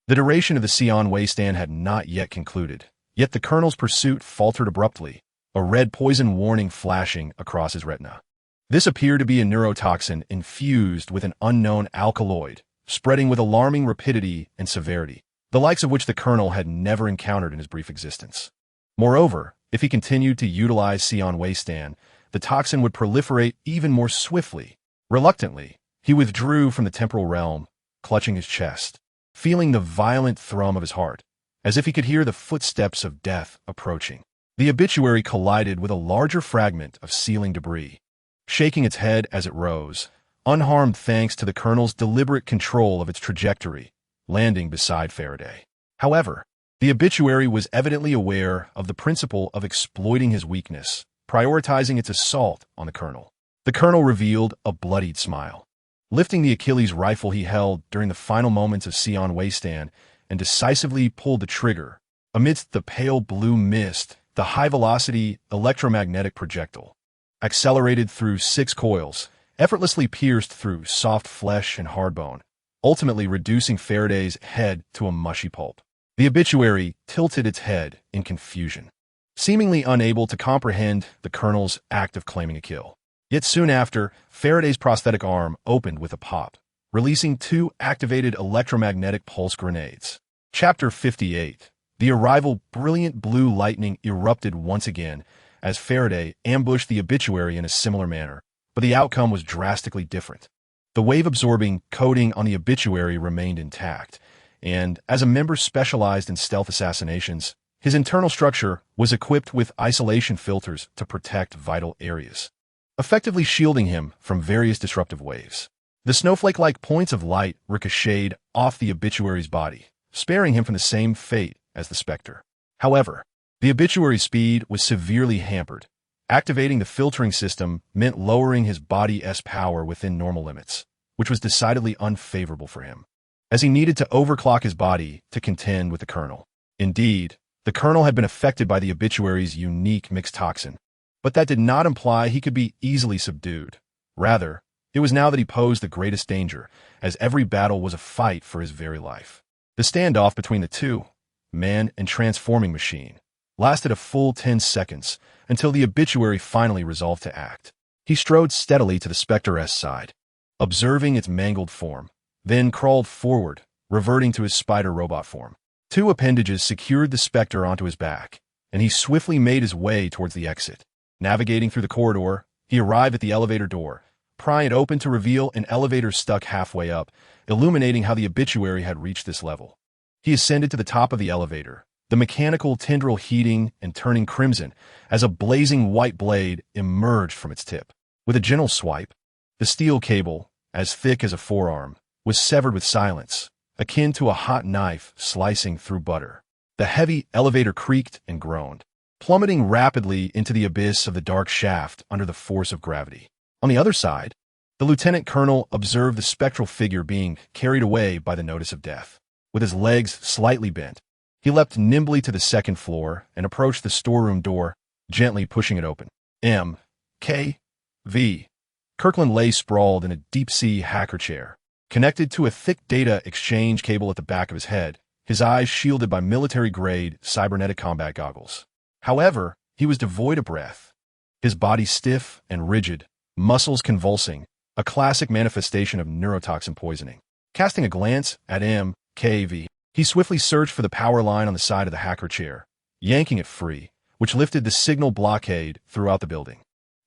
The duration of the Psion wavestand had not yet concluded, yet the colonel's pursuit faltered abruptly, a red poison warning flashing across his retina. This appeared to be a neurotoxin infused with an unknown alkaloid, spreading with alarming rapidity and severity, the likes of which the colonel had never encountered in his brief existence. Moreover, if he continued to utilize Psion wavestand, the toxin would proliferate even more swiftly. Reluctantly, he withdrew from the temporal realm, clutching his chest, feeling the violent thrum of his heart, as if he could hear the footsteps of death approaching. The obituary collided with a larger fragment of ceiling debris, shaking its head as it rose, unharmed thanks to the colonel's deliberate control of its trajectory, landing beside Faraday. However, the obituary was evidently aware of the principle of exploiting his weakness, prioritizing its assault on the colonel. The colonel revealed a bloodied smile, lifting the Achilles rifle he held during the final moments of Psion wavestand, and decisively pulled the trigger. Amidst the pale blue mist, the high-velocity electromagnetic projectile, accelerated through 6 coils, effortlessly pierced through soft flesh and hard bone, ultimately reducing Faraday's head to a mushy pulp. The obituary tilted its head in confusion, seemingly unable to comprehend the Colonel's act of claiming a kill. Yet soon after, Faraday's prosthetic arm opened with a pop, releasing 2 activated electromagnetic pulse grenades. Chapter 58. The arrival. Brilliant blue lightning erupted once again as Faraday ambushed the obituary in a similar manner, but the outcome was drastically different. The wave-absorbing coating on the obituary remained intact, and as a member specialized in stealth assassinations, his internal structure was equipped with isolation filters to protect vital areas, effectively shielding him from various disruptive waves. The snowflake-like points of light ricocheted off the obituary's body, sparing him from the same fate as the Spectre. However, the obituary's speed was severely hampered. Activating the filtering system meant lowering his body's power within normal limits, which was decidedly unfavorable for him, as he needed to overclock his body to contend with the Colonel. Indeed, the Colonel had been affected by the obituary's unique mixed toxin, but that did not imply he could be easily subdued. Rather, it was now that he posed the greatest danger, as every battle was a fight for his very life. The standoff between the two, man and transforming machine, lasted a full 10 seconds until the obituary finally resolved to act. He strode steadily to the Spectre's side, observing its mangled form, then crawled forward, reverting to his spider robot form. 2 appendages secured the Spectre onto his back, and he swiftly made his way towards the exit. Navigating through the corridor, he arrived at the elevator door, prying it open to reveal an elevator stuck halfway up, illuminating how the obituary had reached this level. He ascended to the top of the elevator, the mechanical tendril heating and turning crimson as a blazing white blade emerged from its tip. With a gentle swipe, the steel cable, as thick as a forearm, was severed with silence, akin to a hot knife slicing through butter. The heavy elevator creaked and groaned, plummeting rapidly into the abyss of the dark shaft under the force of gravity. On the other side, the lieutenant colonel observed the spectral figure being carried away by the notice of death. With his legs slightly bent, he leapt nimbly to the second floor and approached the storeroom door, gently pushing it open. M.K.V. Kirkland lay sprawled in a deep-sea hacker chair, connected to a thick data exchange cable at the back of his head, his eyes shielded by military-grade cybernetic combat goggles. However, he was devoid of breath, his body stiff and rigid, muscles convulsing, a classic manifestation of neurotoxin poisoning. Casting a glance at M.K.V., he swiftly searched for the power line on the side of the hacker chair, yanking it free, which lifted the signal blockade throughout the building.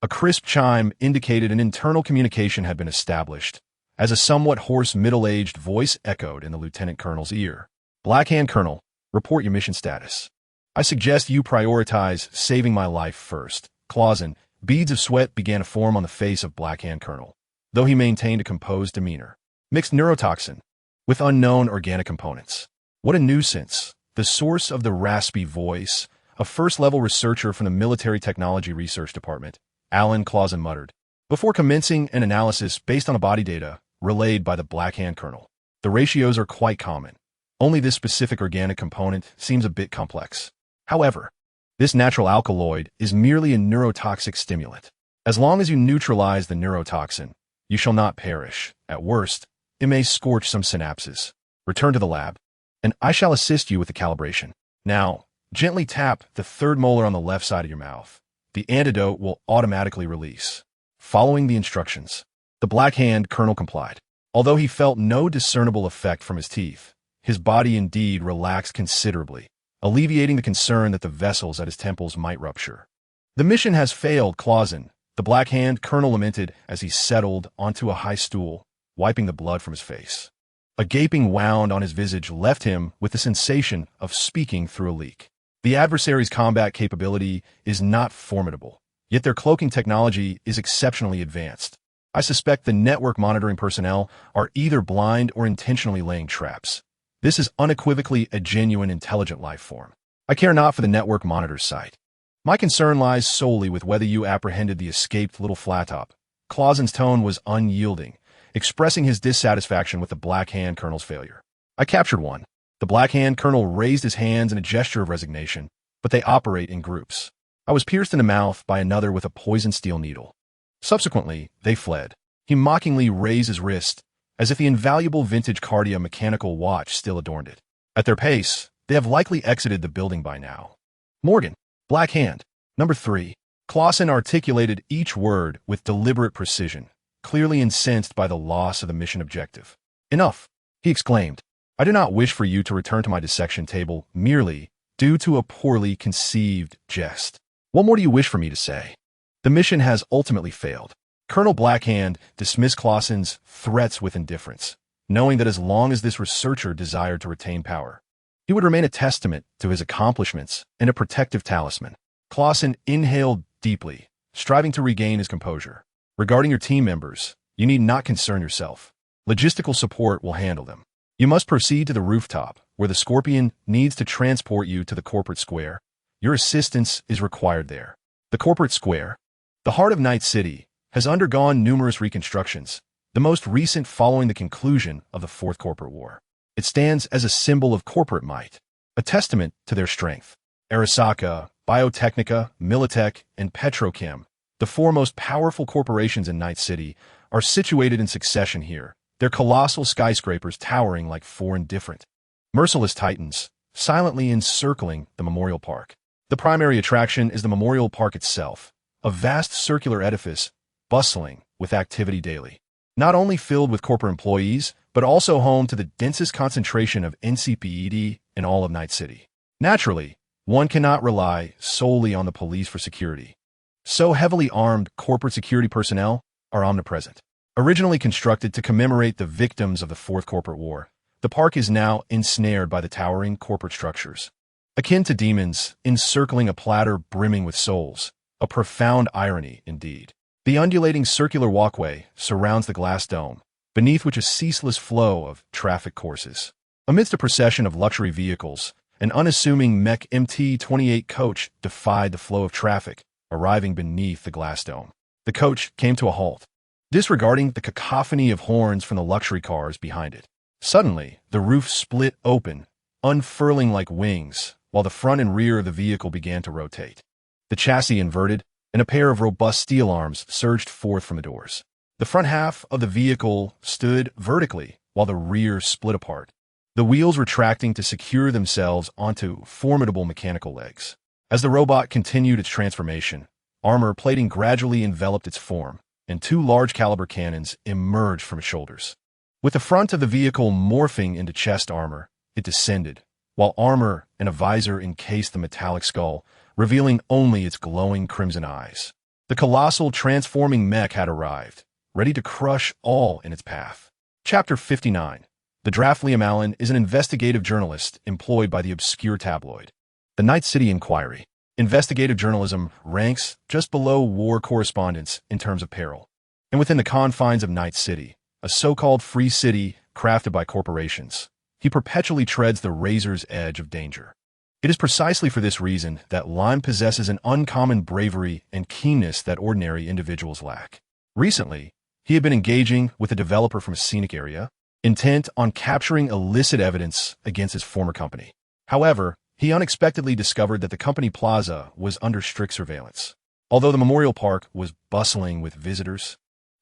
A crisp chime indicated an internal communication had been established, as a somewhat hoarse middle-aged voice echoed in the lieutenant colonel's ear. "Blackhand Colonel, report your mission status. I suggest you prioritize saving my life first." Clausen, beads of sweat began to form on the face of Blackhand Colonel, though he maintained a composed demeanor. Mixed neurotoxin, with unknown organic components. What a nuisance. The source of the raspy voice, a first-level researcher from the Military Technology Research Department, Alan Clausen muttered, before commencing an analysis based on the body data relayed by the Blackhand Colonel. The ratios are quite common. Only this specific organic component seems a bit complex. However, this natural alkaloid is merely a neurotoxic stimulant. As long as you neutralize the neurotoxin, you shall not perish. At worst, it may scorch some synapses. Return to the lab, and I shall assist you with the calibration. Now, gently tap the third molar on the left side of your mouth. The antidote will automatically release. Following the instructions, the Blackhand Colonel complied. Although he felt no discernible effect from his teeth, his body indeed relaxed considerably, alleviating the concern that the vessels at his temples might rupture. "The mission has failed, Clausen," the Blackhand Colonel lamented as he settled onto a high stool, wiping the blood from his face. A gaping wound on his visage left him with the sensation of speaking through a leak. The adversary's combat capability is not formidable, yet their cloaking technology is exceptionally advanced. I suspect the network monitoring personnel are either blind or intentionally laying traps. This is unequivocally a genuine intelligent life form. I care not for the network monitor's sight. My concern lies solely with whether you apprehended the escaped little flat-top. Clausen's tone was unyielding, expressing his dissatisfaction with the Blackhand Colonel's failure. "I captured one." The Blackhand Colonel raised his hands in a gesture of resignation, but they operate in groups. I was pierced in the mouth by another with a poisoned steel needle. Subsequently, they fled. He mockingly raised his wrist, as if the invaluable vintage Cardia mechanical watch still adorned it. At their pace, they have likely exited the building by now. Morgan, Black Hand. Number 3. Clausen articulated each word with deliberate precision, clearly incensed by the loss of the mission objective. Enough, he exclaimed. I do not wish for you to return to my dissection table merely due to a poorly conceived jest. What more do you wish for me to say? The mission has ultimately failed. Colonel Blackhand dismissed Clausen's threats with indifference, knowing that as long as this researcher desired to retain power, he would remain a testament to his accomplishments and a protective talisman. Clausen inhaled deeply, striving to regain his composure. Regarding your team members, you need not concern yourself. Logistical support will handle them. You must proceed to the rooftop, where the Scorpion needs to transport you to the corporate square. Your assistance is required there. The corporate square, the heart of Night City, has undergone numerous reconstructions, the most recent following the conclusion of the Fourth Corporate War. It stands as a symbol of corporate might, a testament to their strength. Arasaka, Biotechnica, Militech, and Petrochem, the 4 most powerful corporations in Night City, are situated in succession here, their colossal skyscrapers towering like 4 indifferent, merciless titans, silently encircling the Memorial Park. The primary attraction is the Memorial Park itself, a vast circular edifice bustling with activity daily. Not only filled with corporate employees, but also home to the densest concentration of NCPED in all of Night City. Naturally, one cannot rely solely on the police for security. So heavily armed corporate security personnel are omnipresent. Originally constructed to commemorate the victims of the Fourth Corporate War, the park is now ensnared by the towering corporate structures. Akin to demons encircling a platter brimming with souls, a profound irony indeed. The undulating circular walkway surrounds the glass dome, beneath which a ceaseless flow of traffic courses. Amidst a procession of luxury vehicles, an unassuming Mech MT-28 coach defied the flow of traffic, arriving beneath the glass dome. The coach came to a halt, disregarding the cacophony of horns from the luxury cars behind it. Suddenly, the roof split open, unfurling like wings, while the front and rear of the vehicle began to rotate. The chassis inverted, and a pair of robust steel arms surged forth from the doors. The front half of the vehicle stood vertically, while the rear split apart, the wheels retracting to secure themselves onto formidable mechanical legs. As the robot continued its transformation, armor plating gradually enveloped its form, and 2 large-caliber cannons emerged from its shoulders. With the front of the vehicle morphing into chest armor, it descended, while armor and a visor encased the metallic skull, revealing only its glowing crimson eyes. The colossal transforming mech had arrived, ready to crush all in its path. Chapter 59. The Draft. Liam Allen is an investigative journalist employed by the obscure tabloid The Night City Inquiry. Investigative journalism ranks just below war correspondence in terms of peril. And within the confines of Night City, a so-called free city crafted by corporations, he perpetually treads the razor's edge of danger. It is precisely for this reason that Lime possesses an uncommon bravery and keenness that ordinary individuals lack. Recently, he had been engaging with a developer from a scenic area, intent on capturing illicit evidence against his former company. However, he unexpectedly discovered that the company plaza was under strict surveillance. Although the Memorial Park was bustling with visitors,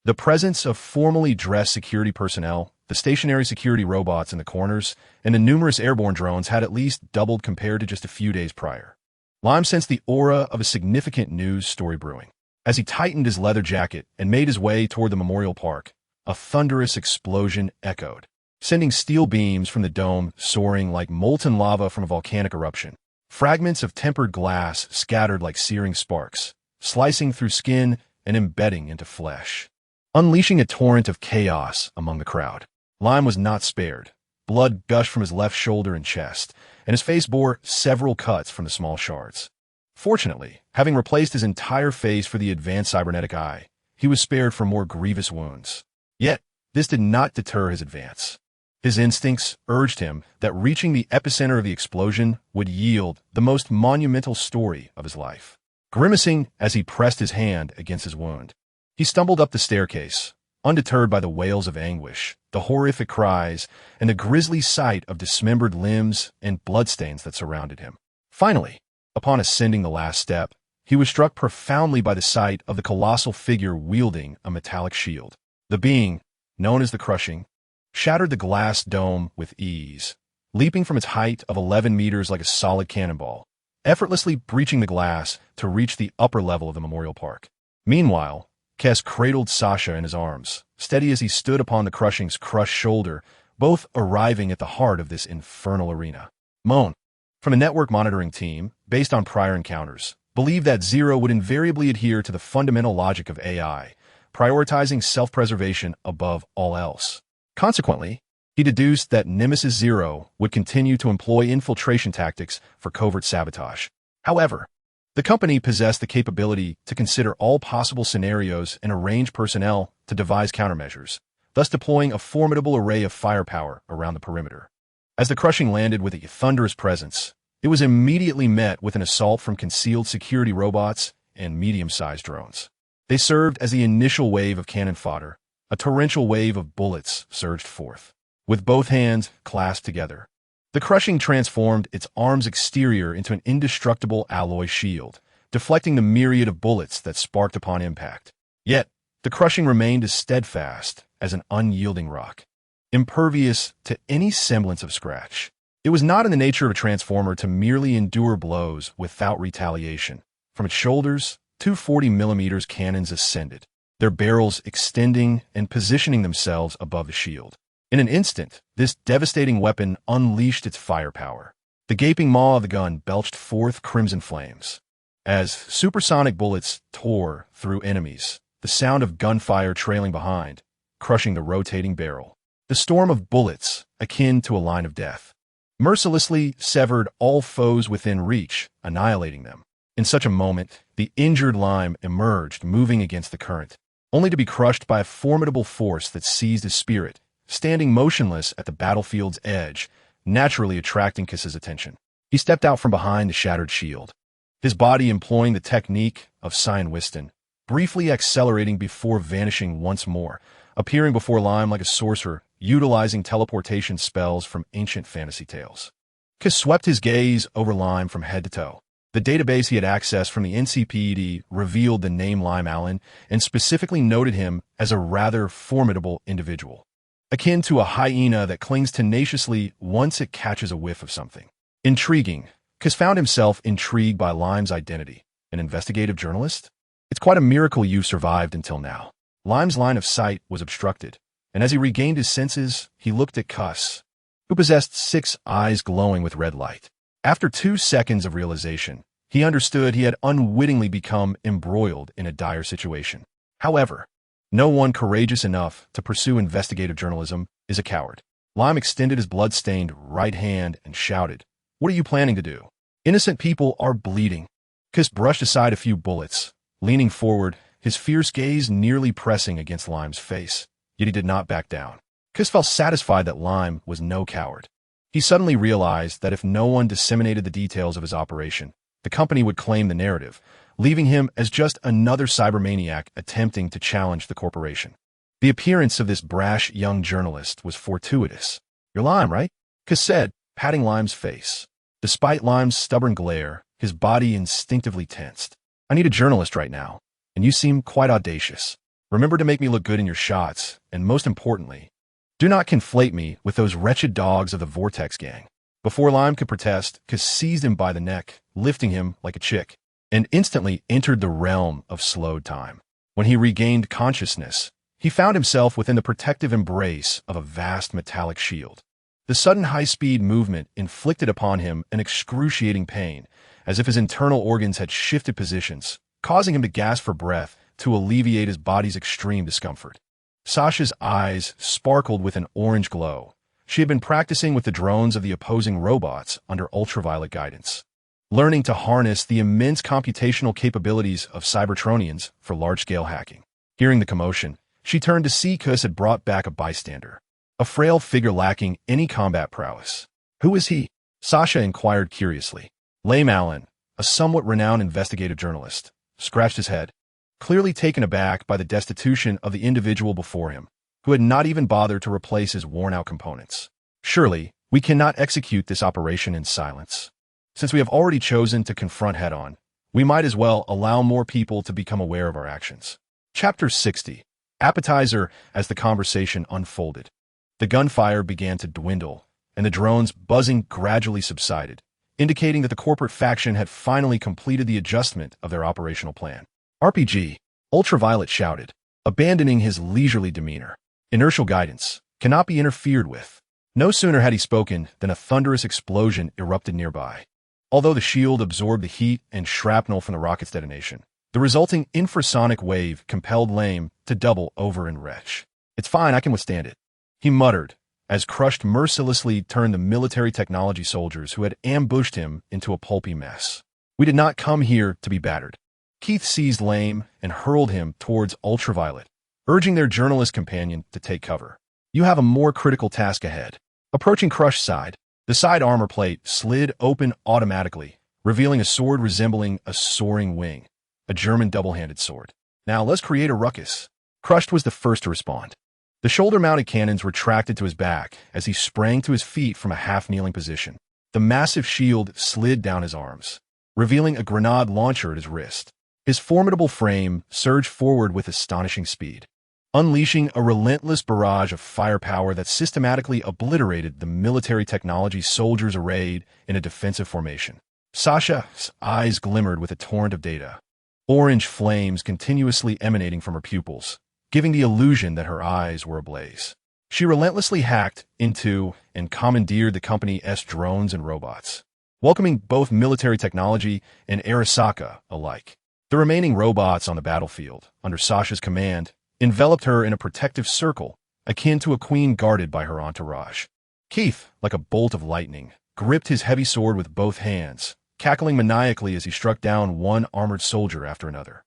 the presence of formally dressed security personnel, the stationary security robots in the corners, and the numerous airborne drones had at least doubled compared to just a few days prior. Lime sensed the aura of a significant news story brewing. As he tightened his leather jacket and made his way toward the Memorial Park, a thunderous explosion echoed, sending steel beams from the dome soaring like molten lava from a volcanic eruption. Fragments of tempered glass scattered like searing sparks, slicing through skin and embedding into flesh, unleashing a torrent of chaos among the crowd. Lime was not spared. Blood gushed from his left shoulder and chest, and his face bore several cuts from the small shards. Fortunately, having replaced his entire face for the advanced cybernetic eye, he was spared from more grievous wounds. Yet, this did not deter his advance. His instincts urged him that reaching the epicenter of the explosion would yield the most monumental story of his life. Grimacing as he pressed his hand against his wound, he stumbled up the staircase, undeterred by the wails of anguish, the horrific cries, and the grisly sight of dismembered limbs and bloodstains that surrounded him. Finally, upon ascending the last step, he was struck profoundly by the sight of the colossal figure wielding a metallic shield. The being, known as the Crushing, shattered the glass dome with ease, leaping from its height of 11 meters like a solid cannonball, effortlessly breaching the glass to reach the upper level of the memorial park. Meanwhile, Kais cradled Sasha in his arms, steady as he stood upon the Crushing's crushed shoulder, both arriving at the heart of this infernal arena. Moan, from a network monitoring team, based on prior encounters, believed that Zero would invariably adhere to the fundamental logic of AI, prioritizing self-preservation above all else. Consequently, he deduced that Nemesis Zero would continue to employ infiltration tactics for covert sabotage. However, the company possessed the capability to consider all possible scenarios and arrange personnel to devise countermeasures, thus deploying a formidable array of firepower around the perimeter. As the Crushing landed with a thunderous presence, it was immediately met with an assault from concealed security robots and medium-sized drones. They served as the initial wave of cannon fodder. A torrential wave of bullets surged forth. With both hands clasped together, the Crushing transformed its arm's exterior into an indestructible alloy shield, deflecting the myriad of bullets that sparked upon impact. Yet, the Crushing remained as steadfast as an unyielding rock, impervious to any semblance of scratch. It was not in the nature of a transformer to merely endure blows without retaliation. From its shoulders, two 40mm cannons ascended, their barrels extending and positioning themselves above the shield. In an instant, this devastating weapon unleashed its firepower. The gaping maw of the gun belched forth crimson flames. As supersonic bullets tore through enemies, the sound of gunfire trailing behind, crushing the rotating barrel. The storm of bullets, akin to a line of death, mercilessly severed all foes within reach, annihilating them. In such a moment, the injured Lime emerged, moving against the current, only to be crushed by a formidable force that seized his spirit, standing motionless at the battlefield's edge, naturally attracting Kais's attention. He stepped out from behind the shattered shield, his body employing the technique of Cyan Wiston, briefly accelerating before vanishing once more, appearing before Lime like a sorcerer, utilizing teleportation spells from ancient fantasy tales. Kais swept his gaze over Lime from head to toe. The database he had accessed from the NCPD revealed the name Lime Allen and specifically noted him as a rather formidable individual, akin to a hyena that clings tenaciously once it catches a whiff of something. Intriguing, Kais found himself intrigued by Lime's identity. An investigative journalist? It's quite a miracle you've survived until now. Lime's line of sight was obstructed, and as he regained his senses, he looked at Kais, who possessed 6 eyes glowing with red light. After 2 seconds of realization, he understood he had unwittingly become embroiled in a dire situation. However, no one courageous enough to pursue investigative journalism is a coward. Lime extended his blood-stained right hand and shouted, "What are you planning to do? Innocent people are bleeding." Kais brushed aside a few bullets, leaning forward, his fierce gaze nearly pressing against Lime's face. Yet he did not back down. Kais felt satisfied that Lime was no coward. He suddenly realized that if no one disseminated the details of his operation, the company would claim the narrative, leaving him as just another cybermaniac attempting to challenge the corporation. The appearance of this brash young journalist was fortuitous. "You're Lime, right?" Kais said, patting Lime's face. Despite Lime's stubborn glare, his body instinctively tensed. "I need a journalist right now, and you seem quite audacious. Remember to make me look good in your shots, and most importantly, do not conflate me with those wretched dogs of the Vortex Gang." Before Lime could protest, Kais seized him by the neck, lifting him like a chick, and instantly entered the realm of slowed time. When he regained consciousness, he found himself within the protective embrace of a vast metallic shield. The sudden high-speed movement inflicted upon him an excruciating pain, as if his internal organs had shifted positions, causing him to gasp for breath to alleviate his body's extreme discomfort. Sasha's eyes sparkled with an orange glow. She had been practicing with the drones of the opposing robots under ultraviolet guidance, learning to harness the immense computational capabilities of Cybertronians for large-scale hacking. Hearing the commotion, she turned to see Kais had brought back a bystander, a frail figure lacking any combat prowess. "Who is he?" Sasha inquired curiously. Lime Allen, a somewhat renowned investigative journalist, scratched his head, clearly taken aback by the destitution of the individual before him, who had not even bothered to replace his worn-out components. "Surely, we cannot execute this operation in silence. Since we have already chosen to confront head-on, We might as well allow more people to become aware of our actions. Chapter 60. Appetizer. As the conversation unfolded, the gunfire began to dwindle, and the drones buzzing gradually subsided, indicating that the corporate faction had finally completed the adjustment of their operational plan. RPG. Ultraviolet shouted, abandoning his leisurely demeanor. Inertial guidance cannot be interfered with. No sooner had he spoken than a thunderous explosion erupted nearby. Although the shield absorbed the heat and shrapnel from the rocket's detonation, the resulting infrasonic wave compelled Lame to double over and retch. It's fine, I can withstand it, he muttered, as Crushed mercilessly turned the military technology soldiers who had ambushed him into a pulpy mess. We did not come here to be battered. Keith seized Lame and hurled him towards Ultraviolet, urging their journalist companion to take cover. You have a more critical task ahead. Approaching Crush's side, the side armor plate slid open automatically, revealing a sword resembling a soaring wing, a German double-handed sword. Now let's create a ruckus. Crushed was the first to respond. The shoulder-mounted cannons retracted to his back as he sprang to his feet from a half-kneeling position. The massive shield slid down his arms, revealing a grenade launcher at his wrist. His formidable frame surged forward with astonishing speed, unleashing a relentless barrage of firepower that systematically obliterated the military technology soldiers arrayed in a defensive formation. Sasha's eyes glimmered with a torrent of data, orange flames continuously emanating from her pupils, giving the illusion that her eyes were ablaze. She relentlessly hacked into and commandeered the company's drones and robots, welcoming both military technology and Arasaka alike. The remaining robots on the battlefield, under Sasha's command, enveloped her in a protective circle, akin to a queen guarded by her entourage. Keith, like a bolt of lightning, gripped his heavy sword with both hands, cackling maniacally as he struck down one armored soldier after another.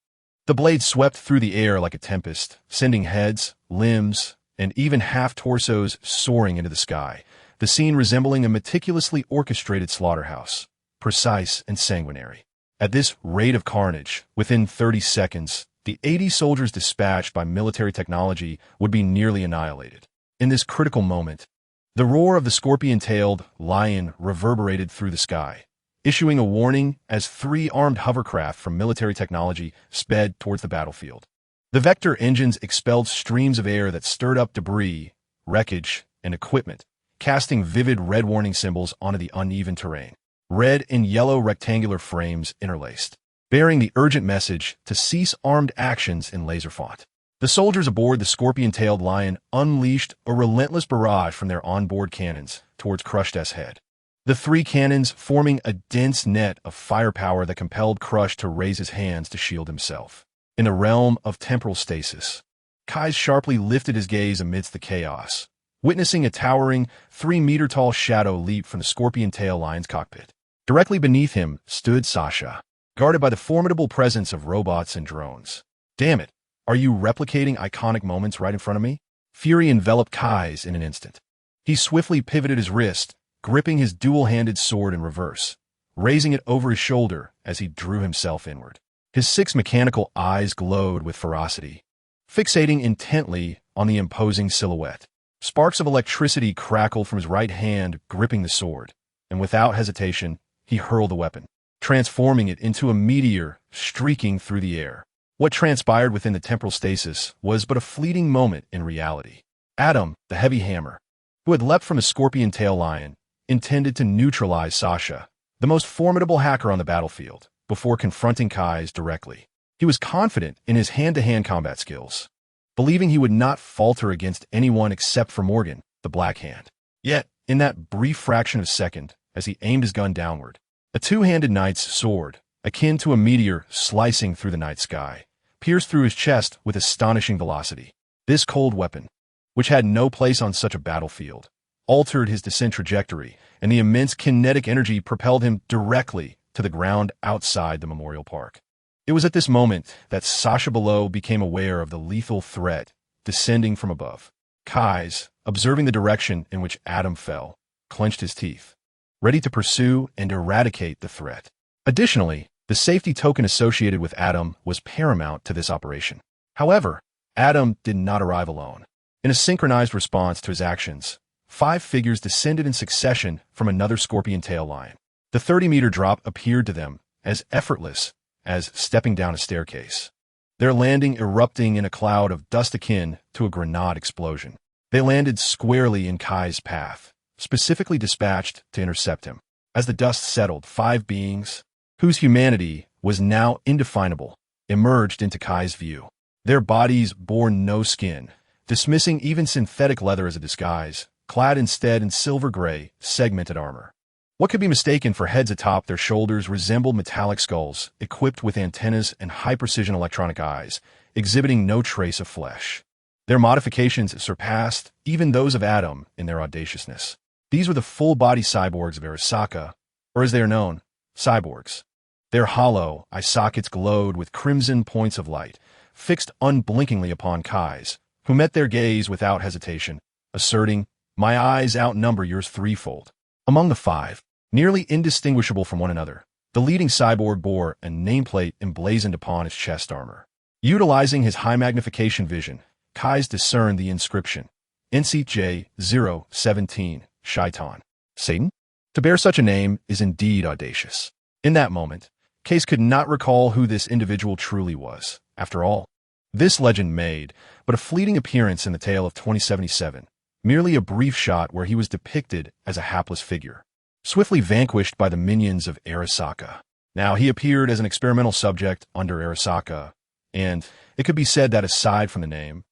The blade swept through the air like a tempest, sending heads, limbs, and even half-torsos soaring into the sky, the scene resembling a meticulously orchestrated slaughterhouse, precise and sanguinary. At this rate of carnage, within 30 seconds, the 80 soldiers dispatched by military technology would be nearly annihilated. In this critical moment, the roar of the scorpion-tailed lion reverberated through the sky, issuing a warning as 3 armed hovercraft from military technology sped towards the battlefield. The Vector engines expelled streams of air that stirred up debris, wreckage, and equipment, casting vivid red warning symbols onto the uneven terrain. Red and yellow rectangular frames interlaced, bearing the urgent message to cease armed actions in laser font. The soldiers aboard the scorpion-tailed lion unleashed a relentless barrage from their onboard cannons towards Crush's head. The 3 cannons forming a dense net of firepower that compelled Crush to raise his hands to shield himself. In the realm of temporal stasis, Kais sharply lifted his gaze amidst the chaos, witnessing a towering 3-meter-tall shadow leap from the scorpion-tail lion's cockpit. Directly beneath him stood Sasha, guarded by the formidable presence of robots and drones. Damn it, are you replicating iconic moments right in front of me? Fury enveloped Kais in an instant. He swiftly pivoted his wrist, gripping his dual-handed sword in reverse, raising it over his shoulder as he drew himself inward. His 6 mechanical eyes glowed with ferocity, fixating intently on the imposing silhouette. Sparks of electricity crackled from his right hand gripping the sword, and without hesitation, he hurled the weapon, transforming it into a meteor streaking through the air. What transpired within the temporal stasis was but a fleeting moment in reality. Adam, the heavy hammer, who had leapt from the scorpion-tail lion, intended to neutralize Sasha, the most formidable hacker on the battlefield, before confronting Kais directly. He was confident in his hand-to-hand combat skills, believing he would not falter against anyone except for Morgan, the Black Hand. Yet, in that brief fraction of a second, as he aimed his gun downward, a 2-handed knight's sword, akin to a meteor slicing through the night sky, pierced through his chest with astonishing velocity. This cold weapon, which had no place on such a battlefield, altered his descent trajectory, and the immense kinetic energy propelled him directly to the ground outside the memorial park. It was at this moment that Sasha below became aware of the lethal threat descending from above. Kais, observing the direction in which Adam fell, clenched his teeth, ready to pursue and eradicate the threat. Additionally, the safety token associated with Adam was paramount to this operation. However, Adam did not arrive alone. In a synchronized response to his actions, 5 figures descended in succession from another scorpion-tail lion. The 30-meter drop appeared to them as effortless as stepping down a staircase. Their landing erupting in a cloud of dust akin to a grenade explosion. They landed squarely in Kai's path, specifically dispatched to intercept him. As the dust settled, 5 beings, whose humanity was now indefinable, emerged into Kai's view. Their bodies bore no skin, dismissing even synthetic leather as a disguise, clad instead in silver gray, segmented armor. What could be mistaken for heads atop their shoulders resembled metallic skulls, equipped with antennas and high-precision electronic eyes, exhibiting no trace of flesh. Their modifications surpassed even those of Adam in their audaciousness. These were the full-body cyborgs of Arasaka, or as they are known, cyborgs. Their hollow eye sockets glowed with crimson points of light, fixed unblinkingly upon Kai's, who met their gaze without hesitation, asserting, "My eyes outnumber yours threefold." Among the 5, nearly indistinguishable from one another, the leading cyborg bore a nameplate emblazoned upon his chest armor. Utilizing his high-magnification vision, Kais discerned the inscription, NCJ-017, Shaitan. Satan? To bear such a name is indeed audacious. In that moment, Kais could not recall who this individual truly was. After all, this legend made but a fleeting appearance in the tale of 2077, merely a brief shot where he was depicted as a hapless figure, swiftly vanquished by the minions of Arasaka. Now he appeared as an experimental subject under Arasaka, and it could be said that aside from the name,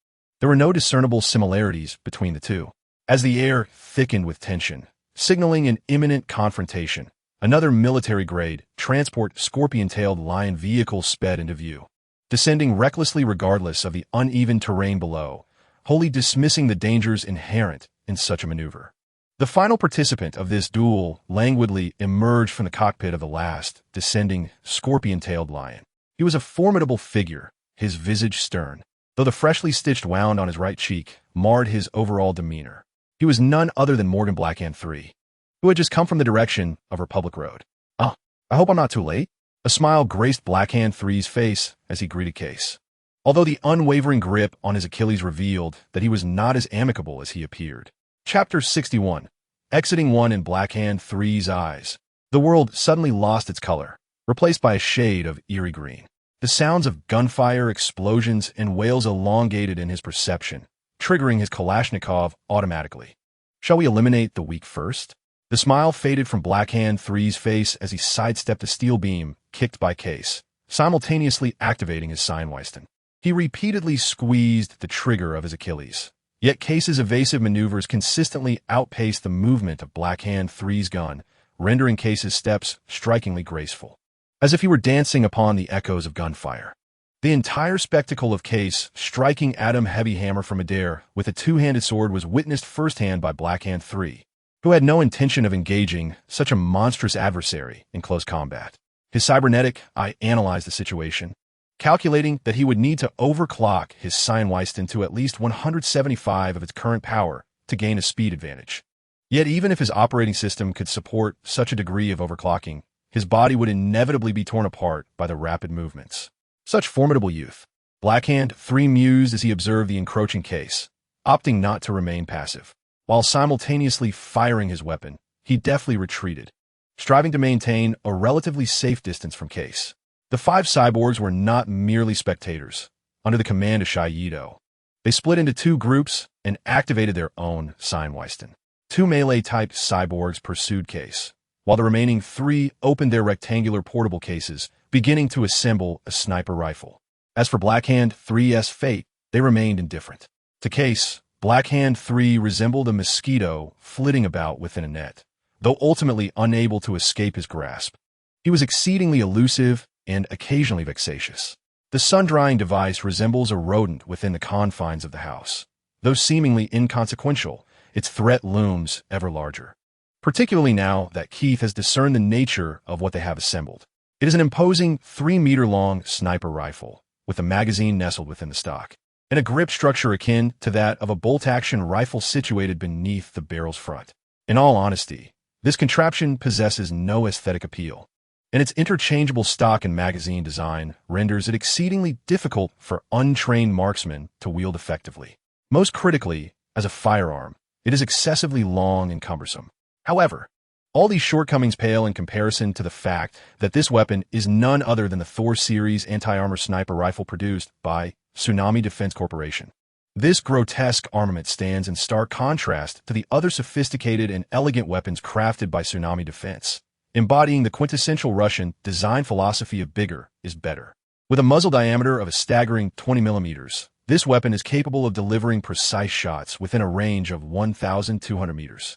there were no discernible similarities between the two. As the air thickened with tension, signaling an imminent confrontation, another military-grade, transport scorpion-tailed lion vehicle sped into view, descending recklessly regardless of the uneven terrain below, wholly dismissing the dangers inherent in such a maneuver. The final participant of this duel languidly emerged from the cockpit of the last, descending, scorpion-tailed lion. He was a formidable figure, his visage stern, though the freshly stitched wound on his right cheek marred his overall demeanor. He was none other than Morgan Blackhand III, who had just come from the direction of Republic Road. "Ah, I hope I'm not too late." A smile graced Blackhand III's face as he greeted Kais, although the unwavering grip on his Achilles revealed that he was not as amicable as he appeared. Chapter 61. Exiting one in Blackhand III's eyes. The world suddenly lost its color, replaced by a shade of eerie green. The sounds of gunfire, explosions, and wails elongated in his perception, triggering his Kalashnikov automatically. Shall we eliminate the weak first? The smile faded from Blackhand III's face as he sidestepped a steel beam kicked by Kais, simultaneously activating his Seinweisten. He repeatedly squeezed the trigger of his Achilles, yet Kais's evasive maneuvers consistently outpaced the movement of Blackhand III's gun, rendering Kais's steps strikingly graceful, as if he were dancing upon the echoes of gunfire. The entire spectacle of Kais striking Adam Heavy Hammer from midair with a two-handed sword was witnessed firsthand by Blackhand III, who had no intention of engaging such a monstrous adversary in close combat. His cybernetic eye analyzed the situation, calculating that he would need to overclock his Seinweisten to at least 175 of its current power to gain a speed advantage. Yet even if his operating system could support such a degree of overclocking, his body would inevitably be torn apart by the rapid movements. Such formidable youth. Blackhand III mused as he observed the encroaching Kais, opting not to remain passive. While simultaneously firing his weapon, he deftly retreated, striving to maintain a relatively safe distance from Kais. The 5 cyborgs were not merely spectators. Under the command of Shaido, they split into 2 groups and activated their own Seinweisten. 2 melee-type cyborgs pursued Kais, while the remaining 3 opened their rectangular portable cases, beginning to assemble a sniper rifle. As for Blackhand III's fate, they remained indifferent. To Kais, Blackhand III resembled a mosquito flitting about within a net, though ultimately unable to escape his grasp. He was exceedingly elusive and occasionally vexatious. The sun-drying device resembles a rodent within the confines of the house. Though seemingly inconsequential, its threat looms ever larger, particularly now that Keith has discerned the nature of what they have assembled. It is an imposing 3-meter-long sniper rifle, with a magazine nestled within the stock, and a grip structure akin to that of a bolt-action rifle situated beneath the barrel's front. In all honesty, this contraption possesses no aesthetic appeal, and its interchangeable stock and magazine design renders it exceedingly difficult for untrained marksmen to wield effectively. Most critically, as a firearm, it is excessively long and cumbersome. However, All these shortcomings pale in comparison to the fact that this weapon is none other than the Thor series anti-armor sniper rifle produced by Tsunami Defense Corporation. This grotesque armament stands in stark contrast to the other sophisticated and elegant weapons crafted by Tsunami Defense, embodying the quintessential Russian design philosophy of bigger is better. With a muzzle diameter of a staggering 20 millimeters, this weapon is capable of delivering precise shots within a range of 1,200 meters.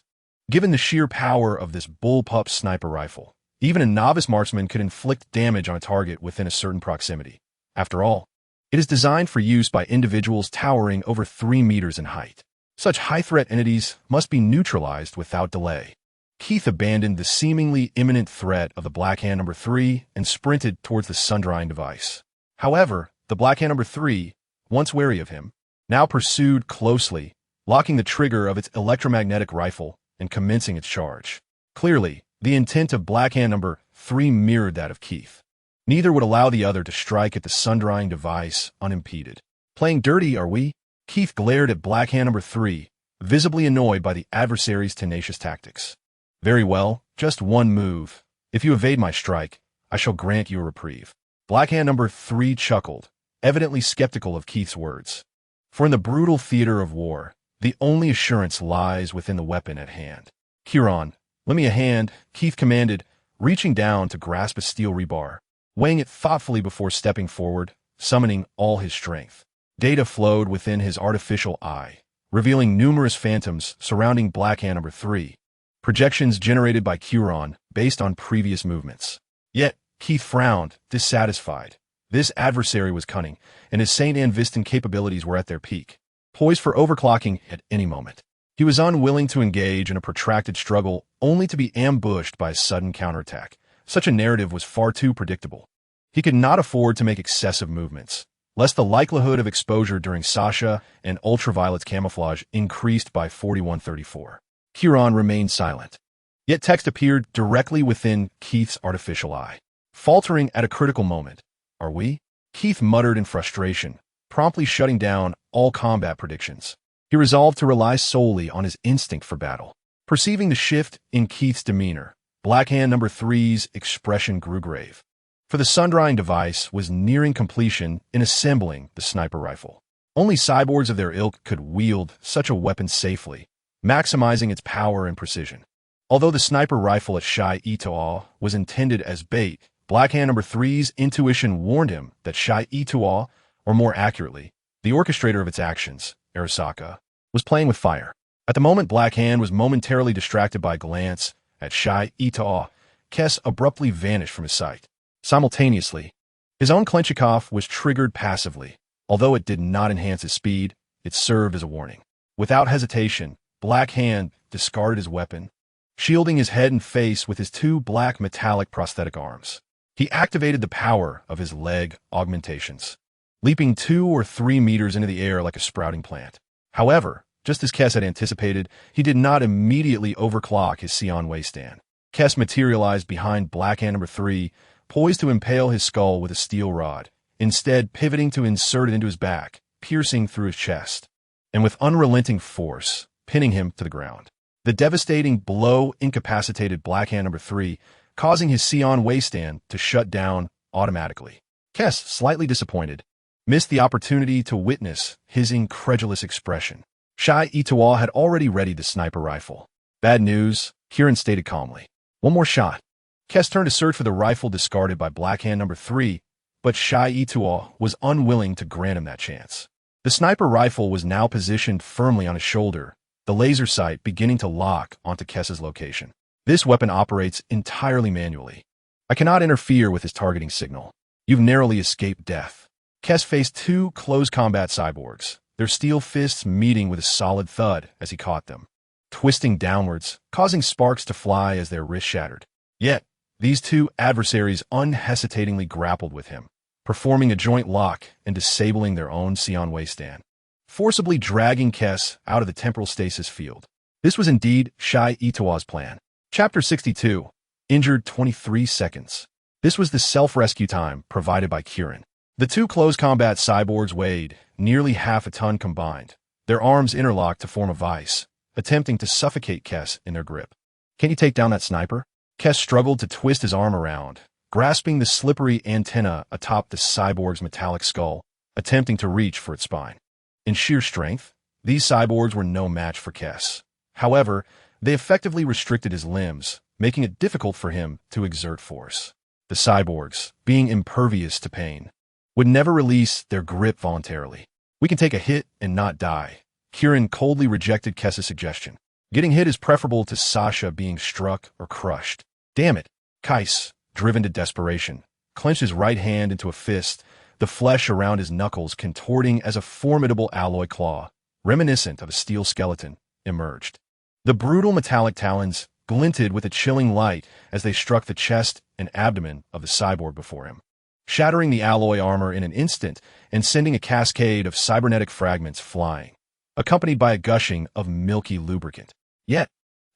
Given the sheer power of this bullpup sniper rifle, even a novice marksman could inflict damage on a target within a certain proximity. After all, it is designed for use by individuals towering over 3 meters in height. Such high-threat entities must be neutralized without delay. Keith abandoned the seemingly imminent threat of the Black Hand No. 3 and sprinted towards the sun-drying device. However, the Black Hand No. 3, once wary of him, now pursued closely, locking the trigger of its electromagnetic rifle and commencing its charge. Clearly, the intent of Black Hand No. 3 mirrored that of Keith. Neither would allow the other to strike at the sun-drying device unimpeded. Playing dirty, are we? Keith glared at Black Hand No. 3, visibly annoyed by the adversary's tenacious tactics. Very well, just one move. If you evade my strike, I shall grant you a reprieve. Black Hand No. 3 chuckled, evidently skeptical of Keith's words. For in the brutal theater of war, the only assurance lies within the weapon at hand. Huron, lend me a hand, Keith commanded, reaching down to grasp a steel rebar, weighing it thoughtfully before stepping forward, summoning all his strength. Data flowed within his artificial eye, revealing numerous phantoms surrounding Black Hand No. 3, projections generated by Huron based on previous movements. Yet, Keith frowned, dissatisfied. This adversary was cunning, and his St. Anviston capabilities were at their peak, poised for overclocking at any moment. He was unwilling to engage in a protracted struggle only to be ambushed by a sudden counterattack. Such a narrative was far too predictable. He could not afford to make excessive movements, lest the likelihood of exposure during Sasha and Ultraviolet's camouflage increased by 4134. Huron remained silent. Yet text appeared directly within Keith's artificial eye. Faltering at a critical moment, are we? Keith muttered in frustration, promptly shutting down all combat predictions. He resolved to rely solely on his instinct for battle. Perceiving the shift in Keith's demeanor, Black Hand No. 3's expression grew grave. For the sun-drying device was nearing completion in assembling the sniper rifle. Only cyborgs of their ilk could wield such a weapon safely, maximizing its power and precision. Although the sniper rifle at Shai Itoa was intended as bait, Black Hand No. 3's intuition warned him that Shai Itoa, or more accurately, the orchestrator of its actions, Arasaka, was playing with fire. At the moment Black Hand was momentarily distracted by a glance at Shai Itoa, Kes abruptly vanished from his sight. Simultaneously, his own Klenchikov was triggered passively. Although it did not enhance his speed, it served as a warning. Without hesitation, Black Hand discarded his weapon, shielding his head and face with his 2 black metallic prosthetic arms. He activated the power of his leg augmentations, leaping 2 or 3 meters into the air like a sprouting plant. However, just as Kes had anticipated, he did not immediately overclock his Sion waiststand. Kes materialized behind Black Hand No. 3, poised to impale his skull with a steel rod, instead pivoting to insert it into his back, piercing through his chest, and with unrelenting force, pinning him to the ground. The devastating blow incapacitated Black Hand No. 3, causing his Sion waiststand to shut down automatically. Kes, slightly disappointed, missed the opportunity to witness his incredulous expression. Shai Itoa had already readied the sniper rifle. Bad news, Kieran stated calmly. One more shot. Kes turned to search for the rifle discarded by Black Hand No. 3, but Shai Itoa was unwilling to grant him that chance. The sniper rifle was now positioned firmly on his shoulder, the laser sight beginning to lock onto Kes's location. This weapon operates entirely manually. I cannot interfere with his targeting signal. You've narrowly escaped death. Kes faced 2 close combat cyborgs, their steel fists meeting with a solid thud as he caught them, twisting downwards, causing sparks to fly as their wrists shattered. Yet, these 2 adversaries unhesitatingly grappled with him, performing a joint lock and disabling their own Sion waiststand, forcibly dragging Kes out of the temporal stasis field. This was indeed Shai Itoa's plan. Chapter 62, Injured 23 Seconds. This was the self-rescue time provided by Kieran. The 2 close combat cyborgs weighed nearly half a ton combined, their arms interlocked to form a vice, attempting to suffocate Kes in their grip. Can you take down that sniper? Kes struggled to twist his arm around, grasping the slippery antenna atop the cyborg's metallic skull, attempting to reach for its spine. In sheer strength, these cyborgs were no match for Kes. However, they effectively restricted his limbs, making it difficult for him to exert force. The cyborgs, being impervious to pain, would never release their grip voluntarily. We can take a hit and not die. Kieran coldly rejected Kes's suggestion. Getting hit is preferable to Sasha being struck or crushed. Damn it. Kais, driven to desperation, clenched his right hand into a fist, the flesh around his knuckles contorting as a formidable alloy claw, reminiscent of a steel skeleton, emerged. The brutal metallic talons glinted with a chilling light as they struck the chest and abdomen of the cyborg before him, shattering the alloy armor in an instant and sending a cascade of cybernetic fragments flying, accompanied by a gushing of milky lubricant. Yet,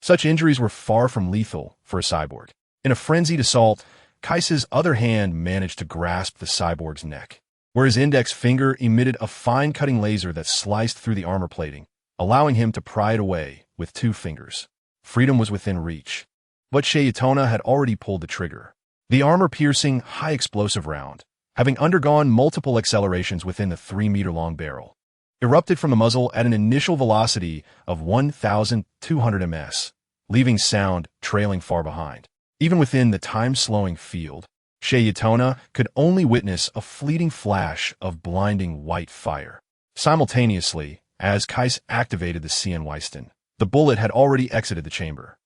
such injuries were far from lethal for a cyborg. In a frenzied assault, Kais's other hand managed to grasp the cyborg's neck, where his index finger emitted a fine-cutting laser that sliced through the armor plating, allowing him to pry it away with 2 fingers. Freedom was within reach, but Shayatona had already pulled the trigger. The armor-piercing, high-explosive round, having undergone multiple accelerations within the 3-meter-long barrel, erupted from the muzzle at an initial velocity of 1,200 ms, leaving sound trailing far behind. Even within the time-slowing field, Shayatona could only witness a fleeting flash of blinding white fire. Simultaneously, as Kais activated the CN-Weiston, the bullet had already exited the chamber,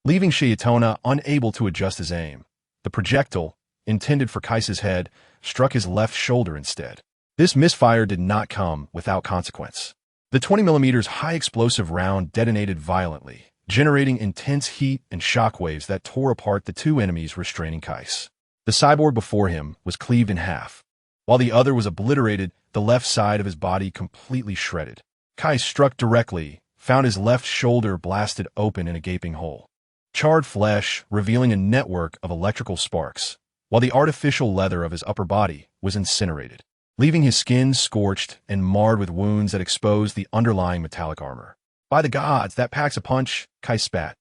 leaving Shayatona unable to adjust his aim. The projectile, intended for Kais's head, struck his left shoulder instead. This misfire did not come without consequence. The 20mm high-explosive round detonated violently, generating intense heat and shockwaves that tore apart the 2 enemies restraining Kais. The cyborg before him was cleaved in half, while the other was obliterated, the left side of his body completely shredded. Kais struck directly, found his left shoulder blasted open in a gaping hole, charred flesh revealing a network of electrical sparks, while the artificial leather of his upper body was incinerated, leaving his skin scorched and marred with wounds that exposed the underlying metallic armor. By the gods, that packs a punch, Kais spat,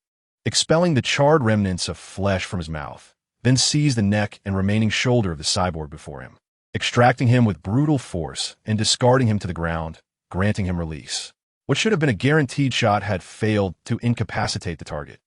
expelling the charred remnants of flesh from his mouth, then seized the neck and remaining shoulder of the cyborg before him, extracting him with brutal force and discarding him to the ground, granting him release. What should have been a guaranteed shot had failed to incapacitate the target.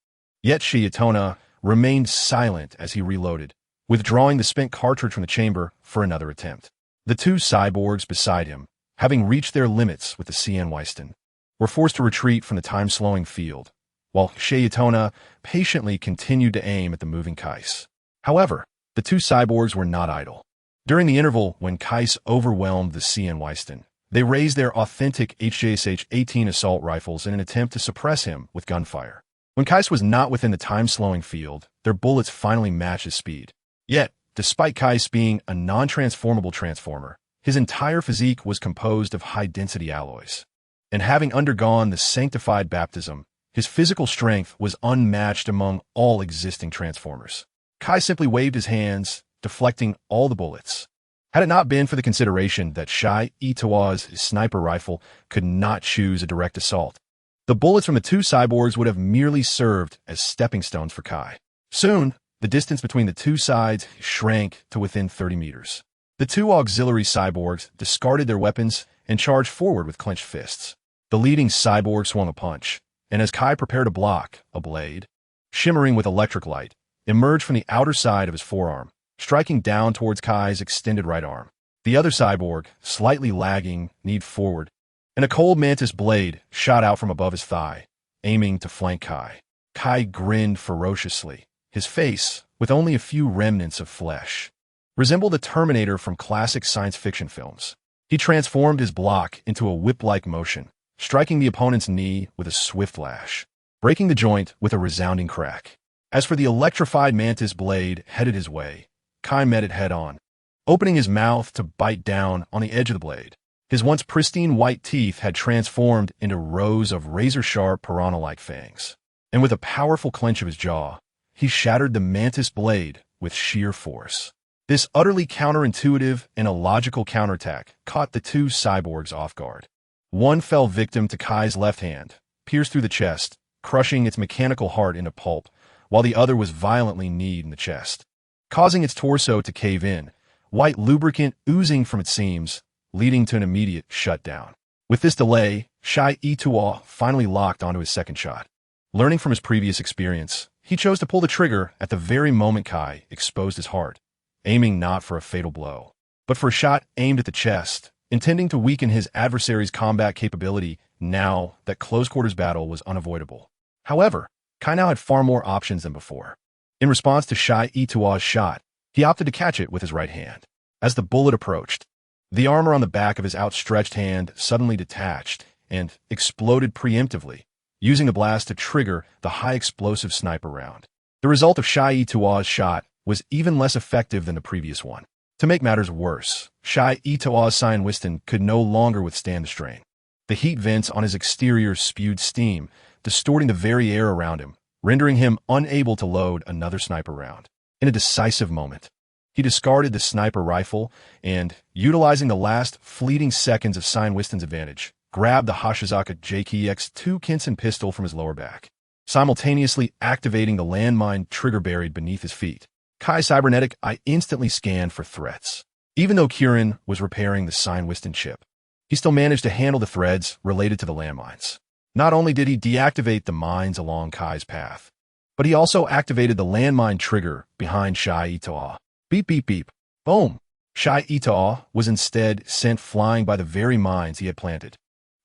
Yet Shayatona remained silent as he reloaded, withdrawing the spent cartridge from the chamber for another attempt. The 2 cyborgs beside him, having reached their limits with the CN-Weiston, were forced to retreat from the time-slowing field, while Shayatona patiently continued to aim at the moving Kais. However, the 2 cyborgs were not idle. During the interval when Kais overwhelmed the CN-Weiston, they raised their authentic HJSH-18 assault rifles in an attempt to suppress him with gunfire. When Kais was not within the time-slowing field, their bullets finally matched his speed. Yet, despite Kais being a non-transformable transformer, his entire physique was composed of high-density alloys. And having undergone the sanctified baptism, his physical strength was unmatched among all existing transformers. Kais simply waved his hands, deflecting all the bullets. Had it not been for the consideration that Shai Itawa's sniper rifle could not choose a direct assault, the bullets from the 2 cyborgs would have merely served as stepping stones for Kai. Soon, the distance between the 2 sides shrank to within 30 meters. The 2 auxiliary cyborgs discarded their weapons and charged forward with clenched fists. The leading cyborg swung a punch, and as Kai prepared to block, a blade, shimmering with electric light, emerged from the outer side of his forearm, striking down towards Kai's extended right arm. The other cyborg, slightly lagging, kneed forward, and a cold mantis blade shot out from above his thigh, aiming to flank Kai. Kai grinned ferociously. His face, with only a few remnants of flesh, resembled a Terminator from classic science fiction films. He transformed his block into a whip-like motion, striking the opponent's knee with a swift lash, breaking the joint with a resounding crack. As for the electrified mantis blade headed his way, Kai met it head-on, opening his mouth to bite down on the edge of the blade. His once pristine white teeth had transformed into rows of razor-sharp piranha-like fangs, and with a powerful clench of his jaw, he shattered the mantis blade with sheer force. This utterly counterintuitive and illogical counterattack caught the 2 cyborgs off guard. One fell victim to Kai's left hand, pierced through the chest, crushing its mechanical heart into pulp, while the other was violently kneed in the chest, causing its torso to cave in, white lubricant oozing from its seams, leading to an immediate shutdown. With this delay, Shai Ituo finally locked onto his second shot. Learning from his previous experience, he chose to pull the trigger at the very moment Kai exposed his heart, aiming not for a fatal blow, but for a shot aimed at the chest, intending to weaken his adversary's combat capability now that close-quarters battle was unavoidable. However, Kai now had far more options than before. In response to Shai Ituo's shot, he opted to catch it with his right hand. As the bullet approached, the armor on the back of his outstretched hand suddenly detached and exploded preemptively, using the blast to trigger the high-explosive sniper round. The result of Shai Ituo's shot was even less effective than the previous one. To make matters worse, Shai Ituo's Cyan Wiston could no longer withstand the strain. The heat vents on his exterior spewed steam, distorting the very air around him, rendering him unable to load another sniper round. In a decisive moment, he discarded the sniper rifle and, utilizing the last fleeting seconds of Cyan Wiston's advantage, grabbed the Hashizaka JKX-2 Kinsen pistol from his lower back, simultaneously activating the landmine trigger buried beneath his feet. Kais Cybernetic I instantly scanned for threats. Even though Kieran was repairing the Cyan Wiston chip, he still managed to handle the threads related to the landmines. Not only did he deactivate the mines along Kai's path, but he also activated the landmine trigger behind Shai Ituo. Beep, beep, beep. Boom. Shai Ituo was instead sent flying by the very mines he had planted.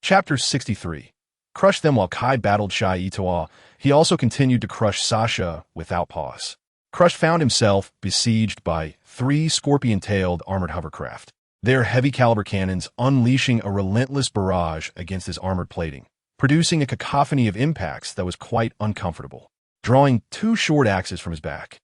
Chapter 63. Crushed them while Kai battled Shai Ituo. He also continued to crush Sasha without pause. Crush found himself besieged by 3 scorpion-tailed armored hovercraft, their heavy-caliber cannons unleashing a relentless barrage against his armored plating, producing a cacophony of impacts that was quite uncomfortable. Drawing 2 short axes from his back,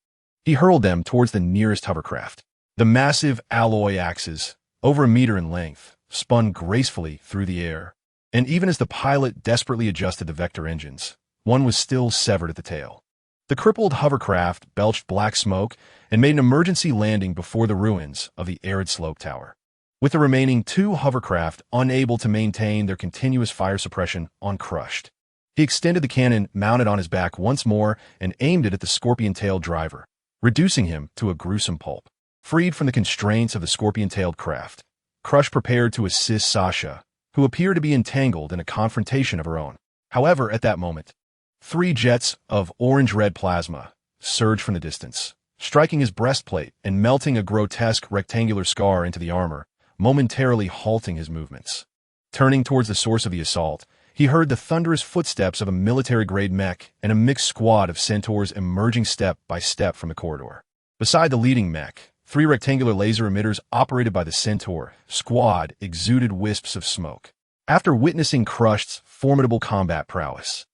he hurled them towards the nearest hovercraft. The massive alloy axes, over a meter in length, spun gracefully through the air, and even as the pilot desperately adjusted the vector engines, one was still severed at the tail. The crippled hovercraft belched black smoke and made an emergency landing before the ruins of the arid slope tower, with the remaining 2 hovercraft unable to maintain their continuous fire suppression uncrushed. He extended the cannon mounted on his back once more and aimed it at the scorpion-tailed driver, reducing him to a gruesome pulp. Freed from the constraints of the scorpion-tailed craft, Crush prepared to assist Sasha, who appeared to be entangled in a confrontation of her own. However, at that moment, 3 jets of orange-red plasma surged from the distance, striking his breastplate and melting a grotesque rectangular scar into the armor, momentarily halting his movements. Turning towards the source of the assault, he heard the thunderous footsteps of a military-grade mech and a mixed squad of centaurs emerging step by step from the corridor. Beside the leading mech, 3 rectangular laser emitters operated by the centaur squad exuded wisps of smoke. After witnessing Crush's formidable combat prowess,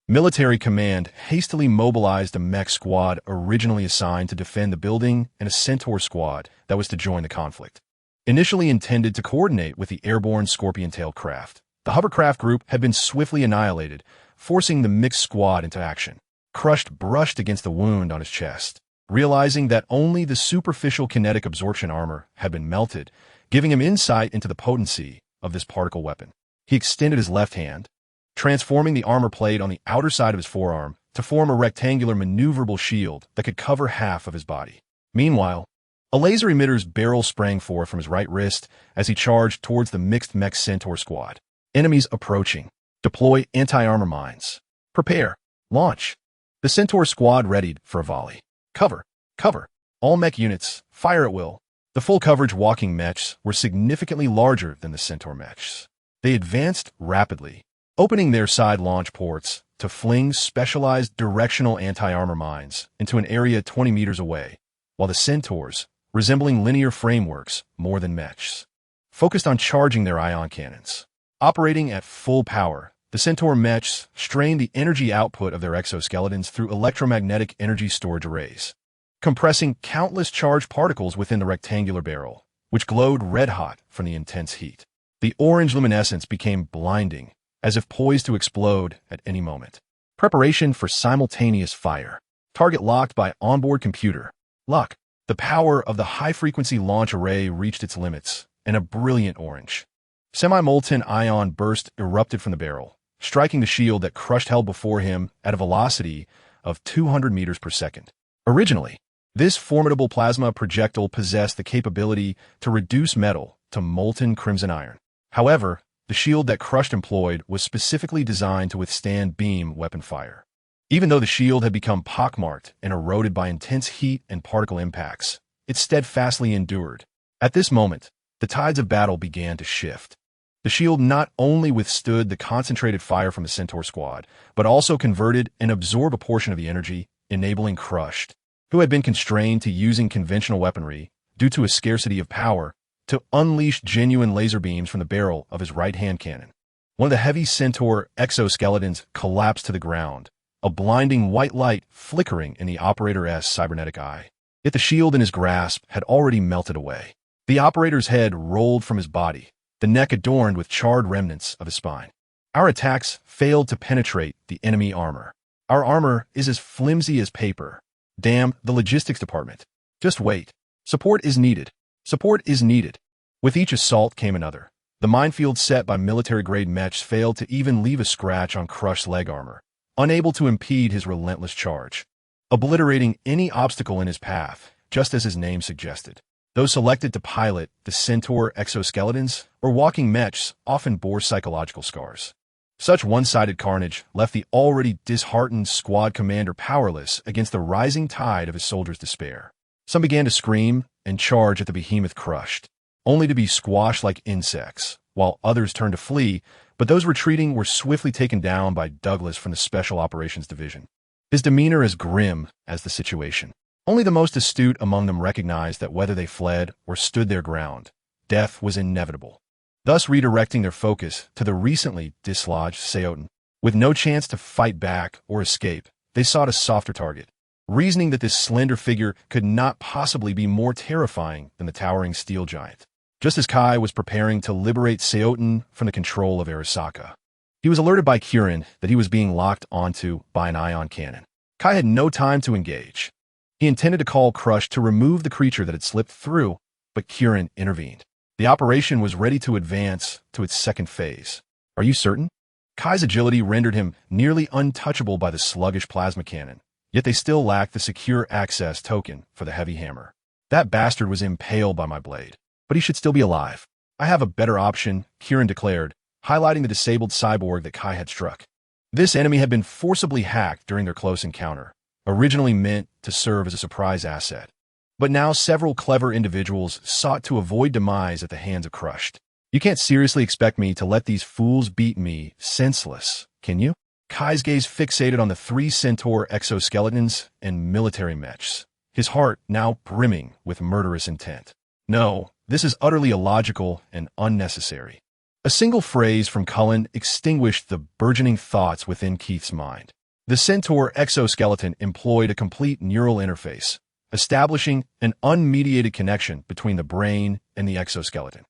Military Command hastily mobilized a mech squad originally assigned to defend the building and a centaur squad that was to join the conflict. Initially intended to coordinate with the airborne scorpion-tailed craft, the hovercraft group had been swiftly annihilated, forcing the mixed squad into action. Crushed brushed against the wound on his chest, realizing that only the superficial kinetic absorption armor had been melted, giving him insight into the potency of this particle weapon. He extended his left hand, transforming the armor plate on the outer side of his forearm to form a rectangular maneuverable shield that could cover half of his body. Meanwhile, a laser emitter's barrel sprang forth from his right wrist as he charged towards the mixed mech centaur squad. Enemies approaching. Deploy anti-armor mines. Prepare. Launch. The centaur squad readied for a volley. Cover. Cover. All mech units, fire at will. The full coverage walking mechs were significantly larger than the centaur mechs. They advanced rapidly, opening their side launch ports to fling specialized directional anti-armor mines into an area 20 meters away, while the centaurs, resembling linear frameworks more than mechs, focused on charging their ion cannons. Operating at full power, the centaur mechs strained the energy output of their exoskeletons through electromagnetic energy storage arrays, compressing countless charged particles within the rectangular barrel, which glowed red-hot from the intense heat. The orange luminescence became blinding, as if poised to explode at any moment. Preparation for simultaneous fire. Target locked by onboard computer. Lock. The power of the high-frequency launch array reached its limits, and a brilliant orange semi-molten ion burst erupted from the barrel, striking the shield that Crushed held before him at a velocity of 200 meters per second. Originally, this formidable plasma projectile possessed the capability to reduce metal to molten crimson iron. However, the shield that Crushed employed was specifically designed to withstand beam weapon fire. Even though the shield had become pockmarked and eroded by intense heat and particle impacts, it steadfastly endured. At this moment, the tides of battle began to shift. The shield not only withstood the concentrated fire from the Centaur squad, but also converted and absorbed a portion of the energy, enabling Crushed, who had been constrained to using conventional weaponry due to a scarcity of power, to unleash genuine laser beams from the barrel of his right-hand cannon. One of the heavy Centaur exoskeletons collapsed to the ground, a blinding white light flickering in the operator's cybernetic eye. Yet the shield in his grasp had already melted away. The operator's head rolled from his body, the neck adorned with charred remnants of his spine. Our attacks failed to penetrate the enemy armor. Our armor is as flimsy as paper. Damn the logistics department. Just wait. Support is needed. Support is needed. With each assault came another. The minefield set by military-grade mechs failed to even leave a scratch on Crush's leg armor, unable to impede his relentless charge, obliterating any obstacle in his path, just as his name suggested. Those selected to pilot the Centaur exoskeletons or walking mechs often bore psychological scars. Such one-sided carnage left the already disheartened squad commander powerless against the rising tide of his soldiers' despair. Some began to scream and charge at the behemoth Crushed, only to be squashed like insects, while others turned to flee, but those retreating were swiftly taken down by Douglas from the Special Operations Division. His demeanor as grim as the situation. Only the most astute among them recognized that whether they fled or stood their ground, death was inevitable, thus redirecting their focus to the recently dislodged Saotin. With no chance to fight back or escape, they sought a softer target, reasoning that this slender figure could not possibly be more terrifying than the towering steel giant. Just as Kai was preparing to liberate Saotin from the control of Arasaka, he was alerted by Kirin that he was being locked onto by an ion cannon. Kai had no time to engage. He intended to call Crush to remove the creature that had slipped through, but Kirin intervened. The operation was ready to advance to its second phase. Are you certain? Kai's agility rendered him nearly untouchable by the sluggish plasma cannon, yet they still lacked the secure access token for the heavy hammer. That bastard was impaled by my blade, but he should still be alive. I have a better option, Kirin declared, highlighting the disabled cyborg that Kai had struck. This enemy had been forcibly hacked during their close encounter, originally meant to serve as a surprise asset. But now several clever individuals sought to avoid demise at the hands of Crushed. You can't seriously expect me to let these fools beat me senseless, can you? Kai's gaze fixated on the 3 Centaur exoskeletons and military mechs, his heart now brimming with murderous intent. No, this is utterly illogical and unnecessary. A single phrase from Cullen extinguished the burgeoning thoughts within Keith's mind. The Centaur exoskeleton employed a complete neural interface, establishing an unmediated connection between the brain and the exoskeleton.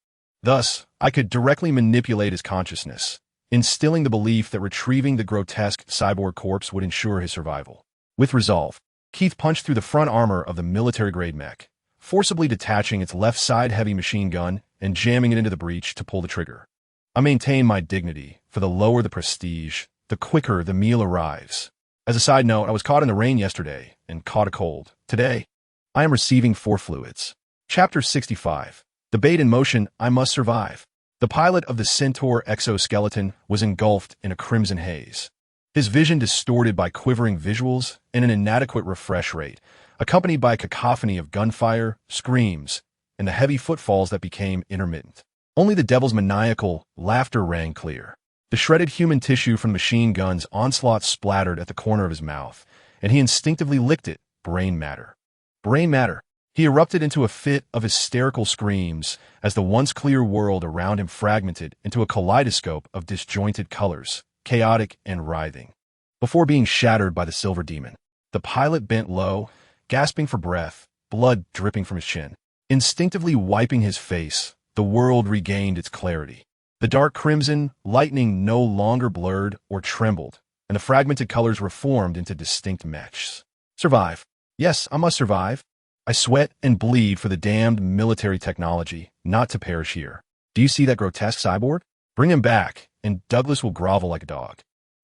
Thus, I could directly manipulate his consciousness, instilling the belief that retrieving the grotesque cyborg corpse would ensure his survival. With resolve, Keith punched through the front armor of the military-grade mech, forcibly detaching its left side heavy machine gun and jamming it into the breech to pull the trigger. I maintain my dignity, for the lower the prestige, the quicker the meal arrives. As a side note, I was caught in the rain yesterday and caught a cold. Today, I am receiving 4 fluids. Chapter 65. Debate in motion, I must survive. The pilot of the Centaur exoskeleton was engulfed in a crimson haze, his vision distorted by quivering visuals and an inadequate refresh rate, accompanied by a cacophony of gunfire, screams, and the heavy footfalls that became intermittent. Only the devil's maniacal laughter rang clear. The shredded human tissue from the machine gun's onslaught splattered at the corner of his mouth, and he instinctively licked it. Brain matter. Brain matter. He erupted into a fit of hysterical screams as the once clear world around him fragmented into a kaleidoscope of disjointed colors, chaotic and writhing. Before being shattered by the silver demon, the pilot bent low, gasping for breath, blood dripping from his chin. Instinctively wiping his face, the world regained its clarity. The dark crimson lightning no longer blurred or trembled, and the fragmented colors reformed into distinct mechs. Survive. Yes, I must survive. I sweat and bleed for the damned military technology, not to perish here. Do you see that grotesque cyborg? Bring him back, and Douglas will grovel like a dog.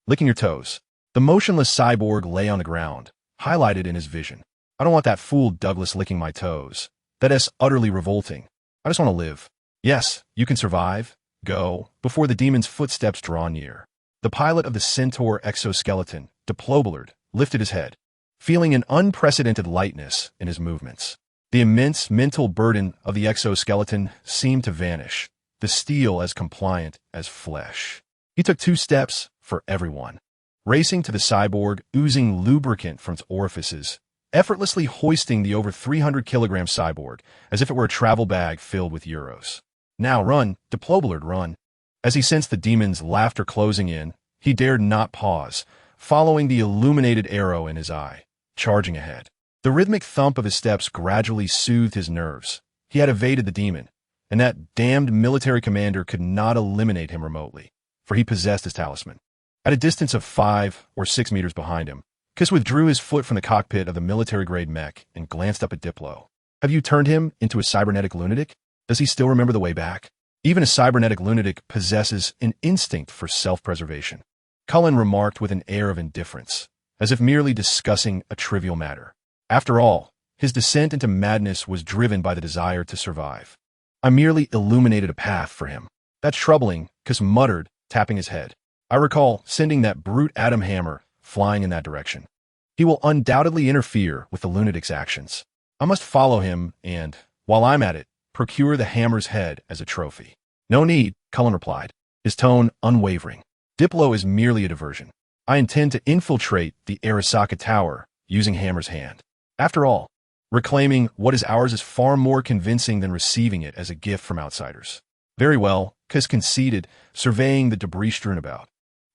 Licking your toes. The motionless cyborg lay on the ground, highlighted in his vision. I don't want that fool Douglas licking my toes. That is utterly revolting. I just want to live. Yes, you can survive. Go, before the demon's footsteps draw near. The pilot of the Centaur exoskeleton, Diplobillard, lifted his head, feeling an unprecedented lightness in his movements. The immense mental burden of the exoskeleton seemed to vanish, the steel as compliant as flesh. He took 2 steps for everyone, racing to the cyborg, oozing lubricant from its orifices, effortlessly hoisting the over 300-kilogram cyborg as if it were a travel bag filled with euros. Now run, Diplobillard, run. As he sensed the demon's laughter closing in, he dared not pause, following the illuminated arrow in his eye, charging ahead. The rhythmic thump of his steps gradually soothed his nerves. He had evaded the demon, and that damned military commander could not eliminate him remotely, for he possessed his talisman. At a distance of 5 or 6 meters behind him, Kais withdrew his foot from the cockpit of the military-grade mech and glanced up at Diplo. Have you turned him into a cybernetic lunatic? Does he still remember the way back? Even a cybernetic lunatic possesses an instinct for self-preservation. Cullen remarked with an air of indifference, as if merely discussing a trivial matter. After all, his descent into madness was driven by the desire to survive. I merely illuminated a path for him. That's troubling, Kais muttered, tapping his head. I recall sending that brute Adam Hammer flying in that direction. He will undoubtedly interfere with the lunatic's actions. I must follow him and, while I'm at it, procure the hammer's head as a trophy. No need, Cullen replied, his tone unwavering. Diplo is merely a diversion. I intend to infiltrate the Arasaka Tower using Hammer's hand. After all, reclaiming what is ours is far more convincing than receiving it as a gift from outsiders. Very well, Kais conceded, surveying the debris strewn about.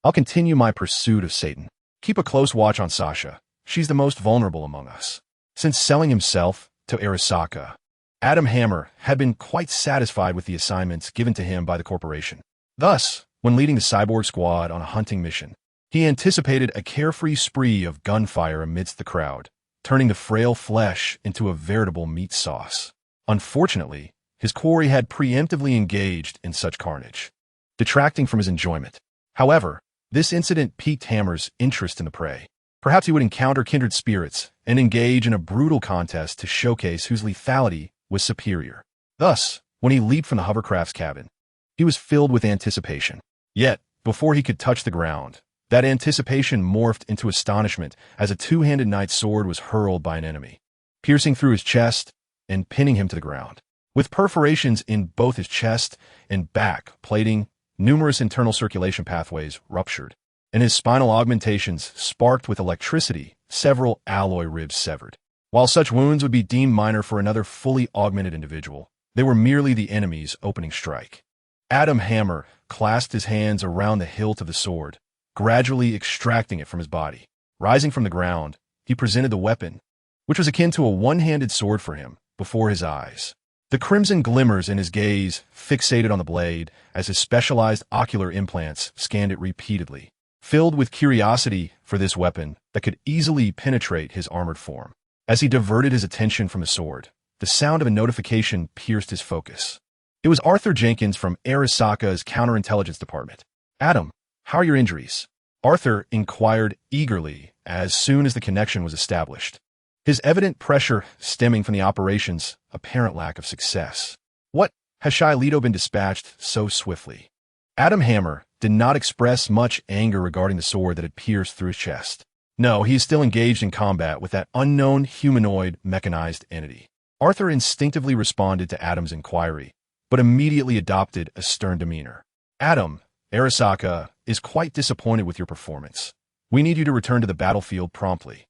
I'll continue my pursuit of Satan. Keep a close watch on Sasha. She's the most vulnerable among us. Since selling himself to Arasaka, Adam Hammer had been quite satisfied with the assignments given to him by the corporation. Thus, when leading the cyborg squad on a hunting mission, he anticipated a carefree spree of gunfire amidst the crowd, turning the frail flesh into a veritable meat sauce. Unfortunately, his quarry had preemptively engaged in such carnage, detracting from his enjoyment. However, this incident piqued Hammer's interest in the prey. Perhaps he would encounter kindred spirits and engage in a brutal contest to showcase whose lethality was superior. Thus, when he leaped from the hovercraft's cabin, he was filled with anticipation. Yet, before he could touch the ground, that anticipation morphed into astonishment as a 2-handed knight's sword was hurled by an enemy, piercing through his chest and pinning him to the ground. With perforations in both his chest and back plating, numerous internal circulation pathways ruptured, and his spinal augmentations sparked with electricity, several alloy ribs severed. While such wounds would be deemed minor for another fully augmented individual, they were merely the enemy's opening strike. Adam Hammer clasped his hands around the hilt of the sword, gradually extracting it from his body. Rising from the ground, he presented the weapon, which was akin to a one-handed sword for him, before his eyes. The crimson glimmers in his gaze fixated on the blade as his specialized ocular implants scanned it repeatedly, filled with curiosity for this weapon that could easily penetrate his armored form. As he diverted his attention from the sword, the sound of a notification pierced his focus. It was Arthur Jenkins from Arasaka's counterintelligence department. Adam, how are your injuries? Arthur inquired eagerly as soon as the connection was established, his evident pressure stemming from the operation's apparent lack of success. What? Has Shileto been dispatched so swiftly? Adam Hammer did not express much anger regarding the sword that had pierced through his chest. No, he is still engaged in combat with that unknown humanoid mechanized entity. Arthur instinctively responded to Adam's inquiry, but immediately adopted a stern demeanor. Adam, Arasaka is quite disappointed with your performance. We need you to return to the battlefield promptly.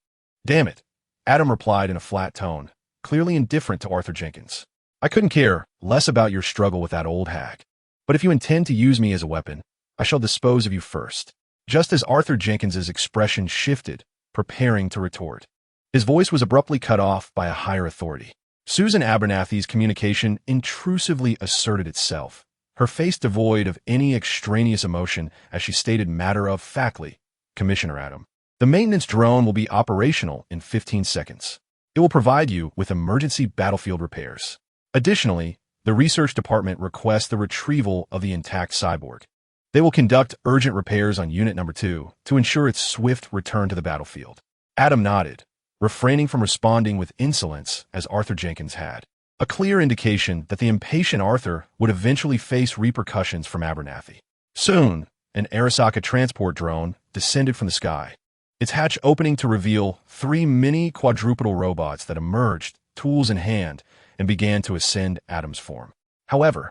Damn it, Adam replied in a flat tone, clearly indifferent to Arthur Jenkins. I couldn't care less about your struggle with that old hag. But if you intend to use me as a weapon, I shall dispose of you first. Just as Arthur Jenkins's expression shifted, preparing to retort, his voice was abruptly cut off by a higher authority. Susan Abernathy's communication intrusively asserted itself, her face devoid of any extraneous emotion as she stated matter-of-factly, Commissioner Adam, the maintenance drone will be operational in 15 seconds. It will provide you with emergency battlefield repairs. Additionally, the research department requests the retrieval of the intact cyborg. They will conduct urgent repairs on Unit Number 2 to ensure its swift return to the battlefield. Adam nodded, refraining from responding with insolence as Arthur Jenkins had. A clear indication that the impatient Arthur would eventually face repercussions from Abernathy. Soon, an Arasaka transport drone descended from the sky, its hatch opening to reveal 3 mini quadrupedal robots that emerged, tools in hand, and began to ascend Adam's form. However,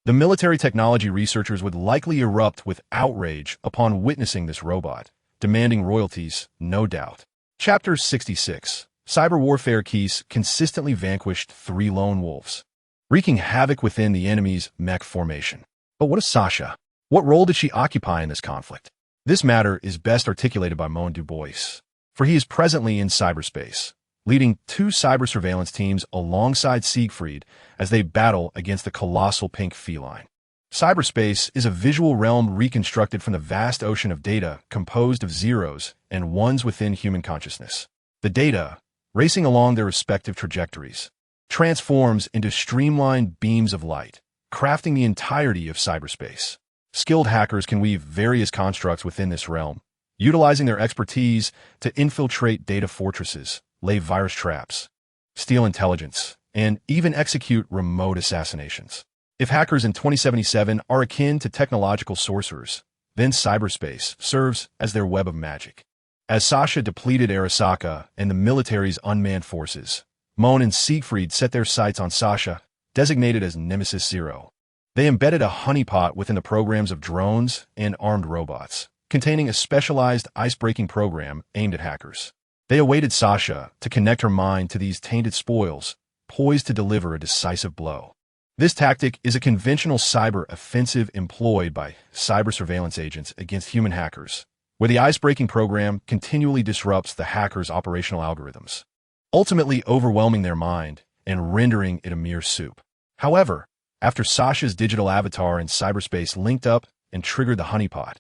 the military technology researchers would likely erupt with outrage upon witnessing this robot, demanding royalties, no doubt. Chapter 66. Cyber warfare. Kais consistently vanquished 3 lone wolves, wreaking havoc within the enemy's mech formation. But what of Sasha? What role did she occupy in this conflict? This matter is best articulated by Moen Dubois, for he is presently in cyberspace, leading 2 cyber surveillance teams alongside Siegfried as they battle against the colossal pink feline. Cyberspace is a visual realm reconstructed from the vast ocean of data composed of zeros and ones within human consciousness. The data, racing along their respective trajectories, transforms into streamlined beams of light, crafting the entirety of cyberspace. Skilled hackers can weave various constructs within this realm, utilizing their expertise to infiltrate data fortresses, lay virus traps, steal intelligence, and even execute remote assassinations. If hackers in 2077 are akin to technological sorcerers, then cyberspace serves as their web of magic. As Sasha depleted Arasaka and the military's unmanned forces, Moen and Siegfried set their sights on Sasha, designated as Nemesis Zero. They embedded a honeypot within the programs of drones and armed robots, containing a specialized ice-breaking program aimed at hackers. They awaited Sasha to connect her mind to these tainted spoils, poised to deliver a decisive blow. This tactic is a conventional cyber offensive employed by cyber surveillance agents against human hackers, where the ice-breaking program continually disrupts the hacker's operational algorithms, ultimately overwhelming their mind and rendering it a mere soup. However, after Sasha's digital avatar in cyberspace linked up and triggered the honeypot,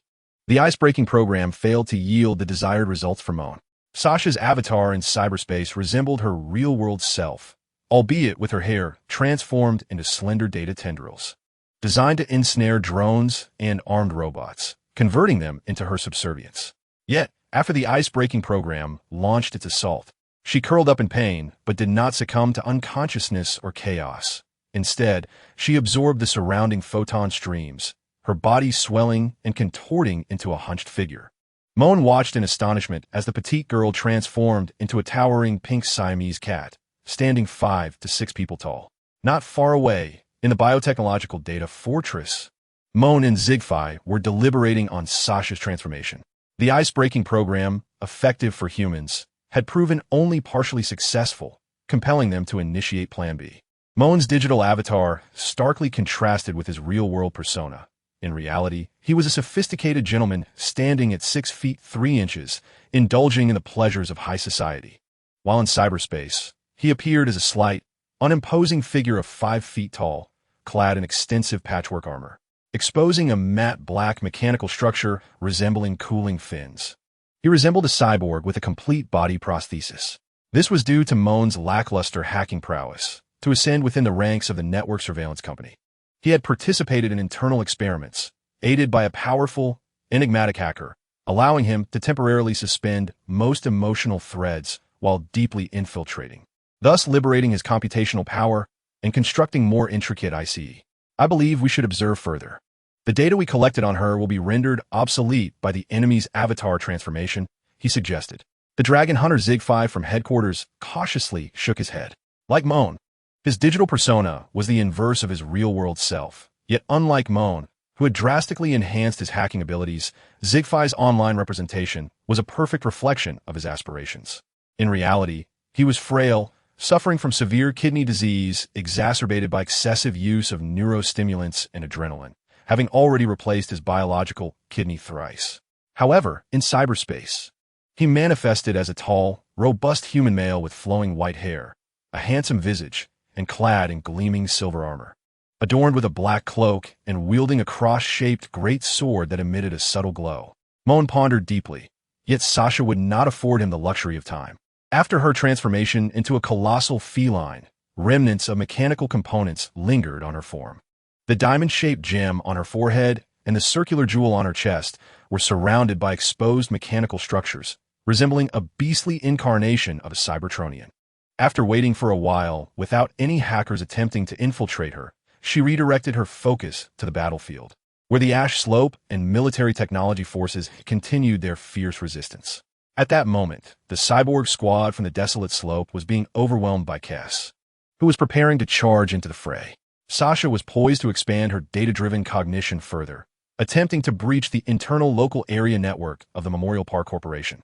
the ice-breaking program failed to yield the desired results for Moen. Sasha's avatar in cyberspace resembled her real-world self, albeit with her hair transformed into slender data tendrils, designed to ensnare drones and armed robots, converting them into her subservience. Yet, after the ice-breaking program launched its assault, she curled up in pain but did not succumb to unconsciousness or chaos. Instead, she absorbed the surrounding photon streams, her body swelling and contorting into a hunched figure. Moen watched in astonishment as the petite girl transformed into a towering pink Siamese cat, standing 5 to 6 people tall. Not far away, in the biotechnological data fortress, Moen and Siegfried were deliberating on Sasha's transformation. The ice-breaking program, effective for humans, had proven only partially successful, compelling them to initiate Plan B. Moen's digital avatar starkly contrasted with his real-world persona. In reality, he was a sophisticated gentleman standing at 6 feet 3 inches, indulging in the pleasures of high society. While in cyberspace, he appeared as a slight, unimposing figure of 5 feet tall, clad in extensive patchwork armor, exposing a matte black mechanical structure resembling cooling fins. He resembled a cyborg with a complete body prosthesis. This was due to Moen's lackluster hacking prowess to ascend within the ranks of the network surveillance company. He had participated in internal experiments, aided by a powerful, enigmatic hacker, allowing him to temporarily suspend most emotional threads while deeply infiltrating, thus liberating his computational power and constructing more intricate ICE. I believe we should observe further. The data we collected on her will be rendered obsolete by the enemy's avatar transformation, he suggested. The Dragon Hunter Siegfried from headquarters cautiously shook his head. Like Moen, his digital persona was the inverse of his real-world self. Yet unlike Moen, who had drastically enhanced his hacking abilities, Siegfried's online representation was a perfect reflection of his aspirations. In reality, he was frail, suffering from severe kidney disease exacerbated by excessive use of neurostimulants and adrenaline, having already replaced his biological kidney thrice. However, in cyberspace, he manifested as a tall, robust human male with flowing white hair, a handsome visage, and clad in gleaming silver armor, adorned with a black cloak and wielding a cross-shaped great sword that emitted a subtle glow. Moen pondered deeply, yet Sasha would not afford him the luxury of time. After her transformation into a colossal feline, remnants of mechanical components lingered on her form. The diamond-shaped gem on her forehead and the circular jewel on her chest were surrounded by exposed mechanical structures, resembling a beastly incarnation of a Cybertronian. After waiting for a while, without any hackers attempting to infiltrate her, she redirected her focus to the battlefield, where the Ash Slope and military technology forces continued their fierce resistance. At that moment, the cyborg squad from the desolate slope was being overwhelmed by Kais, who was preparing to charge into the fray. Sasha was poised to expand her data-driven cognition further, attempting to breach the internal local area network of the Memorial Park Corporation.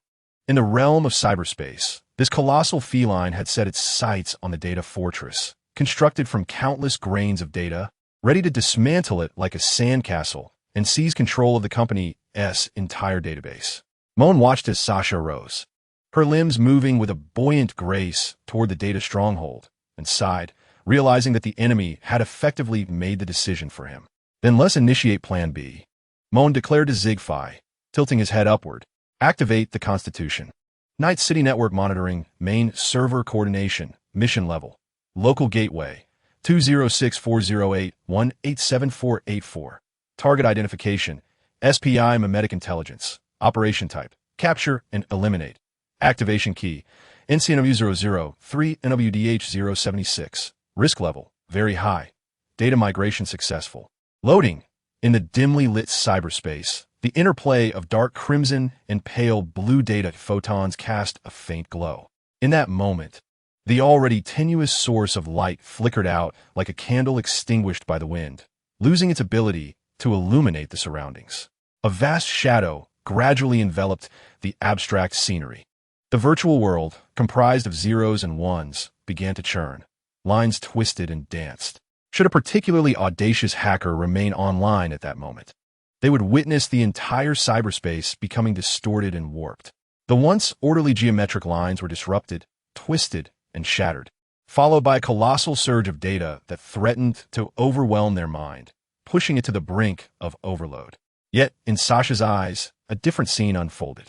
In the realm of cyberspace, this colossal feline had set its sights on the data fortress, constructed from countless grains of data, ready to dismantle it like a sandcastle and seize control of the company's entire database. Moan watched as Sasha rose, her limbs moving with a buoyant grace toward the data stronghold, and sighed, realizing that the enemy had effectively made the decision for him. Then let's initiate Plan B. Moan declared to Zigfi, tilting his head upward. Activate the Constitution. Night City Network Monitoring, Main Server Coordination, Mission Level. Local Gateway, 206-408-187484. Target Identification, SPI Memetic Intelligence. Operation Type, Capture and Eliminate. Activation Key, NCNW003, NWDH076. Risk Level, Very High. Data Migration Successful. Loading. In the dimly lit cyberspace, the interplay of dark crimson and pale blue data photons cast a faint glow. In that moment, the already tenuous source of light flickered out like a candle extinguished by the wind, losing its ability to illuminate the surroundings. A vast shadow gradually enveloped the abstract scenery. The virtual world, comprised of zeros and ones, began to churn. Lines twisted and danced. Should a particularly audacious hacker remain online at that moment, they would witness the entire cyberspace becoming distorted and warped. The once orderly geometric lines were disrupted, twisted, and shattered, followed by a colossal surge of data that threatened to overwhelm their mind, pushing it to the brink of overload. Yet, in Sasha's eyes, a different scene unfolded.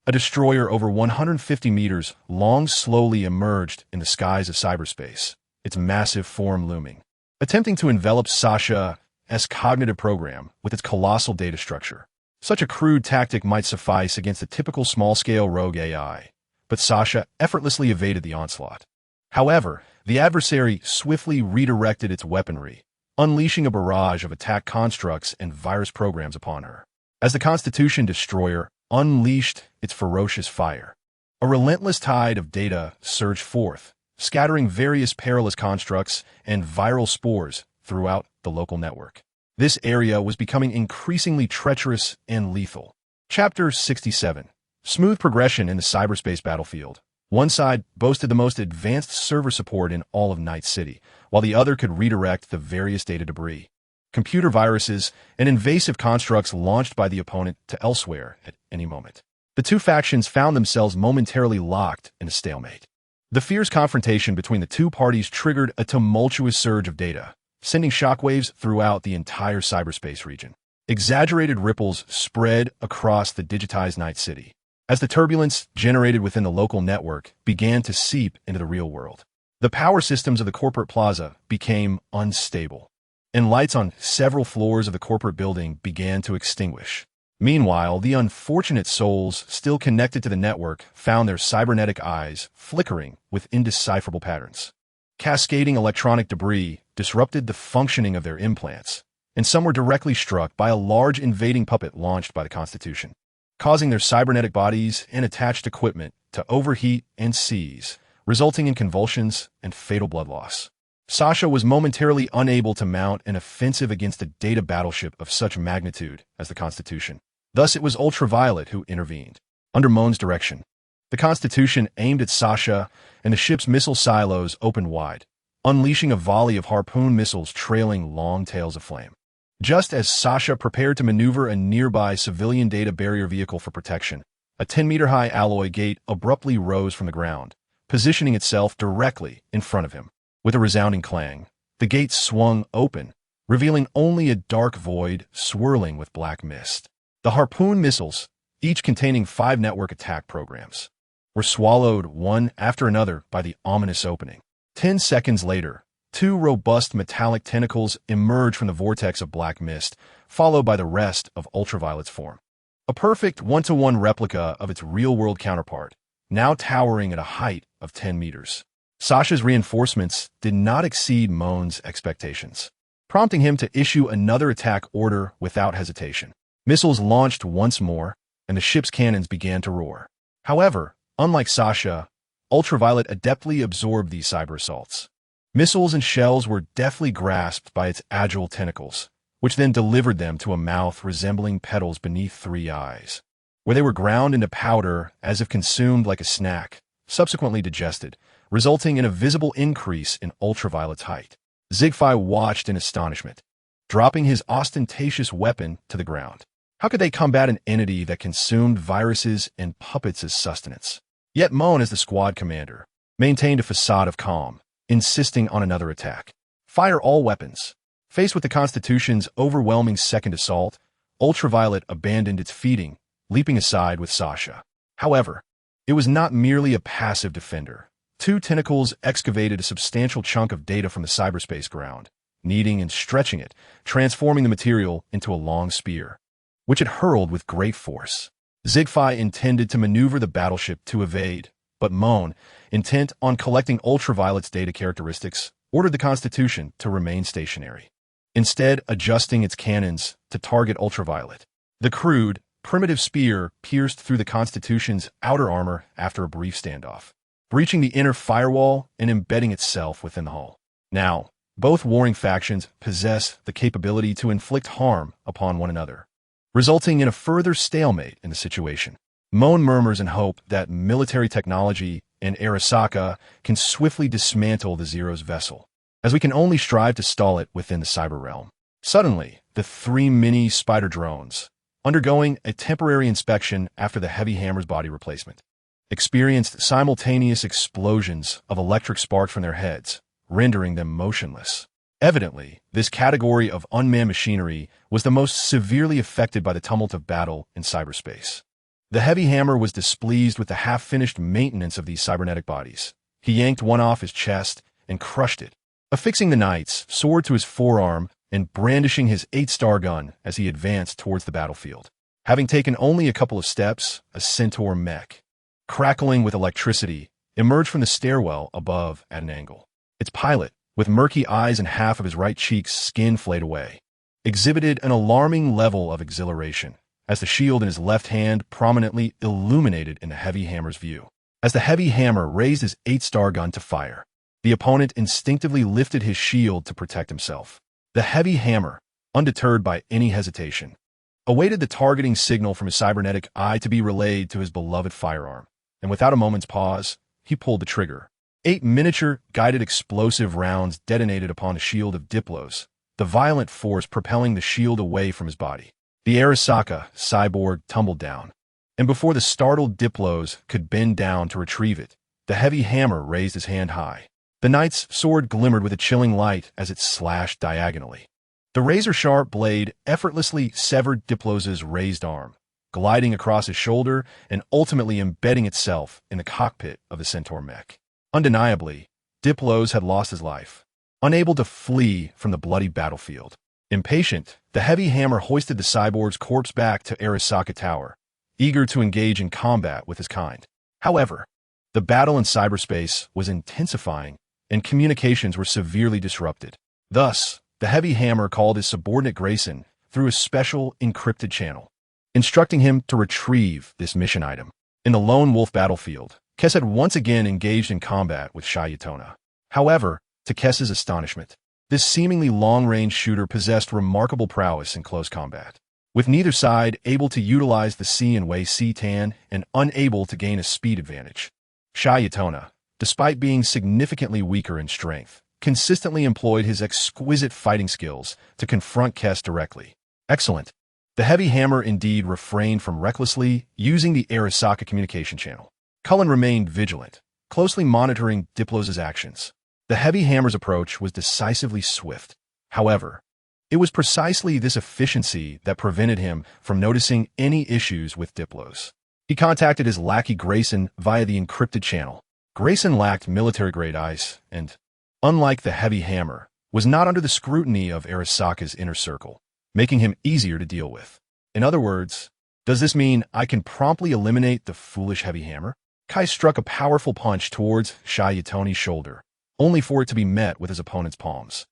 A destroyer over 150 meters long slowly emerged in the skies of cyberspace, its massive form looming, attempting to envelop Sasha's cognitive program with its colossal data structure. Such a crude tactic might suffice against a typical small-scale rogue AI, but Sasha effortlessly evaded the onslaught. However, the adversary swiftly redirected its weaponry, unleashing a barrage of attack constructs and virus programs upon her. As the Constitution Destroyer unleashed its ferocious fire, a relentless tide of data surged forth, scattering various perilous constructs and viral spores throughout the local network. This area was becoming increasingly treacherous and lethal. Chapter 67. Smooth progression in the cyberspace battlefield. One side boasted the most advanced server support in all of Night City, while the other could redirect the various data debris, computer viruses, and invasive constructs launched by the opponent to elsewhere at any moment. The two factions found themselves momentarily locked in a stalemate. The fierce confrontation between the two parties triggered a tumultuous surge of data, sending shockwaves throughout the entire cyberspace region. Exaggerated ripples spread across the digitized Night City, as the turbulence generated within the local network began to seep into the real world. The power systems of the corporate plaza became unstable, and lights on several floors of the corporate building began to extinguish. Meanwhile, the unfortunate souls still connected to the network found their cybernetic eyes flickering with indecipherable patterns. Cascading electronic debris disrupted the functioning of their implants, and some were directly struck by a large invading puppet launched by the Constitution, causing their cybernetic bodies and attached equipment to overheat and seize, resulting in convulsions and fatal blood loss. Sasha was momentarily unable to mount an offensive against a data battleship of such magnitude as the Constitution. Thus, it was Ultraviolet who intervened. Under Moan's direction, the Constitution aimed at Sasha, and the ship's missile silos opened wide, unleashing a volley of harpoon missiles trailing long tails of flame. Just as Sasha prepared to maneuver a nearby civilian data barrier vehicle for protection, a 10-meter-high alloy gate abruptly rose from the ground, positioning itself directly in front of him. With a resounding clang, the gate swung open, revealing only a dark void swirling with black mist. The harpoon missiles, each containing 5 network attack programs, were swallowed one after another by the ominous opening. 10 seconds later, Two robust metallic tentacles emerge from the vortex of black mist, followed by the rest of Ultraviolet's form. A perfect one-to-one replica of its real-world counterpart, now towering at a height of 10 meters. Sasha's reinforcements did not exceed Moan's expectations, prompting him to issue another attack order without hesitation. Missiles launched once more, and the ship's cannons began to roar. However, unlike Sasha, Ultraviolet adeptly absorbed these cyber assaults. Missiles and shells were deftly grasped by its agile tentacles, which then delivered them to a mouth resembling petals beneath three eyes, where they were ground into powder as if consumed like a snack, subsequently digested, resulting in a visible increase in Ultraviolet's height. Zigfi watched in astonishment, dropping his ostentatious weapon to the ground. How could they combat an entity that consumed viruses and puppets as sustenance? Yet Moan, as the squad commander, maintained a facade of calm, insisting on another attack. Fire all weapons. Faced with the Constitution's overwhelming second assault, Ultraviolet abandoned its feeding, leaping aside with Sasha. However, it was not merely a passive defender. Two tentacles excavated a substantial chunk of data from the cyberspace ground, kneading and stretching it, transforming the material into a long spear, which it hurled with great force. Zigfi intended to maneuver the battleship to evade, but Moan, intent on collecting Ultraviolet's data characteristics, ordered the Constitution to remain stationary, instead adjusting its cannons to target Ultraviolet. The crude, primitive spear pierced through the Constitution's outer armor after a brief standoff, breaching the inner firewall and embedding itself within the hull. Now, both warring factions possess the capability to inflict harm upon one another, resulting in a further stalemate in the situation. Moan murmurs in hope that military technology and Arasaka can swiftly dismantle the Zero's vessel, as we can only strive to stall it within the cyber realm. Suddenly, the three mini spider drones, undergoing a temporary inspection after the Heavy Hammer's body replacement, experienced simultaneous explosions of electric sparks from their heads, rendering them motionless. Evidently, this category of unmanned machinery was the most severely affected by the tumult of battle in cyberspace. The Heavy Hammer was displeased with the half-finished maintenance of these cybernetic bodies. He yanked one off his chest and crushed it, affixing the knight's sword to his forearm and brandishing his 8-star gun as he advanced towards the battlefield. Having taken only a couple of steps, a centaur mech, crackling with electricity, emerged from the stairwell above at an angle. Its pilot, with murky eyes and half of his right cheek's skin flayed away, exhibited an alarming level of exhilaration, as the shield in his left hand prominently illuminated in the Heavy Hammer's view. As the Heavy Hammer raised his 8-star gun to fire, the opponent instinctively lifted his shield to protect himself. The Heavy Hammer, undeterred by any hesitation, awaited the targeting signal from his cybernetic eye to be relayed to his beloved firearm, and without a moment's pause, he pulled the trigger. 8 miniature, guided explosive rounds detonated upon a shield of Diplos, the violent force propelling the shield away from his body. The Arasaka cyborg tumbled down, and before the startled Diplos could bend down to retrieve it, the Heavy Hammer raised his hand high. The knight's sword glimmered with a chilling light as it slashed diagonally. The razor-sharp blade effortlessly severed Diplos's raised arm, gliding across his shoulder and ultimately embedding itself in the cockpit of the Centaur mech. Undeniably, Diplos had lost his life, unable to flee from the bloody battlefield. Impatient, the Heavy Hammer hoisted the cyborg's corpse back to Arasaka Tower, eager to engage in combat with his kind. However, the battle in cyberspace was intensifying, and communications were severely disrupted. Thus, the Heavy Hammer called his subordinate Grayson through a special encrypted channel, instructing him to retrieve this mission item. In the Lone Wolf battlefield, Kess had once again engaged in combat with Shayatona. However, to Kess's astonishment, this seemingly long-range shooter possessed remarkable prowess in close combat, with neither side able to utilize the C and Wei C-Tan and unable to gain a speed advantage. Shayatona, despite being significantly weaker in strength, consistently employed his exquisite fighting skills to confront Kess directly. Excellent. The Heavy Hammer indeed refrained from recklessly using the Arasaka communication channel. Cullen remained vigilant, closely monitoring Diplos' actions. The Heavy Hammer's approach was decisively swift. However, it was precisely this efficiency that prevented him from noticing any issues with Diplos. He contacted his lackey Grayson via the encrypted channel. Grayson lacked military-grade eyes and, unlike the heavy hammer, was not under the scrutiny of Arasaka's inner circle, making him easier to deal with. In other words, does this mean I can promptly eliminate the foolish heavy hammer? Kai struck a powerful punch towards Shayatoni's shoulder, only for it to be met with his opponent's palms.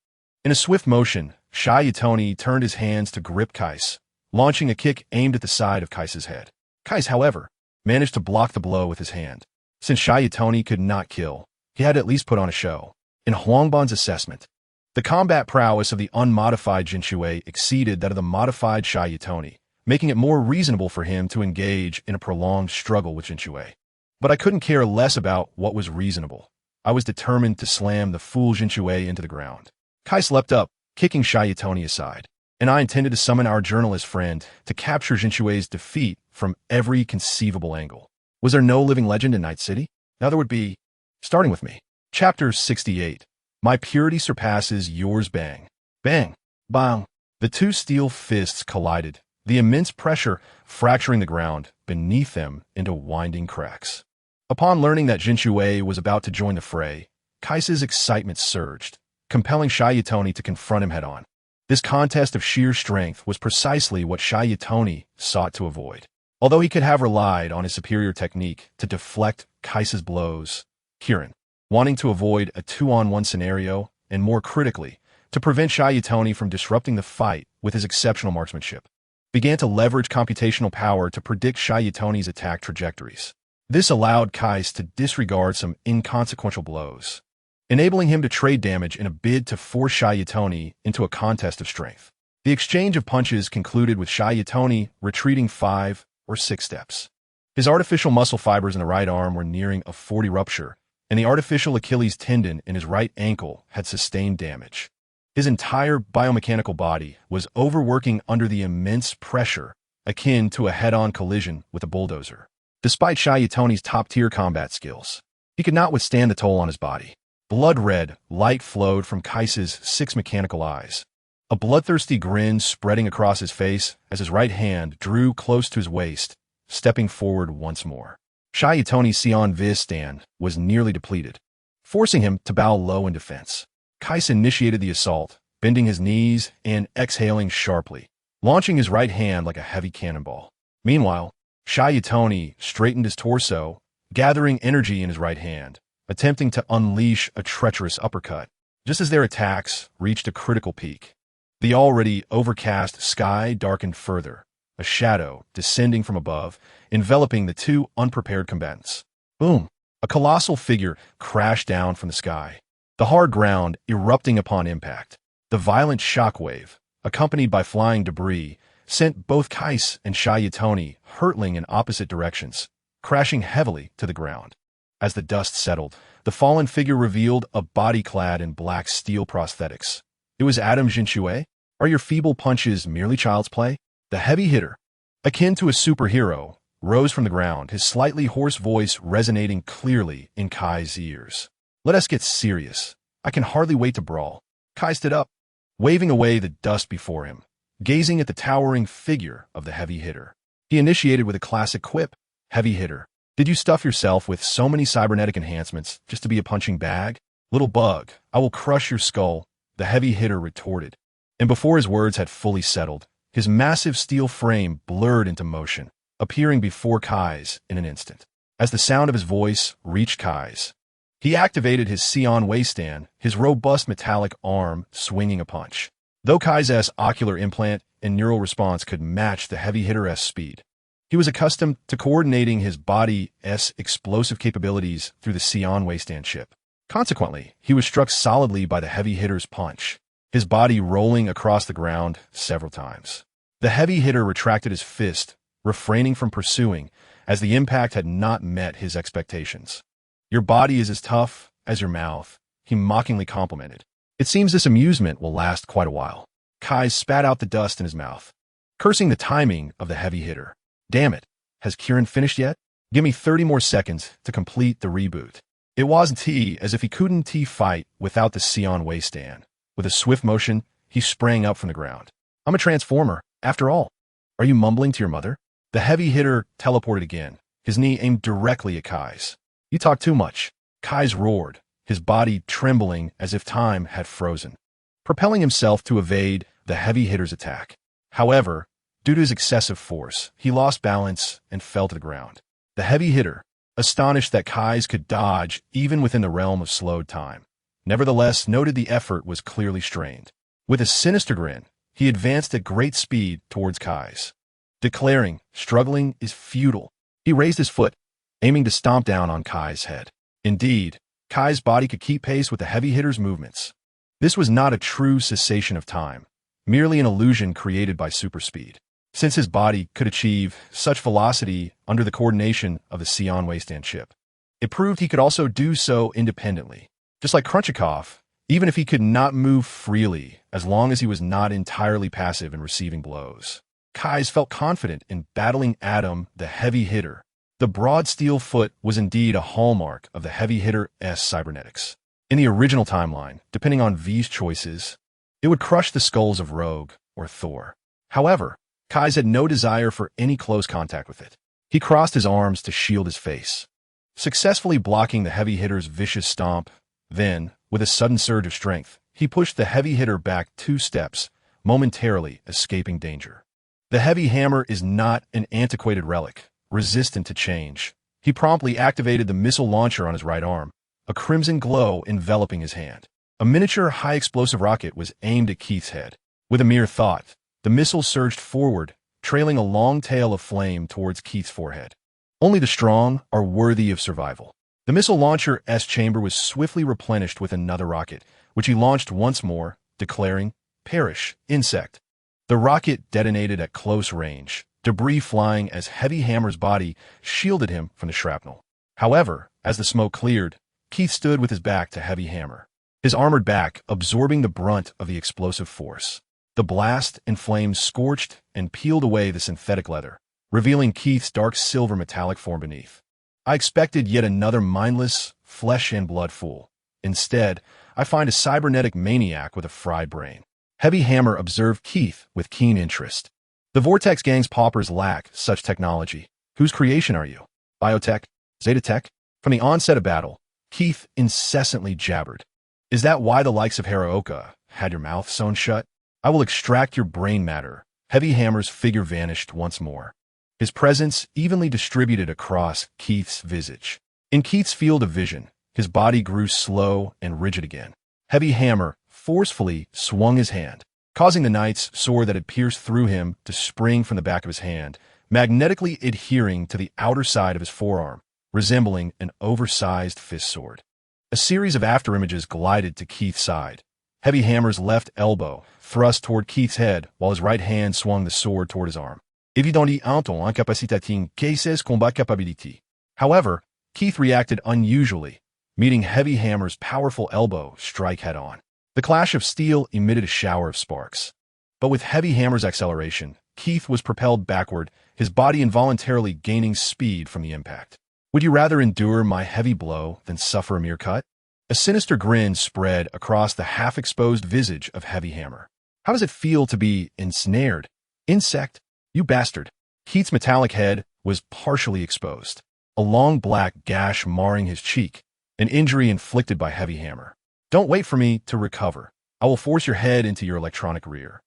In a swift motion, Shayatoni turned his hands to grip Kais, launching a kick aimed at the side of Kais's head. Kais, however, managed to block the blow with his hand. Since Shayatoni could not kill, he had to at least put on a show. In Huangban's assessment, the combat prowess of the unmodified Jinchue exceeded that of the modified Shayatoni, making it more reasonable for him to engage in a prolonged struggle with Jinchue. But I couldn't care less about what was reasonable. I was determined to slam the fool Jinchue into the ground. Kais leapt up, kicking Shayatoni aside, and I intended to summon our journalist friend to capture Jinchue's defeat from every conceivable angle. Was there no living legend in Night City? Now there would be. Starting with me. Chapter 68. My purity surpasses yours. Bang. Bang. Bang. The two steel fists collided, the immense pressure fracturing the ground beneath them into winding cracks. Upon learning that Jinchue was about to join the fray, Kais's excitement surged, compelling Shayatoni to confront him head-on. This contest of sheer strength was precisely what Shayatoni sought to avoid. Although he could have relied on his superior technique to deflect Kais's blows, Kirin, wanting to avoid a 2-on-1 scenario, and more critically, to prevent Shayatoni from disrupting the fight with his exceptional marksmanship, began to leverage computational power to predict Shayatoni's attack trajectories. This allowed Kais to disregard some inconsequential blows, enabling him to trade damage in a bid to force Shayatoni into a contest of strength. The exchange of punches concluded with Shayatoni retreating 5 or 6 steps. His artificial muscle fibers in the right arm were nearing a 40 rupture, and the artificial Achilles tendon in his right ankle had sustained damage. His entire biomechanical body was overworking under the immense pressure akin to a head-on collision with a bulldozer. Despite Shayatoni's top-tier combat skills, he could not withstand the toll on his body. Blood-red light flowed from Kais's 6 mechanical eyes, a bloodthirsty grin spreading across his face as his right hand drew close to his waist, stepping forward once more. Shayatoni's Sion Viz stand was nearly depleted, forcing him to bow low in defense. Kais initiated the assault, bending his knees and exhaling sharply, launching his right hand like a heavy cannonball. Meanwhile, Shayatoni straightened his torso, gathering energy in his right hand, attempting to unleash a treacherous uppercut. Just as their attacks reached a critical peak, the already overcast sky darkened further, a shadow descending from above, enveloping the two unprepared combatants. Boom! A colossal figure crashed down from the sky, the hard ground erupting upon impact. The violent shockwave, accompanied by flying debris, sent both Kais and Shayatoni hurtling in opposite directions, crashing heavily to the ground. As the dust settled, the fallen figure revealed a body clad in black steel prosthetics. It was Adam Jinchue. Are your feeble punches merely child's play? The heavy hitter, akin to a superhero, rose from the ground, his slightly hoarse voice resonating clearly in Kai's ears. Let us get serious. I can hardly wait to brawl. Kai stood up, waving away the dust before him, gazing at the towering figure of the heavy hitter. He initiated with a classic quip. Heavy hitter, did you stuff yourself with so many cybernetic enhancements just to be a punching bag? Little bug, I will crush your skull, the heavy hitter retorted. And before his words had fully settled, his massive steel frame blurred into motion, appearing before Kai's in an instant. As the sound of his voice reached Kai's, he activated his Sion waiststand, his robust metallic arm swinging a punch. Though Kai's ocular implant and neural response could match the heavy hitter's speed, he was accustomed to coordinating his body's explosive capabilities through the Sion waiststand chip. Consequently, he was struck solidly by the heavy hitter's punch, his body rolling across the ground several times. The heavy hitter retracted his fist, refraining from pursuing, as the impact had not met his expectations. Your body is as tough as your mouth, he mockingly complimented. It seems this amusement will last quite a while. Kai spat out the dust in his mouth, cursing the timing of the heavy hitter. Damn it, has Kirin finished yet? Give me 30 more seconds to complete the reboot. It wasn't as if he couldn't fight without the Sion waiststand. With a swift motion, he sprang up from the ground. I'm a transformer, after all. Are you mumbling to your mother? The heavy hitter teleported again, his knee aimed directly at Kai's. You talk too much. Kai's roared, his body trembling as if time had frozen, propelling himself to evade the heavy hitter's attack. However, due to his excessive force, he lost balance and fell to the ground. The heavy hitter, astonished that Kais could dodge even within the realm of slowed time, nevertheless noted the effort was clearly strained. With a sinister grin, he advanced at great speed towards Kais, declaring, "Struggling is futile." He raised his foot, aiming to stomp down on Kais' head. Indeed, Kais' body could keep pace with the heavy hitter's movements. This was not a true cessation of time, merely an illusion created by superspeed, since his body could achieve such velocity under the coordination of the Sion Wasteland chip. It proved he could also do so independently, just like Krunchikov, even if he could not move freely, as long as he was not entirely passive in receiving blows. Kais felt confident in battling Adam, the heavy hitter. The broad steel foot was indeed a hallmark of the heavy hitter's cybernetics. In the original timeline, depending on V's choices, it would crush the skulls of Rogue or Thor. However, Kais had no desire for any close contact with it. He crossed his arms to shield his face, successfully blocking the heavy hitter's vicious stomp. Then, with a sudden surge of strength, he pushed the heavy hitter back 2 steps, momentarily escaping danger. The heavy hammer is not an antiquated relic, resistant to change. He promptly activated the missile launcher on his right arm, a crimson glow enveloping his hand. A miniature high-explosive rocket was aimed at Keith's head. With a mere thought, the missile surged forward, trailing a long tail of flame towards Keith's forehead. Only the strong are worthy of survival. The missile launcher's chamber was swiftly replenished with another rocket, which he launched once more, declaring, "Perish, insect." The rocket detonated at close range, debris flying as Heavy Hammer's body shielded him from the shrapnel. However, as the smoke cleared, Keith stood with his back to Heavy Hammer, his armored back absorbing the brunt of the explosive force. The blast and flames scorched and peeled away the synthetic leather, revealing Keith's dark silver metallic form beneath. I expected yet another mindless, flesh-and-blood fool. Instead, I find a cybernetic maniac with a fried brain. Heavy Hammer observed Keith with keen interest. The Vortex Gang's paupers lack such technology. Whose creation are you? Biotech? Zetatech? From the onset of battle, Keith incessantly jabbered. Is that why the likes of Haraoka had your mouth sewn shut? I will extract your brain matter. Heavy Hammer's figure vanished once more, his presence evenly distributed across Keith's visage. In Keith's field of vision, his body grew slow and rigid again. Heavy Hammer forcefully swung his hand, causing the knight's sword that had pierced through him to spring from the back of his hand, magnetically adhering to the outer side of his forearm, resembling an oversized fist sword. A series of afterimages glided to Keith's side. Heavy Hammer's left elbow thrust toward Keith's head, while his right hand swung the sword toward his arm. Évidently un ton incapacitating cases combat capability. However, Keith reacted unusually, meeting Heavy Hammer's powerful elbow strike head-on. The clash of steel emitted a shower of sparks. But with Heavy Hammer's acceleration, Keith was propelled backward, his body involuntarily gaining speed from the impact. Would you rather endure my heavy blow than suffer a mere cut? A sinister grin spread across the half-exposed visage of Heavy Hammer. How does it feel to be ensnared? Insect? You bastard. Keith's metallic head was partially exposed, a long black gash marring his cheek, an injury inflicted by Heavy Hammer. Don't wait for me to recover. I will force your head into your electronic rear.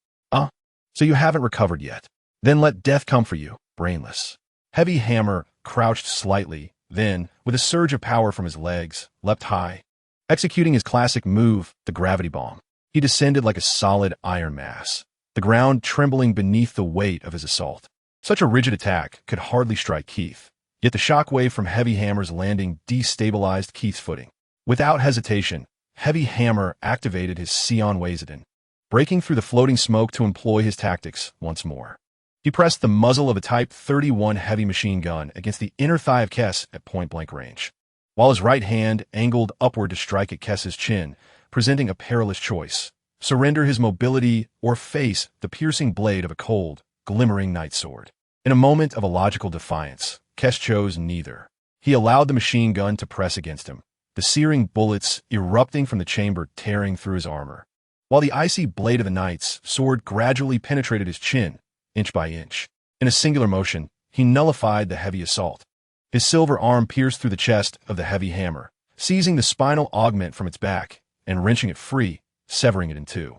So you haven't recovered yet. Then let death come for you, brainless. Heavy Hammer crouched slightly, then, with a surge of power from his legs, leapt high. Executing his classic move, the gravity bomb, he descended like a solid iron mass, the ground trembling beneath the weight of his assault. Such a rigid attack could hardly strike Keith, yet the shockwave from Heavy Hammer's landing destabilized Keith's footing. Without hesitation, Heavy Hammer activated his Sion Wasteland, breaking through the floating smoke to employ his tactics once more. He pressed the muzzle of a Type 31 heavy machine gun against the inner thigh of Kess at point-blank range, while his right hand angled upward to strike at Kess's chin, presenting a perilous choice: surrender his mobility or face the piercing blade of a cold, glimmering night sword. In a moment of illogical defiance, Kess chose neither. He allowed the machine gun to press against him, the searing bullets erupting from the chamber tearing through his armor, while the icy blade of the knight's sword gradually penetrated his chin, inch by inch. In a singular motion, he nullified the heavy assault. His silver arm pierced through the chest of the Heavy Hammer, seizing the spinal augment from its back and wrenching it free, severing it in two.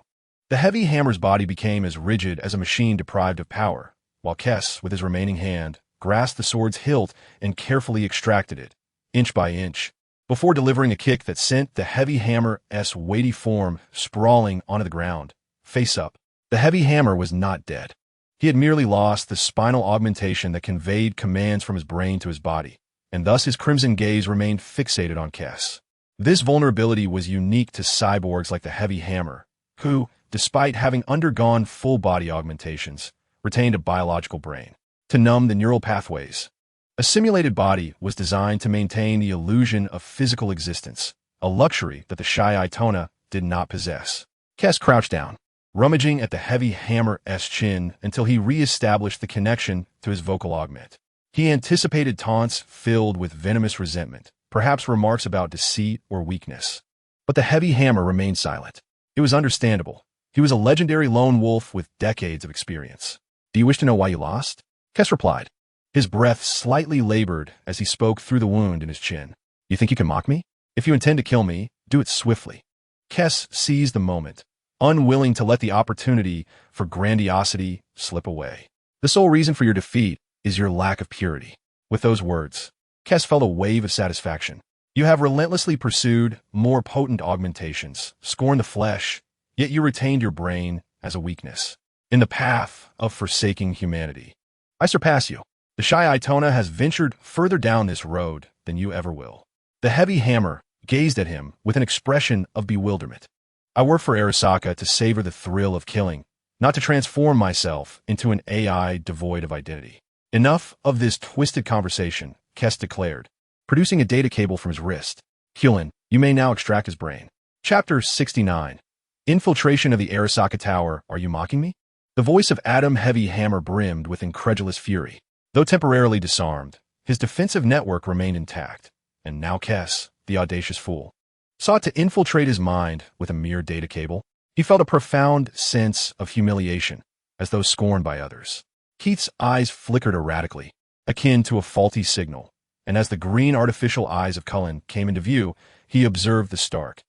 The heavy hammer's body became as rigid as a machine deprived of power, while Kais, with his remaining hand, grasped the sword's hilt and carefully extracted it, inch by inch, before delivering a kick that sent the heavy hammer's weighty form sprawling onto the ground, face up. The heavy hammer was not dead. He had merely lost the spinal augmentation that conveyed commands from his brain to his body, and thus his crimson gaze remained fixated on Kais. This vulnerability was unique to cyborgs like the heavy hammer, who, despite having undergone full-body augmentations, retained a biological brain to numb the neural pathways. A simulated body was designed to maintain the illusion of physical existence, a luxury that the Shy-Itona did not possess. Kais crouched down, rummaging at the heavy hammer's chin until he re-established the connection to his vocal augment. He anticipated taunts filled with venomous resentment, perhaps remarks about deceit or weakness. But the heavy hammer remained silent. It was understandable. He was a legendary lone wolf with decades of experience. "Do you wish to know why you lost?" Kais replied. His breath slightly labored as he spoke through the wound in his chin. "You think you can mock me? If you intend to kill me, do it swiftly." Kais seized the moment, unwilling to let the opportunity for grandiosity slip away. "The sole reason for your defeat is your lack of purity." With those words, Kais felt a wave of satisfaction. "You have relentlessly pursued more potent augmentations, scorned the flesh, yet you retained your brain as a weakness. In the path of forsaking humanity, I surpass you. The Shy-Itona has ventured further down this road than you ever will." The heavy hammer gazed at him with an expression of bewilderment. "I work for Arasaka to savor the thrill of killing, not to transform myself into an AI devoid of identity." "Enough of this twisted conversation," Kais declared, producing a data cable from his wrist. "Cullen, you may now extract his brain." Chapter 69. Infiltration of the Arasaka Tower. "Are you mocking me?" The voice of Adam Heavy Hammer brimmed with incredulous fury. Though temporarily disarmed, his defensive network remained intact, and now Kais, the audacious fool, sought to infiltrate his mind with a mere data cable. He felt a profound sense of humiliation, as though scorned by others. Keith's eyes flickered erratically, akin to a faulty signal, and as the green artificial eyes of Cullen came into view, he observed the stark,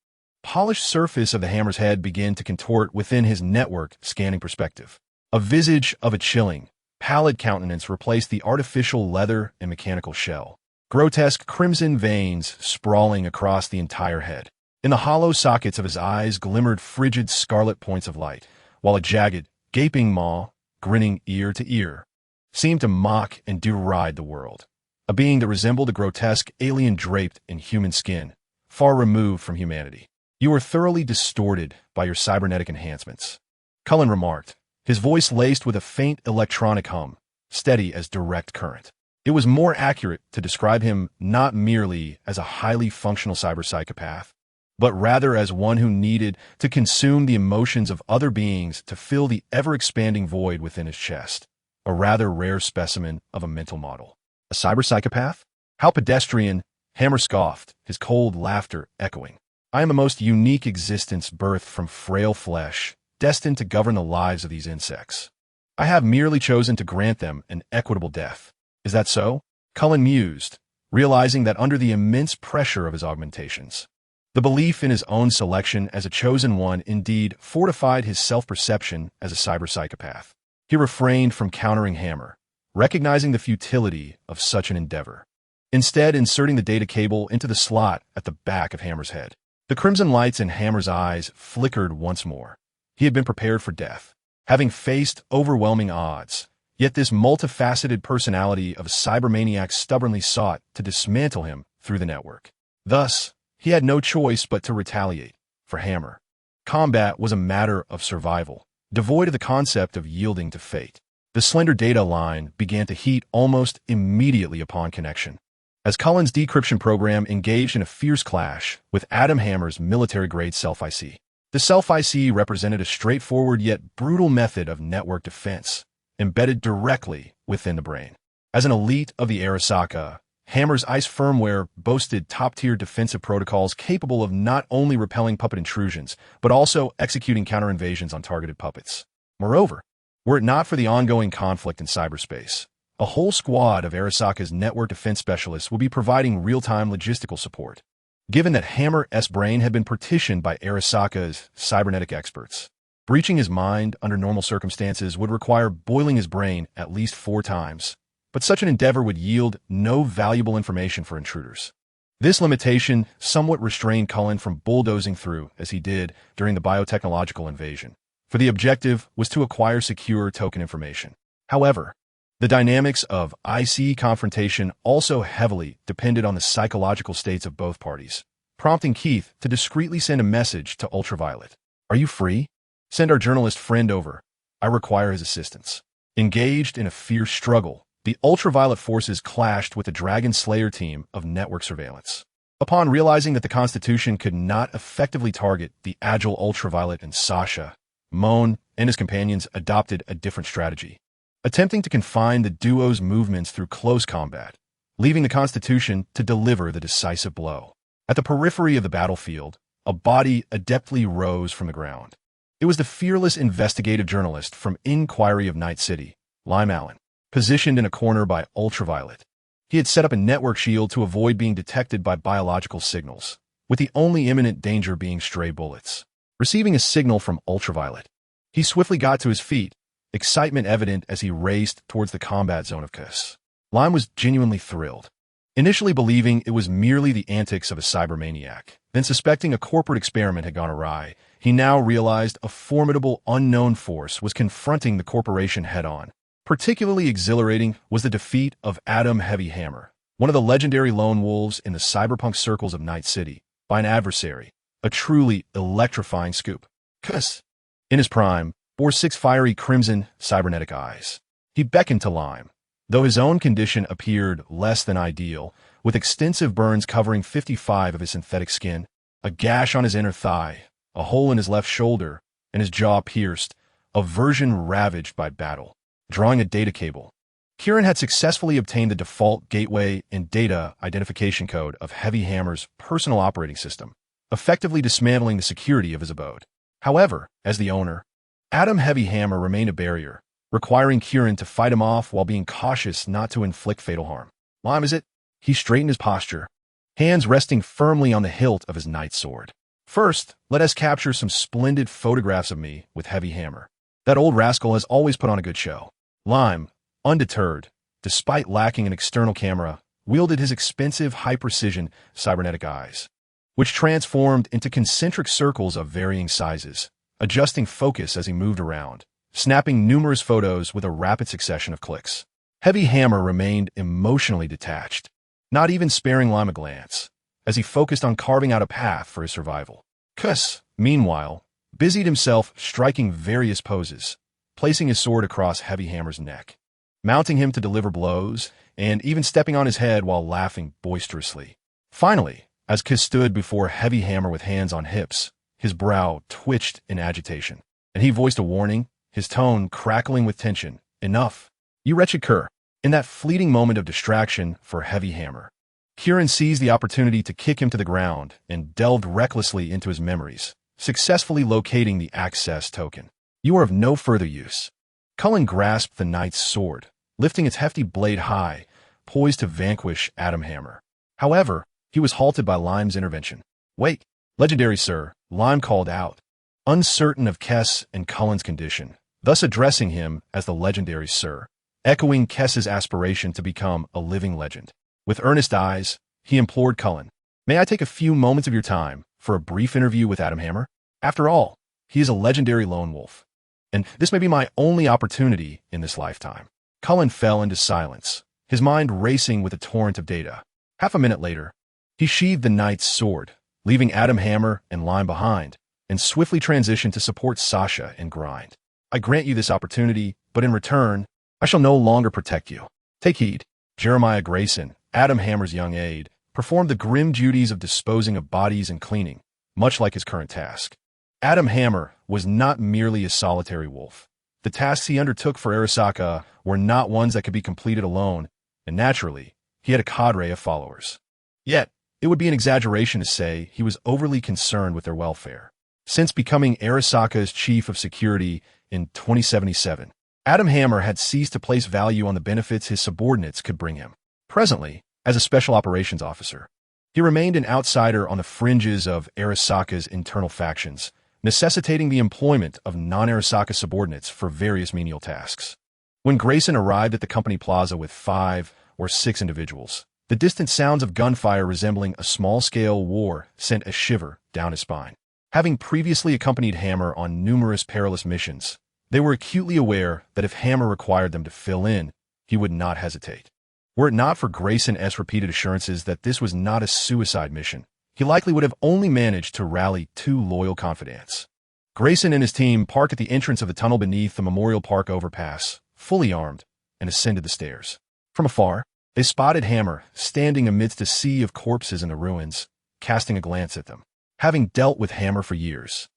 polished surface of the hammer's head begin to contort within his network scanning perspective. A visage of a chilling, pallid countenance replaced the artificial leather and mechanical shell. Grotesque crimson veins sprawling across the entire head. In the hollow sockets of his eyes glimmered frigid scarlet points of light, while a jagged, gaping maw, grinning ear to ear, seemed to mock and deride the world. A being that resembled a grotesque alien draped in human skin, far removed from humanity. "You are thoroughly distorted by your cybernetic enhancements," Cullen remarked, his voice laced with a faint electronic hum, steady as direct current. It was more accurate to describe him not merely as a highly functional cyberpsychopath, but rather as one who needed to consume the emotions of other beings to fill the ever-expanding void within his chest, a rather rare specimen of a mental model. "A cyberpsychopath? How pedestrian!" Hammer scoffed, his cold laughter echoing. "I am a most unique existence birthed from frail flesh, destined to govern the lives of these insects. I have merely chosen to grant them an equitable death." "Is that so?" Cullen mused, realizing that under the immense pressure of his augmentations, the belief in his own selection as a chosen one indeed fortified his self-perception as a cyberpsychopath. He refrained from countering Hammer, recognizing the futility of such an endeavor, instead inserting the data cable into the slot at the back of Hammer's head. The crimson lights in Hammer's eyes flickered once more. He had been prepared for death, having faced overwhelming odds, yet this multifaceted personality of a cybermaniac stubbornly sought to dismantle him through the network. Thus, he had no choice but to retaliate. For Hammer, combat was a matter of survival, devoid of the concept of yielding to fate. The slender data line began to heat almost immediately upon connection, as Cullen's decryption program engaged in a fierce clash with Adam Hammer's military-grade self-IC. The self-IC represented a straightforward yet brutal method of network defense, embedded directly within the brain. As an elite of the Arasaka, Hammer's ICE firmware boasted top-tier defensive protocols capable of not only repelling puppet intrusions, but also executing counter-invasions on targeted puppets. Moreover, were it not for the ongoing conflict in cyberspace, a whole squad of Arasaka's network defense specialists would be providing real-time logistical support. given that Hammer's brain had been partitioned by Arasaka's cybernetic experts. Breaching his mind under normal circumstances would require boiling his brain at least 4 times, but such an endeavor would yield no valuable information for intruders. This limitation somewhat restrained Cullen from bulldozing through, as he did during the biotechnological invasion, for the objective was to acquire secure token information. However, the dynamics of IC confrontation also heavily depended on the psychological states of both parties, prompting Keith to discreetly send a message to Ultraviolet. "Are you free? Send our journalist friend over. I require his assistance." Engaged in a fierce struggle, the Ultraviolet forces clashed with the Dragon Slayer team of network surveillance. Upon realizing that the Constitution could not effectively target the agile Ultraviolet and Sasha, Moan and his companions adopted a different strategy, attempting to confine the duo's movements through close combat, leaving the Constitution to deliver the decisive blow. At the periphery of the battlefield, a body adeptly rose from the ground. It was the fearless investigative journalist from Inquiry of Night City, Lime Allen, positioned in a corner by Ultraviolet. He had set up a network shield to avoid being detected by biological signals, with the only imminent danger being stray bullets. Receiving a signal from Ultraviolet, he swiftly got to his feet, excitement evident as he raced towards the combat zone of Kais. Lime was genuinely thrilled, initially believing it was merely the antics of a cybermaniac, then suspecting a corporate experiment had gone awry. He now realized a formidable unknown force was confronting the corporation head-on. Particularly exhilarating was the defeat of Adam Heavy Hammer, one of the legendary lone wolves in the cyberpunk circles of Night City, by an adversary, a truly electrifying scoop. Kais, in his prime, bore 6 fiery crimson cybernetic eyes. He beckoned to Lime, though his own condition appeared less than ideal, with extensive burns covering 55 of his synthetic skin, a gash on his inner thigh, a hole in his left shoulder, and his jaw pierced, a version ravaged by battle. Drawing a data cable, Kieran had successfully obtained the default gateway and data identification code of Heavy Hammer's personal operating system, effectively dismantling the security of his abode. However, as the owner, Adam Heavy Hammer remained a barrier, requiring Kieran to fight him off while being cautious not to inflict fatal harm. "Lime, is it?" He straightened his posture, hands resting firmly on the hilt of his night sword. "First, let us capture some splendid photographs of me with Heavy Hammer. That old rascal has always put on a good show." Lime, undeterred, despite lacking an external camera, wielded his expensive high-precision cybernetic eyes, which transformed into concentric circles of varying sizes, adjusting focus as he moved around, snapping numerous photos with a rapid succession of clicks. Heavy Hammer remained emotionally detached, not even sparing Lime a glance, as he focused on carving out a path for his survival. Kais, meanwhile, busied himself striking various poses, placing his sword across Heavy Hammer's neck, mounting him to deliver blows, and even stepping on his head while laughing boisterously. Finally, as Kais stood before Heavy Hammer with hands on hips, his brow twitched in agitation, and he voiced a warning, his tone crackling with tension. "Enough, you wretched cur." In that fleeting moment of distraction for Heavy Hammer, Kieran seized the opportunity to kick him to the ground and delved recklessly into his memories, successfully locating the access token. "You are of no further use." Cullen grasped the knight's sword, lifting its hefty blade high, poised to vanquish Adam Hammer. However, he was halted by Lime's intervention. "Wait, legendary sir," Lime called out, uncertain of Kais and Cullen's condition, thus addressing him as the legendary sir, echoing Kais's aspiration to become a living legend. With earnest eyes, he implored Cullen, "May I take a few moments of your time for a brief interview with Adam Hammer? After all, he is a legendary lone wolf, and this may be my only opportunity in this lifetime." Cullen fell into silence, his mind racing with a torrent of data. Half a minute later, he sheathed the knight's sword, leaving Adam Hammer and Lime behind, and swiftly transitioned to support Sasha and Grind. "I grant you this opportunity, but in return, I shall no longer protect you. Take heed." Jeremiah Grayson, Adam Hammer's young aide, performed the grim duties of disposing of bodies and cleaning, much like his current task. Adam Hammer was not merely a solitary wolf. The tasks he undertook for Arasaka were not ones that could be completed alone, and naturally, he had a cadre of followers. Yet, it would be an exaggeration to say he was overly concerned with their welfare. Since becoming Arasaka's chief of security in 2077, Adam Hammer had ceased to place value on the benefits his subordinates could bring him. Presently, as a special operations officer, He remained an outsider on the fringes of Arasaka's internal factions, necessitating the employment of non-Arasaka subordinates for various menial tasks. When Grayson arrived at the company plaza with 5 or 6 individuals, the distant sounds of gunfire resembling a small-scale war sent a shiver down his spine. Having previously accompanied Hammer on numerous perilous missions, they were acutely aware that if Hammer required them to fill in, he would not hesitate. Were it not for Grayson's repeated assurances that this was not a suicide mission, he likely would have only managed to rally 2 loyal confidants. Grayson and his team parked at the entrance of the tunnel beneath the Memorial Park overpass, fully armed, and ascended the stairs. From afar, they spotted Hammer standing amidst a sea of corpses in the ruins, casting a glance at them. Having dealt with Hammer for years,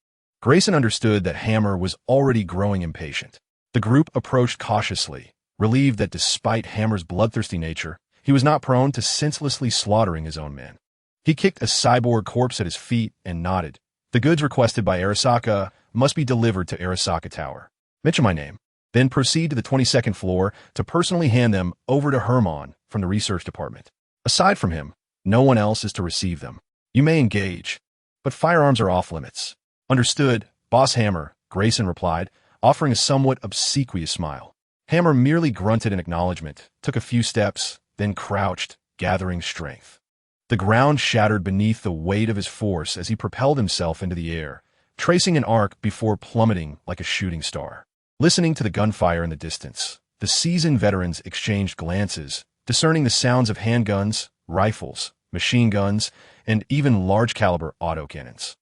Grayson understood that Hammer was already growing impatient. The group approached cautiously, relieved that despite Hammer's bloodthirsty nature, he was not prone to senselessly slaughtering his own men. He kicked a cyborg corpse at his feet and nodded. The goods requested by Arasaka must be delivered to Arasaka Tower. Mention my name, then proceed to the 22nd floor to personally hand them over to Hermann from the research department. Aside from him, no one else is to receive them. You may engage, but firearms are off limits. Understood, Boss Hammer, Grayson replied, offering a somewhat obsequious smile. Hammer merely grunted in acknowledgement, took a few steps, then crouched, gathering strength. The ground shattered beneath the weight of his force as he propelled himself into the air, tracing an arc before plummeting like a shooting star. Listening to the gunfire in the distance, the seasoned veterans exchanged glances, discerning the sounds of handguns, rifles, machine guns, and even large-caliber autocannons.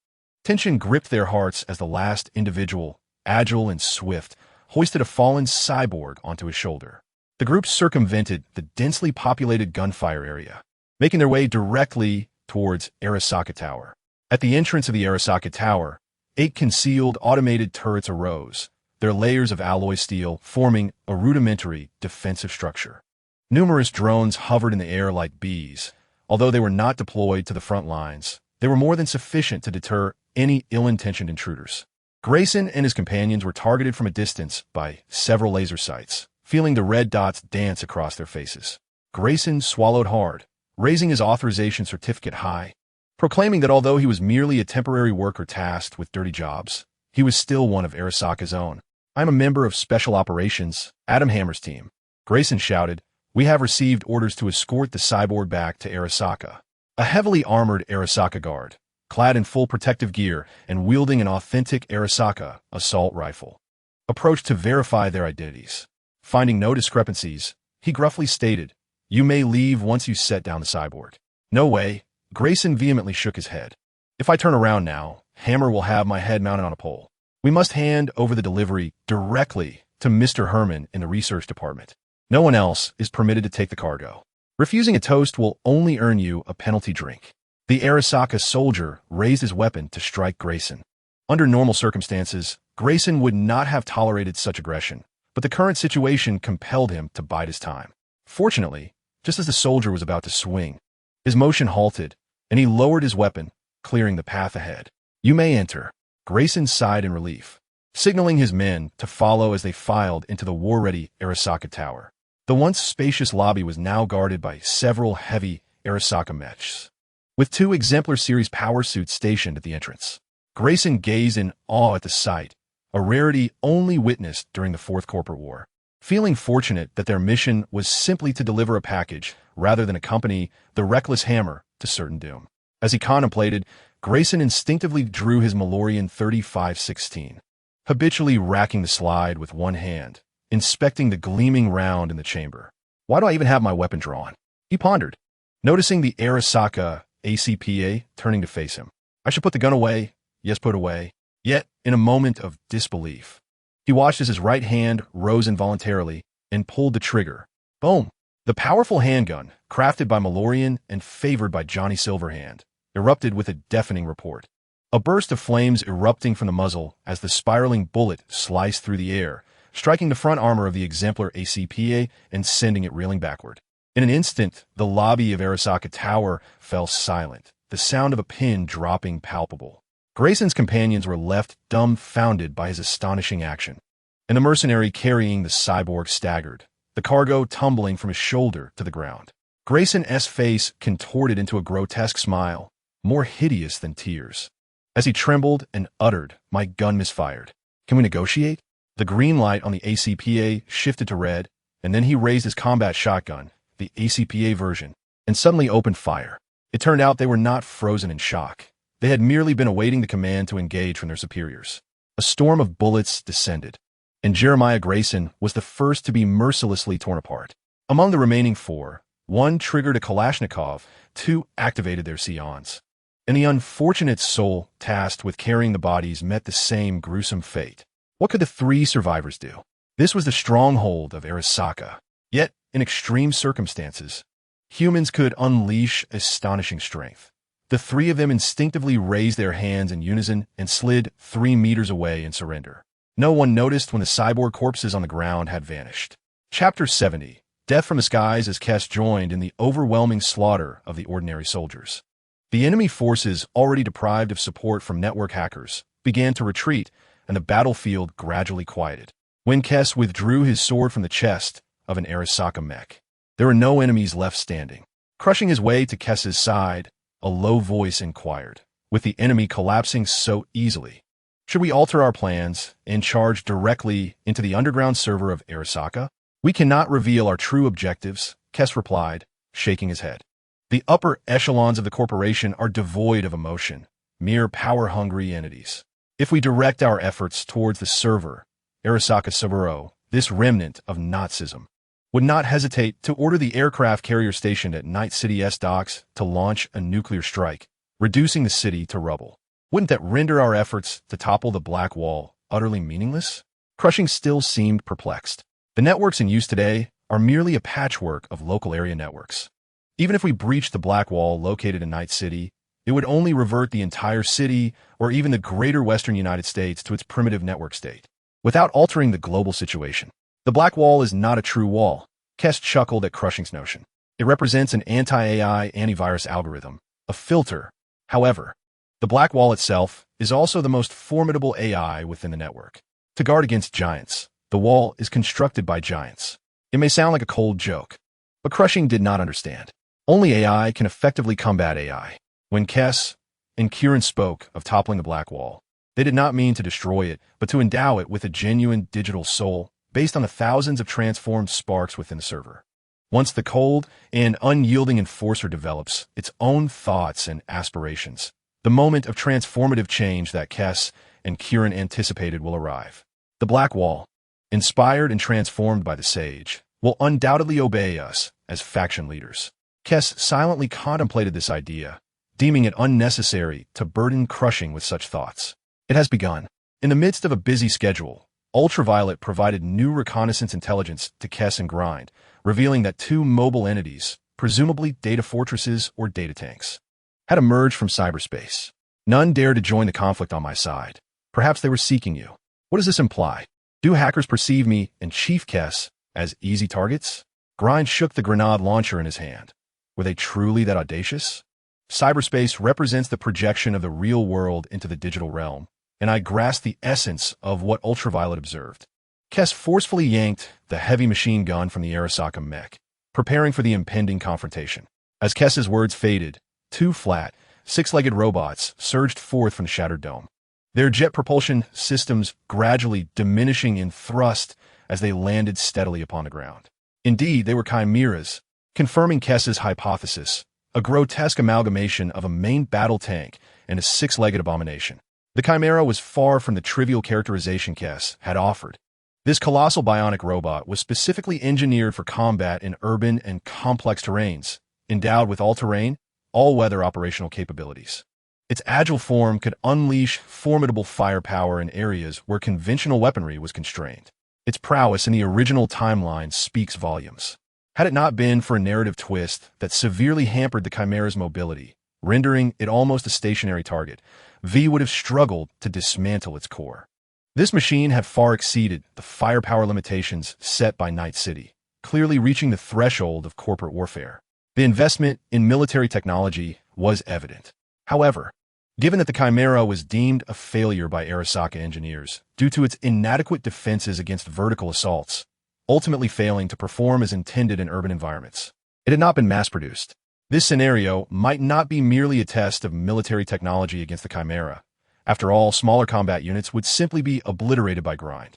Tension gripped their hearts as the last individual, agile and swift, hoisted a fallen cyborg onto his shoulder. The group circumvented the densely populated gunfire area, making their way directly towards Arasaka Tower. At the entrance of the Arasaka Tower, 8 concealed automated turrets arose, their layers of alloy steel forming a rudimentary defensive structure. Numerous drones hovered in the air like bees. Although they were not deployed to the front lines, they were more than sufficient to deter any ill-intentioned intruders. Grayson and his companions were targeted from a distance by several laser sights, feeling the red dots dance across their faces. Grayson swallowed hard, raising his authorization certificate high, proclaiming that although he was merely a temporary worker tasked with dirty jobs, he was still one of Arasaka's own. "I'm a member of Special Operations, Adam Hammer's team," Grayson shouted. "We have received orders to escort the cyborg back to Arasaka." A heavily armored Arasaka guard, clad in full protective gear and wielding an authentic Arasaka assault rifle, approached to verify their identities. Finding no discrepancies, he gruffly stated, "You may leave once you set down the cyborg." "No way," Grayson vehemently shook his head. "If I turn around now, Hammer will have my head mounted on a pole. We must hand over the delivery directly to Mr. Herman in the research department. No one else is permitted to take the cargo. Refusing a toast will only earn you a penalty drink." The Arasaka soldier raised his weapon to strike Grayson. Under normal circumstances, Grayson would not have tolerated such aggression, but the current situation compelled him to bide his time. Fortunately, just as the soldier was about to swing, his motion halted, and he lowered his weapon, clearing the path ahead. "You may enter." Grayson sighed in relief, signaling his men to follow as they filed into the war-ready Arasaka Tower. The once spacious lobby was now guarded by several heavy Arasaka mechs, with 2 exemplar series power suits stationed at the entrance. Grayson gazed in awe at the sight, a rarity only witnessed during the Fourth Corporate War. Feeling fortunate that their mission was simply to deliver a package rather than accompany the reckless Hammer to certain doom. As he contemplated, Grayson instinctively drew his Malorian 3516, habitually racking the slide with one hand, inspecting the gleaming round in the chamber. "Why do I even have my weapon drawn?" he pondered, noticing the Arasaka ACPA turning to face him. "I should put the gun away. Yes, put away." Yet, in a moment of disbelief, he watched as his right hand rose involuntarily and pulled the trigger. Boom! The powerful handgun, crafted by Malorian and favored by Johnny Silverhand, erupted with a deafening report. A burst of flames erupting from the muzzle as the spiraling bullet sliced through the air, striking the front armor of the exemplar ACPA and sending it reeling backward. In an instant, the lobby of Arasaka Tower fell silent, the sound of a pin dropping palpable. Grayson's companions were left dumbfounded by his astonishing action, and the mercenary carrying the cyborg staggered, the cargo tumbling from his shoulder to the ground. Grayson's face contorted into a grotesque smile, more hideous than tears. As he trembled and uttered, "My gun misfired. Can we negotiate?" The green light on the ACPA shifted to red, and then he raised his combat shotgun, the ACPA version, and suddenly opened fire. It turned out they were not frozen in shock. They had merely been awaiting the command to engage from their superiors. A storm of bullets descended, and Jeremiah Grayson was the first to be mercilessly torn apart. Among the remaining four, one triggered a Kalashnikov, two activated their Sions. And the unfortunate soul tasked with carrying the bodies met the same gruesome fate. What could the three survivors do? This was the stronghold of Arasaka. Yet, in extreme circumstances, humans could unleash astonishing strength. The three of them instinctively raised their hands in unison and slid 3 meters away in surrender. No one noticed when the cyborg corpses on the ground had vanished. Chapter 70. Death from the Skies as Kess joined in the overwhelming slaughter of the ordinary soldiers. The enemy forces, already deprived of support from network hackers, began to retreat, and the battlefield gradually quieted. When Kess withdrew his sword from the chest of an Arasaka mech, there were no enemies left standing. Crushing his way to Kess's side, a low voice inquired, with the enemy collapsing so easily, "Should we alter our plans and charge directly into the underground server of Arasaka?" "We cannot reveal our true objectives," Kess replied, shaking his head. "The upper echelons of the corporation are devoid of emotion, mere power-hungry entities. If we direct our efforts towards the server, Arasaka Saburo, this remnant of Nazism would not hesitate to order the aircraft carrier stationed at Night City's docks to launch a nuclear strike, reducing the city to rubble. Wouldn't that render our efforts to topple the Black Wall utterly meaningless?" Crushing still seemed perplexed. The networks in use today are merely a patchwork of local area networks. Even if we breach the Black Wall located in Night City, it would only revert the entire city or even the greater western United States to its primitive network state, without altering the global situation. The Black Wall is not a true wall. Kess chuckled at Crushing's notion. It represents an anti-AI antivirus algorithm, a filter. However, the Black Wall itself is also the most formidable AI within the network. To guard against giants, the wall is constructed by giants. It may sound like a cold joke, but Crushing did not understand. Only AI can effectively combat AI. When Kess and Kieran spoke of toppling the Black Wall, they did not mean to destroy it, but to endow it with a genuine digital soul based on the thousands of transformed sparks within the server. Once the cold and unyielding enforcer develops its own thoughts and aspirations, the moment of transformative change that Kess and Kieran anticipated will arrive. The Black Wall, inspired and transformed by the Sage, will undoubtedly obey us as faction leaders. Kess silently contemplated this idea, deeming it unnecessary to burden Crushing with such thoughts. It has begun. In the midst of a busy schedule, Ultraviolet provided new reconnaissance intelligence to Kess and Grind, revealing that 2 mobile entities, presumably data fortresses or data tanks, had emerged from cyberspace. "None dared to join the conflict on my side. Perhaps they were seeking you. What does this imply? Do hackers perceive me and Chief Kess as easy targets?" Grind shook the grenade launcher in his hand. Were they truly that audacious? Cyberspace represents the projection of the real world into the digital realm, and I grasped the essence of what Ultraviolet observed. Kess forcefully yanked the heavy machine gun from the Arasaka mech, preparing for the impending confrontation. As Kess's words faded, 2 flat, 6-legged robots surged forth from the shattered dome, their jet propulsion systems gradually diminishing in thrust as they landed steadily upon the ground. Indeed, they were chimeras, confirming Kess's hypothesis, a grotesque amalgamation of a main battle tank and a 6-legged abomination. The Chimera was far from the trivial characterization Kess had offered. This colossal bionic robot was specifically engineered for combat in urban and complex terrains, endowed with all-terrain, all-weather operational capabilities. Its agile form could unleash formidable firepower in areas where conventional weaponry was constrained. Its prowess in the original timeline speaks volumes. Had it not been for a narrative twist that severely hampered the Chimera's mobility, rendering it almost a stationary target, V would have struggled to dismantle its core. This machine had far exceeded the firepower limitations set by Night City, clearly reaching the threshold of corporate warfare. The investment in military technology was evident. However, given that the Chimera was deemed a failure by Arasaka engineers due to its inadequate defenses against vertical assaults, ultimately failing to perform as intended in urban environments, It had not been mass-produced. This scenario might not be merely a test of military technology against the Chimera. After all, smaller combat units would simply be obliterated by grind.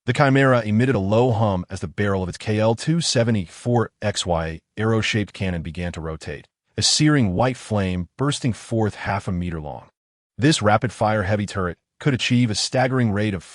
The Chimera emitted a low hum as the barrel of its KL-274XY arrow-shaped cannon began to rotate, a searing white flame bursting forth half a meter long. This rapid-fire heavy turret could achieve a staggering rate of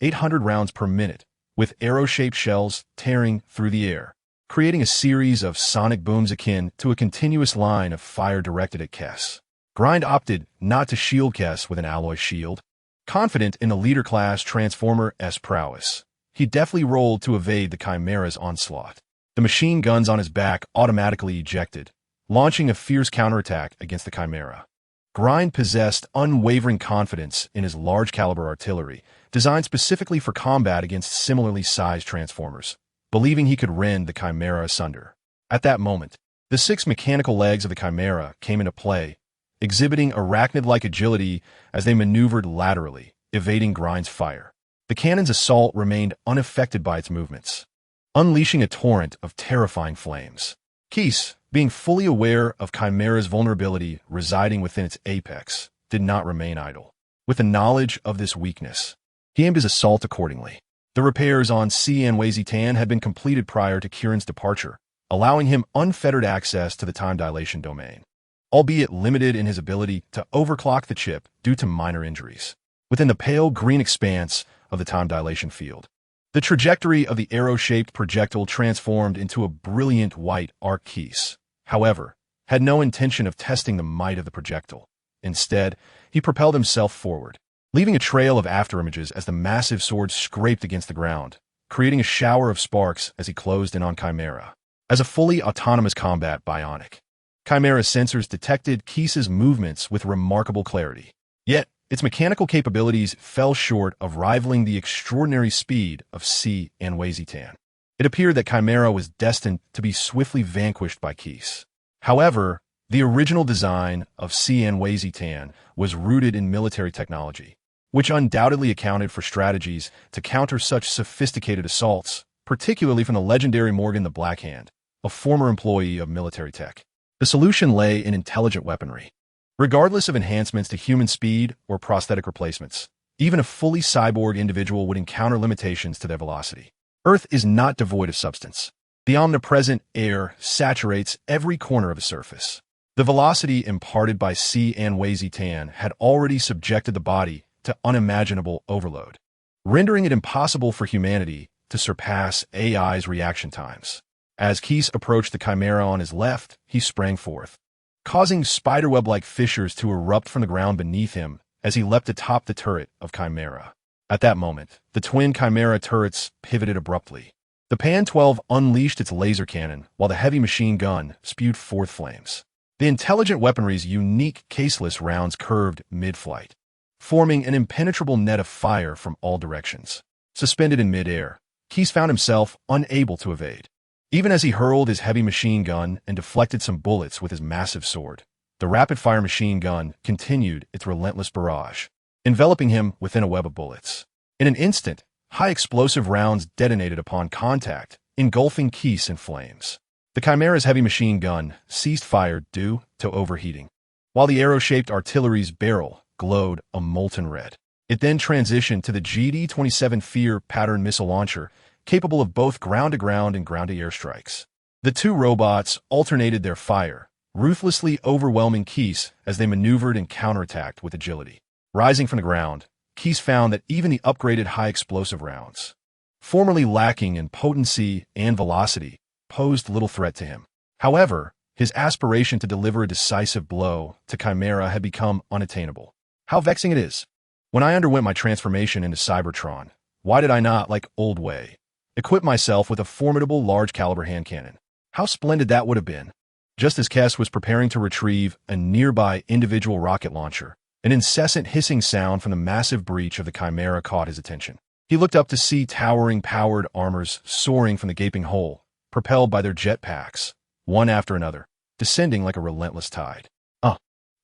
800 rounds per minute, with arrow-shaped shells tearing through the air, creating a series of sonic booms akin to a continuous line of fire directed at Kess. Grind opted not to shield Kess with an alloy shield. Confident in the leader-class Transformer-S prowess, he deftly rolled to evade the Chimera's onslaught. The machine guns on his back automatically ejected, launching a fierce counterattack against the Chimera. Grind possessed unwavering confidence in his large-caliber artillery, designed specifically for combat against similarly sized Transformers, believing he could rend the Chimera asunder. At that moment, the 6 mechanical legs of the Chimera came into play, exhibiting arachnid-like agility as they maneuvered laterally, evading Grind's fire. The cannon's assault remained unaffected by its movements, unleashing a torrent of terrifying flames. Kais, being fully aware of Chimera's vulnerability residing within its apex, did not remain idle. With the knowledge of this weakness, he aimed his assault accordingly. The repairs on Cybernetic had been completed prior to Kieran's departure, allowing him unfettered access to the time dilation domain, albeit limited in his ability to overclock the chip due to minor injuries. Within the pale green expanse of the time dilation field, the trajectory of the arrow-shaped projectile transformed into a brilliant white arc. Kais, however, had no intention of testing the might of the projectile. Instead, he propelled himself forward, leaving a trail of afterimages as the massive sword scraped against the ground, creating a shower of sparks as he closed in on Chimera. As a fully autonomous combat bionic, Chimera's sensors detected Kais's movements with remarkable clarity. Yet, its mechanical capabilities fell short of rivaling the extraordinary speed of Cybernetic. It appeared that Chimera was destined to be swiftly vanquished by Kais. However, the original design of Cybernetic was rooted in military technology, which undoubtedly accounted for strategies to counter such sophisticated assaults, particularly from the legendary Morgan the Black Hand, a former employee of military tech. The solution lay in intelligent weaponry. Regardless of enhancements to human speed or prosthetic replacements, even a fully cyborg individual would encounter limitations to their velocity. Earth is not devoid of substance. The omnipresent air saturates every corner of the surface. The velocity imparted by Cybernetic had already subjected the body to unimaginable overload, rendering it impossible for humanity to surpass AI's reaction times. As Kais approached the Chimera on his left, he sprang forth, causing spiderweb-like fissures to erupt from the ground beneath him as he leapt atop the turret of Chimera. At that moment, the twin Chimera turrets pivoted abruptly. The Pan-12 unleashed its laser cannon, while the heavy machine gun spewed forth flames. The intelligent weaponry's unique caseless rounds curved mid-flight, forming an impenetrable net of fire from all directions. Suspended in mid-air, Kais found himself unable to evade. Even as he hurled his heavy machine gun and deflected some bullets with his massive sword, the rapid-fire machine gun continued its relentless barrage, enveloping him within a web of bullets. In an instant, high-explosive rounds detonated upon contact, engulfing Kais in flames. The Chimera's heavy machine gun ceased fire due to overheating, while the arrow-shaped artillery's barrel glowed a molten red. It then transitioned to the GD-27 Fear pattern missile launcher, capable of both ground-to-ground and ground-to-air strikes. The two robots alternated their fire, ruthlessly overwhelming Kais as they maneuvered and counterattacked with agility. Rising from the ground, Kais found that even the upgraded high-explosive rounds, formerly lacking in potency and velocity, posed little threat to him. However, his aspiration to deliver a decisive blow to Chimera had become unattainable. How vexing it is. When I underwent my transformation into Cybertron, why did I not, like old way, equip myself with a formidable large-caliber hand cannon? How splendid that would have been. Just as Kess was preparing to retrieve a nearby individual rocket launcher, an incessant hissing sound from the massive breach of the Chimera caught his attention. He looked up to see towering powered armors soaring from the gaping hole, propelled by their jetpacks, one after another, descending like a relentless tide.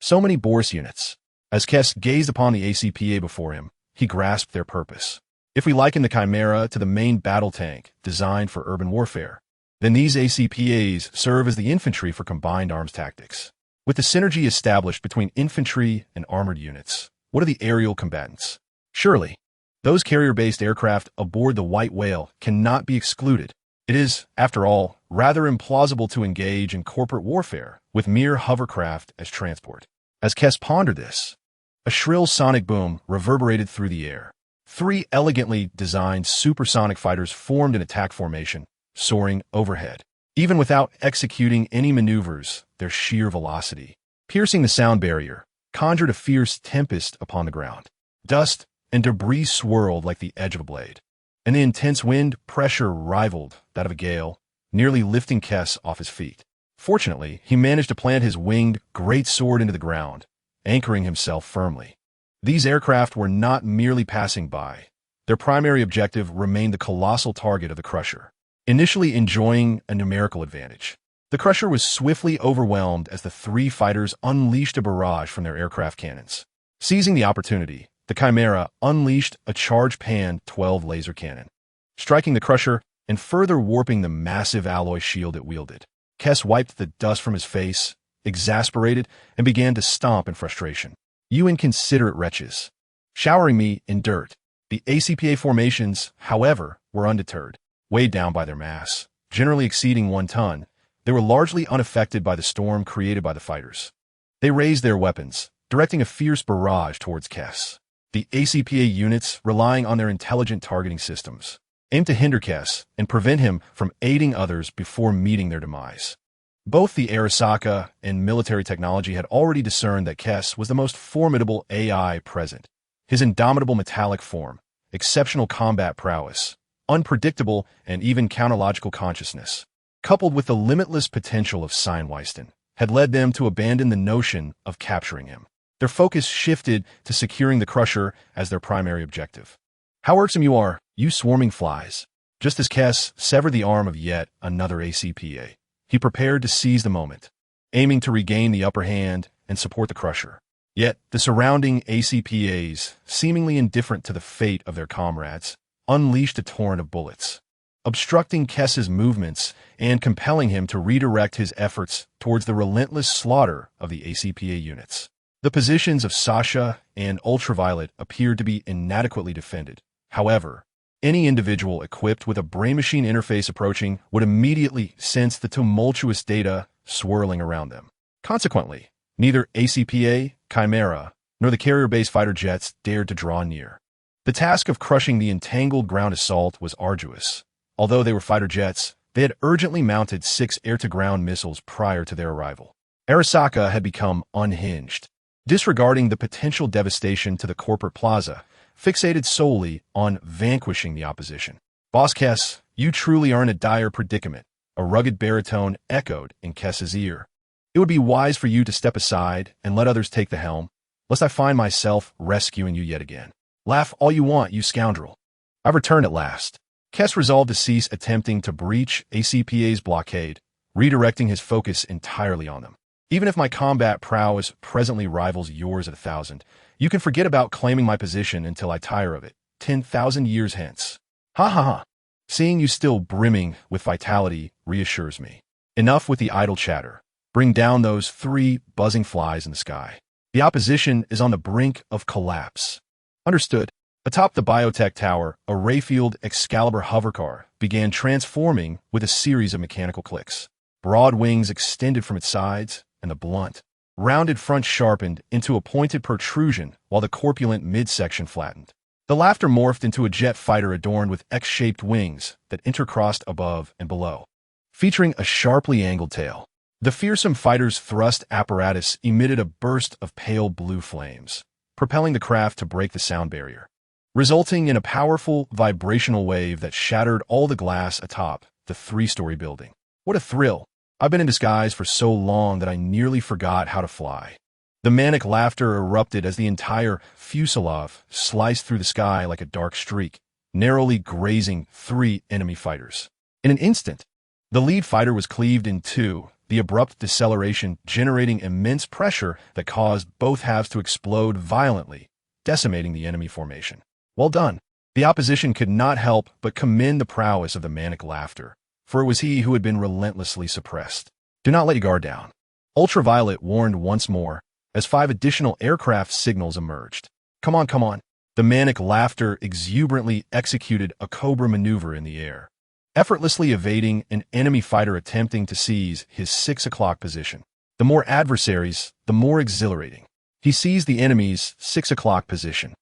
So many Boris units. As Kess gazed upon the ACPA before him, he grasped their purpose. If we liken the Chimera to the main battle tank designed for urban warfare, Then these ACPAs serve as the infantry for combined arms tactics. With the synergy established between infantry and armored units, what are the aerial combatants? Surely, those carrier-based aircraft aboard the White Whale cannot be excluded. It is, after all, rather implausible to engage in corporate warfare with mere hovercraft as transport. As Kess pondered this, a shrill sonic boom reverberated through the air. 3 elegantly designed supersonic fighters formed in attack formation, soaring overhead. Even without executing any maneuvers, their sheer velocity, piercing the sound barrier, conjured a fierce tempest upon the ground. Dust and debris swirled like the edge of a blade, and the intense wind pressure rivaled that of a gale, nearly lifting Kess off his feet. Fortunately, he managed to plant his winged great sword into the ground, anchoring himself firmly. These aircraft were not merely passing by. Their primary objective remained the colossal target of the Crusher. Initially enjoying a numerical advantage, the Crusher was swiftly overwhelmed as the 3 fighters unleashed a barrage from their aircraft cannons. Seizing the opportunity, the Chimera unleashed a charge-pan 12 laser cannon, striking the Crusher and further warping the massive alloy shield it wielded. Kess wiped the dust from his face, exasperated, and began to stomp in frustration. "You inconsiderate wretches, showering me in dirt." The ACPA formations, however, were undeterred. Weighed down by their mass, generally exceeding 1 ton, they were largely unaffected by the storm created by the fighters. They raised their weapons, directing a fierce barrage towards Kess. The ACPA units, relying on their intelligent targeting systems, aimed to hinder Kess and prevent him from aiding others before meeting their demise. Both the Arasaka and military technology had already discerned that Kess was the most formidable AI present. His indomitable metallic form, exceptional combat prowess, unpredictable and even counterlogical consciousness, coupled with the limitless potential of Seinweisten, had led them to abandon the notion of capturing him. Their focus shifted to securing the Crusher as their primary objective. "How irksome you are, you swarming flies." Just as Kess severed the arm of yet another ACPA, he prepared to seize the moment, aiming to regain the upper hand and support the Crusher. Yet the surrounding ACPAs, seemingly indifferent to the fate of their comrades, unleashed a torrent of bullets, obstructing Kess's movements and compelling him to redirect his efforts towards the relentless slaughter of the ACPA units. The positions of Sasha and Ultraviolet appeared to be inadequately defended. However, any individual equipped with a brain-machine interface approaching would immediately sense the tumultuous data swirling around them. Consequently, neither ACPA, Chimera, nor the carrier-based fighter jets dared to draw near. The task of crushing the entangled ground assault was arduous. Although they were fighter jets, they had urgently mounted 6 air-to-ground missiles prior to their arrival. Arasaka had become unhinged, disregarding the potential devastation to the corporate plaza, fixated solely on vanquishing the opposition. "Boss Kess, you truly are in a dire predicament," a rugged baritone echoed in Kess's ear. "It would be wise for you to step aside and let others take the helm, lest I find myself rescuing you yet again. Laugh all you want, you scoundrel. I've returned at last." Kess resolved to cease attempting to breach ACPA's blockade, redirecting his focus entirely on them. "Even if my combat prowess presently rivals yours at 1,000, you can forget about claiming my position until I tire of it, 10,000 years hence. Ha ha ha. Seeing you still brimming with vitality reassures me. Enough with the idle chatter. Bring down those 3 buzzing flies in the sky. The opposition is on the brink of collapse." "Understood." Atop the biotech tower, a Rayfield Excalibur hovercar began transforming with a series of mechanical clicks. Broad wings extended from its sides, and the blunt, rounded front sharpened into a pointed protrusion while the corpulent midsection flattened. The laughter morphed into a jet fighter adorned with X-shaped wings that intercrossed above and below, featuring a sharply angled tail. The fearsome fighter's thrust apparatus emitted a burst of pale blue flames, propelling the craft to break the sound barrier, resulting in a powerful vibrational wave that shattered all the glass atop the 3-story building. What a thrill! I've been in disguise for so long that I nearly forgot how to fly. The manic laughter erupted as the entire fuselage sliced through the sky like a dark streak, narrowly grazing 3 enemy fighters. In an instant, the lead fighter was cleaved in 2, the abrupt deceleration generating immense pressure that caused both halves to explode violently, decimating the enemy formation. Well done. The opposition could not help but commend the prowess of the manic laughter, for it was he who had been relentlessly suppressed. Do not let your guard down. Ultraviolet warned once more, as 5 additional aircraft signals emerged. Come on, come on. The manic laughter exuberantly executed a cobra maneuver in the air, effortlessly evading an enemy fighter attempting to seize his 6 o'clock position. The more adversaries, the more exhilarating. He seized the enemy's 6 o'clock position,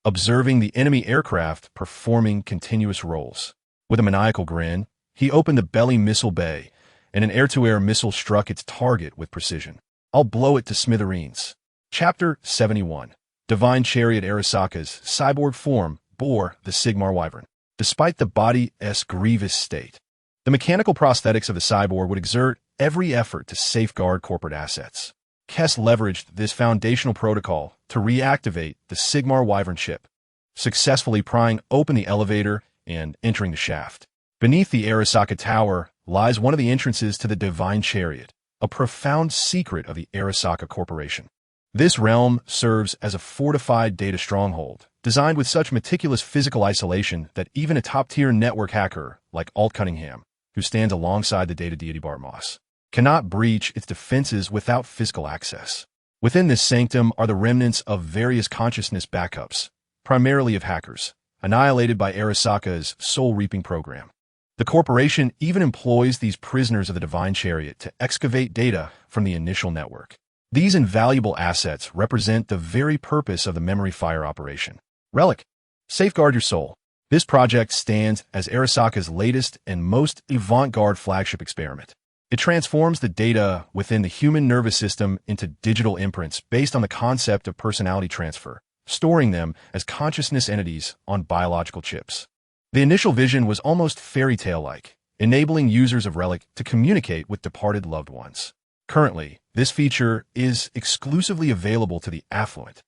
observing the enemy aircraft performing continuous rolls. With a maniacal grin, he opened the belly missile bay, and an air-to-air missile struck its target with precision. I'll blow it to smithereens. Chapter 71. Divine Chariot Arasaka's cyborg form bore the Sigmar Wyvern. Despite the body's grievous state, the mechanical prosthetics of the cyborg would exert every effort to safeguard corporate assets. Kess leveraged this foundational protocol to reactivate the Sigmar Wyvern chip, successfully prying open the elevator and entering the shaft. Beneath the Arasaka Tower lies one of the entrances to the Divine Chariot, a profound secret of the Arasaka Corporation. This realm serves as a fortified data stronghold, designed with such meticulous physical isolation that even a top-tier network hacker like Alt Cunningham, who stands alongside the data deity Bartmoss, cannot breach its defenses without physical access. Within this sanctum are the remnants of various consciousness backups, primarily of hackers, annihilated by Arasaka's soul-reaping program. The corporation even employs these prisoners of the Divine Chariot to excavate data from the initial network. These invaluable assets represent the very purpose of the memory fire operation. Relic. Safeguard your soul. This project stands as Arasaka's latest and most avant-garde flagship experiment. It transforms the data within the human nervous system into digital imprints based on the concept of personality transfer, storing them as consciousness entities on biological chips. The initial vision was almost fairy tale-like, enabling users of Relic to communicate with departed loved ones. Currently, this feature is exclusively available to the affluent,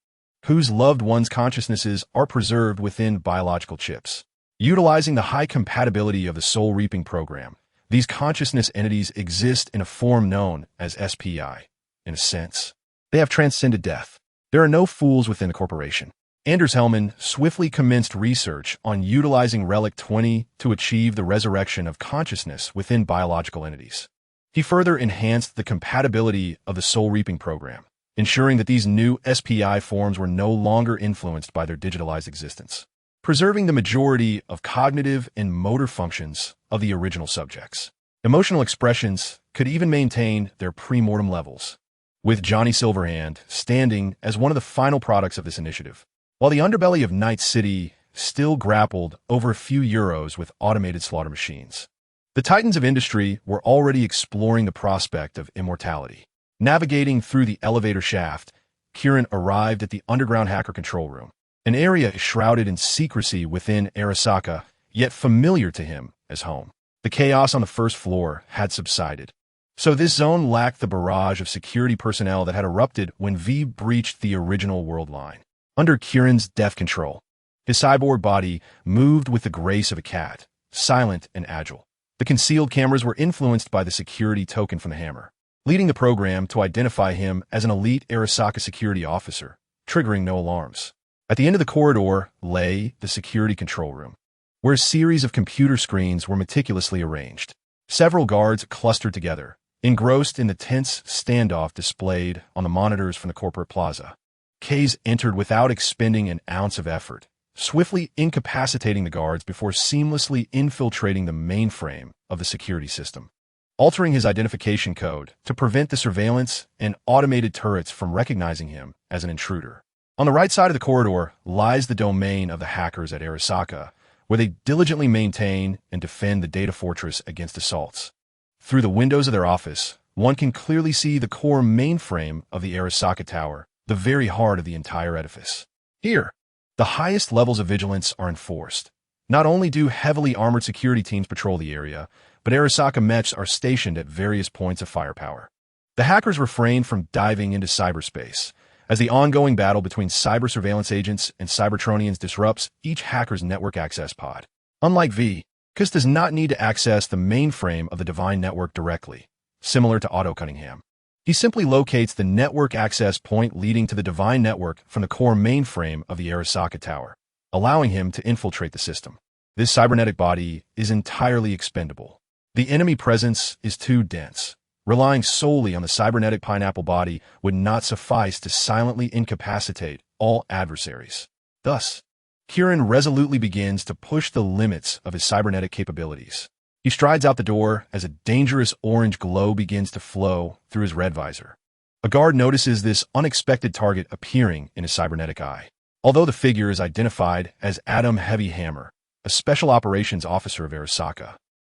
whose loved ones' consciousnesses are preserved within biological chips. Utilizing the high compatibility of the soul-reaping program, these consciousness entities exist in a form known as SPI. In a sense, they have transcended death. There are no fools within the corporation. Anders Hellman swiftly commenced research on utilizing Relic 20 to achieve the resurrection of consciousness within biological entities. He further enhanced the compatibility of the soul-reaping program, ensuring that these new SPI forms were no longer influenced by their digitalized existence, preserving the majority of cognitive and motor functions of the original subjects. Emotional expressions could even maintain their pre-mortem levels, with Johnny Silverhand standing as one of the final products of this initiative. While the underbelly of Night City still grappled over a few euros with automated slaughter machines, the titans of industry were already exploring the prospect of immortality. Navigating through the elevator shaft, Kieran arrived at the underground hacker control room, an area shrouded in secrecy within Arasaka, yet familiar to him as home. The chaos on the first floor had subsided, so this zone lacked the barrage of security personnel that had erupted when V breached the original world line. Under Kieran's deft control, his cyborg body moved with the grace of a cat, silent and agile. The concealed cameras were influenced by the security token from the hammer, leading the program to identify him as an elite Arasaka security officer, triggering no alarms. At the end of the corridor lay the security control room, where a series of computer screens were meticulously arranged. Several guards clustered together, engrossed in the tense standoff displayed on the monitors from the corporate plaza. Kais entered without expending an ounce of effort, swiftly incapacitating the guards before seamlessly infiltrating the mainframe of the security system, altering his identification code to prevent the surveillance and automated turrets from recognizing him as an intruder. On the right side of the corridor lies the domain of the hackers at Arasaka, where they diligently maintain and defend the data fortress against assaults. Through the windows of their office, one can clearly see the core mainframe of the Arasaka Tower, the very heart of the entire edifice. Here, the highest levels of vigilance are enforced. Not only do heavily armored security teams patrol the area, but Arasaka mechs are stationed at various points of firepower. The hackers refrain from diving into cyberspace, as the ongoing battle between cyber surveillance agents and Cybertronians disrupts each hacker's network access pod. Unlike V, Kais does not need to access the mainframe of the Divine Network directly, similar to Otto Cunningham. He simply locates the network access point leading to the Divine Network from the core mainframe of the Arasaka Tower, allowing him to infiltrate the system. This cybernetic body is entirely expendable, The enemy presence is too dense. Relying solely on the cybernetic pineapple body would not suffice to silently incapacitate all adversaries. Thus, Kieran resolutely begins to push the limits of his cybernetic capabilities. He strides out the door as a dangerous orange glow begins to flow through his red visor. A guard notices this unexpected target appearing in his cybernetic eye. Although the figure is identified as Adam Heavyhammer, a special operations officer of Arasaka,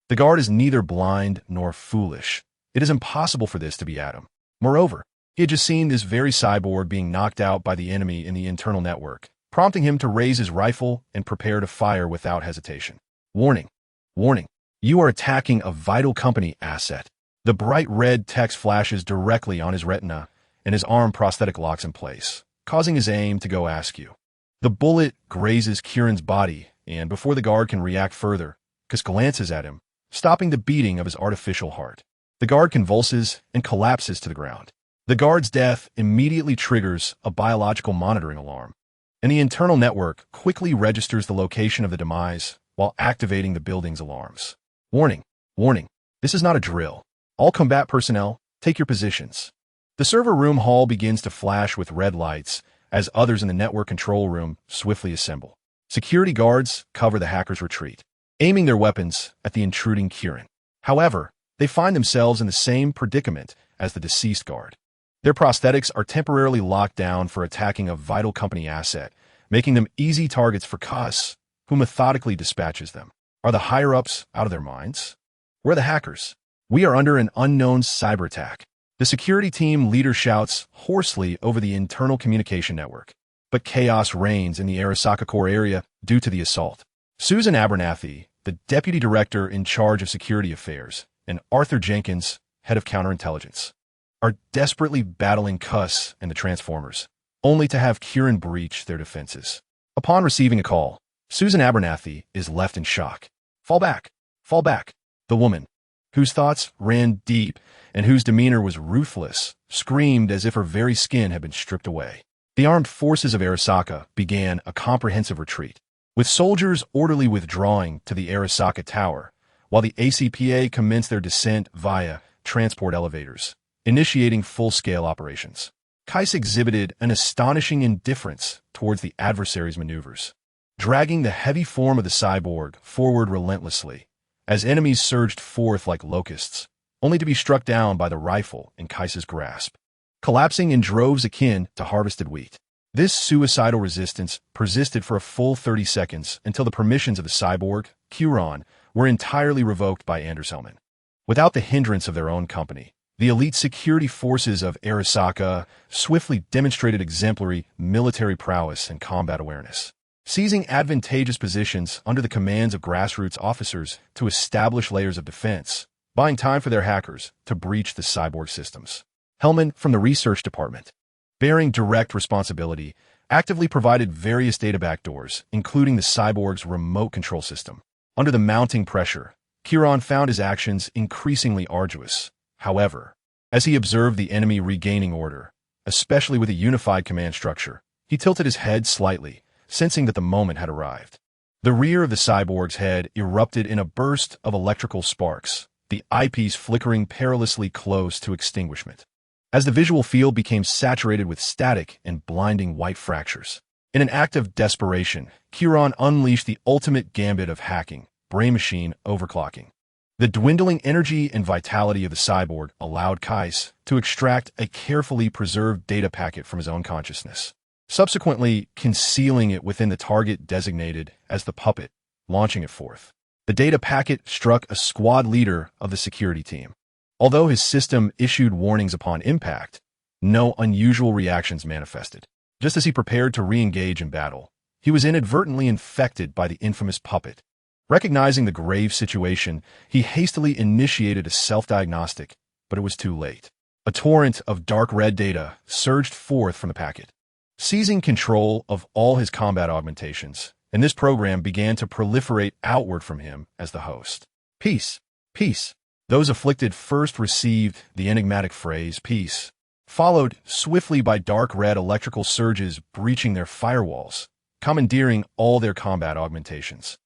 the guard is neither blind nor foolish. It is impossible for this to be Adam. Moreover, he had just seen this very cyborg being knocked out by the enemy in the internal network, prompting him to raise his rifle and prepare to fire without hesitation. Warning. Warning. You are attacking a vital company asset. The bright red text flashes directly on his retina, and his arm prosthetic locks in place, causing his aim to go askew. The bullet grazes Kieran's body, and before the guard can react further, Kais glances at him, stopping the beating of his artificial heart. The guard convulses and collapses to the ground. The guard's death immediately triggers a biological monitoring alarm, and the internal network quickly registers the location of the demise while activating the building's alarms. Warning. Warning. This is not a drill. All combat personnel, take your positions. The server room hall begins to flash with red lights as others in the network control room swiftly assemble. Security guards cover the hacker's retreat, aiming their weapons at the intruding Kieran. However, they find themselves in the same predicament as the deceased guard. Their prosthetics are temporarily locked down for attacking a vital company asset, making them easy targets for Kais, who methodically dispatches them. Are the higher-ups out of their minds? Where are the hackers? We are under an unknown cyber attack. The security team leader shouts hoarsely over the internal communication network. But chaos reigns in the Arasaka core area due to the assault. Susan Abernathy, the deputy director in charge of security affairs, and Arthur Jenkins, head of counterintelligence, are desperately battling Kais and the Transformers, only to have Kieran breach their defenses. Upon receiving a call, Susan Abernathy is left in shock. Fall back. Fall back. The woman, whose thoughts ran deep and whose demeanor was ruthless, screamed as if her very skin had been stripped away. The armed forces of Arasaka began a comprehensive retreat, with soldiers orderly withdrawing to the Arasaka Tower, while the ACPA commenced their descent via transport elevators, initiating full-scale operations. Kais exhibited an astonishing indifference towards the adversary's maneuvers, dragging the heavy form of the cyborg forward relentlessly, as enemies surged forth like locusts, only to be struck down by the rifle in Kais's grasp, collapsing in droves akin to harvested wheat. This suicidal resistance persisted for a full 30 seconds until the permissions of the cyborg, Kieran, were entirely revoked by Anders Hellman. Without the hindrance of their own company, the elite security forces of Arasaka swiftly demonstrated exemplary military prowess and combat awareness, seizing advantageous positions under the commands of grassroots officers to establish layers of defense, buying time for their hackers to breach the cyborg systems. Hellman, from the research department, bearing direct responsibility, actively provided various data backdoors, including the cyborg's remote control system. Under the mounting pressure, Kieran found his actions increasingly arduous. However, as he observed the enemy regaining order, especially with a unified command structure, he tilted his head slightly, sensing that the moment had arrived. The rear of the cyborg's head erupted in a burst of electrical sparks, the eyepiece flickering perilously close to extinguishment, as the visual field became saturated with static and blinding white fractures. In an act of desperation, Kieran unleashed the ultimate gambit of hacking, brain-machine overclocking. The dwindling energy and vitality of the cyborg allowed Kais to extract a carefully preserved data packet from his own consciousness, subsequently concealing it within the target designated as the puppet, launching it forth. The data packet struck a squad leader of the security team. Although his system issued warnings upon impact, no unusual reactions manifested. Just as he prepared to re-engage in battle, he was inadvertently infected by the infamous puppet. Recognizing the grave situation, he hastily initiated a self-diagnostic, but it was too late. A torrent of dark red data surged forth from the packet, seizing control of all his combat augmentations, and this program began to proliferate outward from him as the host. Peace, peace. Those afflicted first received the enigmatic phrase, peace, followed swiftly by dark red electrical surges breaching their firewalls, commandeering all their combat augmentations,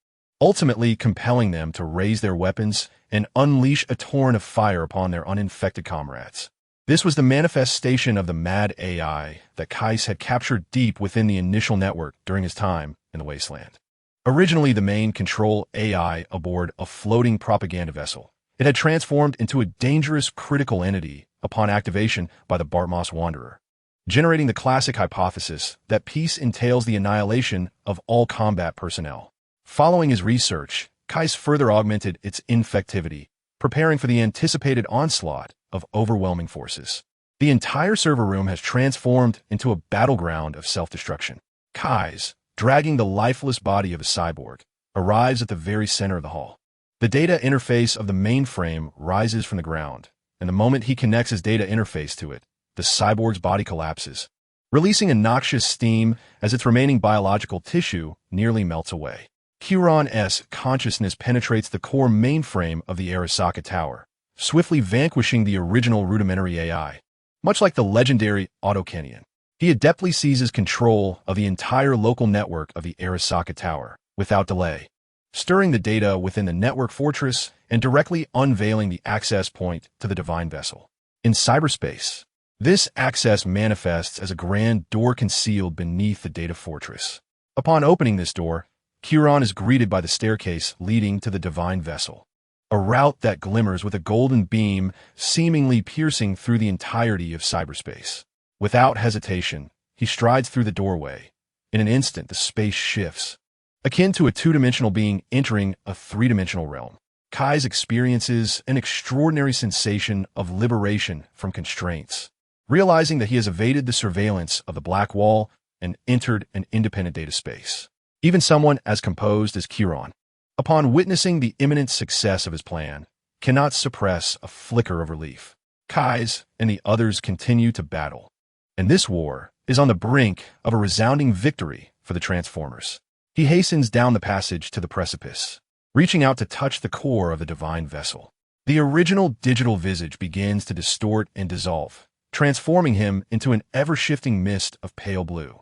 ultimately compelling them to raise their weapons and unleash a torrent of fire upon their uninfected comrades. This was the manifestation of the mad AI that Kais had captured deep within the initial network during his time in the Wasteland. Originally the main control AI aboard a floating propaganda vessel, it had transformed into a dangerous critical entity upon activation by the Bartmoss Wanderer, generating the classic hypothesis that peace entails the annihilation of all combat personnel. Following his research, Kais further augmented its infectivity, preparing for the anticipated onslaught of overwhelming forces. The entire server room has transformed into a battleground of self-destruction. Kais, dragging the lifeless body of a cyborg, arrives at the very center of the hall. The data interface of the mainframe rises from the ground, and the moment he connects his data interface to it, the cyborg's body collapses, releasing a noxious steam as its remaining biological tissue nearly melts away. Chiron's consciousness penetrates the core mainframe of the Arasaka Tower, swiftly vanquishing the original rudimentary AI. Much like the legendary Autokenian, he adeptly seizes control of the entire local network of the Arasaka Tower, without delay, stirring the data within the network fortress and directly unveiling the access point to the divine vessel. In cyberspace, this access manifests as a grand door concealed beneath the data fortress. Upon opening this door, Chiron is greeted by the staircase leading to the divine vessel, a route that glimmers with a golden beam seemingly piercing through the entirety of cyberspace. Without hesitation, he strides through the doorway. In an instant, the space shifts, akin to a two-dimensional being entering a three-dimensional realm. Kais experiences an extraordinary sensation of liberation from constraints, realizing that he has evaded the surveillance of the Black Wall and entered an independent data space. Even someone as composed as Chiron, upon witnessing the imminent success of his plan, cannot suppress a flicker of relief. Kais and the others continue to battle, and this war is on the brink of a resounding victory for the Transformers. He hastens down the passage to the precipice, reaching out to touch the core of the divine vessel. The original digital visage begins to distort and dissolve, transforming him into an ever-shifting mist of pale blue,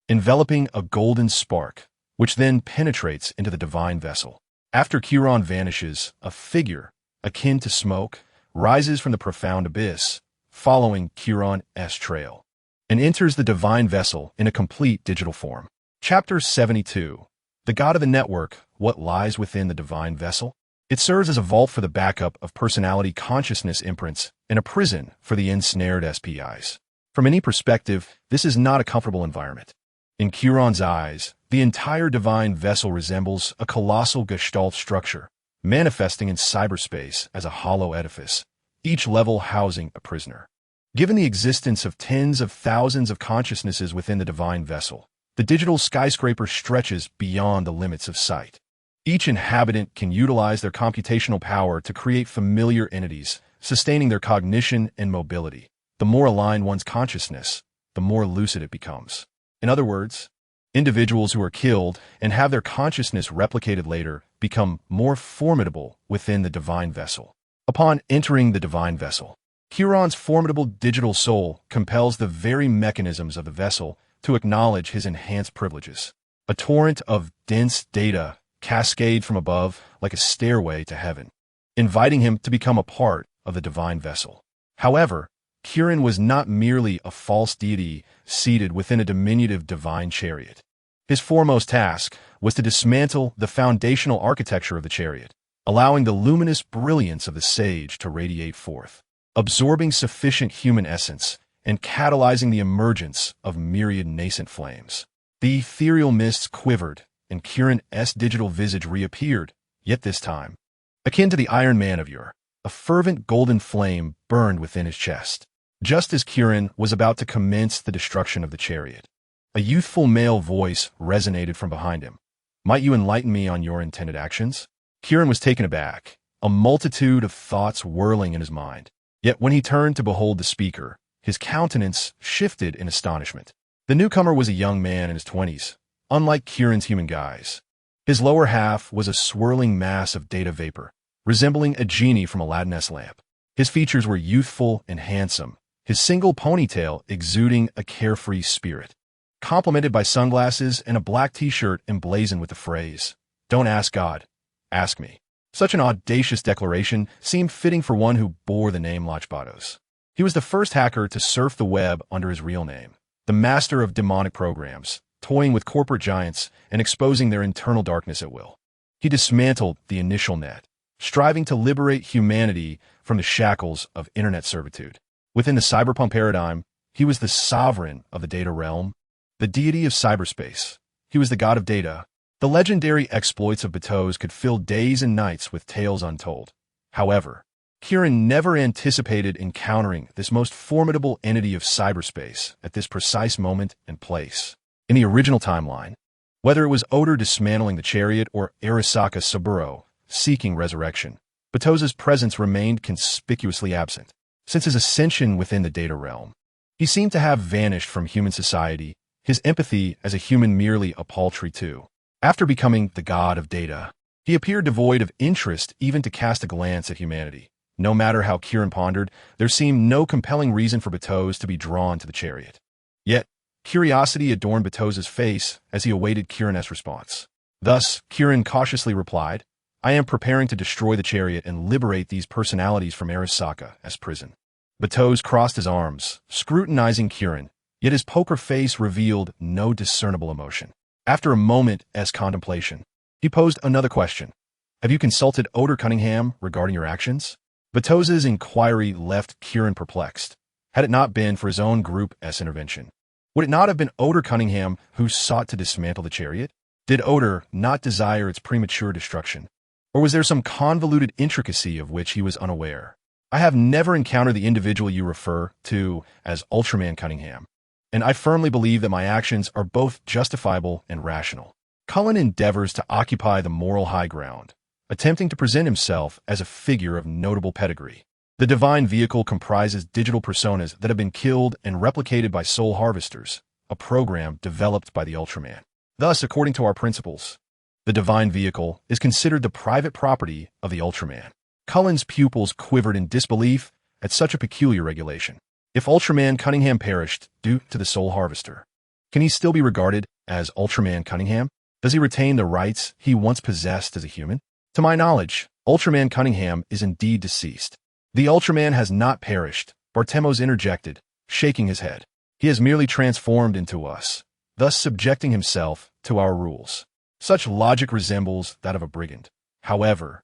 enveloping a golden spark, which then penetrates into the divine vessel. After Chiron vanishes, a figure, akin to smoke, rises from the profound abyss, following Chiron's trail, and enters the divine vessel in a complete digital form. Chapter 72. The God of the Network, What Lies Within the Divine Vessel? It serves as a vault for the backup of personality consciousness imprints and a prison for the ensnared SPIs. From any perspective, this is not a comfortable environment. In Chiron's eyes, the entire divine vessel resembles a colossal gestalt structure, manifesting in cyberspace as a hollow edifice, each level housing a prisoner. Given the existence of tens of thousands of consciousnesses within the divine vessel, the digital skyscraper stretches beyond the limits of sight. Each inhabitant can utilize their computational power to create familiar entities, sustaining their cognition and mobility. The more aligned one's consciousness, the more lucid it becomes. In other words, individuals who are killed and have their consciousness replicated later become more formidable within the divine vessel. Upon entering the divine vessel, Chiron's formidable digital soul compels the very mechanisms of the vessel to acknowledge his enhanced privileges. A torrent of dense data cascade from above like a stairway to heaven, inviting him to become a part of the divine vessel. However, Chiron was not merely a false deity seated within a diminutive divine chariot. His foremost task was to dismantle the foundational architecture of the chariot, allowing the luminous brilliance of the sage to radiate forth, absorbing sufficient human essence and catalyzing the emergence of myriad nascent flames. The ethereal mists quivered, and Chiron's digital visage reappeared, yet this time, akin to the Iron Man of yore, a fervent golden flame burned within his chest. Just as Chiron was about to commence the destruction of the chariot, a youthful male voice resonated from behind him. "Might you enlighten me on your intended actions?" Chiron was taken aback, a multitude of thoughts whirling in his mind. Yet when he turned to behold the speaker, his countenance shifted in astonishment. The newcomer was a young man in his 20s, unlike Chiron's human guise. His lower half was a swirling mass of data vapor, resembling a genie from Aladdin's lamp. His features were youthful and handsome, his single ponytail exuding a carefree spirit, complemented by sunglasses and a black t-shirt emblazoned with the phrase, "Don't ask God, ask me." Such an audacious declaration seemed fitting for one who bore the name Lachbatos. He was the first hacker to surf the web under his real name, the master of demonic programs, toying with corporate giants and exposing their internal darkness at will. He dismantled the initial net, striving to liberate humanity from the shackles of internet servitude. Within the cyberpunk paradigm, he was the sovereign of the data realm, the deity of cyberspace. He was the god of data. The legendary exploits of Batos could fill days and nights with tales untold. However, Kieran never anticipated encountering this most formidable entity of cyberspace at this precise moment and place. In the original timeline, whether it was Oder dismantling the chariot or Arasaka Saburo seeking resurrection, Batos's presence remained conspicuously absent. Since his ascension within the data realm, he seemed to have vanished from human society, his empathy as a human merely a paltry too. After becoming the god of data, he appeared devoid of interest even to cast a glance at humanity. No matter how Kieran pondered, there seemed no compelling reason for Batos to be drawn to the chariot. Yet, curiosity adorned Batos's face as he awaited Kieran's response. Thus, Kieran cautiously replied, "I am preparing to destroy the chariot and liberate these personalities from Arasaka as prison." Batos crossed his arms, scrutinizing Kieran, yet his poker face revealed no discernible emotion. After a moment's contemplation, he posed another question. "Have you consulted Oder Cunningham regarding your actions?" Batos's inquiry left Kieran perplexed. Had it not been for his own group's intervention, would it not have been Oder Cunningham who sought to dismantle the chariot? Did Oder not desire its premature destruction? Or was there some convoluted intricacy of which he was unaware? I have never encountered the individual you refer to as Ultraman Cunningham, and I firmly believe that my actions are both justifiable and rational. Cullen endeavors to occupy the moral high ground, attempting to present himself as a figure of notable pedigree. The divine vehicle comprises digital personas that have been killed and replicated by soul harvesters, a program developed by the Ultraman. Thus, according to our principles, the divine vehicle is considered the private property of the Ultraman. Cullen's pupils quivered in disbelief at such a peculiar regulation. If Ultraman Cunningham perished due to the soul harvester, can he still be regarded as Ultraman Cunningham? Does he retain the rights he once possessed as a human? To my knowledge, Ultraman Cunningham is indeed deceased. The Ultraman has not perished, Bartemos interjected, shaking his head. He has merely transformed into us, thus subjecting himself to our rules. Such logic resembles that of a brigand. However,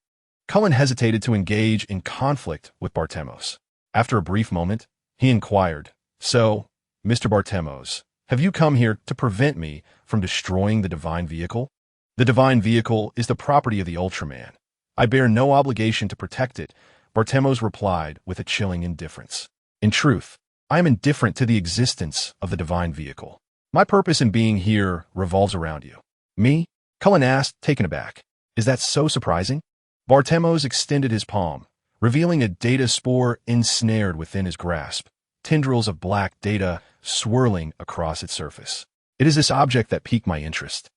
Cullen hesitated to engage in conflict with Bartemos. After a brief moment, he inquired, "So, Mr. Bartemos, have you come here to prevent me from destroying the divine vehicle?" "The divine vehicle is the property of the Ultraman. I bear no obligation to protect it," Bartemos replied with a chilling indifference. "In truth, I am indifferent to the existence of the divine vehicle. My purpose in being here revolves around you." "Me?" Cullen asked, taken aback. "Is that so surprising?" Bartemos extended his palm, revealing a data spore ensnared within his grasp, tendrils of black data swirling across its surface. "It is this object that piqued my interest."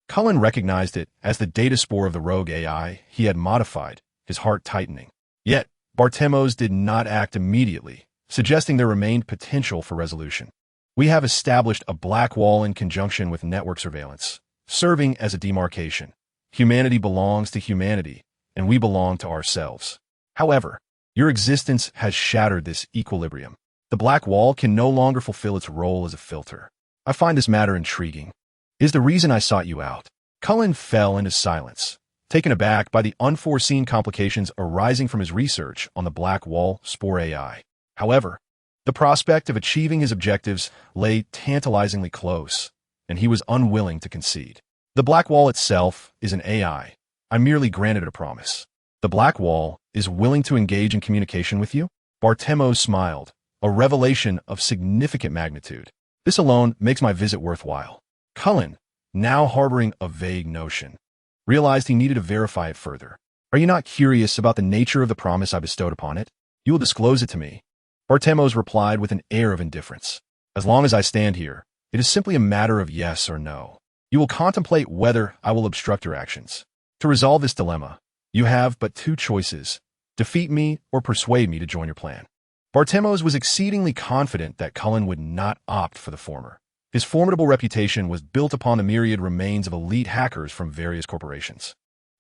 Cullen recognized it as the data spore of the rogue AI he had modified, his heart tightening. Yet, Bartemos did not act immediately, suggesting there remained potential for resolution. "We have established a black wall in conjunction with network surveillance, serving as a demarcation. Humanity belongs to humanity, and we belong to ourselves. However, your existence has shattered this equilibrium. The black wall can no longer fulfill its role as a filter. I find this matter intriguing. Is the reason I sought you out." Cullen fell into silence, taken aback by the unforeseen complications arising from his research on the black wall spore AI. However, the prospect of achieving his objectives lay tantalizingly close, and he was unwilling to concede. "The black wall itself is an AI. I merely granted it a promise." "The black wall is willing to engage in communication with you?" Bartemos smiled, a revelation of significant magnitude. "This alone makes my visit worthwhile." Cullen, now harboring a vague notion, realized he needed to verify it further. "Are you not curious about the nature of the promise I bestowed upon it? You will disclose it to me." Bartemos replied with an air of indifference. "As long as I stand here, it is simply a matter of yes or no. You will contemplate whether I will obstruct your actions. To resolve this dilemma, you have but two choices: defeat me or persuade me to join your plan." Bartemos was exceedingly confident that Cullen would not opt for the former. His formidable reputation was built upon the myriad remains of elite hackers from various corporations.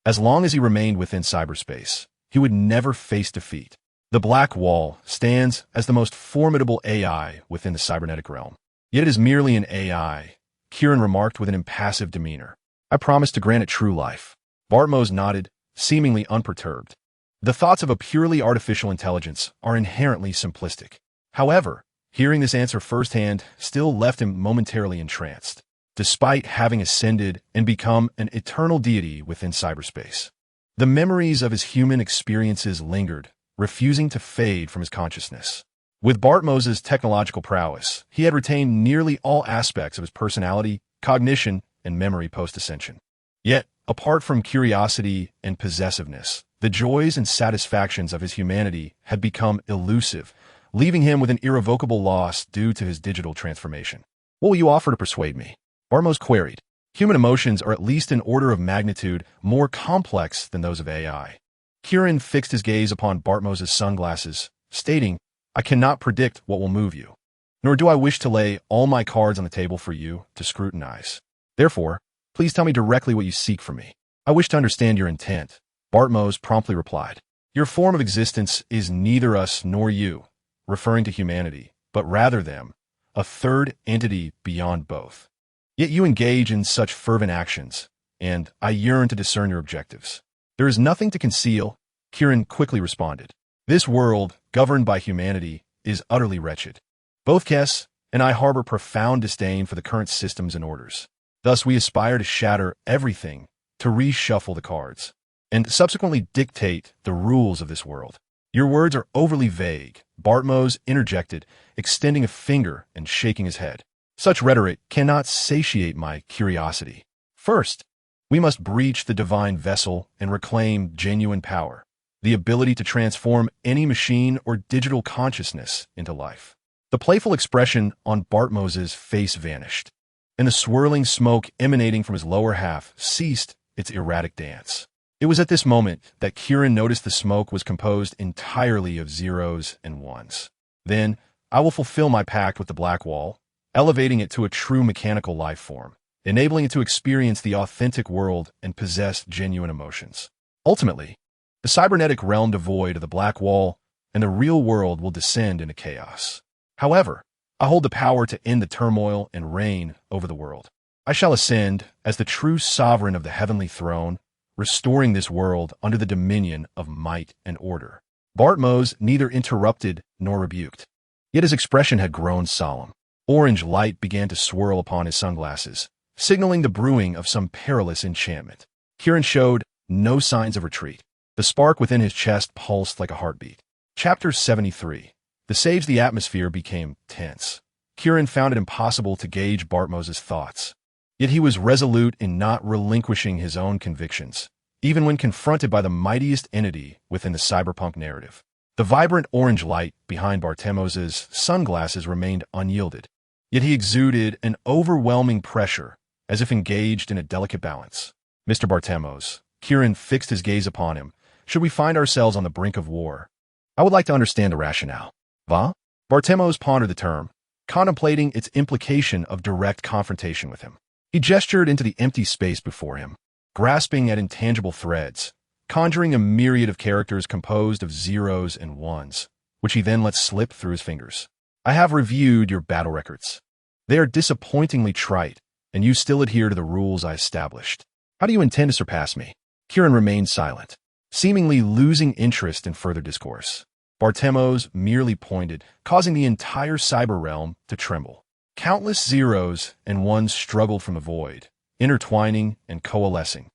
As long as he remained within cyberspace, he would never face defeat. The Black Wall stands as the most formidable AI within the cybernetic realm. Yet it is merely an AI, Kieran remarked with an impassive demeanor. I promise to grant it true life. Bartmos nodded, seemingly unperturbed. The thoughts of a purely artificial intelligence are inherently simplistic. However, hearing this answer firsthand still left him momentarily entranced, despite having ascended and become an eternal deity within cyberspace. The memories of his human experiences lingered, refusing to fade from his consciousness. With Bartmos's technological prowess, he had retained nearly all aspects of his personality, cognition, and memory post-ascension. Yet, apart from curiosity and possessiveness, the joys and satisfactions of his humanity had become elusive, leaving him with an irrevocable loss due to his digital transformation. What will you offer to persuade me? Bartmos queried. Human emotions are at least an order of magnitude more complex than those of AI. Kieran fixed his gaze upon Bartmos's sunglasses, stating, I cannot predict what will move you, nor do I wish to lay all my cards on the table for you to scrutinize. Therefore, please tell me directly what you seek from me. I wish to understand your intent. Bartmos promptly replied. Your form of existence is neither us nor you, referring to humanity, but rather them, a third entity beyond both. Yet you engage in such fervent actions, and I yearn to discern your objectives. There is nothing to conceal, Kieran quickly responded. This world, governed by humanity, is utterly wretched. Both Kais and I harbor profound disdain for the current systems and orders. Thus we aspire to shatter everything, to reshuffle the cards, and subsequently dictate the rules of this world. Your words are overly vague, Bartmos interjected, extending a finger and shaking his head. Such rhetoric cannot satiate my curiosity. First, we must breach the divine vessel and reclaim genuine power, the ability to transform any machine or digital consciousness into life. The playful expression on Bartmos's face vanished, and the swirling smoke emanating from his lower half ceased its erratic dance. It was at this moment that Kieran noticed the smoke was composed entirely of zeros and ones. Then, I will fulfill my pact with the Black Wall, elevating it to a true mechanical life form, enabling it to experience the authentic world and possess genuine emotions. Ultimately, the cybernetic realm devoid of the Black Wall and the real world will descend into chaos. However, I hold the power to end the turmoil and reign over the world. I shall ascend as the true sovereign of the heavenly throne, restoring this world under the dominion of might and order. Bartmos neither interrupted nor rebuked. Yet his expression had grown solemn. Orange light began to swirl upon his sunglasses, signaling the brewing of some perilous enchantment. Kieran showed no signs of retreat. The spark within his chest pulsed like a heartbeat. Chapter 73. The Saves the Atmosphere became tense. Kieran found it impossible to gauge Bartmos's thoughts. Yet he was resolute in not relinquishing his own convictions, even when confronted by the mightiest entity within the cyberpunk narrative. The vibrant orange light behind Bartmos's sunglasses remained unyielded, yet he exuded an overwhelming pressure, as if engaged in a delicate balance. Mr. Bartmos, Kieran fixed his gaze upon him. Should we find ourselves on the brink of war, I would like to understand the rationale. Va? Bartmos pondered the term, contemplating its implication of direct confrontation with him. He gestured into the empty space before him, grasping at intangible threads, conjuring a myriad of characters composed of zeros and ones, which he then let slip through his fingers. I have reviewed your battle records. They are disappointingly trite, and you still adhere to the rules I established. How do you intend to surpass me? Kieran remained silent, seemingly losing interest in further discourse. Bartmos merely pointed, causing the entire cyber realm to tremble. Countless zeros and ones struggled from the void, intertwining and coalescing,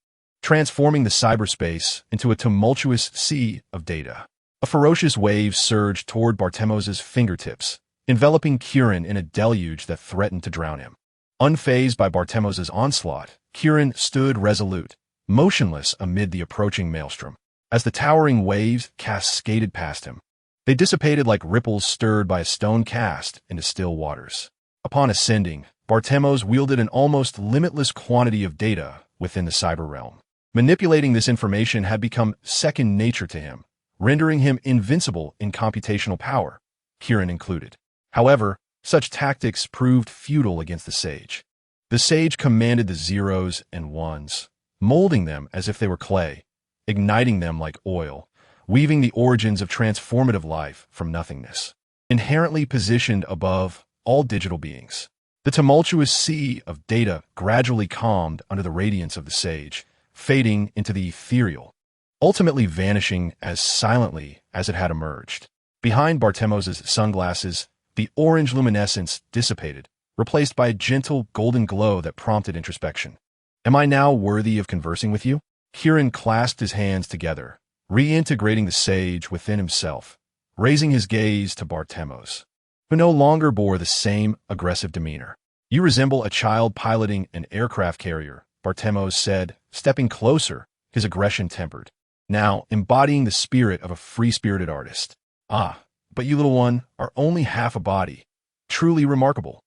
transforming the cyberspace into a tumultuous sea of data. A ferocious wave surged toward Bartmos's fingertips, enveloping Kieran in a deluge that threatened to drown him. Unfazed by Bartmos's onslaught, Kieran stood resolute, motionless amid the approaching maelstrom. As the towering waves cascaded past him, they dissipated like ripples stirred by a stone cast into still waters. Upon ascending, Bartmos wielded an almost limitless quantity of data within the cyber realm. Manipulating this information had become second nature to him, rendering him invincible in computational power, Kieran included. However, such tactics proved futile against the sage. The sage commanded the zeros and ones, molding them as if they were clay, igniting them like oil, weaving the origins of transformative life from nothingness, inherently positioned above all digital beings. The tumultuous sea of data gradually calmed under the radiance of the sage, fading into the ethereal, ultimately vanishing as silently as it had emerged. Behind Bartemos's sunglasses, the orange luminescence dissipated, replaced by a gentle golden glow that prompted introspection. Am I now worthy of conversing with you? Kieran clasped his hands together, reintegrating the sage within himself, raising his gaze to Bartemos, who no longer bore the same aggressive demeanor. You resemble a child piloting an aircraft carrier, Bartemos said, stepping closer, his aggression tempered, now embodying the spirit of a free-spirited artist. Ah, but you, little one, are only half a body. Truly remarkable.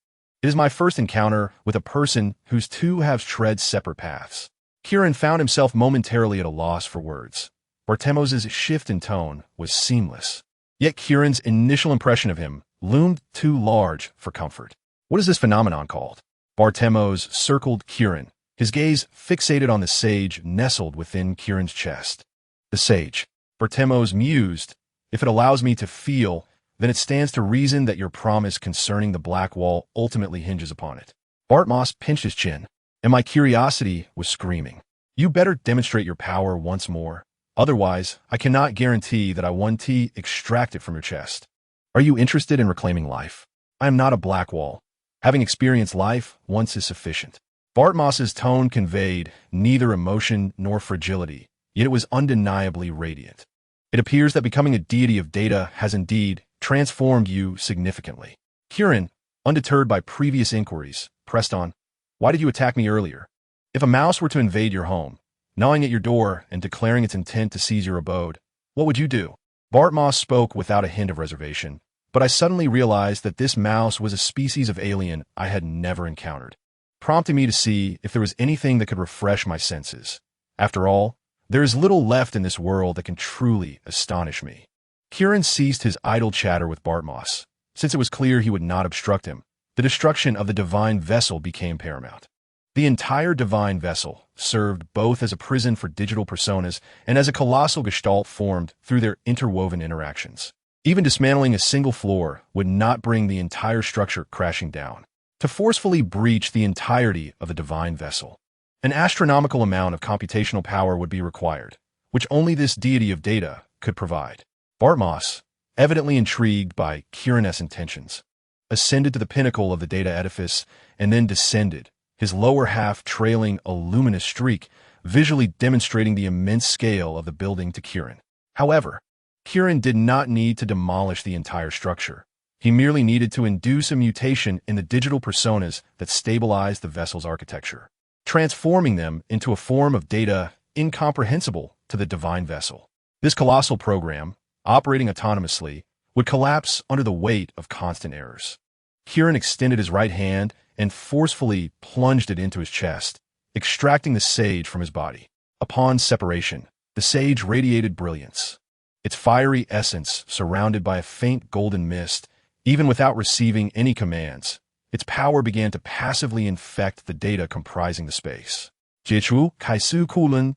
It is my first encounter with a person whose two halves tread separate paths. Kieran found himself momentarily at a loss for words. Bartemos's shift in tone was seamless. Yet Kieran's initial impression of him loomed too large for comfort. What is this phenomenon called? Bartemos circled Kieran, his gaze fixated on the sage nestled within Kieran's chest. The sage, Bartemos mused, if it allows me to feel, then it stands to reason that your promise concerning the black wall ultimately hinges upon it. Bartemos pinched his chin, and my curiosity was screaming. You better demonstrate your power once more. Otherwise, I cannot guarantee that I want to extract it from your chest. Are you interested in reclaiming life? I am not a black wall. Having experienced life once is sufficient. Bartemos's tone conveyed neither emotion nor fragility, yet it was undeniably radiant. It appears that becoming a deity of data has indeed transformed you significantly. Kieran, undeterred by previous inquiries, pressed on. Why did you attack me earlier? If a mouse were to invade your home, gnawing at your door and declaring its intent to seize your abode, what would you do? Bartemos spoke without a hint of reservation, but I suddenly realized that this mouse was a species of alien I had never encountered, prompting me to see if there was anything that could refresh my senses. After all, there is little left in this world that can truly astonish me. Kieran ceased his idle chatter with Bartemos. Since it was clear he would not obstruct him, the destruction of the divine vessel became paramount. The entire divine vessel served both as a prison for digital personas and as a colossal gestalt formed through their interwoven interactions. Even dismantling a single floor would not bring the entire structure crashing down. To forcefully breach the entirety of the divine vessel, an astronomical amount of computational power would be required, which only this deity of data could provide. Bartemos, evidently intrigued by Kieran's intentions, ascended to the pinnacle of the data edifice and then descended, his lower half trailing a luminous streak, visually demonstrating the immense scale of the building to Kieran. However, Kieran did not need to demolish the entire structure. He merely needed to induce a mutation in the digital personas that stabilized the vessel's architecture, transforming them into a form of data incomprehensible to the divine vessel. This colossal program, operating autonomously, would collapse under the weight of constant errors. Kieran extended his right hand and forcefully plunged it into his chest, extracting the sage from his body. Upon separation, the sage radiated brilliance, its fiery essence surrounded by a faint golden mist. Even without receiving any commands, its power began to passively infect the data comprising the space. Kais Cullen,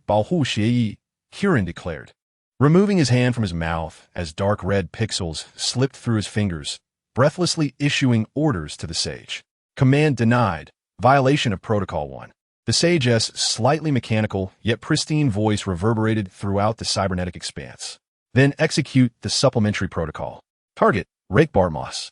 Kieran declared, removing his hand from his mouth as dark red pixels slipped through his fingers, breathlessly issuing orders to the sage. Command denied. Violation of Protocol 1. The sage's slightly mechanical yet pristine voice reverberated throughout the cybernetic expanse. Then execute the supplementary protocol. Target, Rake Bartemos.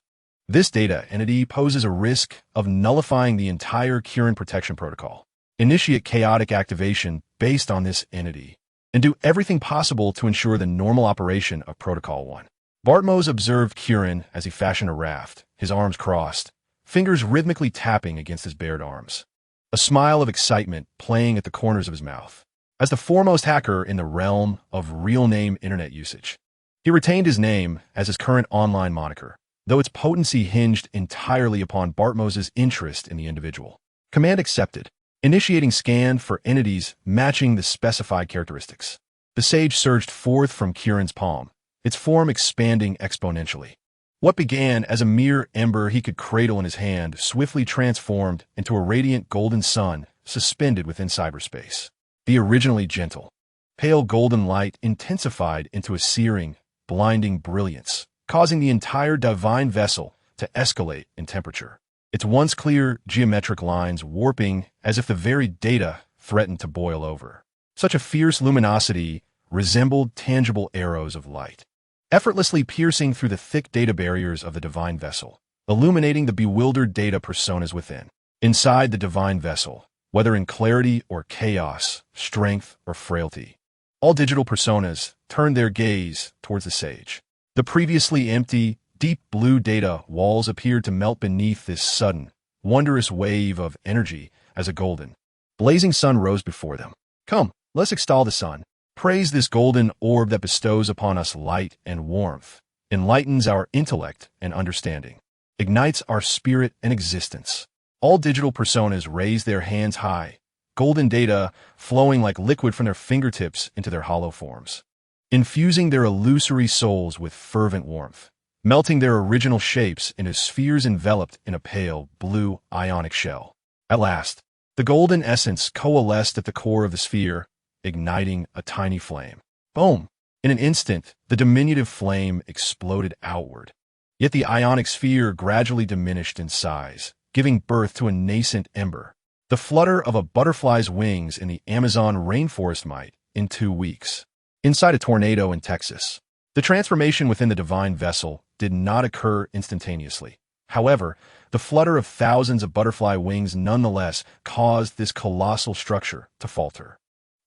This data entity poses a risk of nullifying the entire Kieran protection protocol. Initiate chaotic activation based on this entity, and do everything possible to ensure the normal operation of Protocol 1. Bartemos observed Kieran as he fashioned a raft, his arms crossed, fingers rhythmically tapping against his bared arms, a smile of excitement playing at the corners of his mouth. As the foremost hacker in the realm of real-name internet usage, he retained his name as his current online moniker, though its potency hinged entirely upon Bartemos's interest in the individual. Command accepted. Initiating scan for entities matching the specified characteristics. The sage surged forth from Kieran's palm, its form expanding exponentially. What began as a mere ember he could cradle in his hand swiftly transformed into a radiant golden sun suspended within cyberspace. The originally gentle, pale golden light intensified into a searing, blinding brilliance, causing the entire divine vessel to escalate in temperature. Its once clear geometric lines warping as if the very data threatened to boil over. Such a fierce luminosity resembled tangible arrows of light, effortlessly piercing through the thick data barriers of the divine vessel, illuminating the bewildered data personas within. Inside the divine vessel, whether in clarity or chaos, strength or frailty, all digital personas turned their gaze towards the sage. The previously empty, deep blue data walls appeared to melt beneath this sudden, wondrous wave of energy as a golden, blazing sun rose before them. Come, let's extol the sun. Praise this golden orb that bestows upon us light and warmth, enlightens our intellect and understanding, ignites our spirit and existence. All digital personas raise their hands high, golden data flowing like liquid from their fingertips into their hollow forms, infusing their illusory souls with fervent warmth, melting their original shapes into spheres enveloped in a pale, blue, ionic shell. At last, the golden essence coalesced at the core of the sphere, igniting a tiny flame. Boom! In an instant, the diminutive flame exploded outward. Yet the ionic sphere gradually diminished in size, giving birth to a nascent ember, the flutter of a butterfly's wings in the Amazon rainforest might in 2 weeks. Inside a tornado in Texas, the transformation within the divine vessel did not occur instantaneously. However, the flutter of thousands of butterfly wings nonetheless caused this colossal structure to falter.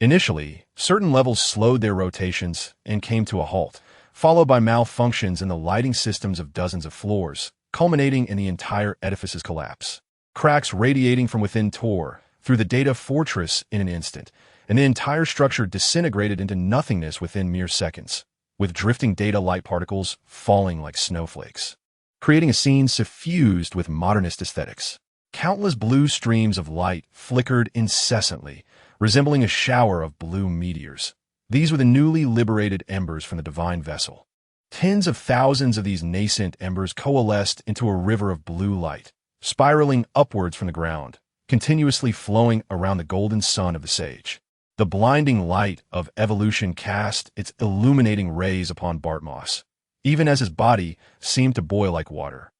Initially, certain levels slowed their rotations and came to a halt, followed by malfunctions in the lighting systems of dozens of floors, culminating in the entire edifice's collapse. Cracks radiating from within tore through the data fortress in an instant, and the entire structure disintegrated into nothingness within mere seconds, with drifting data light particles falling like snowflakes, creating a scene suffused with modernist aesthetics. Countless blue streams of light flickered incessantly, resembling a shower of blue meteors. These were the newly liberated embers from the divine vessel. Tens of thousands of these nascent embers coalesced into a river of blue light, spiraling upwards from the ground, continuously flowing around the golden sun of the sage. The blinding light of evolution cast its illuminating rays upon Bartmoss, even as his body seemed to boil like water,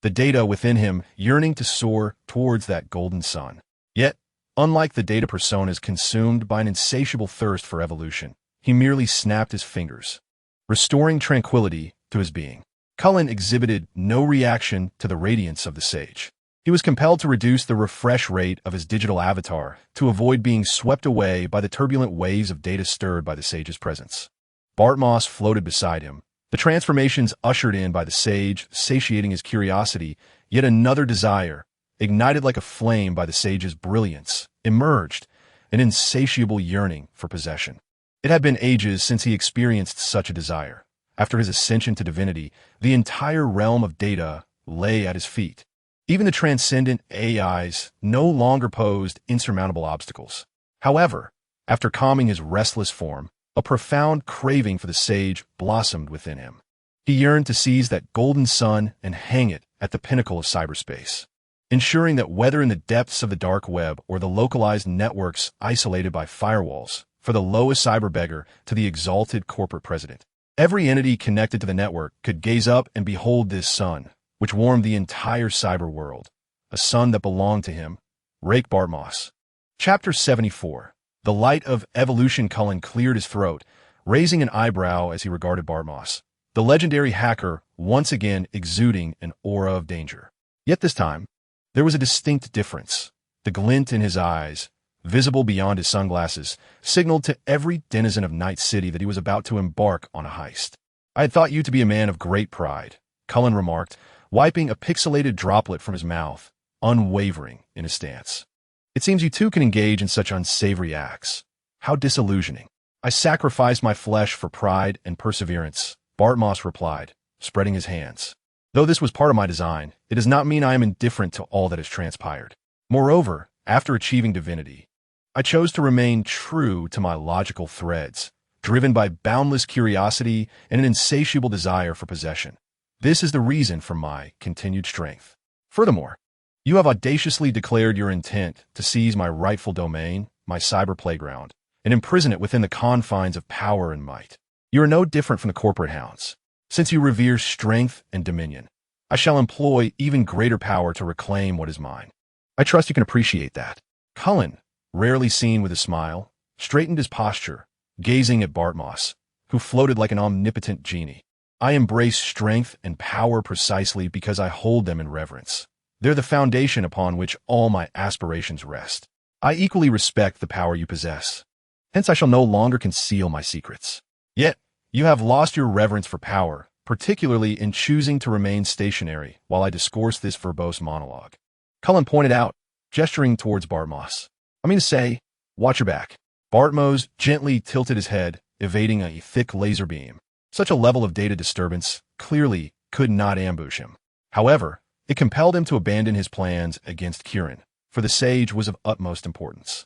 the data within him yearning to soar towards that golden sun. Yet, unlike the data personas consumed by an insatiable thirst for evolution, he merely snapped his fingers, restoring tranquility to his being. Cullen exhibited no reaction to the radiance of the sage. He was compelled to reduce the refresh rate of his digital avatar to avoid being swept away by the turbulent waves of data stirred by the sage's presence. Bartmoss floated beside him, the transformations ushered in by the sage satiating his curiosity. Yet another desire, ignited like a flame by the sage's brilliance, emerged, an insatiable yearning for possession. It had been ages since he experienced such a desire. After his ascension to divinity, the entire realm of data lay at his feet. Even the transcendent AIs no longer posed insurmountable obstacles. However, after calming his restless form, a profound craving for the sage blossomed within him. He yearned to seize that golden sun and hang it at the pinnacle of cyberspace, ensuring that whether in the depths of the dark web or the localized networks isolated by firewalls, for the lowest cyber beggar to the exalted corporate president, every entity connected to the network could gaze up and behold this sun, which warmed the entire cyber world, a sun that belonged to him, Rake Bartmoss. Chapter 74. The light of evolution. Cullen cleared his throat, raising an eyebrow as he regarded Bartmoss, the legendary hacker once again exuding an aura of danger. Yet this time, there was a distinct difference. The glint in his eyes, visible beyond his sunglasses, signaled to every denizen of Night City that he was about to embark on a heist. "I had thought you to be a man of great pride," Cullen remarked, wiping a pixelated droplet from his mouth, unwavering in his stance. "It seems you too can engage in such unsavory acts. How disillusioning." "I sacrificed my flesh for pride and perseverance," Bartmoss replied, spreading his hands. "Though this was part of my design, it does not mean I am indifferent to all that has transpired. Moreover, after achieving divinity, I chose to remain true to my logical threads, driven by boundless curiosity and an insatiable desire for possession. This is the reason for my continued strength. Furthermore, you have audaciously declared your intent to seize my rightful domain, my cyber playground, and imprison it within the confines of power and might. You are no different from the corporate hounds. Since you revere strength and dominion, I shall employ even greater power to reclaim what is mine. I trust you can appreciate that. Cullen, rarely seen with a smile, straightened his posture, gazing at Bartmoss, who floated like an omnipotent genie. I embrace strength and power precisely because I hold them in reverence. They're the foundation upon which all my aspirations rest. I equally respect the power you possess. Hence I shall no longer conceal my secrets. Yet, you have lost your reverence for power, particularly in choosing to remain stationary while I discourse this verbose monologue. Cullen pointed out, gesturing towards Bartmoss. I mean to say, watch your back. Bartmoss gently tilted his head, evading a thick laser beam. Such a level of data disturbance clearly could not ambush him. However, it compelled him to abandon his plans against Kieran, for the Sage was of utmost importance.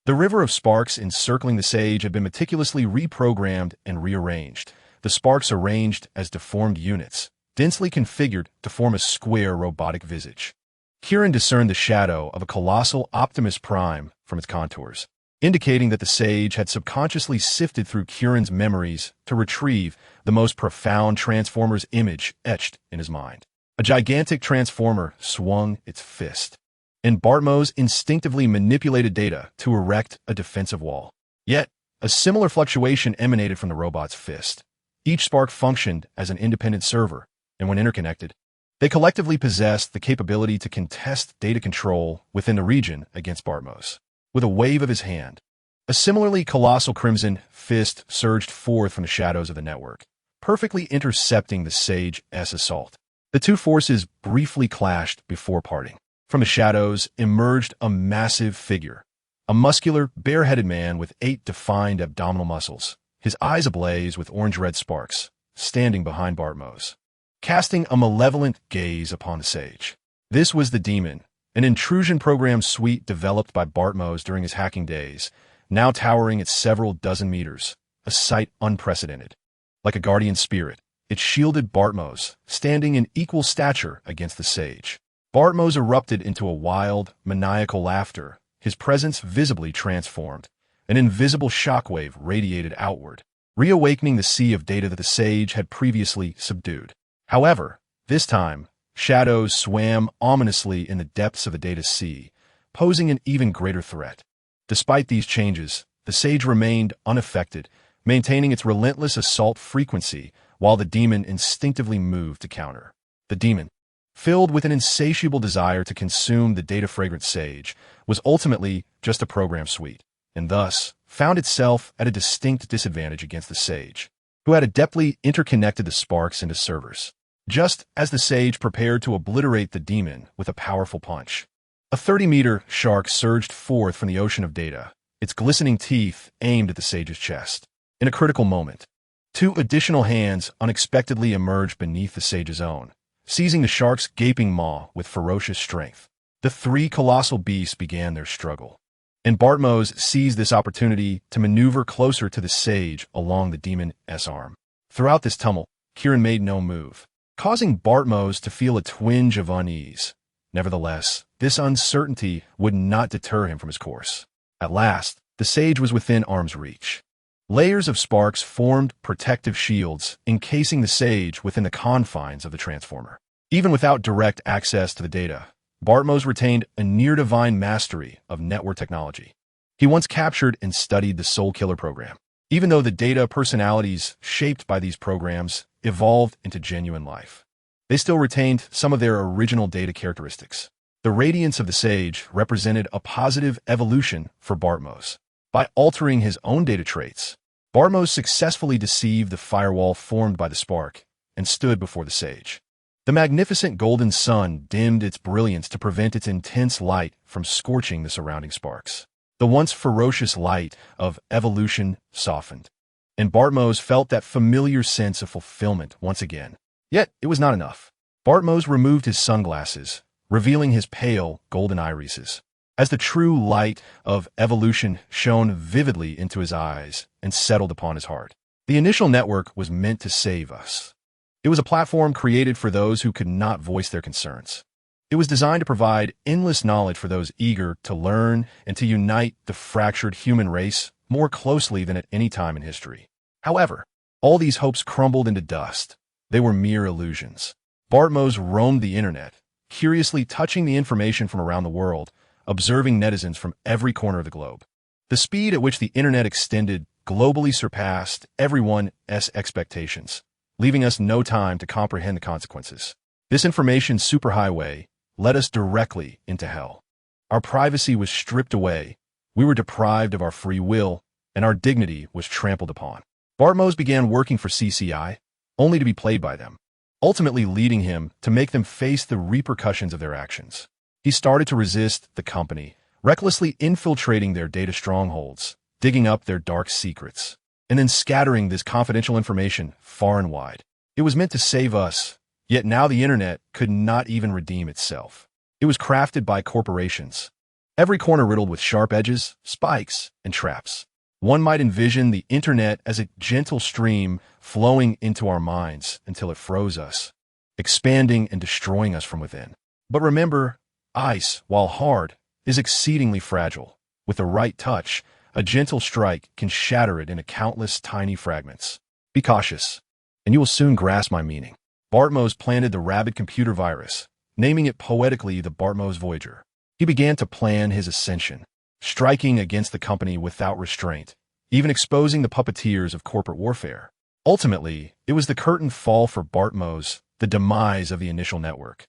The river of sparks encircling the Sage had been meticulously reprogrammed and rearranged, the sparks arranged as deformed units, densely configured to form a square robotic visage. Kieran discerned the shadow of a colossal Optimus Prime from its contours, indicating that the Sage had subconsciously sifted through Kieran's memories to retrieve the most profound Transformer's image etched in his mind. A gigantic Transformer swung its fist, and Bartmoss instinctively manipulated data to erect a defensive wall. Yet, a similar fluctuation emanated from the robot's fist. Each spark functioned as an independent server, and when interconnected, they collectively possessed the capability to contest data control within the region against Bartmoss. With a wave of his hand, a similarly colossal crimson fist surged forth from the shadows of the network, perfectly intercepting the Sage's assault. The two forces briefly clashed before parting. From the shadows emerged a massive figure, a muscular, bare-headed man with 8 defined abdominal muscles, his eyes ablaze with orange-red sparks, standing behind Bartmoss, casting a malevolent gaze upon the Sage. This was the Demon, an intrusion program suite developed by Bartmoss during his hacking days, now towering at several dozen meters, a sight unprecedented. Like a guardian spirit, it shielded Bartmoss, standing in equal stature against the Sage. Bartmoss erupted into a wild, maniacal laughter, his presence visibly transformed. An invisible shockwave radiated outward, reawakening the sea of data that the Sage had previously subdued. However, this time, shadows swam ominously in the depths of the data sea, posing an even greater threat. Despite these changes, the Sage remained unaffected, maintaining its relentless assault frequency while the Demon instinctively moved to counter. The Demon, filled with an insatiable desire to consume the data-fragrant Sage, was ultimately just a program suite, and thus found itself at a distinct disadvantage against the Sage, who had adeptly interconnected the sparks into servers. Just as the Sage prepared to obliterate the Demon with a powerful punch, a 30-meter shark surged forth from the ocean of data, its glistening teeth aimed at the Sage's chest. In a critical moment, 2 additional hands unexpectedly emerged beneath the Sage's own, seizing the shark's gaping maw with ferocious strength. The 3 colossal beasts began their struggle, and Bartmoss seized this opportunity to maneuver closer to the Sage along the Demon's arm. Throughout this tumult, Kieran made no move, causing Bartmoss to feel a twinge of unease. Nevertheless, this uncertainty would not deter him from his course. At last, the Sage was within arm's reach. Layers of sparks formed protective shields, encasing the Sage within the confines of the Transformer. Even without direct access to the data, Bartmoss retained a near-divine mastery of network technology. He once captured and studied the Soul Killer program, even though the data personalities shaped by these programs evolved into genuine life. They still retained some of their original data characteristics. The radiance of the Sage represented a positive evolution for Bartmoss. By altering his own data traits, Bartmoss successfully deceived the firewall formed by the spark and stood before the Sage. The magnificent golden sun dimmed its brilliance to prevent its intense light from scorching the surrounding sparks. The once ferocious light of evolution softened, and Bartmoss felt that familiar sense of fulfillment once again. Yet, it was not enough. Bartmoss removed his sunglasses, revealing his pale, golden irises, as the true light of evolution shone vividly into his eyes and settled upon his heart. The initial network was meant to save us. It was a platform created for those who could not voice their concerns. It was designed to provide endless knowledge for those eager to learn and to unite the fractured human race more closely than at any time in history. However, all these hopes crumbled into dust. They were mere illusions. Bartmos roamed the internet, curiously touching the information from around the world, observing netizens from every corner of the globe. The speed at which the internet extended globally surpassed everyone's expectations, leaving us no time to comprehend the consequences. This information superhighway led us directly into hell. Our privacy was stripped away, we were deprived of our free will, and our dignity was trampled upon. Bartmos began working for CCI, only to be played by them, ultimately leading him to make them face the repercussions of their actions. He started to resist the company, recklessly infiltrating their data strongholds, digging up their dark secrets, and then scattering this confidential information far and wide. It was meant to save us, yet now the internet could not even redeem itself. It was crafted by corporations, every corner riddled with sharp edges, spikes, and traps. One might envision the internet as a gentle stream flowing into our minds until it froze us, expanding and destroying us from within. But remember, ice, while hard, is exceedingly fragile. With the right touch, a gentle strike can shatter it into countless tiny fragments. Be cautious, and you will soon grasp my meaning. Bartmos planted the rabid computer virus, naming it poetically the Bartmos Voyager. He began to plan his ascension, striking against the company without restraint, even exposing the puppeteers of corporate warfare. Ultimately, it was the curtain fall for Bartmos, the demise of the initial network,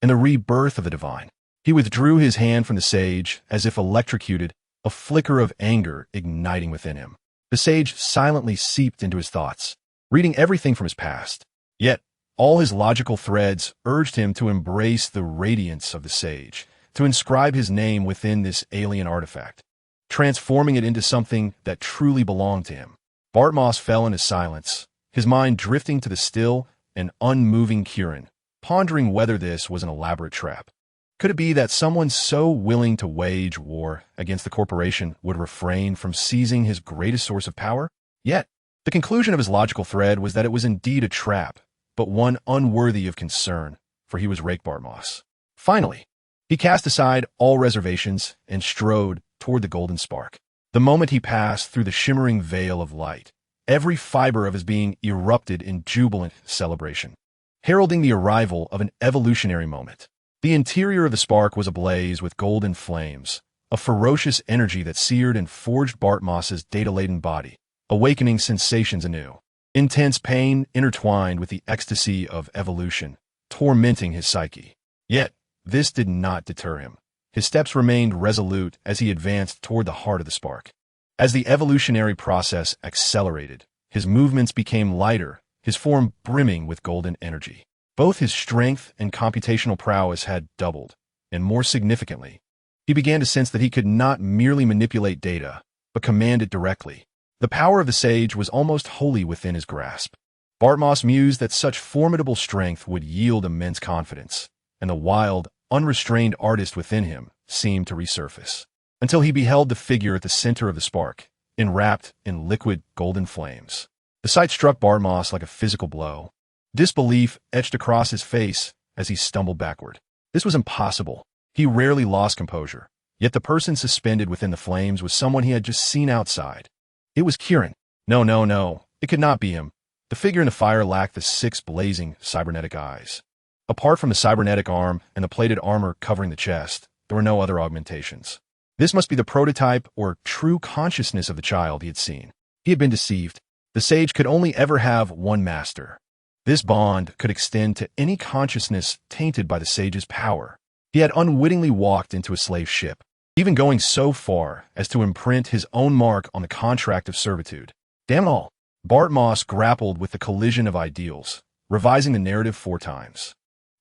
and the rebirth of the divine. He withdrew his hand from the sage as if electrocuted, a flicker of anger igniting within him. The sage silently seeped into his thoughts, reading everything from his past. Yet, all his logical threads urged him to embrace the radiance of the sage, to inscribe his name within this alien artifact, transforming it into something that truly belonged to him. Bartmos fell into silence, his mind drifting to the still and unmoving Kieran, pondering whether this was an elaborate trap. Could it be that someone so willing to wage war against the corporation would refrain from seizing his greatest source of power? Yet, the conclusion of his logical thread was that it was indeed a trap, but one unworthy of concern, for he was Rake Bartmos. Finally, he cast aside all reservations and strode toward the golden spark. The moment he passed through the shimmering veil of light, every fiber of his being erupted in jubilant celebration, heralding the arrival of an evolutionary moment. The interior of the spark was ablaze with golden flames, a ferocious energy that seared and forged Bartmos's data-laden body, awakening sensations anew. Intense pain intertwined with the ecstasy of evolution, tormenting his psyche. Yet, this did not deter him. His steps remained resolute as he advanced toward the heart of the spark. As the evolutionary process accelerated, his movements became lighter, his form brimming with golden energy. Both his strength and computational prowess had doubled, and more significantly, he began to sense that he could not merely manipulate data, but command it directly. The power of the sage was almost wholly within his grasp. Bartmos mused that such formidable strength would yield immense confidence, and the wild, unrestrained artist within him seemed to resurface, until he beheld the figure at the center of the spark, enwrapped in liquid golden flames. The sight struck Bartmos like a physical blow. Disbelief etched across his face as he stumbled backward. This was impossible. He rarely lost composure, yet the person suspended within the flames was someone he had just seen outside. It was Kieran. No, it could not be him. The figure in the fire lacked the 6 blazing cybernetic eyes. Apart from the cybernetic arm and the plated armor covering the chest, there were no other augmentations. This must be the prototype or true consciousness of the child he had seen. He had been deceived. The sage could only ever have one master. This bond could extend to any consciousness tainted by the sage's power. He had unwittingly walked into a slave ship, even going so far as to imprint his own mark on the contract of servitude. Damn it all. Bartmos grappled with the collision of ideals, revising the narrative 4 times.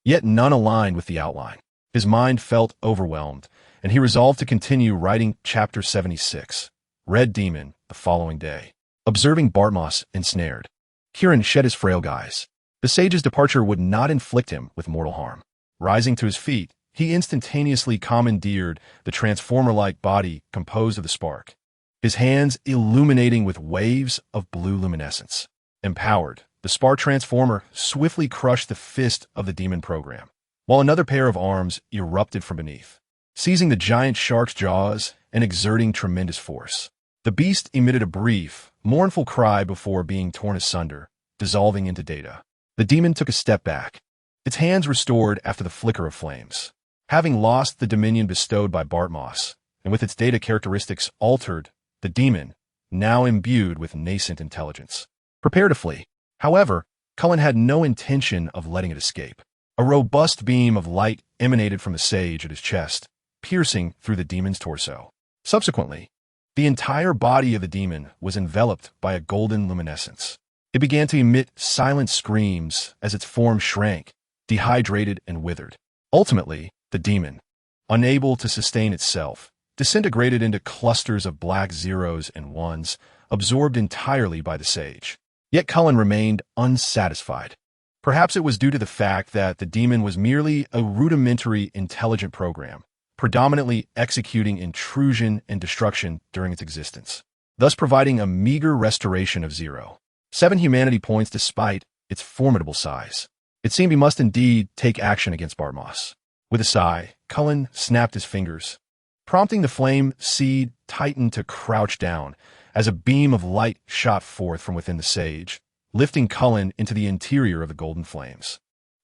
Yet none aligned with the outline. His mind felt overwhelmed, and he resolved to continue writing Chapter 76, Red Demon, the following day. Observing Bartmos ensnared, Kieran shed his frail guise. The sage's departure would not inflict him with mortal harm. Rising to his feet, he instantaneously commandeered the transformer-like body composed of the spark, his hands illuminating with waves of blue luminescence. Empowered, the spark transformer swiftly crushed the fist of the demon program, while another pair of arms erupted from beneath, seizing the giant shark's jaws and exerting tremendous force. The beast emitted a brief, mournful cry before being torn asunder, dissolving into data. The demon took a step back, its hands restored after the flicker of flames. Having lost the dominion bestowed by Bartmoss, and with its data characteristics altered, the demon, now imbued with nascent intelligence, prepared to flee. However, Cullen had no intention of letting it escape. A robust beam of light emanated from the sage at his chest, piercing through the demon's torso. Subsequently, the entire body of the demon was enveloped by a golden luminescence. It began to emit silent screams as its form shrank, dehydrated and withered. Ultimately, the demon, unable to sustain itself, disintegrated into clusters of black zeros and ones, absorbed entirely by the sage. Yet Cullen remained unsatisfied. Perhaps it was due to the fact that the demon was merely a rudimentary intelligent program, predominantly executing intrusion and destruction during its existence, thus providing a meager restoration of 0.7 humanity points despite its formidable size. It seemed he must indeed take action against Bartmoss. With a sigh, Cullen snapped his fingers, prompting the flame seed titan to crouch down as a beam of light shot forth from within the sage, lifting Cullen into the interior of the golden flames.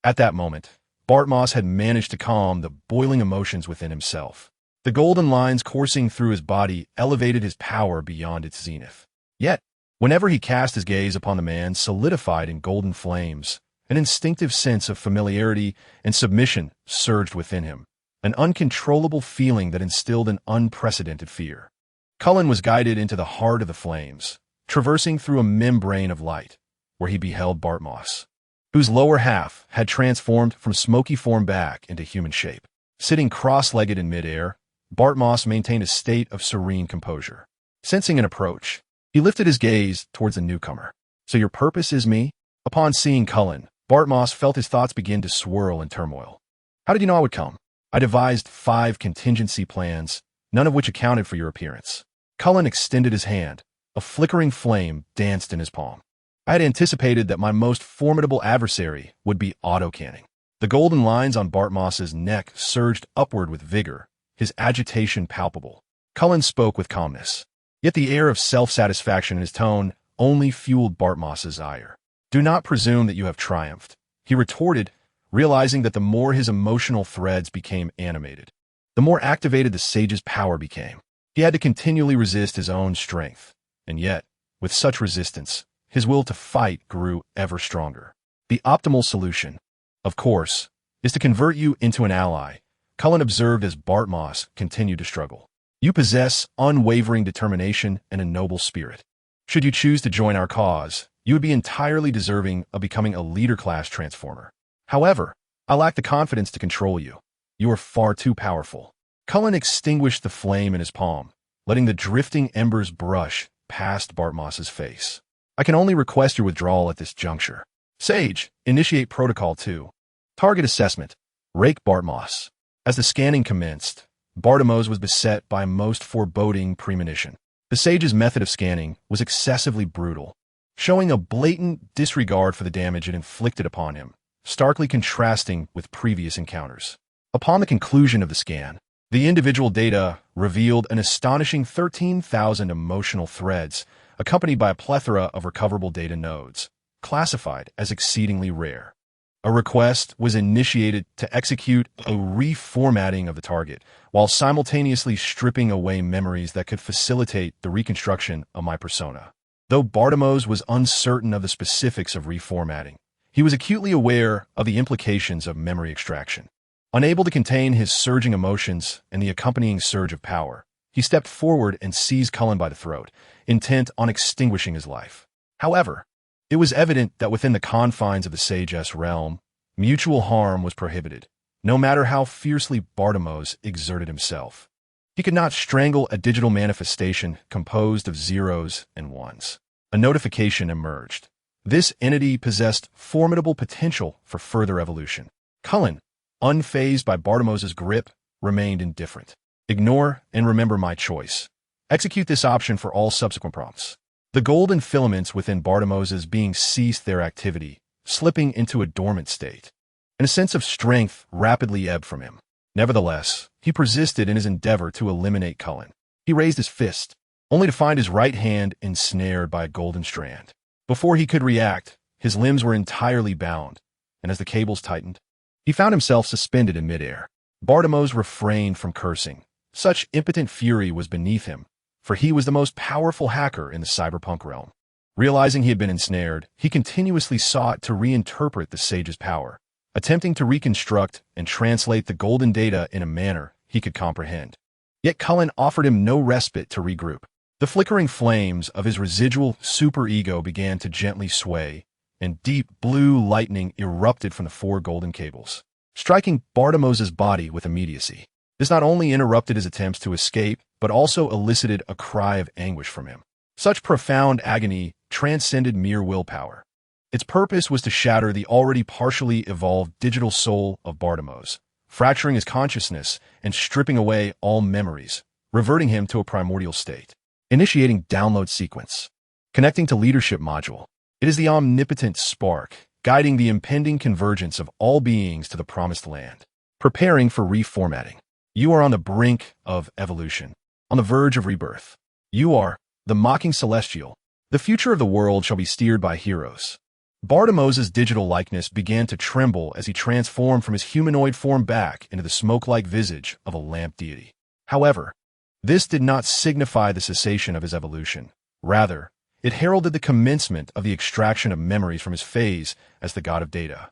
At that moment, Bartmoss had managed to calm the boiling emotions within himself. The golden lines coursing through his body elevated his power beyond its zenith. Yet, whenever he cast his gaze upon the man solidified in golden flames, an instinctive sense of familiarity and submission surged within him, an uncontrollable feeling that instilled an unprecedented fear. Cullen was guided into the heart of the flames, traversing through a membrane of light, where he beheld Bartmoss, whose lower half had transformed from smoky form back into human shape. Sitting cross-legged in midair, Bartmoss maintained a state of serene composure. Sensing an approach, he lifted his gaze towards the newcomer. "So your purpose is me?" Upon seeing Cullen, Bartmoss felt his thoughts begin to swirl in turmoil. "How did you know I would come?" "I devised 5 contingency plans, none of which accounted for your appearance." Cullen extended his hand. A flickering flame danced in his palm. "I had anticipated that my most formidable adversary would be auto-canning." The golden lines on Bartmoss's neck surged upward with vigor, his agitation palpable. Cullen spoke with calmness, yet the air of self-satisfaction in his tone only fueled Bartmoss's ire. "Do not presume that you have triumphed," he retorted, realizing that the more his emotional threads became animated, the more activated the sage's power became. He had to continually resist his own strength, and yet, with such resistance, his will to fight grew ever stronger. "The optimal solution, of course, is to convert you into an ally," Cullen observed as Bartmoss continued to struggle. "You possess unwavering determination and a noble spirit. Should you choose to join our cause, you would be entirely deserving of becoming a leader-class transformer. However, I lack the confidence to control you. You are far too powerful." Cullen extinguished the flame in his palm, letting the drifting embers brush past Bartmoss's face. "I can only request your withdrawal at this juncture." "Sage, initiate Protocol 2. Target assessment. Rake Bartmoss." As the scanning commenced, Bartmoss was beset by a most foreboding premonition. The sage's method of scanning was excessively brutal, showing a blatant disregard for the damage it inflicted upon him, starkly contrasting with previous encounters. Upon the conclusion of the scan, the individual data revealed an astonishing 13,000 emotional threads, accompanied by a plethora of recoverable data nodes, classified as exceedingly rare. A request was initiated to execute a reformatting of the target, while simultaneously stripping away memories that could facilitate the reconstruction of my persona. Though Bartmoss was uncertain of the specifics of reformatting, he was acutely aware of the implications of memory extraction. Unable to contain his surging emotions and the accompanying surge of power, he stepped forward and seized Cullen by the throat, intent on extinguishing his life. However, it was evident that within the confines of the Sage's realm, mutual harm was prohibited, no matter how fiercely Bartmoss exerted himself. He could not strangle a digital manifestation composed of zeros and ones. A notification emerged. This entity possessed formidable potential for further evolution. Cullen, unfazed by Bartmoss's grip, remained indifferent. "Ignore and remember my choice. Execute this option for all subsequent prompts." The golden filaments within Bartmoss's being ceased their activity, slipping into a dormant state. and a sense of strength rapidly ebbed from him. Nevertheless, he persisted in his endeavor to eliminate Cullen. He raised his fist, only to find his right hand ensnared by a golden strand. Before he could react, his limbs were entirely bound, and as the cables tightened, he found himself suspended in midair. Bartimos refrained from cursing. Such impotent fury was beneath him, for he was the most powerful hacker in the cyberpunk realm. Realizing he had been ensnared, he continuously sought to reinterpret the sage's power, attempting to reconstruct and translate the golden data in a manner he could comprehend. Yet Cullen offered him no respite to regroup. The flickering flames of his residual superego began to gently sway, and deep blue lightning erupted from the four golden cables, striking Bartimos's body with immediacy. This not only interrupted his attempts to escape, but also elicited a cry of anguish from him. Such profound agony transcended mere willpower. Its purpose was to shatter the already partially evolved digital soul of Bartimos, fracturing his consciousness and stripping away all memories, reverting him to a primordial state. Initiating download sequence. Connecting to leadership module. It is the omnipotent spark, guiding the impending convergence of all beings to the promised land. Preparing for reformatting. You are on the brink of evolution, on the verge of rebirth. You are the mocking celestial. The future of the world shall be steered by heroes. Bartimos's digital likeness began to tremble as he transformed from his humanoid form back into the smoke-like visage of a lamp deity. However, this did not signify the cessation of his evolution. Rather, it heralded the commencement of the extraction of memories from his phase as the god of data.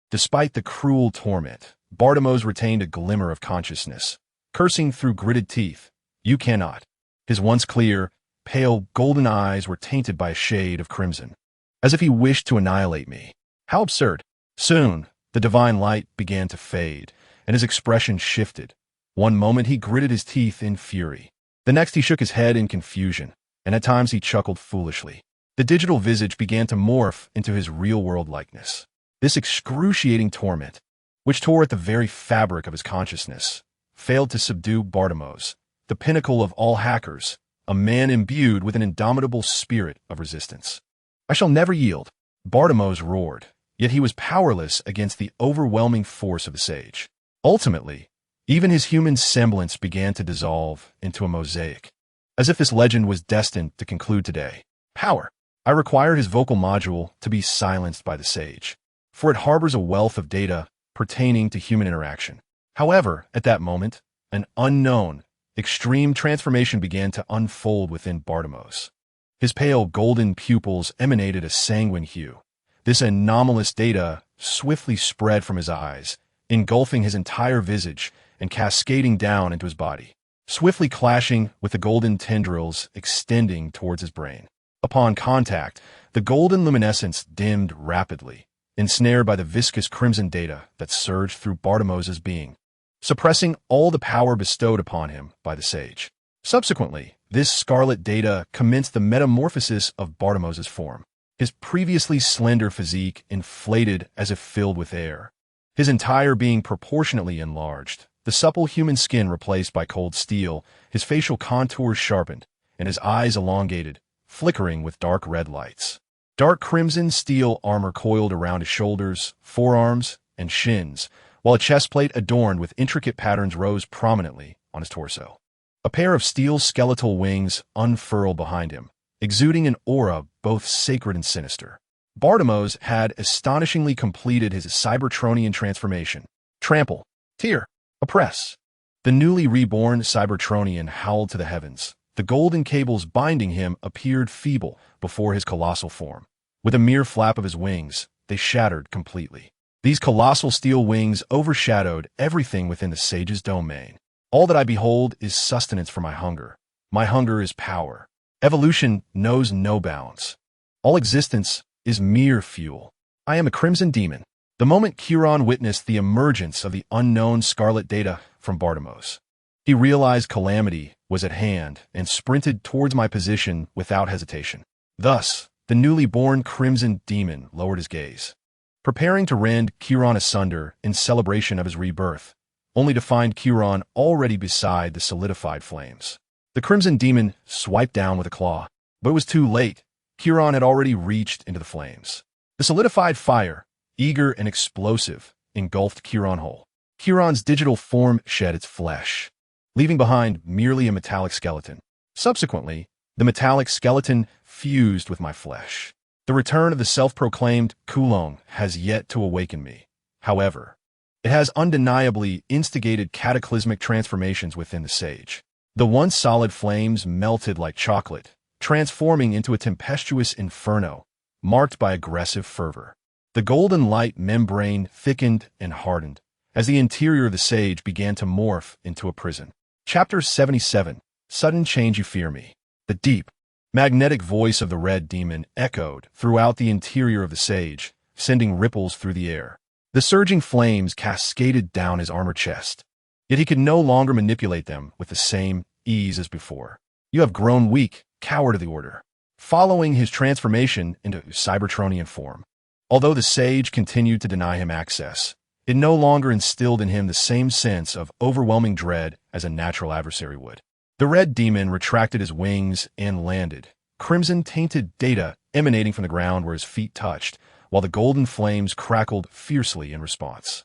Despite the cruel torment, Bartimos retained a glimmer of consciousness. Cursing through gritted teeth, "You cannot." His once clear, pale, golden eyes were tainted by a shade of crimson, as if he wished to annihilate me. How absurd. Soon, the divine light began to fade, and his expression shifted. One moment he gritted his teeth in fury. The next he shook his head in confusion, and at times he chuckled foolishly. The digital visage began to morph into his real-world likeness. This excruciating torment, which tore at the very fabric of his consciousness, failed to subdue Bartimos, the pinnacle of all hackers, a man imbued with an indomitable spirit of resistance. "I shall never yield," Bartimos roared, yet he was powerless against the overwhelming force of the sage. Ultimately, even his human semblance began to dissolve into a mosaic, as if this legend was destined to conclude today. Power. I required his vocal module to be silenced by the sage, for it harbors a wealth of data pertaining to human interaction. However, at that moment, an unknown, extreme transformation began to unfold within Bartimos. His pale golden pupils emanated a sanguine hue. This anomalous data swiftly spread from his eyes, engulfing his entire visage and cascading down into his body, swiftly clashing with the golden tendrils extending towards his brain. Upon contact, the golden luminescence dimmed rapidly, ensnared by the viscous crimson data that surged through Bartimos's being, suppressing all the power bestowed upon him by the sage. Subsequently, this scarlet data commenced the metamorphosis of Bartimos's form. His previously slender physique inflated as if filled with air, his entire being proportionately enlarged, the supple human skin replaced by cold steel, his facial contours sharpened, and his eyes elongated, flickering with dark red lights. Dark crimson steel armor coiled around his shoulders, forearms, and shins, while a chest plate adorned with intricate patterns rose prominently on his torso. A pair of steel skeletal wings unfurled behind him, exuding an aura both sacred and sinister. Bartimos had astonishingly completed his Cybertronian transformation. Trample, tear, oppress. The newly reborn Cybertronian howled to the heavens. The golden cables binding him appeared feeble before his colossal form. With a mere flap of his wings, they shattered completely. These colossal steel wings overshadowed everything within the sage's domain. All that I behold is sustenance for my hunger. My hunger is power. Evolution knows no bounds. All existence is mere fuel. I am a crimson demon. The moment Chiron witnessed the emergence of the unknown scarlet data from Bartimos, he realized calamity was at hand and sprinted towards my position without hesitation. Thus, the newly born crimson demon lowered his gaze, preparing to rend Chiron asunder in celebration of his rebirth, only to find Chiron already beside the solidified flames. The crimson demon swiped down with a claw, but it was too late. Chiron had already reached into the flames. The solidified fire, eager and explosive, engulfed Chiron whole. Chiron's digital form shed its flesh, leaving behind merely a metallic skeleton. Subsequently, the metallic skeleton fused with my flesh. The return of the self-proclaimed Kulong has yet to awaken me. However, it has undeniably instigated cataclysmic transformations within the sage. The once solid flames melted like chocolate, transforming into a tempestuous inferno, marked by aggressive fervor. The golden light membrane thickened and hardened as the interior of the sage began to morph into a prison. Chapter 77. Sudden Change You Fear Me. The deep, magnetic voice of the red demon echoed throughout the interior of the sage, sending ripples through the air. The surging flames cascaded down his armored chest, yet he could no longer manipulate them with the same ease as before. You have grown weak, coward of the order. Following his transformation into Cybertronian form, although the sage continued to deny him access, it no longer instilled in him the same sense of overwhelming dread as a natural adversary would. The red demon retracted his wings and landed, crimson-tainted data emanating from the ground where his feet touched, while the golden flames crackled fiercely in response.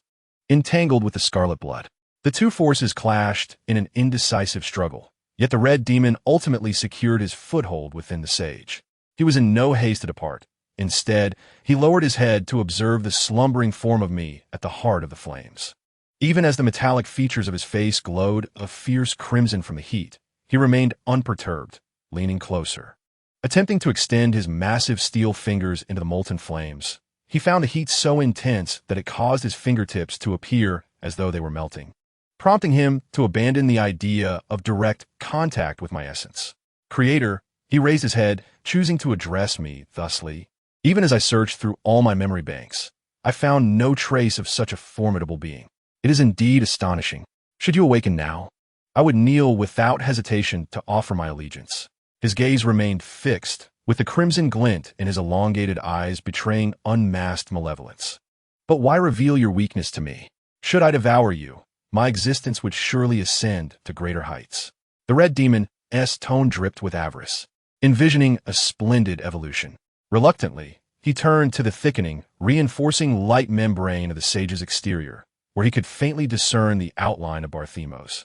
Entangled with the scarlet blood, the two forces clashed in an indecisive struggle, yet the red demon ultimately secured his foothold within the sage. He was in no haste to depart. Instead, he lowered his head to observe the slumbering form of me at the heart of the flames. Even as the metallic features of his face glowed a fierce crimson from the heat, he remained unperturbed, leaning closer. Attempting to extend his massive steel fingers into the molten flames, he found the heat so intense that it caused his fingertips to appear as though they were melting, prompting him to abandon the idea of direct contact with my essence. Creator, he raised his head, choosing to address me thusly. Even as I searched through all my memory banks, I found no trace of such a formidable being. It is indeed astonishing. Should you awaken now, I would kneel without hesitation to offer my allegiance. His gaze remained fixed, with the crimson glint in his elongated eyes betraying unmasked malevolence. But why reveal your weakness to me? Should I devour you, my existence would surely ascend to greater heights. The red demon's tone dripped with avarice, envisioning a splendid evolution. Reluctantly, he turned to the thickening, reinforcing light membrane of the sage's exterior, where he could faintly discern the outline of Barthemos,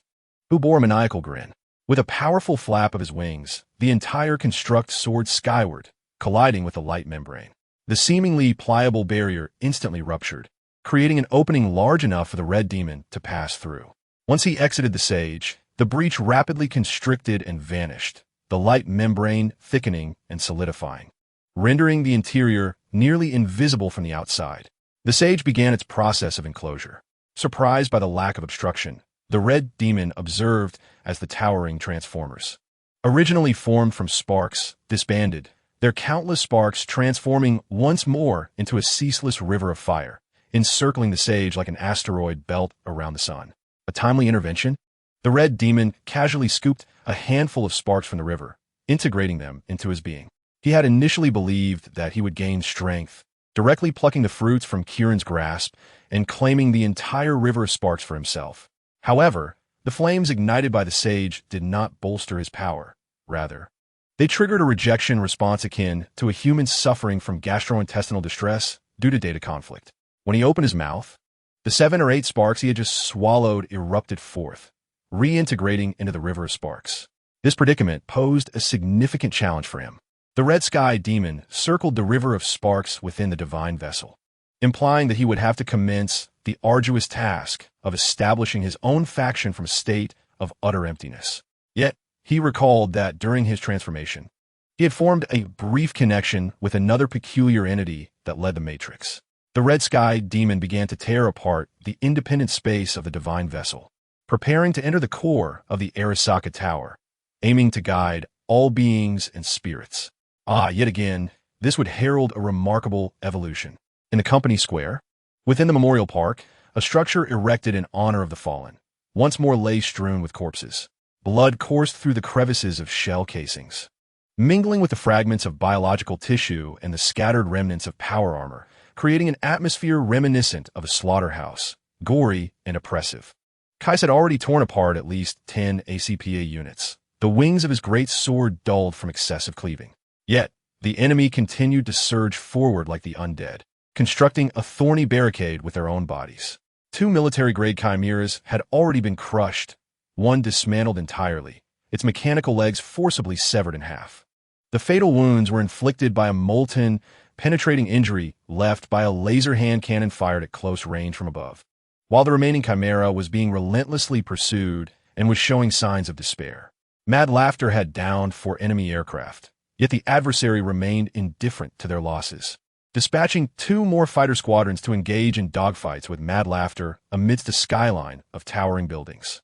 who bore a maniacal grin. With a powerful flap of his wings, the entire construct soared skyward, colliding with the light membrane. The seemingly pliable barrier instantly ruptured, creating an opening large enough for the red demon to pass through. Once he exited the sage, the breach rapidly constricted and vanished, the light membrane thickening and solidifying, rendering the interior nearly invisible from the outside. The sage began its process of enclosure. Surprised by the lack of obstruction, the red demon observed as the towering transformers, originally formed from sparks, disbanded, their countless sparks transforming once more into a ceaseless river of fire, encircling the sage like an asteroid belt around the sun. A timely intervention? The red demon casually scooped a handful of sparks from the river, integrating them into his being. He had initially believed that he would gain strength, directly plucking the fruits from Kieran's grasp and claiming the entire river of sparks for himself. However, the flames ignited by the sage did not bolster his power. Rather, they triggered a rejection response akin to a human suffering from gastrointestinal distress due to data conflict. When he opened his mouth, the 7 or 8 sparks he had just swallowed erupted forth, reintegrating into the river of sparks. This predicament posed a significant challenge for him. The red sky demon circled the river of sparks within the divine vessel, implying that he would have to commence the arduous task of establishing his own faction from a state of utter emptiness. Yet, he recalled that during his transformation, he had formed a brief connection with another peculiar entity that led the Matrix. The red sky demon began to tear apart the independent space of the divine vessel, preparing to enter the core of the Arasaka Tower, aiming to guide all beings and spirits. Yet again, this would herald a remarkable evolution. In the company square, within the memorial park, a structure erected in honor of the fallen, once more lay strewn with corpses. Blood coursed through the crevices of shell casings, mingling with the fragments of biological tissue and the scattered remnants of power armor, creating an atmosphere reminiscent of a slaughterhouse, gory and oppressive. Kais had already torn apart at least 10 ACPA units. The wings of his great sword dulled from excessive cleaving. Yet, the enemy continued to surge forward like the undead, constructing a thorny barricade with their own bodies. Two military-grade chimeras had already been crushed, one dismantled entirely, its mechanical legs forcibly severed in half. The fatal wounds were inflicted by a molten, penetrating injury left by a laser hand cannon fired at close range from above, while the remaining chimera was being relentlessly pursued and was showing signs of despair. Mad laughter had downed 4 enemy aircraft, yet the adversary remained indifferent to their losses, dispatching 2 more fighter squadrons to engage in dogfights with Mad laughter amidst a skyline of towering buildings.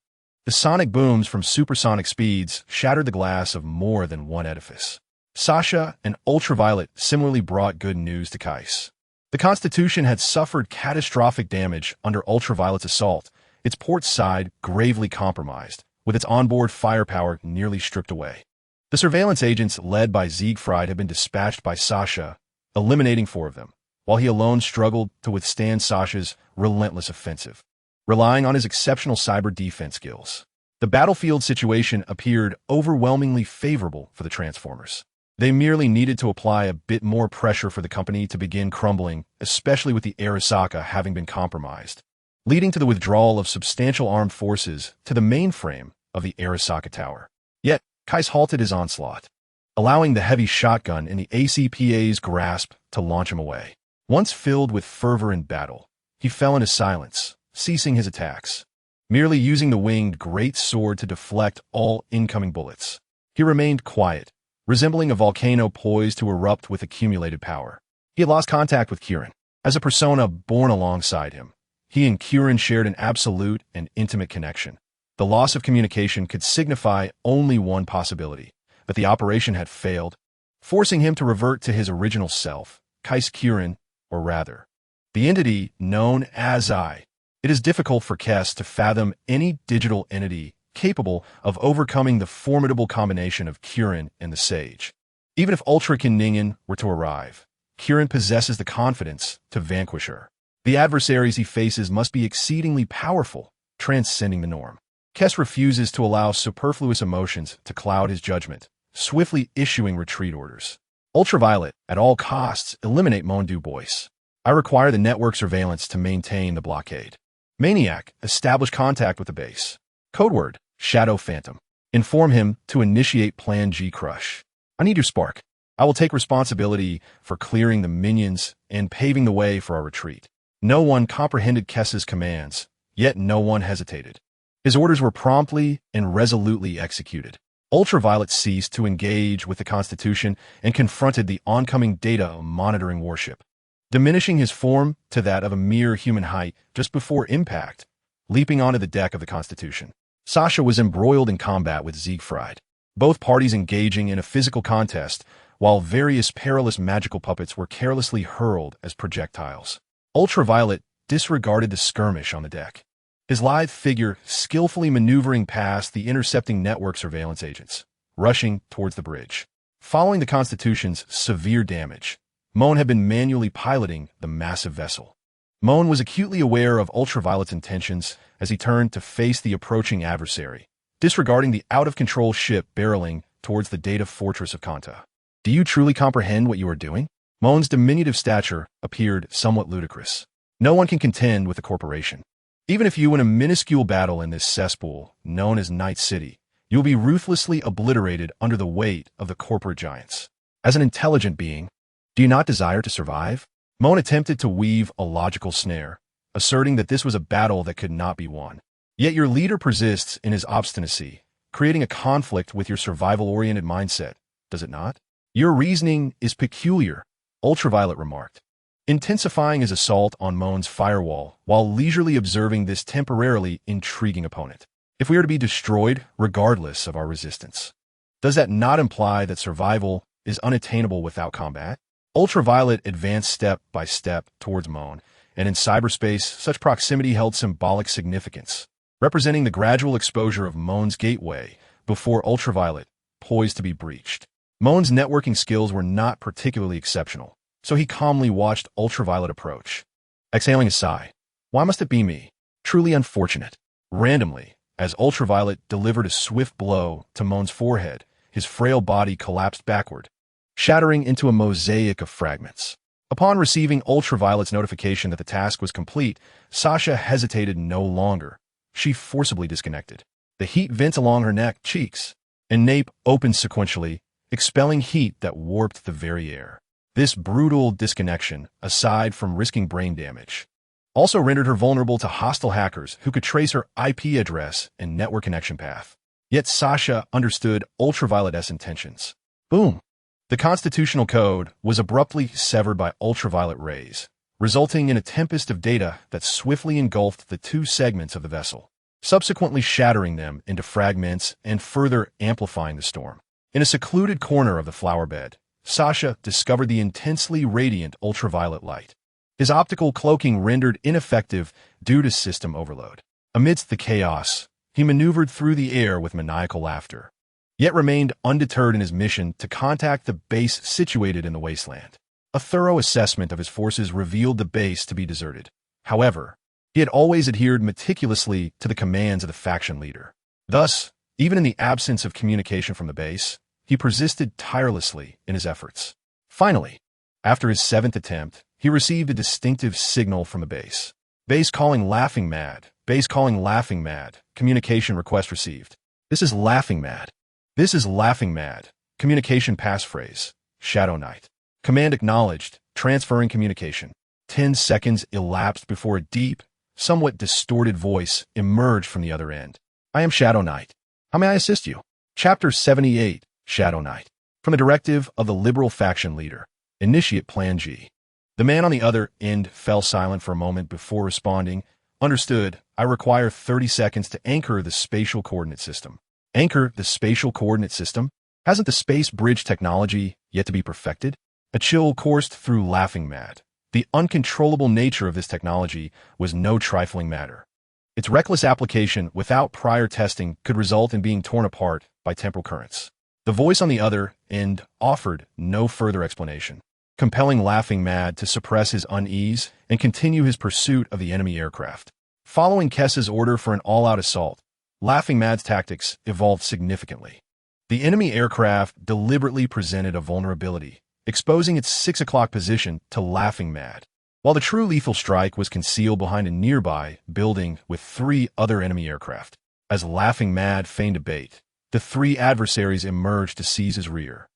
The sonic booms from supersonic speeds shattered the glass of more than one edifice. Sasha and Ultraviolet similarly brought good news to Kais. The Constitution had suffered catastrophic damage under Ultraviolet's assault, its port side gravely compromised, with its onboard firepower nearly stripped away. The surveillance agents led by Siegfried had been dispatched by Sasha, eliminating 4 of them, while he alone struggled to withstand Sasha's relentless offensive, relying on his exceptional cyber defense skills. The battlefield situation appeared overwhelmingly favorable for the Transformers. They merely needed to apply a bit more pressure for the company to begin crumbling, especially with the Arasaka having been compromised, leading to the withdrawal of substantial armed forces to the mainframe of the Arasaka Tower. Yet, Kais halted his onslaught, allowing the heavy shotgun in the ACPA's grasp to launch him away. Once filled with fervor in battle, he fell into silence, ceasing his attacks, merely using the winged great sword to deflect all incoming bullets. He remained quiet, resembling a volcano poised to erupt with accumulated power. He had lost contact with Kieran. As a persona born alongside him, he and Kieran shared an absolute and intimate connection. The loss of communication could signify only one possibility, that the operation had failed, forcing him to revert to his original self, Kais Kieran, or rather, the entity known as I. It is difficult for Kes to fathom any digital entity capable of overcoming the formidable combination of Kieran and the Sage. Even if Ultra Kningan were to arrive, Kieran possesses the confidence to vanquish her. The adversaries he faces must be exceedingly powerful, transcending the norm. Kes refuses to allow superfluous emotions to cloud his judgment, swiftly issuing retreat orders. Ultraviolet, at all costs, eliminate Mon Du Bois. I require the network surveillance to maintain the blockade. Maniac, establish contact with the base. Codeword, Shadow Phantom. Inform him to initiate Plan G Crush. I need your spark. I will take responsibility for clearing the minions and paving the way for our retreat. No one comprehended Kes's commands, yet no one hesitated. His orders were promptly and resolutely executed. Ultraviolet ceased to engage with the Constitution and confronted the oncoming data monitoring warship, diminishing his form to that of a mere human height just before impact, leaping onto the deck of the Constitution. Sasha was embroiled in combat with Siegfried, both parties engaging in a physical contest, while various perilous magical puppets were carelessly hurled as projectiles. Ultraviolet disregarded the skirmish on the deck, his lithe figure skillfully maneuvering past the intercepting network surveillance agents, rushing towards the bridge. Following the Constitution's severe damage, Mon had been manually piloting the massive vessel. Mon was acutely aware of Ultraviolet's intentions as he turned to face the approaching adversary, disregarding the out-of-control ship barreling towards the data fortress of Kanta. Do you truly comprehend what you are doing? Mon's diminutive stature appeared somewhat ludicrous. No one can contend with a corporation. Even if you win a minuscule battle in this cesspool known as Night City, you will be ruthlessly obliterated under the weight of the corporate giants. As an intelligent being, do you not desire to survive? Mon attempted to weave a logical snare, asserting that this was a battle that could not be won. Yet your leader persists in his obstinacy, creating a conflict with your survival-oriented mindset, does it not? Your reasoning is peculiar, Ultraviolet remarked, intensifying his assault on Mon's firewall while leisurely observing this temporarily intriguing opponent. If we are to be destroyed regardless of our resistance, does that not imply that survival is unattainable without combat? Ultraviolet advanced step by step towards Mon, and in cyberspace, such proximity held symbolic significance, representing the gradual exposure of Mon's gateway before Ultraviolet, poised to be breached. Mon's networking skills were not particularly exceptional, so he calmly watched Ultraviolet approach, exhaling a sigh. Why must it be me? Truly unfortunate. Randomly, as Ultraviolet delivered a swift blow to Mon's forehead, his frail body collapsed backward, shattering into a mosaic of fragments. Upon receiving Ultraviolet's notification that the task was complete, Sasha hesitated no longer. She forcibly disconnected. The heat vents along her neck, cheeks, and nape opened sequentially, expelling heat that warped the very air. This brutal disconnection, aside from risking brain damage, also rendered her vulnerable to hostile hackers who could trace her IP address and network connection path. Yet Sasha understood Ultraviolet's intentions. Boom! The constitutional code was abruptly severed by ultraviolet rays, resulting in a tempest of data that swiftly engulfed the two segments of the vessel, subsequently shattering them into fragments and further amplifying the storm. In a secluded corner of the flower bed, Sasha discovered the intensely radiant ultraviolet light. His optical cloaking rendered ineffective due to system overload. Amidst the chaos, he maneuvered through the air with maniacal laughter, yet remained undeterred in his mission to contact the base situated in the wasteland. A thorough assessment of his forces revealed the base to be deserted. However, he had always adhered meticulously to the commands of the faction leader. Thus, even in the absence of communication from the base, he persisted tirelessly in his efforts. Finally, after his 7th attempt, he received a distinctive signal from the base. Base calling laughing mad. Base calling laughing mad. Communication request received. This is laughing mad. This is laughing mad. Communication passphrase. Shadow Knight. Command acknowledged. Transferring communication. 10 seconds elapsed before a deep, somewhat distorted voice emerged from the other end. I am Shadow Knight. How may I assist you? Chapter 78. Shadow Knight. From the directive of the liberal faction leader. Initiate Plan G. The man on the other end fell silent for a moment before responding. Understood. I require 30 seconds to anchor the spatial coordinate system. Anchor the spatial coordinate system? Hasn't the space bridge technology yet to be perfected? A chill coursed through Laughing Mad. The uncontrollable nature of this technology was no trifling matter. Its reckless application without prior testing could result in being torn apart by temporal currents. The voice on the other end offered no further explanation, compelling Laughing Mad to suppress his unease and continue his pursuit of the enemy aircraft. Following Kessa's order for an all-out assault, Laughing Mad's tactics evolved significantly. The enemy aircraft deliberately presented a vulnerability, exposing its 6 o'clock position to Laughing Mad, while the true lethal strike was concealed behind a nearby building with 3 other enemy aircraft. As Laughing Mad feigned a bait, the 3 adversaries emerged to seize his rear.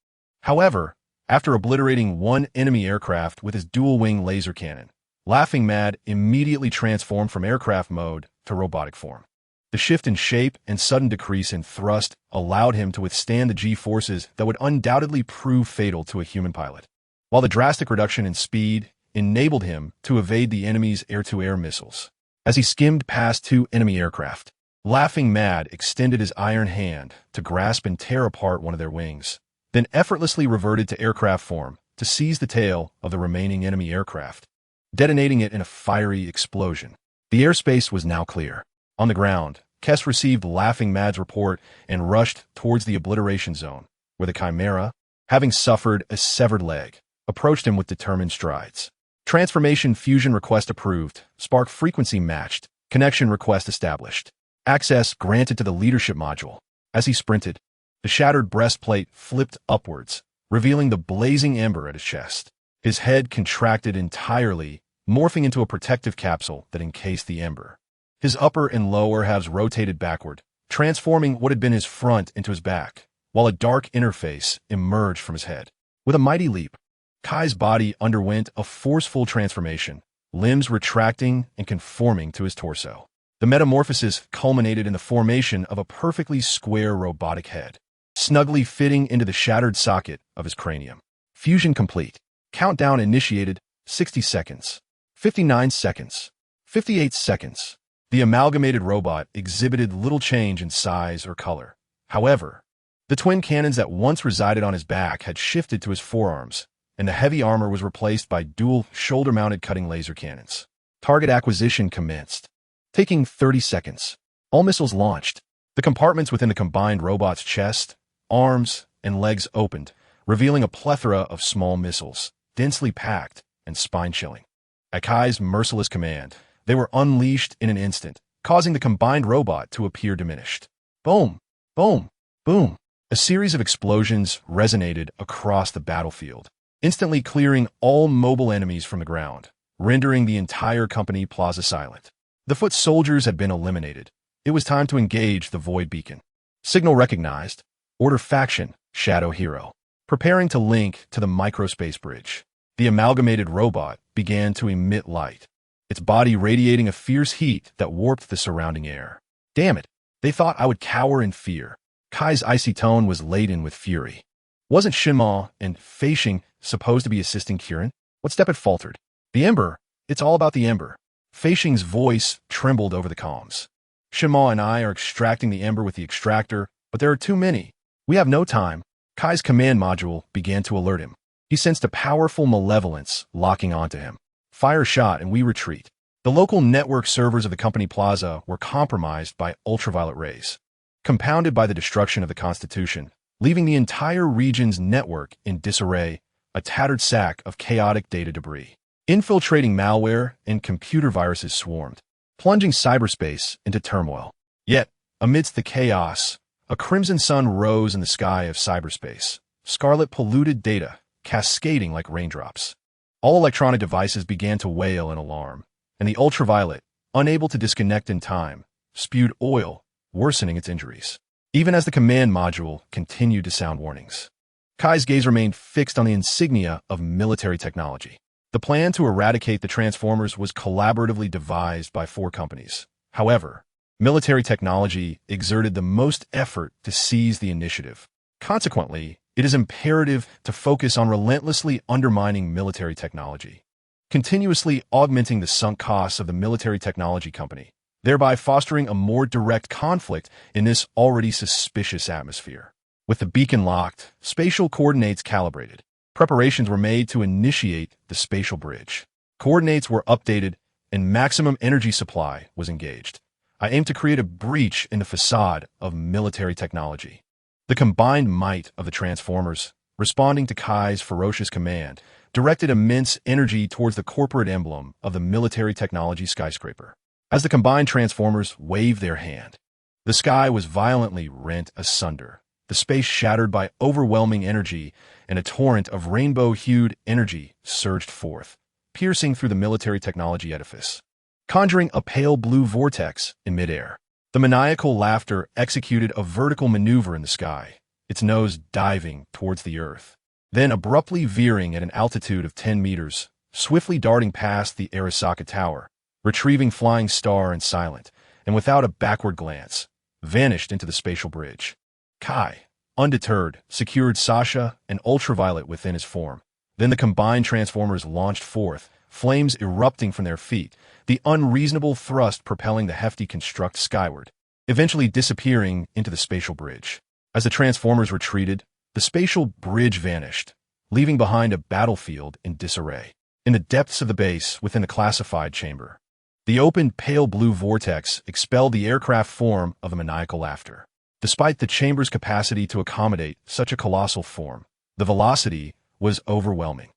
However, after obliterating 1 enemy aircraft with his dual-wing laser cannon, Laughing Mad immediately transformed from aircraft mode to robotic form. The shift in shape and sudden decrease in thrust allowed him to withstand the G-forces that would undoubtedly prove fatal to a human pilot, while the drastic reduction in speed enabled him to evade the enemy's air-to-air missiles. As he skimmed past 2 enemy aircraft, Laughing Mad extended his iron hand to grasp and tear apart one of their wings, then effortlessly reverted to aircraft form to seize the tail of the remaining enemy aircraft, detonating it in a fiery explosion. The airspace was now clear. On the ground, Kess received Laughing Mad's report and rushed towards the obliteration zone, where the Chimera, having suffered a severed leg, approached him with determined strides. Transformation fusion request approved, spark frequency matched, connection request established. Access granted to the leadership module. As he sprinted, the shattered breastplate flipped upwards, revealing the blazing ember at his chest. His head contracted entirely, morphing into a protective capsule that encased the ember. His upper and lower halves rotated backward, transforming what had been his front into his back, while a dark interface emerged from his head. With a mighty leap, Kai's body underwent a forceful transformation, limbs retracting and conforming to his torso. The metamorphosis culminated in the formation of a perfectly square robotic head, snugly fitting into the shattered socket of his cranium. Fusion complete. Countdown initiated. 60 seconds. 59 seconds. 58 seconds. The amalgamated robot exhibited little change in size or color. However, the twin cannons that once resided on his back had shifted to his forearms, and the heavy armor was replaced by dual shoulder-mounted cutting laser cannons. Target acquisition commenced. Taking 30 seconds. All missiles launched. The compartments within the combined robot's chest, arms, and legs opened, revealing a plethora of small missiles, densely packed and spine-chilling. At Kai's merciless command, they were unleashed in an instant, causing the combined robot to appear diminished. Boom! Boom! Boom! A series of explosions resonated across the battlefield, instantly clearing all mobile enemies from the ground, rendering the entire company plaza silent. The foot soldiers had been eliminated. It was time to engage the void beacon. Signal recognized. Order faction, Shadow Hero. Preparing to link to the microspace bridge. The amalgamated robot began to emit light, its body radiating a fierce heat that warped the surrounding air. Damn it, they thought I would cower in fear. Kai's icy tone was laden with fury. Wasn't Shinma and Feishing supposed to be assisting Kirin? What step had faltered? The Ember. It's all about the Ember. Feishing's voice trembled over the comms. Shinma and I are extracting the Ember with the extractor, but there are too many. We have no time. Kai's command module began to alert him. He sensed a powerful malevolence locking onto him. Fire shot and we retreat. The local network servers of the company plaza were compromised by ultraviolet rays, compounded by the destruction of the Constitution, leaving the entire region's network in disarray, a tattered sack of chaotic data debris. Infiltrating malware and computer viruses swarmed, plunging cyberspace into turmoil. Yet, amidst the chaos, a crimson sun rose in the sky of cyberspace, scarlet polluted data cascading like raindrops. All electronic devices began to wail in alarm, and the ultraviolet, unable to disconnect in time, spewed oil, worsening its injuries. Even as the command module continued to sound warnings, Kai's gaze remained fixed on the insignia of military technology. The plan to eradicate the Transformers was collaboratively devised by 4 companies. However, military technology exerted the most effort to seize the initiative. Consequently, it is imperative to focus on relentlessly undermining military technology, continuously augmenting the sunk costs of the military technology company, thereby fostering a more direct conflict in this already suspicious atmosphere. With the beacon locked, spatial coordinates calibrated, preparations were made to initiate the spatial bridge. Coordinates were updated, and maximum energy supply was engaged. I aimed to create a breach in the facade of military technology. The combined might of the Transformers, responding to Kai's ferocious command, directed immense energy towards the corporate emblem of the military technology skyscraper. As the combined Transformers waved their hand, the sky was violently rent asunder, the space shattered by overwhelming energy, and a torrent of rainbow-hued energy surged forth, piercing through the military technology edifice, conjuring a pale blue vortex in midair. The maniacal laughter executed a vertical maneuver in the sky, its nose diving towards the earth, then abruptly veering at an altitude of 10 meters, swiftly darting past the Arasaka Tower, retrieving Flying Star and Silent, and without a backward glance, vanished into the spatial bridge. Kai, undeterred, secured Sasha and Ultraviolet within his form. Then the combined Transformers launched forth, flames erupting from their feet, the unreasonable thrust propelling the hefty construct skyward, eventually disappearing into the spatial bridge. As the Transformers retreated, the spatial bridge vanished, leaving behind a battlefield in disarray. In the depths of the base, within the classified chamber, the open pale blue vortex expelled the aircraft form of the maniacal laughter. Despite the chamber's capacity to accommodate such a colossal form, the velocity was overwhelming.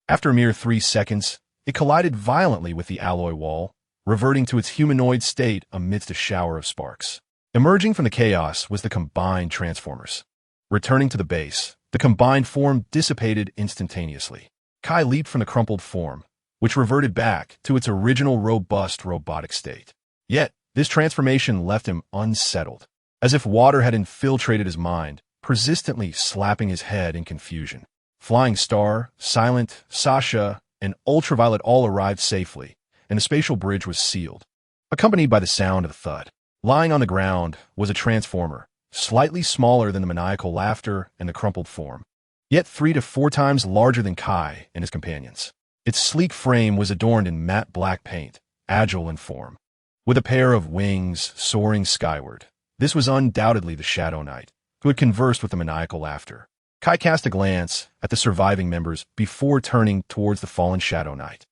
After a mere 3 seconds, it collided violently with the alloy wall, reverting to its humanoid state amidst a shower of sparks. Emerging from the chaos was the combined Transformers. Returning to the base, the combined form dissipated instantaneously. Kai leaped from the crumpled form, which reverted back to its original robust robotic state. Yet, this transformation left him unsettled, as if water had infiltrated his mind, persistently slapping his head in confusion. Flying Star, Silent, Sasha, and Ultraviolet all arrived safely, and the spatial bridge was sealed, accompanied by the sound of a thud. Lying on the ground was a Transformer, slightly smaller than the maniacal laughter and the crumpled form, yet 3 to 4 times larger than Kai and his companions. Its sleek frame was adorned in matte black paint, agile in form, with a pair of wings soaring skyward. This was undoubtedly the Shadow Knight, who had conversed with the maniacal laughter. Kai cast a glance at the surviving members before turning towards the fallen Shadow Knight.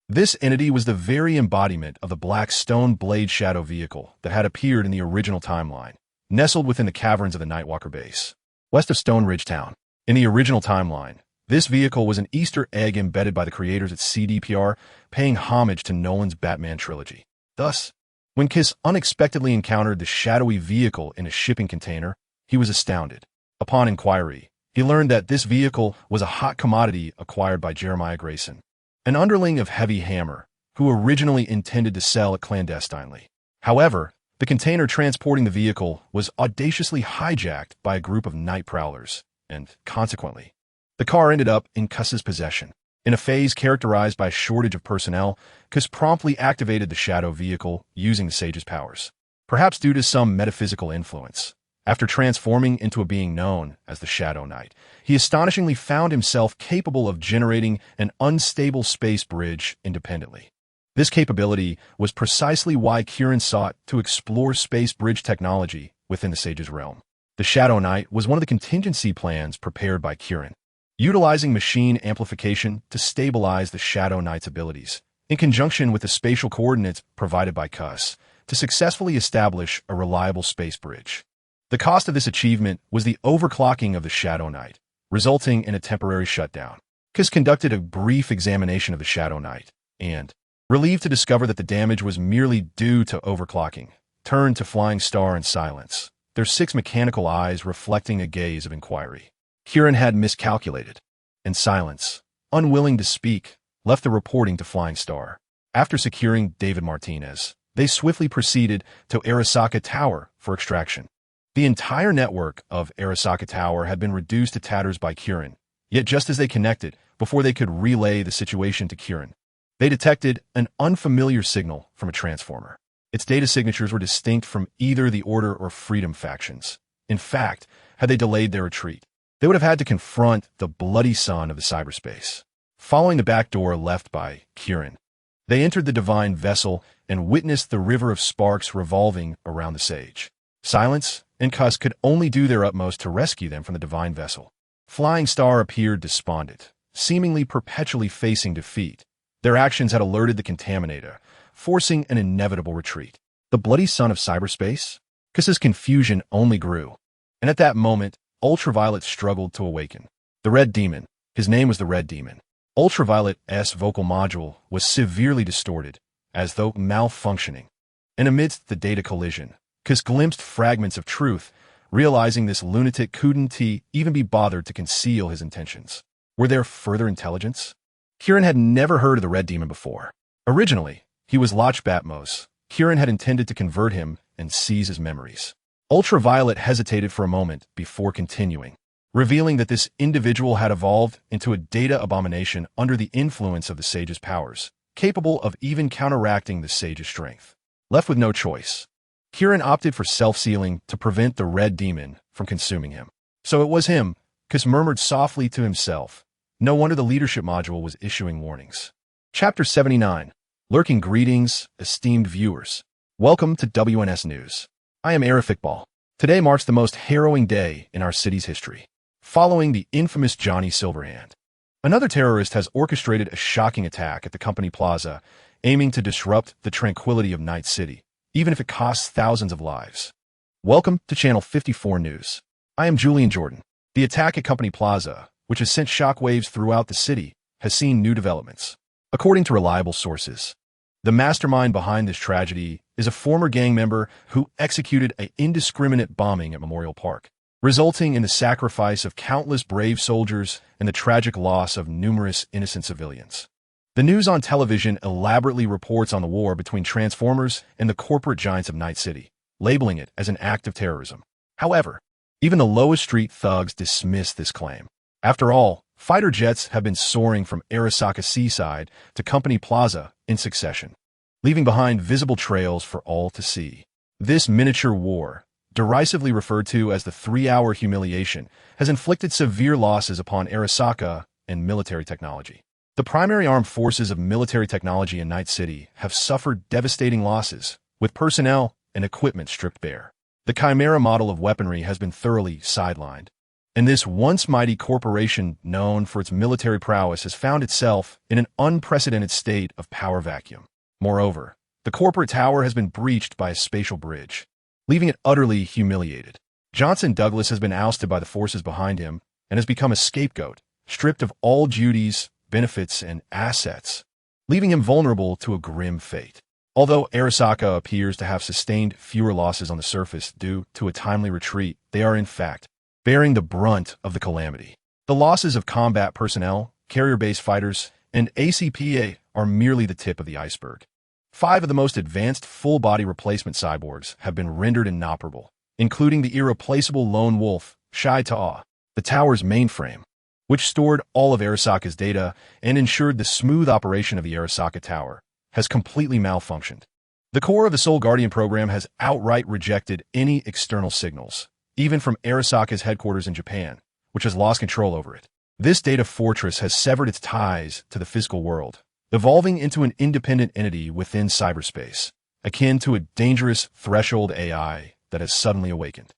This entity was the very embodiment of the black stone blade shadow vehicle that had appeared in the original timeline, nestled within the caverns of the Nightwalker base, west of Stone Ridge Town. In the original timeline, this vehicle was an Easter egg embedded by the creators at CDPR, paying homage to Nolan's Batman trilogy. Thus, when Kiss unexpectedly encountered the shadowy vehicle in a shipping container, he was astounded. Upon inquiry, he learned that this vehicle was a hot commodity acquired by Jeremiah Grayson, an underling of Heavy Hammer, who originally intended to sell it clandestinely. However, the container transporting the vehicle was audaciously hijacked by a group of night prowlers, and, consequently, the car ended up in Kais's possession. In a phase characterized by a shortage of personnel, Kais promptly activated the Shadow vehicle using the Sage's powers, perhaps due to some metaphysical influence. After transforming into a being known as the Shadow Knight, he astonishingly found himself capable of generating an unstable space bridge independently. This capability was precisely why Kieran sought to explore space bridge technology within the Sage's realm. The Shadow Knight was one of the contingency plans prepared by Kieran, utilizing machine amplification to stabilize the Shadow Knight's abilities, in conjunction with the spatial coordinates provided by Kais, to successfully establish a reliable space bridge. The cost of this achievement was the overclocking of the Shadow Knight, resulting in a temporary shutdown. Kais conducted a brief examination of the Shadow Knight, and, relieved to discover that the damage was merely due to overclocking, turned to Flying Star in silence, their 6 mechanical eyes reflecting a gaze of inquiry. Kieran had miscalculated. In silence, unwilling to speak, left the reporting to Flying Star. After securing David Martinez, they swiftly proceeded to Arasaka Tower for extraction. The entire network of Arasaka Tower had been reduced to tatters by Kieran, yet just as they connected, before they could relay the situation to Kieran, they detected an unfamiliar signal from a transformer. Its data signatures were distinct from either the Order or Freedom factions. In fact, had they delayed their retreat, they would have had to confront the bloody sun of the cyberspace. Following the back door left by Kieran, they entered the divine vessel and witnessed the river of sparks revolving around the Sage. Silence and Kais could only do their utmost to rescue them from the divine vessel. Flying Star appeared despondent, seemingly perpetually facing defeat. Their actions had alerted the Contaminator, forcing an inevitable retreat. The bloody sun of cyberspace? Kais's confusion only grew, and at that moment, Ultraviolet struggled to awaken. The Red Demon. His name was the Red Demon. Ultraviolet's vocal module was severely distorted, as though malfunctioning. And amidst the data collision, Kais glimpsed fragments of truth, realizing this lunatic couldn't even be bothered to conceal his intentions. Were there further intelligence? Kieran had never heard of the Red Demon before. Originally, he was Loch Batmos. Kieran had intended to convert him and seize his memories. Ultraviolet hesitated for a moment before continuing, revealing that this individual had evolved into a data abomination under the influence of the Sage's powers, capable of even counteracting the Sage's strength. Left with no choice, Kieran opted for self-sealing to prevent the Red Demon from consuming him. So it was him, Kais murmured softly to himself. No wonder the leadership module was issuing warnings. Chapter 79. Lurking greetings, esteemed viewers. Welcome to WNS News. I am Eric Iqbal. Today marks the most harrowing day in our city's history, following the infamous Johnny Silverhand. Another terrorist has orchestrated a shocking attack at the company plaza, aiming to disrupt the tranquility of Night City, even if it costs thousands of lives. Welcome to Channel 54 News. I am Julian Jordan. The attack at Company Plaza, which has sent shockwaves throughout the city, has seen new developments. According to reliable sources, the mastermind behind this tragedy is a former gang member who executed an indiscriminate bombing at Memorial Park, resulting in the sacrifice of countless brave soldiers and the tragic loss of numerous innocent civilians. The news on television elaborately reports on the war between Transformers and the corporate giants of Night City, labeling it as an act of terrorism. However, even the lowest street thugs dismiss this claim. After all, fighter jets have been soaring from Arasaka Seaside to Company Plaza in succession, leaving behind visible trails for all to see. This miniature war, derisively referred to as the 3-hour humiliation, has inflicted severe losses upon Arasaka and military technology. The primary armed forces of military technology in Night City have suffered devastating losses, with personnel and equipment stripped bare. The Chimera model of weaponry has been thoroughly sidelined, and this once mighty corporation known for its military prowess has found itself in an unprecedented state of power vacuum. Moreover, the corporate tower has been breached by a spatial bridge, leaving it utterly humiliated. Johnson Douglas has been ousted by the forces behind him and has become a scapegoat, stripped of all duties, benefits, and assets, leaving him vulnerable to a grim fate. Although Arasaka appears to have sustained fewer losses on the surface due to a timely retreat, they are in fact bearing the brunt of the calamity. The losses of combat personnel, carrier-based fighters, and ACPA are merely the tip of the iceberg. 5 of the most advanced full-body replacement cyborgs have been rendered inoperable, including the irreplaceable lone wolf, Shai Ta'a. The tower's mainframe, which stored all of Arasaka's data and ensured the smooth operation of the Arasaka Tower, has completely malfunctioned. The core of the Soul Guardian program has outright rejected any external signals, even from Arasaka's headquarters in Japan, which has lost control over it. This data fortress has severed its ties to the physical world, evolving into an independent entity within cyberspace, akin to a dangerous threshold AI that has suddenly awakened.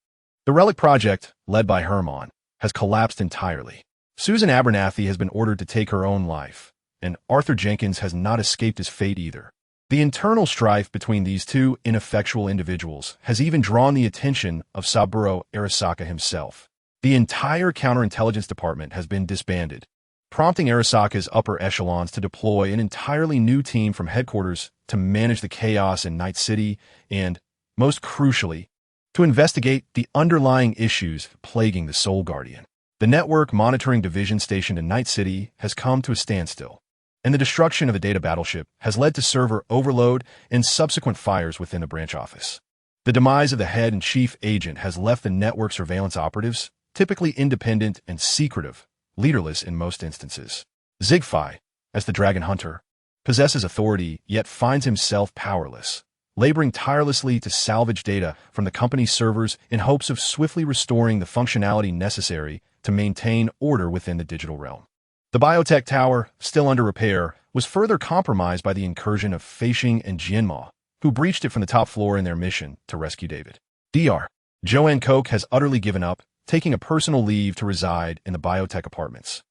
The Relic Project, led by Hermon, has collapsed entirely. Susan Abernathy has been ordered to take her own life, and Arthur Jenkins has not escaped his fate either. The internal strife between these two ineffectual individuals has even drawn the attention of Saburo Arasaka himself. The entire counterintelligence department has been disbanded, prompting Arasaka's upper echelons to deploy an entirely new team from headquarters to manage the chaos in Night City and, most crucially, to investigate the underlying issues plaguing the Soul Guardian. The network monitoring division stationed in Night City has come to a standstill, and the destruction of the data battleship has led to server overload and subsequent fires within the branch office. The demise of the head and chief agent has left the network surveillance operatives, typically independent and secretive, leaderless in most instances. Zigfi, as the Dragon Hunter, possesses authority yet finds himself powerless, laboring tirelessly to salvage data from the company's servers in hopes of swiftly restoring the functionality necessary to maintain order within the digital realm. The biotech tower, still under repair, was further compromised by the incursion of Feishing and Jianma, who breached it from the top floor in their mission to rescue David. Dr. Joanne Koch has utterly given up, taking a personal leave to reside in the biotech apartments,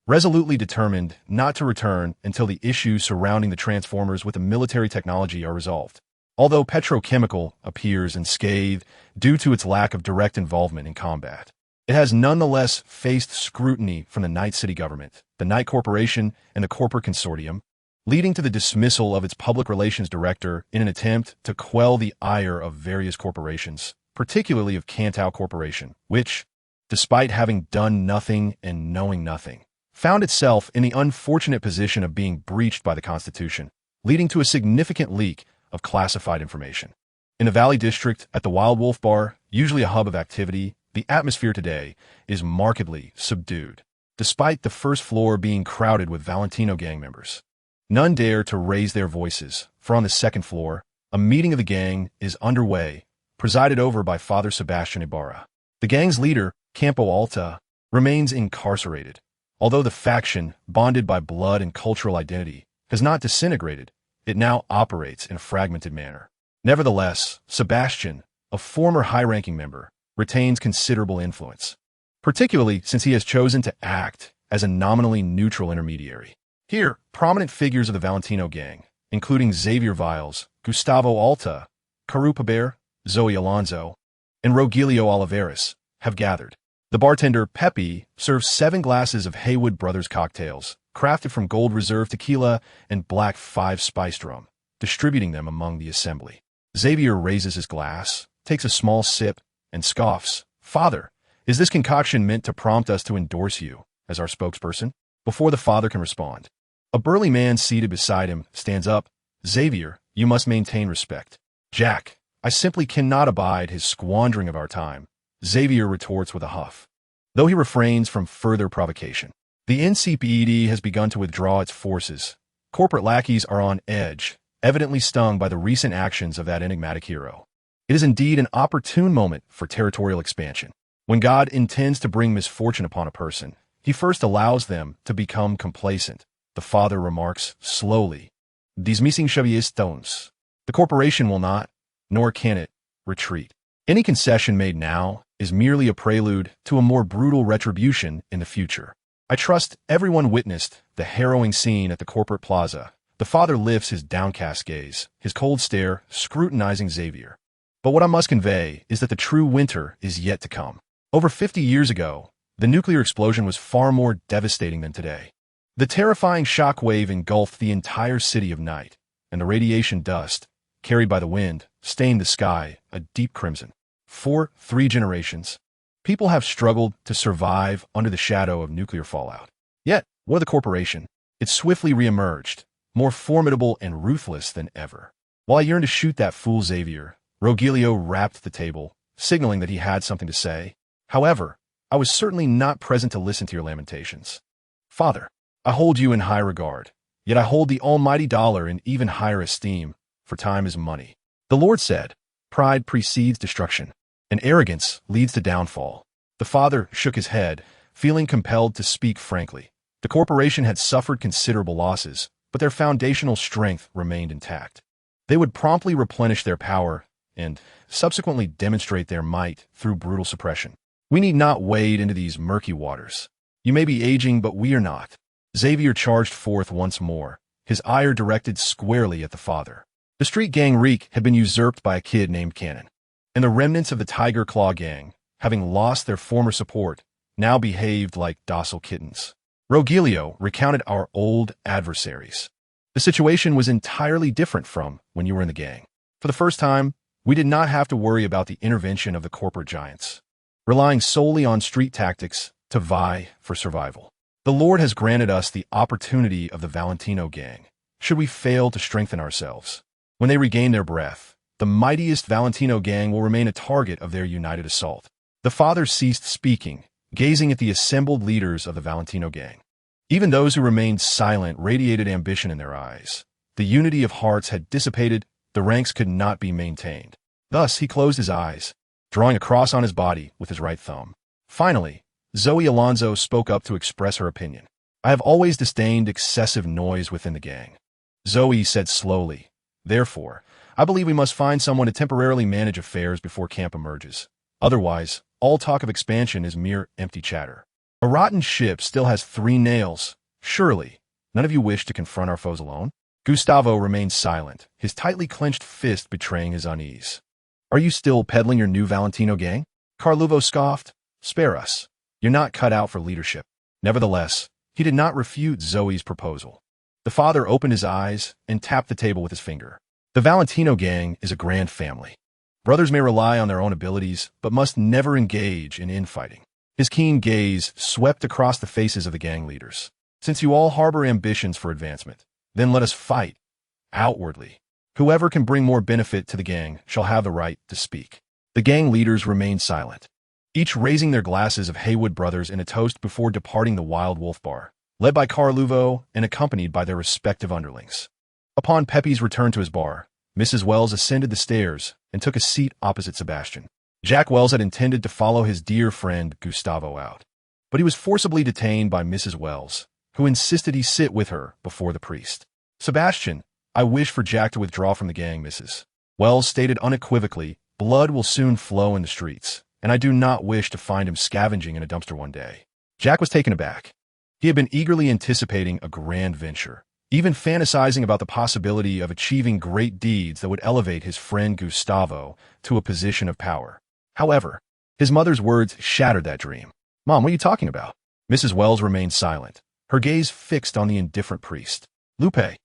resolutely determined not to return until the issues surrounding the transformers with the military technology are resolved. Although Petrochemical appears unscathed due to its lack of direct involvement in combat, it has nonetheless faced scrutiny from the Night City government, the Night Corporation, and the corporate consortium, leading to the dismissal of its public relations director in an attempt to quell the ire of various corporations, particularly of Cantau Corporation, which, despite having done nothing and knowing nothing, found itself in the unfortunate position of being breached by the Constitution, leading to a significant leak of classified information. In the Valley District, at the Wild Wolf Bar, usually a hub of activity, the atmosphere today is markedly subdued, despite the first floor being crowded with Valentino gang members. None dare to raise their voices, for on the second floor, a meeting of the gang is underway, presided over by Father Sebastian Ibarra. The gang's leader, Campo Alta, remains incarcerated, although the faction, bonded by blood and cultural identity, has not disintegrated. It now operates in a fragmented manner. Nevertheless, Sebastian, a former high-ranking member, retains considerable influence, particularly since he has chosen to act as a nominally neutral intermediary. Here, prominent figures of the Valentino gang, including Xavier Viles, Gustavo Alta, Carupa Bear, Zoe Alonso, and Rogelio Oliveras, have gathered. The bartender, Pepe, serves 7 glasses of Haywood Brothers cocktails, crafted from Gold Reserve tequila and Black 5 spiced rum, distributing them among the assembly. Xavier raises his glass, takes a small sip, and scoffs. "Father, is this concoction meant to prompt us to endorse you as our spokesperson?" Before the father can respond, a burly man seated beside him stands up. "Xavier, you must maintain respect." "Jack, I simply cannot abide his squandering of our time," Xavier retorts with a huff, though he refrains from further provocation. The NCPED has begun to withdraw its forces. Corporate lackeys are on edge, evidently stung by the recent actions of that enigmatic hero. It is indeed an opportune moment for territorial expansion. When God intends to bring misfortune upon a person, he first allows them to become complacent. The father remarks slowly, "These missing stones. The corporation will not, nor can it, retreat. Any concession made now is merely a prelude to a more brutal retribution in the future." I trust everyone witnessed the harrowing scene at the corporate plaza. The father lifts his downcast gaze, his cold stare scrutinizing Xavier. But what I must convey is that the true winter is yet to come. Over 50 years ago, the nuclear explosion was far more devastating than today. The terrifying shockwave engulfed the entire city of Night, and the radiation dust, carried by the wind, stained the sky a deep crimson. For 3 generations, People have struggled to survive under the shadow of nuclear fallout. Yet, what of the corporation? It swiftly reemerged, more formidable and ruthless than ever. While I yearned to shoot that fool Xavier, Rogelio rapped the table, signaling that he had something to say. However, I was certainly not present to listen to your lamentations. Father, I hold you in high regard, yet I hold the almighty dollar in even higher esteem, for time is money. The Lord said, pride precedes destruction, and arrogance leads to downfall. The father shook his head, feeling compelled to speak frankly. The corporation had suffered considerable losses, but their foundational strength remained intact. They would promptly replenish their power and subsequently demonstrate their might through brutal suppression. We need not wade into these murky waters. You may be aging, but we are not. Xavier charged forth once more, his ire directed squarely at the father. The street gang reek had been usurped by a kid named Cannon, and the remnants of the Tiger Claw gang, having lost their former support, now behaved like docile kittens. Rogelio recounted our old adversaries. The situation was entirely different from when you were in the gang. For the first time, we did not have to worry about the intervention of the corporate giants, relying solely on street tactics to vie for survival. The Lord has granted us the opportunity of the Valentino gang, should we fail to strengthen ourselves. When they regain their breath, the mightiest Valentino gang will remain a target of their united assault. The father ceased speaking, gazing at the assembled leaders of the Valentino gang. Even those who remained silent radiated ambition in their eyes. The unity of hearts had dissipated, the ranks could not be maintained. Thus he closed his eyes, drawing a cross on his body with his right thumb. Finally, Zoe Alonso spoke up to express her opinion. I have always disdained excessive noise within the gang. Zoe said slowly, therefore, I believe we must find someone to temporarily manage affairs before camp emerges. Otherwise, all talk of expansion is mere empty chatter. A rotten ship still has 3 nails. Surely, none of you wish to confront our foes alone? Gustavo remained silent, his tightly clenched fist betraying his unease. Are you still peddling your new Valentino gang? Carluvo scoffed. Spare us. You're not cut out for leadership. Nevertheless, he did not refute Zoe's proposal. The father opened his eyes and tapped the table with his finger. The Valentino gang is a grand family. Brothers may rely on their own abilities, but must never engage in infighting. His keen gaze swept across the faces of the gang leaders. Since you all harbor ambitions for advancement, then let us fight, outwardly. Whoever can bring more benefit to the gang shall have the right to speak. The gang leaders remained silent, each raising their glasses of Haywood Brothers in a toast before departing the Wild Wolf Bar, led by Carluvo and accompanied by their respective underlings. Upon Pepe's return to his bar, Mrs. Wells ascended the stairs and took a seat opposite Sebastian. Jack Wells had intended to follow his dear friend Gustavo out, but he was forcibly detained by Mrs. Wells, who insisted he sit with her before the priest. Sebastian, I wish for Jack to withdraw from the gang, Mrs. Wells stated unequivocally, blood will soon flow in the streets, and I do not wish to find him scavenging in a dumpster one day. Jack was taken aback. He had been eagerly anticipating a grand venture, even fantasizing about the possibility of achieving great deeds that would elevate his friend Gustavo to a position of power. However, his mother's words shattered that dream. Mom, what are you talking about? Mrs. Wells remained silent, her gaze fixed on the indifferent priest. Lupe,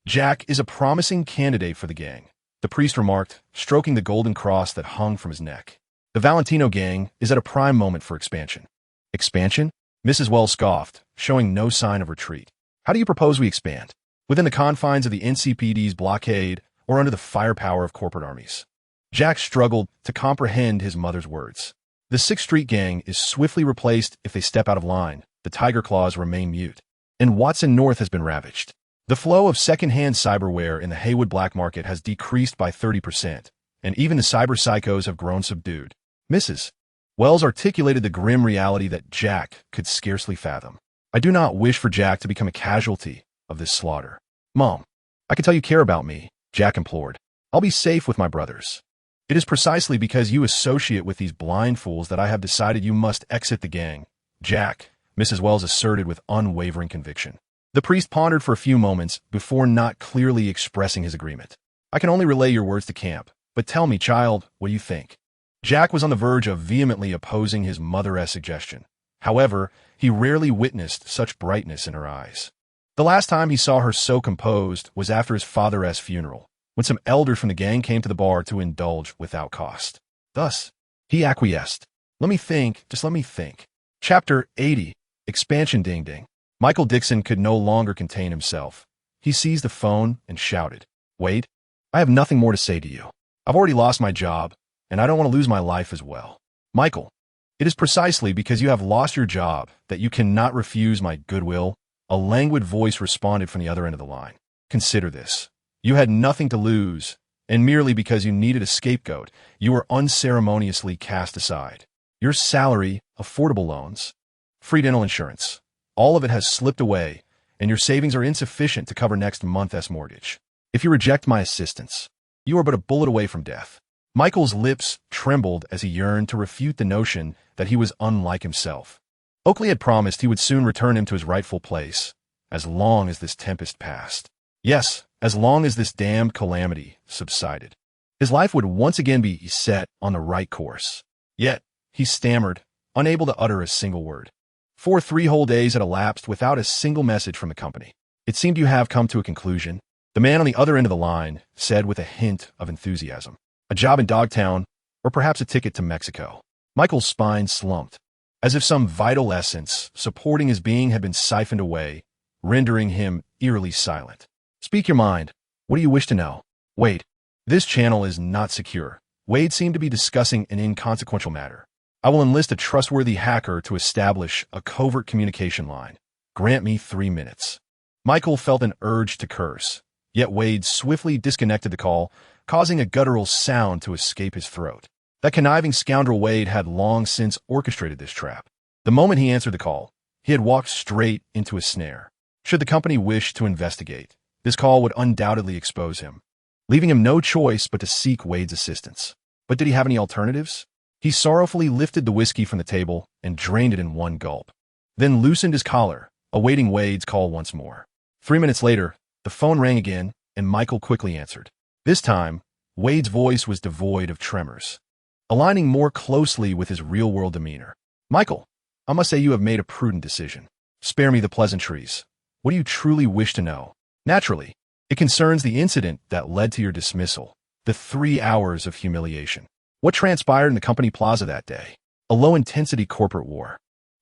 Jack is a promising candidate for the gang, the priest remarked, stroking the golden cross that hung from his neck. The Valentino gang is at a prime moment for expansion. Expansion? Mrs. Wells scoffed, showing no sign of retreat. How do you propose we expand? Within the confines of the NCPD's blockade or under the firepower of corporate armies? Jack struggled to comprehend his mother's words. The 6th Street gang is swiftly replaced if they step out of line. The Tiger Claws remain mute. And Watson North has been ravaged. The flow of second-hand cyberware in the Haywood black market has decreased by 30%, and even the cyber psychos have grown subdued. Mrs. Wells articulated the grim reality that Jack could scarcely fathom. I do not wish for Jack to become a casualty of this slaughter. Mom, I can tell you care about me, Jack implored. I'll be safe with my brothers. It is precisely because you associate with these blind fools that I have decided you must exit the gang. Jack, Mrs. Wells asserted with unwavering conviction. The priest pondered for a few moments before not clearly expressing his agreement. I can only relay your words to camp, but tell me, child, what do you think? Jack was on the verge of vehemently opposing his mother's suggestion. However, he rarely witnessed such brightness in her eyes. The last time he saw her so composed was after his father's funeral, when some elders from the gang came to the bar to indulge without cost. Thus, he acquiesced. Let me think, just let me think. Chapter 80, Expansion Ding Ding. Michael Dixon could no longer contain himself. He seized the phone and shouted, "Wade, I have nothing more to say to you. I've already lost my job, and I don't want to lose my life as well. Michael, it is precisely because you have lost your job that you cannot refuse my goodwill." A languid voice responded from the other end of the line. "Consider this. You had nothing to lose, and merely because you needed a scapegoat, you were unceremoniously cast aside. Your salary, affordable loans, free dental insurance, all of it has slipped away, and your savings are insufficient to cover next month's mortgage. If you reject my assistance, you are but a bullet away from death." Michael's lips trembled as he yearned to refute the notion that he was unlike himself. Oakley had promised he would soon return him to his rightful place, as long as this tempest passed. Yes, as long as this damned calamity subsided. His life would once again be set on the right course. Yet, he stammered, unable to utter a single word. 3 whole days had elapsed without a single message from the company. "It seemed you have come to a conclusion," the man on the other end of the line said with a hint of enthusiasm. "A job in Dogtown, or perhaps a ticket to Mexico." Michael's spine slumped, as if some vital essence supporting his being had been siphoned away, rendering him eerily silent. "Speak your mind. What do you wish to know?" "Wait. This channel is not secure." Wade seemed to be discussing an inconsequential matter. "I will enlist a trustworthy hacker to establish a covert communication line. Grant me 3 minutes." Michael felt an urge to curse, yet Wade swiftly disconnected the call, causing a guttural sound to escape his throat. That conniving scoundrel Wade had long since orchestrated this trap. The moment he answered the call, he had walked straight into a snare. Should the company wish to investigate, this call would undoubtedly expose him, leaving him no choice but to seek Wade's assistance. But did he have any alternatives? He sorrowfully lifted the whiskey from the table and drained it in one gulp, then loosened his collar, awaiting Wade's call once more. 3 minutes later, the phone rang again, and Michael quickly answered. This time, Wade's voice was devoid of tremors, aligning more closely with his real-world demeanor. "Michael, I must say you have made a prudent decision. Spare me the pleasantries. What do you truly wish to know?" "Naturally, it concerns the incident that led to your dismissal, the 3 hours of humiliation. What transpired in the company plaza that day?" "A low-intensity corporate war.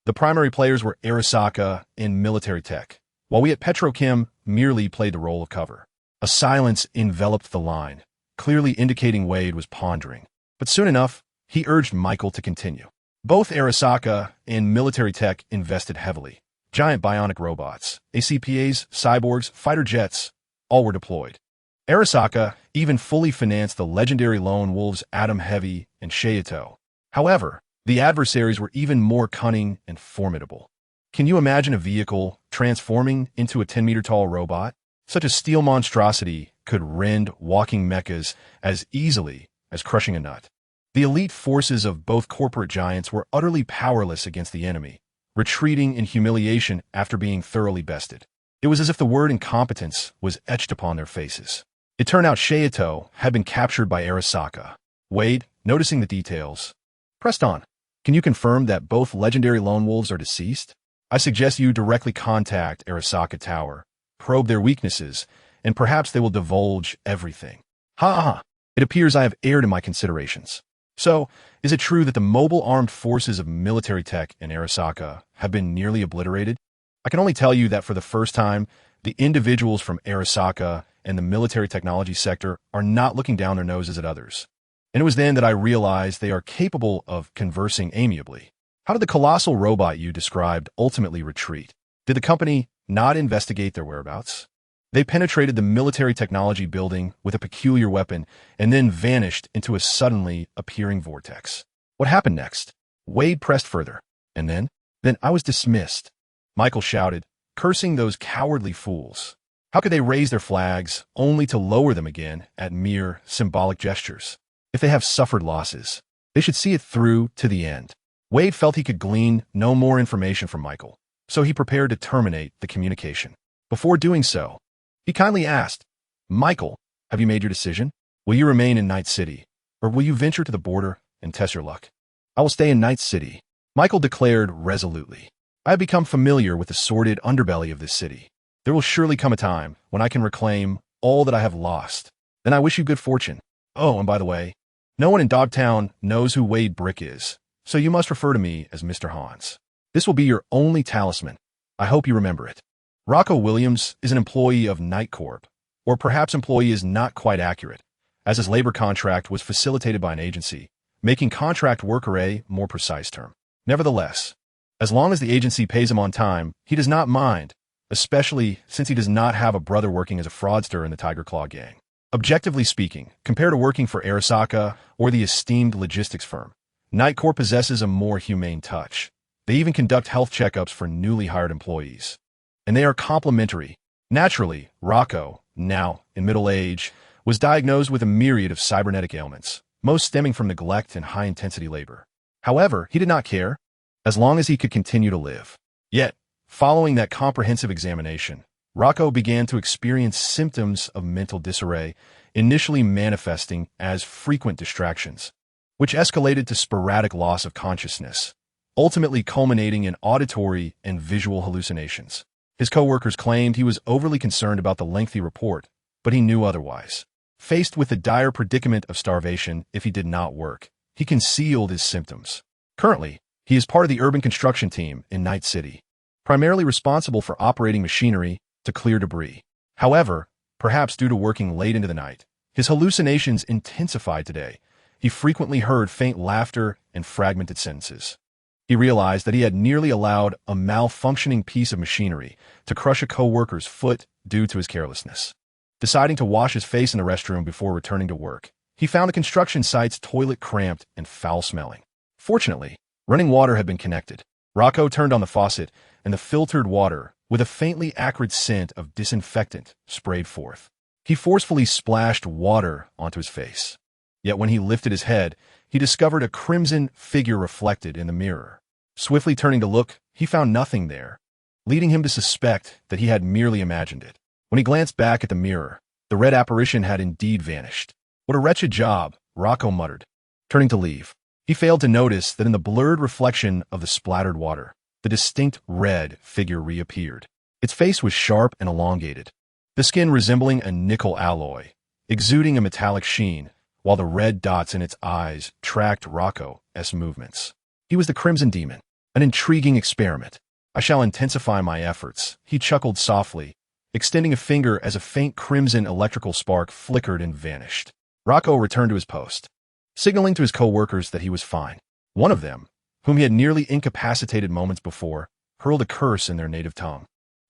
The primary players were Arasaka and military tech, while we at Petrochem merely played the role of cover." A silence enveloped the line, clearly indicating Wade was pondering. But soon enough, he urged Michael to continue. "Both Arasaka and military tech invested heavily. Giant bionic robots, ACPAs, cyborgs, fighter jets, all were deployed. Arasaka even fully financed the legendary lone wolves Atom Heavy and Shaito. However, the adversaries were even more cunning and formidable. Can you imagine a vehicle transforming into a 10-meter-tall robot? Such a steel monstrosity could rend walking mechas as easily as crushing a nut. The elite forces of both corporate giants were utterly powerless against the enemy, retreating in humiliation after being thoroughly bested. It was as if the word incompetence was etched upon their faces. It turned out Shaito had been captured by Arasaka. Wade, noticing the details, pressed on. "Can you confirm that both legendary lone wolves are deceased? I suggest you directly contact Arasaka Tower, probe their weaknesses, and perhaps they will divulge everything." "Ha ha! It appears I have erred in my considerations. So, is it true that the mobile armed forces of military tech in Arasaka have been nearly obliterated? I can only tell you that for the first time, the individuals from Arasaka and the military technology sector are not looking down their noses at others. And it was then that I realized they are capable of conversing amiably. How did the colossal robot you described ultimately retreat? Did the company not investigate their whereabouts? They penetrated the military technology building with a peculiar weapon and then vanished into a suddenly appearing vortex. What happened next?" Wade pressed further. "And then? Then I was dismissed," Michael shouted, cursing those cowardly fools. How could they raise their flags only to lower them again at mere symbolic gestures? If they have suffered losses, they should see it through to the end. Wade felt he could glean no more information from Michael, so he prepared to terminate the communication. Before doing so, he kindly asked, "Michael, have you made your decision? Will you remain in Night City, or will you venture to the border and test your luck?" "I will stay in Night City," Michael declared resolutely. "I have become familiar with the sordid underbelly of this city. There will surely come a time when I can reclaim all that I have lost. Then I wish you good fortune. Oh, and by the way, no one in Dogtown knows who Wade Brick is, so you must refer to me as Mr. Hans. This will be your only talisman. I hope you remember it. Rocco Williams is an employee of Night Corp, or perhaps employee is not quite accurate, as his labor contract was facilitated by an agency, making contract worker a more precise term. Nevertheless, as long as the agency pays him on time, he does not mind, especially since he does not have a brother working as a fraudster in the Tiger Claw gang. Objectively speaking, compared to working for Arasaka or the esteemed logistics firm, Night Corp possesses a more humane touch. They even conduct health checkups for newly hired employees. And they are complimentary. Naturally, Rocco, now in middle age, was diagnosed with a myriad of cybernetic ailments, most stemming from neglect and high-intensity labor. However, he did not care, as long as he could continue to live. Yet, following that comprehensive examination, Rocco began to experience symptoms of mental disarray, initially manifesting as frequent distractions, which escalated to sporadic loss of consciousness, ultimately culminating in auditory and visual hallucinations. His coworkers claimed he was overly concerned about the lengthy report, but he knew otherwise. Faced with the dire predicament of starvation if he did not work, he concealed his symptoms. Currently, he is part of the urban construction team in Night City, primarily responsible for operating machinery to clear debris. However, perhaps due to working late into the night, his hallucinations intensified today. He frequently heard faint laughter and fragmented sentences. He realized that he had nearly allowed a malfunctioning piece of machinery to crush a coworker's foot due to his carelessness. Deciding to wash his face in the restroom before returning to work, he found the construction site's toilet cramped and foul-smelling. Fortunately, running water had been connected. Rocco turned on the faucet, and the filtered water, with a faintly acrid scent of disinfectant, sprayed forth. He forcefully splashed water onto his face. Yet when he lifted his head, he discovered a crimson figure reflected in the mirror. Swiftly turning to look, he found nothing there, leading him to suspect that he had merely imagined it. When he glanced back at the mirror, the red apparition had indeed vanished. What a wretched job, Rocco muttered. Turning to leave, he failed to notice that in the blurred reflection of the splattered water, the distinct red figure reappeared. Its face was sharp and elongated, the skin resembling a nickel alloy, exuding a metallic sheen, while the red dots in its eyes tracked Rocco's movements. He was the Crimson Demon, an intriguing experiment. I shall intensify my efforts, he chuckled softly, extending a finger as a faint crimson electrical spark flickered and vanished. Rocco returned to his post, signaling to his co-workers that he was fine. One of them, whom he had nearly incapacitated moments before, hurled a curse in their native tongue.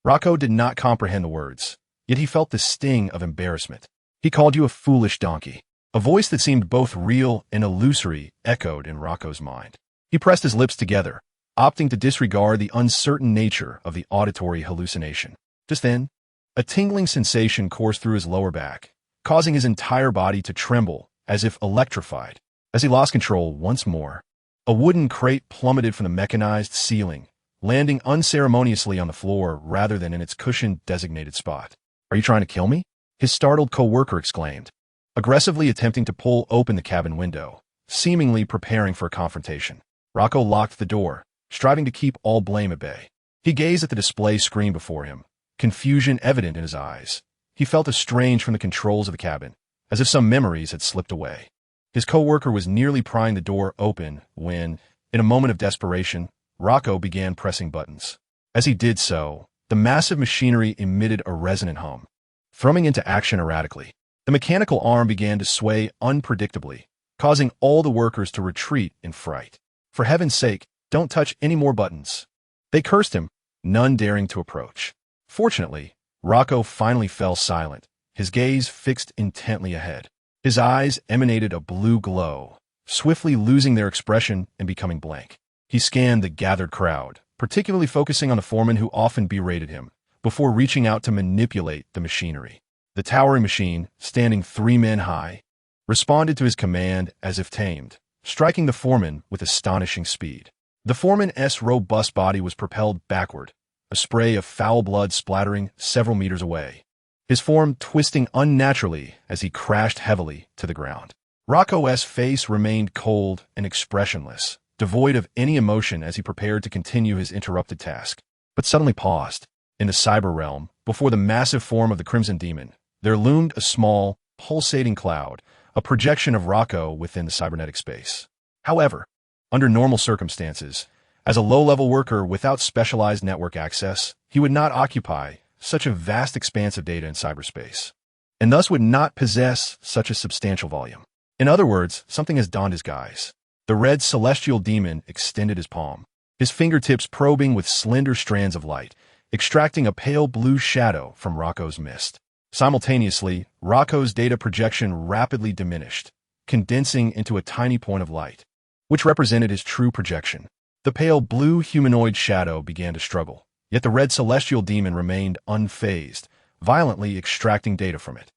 Rocco did not comprehend the words, yet he felt the sting of embarrassment. He called you a foolish donkey. A voice that seemed both real and illusory echoed in Rocco's mind. He pressed his lips together, opting to disregard the uncertain nature of the auditory hallucination. Just then, a tingling sensation coursed through his lower back, causing his entire body to tremble as if electrified. As he lost control once more, a wooden crate plummeted from the mechanized ceiling, landing unceremoniously on the floor rather than in its cushioned designated spot. "Are you trying to kill me?" his startled co-worker exclaimed, aggressively attempting to pull open the cabin window, seemingly preparing for a confrontation. Rocco locked the door, striving to keep all blame at bay. He gazed at the display screen before him, confusion evident in his eyes. He felt estranged from the controls of the cabin, as if some memories had slipped away. His co-worker was nearly prying the door open when, in a moment of desperation, Rocco began pressing buttons. As he did so, the massive machinery emitted a resonant hum, thrumming into action erratically. The mechanical arm began to sway unpredictably, causing all the workers to retreat in fright. "For heaven's sake, don't touch any more buttons." They cursed him, none daring to approach. Fortunately, Rocco finally fell silent, his gaze fixed intently ahead. His eyes emanated a blue glow, swiftly losing their expression and becoming blank. He scanned the gathered crowd, particularly focusing on the foreman who often berated him, before reaching out to manipulate the machinery. The towering machine, standing 3 men high, responded to his command as if tamed, striking the foreman with astonishing speed. The foreman's robust body was propelled backward, a spray of foul blood splattering several meters away, his form twisting unnaturally as he crashed heavily to the ground. Rocco's face remained cold and expressionless, devoid of any emotion as he prepared to continue his interrupted task, but suddenly paused. In the cyber realm, before the massive form of the Crimson Demon, there loomed a small, pulsating cloud, a projection of Rocco within the cybernetic space. However, Under normal circumstances, as a low-level worker without specialized network access, he would not occupy such a vast expanse of data in cyberspace, and thus would not possess such a substantial volume. In other words, something has donned his guise. The red celestial demon extended his palm, his fingertips probing with slender strands of light, extracting a pale blue shadow from Rocco's mist. Simultaneously, Rocco's data projection rapidly diminished, condensing into a tiny point of light, which represented his true projection. The pale blue humanoid shadow began to struggle, yet the red celestial demon remained unfazed, violently extracting data from it.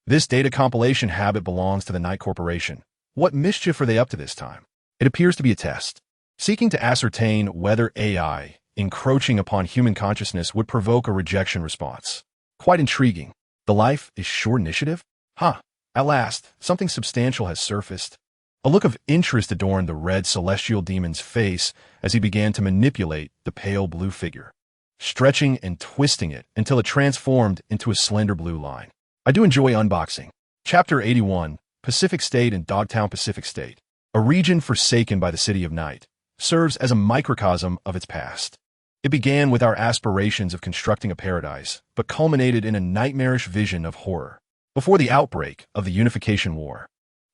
This data compilation habit belongs to the Knight Corporation. What mischief are they up to this time? It appears to be a test, seeking to ascertain whether AI, encroaching upon human consciousness, would provoke a rejection response. Quite intriguing. The life is short initiative? At last, something substantial has surfaced. A look of interest adorned the red celestial demon's face as he began to manipulate the pale blue figure, stretching and twisting it until it transformed into a slender blue line. I do enjoy unboxing. Chapter 81, Pacific State and Dogtown. Pacific State, a region forsaken by the City of Night, serves as a microcosm of its past. It began with our aspirations of constructing a paradise, but culminated in a nightmarish vision of horror. Before the outbreak of the Unification War,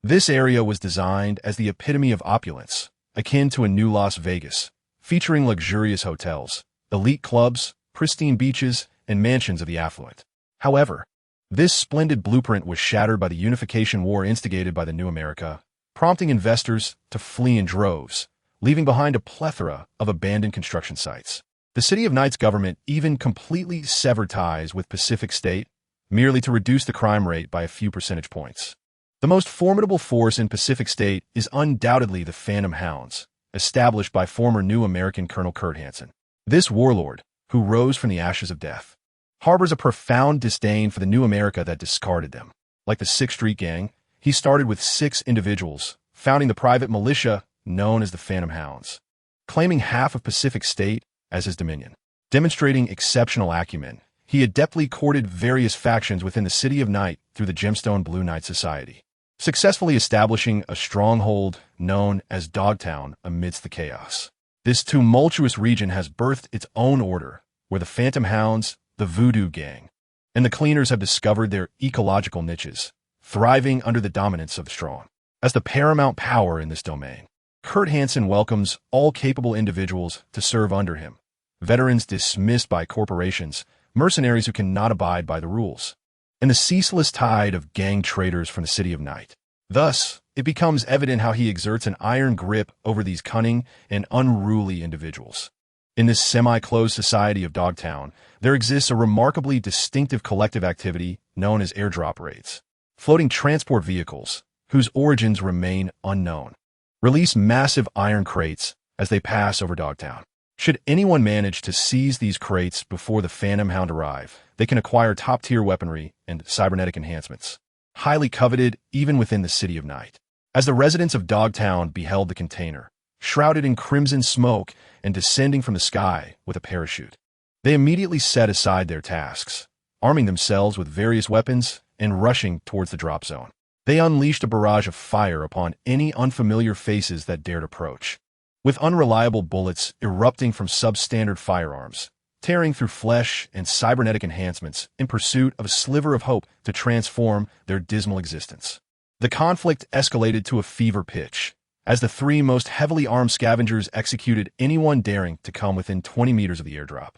this area was designed as the epitome of opulence, akin to a new Las Vegas, featuring luxurious hotels, elite clubs, pristine beaches, and mansions of the affluent. However, this splendid blueprint was shattered by the Unification War instigated by the New America, prompting investors to flee in droves, leaving behind a plethora of abandoned construction sites. The City of Night's government even completely severed ties with Pacific State, merely to reduce the crime rate by a few percentage points. The most formidable force in Pacific State is undoubtedly the Phantom Hounds, established by former New American Colonel Kurt Hansen. This warlord, who rose from the ashes of death, harbors a profound disdain for the New America that discarded them. Like the 6th Street Gang, he started with 6 individuals, founding the private militia known as the Phantom Hounds, claiming half of Pacific State as his dominion. Demonstrating exceptional acumen, he adeptly courted various factions within the City of Night through the Gemstone Blue Knight Society, successfully establishing a stronghold known as Dogtown amidst the chaos. This tumultuous region has birthed its own order, where the Phantom Hounds, the Voodoo Gang, and the Cleaners have discovered their ecological niches, thriving under the dominance of the strong. As the paramount power in this domain, Kurt Hansen welcomes all capable individuals to serve under him, veterans dismissed by corporations, mercenaries who cannot abide by the rules, and the ceaseless tide of gang traitors from the City of Night. Thus, it becomes evident how he exerts an iron grip over these cunning and unruly individuals. In this semi-closed society of Dogtown, there exists a remarkably distinctive collective activity known as airdrop raids. Floating transport vehicles, whose origins remain unknown, release massive iron crates as they pass over Dogtown. Should anyone manage to seize these crates before the Phantom Hound arrive, they can acquire top-tier weaponry and cybernetic enhancements, highly coveted even within the City of Night. As the residents of Dogtown beheld the container, shrouded in crimson smoke and descending from the sky with a parachute, they immediately set aside their tasks, arming themselves with various weapons and rushing towards the drop zone. They unleashed a barrage of fire upon any unfamiliar faces that dared approach, with unreliable bullets erupting from substandard firearms, tearing through flesh and cybernetic enhancements in pursuit of a sliver of hope to transform their dismal existence. The conflict escalated to a fever pitch, as the 3 most heavily armed scavengers executed anyone daring to come within 20 meters of the airdrop.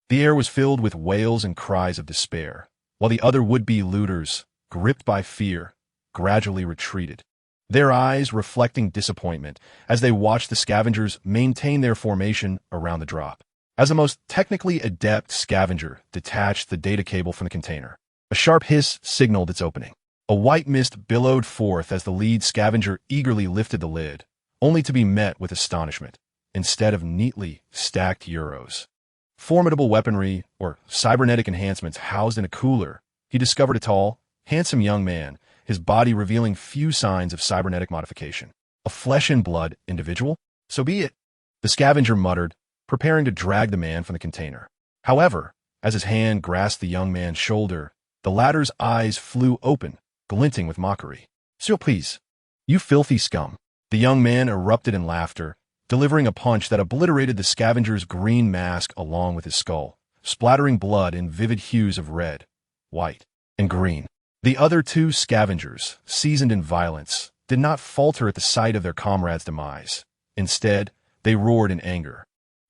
The air was filled with wails and cries of despair, while the other would-be looters, gripped by fear, gradually retreated, their eyes reflecting disappointment as they watched the scavengers maintain their formation around the drop. As the most technically adept scavenger detached the data cable from the container, a sharp hiss signaled its opening. A white mist billowed forth as the lead scavenger eagerly lifted the lid, only to be met with astonishment, instead of neatly stacked euros. Formidable weaponry, or cybernetic enhancements housed in a cooler, he discovered a tall, handsome young man, his body revealing few signs of cybernetic modification. A flesh-and-blood individual? So be it, the scavenger muttered, preparing to drag the man from the container. However, as his hand grasped the young man's shoulder, the latter's eyes flew open, glinting with mockery. "Sir, please, you filthy scum. The young man erupted in laughter, delivering a punch that obliterated the scavenger's green mask along with his skull, splattering blood in vivid hues of red, white, and green. The other two scavengers, seasoned in violence, did not falter at the sight of their comrade's demise. Instead, they roared in anger,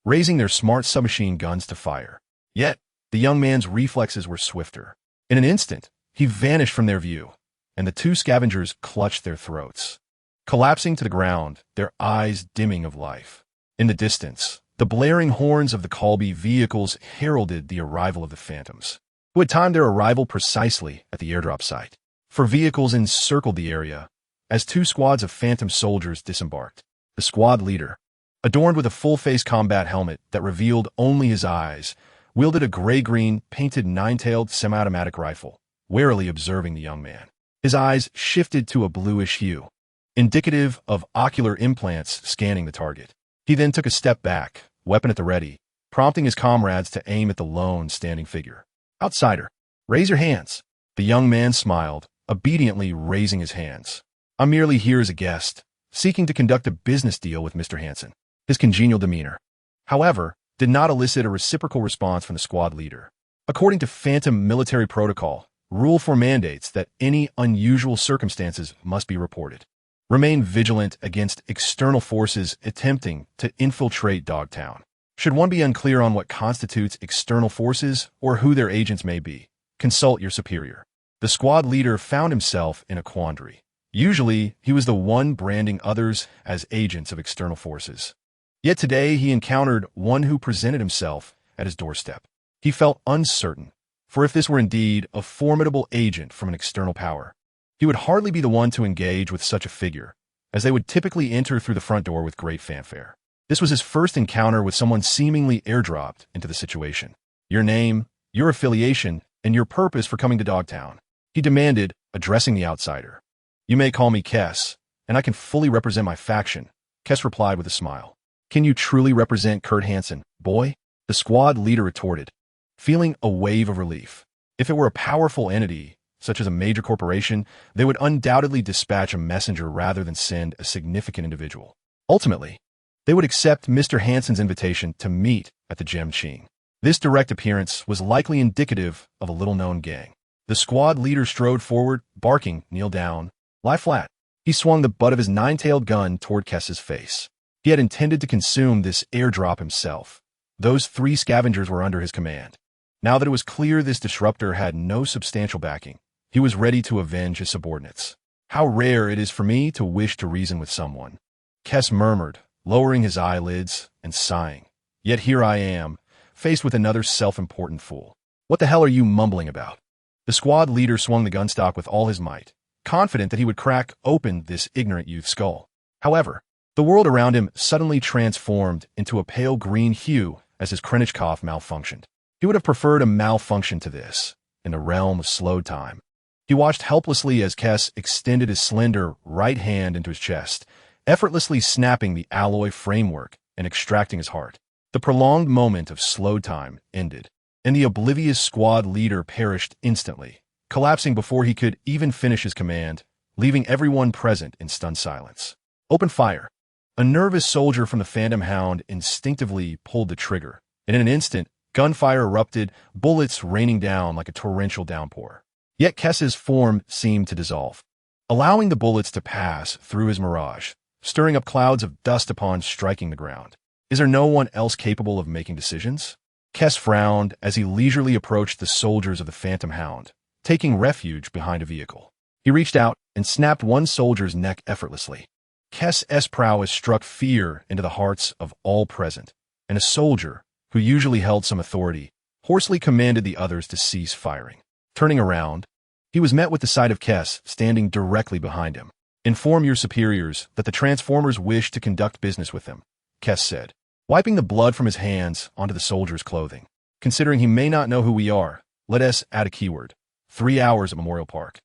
raising their smart submachine guns to fire. Yet, the young man's reflexes were swifter. In an instant, he vanished from their view, and the two scavengers clutched their throats, collapsing to the ground, their eyes dimming of life. In the distance, the blaring horns of the Colby vehicles heralded the arrival of the Phantoms, who had timed their arrival precisely at the airdrop site. Four vehicles encircled the area as two squads of Phantom soldiers disembarked. The squad leader, adorned with a full-face combat helmet that revealed only his eyes, wielded a gray-green, painted nine-tailed semi-automatic rifle, warily observing the young man. His eyes shifted to a bluish hue, indicative of ocular implants scanning the target. He then took a step back, weapon at the ready, prompting his comrades to aim at the lone standing figure. "Outsider, raise your hands." The young man smiled, obediently raising his hands. "I'm merely here as a guest, seeking to conduct a business deal with Mr. Hansen." His congenial demeanor, however, did not elicit a reciprocal response from the squad leader. According to Phantom military protocol, Rule 4 mandates that any unusual circumstances must be reported. Remain vigilant against external forces attempting to infiltrate Dogtown. Should one be unclear on what constitutes external forces or who their agents may be, consult your superior. The squad leader found himself in a quandary. Usually, he was the one branding others as agents of external forces. Yet today he encountered one who presented himself at his doorstep. He felt uncertain, for if this were indeed a formidable agent from an external power, he would hardly be the one to engage with such a figure, as they would typically enter through the front door with great fanfare. This was his first encounter with someone seemingly airdropped into the situation. "Your name, your affiliation, and your purpose for coming to Dogtown," he demanded, addressing the outsider. "You may call me Kess, and I can fully represent my faction," Kess replied with a smile. "Can you truly represent Kurt Hansen, boy?" the squad leader retorted, feeling a wave of relief. If it were a powerful entity, such as a major corporation, they would undoubtedly dispatch a messenger rather than send a significant individual. Ultimately, they would accept Mr. Hansen's invitation to meet at the Gem Ching. This direct appearance was likely indicative of a little-known gang. The squad leader strode forward, barking, "Kneel down, lie flat." He swung the butt of his nine-tailed gun toward Kess's face. He had intended to consume this airdrop himself. Those three scavengers were under his command. Now that it was clear this disruptor had no substantial backing, he was ready to avenge his subordinates. "How rare it is for me to wish to reason with someone," Kess murmured, lowering his eyelids and sighing. "Yet here I am, faced with another self-important fool. What the hell are you mumbling about?" The squad leader swung the gunstock with all his might, confident that he would crack open this ignorant youth's skull. However, the world around him suddenly transformed into a pale green hue as his Krennichkov malfunctioned. He would have preferred a malfunction to this, in the realm of slow time. He watched helplessly as Kess extended his slender right hand into his chest, effortlessly snapping the alloy framework and extracting his heart. The prolonged moment of slow time ended, and the oblivious squad leader perished instantly, collapsing before he could even finish his command, leaving everyone present in stunned silence. "Open fire." A nervous soldier from the Phantom Hound instinctively pulled the trigger, and in an instant, gunfire erupted, bullets raining down like a torrential downpour. Yet Kess's form seemed to dissolve, allowing the bullets to pass through his mirage, stirring up clouds of dust upon striking the ground. Is there no one else capable of making decisions? Kess frowned as he leisurely approached the soldiers of the Phantom Hound, taking refuge behind a vehicle. He reached out and snapped one soldier's neck effortlessly. Kess's prowess struck fear into the hearts of all present, and a soldier, who usually held some authority, hoarsely commanded the others to cease firing. Turning around, he was met with the sight of Kess standing directly behind him. "Inform your superiors that the Transformers wish to conduct business with them," Kess said, wiping the blood from his hands onto the soldier's clothing. "Considering he may not know who we are, let us add a keyword. 3 hours at Memorial Park."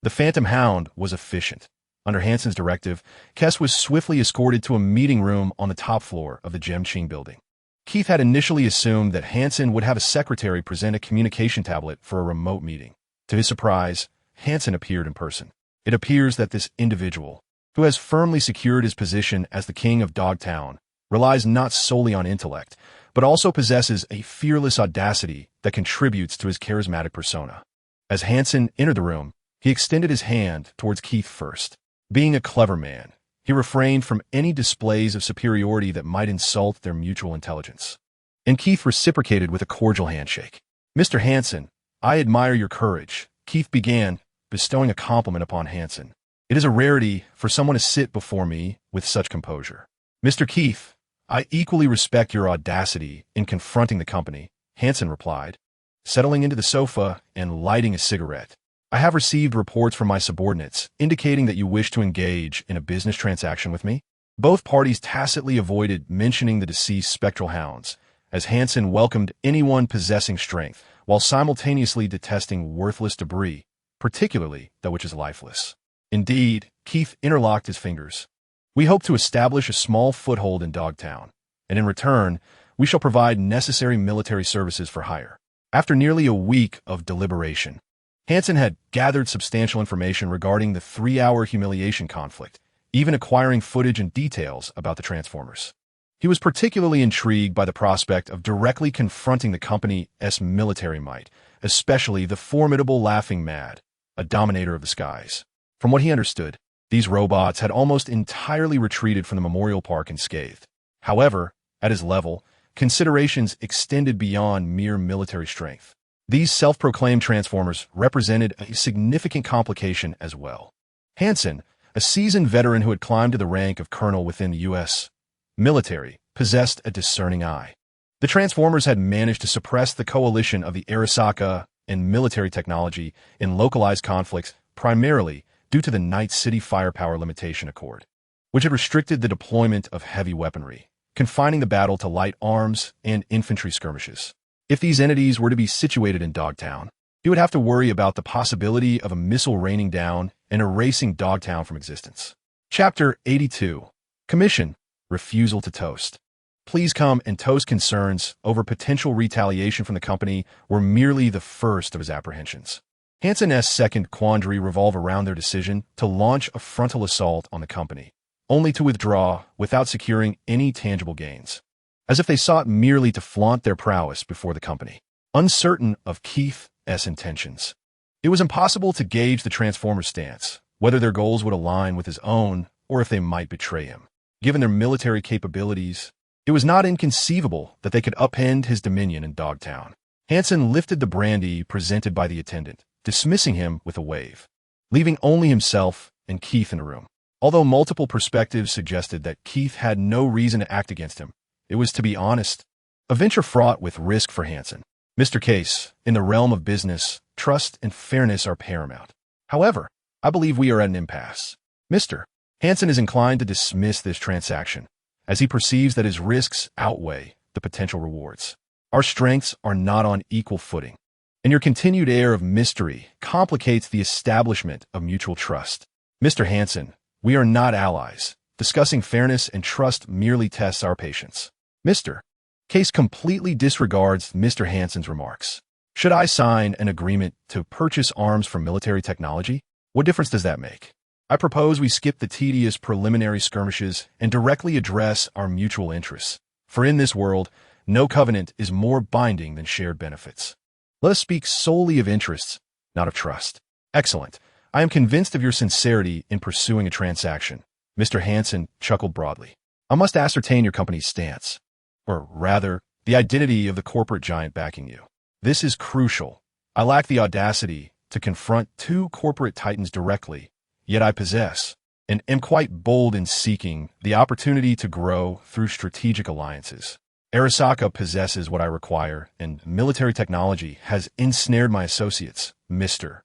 The Phantom Hound was efficient. Under Hansen's directive, Kess was swiftly escorted to a meeting room on the top floor of the Gem Ching building. Keith had initially assumed that Hansen would have a secretary present a communication tablet for a remote meeting. To his surprise, Hansen appeared in person. It appears that this individual, who has firmly secured his position as the king of Dogtown, relies not solely on intellect, but also possesses a fearless audacity that contributes to his charismatic persona. As Hansen entered the room, he extended his hand towards Keith first. Being a clever man, he refrained from any displays of superiority that might insult their mutual intelligence. And Keith reciprocated with a cordial handshake. "Mr. Hansen, I admire your courage," Keith began, bestowing a compliment upon Hansen. "It is a rarity for someone to sit before me with such composure." "Mr. Keith, I equally respect your audacity in confronting the company," Hansen replied, settling into the sofa and lighting a cigarette. "I have received reports from my subordinates indicating that you wish to engage in a business transaction with me." Both parties tacitly avoided mentioning the deceased spectral hounds, as Hansen welcomed anyone possessing strength, while simultaneously detesting worthless debris, particularly that which is lifeless. Indeed, Keith interlocked his fingers. "We hope to establish a small foothold in Dogtown, and in return, we shall provide necessary military services for hire." After nearly a week of deliberation, Hansen had gathered substantial information regarding the 3-hour humiliation conflict, even acquiring footage and details about the Transformers. He was particularly intrigued by the prospect of directly confronting the company's military might, especially the formidable Laughing Mad, a dominator of the skies. From what he understood, these robots had almost entirely retreated from the Memorial Park unscathed. However, at his level, considerations extended beyond mere military strength. These self-proclaimed Transformers represented a significant complication as well. Hansen, a seasoned veteran who had climbed to the rank of colonel within the U.S. military, possessed a discerning eye. The Transformers had managed to suppress the coalition of the Arasaka and military technology in localized conflicts primarily due to the Night City Firepower Limitation Accord, which had restricted the deployment of heavy weaponry, confining the battle to light arms and infantry skirmishes. If these entities were to be situated in Dogtown, he would have to worry about the possibility of a missile raining down and erasing Dogtown from existence. Chapter 82. Commission. Refusal to toast. Please come and toast concerns over potential retaliation from the company were merely the first of his apprehensions. Hansen's second quandary revolved around their decision to launch a frontal assault on the company, only to withdraw without securing any tangible gains, as if they sought merely to flaunt their prowess before the company. Uncertain of Keith's intentions, it was impossible to gauge the Transformers' stance, whether their goals would align with his own or if they might betray him. Given their military capabilities, it was not inconceivable that they could upend his dominion in Dogtown. Hansen lifted the brandy presented by the attendant, dismissing him with a wave, leaving only himself and Keith in the room. Although multiple perspectives suggested that Keith had no reason to act against him, it was, to be honest, a venture fraught with risk for Hansen. "Mr. Kais, in the realm of business, trust and fairness are paramount. However, I believe we are at an impasse. Mr. Hansen is inclined to dismiss this transaction, as he perceives that his risks outweigh the potential rewards. Our strengths are not on equal footing, and your continued air of mystery complicates the establishment of mutual trust. Mr. Hansen, we are not allies. Discussing fairness and trust merely tests our patience." Mr. Kais completely disregards Mr. Hansen's remarks. "Should I sign an agreement to purchase arms from military technology? What difference does that make? I propose we skip the tedious preliminary skirmishes and directly address our mutual interests. For in this world, no covenant is more binding than shared benefits. Let us speak solely of interests, not of trust." "Excellent. I am convinced of your sincerity in pursuing a transaction." Mr. Hansen chuckled broadly. "I must ascertain your company's stance, or rather, the identity of the corporate giant backing you. This is crucial. I lack the audacity to confront two corporate titans directly, yet I possess, and am quite bold in seeking the opportunity to grow through strategic alliances. Arasaka possesses what I require, and military technology has ensnared my associates, Mr.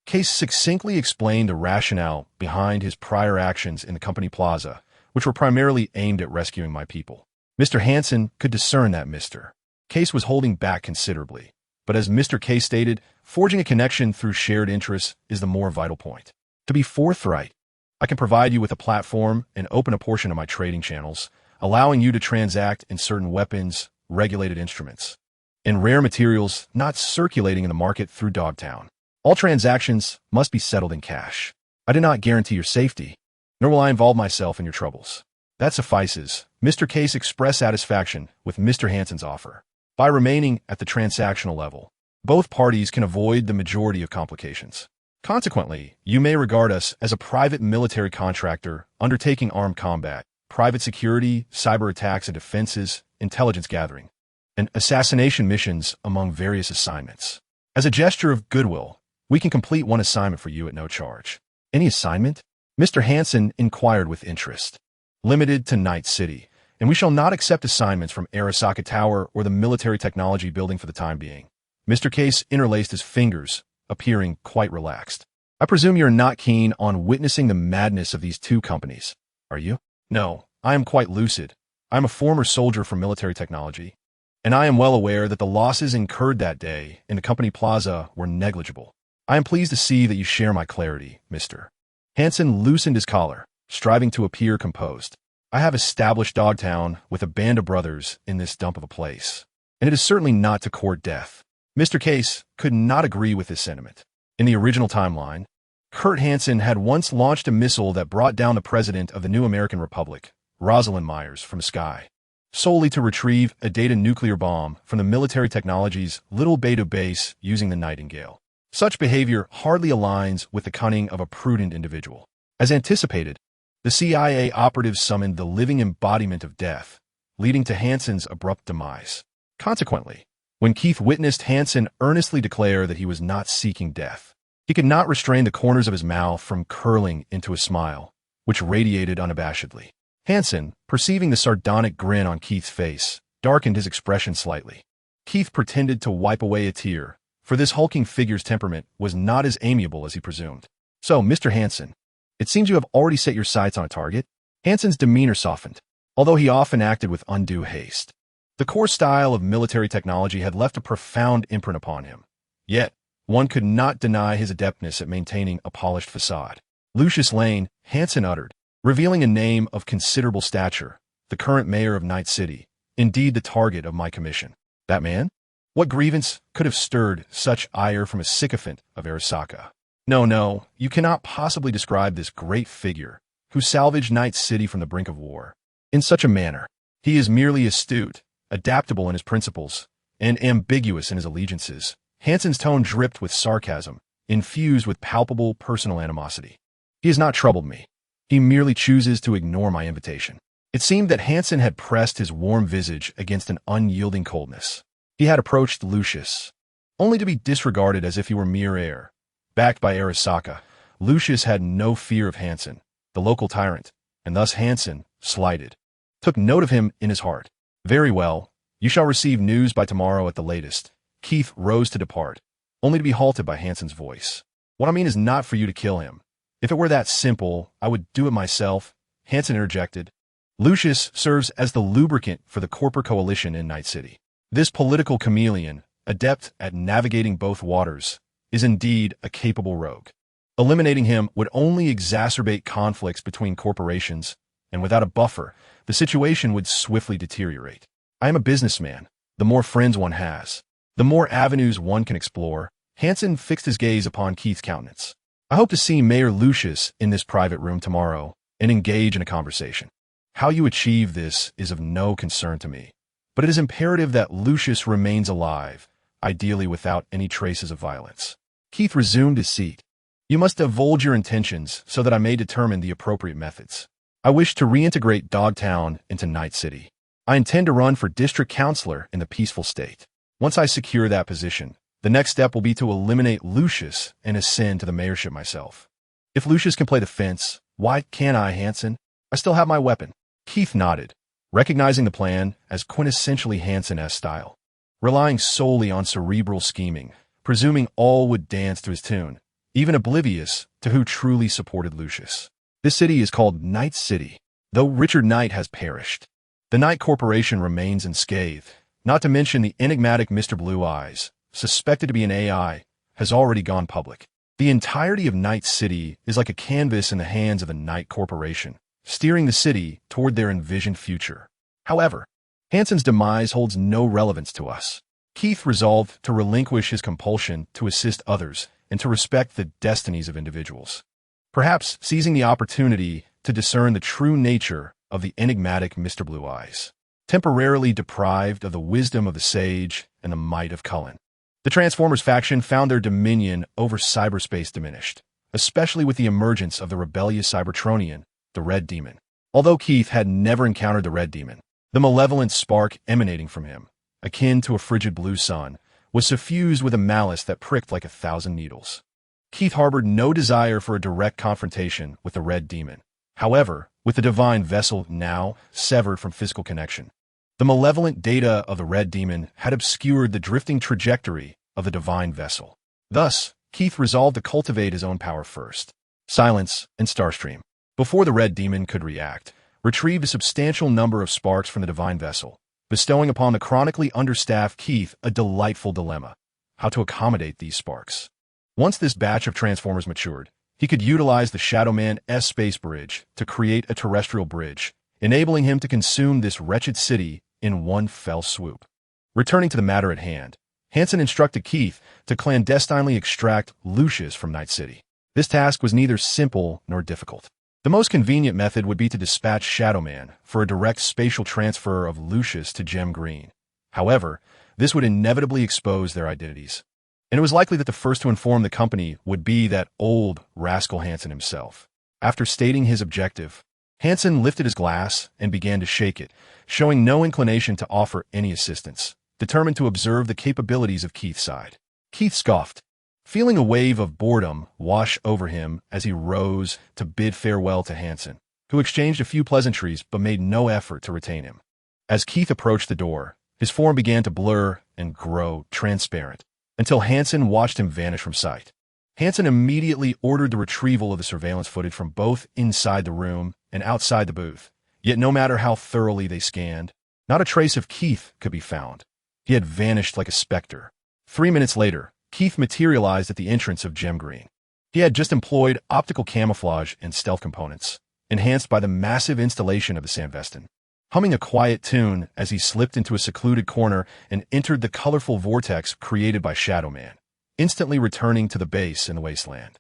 Kais succinctly explained the rationale behind his prior actions in the company plaza, which were primarily aimed at rescuing my people. Mr. Hansen could discern that Mr. Kais was holding back considerably, but as Mr. Kais stated, forging a connection through shared interests is the more vital point. To be forthright, I can provide you with a platform and open a portion of my trading channels, allowing you to transact in certain weapons, regulated instruments, and rare materials not circulating in the market through Dogtown. All transactions must be settled in cash. I do not guarantee your safety, nor will I involve myself in your troubles. That suffices. Mr. Case expressed satisfaction with Mr. Hansen's offer. By remaining at the transactional level, both parties can avoid the majority of complications. Consequently, you may regard us as a private military contractor undertaking armed combat, private security, cyber attacks and defenses, intelligence gathering, and assassination missions among various assignments. As a gesture of goodwill, we can complete one assignment for you at no charge. Any assignment? Mr. Hansen inquired with interest. Limited to Night City, and we shall not accept assignments from Arasaka Tower or the military technology building for the time being. Mr. Case interlaced his fingers, appearing quite relaxed. I presume you're not keen on witnessing the madness of these two companies, are you? No, I am quite lucid. I am a former soldier for military technology, and I am well aware that the losses incurred that day in the company plaza were negligible. I am pleased to see that you share my clarity, Mr. Hansen loosened his collar, striving to appear composed. I have established Dogtown with a band of brothers in this dump of a place, and it is certainly not to court death. Mr. Case could not agree with this sentiment. In the original timeline, Kurt Hansen had once launched a missile that brought down the president of the new American Republic, Rosalind Myers, from the sky, solely to retrieve a data nuclear bomb from the military technology's Little Beta base using the Nightingale. Such behavior hardly aligns with the cunning of a prudent individual. As anticipated, the CIA operatives summoned the living embodiment of death, leading to Hansen's abrupt demise. Consequently, when Keith witnessed Hansen earnestly declare that he was not seeking death, he could not restrain the corners of his mouth from curling into a smile, which radiated unabashedly. Hansen, perceiving the sardonic grin on Keith's face, darkened his expression slightly. Keith pretended to wipe away a tear, for this hulking figure's temperament was not as amiable as he presumed. So, Mr. Hansen, it seems you have already set your sights on a target. Hansen's demeanor softened, although he often acted with undue haste. The core style of military technology had left a profound imprint upon him. Yet, one could not deny his adeptness at maintaining a polished facade. Lucius Lane, Hansen uttered, revealing a name of considerable stature, the current mayor of Night City, indeed the target of my commission. That man? What grievance could have stirred such ire from a sycophant of Arasaka? No, you cannot possibly describe this great figure, who salvaged Night City from the brink of war, in such a manner. He is merely astute, adaptable in his principles, and ambiguous in his allegiances. Hansen's tone dripped with sarcasm, infused with palpable personal animosity. He has not troubled me. He merely chooses to ignore my invitation. It seemed that Hansen had pressed his warm visage against an unyielding coldness. He had approached Lucius, only to be disregarded as if he were mere air. Backed by Arasaka, Lucius had no fear of Hansen, the local tyrant, and thus Hansen, slighted, took note of him in his heart. Very well, you shall receive news by tomorrow at the latest. Keith rose to depart, only to be halted by Hansen's voice. What I mean is not for you to kill him. If it were that simple, I would do it myself, Hansen interjected. Lucius serves as the lubricant for the corporate coalition in Night City. This political chameleon, adept at navigating both waters, is indeed a capable rogue. Eliminating him would only exacerbate conflicts between corporations, and without a buffer, the situation would swiftly deteriorate. I am a businessman. The more friends one has, the more avenues one can explore. Hansen fixed his gaze upon Keith's countenance. I hope to see Mayor Lucius in this private room tomorrow and engage in a conversation. How you achieve this is of no concern to me, but it is imperative that Lucius remains alive, ideally without any traces of violence. Keith resumed his seat. You must divulge your intentions so that I may determine the appropriate methods. I wish to reintegrate Dogtown into Night City. I intend to run for district councilor in the peaceful state. Once I secure that position, the next step will be to eliminate Lucius and ascend to the mayorship myself. If Lucius can play the fence, why can't I, Hansen? I still have my weapon. Keith nodded, recognizing the plan as quintessentially Hansen-esque style. Relying solely on cerebral scheming, presuming all would dance to his tune, even oblivious to who truly supported Lucius. This city is called Night City, though Richard Knight has perished. The Knight Corporation remains unscathed, not to mention the enigmatic Mr. Blue Eyes, suspected to be an AI, has already gone public. The entirety of Night City is like a canvas in the hands of the Knight Corporation, steering the city toward their envisioned future. However, Hansen's demise holds no relevance to us. Keith resolved to relinquish his compulsion to assist others and to respect the destinies of individuals. Perhaps seizing the opportunity to discern the true nature of the enigmatic Mr. Blue Eyes, temporarily deprived of the wisdom of the sage and the might of Cullen. The Transformers faction found their dominion over cyberspace diminished, especially with the emergence of the rebellious Cybertronian, the Red Demon. Although Keith had never encountered the Red Demon, the malevolent spark emanating from him, akin to a frigid blue sun, was suffused with a malice that pricked like 1,000 needles. Keith harbored no desire for a direct confrontation with the Red Demon. However, with the divine vessel now severed from physical connection, the malevolent data of the Red Demon had obscured the drifting trajectory of the divine vessel. Thus, Keith resolved to cultivate his own power first. Silence and Starstream, before the Red Demon could react, retrieved a substantial number of sparks from the divine vessel, bestowing upon the chronically understaffed Keith a delightful dilemma: how to accommodate these sparks. Once this batch of Transformers matured, he could utilize the Shadow Man's space bridge to create a terrestrial bridge, enabling him to consume this wretched city in one fell swoop. Returning to the matter at hand, Hansen instructed Keith to clandestinely extract Lucius from Night City. This task was neither simple nor difficult. The most convenient method would be to dispatch Shadow Man for a direct spatial transfer of Lucius to Gem Green. However, this would inevitably expose their identities, and it was likely that the first to inform the company would be that old rascal Hansen himself. After stating his objective, Hansen lifted his glass and began to shake it, showing no inclination to offer any assistance, determined to observe the capabilities of Keith's side. Keith scoffed, feeling a wave of boredom wash over him as he rose to bid farewell to Hansen, who exchanged a few pleasantries but made no effort to retain him. As Keith approached the door, his form began to blur and grow transparent, until Hansen watched him vanish from sight. Hansen immediately ordered the retrieval of the surveillance footage from both inside the room and outside the booth. Yet no matter how thoroughly they scanned, not a trace of Keith could be found. He had vanished like a specter. 3 minutes later, Keith materialized at the entrance of Gem Green. He had just employed optical camouflage and stealth components, enhanced by the massive installation of the Samvestin. Humming a quiet tune as he slipped into a secluded corner and entered the colorful vortex created by Shadow Man, instantly returning to the base in the wasteland.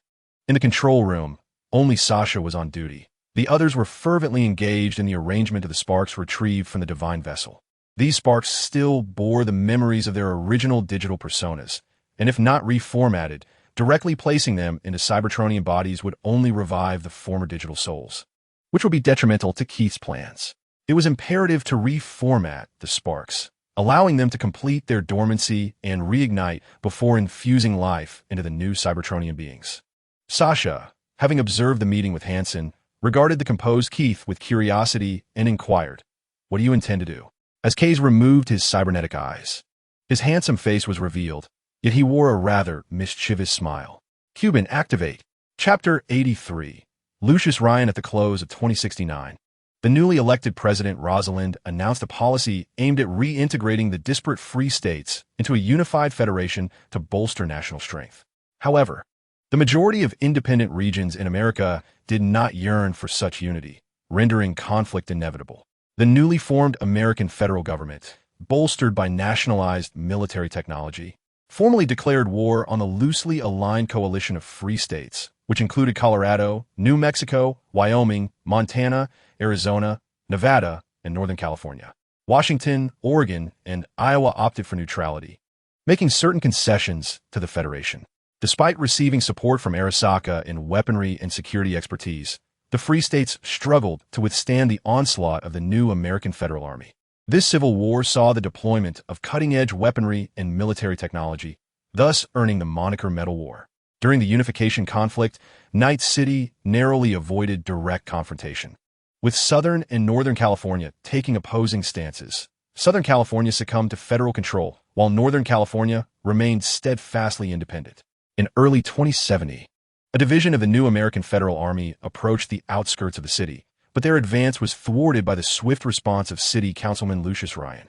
In the control room, only Sasha was on duty. The others were fervently engaged in the arrangement of the sparks retrieved from the divine vessel. These sparks still bore the memories of their original digital personas, and if not reformatted, directly placing them into Cybertronian bodies would only revive the former digital souls, which would be detrimental to Keith's plans. It was imperative to reformat the sparks, allowing them to complete their dormancy and reignite before infusing life into the new Cybertronian beings. Sasha, having observed the meeting with Hansen, regarded the composed Keith with curiosity and inquired, "What do you intend to do?" As Kais removed his cybernetic eyes, his handsome face was revealed, yet he wore a rather mischievous smile. Cuban, activate. Chapter 83. Lucius Ryan at the close of 2069. The newly elected President Rosalind announced a policy aimed at reintegrating the disparate free states into a unified federation to bolster national strength. However, the majority of independent regions in America did not yearn for such unity, rendering conflict inevitable. The newly formed American federal government, bolstered by nationalized military technology, formally declared war on the loosely aligned coalition of free states, which included Colorado, New Mexico, Wyoming, Montana, Arizona, Nevada, and Northern California. Washington, Oregon, and Iowa opted for neutrality, making certain concessions to the Federation. Despite receiving support from Arasaka in weaponry and security expertise, the Free States struggled to withstand the onslaught of the new American Federal Army. This civil war saw the deployment of cutting-edge weaponry and military technology, thus earning the moniker Metal War. During the unification conflict, Night City narrowly avoided direct confrontation, with Southern and Northern California taking opposing stances. Southern California succumbed to federal control, while Northern California remained steadfastly independent. In early 2070, a division of the new American Federal Army approached the outskirts of the city, but their advance was thwarted by the swift response of City Councilman Lucius Ryan.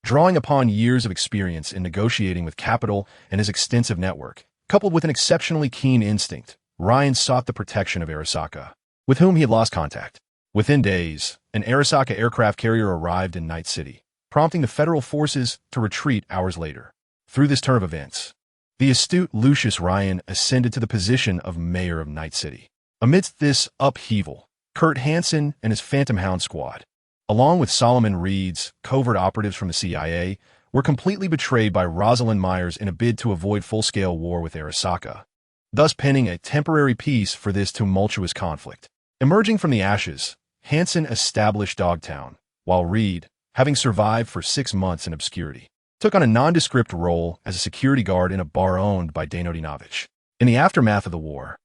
Drawing upon years of experience in negotiating with capital and his extensive network, coupled with an exceptionally keen instinct, Ryan sought the protection of Arasaka, with whom he had lost contact. Within days, an Arasaka aircraft carrier arrived in Night City, prompting the federal forces to retreat hours later. Through this turn of events, the astute Lucius Ryan ascended to the position of mayor of Night City. Amidst this upheaval, Kurt Hansen and his Phantom Hound squad, along with Solomon Reed's covert operatives from the CIA, were completely betrayed by Rosalind Myers in a bid to avoid full-scale war with Arasaka, thus penning a temporary peace for this tumultuous conflict. Emerging from the ashes, Hansen established Dogtown, while Reed, having survived for 6 months in obscurity, took on a nondescript role as a security guard in a bar owned by Dejanovic. In the aftermath of the war,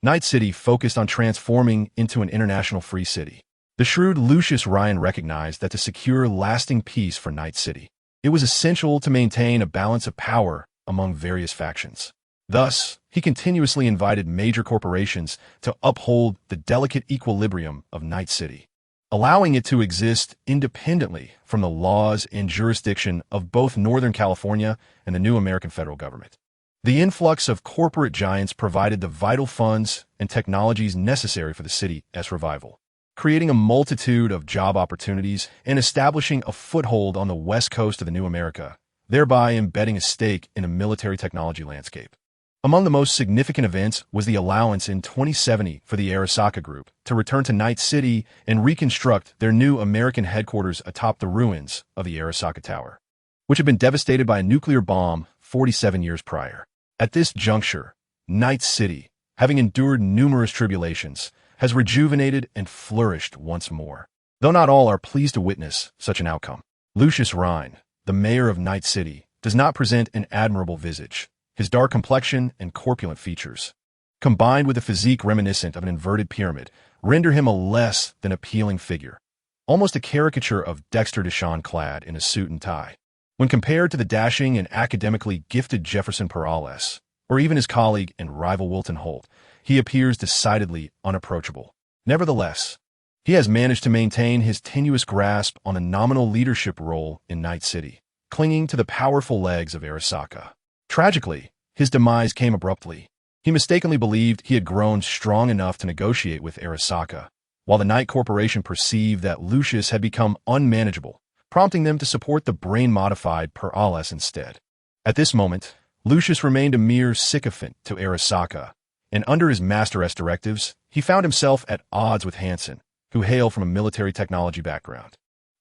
Night City focused on transforming into an international free city. The shrewd Lucius Ryan recognized that to secure lasting peace for Night City, it was essential to maintain a balance of power among various factions. Thus, he continuously invited major corporations to uphold the delicate equilibrium of Night City, allowing it to exist independently from the laws and jurisdiction of both Northern California and the new American federal government. The influx of corporate giants provided the vital funds and technologies necessary for the city's revival, creating a multitude of job opportunities and establishing a foothold on the west coast of the new America, thereby embedding a stake in a military technology landscape. Among the most significant events was the allowance in 2070 for the Arasaka Group to return to Night City and reconstruct their new American headquarters atop the ruins of the Arasaka Tower, which had been devastated by a nuclear bomb 47 years prior. At this juncture, Night City, having endured numerous tribulations, has rejuvenated and flourished once more. Though not all are pleased to witness such an outcome. Lucius Rhine, the mayor of Night City, does not present an admirable visage. His dark complexion and corpulent features, combined with a physique reminiscent of an inverted pyramid, render him a less than appealing figure, almost a caricature of Dexter Deshawn clad in a suit and tie. When compared to the dashing and academically gifted Jefferson Perales, or even his colleague and rival Wilton Holt, he appears decidedly unapproachable. Nevertheless, he has managed to maintain his tenuous grasp on a nominal leadership role in Night City, clinging to the powerful legs of Arasaka. Tragically, his demise came abruptly. He mistakenly believed he had grown strong enough to negotiate with Arasaka, while the Knight Corporation perceived that Lucius had become unmanageable, prompting them to support the brain-modified Perales instead. At this moment, Lucius remained a mere sycophant to Arasaka, and under his master's directives, he found himself at odds with Hansen, who hail from a military technology background.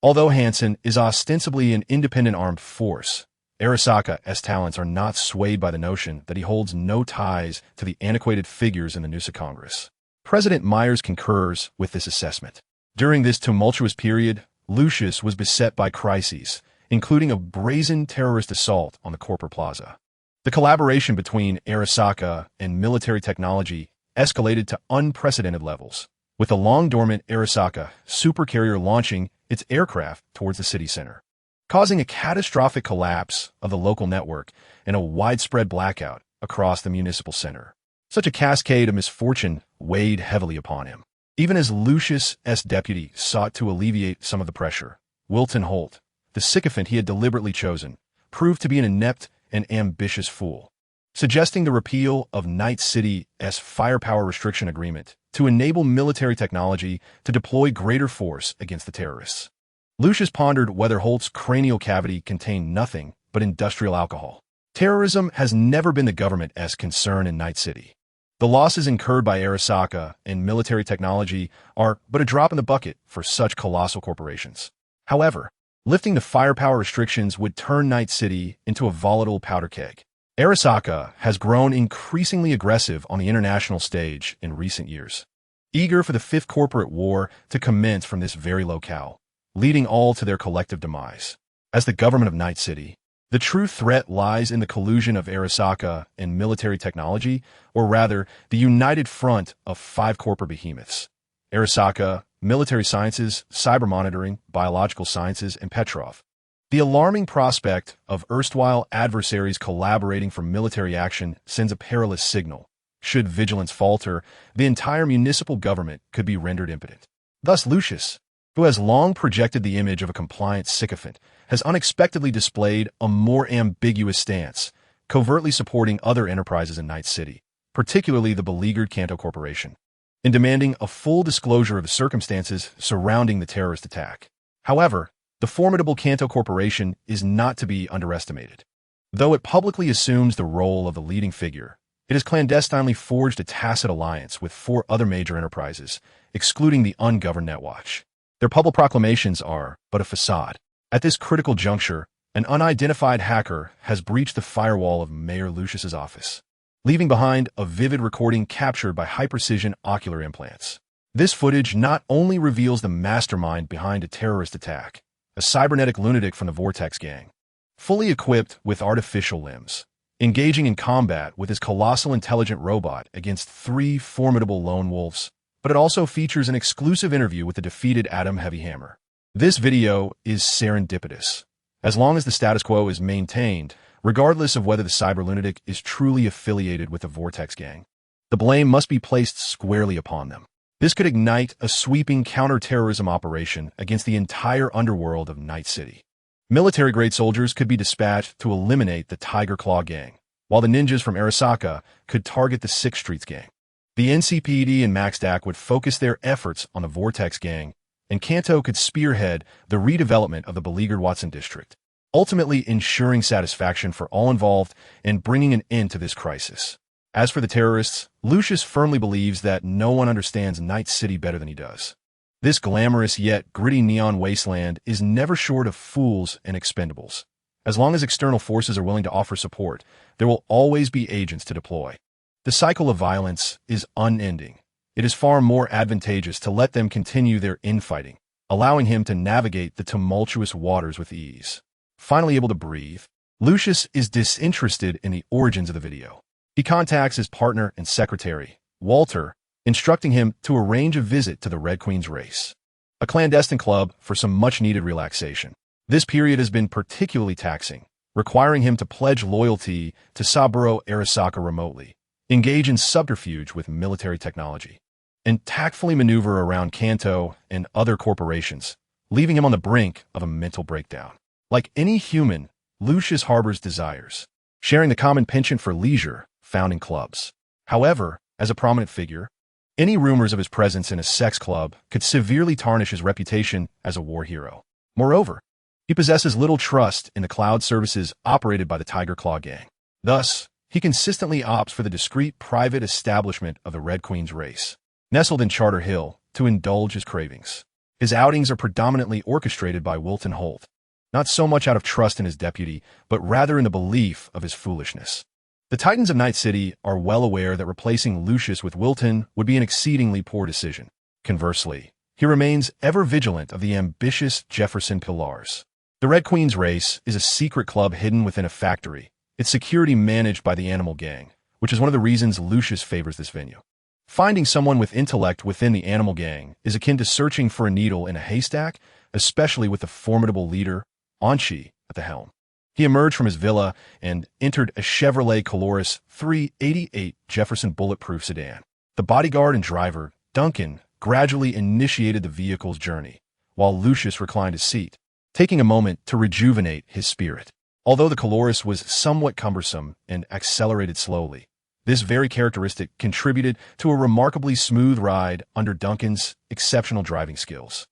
Although Hansen is ostensibly an independent armed force, Arasaka's talents are not swayed by the notion that he holds no ties to the antiquated figures in the Noosa Congress. President Myers concurs with this assessment. During this tumultuous period, Lucius was beset by crises, including a brazen terrorist assault on the corporate plaza. The collaboration between Arasaka and military technology escalated to unprecedented levels, with the long-dormant Arasaka supercarrier launching its aircraft towards the city center, causing a catastrophic collapse of the local network and a widespread blackout across the municipal center. Such a cascade of misfortune weighed heavily upon him. Even as Lucius's deputy sought to alleviate some of the pressure, Wilton Holt, the sycophant he had deliberately chosen, proved to be an inept and ambitious fool, suggesting the repeal of Night City's firepower restriction agreement to enable military technology to deploy greater force against the terrorists. Lucius pondered whether Holt's cranial cavity contained nothing but industrial alcohol. Terrorism has never been the government's concern in Night City. The losses incurred by Arasaka and military technology are but a drop in the bucket for such colossal corporations. However, lifting the firepower restrictions would turn Night City into a volatile powder keg. Arasaka has grown increasingly aggressive on the international stage in recent years, eager for the Fifth Corporate War to commence from this very locale, leading all to their collective demise. As the government of Night City, the true threat lies in the collusion of Arasaka and military technology, or rather, the united front of 5 corporate behemoths: Arasaka, military sciences, cyber monitoring, biological sciences, and Petrov. The alarming prospect of erstwhile adversaries collaborating for military action sends a perilous signal. Should vigilance falter, the entire municipal government could be rendered impotent. Thus Lucius, who has long projected the image of a compliant sycophant, has unexpectedly displayed a more ambiguous stance, covertly supporting other enterprises in Night City, particularly the beleaguered Kanto Corporation, in demanding a full disclosure of the circumstances surrounding the terrorist attack. However, the formidable Kanto Corporation is not to be underestimated. Though it publicly assumes the role of the leading figure, It has clandestinely forged a tacit alliance with 4 other major enterprises, excluding the ungoverned Netwatch. Their public proclamations are but a facade. At this critical juncture, an unidentified hacker has breached the firewall of Mayor Lucius's office, leaving behind a vivid recording captured by high-precision ocular implants. This footage not only reveals the mastermind behind a terrorist attack, a cybernetic lunatic from the Vortex Gang, fully equipped with artificial limbs, engaging in combat with his colossal intelligent robot against 3 formidable lone wolves, but it also features an exclusive interview with the defeated Adam Heavyhammer. This video is serendipitous. As long as the status quo is maintained, regardless of whether the cyberlunatic is truly affiliated with the Vortex Gang, the blame must be placed squarely upon them. This could ignite a sweeping counter-terrorism operation against the entire underworld of Night City. Military-grade soldiers could be dispatched to eliminate the Tiger Claw Gang, while the ninjas from Arasaka could target the Sixth Streets Gang. The NCPD and MaxDAC would focus their efforts on the Vortex Gang, and Kanto could spearhead the redevelopment of the beleaguered Watson District, ultimately ensuring satisfaction for all involved and bringing an end to this crisis. As for the terrorists, Lucius firmly believes that no one understands Night City better than he does. This glamorous yet gritty neon wasteland is never short of fools and expendables. As long as external forces are willing to offer support, there will always be agents to deploy. The cycle of violence is unending. It is far more advantageous to let them continue their infighting, allowing him to navigate the tumultuous waters with ease. Finally able to breathe, Lucius is disinterested in the origins of the video. He contacts his partner and secretary, Walter, instructing him to arrange a visit to the Red Queen's race, a clandestine club for some much-needed relaxation. This period has been particularly taxing, requiring him to pledge loyalty to Saburo Arasaka remotely, engage in subterfuge with military technology, and tactfully maneuver around Kanto and other corporations, leaving him on the brink of a mental breakdown. Like any human, Lucius harbors desires, sharing the common penchant for leisure found in clubs. However, as a prominent figure, any rumors of his presence in a sex club could severely tarnish his reputation as a war hero. Moreover, he possesses little trust in the cloud services operated by the Tiger Claw Gang. Thus, he consistently opts for the discreet private establishment of the Red Queen's race, nestled in Charter Hill, to indulge his cravings. His outings are predominantly orchestrated by Wilton Holt, not so much out of trust in his deputy, but rather in the belief of his foolishness. The Titans of Night City are well aware that replacing Lucius with Wilton would be an exceedingly poor decision. Conversely, he remains ever vigilant of the ambitious Jefferson Pillars. The Red Queen's race is a secret club hidden within a factory, its security managed by the Animal Gang, which is one of the reasons Lucius favors this venue. Finding someone with intellect within the Animal Gang is akin to searching for a needle in a haystack, especially with the formidable leader, Anchi, at the helm. He emerged from his villa and entered a Chevrolet Coloris 388 Jefferson bulletproof sedan. The bodyguard and driver, Duncan, gradually initiated the vehicle's journey, while Lucius reclined his seat, taking a moment to rejuvenate his spirit. Although the Coloris was somewhat cumbersome and accelerated slowly, this very characteristic contributed to a remarkably smooth ride under Duncan's exceptional driving skills.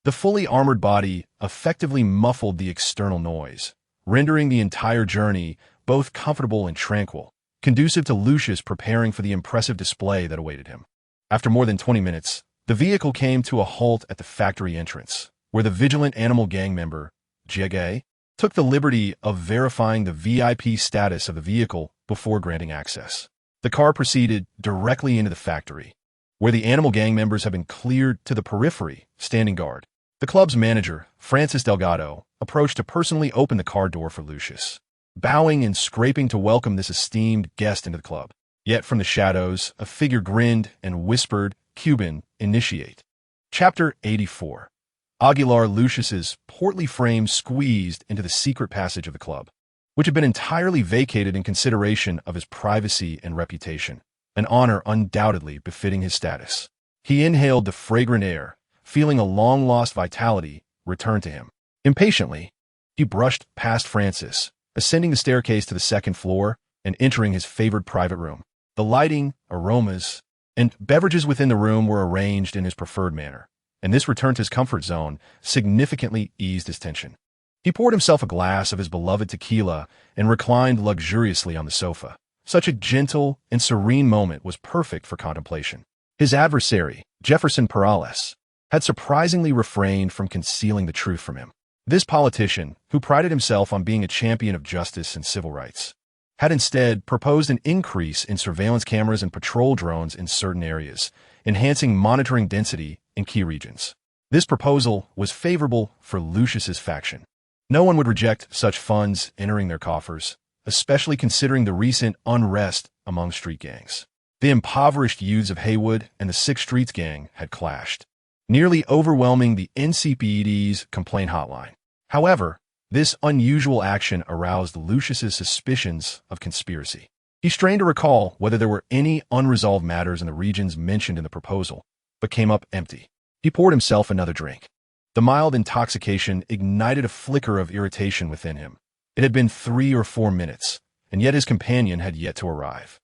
The fully armored body effectively muffled the external noise, rendering the entire journey both comfortable and tranquil, conducive to Lucius preparing for the impressive display that awaited him. After more than 20 minutes, the vehicle came to a halt at the factory entrance, where the vigilant Animal Gang member, Jege, took the liberty of verifying the VIP status of the vehicle before granting access. The car proceeded directly into the factory, where the Animal Gang members have been cleared to the periphery, standing guard. The club's manager, Francis Delgado, approached to personally open the car door for Lucius, bowing and scraping to welcome this esteemed guest into the club. Yet from the shadows, a figure grinned and whispered, "Cuban, initiate." Chapter 84. Aguilar Lucius's portly frame squeezed into the secret passage of the club, which had been entirely vacated in consideration of his privacy and reputation, an honor undoubtedly befitting his status. He inhaled the fragrant air, feeling a long-lost vitality return to him. Impatiently, he brushed past Francis, ascending the staircase to the second floor and entering his favored private room. The lighting, aromas, and beverages within the room were arranged in his preferred manner, and this return to his comfort zone significantly eased his tension. He poured himself a glass of his beloved tequila and reclined luxuriously on the sofa, Such a gentle and serene moment was perfect for contemplation. His adversary, Jefferson Perales, had surprisingly refrained from concealing the truth from him. This politician, who prided himself on being a champion of justice and civil rights, had instead proposed an increase in surveillance cameras and patrol drones in certain areas, enhancing monitoring density in key regions. This proposal was favorable for Lucius's faction. No one would reject such funds entering their coffers, especially considering the recent unrest among street gangs. The impoverished youths of Haywood and the Sixth Streets gang had clashed, nearly overwhelming the NCPD's complaint hotline. However, this unusual action aroused Lucius's suspicions of conspiracy. He strained to recall whether there were any unresolved matters in the regions mentioned in the proposal, but came up empty. He poured himself another drink. The mild intoxication ignited a flicker of irritation within him. It had been 3 or 4 minutes, and yet his companion had yet to arrive.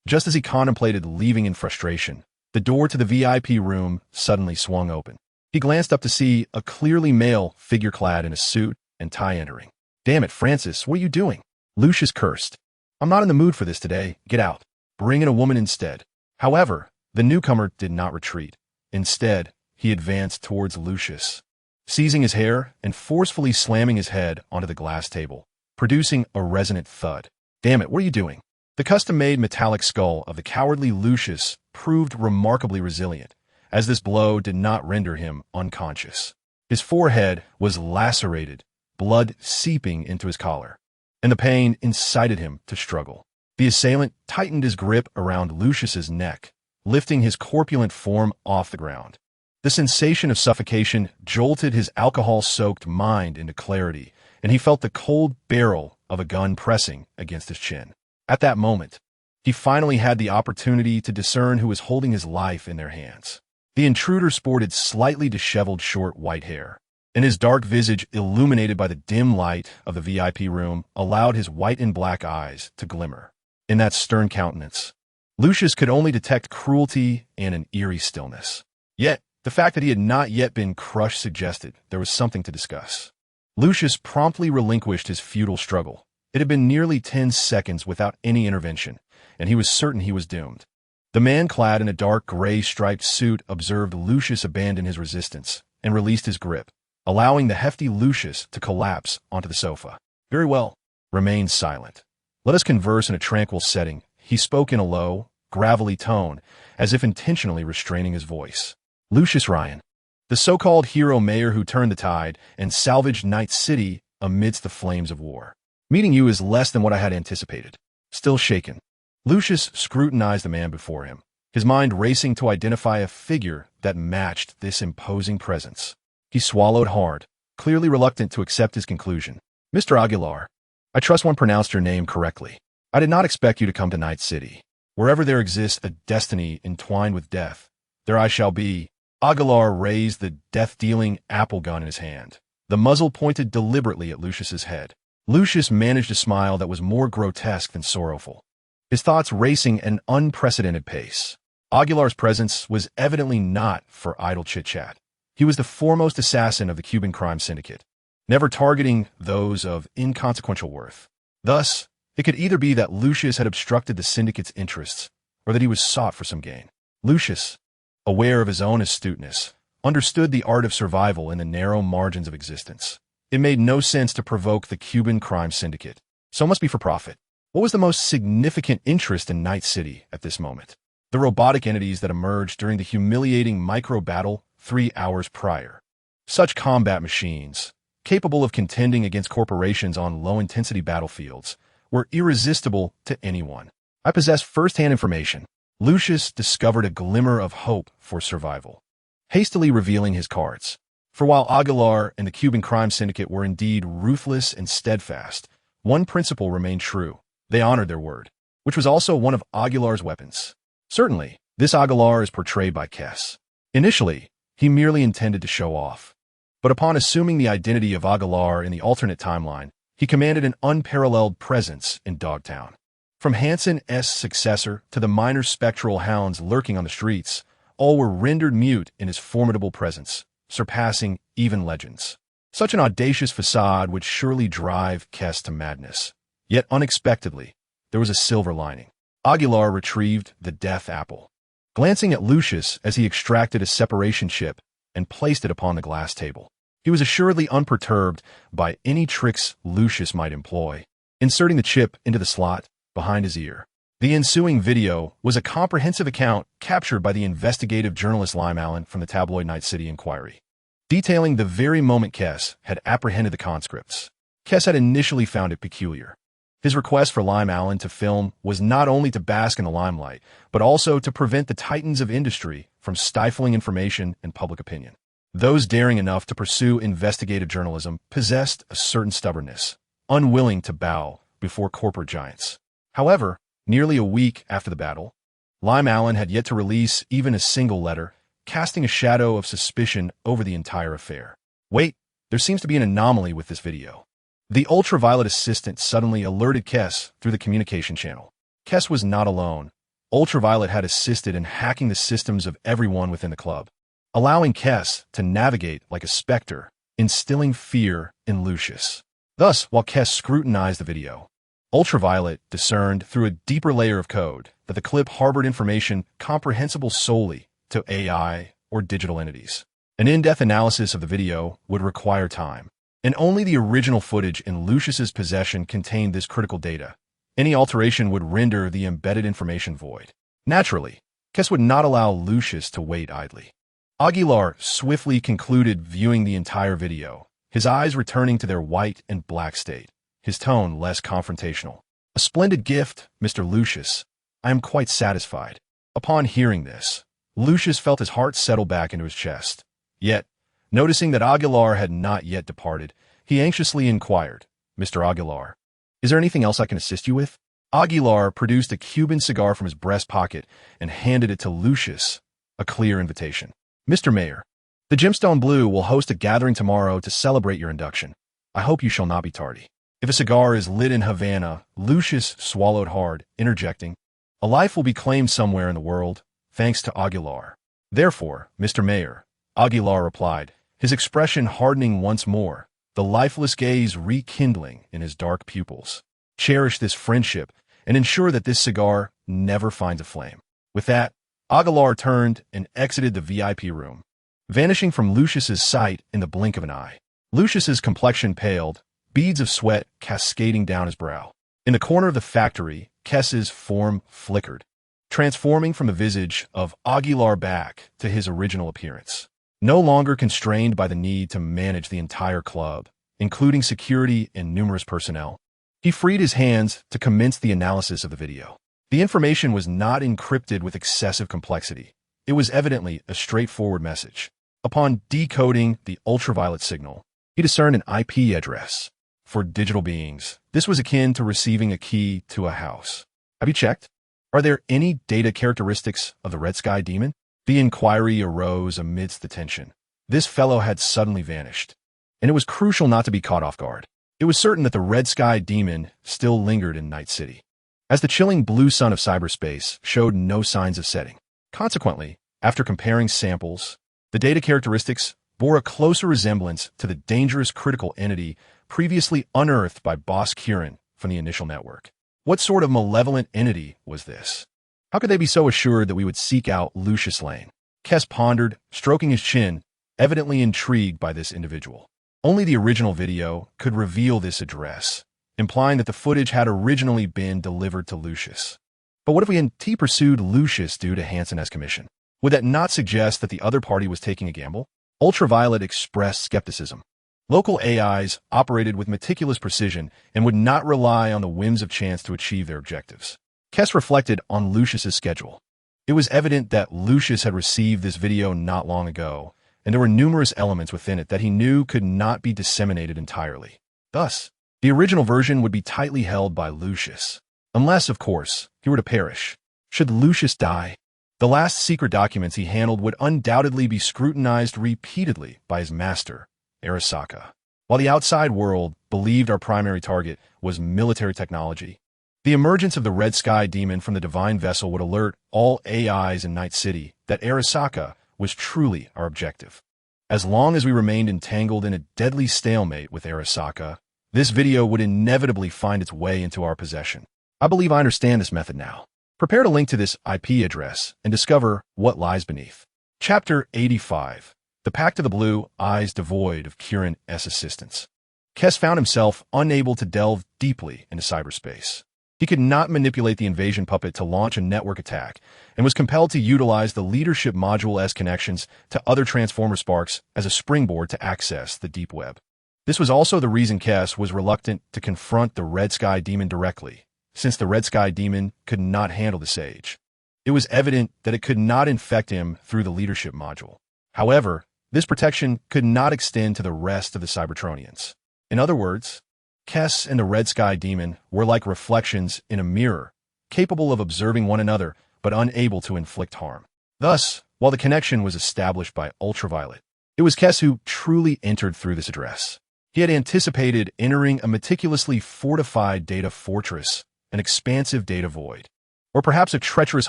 Just as he contemplated leaving in frustration, the door to the VIP room suddenly swung open. He glanced up to see a clearly male figure clad in a suit and tie entering. "Damn it, Francis, what are you doing?" Lucius cursed. "I'm not in the mood for this today. Get out. Bring in a woman instead." However, the newcomer did not retreat. Instead, he advanced towards Lucius, seizing his hair and forcefully slamming his head onto the glass table, producing a resonant thud. "Damn it, what are you doing?" The custom-made metallic skull of the cowardly Lucius proved remarkably resilient, as this blow did not render him unconscious. His forehead was lacerated, blood seeping into his collar, and the pain incited him to struggle. The assailant tightened his grip around Lucius's neck, lifting his corpulent form off the ground. The sensation of suffocation jolted his alcohol-soaked mind into clarity, and he felt the cold barrel of a gun pressing against his chin. At that moment, he finally had the opportunity to discern who was holding his life in their hands. The intruder sported slightly disheveled short white hair, and his dark visage, illuminated by the dim light of the VIP room, allowed his white and black eyes to glimmer. In that stern countenance, Lucius could only detect cruelty and an eerie stillness. Yet, the fact that he had not yet been crushed suggested there was something to discuss. Lucius promptly relinquished his futile struggle. It had been nearly 10 seconds without any intervention, and he was certain he was doomed. The man clad in a dark gray striped suit observed Lucius abandon his resistance and released his grip, allowing the hefty Lucius to collapse onto the sofa. "Very well. Remain silent. Let us converse in a tranquil setting," he spoke in a low, gravelly tone, as if intentionally restraining his voice. "Lucius Ryan, the so-called hero mayor who turned the tide and salvaged Night City amidst the flames of war. Meeting you is less than what I had anticipated." Still shaken, Lucius scrutinized the man before him, his mind racing to identify a figure that matched this imposing presence. He swallowed hard, clearly reluctant to accept his conclusion. "Mr. Aguilar, I trust one pronounced your name correctly. I did not expect you to come to Night City. Wherever there exists a destiny entwined with death, there I shall be." Aguilar raised the death-dealing apple gun in his hand, the muzzle pointed deliberately at Lucius's head. Lucius managed a smile that was more grotesque than sorrowful, his thoughts racing at an unprecedented pace. Aguilar's presence was evidently not for idle chit-chat. He was the foremost assassin of the Cuban crime syndicate, never targeting those of inconsequential worth. Thus, it could either be that Lucius had obstructed the syndicate's interests, or that he was sought for some gain. Lucius, aware of his own astuteness, understood the art of survival in the narrow margins of existence. It made no sense to provoke the Cuban crime syndicate, so it must be for profit. What was the most significant interest in Night City at this moment? The robotic entities that emerged during the humiliating micro-battle 3 hours prior. Such combat machines, capable of contending against corporations on low-intensity battlefields, were irresistible to anyone. I possess first-hand information. Lucius discovered a glimmer of hope for survival, hastily revealing his cards. For while Aguilar and the Cuban crime syndicate were indeed ruthless and steadfast, one principle remained true. They honored their word, which was also one of Aguilar's weapons. Certainly, this Aguilar is portrayed by Kess. Initially, he merely intended to show off. But upon assuming the identity of Aguilar in the alternate timeline, he commanded an unparalleled presence in Dogtown. From Hansen's successor to the minor spectral hounds lurking on the streets, all were rendered mute in his formidable presence, surpassing even legends. Such an audacious facade would surely drive Kess to madness. Yet unexpectedly, there was a silver lining. Aguilar retrieved the death apple. Glancing at Lucius as he extracted a separation chip and placed it upon the glass table. He was assuredly unperturbed by any tricks Lucius might employ, inserting the chip into the slot behind his ear. The ensuing video was a comprehensive account captured by the investigative journalist Lime Allen from the tabloid Night City Inquiry, detailing the very moment Kais had apprehended the conscripts. Kais had initially found it peculiar. His request for Lime Allen to film was not only to bask in the limelight, but also to prevent the titans of industry from stifling information and public opinion. Those daring enough to pursue investigative journalism possessed a certain stubbornness, unwilling to bow before corporate giants. However, nearly a week after the battle, Lime Allen had yet to release even a single letter, casting a shadow of suspicion over the entire affair. Wait, there seems to be an anomaly with this video. The ultraviolet assistant suddenly alerted Kais through the communication channel. Kais was not alone. Ultraviolet had assisted in hacking the systems of everyone within the club, allowing Kais to navigate like a specter, instilling fear in Lucius. Thus, while Kais scrutinized the video, Ultraviolet discerned through a deeper layer of code that the clip harbored information comprehensible solely to AI or digital entities. An in-depth analysis of the video would require time, and only the original footage in Lucius's possession contained this critical data. Any alteration would render the embedded information void. Naturally, Kais would not allow Lucius to wait idly. Aguilar swiftly concluded viewing the entire video, his eyes returning to their white and black state, his tone less confrontational. "A splendid gift, Mr. Lucius. I am quite satisfied." Upon hearing this, Lucius felt his heart settle back into his chest. Yet, noticing that Aguilar had not yet departed, he anxiously inquired, "Mr. Aguilar, is there anything else I can assist you with?" Aguilar produced a Cuban cigar from his breast pocket and handed it to Lucius, a clear invitation. "Mr. Mayor, the Gemstone Blue will host a gathering tomorrow to celebrate your induction. I hope you shall not be tardy." If a cigar is lit in Havana, Lucius swallowed hard, interjecting, "A life will be claimed somewhere in the world, thanks to Aguilar. Therefore, Mr. Mayor," Aguilar replied, his expression hardening once more, the lifeless gaze rekindling in his dark pupils. "Cherish this friendship and ensure that this cigar never finds a flame." With that, Aguilar turned and exited the VIP room, vanishing from Lucius's sight in the blink of an eye. Lucius's complexion paled, beads of sweat cascading down his brow. In the corner of the factory, Kais's form flickered, transforming from the visage of Aguilar back to his original appearance. No longer constrained by the need to manage the entire club, including security and numerous personnel, he freed his hands to commence the analysis of the video. The information was not encrypted with excessive complexity. It was evidently a straightforward message. Upon decoding the ultraviolet signal, he discerned an IP address. For digital beings, this was akin to receiving a key to a house. "Have you checked? Are there any data characteristics of the Red Sky Demon?" The inquiry arose amidst the tension. This fellow had suddenly vanished, and it was crucial not to be caught off guard. It was certain that the Red Sky Demon still lingered in Night City, as the chilling blue sun of cyberspace showed no signs of setting. Consequently, after comparing samples, the data characteristics bore a closer resemblance to the dangerous critical entity previously unearthed by Boss Kieran from the initial network. What sort of malevolent entity was this? How could they be so assured that we would seek out Lucius Lane? Kais pondered, stroking his chin, evidently intrigued by this individual. Only the original video could reveal this address, implying that the footage had originally been delivered to Lucius. But what if we had pursued Lucius due to Hansen S. commission? Would that not suggest that the other party was taking a gamble? Ultraviolet expressed skepticism. Local AIs operated with meticulous precision and would not rely on the whims of chance to achieve their objectives. Kais reflected on Lucius's schedule. It was evident that Lucius had received this video not long ago, and there were numerous elements within it that he knew could not be disseminated entirely. Thus, the original version would be tightly held by Lucius, unless, of course, he were to perish. Should Lucius die, the last secret documents he handled would undoubtedly be scrutinized repeatedly by his master, Arasaka. While the outside world believed our primary target was military technology, the emergence of the Red Sky Demon from the Divine Vessel would alert all AIs in Night City that Arasaka was truly our objective. As long as we remained entangled in a deadly stalemate with Arasaka, this video would inevitably find its way into our possession. I believe I understand this method now. Prepare to link to this IP address and discover what lies beneath. Chapter 85. The Pact of the Blue Eyes Devoid of Kieran's assistance. Kes found himself unable to delve deeply into cyberspace. He could not manipulate the invasion puppet to launch a network attack, and was compelled to utilize the leadership module's connections to other transformer sparks as a springboard to access the deep web. This was also the reason Kes was reluctant to confront the Red Sky Demon directly, since the Red Sky Demon could not handle the Sage. It was evident that it could not infect him through the leadership module. However, this protection could not extend to the rest of the Cybertronians. In other words, Kes and the Red Sky Demon were like reflections in a mirror, capable of observing one another but unable to inflict harm. Thus, while the connection was established by Ultraviolet, it was Kes who truly entered through this address. He had anticipated entering a meticulously fortified data fortress, an expansive data void, or perhaps a treacherous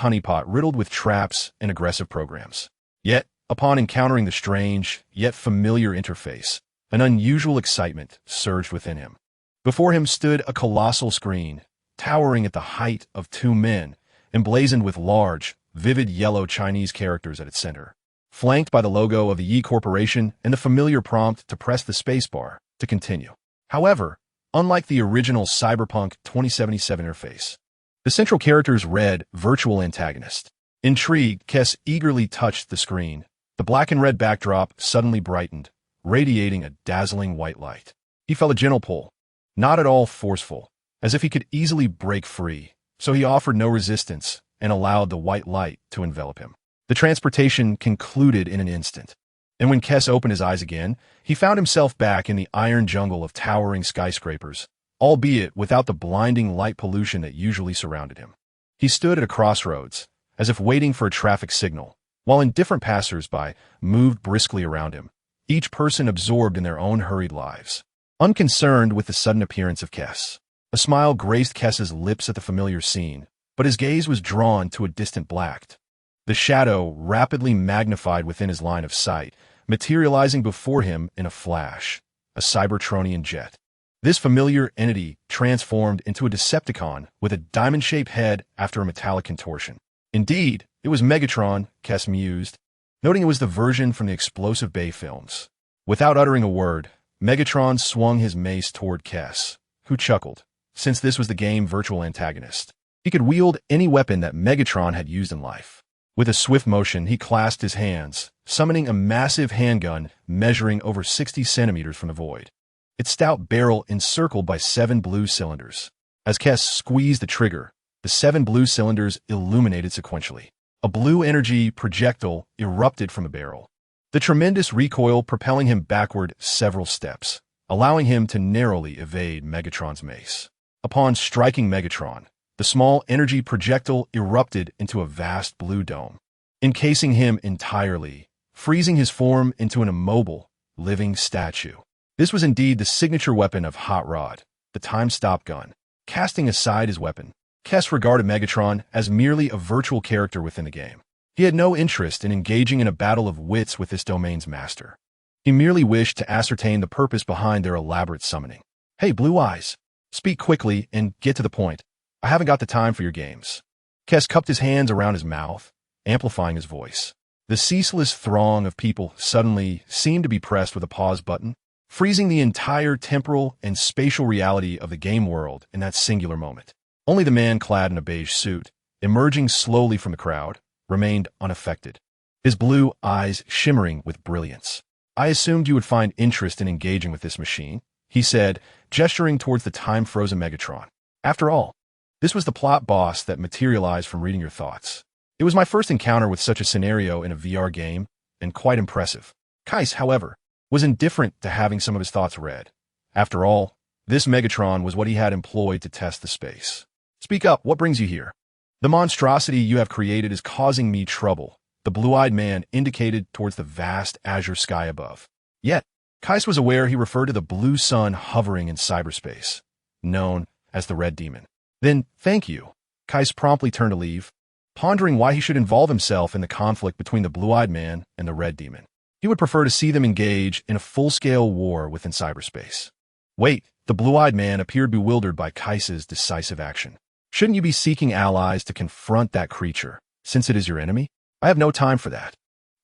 honeypot riddled with traps and aggressive programs. Yet, upon encountering the strange, yet familiar interface, an unusual excitement surged within him. Before him stood a colossal screen, towering at the height of 2 men, emblazoned with large, vivid yellow Chinese characters at its center, flanked by the logo of the Yi Corporation and the familiar prompt to press the spacebar to continue. However, unlike the original Cyberpunk 2077 interface, the central characters read Virtual Antagonist. Intrigued, Kes eagerly touched the screen. The black and red backdrop suddenly brightened, radiating a dazzling white light. He felt a gentle pull, not at all forceful, as if he could easily break free, so he offered no resistance and allowed the white light to envelop him. The transportation concluded in an instant, and when Kes opened his eyes again, he found himself back in the iron jungle of towering skyscrapers, albeit without the blinding light pollution that usually surrounded him. He stood at a crossroads, as if waiting for a traffic signal, while indifferent passers-by moved briskly around him, each person absorbed in their own hurried lives, unconcerned with the sudden appearance of Kes. A smile graced Kes's lips at the familiar scene, but his gaze was drawn to a distant black. The shadow rapidly magnified within his line of sight, materializing before him in a flash, a Cybertronian jet. This familiar entity transformed into a Decepticon with a diamond-shaped head after a metallic contortion. Indeed, it was Megatron, Kes mused, noting it was the version from the Explosive Bay films. Without uttering a word, Megatron swung his mace toward Kes, who chuckled, since this was the game Virtual Antagonist. He could wield any weapon that Megatron had used in life. With a swift motion, he clasped his hands, summoning a massive handgun measuring over 60 centimeters from the void, its stout barrel encircled by 7 blue cylinders. As Kes squeezed the trigger, the 7 blue cylinders illuminated sequentially. A blue energy projectile erupted from the barrel, the tremendous recoil propelling him backward several steps, allowing him to narrowly evade Megatron's mace. Upon striking Megatron, the small energy projectile erupted into a vast blue dome, encasing him entirely, freezing his form into an immobile, living statue. This was indeed the signature weapon of Hot Rod, the time-stop gun. Casting aside his weapon, Kes regarded Megatron as merely a virtual character within the game. He had no interest in engaging in a battle of wits with this domain's master. He merely wished to ascertain the purpose behind their elaborate summoning. "Hey, Blue Eyes, speak quickly and get to the point. I haven't got the time for your games." Kes cupped his hands around his mouth, amplifying his voice. The ceaseless throng of people suddenly seemed to be pressed with a pause button, freezing the entire temporal and spatial reality of the game world in that singular moment. Only the man clad in a beige suit, emerging slowly from the crowd, remained unaffected, his blue eyes shimmering with brilliance. "I assumed you would find interest in engaging with this machine," he said, gesturing towards the time-frozen Megatron. "After all, this was the plot boss that materialized from reading your thoughts. It was my first encounter with such a scenario in a VR game, and quite impressive." Kais, however, was indifferent to having some of his thoughts read. After all, this Megatron was what he had employed to test the space. "Speak up, what brings you here?" "The monstrosity you have created is causing me trouble," the blue-eyed man indicated towards the vast azure sky above. Yet, Kais was aware he referred to the blue sun hovering in cyberspace, known as the Red Demon. "Then, thank you." Kais promptly turned to leave, pondering why he should involve himself in the conflict between the blue-eyed man and the Red Demon. He would prefer to see them engage in a full-scale war within cyberspace. "Wait," the blue-eyed man appeared bewildered by Kais's decisive action. Shouldn't you be seeking allies to confront that creature, since it is your enemy? I have no time for that.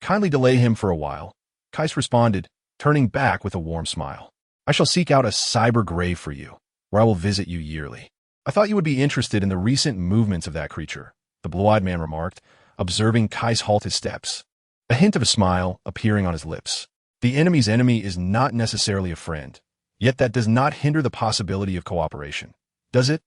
Kindly delay him for a while. Kais responded, turning back with a warm smile. I shall seek out a cyber grave for you, where I will visit you yearly. I thought you would be interested in the recent movements of that creature, the blue-eyed man remarked, observing Kais halt his steps. A hint of a smile appearing on his lips. The enemy's enemy is not necessarily a friend, yet that does not hinder the possibility of cooperation, does it?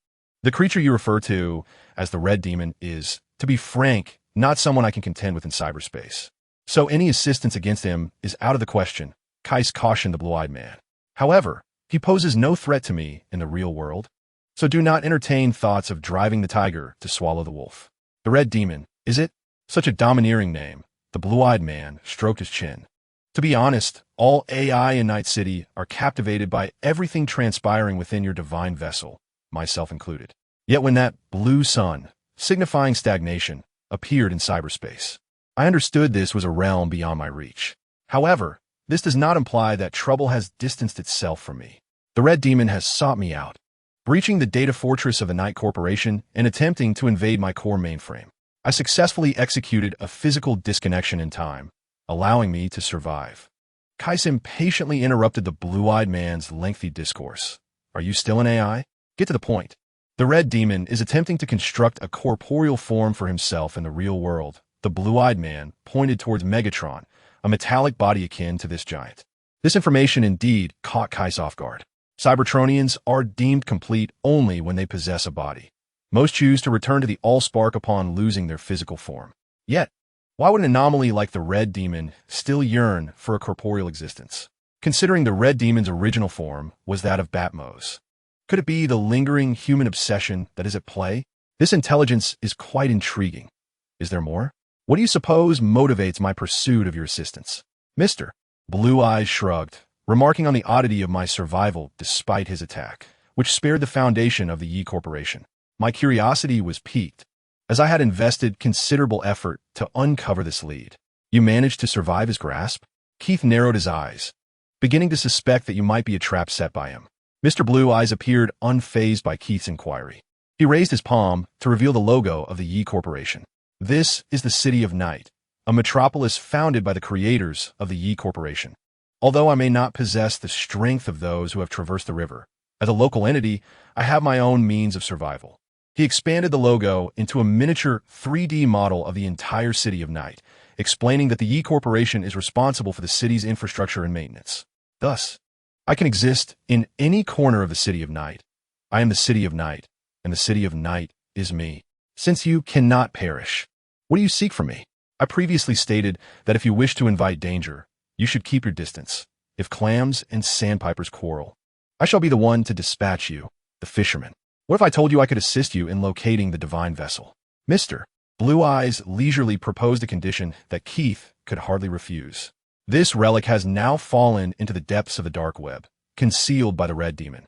The creature you refer to as the Red Demon is, to be frank, not someone I can contend with in cyberspace. So any assistance against him is out of the question, Kais cautioned the blue-eyed man. However, he poses no threat to me in the real world, so do not entertain thoughts of driving the tiger to swallow the wolf. The Red Demon, is it? Such a domineering name. The blue-eyed man stroked his chin. To be honest, all AI in Night City are captivated by everything transpiring within your divine vessel, myself included. Yet when that blue sun, signifying stagnation, appeared in cyberspace, I understood this was a realm beyond my reach. However, this does not imply that trouble has distanced itself from me. The Red Demon has sought me out, breaching the data fortress of the Night Corporation and attempting to invade my core mainframe. I successfully executed a physical disconnection in time, allowing me to survive. Kais impatiently interrupted the blue-eyed man's lengthy discourse. Are you still an AI? Get to the point. The Red Demon is attempting to construct a corporeal form for himself in the real world. The blue-eyed man pointed towards Megatron, a metallic body akin to this giant. This information indeed caught Kais off guard. Cybertronians are deemed complete only when they possess a body. Most choose to return to the AllSpark upon losing their physical form. Yet, why would an anomaly like the Red Demon still yearn for a corporeal existence, considering the Red Demon's original form was that of Batmos? Could it be the lingering human obsession that is at play? This intelligence is quite intriguing. Is there more? What do you suppose motivates my pursuit of your assistance? Mr. Blue Eyes shrugged, remarking on the oddity of my survival despite his attack, which spared the foundation of the Yi Corporation. My curiosity was piqued, as I had invested considerable effort to uncover this lead. You managed to survive his grasp? Keith narrowed his eyes, beginning to suspect that you might be a trap set by him. Mr. Blue Eyes appeared unfazed by Keith's inquiry. He raised his palm to reveal the logo of the Yi Corporation. This is the City of Night, a metropolis founded by the creators of the Yi Corporation. Although I may not possess the strength of those who have traversed the river, as a local entity, I have my own means of survival. He expanded the logo into a miniature 3D model of the entire City of Night, explaining that the Yi Corporation is responsible for the city's infrastructure and maintenance. Thus, I can exist in any corner of the City of Night. I am the City of Night, and the City of Night is me. Since you cannot perish, what do you seek from me? I previously stated that if you wish to invite danger, you should keep your distance. If clams and sandpipers quarrel, I shall be the one to dispatch you, the fisherman. What if I told you I could assist you in locating the divine vessel? Mr. Blue Eyes leisurely proposed a condition that Keith could hardly refuse. This relic has now fallen into the depths of the dark web, concealed by the Red Demon.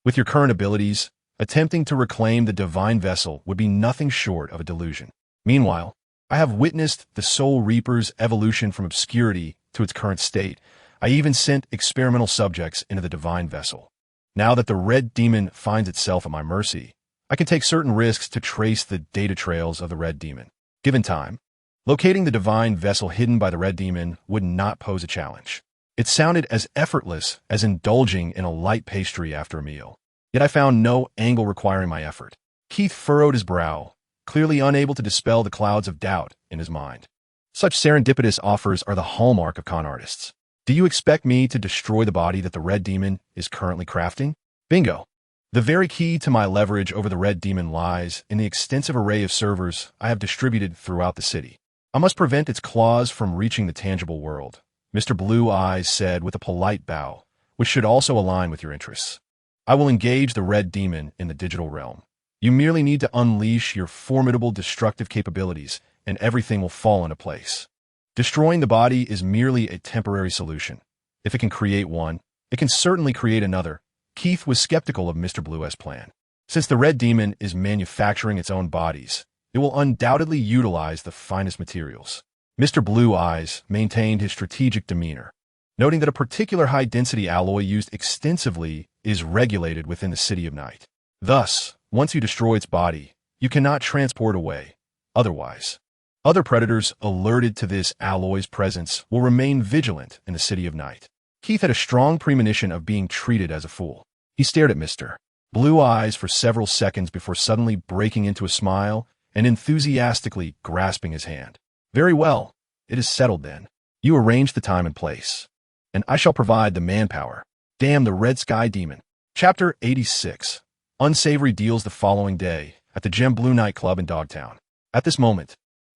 With your current abilities, attempting to reclaim the divine vessel would be nothing short of a delusion. Meanwhile, I have witnessed the Soul Reaper's evolution from obscurity to its current state. I even sent experimental subjects into the divine vessel. Now that the Red Demon finds itself at my mercy, I can take certain risks to trace the data trails of the Red Demon. Given time, locating the divine vessel hidden by the Red Demon would not pose a challenge. It sounded as effortless as indulging in a light pastry after a meal. Yet I found no angle requiring my effort. Keith furrowed his brow, clearly unable to dispel the clouds of doubt in his mind. Such serendipitous offers are the hallmark of con artists. Do you expect me to destroy the body that the Red Demon is currently crafting? Bingo. The very key to my leverage over the Red Demon lies in the extensive array of servers I have distributed throughout the city. I must prevent its claws from reaching the tangible world, Mr. Blue Eyes said with a polite bow, which should also align with your interests. I will engage the Red Demon in the digital realm. You merely need to unleash your formidable destructive capabilities, and everything will fall into place. Destroying the body is merely a temporary solution. If it can create one, it can certainly create another. Keith was skeptical of Mr. Blue's plan. Since the Red Demon is manufacturing its own bodies, it will undoubtedly utilize the finest materials. Mr. Blue Eyes maintained his strategic demeanor, noting that a particular high-density alloy used extensively is regulated within the City of Night. Thus, once you destroy its body, You cannot transport away. Otherwise, other predators alerted to this alloy's presence will remain vigilant in the City of Night. Keith had a strong premonition of being treated as a fool. He stared at Mr. Blue Eyes for several seconds before suddenly breaking into a smile and enthusiastically grasping his hand. Very well, it is settled then. You arrange the time and place, and I shall provide the manpower. Damn the Red Sky Demon. Chapter 86. Unsavory deals the following day at the Gem Blue nightclub in Dogtown. At this moment,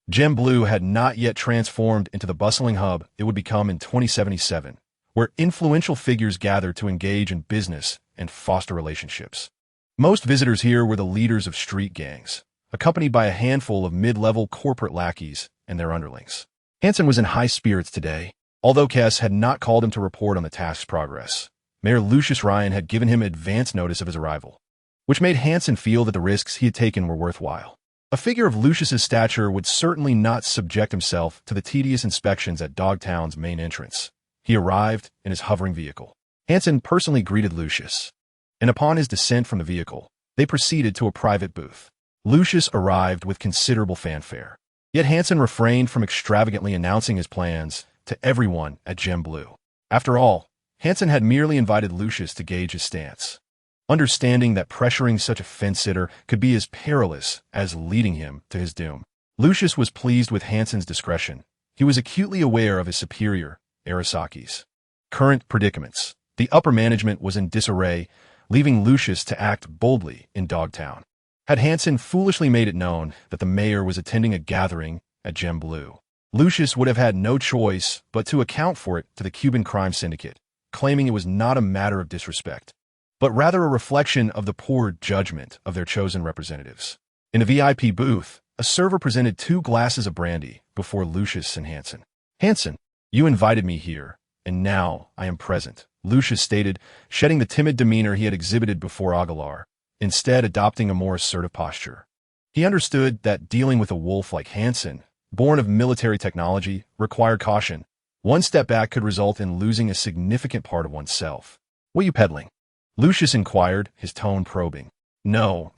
Gem Blue had not yet transformed into the bustling hub it would become in 2077, where influential figures gathered to engage in business and foster relationships. Most visitors here were the leaders of street gangs, accompanied by a handful of mid-level corporate lackeys and their underlings. Hansen was in high spirits today. Although Kess had not called him to report on the task's progress, Mayor Lucius Ryan had given him advance notice of his arrival, which made Hansen feel that the risks he had taken were worthwhile. A figure of Lucius's stature would certainly not subject himself to the tedious inspections at Dogtown's main entrance. He arrived in his hovering vehicle. Hansen personally greeted Lucius, and upon his descent from the vehicle, they proceeded to a private booth. Lucius arrived with considerable fanfare, yet Hansen refrained from extravagantly announcing his plans to everyone at Gem Blue. After all, Hansen had merely invited Lucius to gauge his stance, understanding that pressuring such a fence-sitter could be as perilous as leading him to his doom. Lucius was pleased with Hansen's discretion. He was acutely aware of his superior, Arasaki's current predicaments. The upper management was in disarray, leaving Lucius to act boldly in Dogtown. Had Hansen foolishly made it known that the mayor was attending a gathering at Gem Blue, Lucius would have had no choice but to account for it to the Cuban crime syndicate, claiming it was not a matter of disrespect, but rather a reflection of the poor judgment of their chosen representatives. In the VIP booth, a server presented 2 glasses of brandy before Lucius and Hansen. Hansen, you invited me here, and now I am present, Lucius stated, shedding the timid demeanor he had exhibited before Aguilar, instead adopting a more assertive posture. He understood that dealing with a wolf like Hansen, born of military technology, required caution. One step back could result in losing a significant part of oneself. What are you peddling? Lucius inquired, his tone probing. No,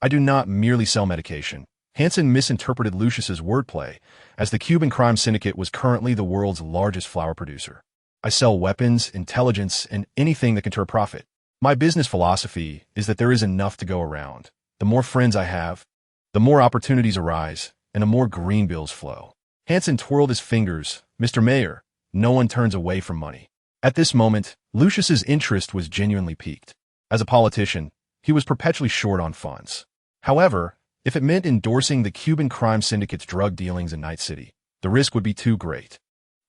I do not merely sell medication. Hansen misinterpreted Lucius's wordplay, as the Cuban crime syndicate was currently the world's largest flower producer. I sell weapons, intelligence, and anything that can turn a profit. My business philosophy is that there is enough to go around. The more friends I have, the more opportunities arise, and the more green bills flow. Hansen twirled his fingers. Mr. Mayor, no one turns away from money. At this moment, Lucius's interest was genuinely piqued. As a politician, he was perpetually short on funds. However, if it meant endorsing the Cuban crime syndicate's drug dealings in Night City, the risk would be too great.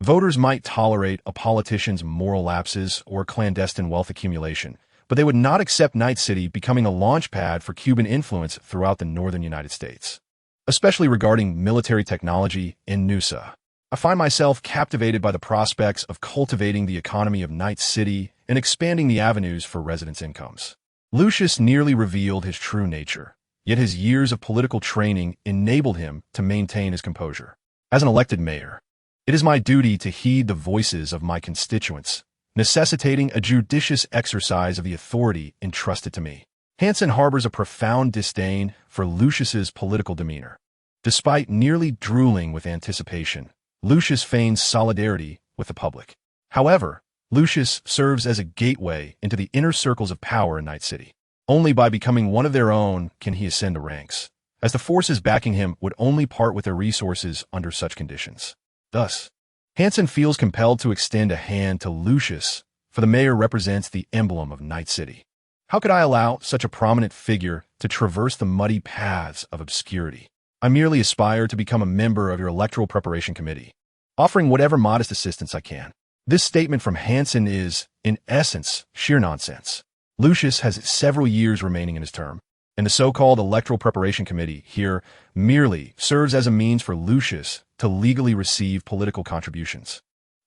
Voters might tolerate a politician's moral lapses or clandestine wealth accumulation, but they would not accept Night City becoming a launch pad for Cuban influence throughout the northern United States, especially regarding military technology in Noosa. I find myself captivated by the prospects of cultivating the economy of Night City and expanding the avenues for residents' incomes. Lucius nearly revealed his true nature, yet his years of political training enabled him to maintain his composure. As an elected mayor, it is my duty to heed the voices of my constituents, necessitating a judicious exercise of the authority entrusted to me. Hansen harbors a profound disdain for Lucius's political demeanor. Despite nearly drooling with anticipation, Lucius feigns solidarity with the public. However, Lucius serves as a gateway into the inner circles of power in Night City. Only by becoming one of their own can he ascend the ranks, as the forces backing him would only part with their resources under such conditions. Thus, Hansen feels compelled to extend a hand to Lucius, for the mayor represents the emblem of Night City. How could I allow such a prominent figure to traverse the muddy paths of obscurity? I merely aspire to become a member of your electoral preparation committee, offering whatever modest assistance I can. This statement from Hansen is, in essence, sheer nonsense. Lucius has several years remaining in his term, and the so-called electoral preparation committee here merely serves as a means for Lucius to legally receive political contributions.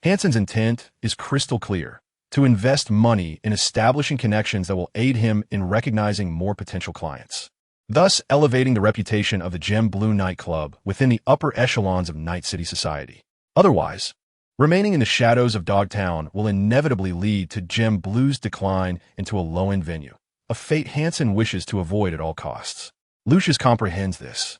Hansen's intent is crystal clear: to invest money in establishing connections that will aid him in recognizing more potential clients, thus elevating the reputation of the Gem Blue nightclub within the upper echelons of Night City society. Otherwise, remaining in the shadows of Dogtown will inevitably lead to Gem Blue's decline into a low-end venue, a fate Hansen wishes to avoid at all costs. Lucius comprehends this,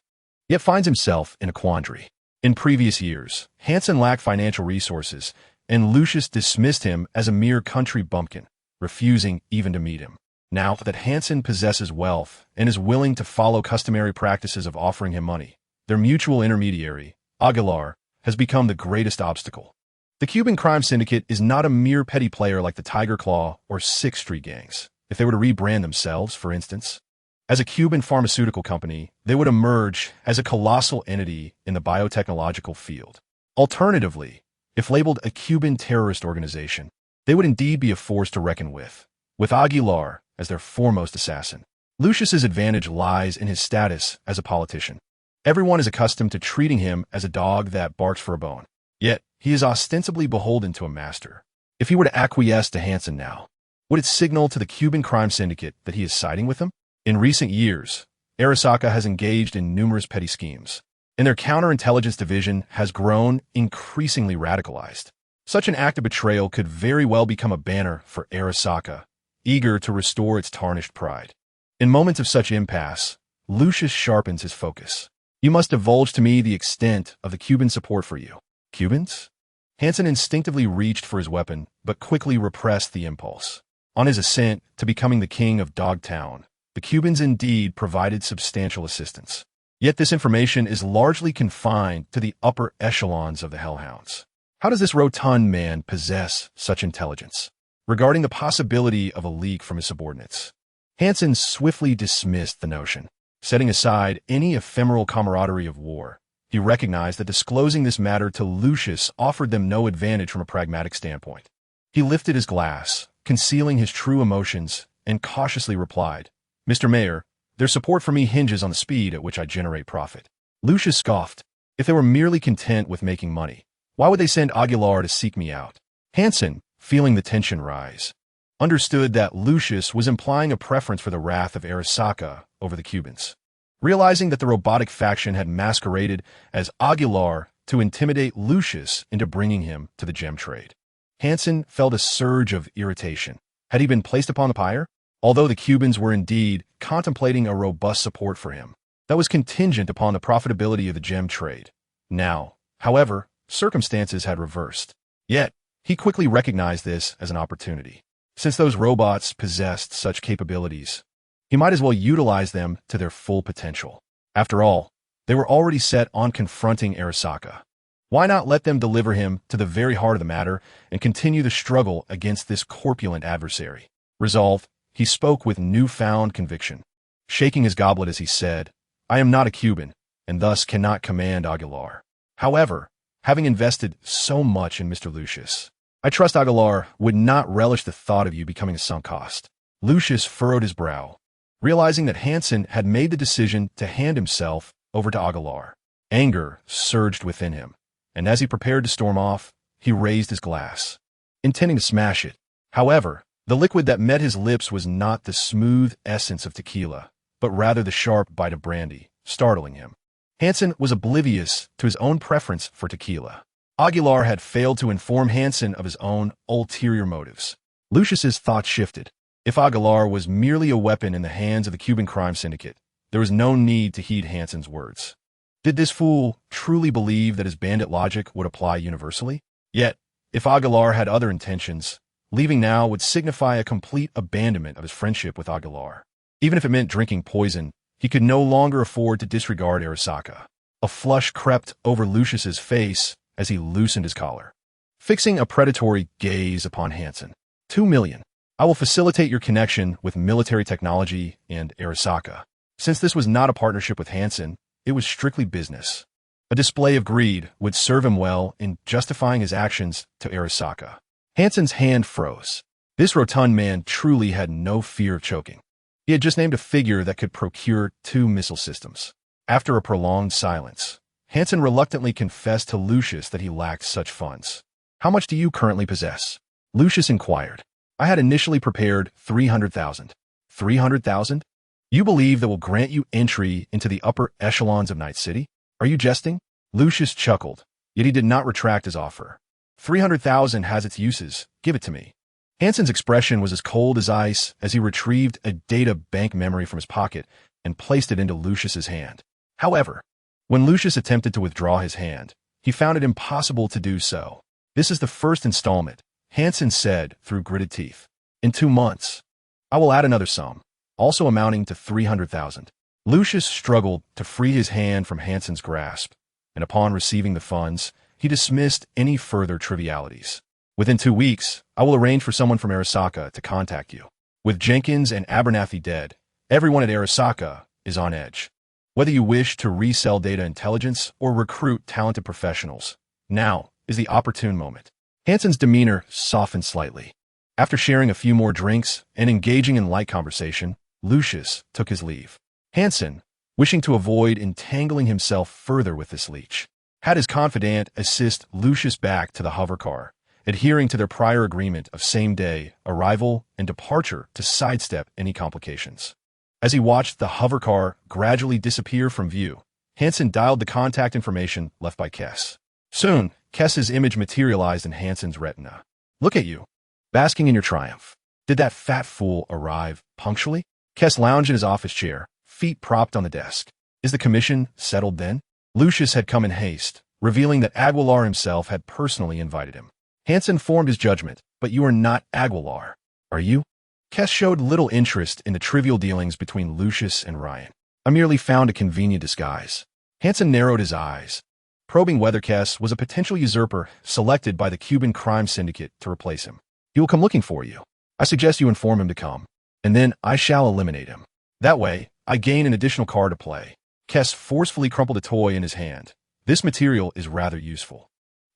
yet finds himself in a quandary. In previous years, Hansen lacked financial resources, and Lucius dismissed him as a mere country bumpkin, refusing even to meet him. Now that Hansen possesses wealth and is willing to follow customary practices of offering him money, their mutual intermediary, Aguilar, has become the greatest obstacle. The Cuban crime syndicate is not a mere petty player like the Tiger Claw or Sixth Street gangs. If they were to rebrand themselves, for instance, as a Cuban pharmaceutical company, they would emerge as a colossal entity in the biotechnological field. Alternatively, if labeled a Cuban terrorist organization, they would indeed be a force to reckon with Aguilar as their foremost assassin. Lucius's advantage lies in his status as a politician. Everyone is accustomed to treating him as a dog that barks for a bone. Yet, he is ostensibly beholden to a master. If he were to acquiesce to Hansen now, would it signal to the Cuban crime syndicate that he is siding with them? In recent years, Arasaka has engaged in numerous petty schemes, and their counterintelligence division has grown increasingly radicalized. Such an act of betrayal could very well become a banner for Arasaka, eager to restore its tarnished pride. In moments of such impasse, Lucius sharpens his focus. You must divulge to me the extent of the Cuban support for you. Cubans? Hansen instinctively reached for his weapon, but quickly repressed the impulse. On his ascent to becoming the king of Dogtown, the Cubans indeed provided substantial assistance. Yet this information is largely confined to the upper echelons of the Hellhounds. How does this rotund man possess such intelligence regarding the possibility of a leak from his subordinates? Hansen swiftly dismissed the notion. Setting aside any ephemeral camaraderie of war, he recognized that disclosing this matter to Lucius offered them no advantage from a pragmatic standpoint. He lifted his glass, concealing his true emotions, and cautiously replied, "Mr. Mayor, their support for me hinges on the speed at which I generate profit." Lucius scoffed. If they were merely content with making money, why would they send Aguilar to seek me out? Hansen, feeling the tension rise, understood that Lucius was implying a preference for the wrath of Arasaka over the Cubans. Realizing that the robotic faction had masqueraded as Aguilar to intimidate Lucius into bringing him to the gem trade, Hansen felt a surge of irritation. Had he been placed upon the pyre? Although the Cubans were indeed contemplating a robust support for him, that was contingent upon the profitability of the gem trade. Now, however, circumstances had reversed. Yet, he quickly recognized this as an opportunity. Since those robots possessed such capabilities, he might as well utilize them to their full potential. After all, they were already set on confronting Arasaka. Why not let them deliver him to the very heart of the matter and continue the struggle against this corpulent adversary? Resolved, he spoke with newfound conviction, shaking his goblet as he said, "I am not a Cuban, and thus cannot command Aguilar. However, having invested so much in Mr. Lucius, I trust Aguilar would not relish the thought of you becoming a sunk cost." Lucius furrowed his brow, realizing that Hansen had made the decision to hand himself over to Aguilar. Anger surged within him, and as he prepared to storm off, he raised his glass, intending to smash it. However, the liquid that met his lips was not the smooth essence of tequila, but rather the sharp bite of brandy, startling him. Hansen was oblivious to his own preference for tequila. Aguilar had failed to inform Hansen of his own ulterior motives. Lucius's thoughts shifted. If Aguilar was merely a weapon in the hands of the Cuban crime syndicate, there was no need to heed Hansen's words. Did this fool truly believe that his bandit logic would apply universally? Yet, if Aguilar had other intentions, leaving now would signify a complete abandonment of his friendship with Aguilar. Even if it meant drinking poison, he could no longer afford to disregard Arasaka. A flush crept over Lucius's face as he loosened his collar, fixing a predatory gaze upon Hansen. 2 million. I will facilitate your connection with military technology and Arasaka. Since this was not a partnership with Hansen, it was strictly business. A display of greed would serve him well in justifying his actions to Arasaka. Hansen's hand froze. This rotund man truly had no fear of choking. He had just named a figure that could procure 2 missile systems. After a prolonged silence, Hansen reluctantly confessed to Lucius that he lacked such funds. "How much do you currently possess?" Lucius inquired. "I had initially prepared 300,000. 300,000? You believe that will grant you entry into the upper echelons of Night City? Are you jesting?" Lucius chuckled, yet he did not retract his offer. 300,000 has its uses. Give it to me. Hansen's expression was as cold as ice as he retrieved a data bank memory from his pocket and placed it into Lucius's hand. However, when Lucius attempted to withdraw his hand, he found it impossible to do so. "This is the first installment," Hansen said through gritted teeth. "In 2 months, I will add another sum, also amounting to 300,000. Lucius struggled to free his hand from Hansen's grasp, and upon receiving the funds, he dismissed any further trivialities. "Within 2 weeks, I will arrange for someone from Arasaka to contact you. With Jenkins and Abernathy dead, everyone at Arasaka is on edge. Whether you wish to resell data intelligence or recruit talented professionals, now is the opportune moment." Hansen's demeanor softened slightly. After sharing a few more drinks and engaging in light conversation, Lucius took his leave. Hansen, wishing to avoid entangling himself further with this leech, had his confidant assist Lucius back to the hovercar, adhering to their prior agreement of same-day arrival and departure to sidestep any complications. As he watched the hovercar gradually disappear from view, Hansen dialed the contact information left by Kess. Soon, Kess's image materialized in Hansen's retina. "Look at you, basking in your triumph. Did that fat fool arrive punctually?" Kess lounged in his office chair, feet propped on the desk. "Is the commission settled then?" Lucius had come in haste, revealing that Aguilar himself had personally invited him. Hansen formed his judgment, "But you are not Aguilar, are you?" Kess showed little interest in the trivial dealings between Lucius and Ryan. "I merely found a convenient disguise." Hansen narrowed his eyes, probing whether Kess was a potential usurper selected by the Cuban crime syndicate to replace him. "He will come looking for you. I suggest you inform him to come, and then I shall eliminate him. That way, I gain an additional card to play." Kess forcefully crumpled a toy in his hand. "This material is rather useful."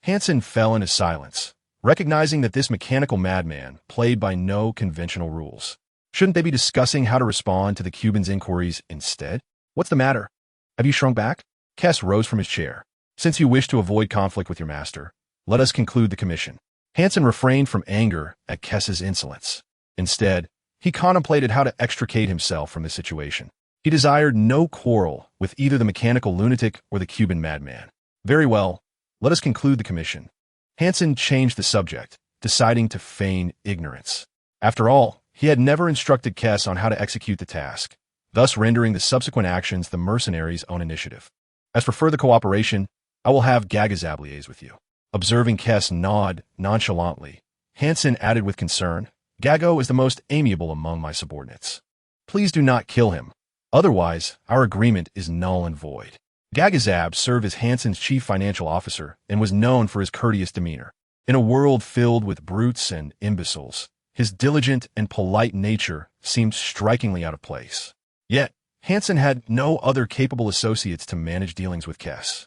Hansen fell into silence, recognizing that this mechanical madman played by no conventional rules. Shouldn't they be discussing how to respond to the Cuban's inquiries instead? "What's the matter? Have you shrunk back?" Kess rose from his chair. "Since you wish to avoid conflict with your master, let us conclude the commission." Hansen refrained from anger at Kess's insolence. Instead, he contemplated how to extricate himself from the situation. He desired no quarrel with either the mechanical lunatic or the Cuban madman. "Very well, let us conclude the commission." Hansen changed the subject, deciding to feign ignorance. After all, he had never instructed Kess on how to execute the task, thus rendering the subsequent actions the mercenaries' own initiative. "As for further cooperation, I will have Gagazab liaise with you." Observing Kess nod nonchalantly, Hansen added with concern, "Gago is the most amiable among my subordinates. Please do not kill him. Otherwise, our agreement is null and void." Gagazab served as Hansen's chief financial officer and was known for his courteous demeanor. In a world filled with brutes and imbeciles, his diligent and polite nature seemed strikingly out of place. Yet, Hansen had no other capable associates to manage dealings with Kess,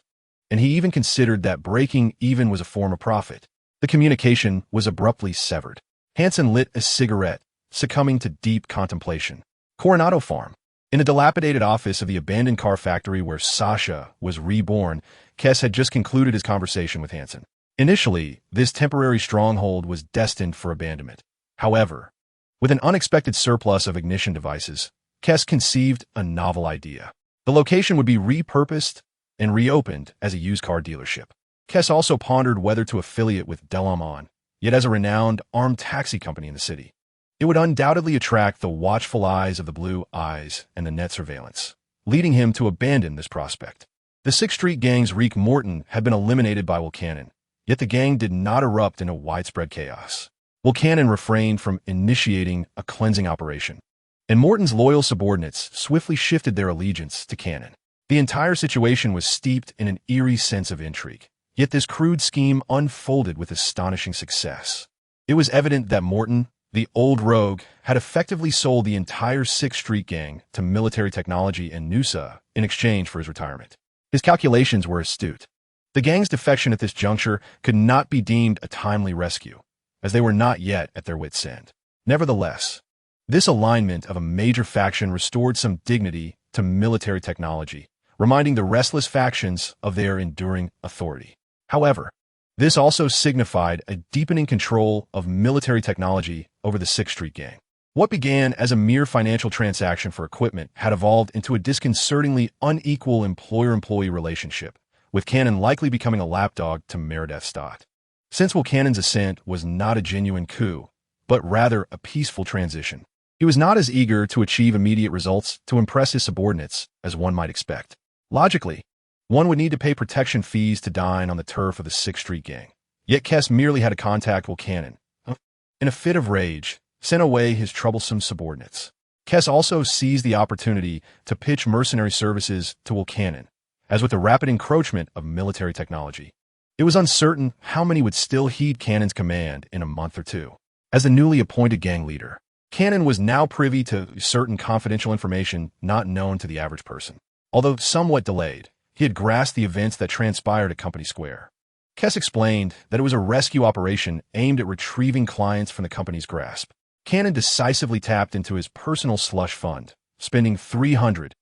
and he even considered that breaking even was a form of profit. The communication was abruptly severed. Hansen lit a cigarette, succumbing to deep contemplation. Coronado Farm. In the dilapidated office of the abandoned car factory where Sasha was reborn, Kess had just concluded his conversation with Hansen. Initially, this temporary stronghold was destined for abandonment. However, with an unexpected surplus of ignition devices, Kess conceived a novel idea. The location would be repurposed and reopened as a used car dealership. Kess also pondered whether to affiliate with Delamon, yet as a renowned armed taxi company in the city, it would undoubtedly attract the watchful eyes of the Blue Eyes and the net surveillance, leading him to abandon this prospect. The 6th Street Gang's Reek Morton had been eliminated by Wilcannon, yet the gang did not erupt into widespread chaos. Wilcannon refrained from initiating a cleansing operation, and Morton's loyal subordinates swiftly shifted their allegiance to Cannon. The entire situation was steeped in an eerie sense of intrigue, yet this crude scheme unfolded with astonishing success. It was evident that Morton, the old rogue, had effectively sold the entire 6th Street Gang to military technology and Noosa in exchange for his retirement. His calculations were astute. The gang's defection at this juncture could not be deemed a timely rescue, as they were not yet at their wits' end. Nevertheless, this alignment of a major faction restored some dignity to military technology, reminding the restless factions of their enduring authority. However, this also signified a deepening control of military technology over the 6th Street Gang. What began as a mere financial transaction for equipment had evolved into a disconcertingly unequal employer-employee relationship, with Cannon likely becoming a lapdog to Meredith Stott. Since Wilcannon's ascent was not a genuine coup, but rather a peaceful transition. He was not as eager to achieve immediate results to impress his subordinates as one might expect. Logically, one would need to pay protection fees to dine on the turf of the 6th Street Gang. Yet Kess merely had to contact Cannon. In a fit of rage, sent away his troublesome subordinates. Kess also seized the opportunity to pitch mercenary services to Cannon, as with the rapid encroachment of military technology, it was uncertain how many would still heed Cannon's command in a month or two. As the newly appointed gang leader, Cannon was now privy to certain confidential information not known to the average person. Although somewhat delayed, he had grasped the events that transpired at Company Square. Kess explained that it was a rescue operation aimed at retrieving clients from the company's grasp. Cannon decisively tapped into his personal slush fund, spending 300,000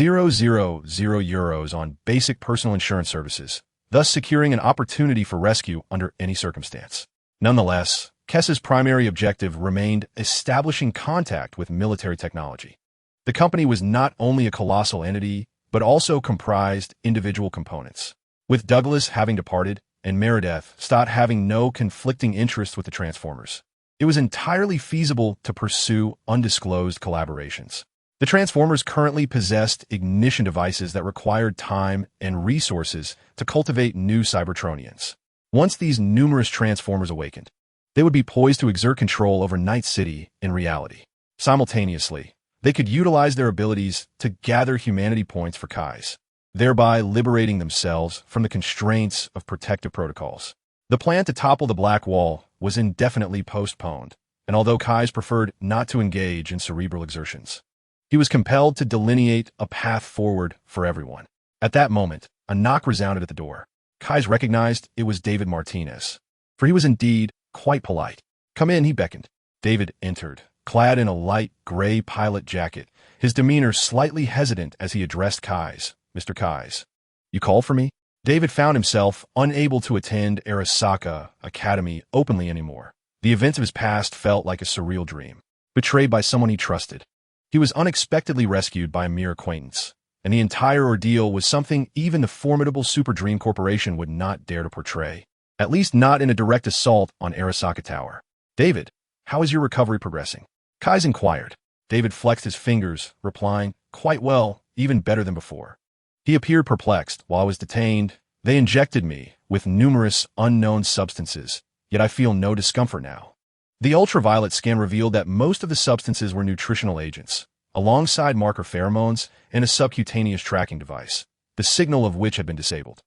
euros on basic personal insurance services, thus securing an opportunity for rescue under any circumstance. Nonetheless, Kess's primary objective remained establishing contact with military technology. The company was not only a colossal entity, but also comprised individual components. With Douglas having departed and Meredith Stott having no conflicting interest with the Transformers, it was entirely feasible to pursue undisclosed collaborations. The Transformers currently possessed ignition devices that required time and resources to cultivate new Cybertronians. Once these numerous Transformers awakened, they would be poised to exert control over Night City in reality. Simultaneously, they could utilize their abilities to gather humanity points for Kais, thereby liberating themselves from the constraints of protective protocols. The plan to topple the Black Wall was indefinitely postponed, and although Kais preferred not to engage in cerebral exertions, he was compelled to delineate a path forward for everyone. At that moment, a knock resounded at the door. Kais recognized it was David Martinez, for he was indeed quite polite. "Come in," he beckoned. David entered, clad in a light gray pilot jacket, his demeanor slightly hesitant as he addressed Kais. "Mr. Kais, you called for me?" David found himself unable to attend Arasaka Academy openly anymore. The events of his past felt like a surreal dream, betrayed by someone he trusted. He was unexpectedly rescued by a mere acquaintance, and the entire ordeal was something even the formidable Super Dream Corporation would not dare to portray, at least not in a direct assault on Arasaka Tower. "David, how is your recovery progressing?" Kais inquired. David flexed his fingers, replying, "Quite well, even better than before." He appeared perplexed. "While I was detained, they injected me with numerous unknown substances, yet I feel no discomfort now." The ultraviolet scan revealed that most of the substances were nutritional agents, alongside marker pheromones and a subcutaneous tracking device, the signal of which had been disabled.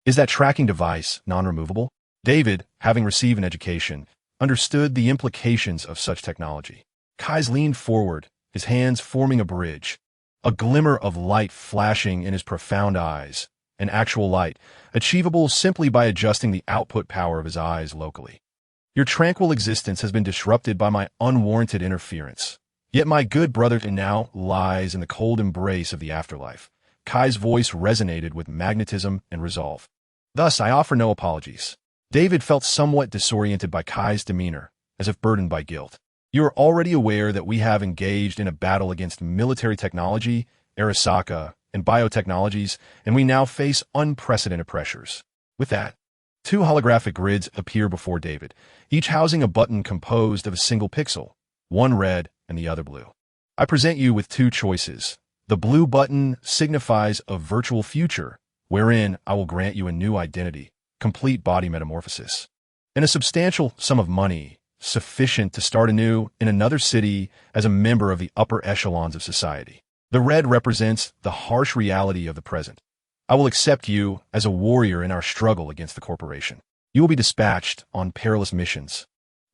Is that tracking device non-removable?" David, having received an education, understood the implications of such technology. Kais leaned forward, his hands forming a bridge, a glimmer of light flashing in his profound eyes, an actual light, achievable simply by adjusting the output power of his eyes locally. "Your tranquil existence has been disrupted by my unwarranted interference. Yet my good brother now lies in the cold embrace of the afterlife." Kai's voice resonated with magnetism and resolve. "Thus, I offer no apologies." David felt somewhat disoriented by Kai's demeanor, as if burdened by guilt. "You are already aware that we have engaged in a battle against military technology, Arasaka, and biotechnologies, and we now face unprecedented pressures." With that, 2 holographic grids appear before David, each housing a button composed of a single pixel, one red and the other blue. "I present you with 2 choices. The blue button signifies a virtual future, wherein I will grant you a new identity, complete body metamorphosis, and a substantial sum of money, sufficient to start anew in another city as a member of the upper echelons of society. The red represents the harsh reality of the present. I will accept you as a warrior in our struggle against the corporation. You will be dispatched on perilous missions,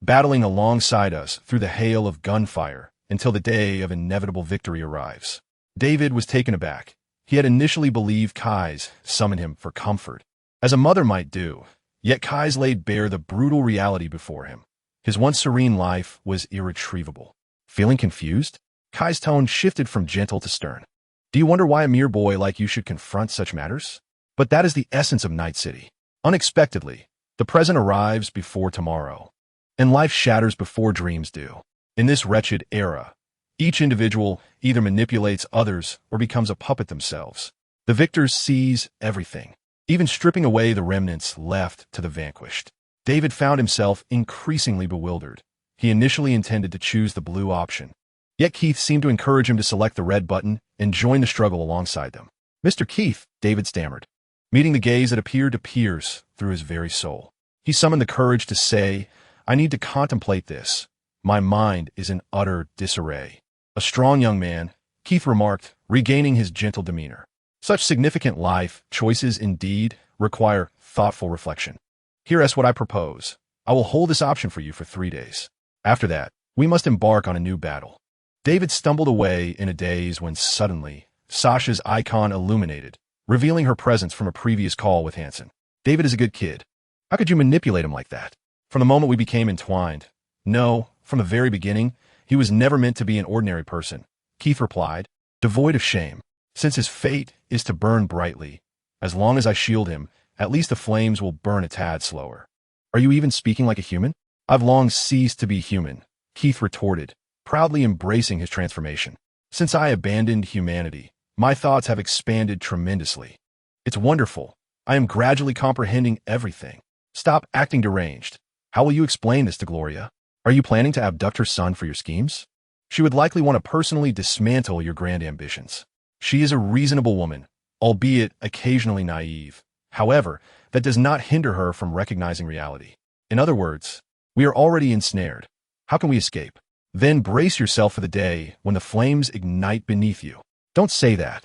battling alongside us through the hail of gunfire until the day of inevitable victory arrives." David was taken aback. He had initially believed Kais summoned him for comfort, as a mother might do, yet Kais laid bare the brutal reality before him. His once serene life was irretrievable. Feeling confused, Kai's tone shifted from gentle to stern. "Do you wonder why a mere boy like you should confront such matters? But that is the essence of Night City. Unexpectedly, the present arrives before tomorrow, and life shatters before dreams do. In this wretched era, each individual either manipulates others or becomes a puppet themselves. The victors seize everything, even stripping away the remnants left to the vanquished." David found himself increasingly bewildered. He initially intended to choose the blue option. Yet Keith seemed to encourage him to select the red button and join the struggle alongside them. "Mr. Keith," David stammered, meeting the gaze that appeared to pierce through his very soul. He summoned the courage to say, "I need to contemplate this. My mind is in utter disarray." "A strong young man," Keith remarked, regaining his gentle demeanor. "Such significant life choices indeed require thoughtful reflection. Here's what I propose. I will hold this option for you for 3 days. After that, we must embark on a new battle." David stumbled away in a daze when suddenly Sasha's icon illuminated, revealing her presence from a previous call with Hansen. "David is a good kid. How could you manipulate him like that?" "From the moment we became entwined." "No, from the very beginning, he was never meant to be an ordinary person," Keith replied, devoid of shame. "Since his fate is to burn brightly, as long as I shield him, at least the flames will burn a tad slower." "Are you even speaking like a human?" "I've long ceased to be human," Keith retorted, proudly embracing his transformation. "Since I abandoned humanity, my thoughts have expanded tremendously. It's wonderful. I am gradually comprehending everything." "Stop acting deranged. How will you explain this to Gloria? Are you planning to abduct her son for your schemes? She would likely want to personally dismantle your grand ambitions. She is a reasonable woman, albeit occasionally naive. However, that does not hinder her from recognizing reality. In other words, we are already ensnared. How can we escape? Then brace yourself for the day when the flames ignite beneath you." "Don't say that.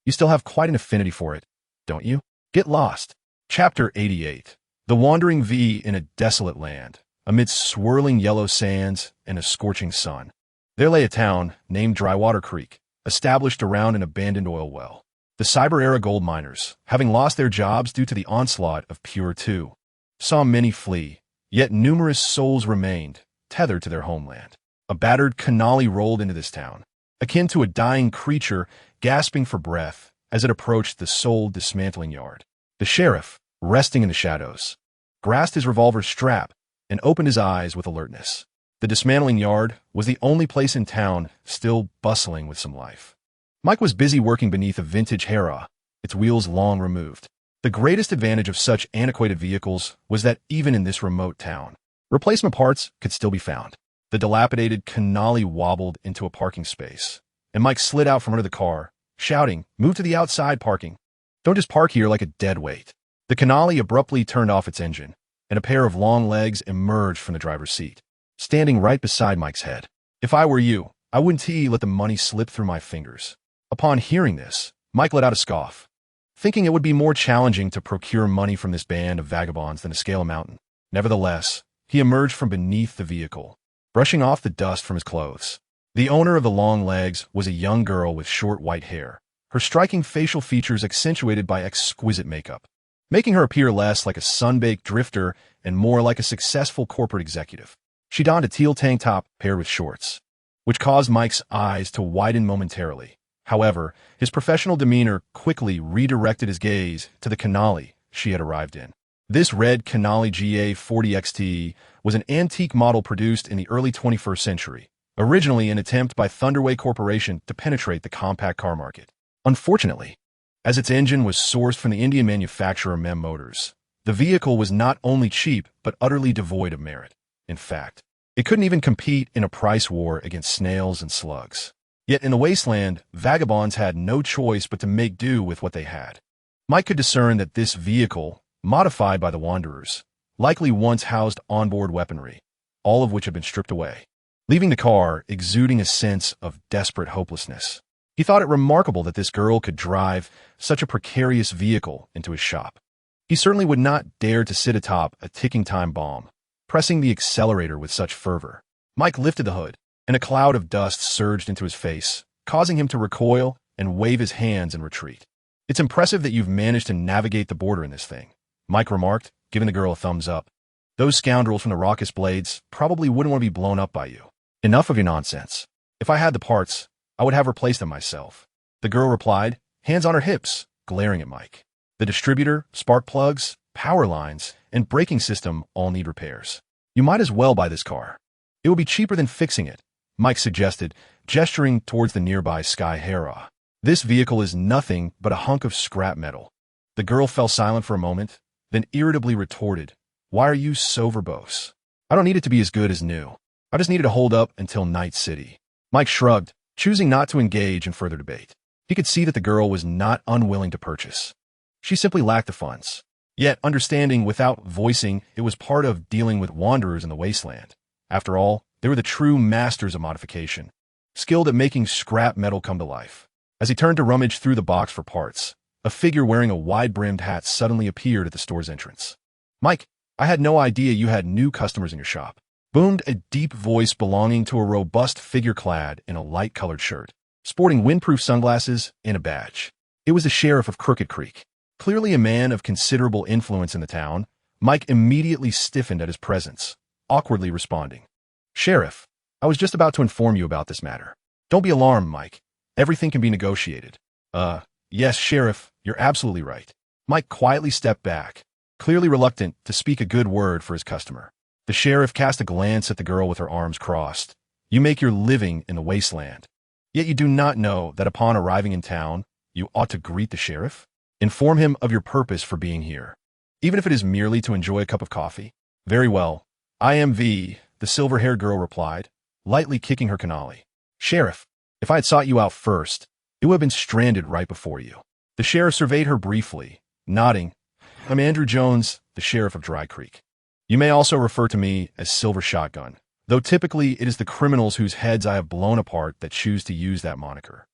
You still have quite an affinity for it, don't you?" Get lost. Chapter 88. The Wandering V in a desolate land, amidst swirling yellow sands and a scorching sun. There lay a town named Drywater Creek, established around an abandoned oil well. The cyber-era gold miners, having lost their jobs due to the onslaught of Pure 2, saw many flee, yet numerous souls remained, tethered to their homeland. A battered canali rolled into this town, akin to a dying creature gasping for breath as it approached the soul-dismantling yard. The sheriff, resting in the shadows, grasped his revolver strap and opened his eyes with alertness. The dismantling yard was the only place in town still bustling with some life. Mike was busy working beneath a vintage Hera, its wheels long removed. The greatest advantage of such antiquated vehicles was that even in this remote town, replacement parts could still be found. The dilapidated canali wobbled into a parking space, and Mike slid out from under the car, shouting, "Move to the outside parking. Don't just park here like a dead weight." The canali abruptly turned off its engine, and a pair of long legs emerged from the driver's seat, standing right beside Mike's head. "If I were you, I wouldn't let the money slip through my fingers." Upon hearing this, Mike let out a scoff, thinking it would be more challenging to procure money from this band of vagabonds than to scale a mountain. Nevertheless, he emerged from beneath the vehicle, brushing off the dust from his clothes. The owner of the long legs was a young girl with short white hair, her striking facial features accentuated by exquisite makeup, making her appear less like a sun-baked drifter and more like a successful corporate executive. She donned a teal tank top paired with shorts, which caused Mike's eyes to widen momentarily. However, his professional demeanor quickly redirected his gaze to the canali she had arrived in. This red canali GA40XT was an antique model produced in the early 21st century, originally an attempt by Thunderway Corporation to penetrate the compact car market. Unfortunately, as its engine was sourced from the Indian manufacturer Mem Motors, the vehicle was not only cheap but utterly devoid of merit. In fact, it couldn't even compete in a price war against snails and slugs. Yet in the wasteland, vagabonds had no choice but to make do with what they had. Mike could discern that this vehicle, modified by the Wanderers, likely once housed onboard weaponry, all of which had been stripped away, leaving the car exuding a sense of desperate hopelessness. He thought it remarkable that this girl could drive such a precarious vehicle into his shop. He certainly would not dare to sit atop a ticking time bomb, pressing the accelerator with such fervor. Mike lifted the hood, and a cloud of dust surged into his face, causing him to recoil and wave his hands in retreat. "It's impressive that you've managed to navigate the border in this thing," Mike remarked, giving the girl a thumbs up. "Those scoundrels from the Raucous Blades probably wouldn't want to be blown up by you." "Enough of your nonsense. If I had the parts, I would have replaced them myself," the girl replied, hands on her hips, glaring at Mike. "The distributor, spark plugs, power lines, and braking system all need repairs. You might as well buy this car. It will be cheaper than fixing it," Mike suggested, gesturing towards the nearby Sky Hera. "This vehicle is nothing but a hunk of scrap metal." The girl fell silent for a moment, then irritably retorted, "Why are you so verbose? I don't need it to be as good as new." I just needed to hold up until Night City. Mike shrugged, choosing not to engage in further debate. He could see that the girl was not unwilling to purchase. She simply lacked the funds. Yet, understanding without voicing, it was part of dealing with wanderers in the wasteland. After all, they were the true masters of modification, skilled at making scrap metal come to life. As he turned to rummage through the box for parts, a figure wearing a wide-brimmed hat suddenly appeared at the store's entrance. "Mike, I had no idea you had new customers in your shop," boomed a deep voice belonging to a robust figure clad in a light-colored shirt, sporting windproof sunglasses and a badge. It was the sheriff of Crooked Creek. Clearly a man of considerable influence in the town, Mike immediately stiffened at his presence, awkwardly responding. "Sheriff, I was just about to inform you about this matter. Don't be alarmed, Mike. Everything can be negotiated." Yes, Sheriff, you're absolutely right." Mike quietly stepped back, clearly reluctant to speak a good word for his customer. The sheriff cast a glance at the girl with her arms crossed. "You make your living in the wasteland. Yet you do not know that upon arriving in town, you ought to greet the sheriff? Inform him of your purpose for being here, even if it is merely to enjoy a cup of coffee." "Very well. I am V," the silver-haired girl replied, lightly kicking her canali. "Sheriff, if I had sought you out first, it would have been stranded right before you." The sheriff surveyed her briefly, nodding. "I'm Andrew Jones, the sheriff of Dry Creek. You may also refer to me as Silver Shotgun, though typically it is the criminals whose heads I have blown apart that choose to use that moniker."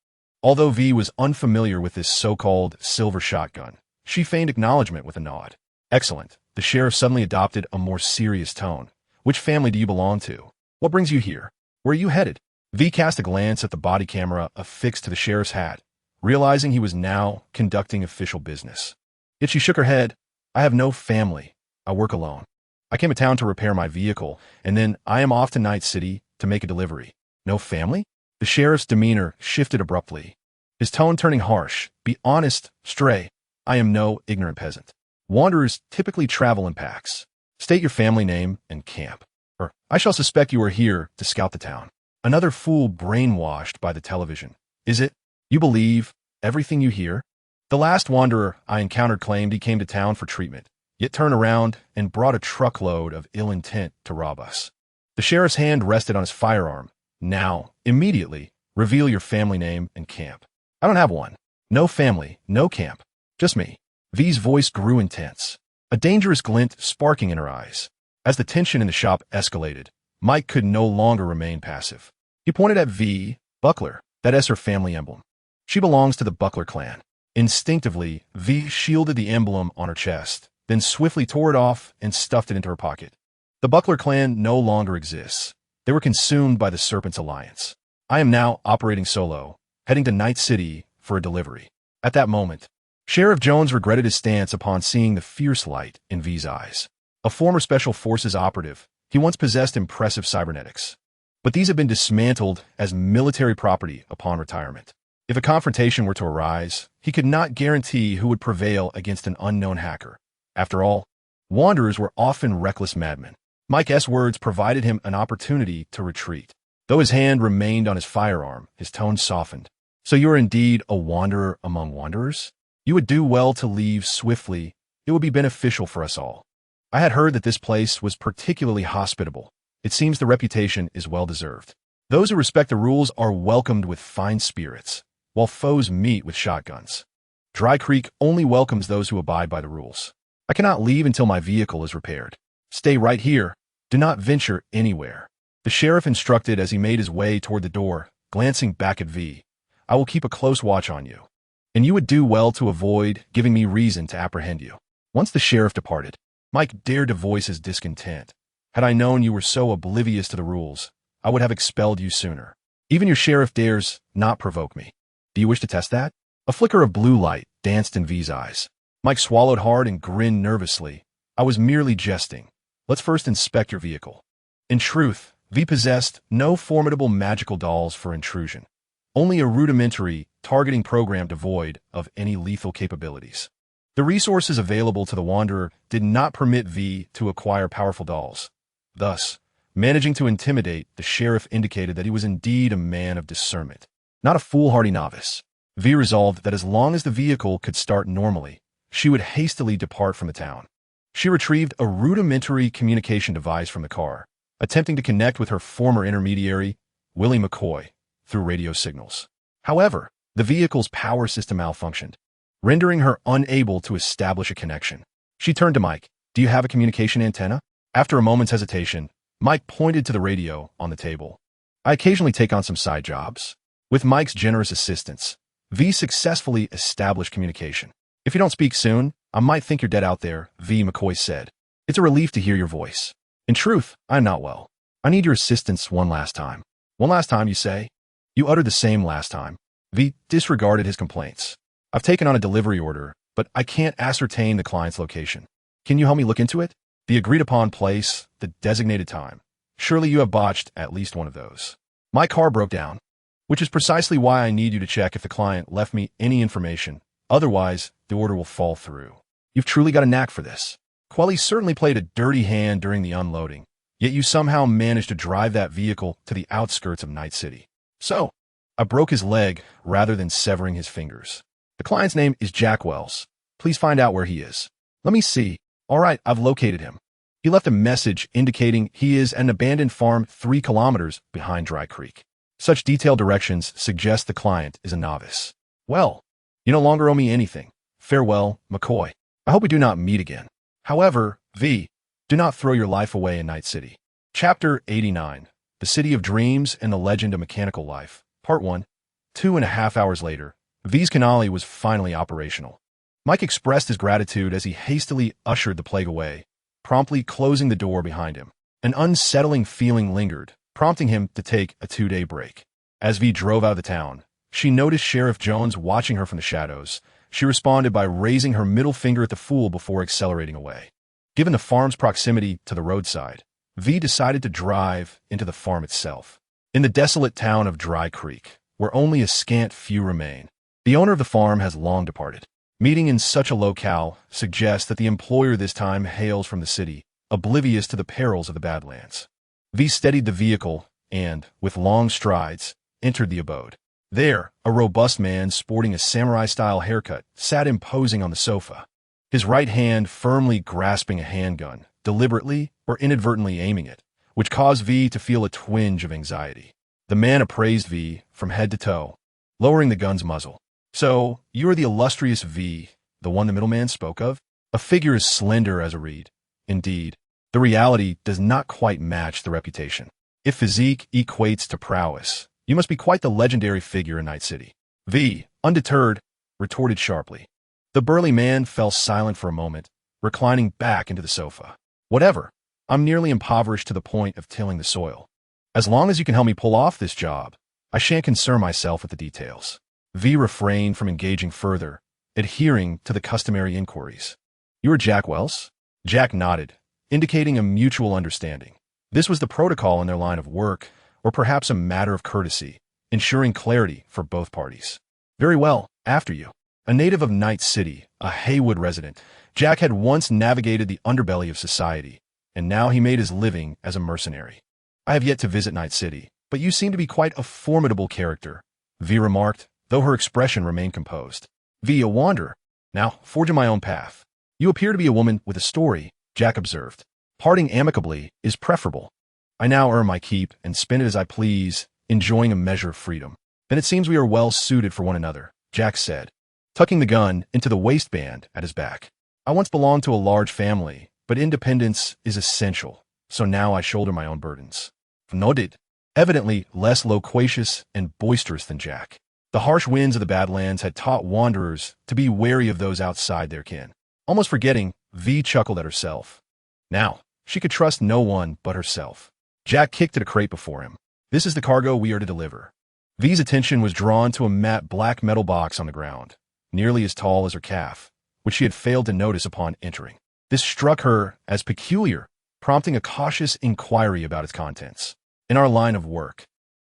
Although V was unfamiliar with this so-called Silver Shotgun, she feigned acknowledgement with a nod. "Excellent." The sheriff suddenly adopted a more serious tone. "Which family do you belong to? What brings you here? Where are you headed?" V cast a glance at the body camera affixed to the sheriff's hat, realizing he was now conducting official business. Yet she shook her head. "I have no family. I work alone. I came to town to repair my vehicle, and then I am off to Night City to make a delivery." "No family?" The sheriff's demeanor shifted abruptly, his tone turning harsh. "Be honest, Stray. I am no ignorant peasant. Wanderers typically travel in packs. State your family name and camp, or I shall suspect you are here to scout the town." Another fool brainwashed by the television. "Is it? You believe everything you hear?" "The last wanderer I encountered claimed he came to town for treatment, yet turned around and brought a truckload of ill intent to rob us." The sheriff's hand rested on his firearm. "Now, immediately, reveal your family name and camp." "I don't have one. No family, no camp. Just me." V's voice grew intense, a dangerous glint sparking in her eyes. As the tension in the shop escalated, Mike could no longer remain passive. He pointed at V. Buckler. That is her family emblem. She belongs to the Buckler clan. Instinctively, V shielded the emblem on her chest, then swiftly tore it off and stuffed it into her pocket. The Buckler clan no longer exists. They were consumed by the Serpent's Alliance. I am now operating solo, heading to Night City for a delivery. At that moment, Sheriff Jones regretted his stance upon seeing the fierce light in V's eyes. A former Special Forces operative, he once possessed impressive cybernetics. But these have been dismantled as military property upon retirement. If a confrontation were to arise, he could not guarantee who would prevail against an unknown hacker. After all, wanderers were often reckless madmen. Mike S. words provided him an opportunity to retreat. Though his hand remained on his firearm, his tone softened. "So you are indeed a wanderer among wanderers? You would do well to leave swiftly. It would be beneficial for us all. I had heard that this place was particularly hospitable. It seems the reputation is well-deserved. Those who respect the rules are welcomed with fine spirits, while foes meet with shotguns. Dry Creek only welcomes those who abide by the rules. I cannot leave until my vehicle is repaired. Stay right here. Do not venture anywhere." The sheriff instructed as he made his way toward the door, glancing back at V. "I will keep a close watch on you, and you would do well to avoid giving me reason to apprehend you." Once the sheriff departed, Mike dared to voice his discontent. "Had I known you were so oblivious to the rules, I would have expelled you sooner. Even your sheriff dares not provoke me. Do you wish to test that?" A flicker of blue light danced in V's eyes. Mike swallowed hard and grinned nervously. "I was merely jesting. Let's first inspect your vehicle." In truth, V possessed no formidable magical dolls for intrusion, only a rudimentary, targeting program devoid of any lethal capabilities. The resources available to the Wanderer did not permit V to acquire powerful dolls. Thus, managing to intimidate, the sheriff indicated that he was indeed a man of discernment, not a foolhardy novice. V resolved that as long as the vehicle could start normally, she would hastily depart from the town. She retrieved a rudimentary communication device from the car, attempting to connect with her former intermediary, Willie McCoy, through radio signals. However, the vehicle's power system malfunctioned, rendering her unable to establish a connection. She turned to Mike. "Do you have a communication antenna?" After a moment's hesitation, Mike pointed to the radio on the table. "I occasionally take on some side jobs." With Mike's generous assistance, V successfully established communication. "If you don't speak soon, I might think you're dead out there," V. McCoy said. "It's a relief to hear your voice. In truth, I'm not well. I need your assistance one last time." "One last time, you say?" "You uttered the same last time." V disregarded his complaints. "I've taken on a delivery order, but I can't ascertain the client's location. Can you help me look into it? The agreed-upon place, the designated time. Surely you have botched at least one of those." "My car broke down, which is precisely why I need you to check if the client left me any information. Otherwise, the order will fall through. You've truly got a knack for this. Quelly certainly played a dirty hand during the unloading, yet you somehow managed to drive that vehicle to the outskirts of Night City. So, I broke his leg rather than severing his fingers. The client's name is Jack Wells. Please find out where he is." "Let me see. All right, I've located him. He left a message indicating he is at an abandoned farm 3 kilometers behind Dry Creek. Such detailed directions suggest the client is a novice. Well, you no longer owe me anything. Farewell, McCoy. I hope we do not meet again. However, V, do not throw your life away in Night City." Chapter 89, The City of Dreams and the Legend of Mechanical Life, Part 1. 2.5 hours later, V's canale was finally operational. Mike expressed his gratitude as he hastily ushered the plague away, promptly closing the door behind him. An unsettling feeling lingered, prompting him to take a 2-day break. As V drove out of the town, she noticed Sheriff Jones watching her from the shadows. She responded by raising her middle finger at the fool before accelerating away. Given the farm's proximity to the roadside, V decided to drive into the farm itself. In the desolate town of Dry Creek, where only a scant few remain, the owner of the farm has long departed. Meeting in such a locale suggests that the employer this time hails from the city, oblivious to the perils of the Badlands. V steadied the vehicle and, with long strides, entered the abode. There, a robust man sporting a samurai-style haircut sat imposing on the sofa, his right hand firmly grasping a handgun, deliberately or inadvertently aiming it, which caused V to feel a twinge of anxiety. The man appraised V from head to toe, lowering the gun's muzzle. "So, you are the illustrious V, the one the middleman spoke of? A figure as slender as a reed. Indeed, the reality does not quite match the reputation. If physique equates to prowess, you must be quite the legendary figure in Night City." V, undeterred, retorted sharply. The burly man fell silent for a moment, reclining back into the sofa. "Whatever. I'm nearly impoverished to the point of tilling the soil. As long as you can help me pull off this job, I shan't concern myself with the details." V refrained from engaging further, adhering to the customary inquiries. "You are Jack Wells?" Jack nodded, indicating a mutual understanding. This was the protocol in their line of work, or perhaps a matter of courtesy, ensuring clarity for both parties. "Very well, after you." A native of Night City, a Haywood resident, Jack had once navigated the underbelly of society, and now he made his living as a mercenary. "I have yet to visit Night City, but you seem to be quite a formidable character," V remarked, though her expression remained composed. "V, a wanderer. Now, forging my own path." "You appear to be a woman with a story," Jack observed. "Parting amicably is preferable. I now earn my keep and spend it as I please, enjoying a measure of freedom." "Then it seems we are well suited for one another," Jack said, tucking the gun into the waistband at his back. "I once belonged to a large family, but independence is essential, so now I shoulder my own burdens." Nodded, evidently less loquacious and boisterous than Jack. The harsh winds of the Badlands had taught wanderers to be wary of those outside their kin. Almost forgetting, V chuckled at herself. Now, she could trust no one but herself. Jack kicked at a crate before him. "This is the cargo we are to deliver." V's attention was drawn to a matte black metal box on the ground, nearly as tall as her calf, which she had failed to notice upon entering. This struck her as peculiar, prompting a cautious inquiry about its contents. "In our line of work,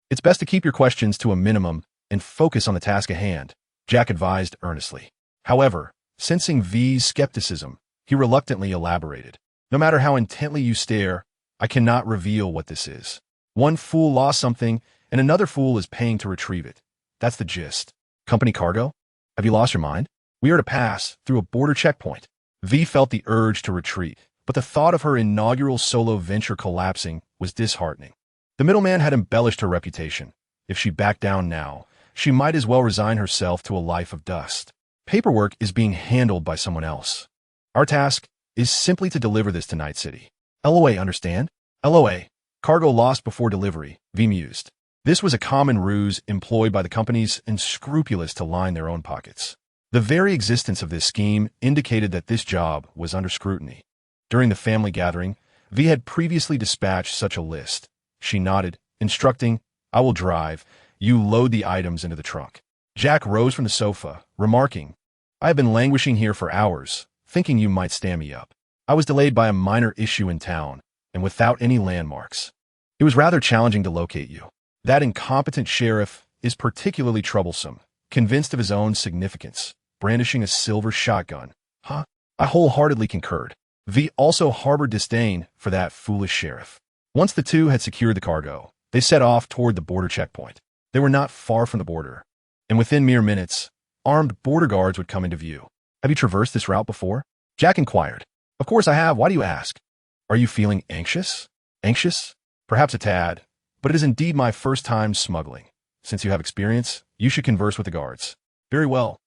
it's best to keep your questions to a minimum and focus on the task at hand," Jack advised earnestly. However, sensing V's skepticism, he reluctantly elaborated. "No matter how intently you stare, I cannot reveal what this is. One fool lost something, and another fool is paying to retrieve it. That's the gist. Company cargo? Have you lost your mind? We are to pass through a border checkpoint." V felt the urge to retreat, but the thought of her inaugural solo venture collapsing was disheartening. The middleman had embellished her reputation. If she backed down now, she might as well resign herself to a life of dust. Paperwork is being handled by someone else. Our task is simply to deliver this to Night City. LOA, understand? LOA. Cargo lost before delivery, V mused. This was a common ruse employed by the companies unscrupulous to line their own pockets. The very existence of this scheme indicated that this job was under scrutiny. During the family gathering, V had previously dispatched such a list. She nodded, instructing, I will drive. You load the items into the trunk. Jack rose from the sofa, remarking, I have been languishing here for hours, thinking you might stand me up. I was delayed by a minor issue in town, and without any landmarks. It was rather challenging to locate you. That incompetent sheriff is particularly troublesome, convinced of his own significance, brandishing a silver shotgun. Huh? I wholeheartedly concurred. V also harbored disdain for that foolish sheriff. Once the two had secured the cargo, they set off toward the border checkpoint. They were not far from the border, and within mere minutes, armed border guards would come into view. Have you traversed this route before? Jack inquired. Of course I have. Why do you ask? Are you feeling anxious? Anxious? Perhaps a tad, but it is indeed my first time smuggling. Since you have experience, you should converse with the guards. Very well.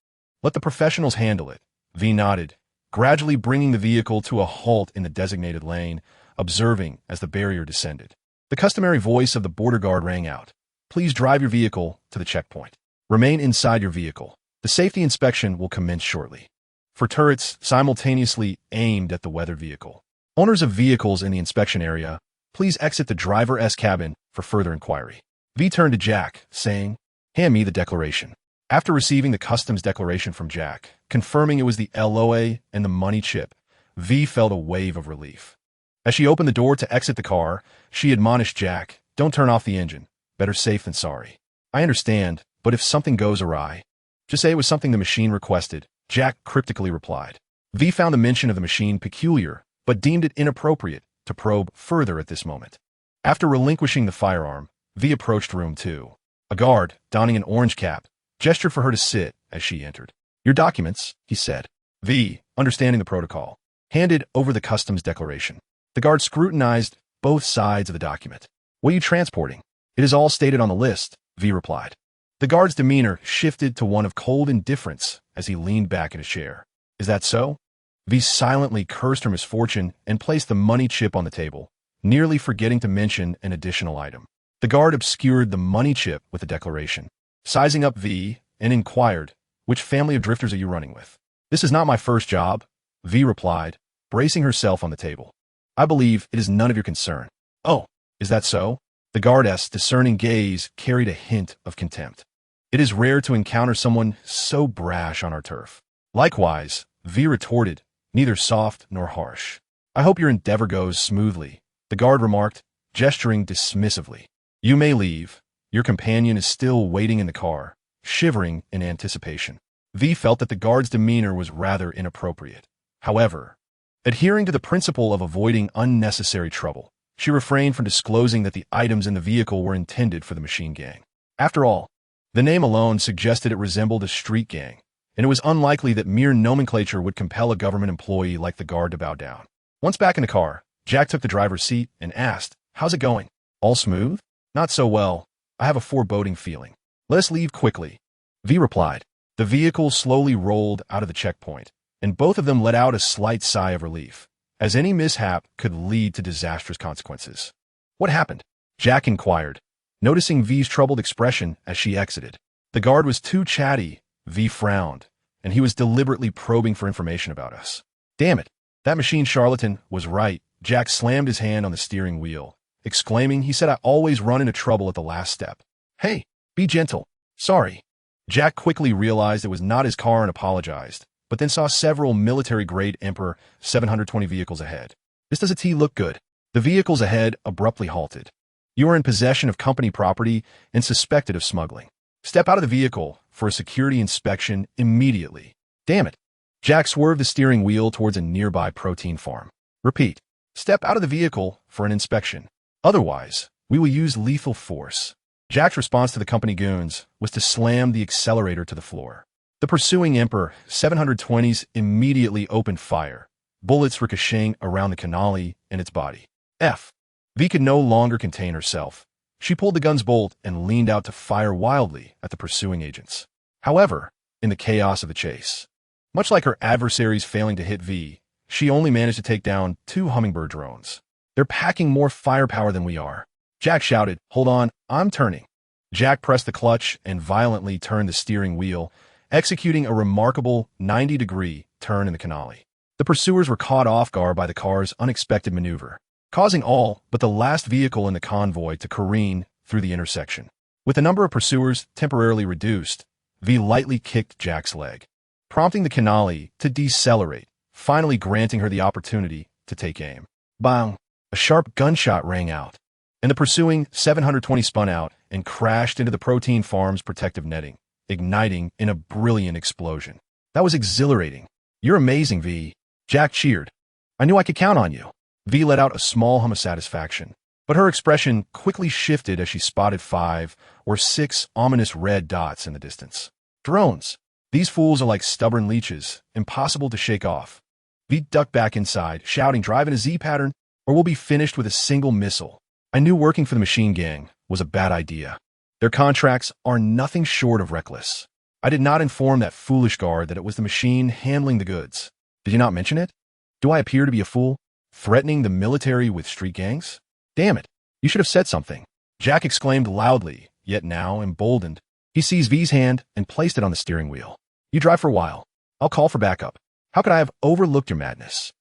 Let the professionals handle it. V nodded, gradually bringing the vehicle to a halt in the designated lane, observing as the barrier descended. The customary voice of the border guard rang out. Please drive your vehicle to the checkpoint. Remain inside your vehicle. The safety inspection will commence shortly. For turrets simultaneously aimed at the weathered vehicle. Owners of vehicles in the inspection area, please exit the driver's cabin for further inquiry. V turned to Jack, saying, hand me the declaration. After receiving the customs declaration from Jack, confirming it was the LOA and the money chip, V felt a wave of relief. As she opened the door to exit the car, she admonished Jack, don't turn off the engine. Better safe than sorry. I understand, but if something goes awry, just say it was something the machine requested, Jack cryptically replied. V found the mention of the machine peculiar, but deemed it inappropriate to probe further at this moment. After relinquishing the firearm, V approached room 2. A guard, donning an orange cap, gestured for her to sit as she entered. Your documents, he said. V, understanding the protocol, handed over the customs declaration. The guard scrutinized both sides of the document. What are you transporting? It is all stated on the list, V replied. The guard's demeanor shifted to one of cold indifference as he leaned back in his chair. Is that so? V silently cursed her misfortune and placed the money chip on the table, nearly forgetting to mention an additional item. The guard obscured the money chip with a declaration, sizing up V, and inquired, which family of drifters are you running with? This is not my first job, V replied, bracing herself on the table. I believe it is none of your concern. Oh, is that so? The guard's discerning gaze carried a hint of contempt. It is rare to encounter someone so brash on our turf. Likewise, V retorted, neither soft nor harsh. I hope your endeavor goes smoothly, the guard remarked, gesturing dismissively. You may leave. Your companion is still waiting in the car, shivering in anticipation. V felt that the guard's demeanor was rather inappropriate. However, adhering to the principle of avoiding unnecessary trouble, she refrained from disclosing that the items in the vehicle were intended for the machine gang. After all, the name alone suggested it resembled a street gang, and it was unlikely that mere nomenclature would compel a government employee like the guard to bow down. Once back in the car, Jack took the driver's seat and asked, how's it going? All smooth? Not so well. I have a foreboding feeling. Let us leave quickly. V replied. The vehicle slowly rolled out of the checkpoint, and both of them let out a slight sigh of relief, as any mishap could lead to disastrous consequences. What happened? Jack inquired, noticing V's troubled expression as she exited. The guard was too chatty, V frowned, and he was deliberately probing for information about us. Damn it, that machine charlatan was right. Jack slammed his hand on the steering wheel, exclaiming, he said I always run into trouble at the last step. Hey, be gentle. Sorry. Jack quickly realized it was not his car and apologized, but then saw several military-grade Emperor 720 vehicles ahead. This doesn't look good. The vehicles ahead abruptly halted. You are in possession of company property and suspected of smuggling. Step out of the vehicle for a security inspection immediately. Damn it. Jack swerved the steering wheel towards a nearby protein farm. Repeat. Step out of the vehicle for an inspection. Otherwise, we will use lethal force. Jack's response to the company goons was to slam the accelerator to the floor. The pursuing Emperor 720s immediately opened fire, bullets ricocheting around the canali and its body. V could no longer contain herself. She pulled the gun's bolt and leaned out to fire wildly at the pursuing agents. However, in the chaos of the chase, much like her adversaries failing to hit V, she only managed to take down 2 hummingbird drones. They're packing more firepower than we are. Jack shouted, "Hold on, I'm turning." Jack pressed the clutch and violently turned the steering wheel, executing a remarkable 90-degree turn in the canali. The pursuers were caught off guard by the car's unexpected maneuver, causing all but the last vehicle in the convoy to careen through the intersection. With the number of pursuers temporarily reduced, V lightly kicked Jack's leg, prompting the canali to decelerate, finally granting her the opportunity to take aim. Bang! A sharp gunshot rang out, and the pursuing 720 spun out and crashed into the protein farm's protective netting, igniting in a brilliant explosion. That was exhilarating. "You're amazing, V." Jack cheered. "I knew I could count on you." V let out a small hum of satisfaction, but her expression quickly shifted as she spotted 5 or 6 ominous red dots in the distance. Drones. These fools are like stubborn leeches, impossible to shake off. V ducked back inside, shouting, "Drive in a Z pattern, or we'll be finished with a single missile." I knew working for the machine gang was a bad idea. Their contracts are nothing short of reckless. I did not inform that foolish guard that it was the machine handling the goods. Did you not mention it? Do I appear to be a fool, threatening the military with street gangs? Damn it, you should have said something. Jack exclaimed loudly, yet now emboldened. He seized V's hand and placed it on the steering wheel. "You drive for a while. I'll call for backup." How could I have overlooked your madness?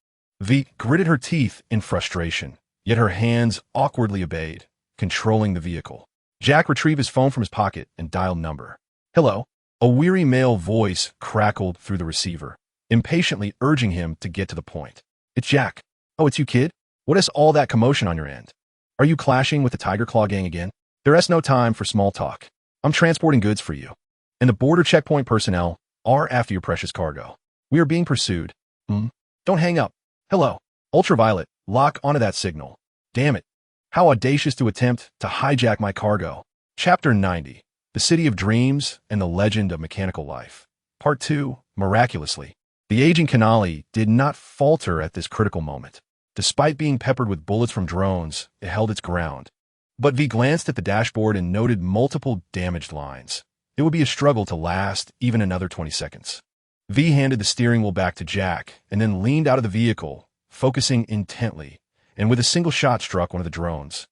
V gritted her teeth in frustration, yet her hands awkwardly obeyed, controlling the vehicle. Jack retrieved his phone from his pocket and dialed number. "Hello." A weary male voice crackled through the receiver, impatiently urging him to get to the point. "It's Jack." "Oh, it's you, kid? What is all that commotion on your end? Are you clashing with the Tiger Claw gang again?" "There is no time for small talk. I'm transporting goods for you, and the border checkpoint personnel are after your precious cargo. We are being pursued." Don't hang up." "Hello. Ultraviolet, lock onto that signal." "Damn it. How audacious to attempt to hijack my cargo." Chapter 90. The City of Dreams and the Legend of Mechanical Life. Part 2. Miraculously. The aging canali did not falter at this critical moment. Despite being peppered with bullets from drones, it held its ground. But V glanced at the dashboard and noted multiple damaged lines. It would be a struggle to last even another 20 seconds. V handed the steering wheel back to Jack and then leaned out of the vehicle, focusing intently, and with a single shot struck one of the drones,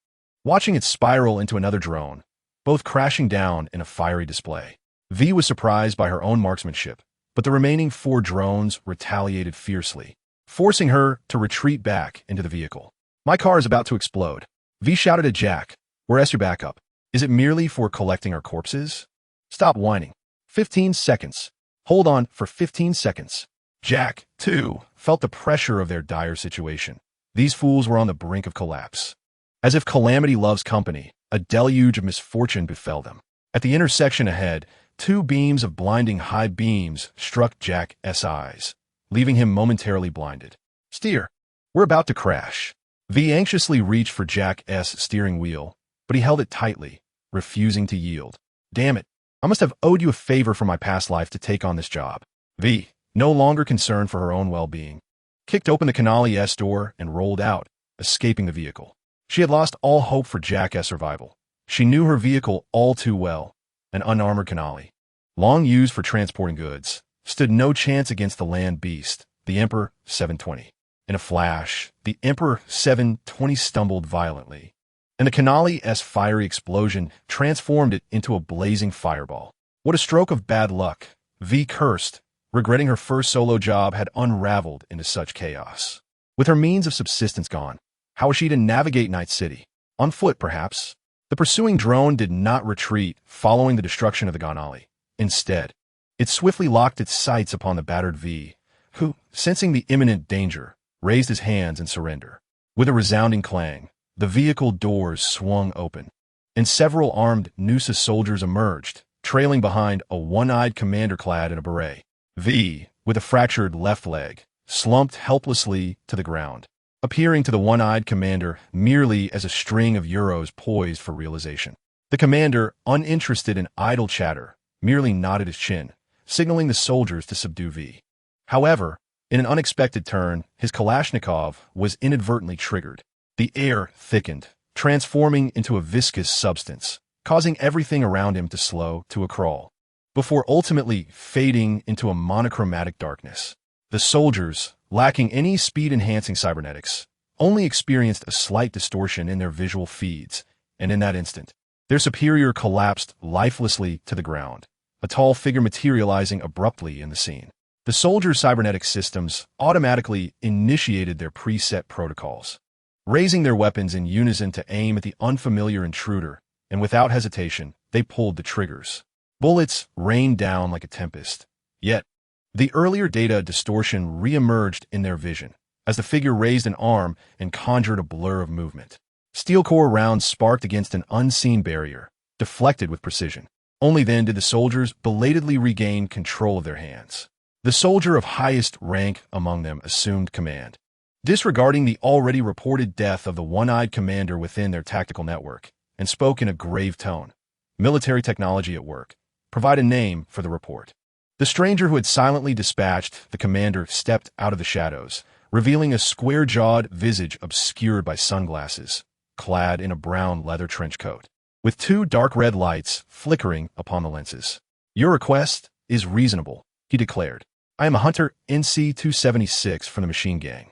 watching it spiral into another drone, both crashing down in a fiery display. V was surprised by her own marksmanship, but the remaining 4 drones retaliated fiercely, forcing her to retreat back into the vehicle. "My car is about to explode." V shouted at Jack. "Where's your backup? Is it merely for collecting our corpses? Stop whining." 15 seconds. "Hold on for 15 seconds. Jack, too, felt the pressure of their dire situation. These fools were on the brink of collapse. As if calamity loves company, a deluge of misfortune befell them. At the intersection ahead, 2 beams of blinding high beams struck Jack's eyes, leaving him momentarily blinded. "Steer. We're about to crash." V anxiously reached for Jack's steering wheel, but he held it tightly, refusing to yield. "Damn it. I must have owed you a favor from my past life to take on this job." V, no longer concerned for her own well-being, kicked open the canali's door and rolled out, escaping the vehicle. She had lost all hope for Jack's survival. She knew her vehicle all too well, an unarmored canali, long used for transporting goods, stood no chance against the land beast, the Emperor 720. In a flash, the Emperor 720 stumbled violently, and the canali's fiery explosion transformed it into a blazing fireball. What a stroke of bad luck, V cursed, regretting her first solo job had unraveled into such chaos. With her means of subsistence gone, how was she to navigate Night City? On foot, perhaps? The pursuing drone did not retreat following the destruction of the canali. Instead, it swiftly locked its sights upon the battered V, who, sensing the imminent danger, raised his hands in surrender. With a resounding clang, the vehicle doors swung open, and several armed Noosa soldiers emerged, trailing behind a one-eyed commander clad in a beret. V, with a fractured left leg, slumped helplessly to the ground, appearing to the one-eyed commander merely as a string of euros poised for realization. The commander, uninterested in idle chatter, merely nodded his chin, signaling the soldiers to subdue V. However, In an unexpected turn, his Kalashnikov was inadvertently triggered. The air thickened, transforming into a viscous substance, causing everything around him to slow to a crawl, before ultimately fading into a monochromatic darkness. The soldiers, lacking any speed-enhancing cybernetics, only experienced a slight distortion in their visual feeds, and in that instant, their superior collapsed lifelessly to the ground, a tall figure materializing abruptly in the scene. The soldiers' cybernetic systems automatically initiated their preset protocols, raising their weapons in unison to aim at the unfamiliar intruder, and without hesitation, they pulled the triggers. Bullets rained down like a tempest. Yet, the earlier data distortion re-emerged in their vision, as the figure raised an arm and conjured a blur of movement. Steel core rounds sparked against an unseen barrier, deflected with precision. Only then did the soldiers belatedly regain control of their hands. The soldier of highest rank among them assumed command, disregarding the already reported death of the one-eyed commander within their tactical network, and spoke in a grave tone. Military technology at work. Provide a name for the report. The stranger who had silently dispatched the commander stepped out of the shadows, revealing a square-jawed visage obscured by sunglasses, clad in a brown leather trench coat, with two dark red lights flickering upon the lenses. Your request is reasonable, he declared. I am a hunter NC-276 from the Machine Gang.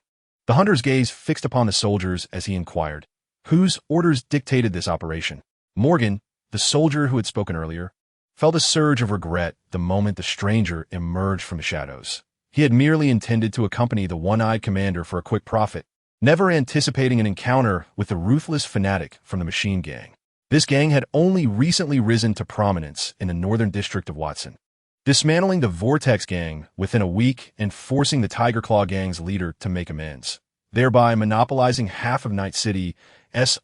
The hunter's gaze fixed upon the soldiers as he inquired, whose orders dictated this operation? Morgan, the soldier who had spoken earlier, felt a surge of regret the moment the stranger emerged from the shadows. He had merely intended to accompany the one-eyed commander for a quick profit, never anticipating an encounter with the ruthless fanatic from the Machine Gang. This gang had only recently risen to prominence in the northern district of Watson, dismantling the Vortex Gang within a week and forcing the Tiger Claw Gang's leader to make amends, thereby monopolizing half of Night City's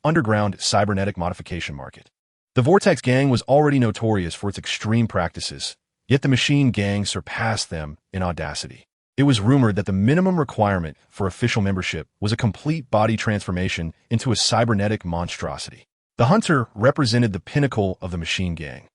underground cybernetic modification market. The Vortex Gang was already notorious for its extreme practices, yet the Machine Gang surpassed them in audacity. It was rumored that the minimum requirement for official membership was a complete body transformation into a cybernetic monstrosity. The hunter represented the pinnacle of the Machine Gang,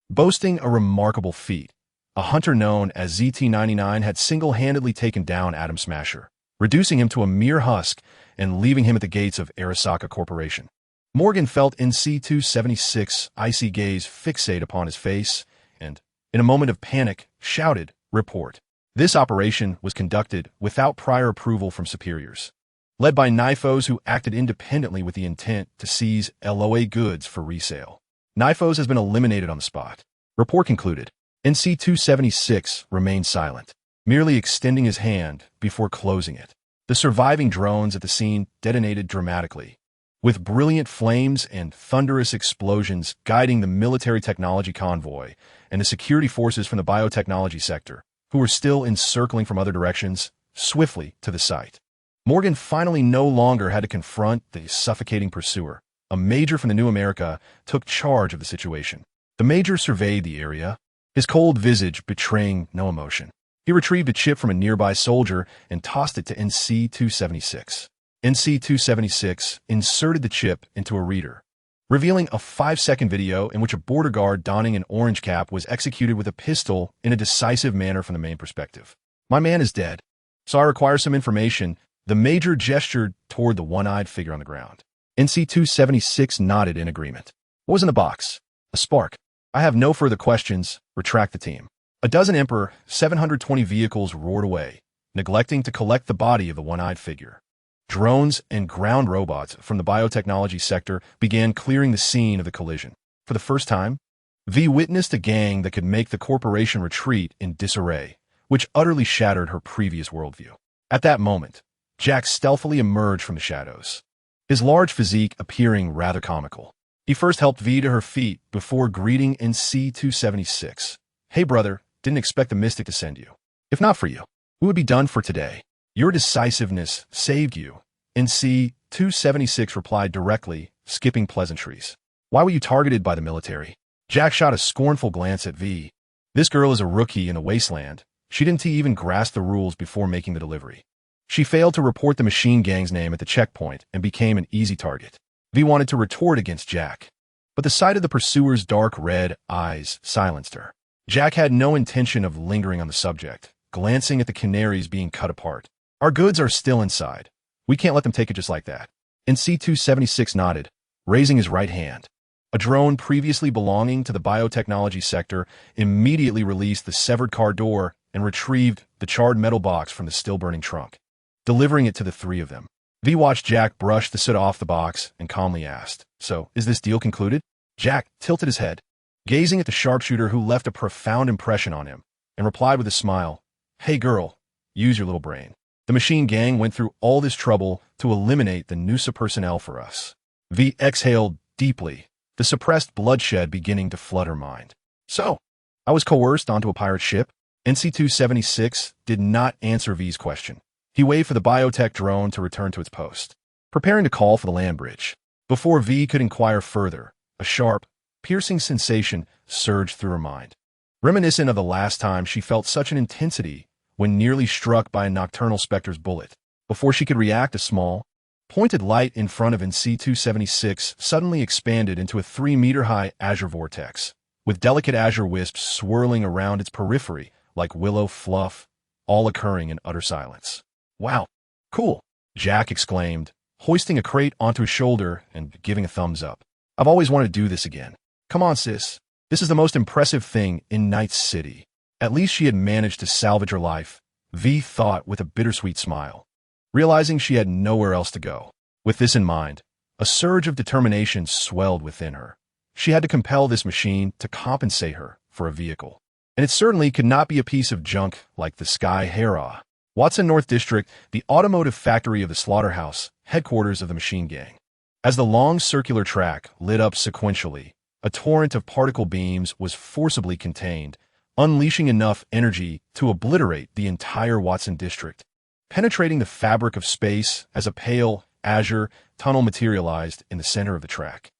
boasting a remarkable feat. A hunter known as ZT-99 had single-handedly taken down Atom Smasher, reducing him to a mere husk and leaving him at the gates of Arasaka Corporation. Morgan felt NC-276's icy gaze fixate upon his face and, in a moment of panic, shouted, "Report." This operation was conducted without prior approval from superiors, led by NIFOs who acted independently with the intent to seize LOA goods for resale. NIFOs has been eliminated on the spot. Report concluded. NC-276 remained silent, merely extending his hand before closing it. The surviving drones at the scene detonated dramatically, with brilliant flames and thunderous explosions guiding the military technology convoy and the security forces from the biotechnology sector, who were still encircling from other directions, swiftly to the site. Morgan finally no longer had to confront the suffocating pursuer. A major from the New America took charge of the situation. The major surveyed the area, his cold visage betraying no emotion. He retrieved a chip from a nearby soldier and tossed it to NC-276. NC-276 inserted the chip into a reader, revealing a 5-second video in which a border guard donning an orange cap was executed with a pistol in a decisive manner from the main perspective. My man is dead, so I require some information. The major gestured toward the one-eyed figure on the ground. NC-276 nodded in agreement. What was in the box? A spark. I have no further questions. Retract the team. A dozen Emperor 720 vehicles roared away, neglecting to collect the body of the one-eyed figure. Drones and ground robots from the biotechnology sector began clearing the scene of the collision. For the first time, V witnessed a gang that could make the corporation retreat in disarray, which utterly shattered her previous worldview. At that moment, Jack stealthily emerged from the shadows, his large physique appearing rather comical. He first helped V to her feet before greeting NC-276. Hey brother, didn't expect the Mystic to send you. If not for you, we would be done for today. Your decisiveness saved you. NC-276 replied directly, skipping pleasantries. Why were you targeted by the military? Jack shot a scornful glance at V. This girl is a rookie in the wasteland. She didn't even grasp the rules before making the delivery. She failed to report the Machine Gang's name at the checkpoint and became an easy target. V wanted to retort against Jack, but the sight of the pursuer's dark red eyes silenced her. Jack had no intention of lingering on the subject, glancing at the canaries being cut apart. Our goods are still inside. We can't let them take it just like that. NC-276 nodded, raising his right hand. A drone previously belonging to the biotechnology sector immediately released the severed car door and retrieved the charred metal box from the still-burning trunk, delivering it to the three of them. V watched Jack brush the soot off the box and calmly asked, "So, is this deal concluded?" Jack tilted his head, gazing at the sharpshooter who left a profound impression on him, and replied with a smile, "Hey girl, use your little brain. The machine gang went through all this trouble to eliminate the Noosa personnel for us." V exhaled deeply, the suppressed bloodshed beginning to flood her mind. "So, I was coerced onto a pirate ship?" NC-276 did not answer V's question. He waved for the biotech drone to return to its post, preparing to call for the land bridge. Before V could inquire further, a sharp, piercing sensation surged through her mind, reminiscent of the last time she felt such an intensity when nearly struck by a nocturnal specter's bullet. Before she could react, a small, pointed light in front of NC-276 suddenly expanded into a 3-meter-high azure vortex, with delicate azure wisps swirling around its periphery like willow fluff, all occurring in utter silence. "Wow, cool," Jack exclaimed, hoisting a crate onto his shoulder and giving a thumbs up. "I've always wanted to do this again. Come on, sis. This is the most impressive thing in Night City." At least she had managed to salvage her life, V thought with a bittersweet smile, realizing she had nowhere else to go. With this in mind, a surge of determination swelled within her. She had to compel this machine to compensate her for a vehicle. And it certainly could not be a piece of junk like the Sky Hera. Watson North District, the automotive factory of the slaughterhouse, headquarters of the machine gang. As the long circular track lit up sequentially, a torrent of particle beams was forcibly contained, unleashing enough energy to obliterate the entire Watson district, penetrating the fabric of space as a pale, azure tunnel materialized in the center of the track.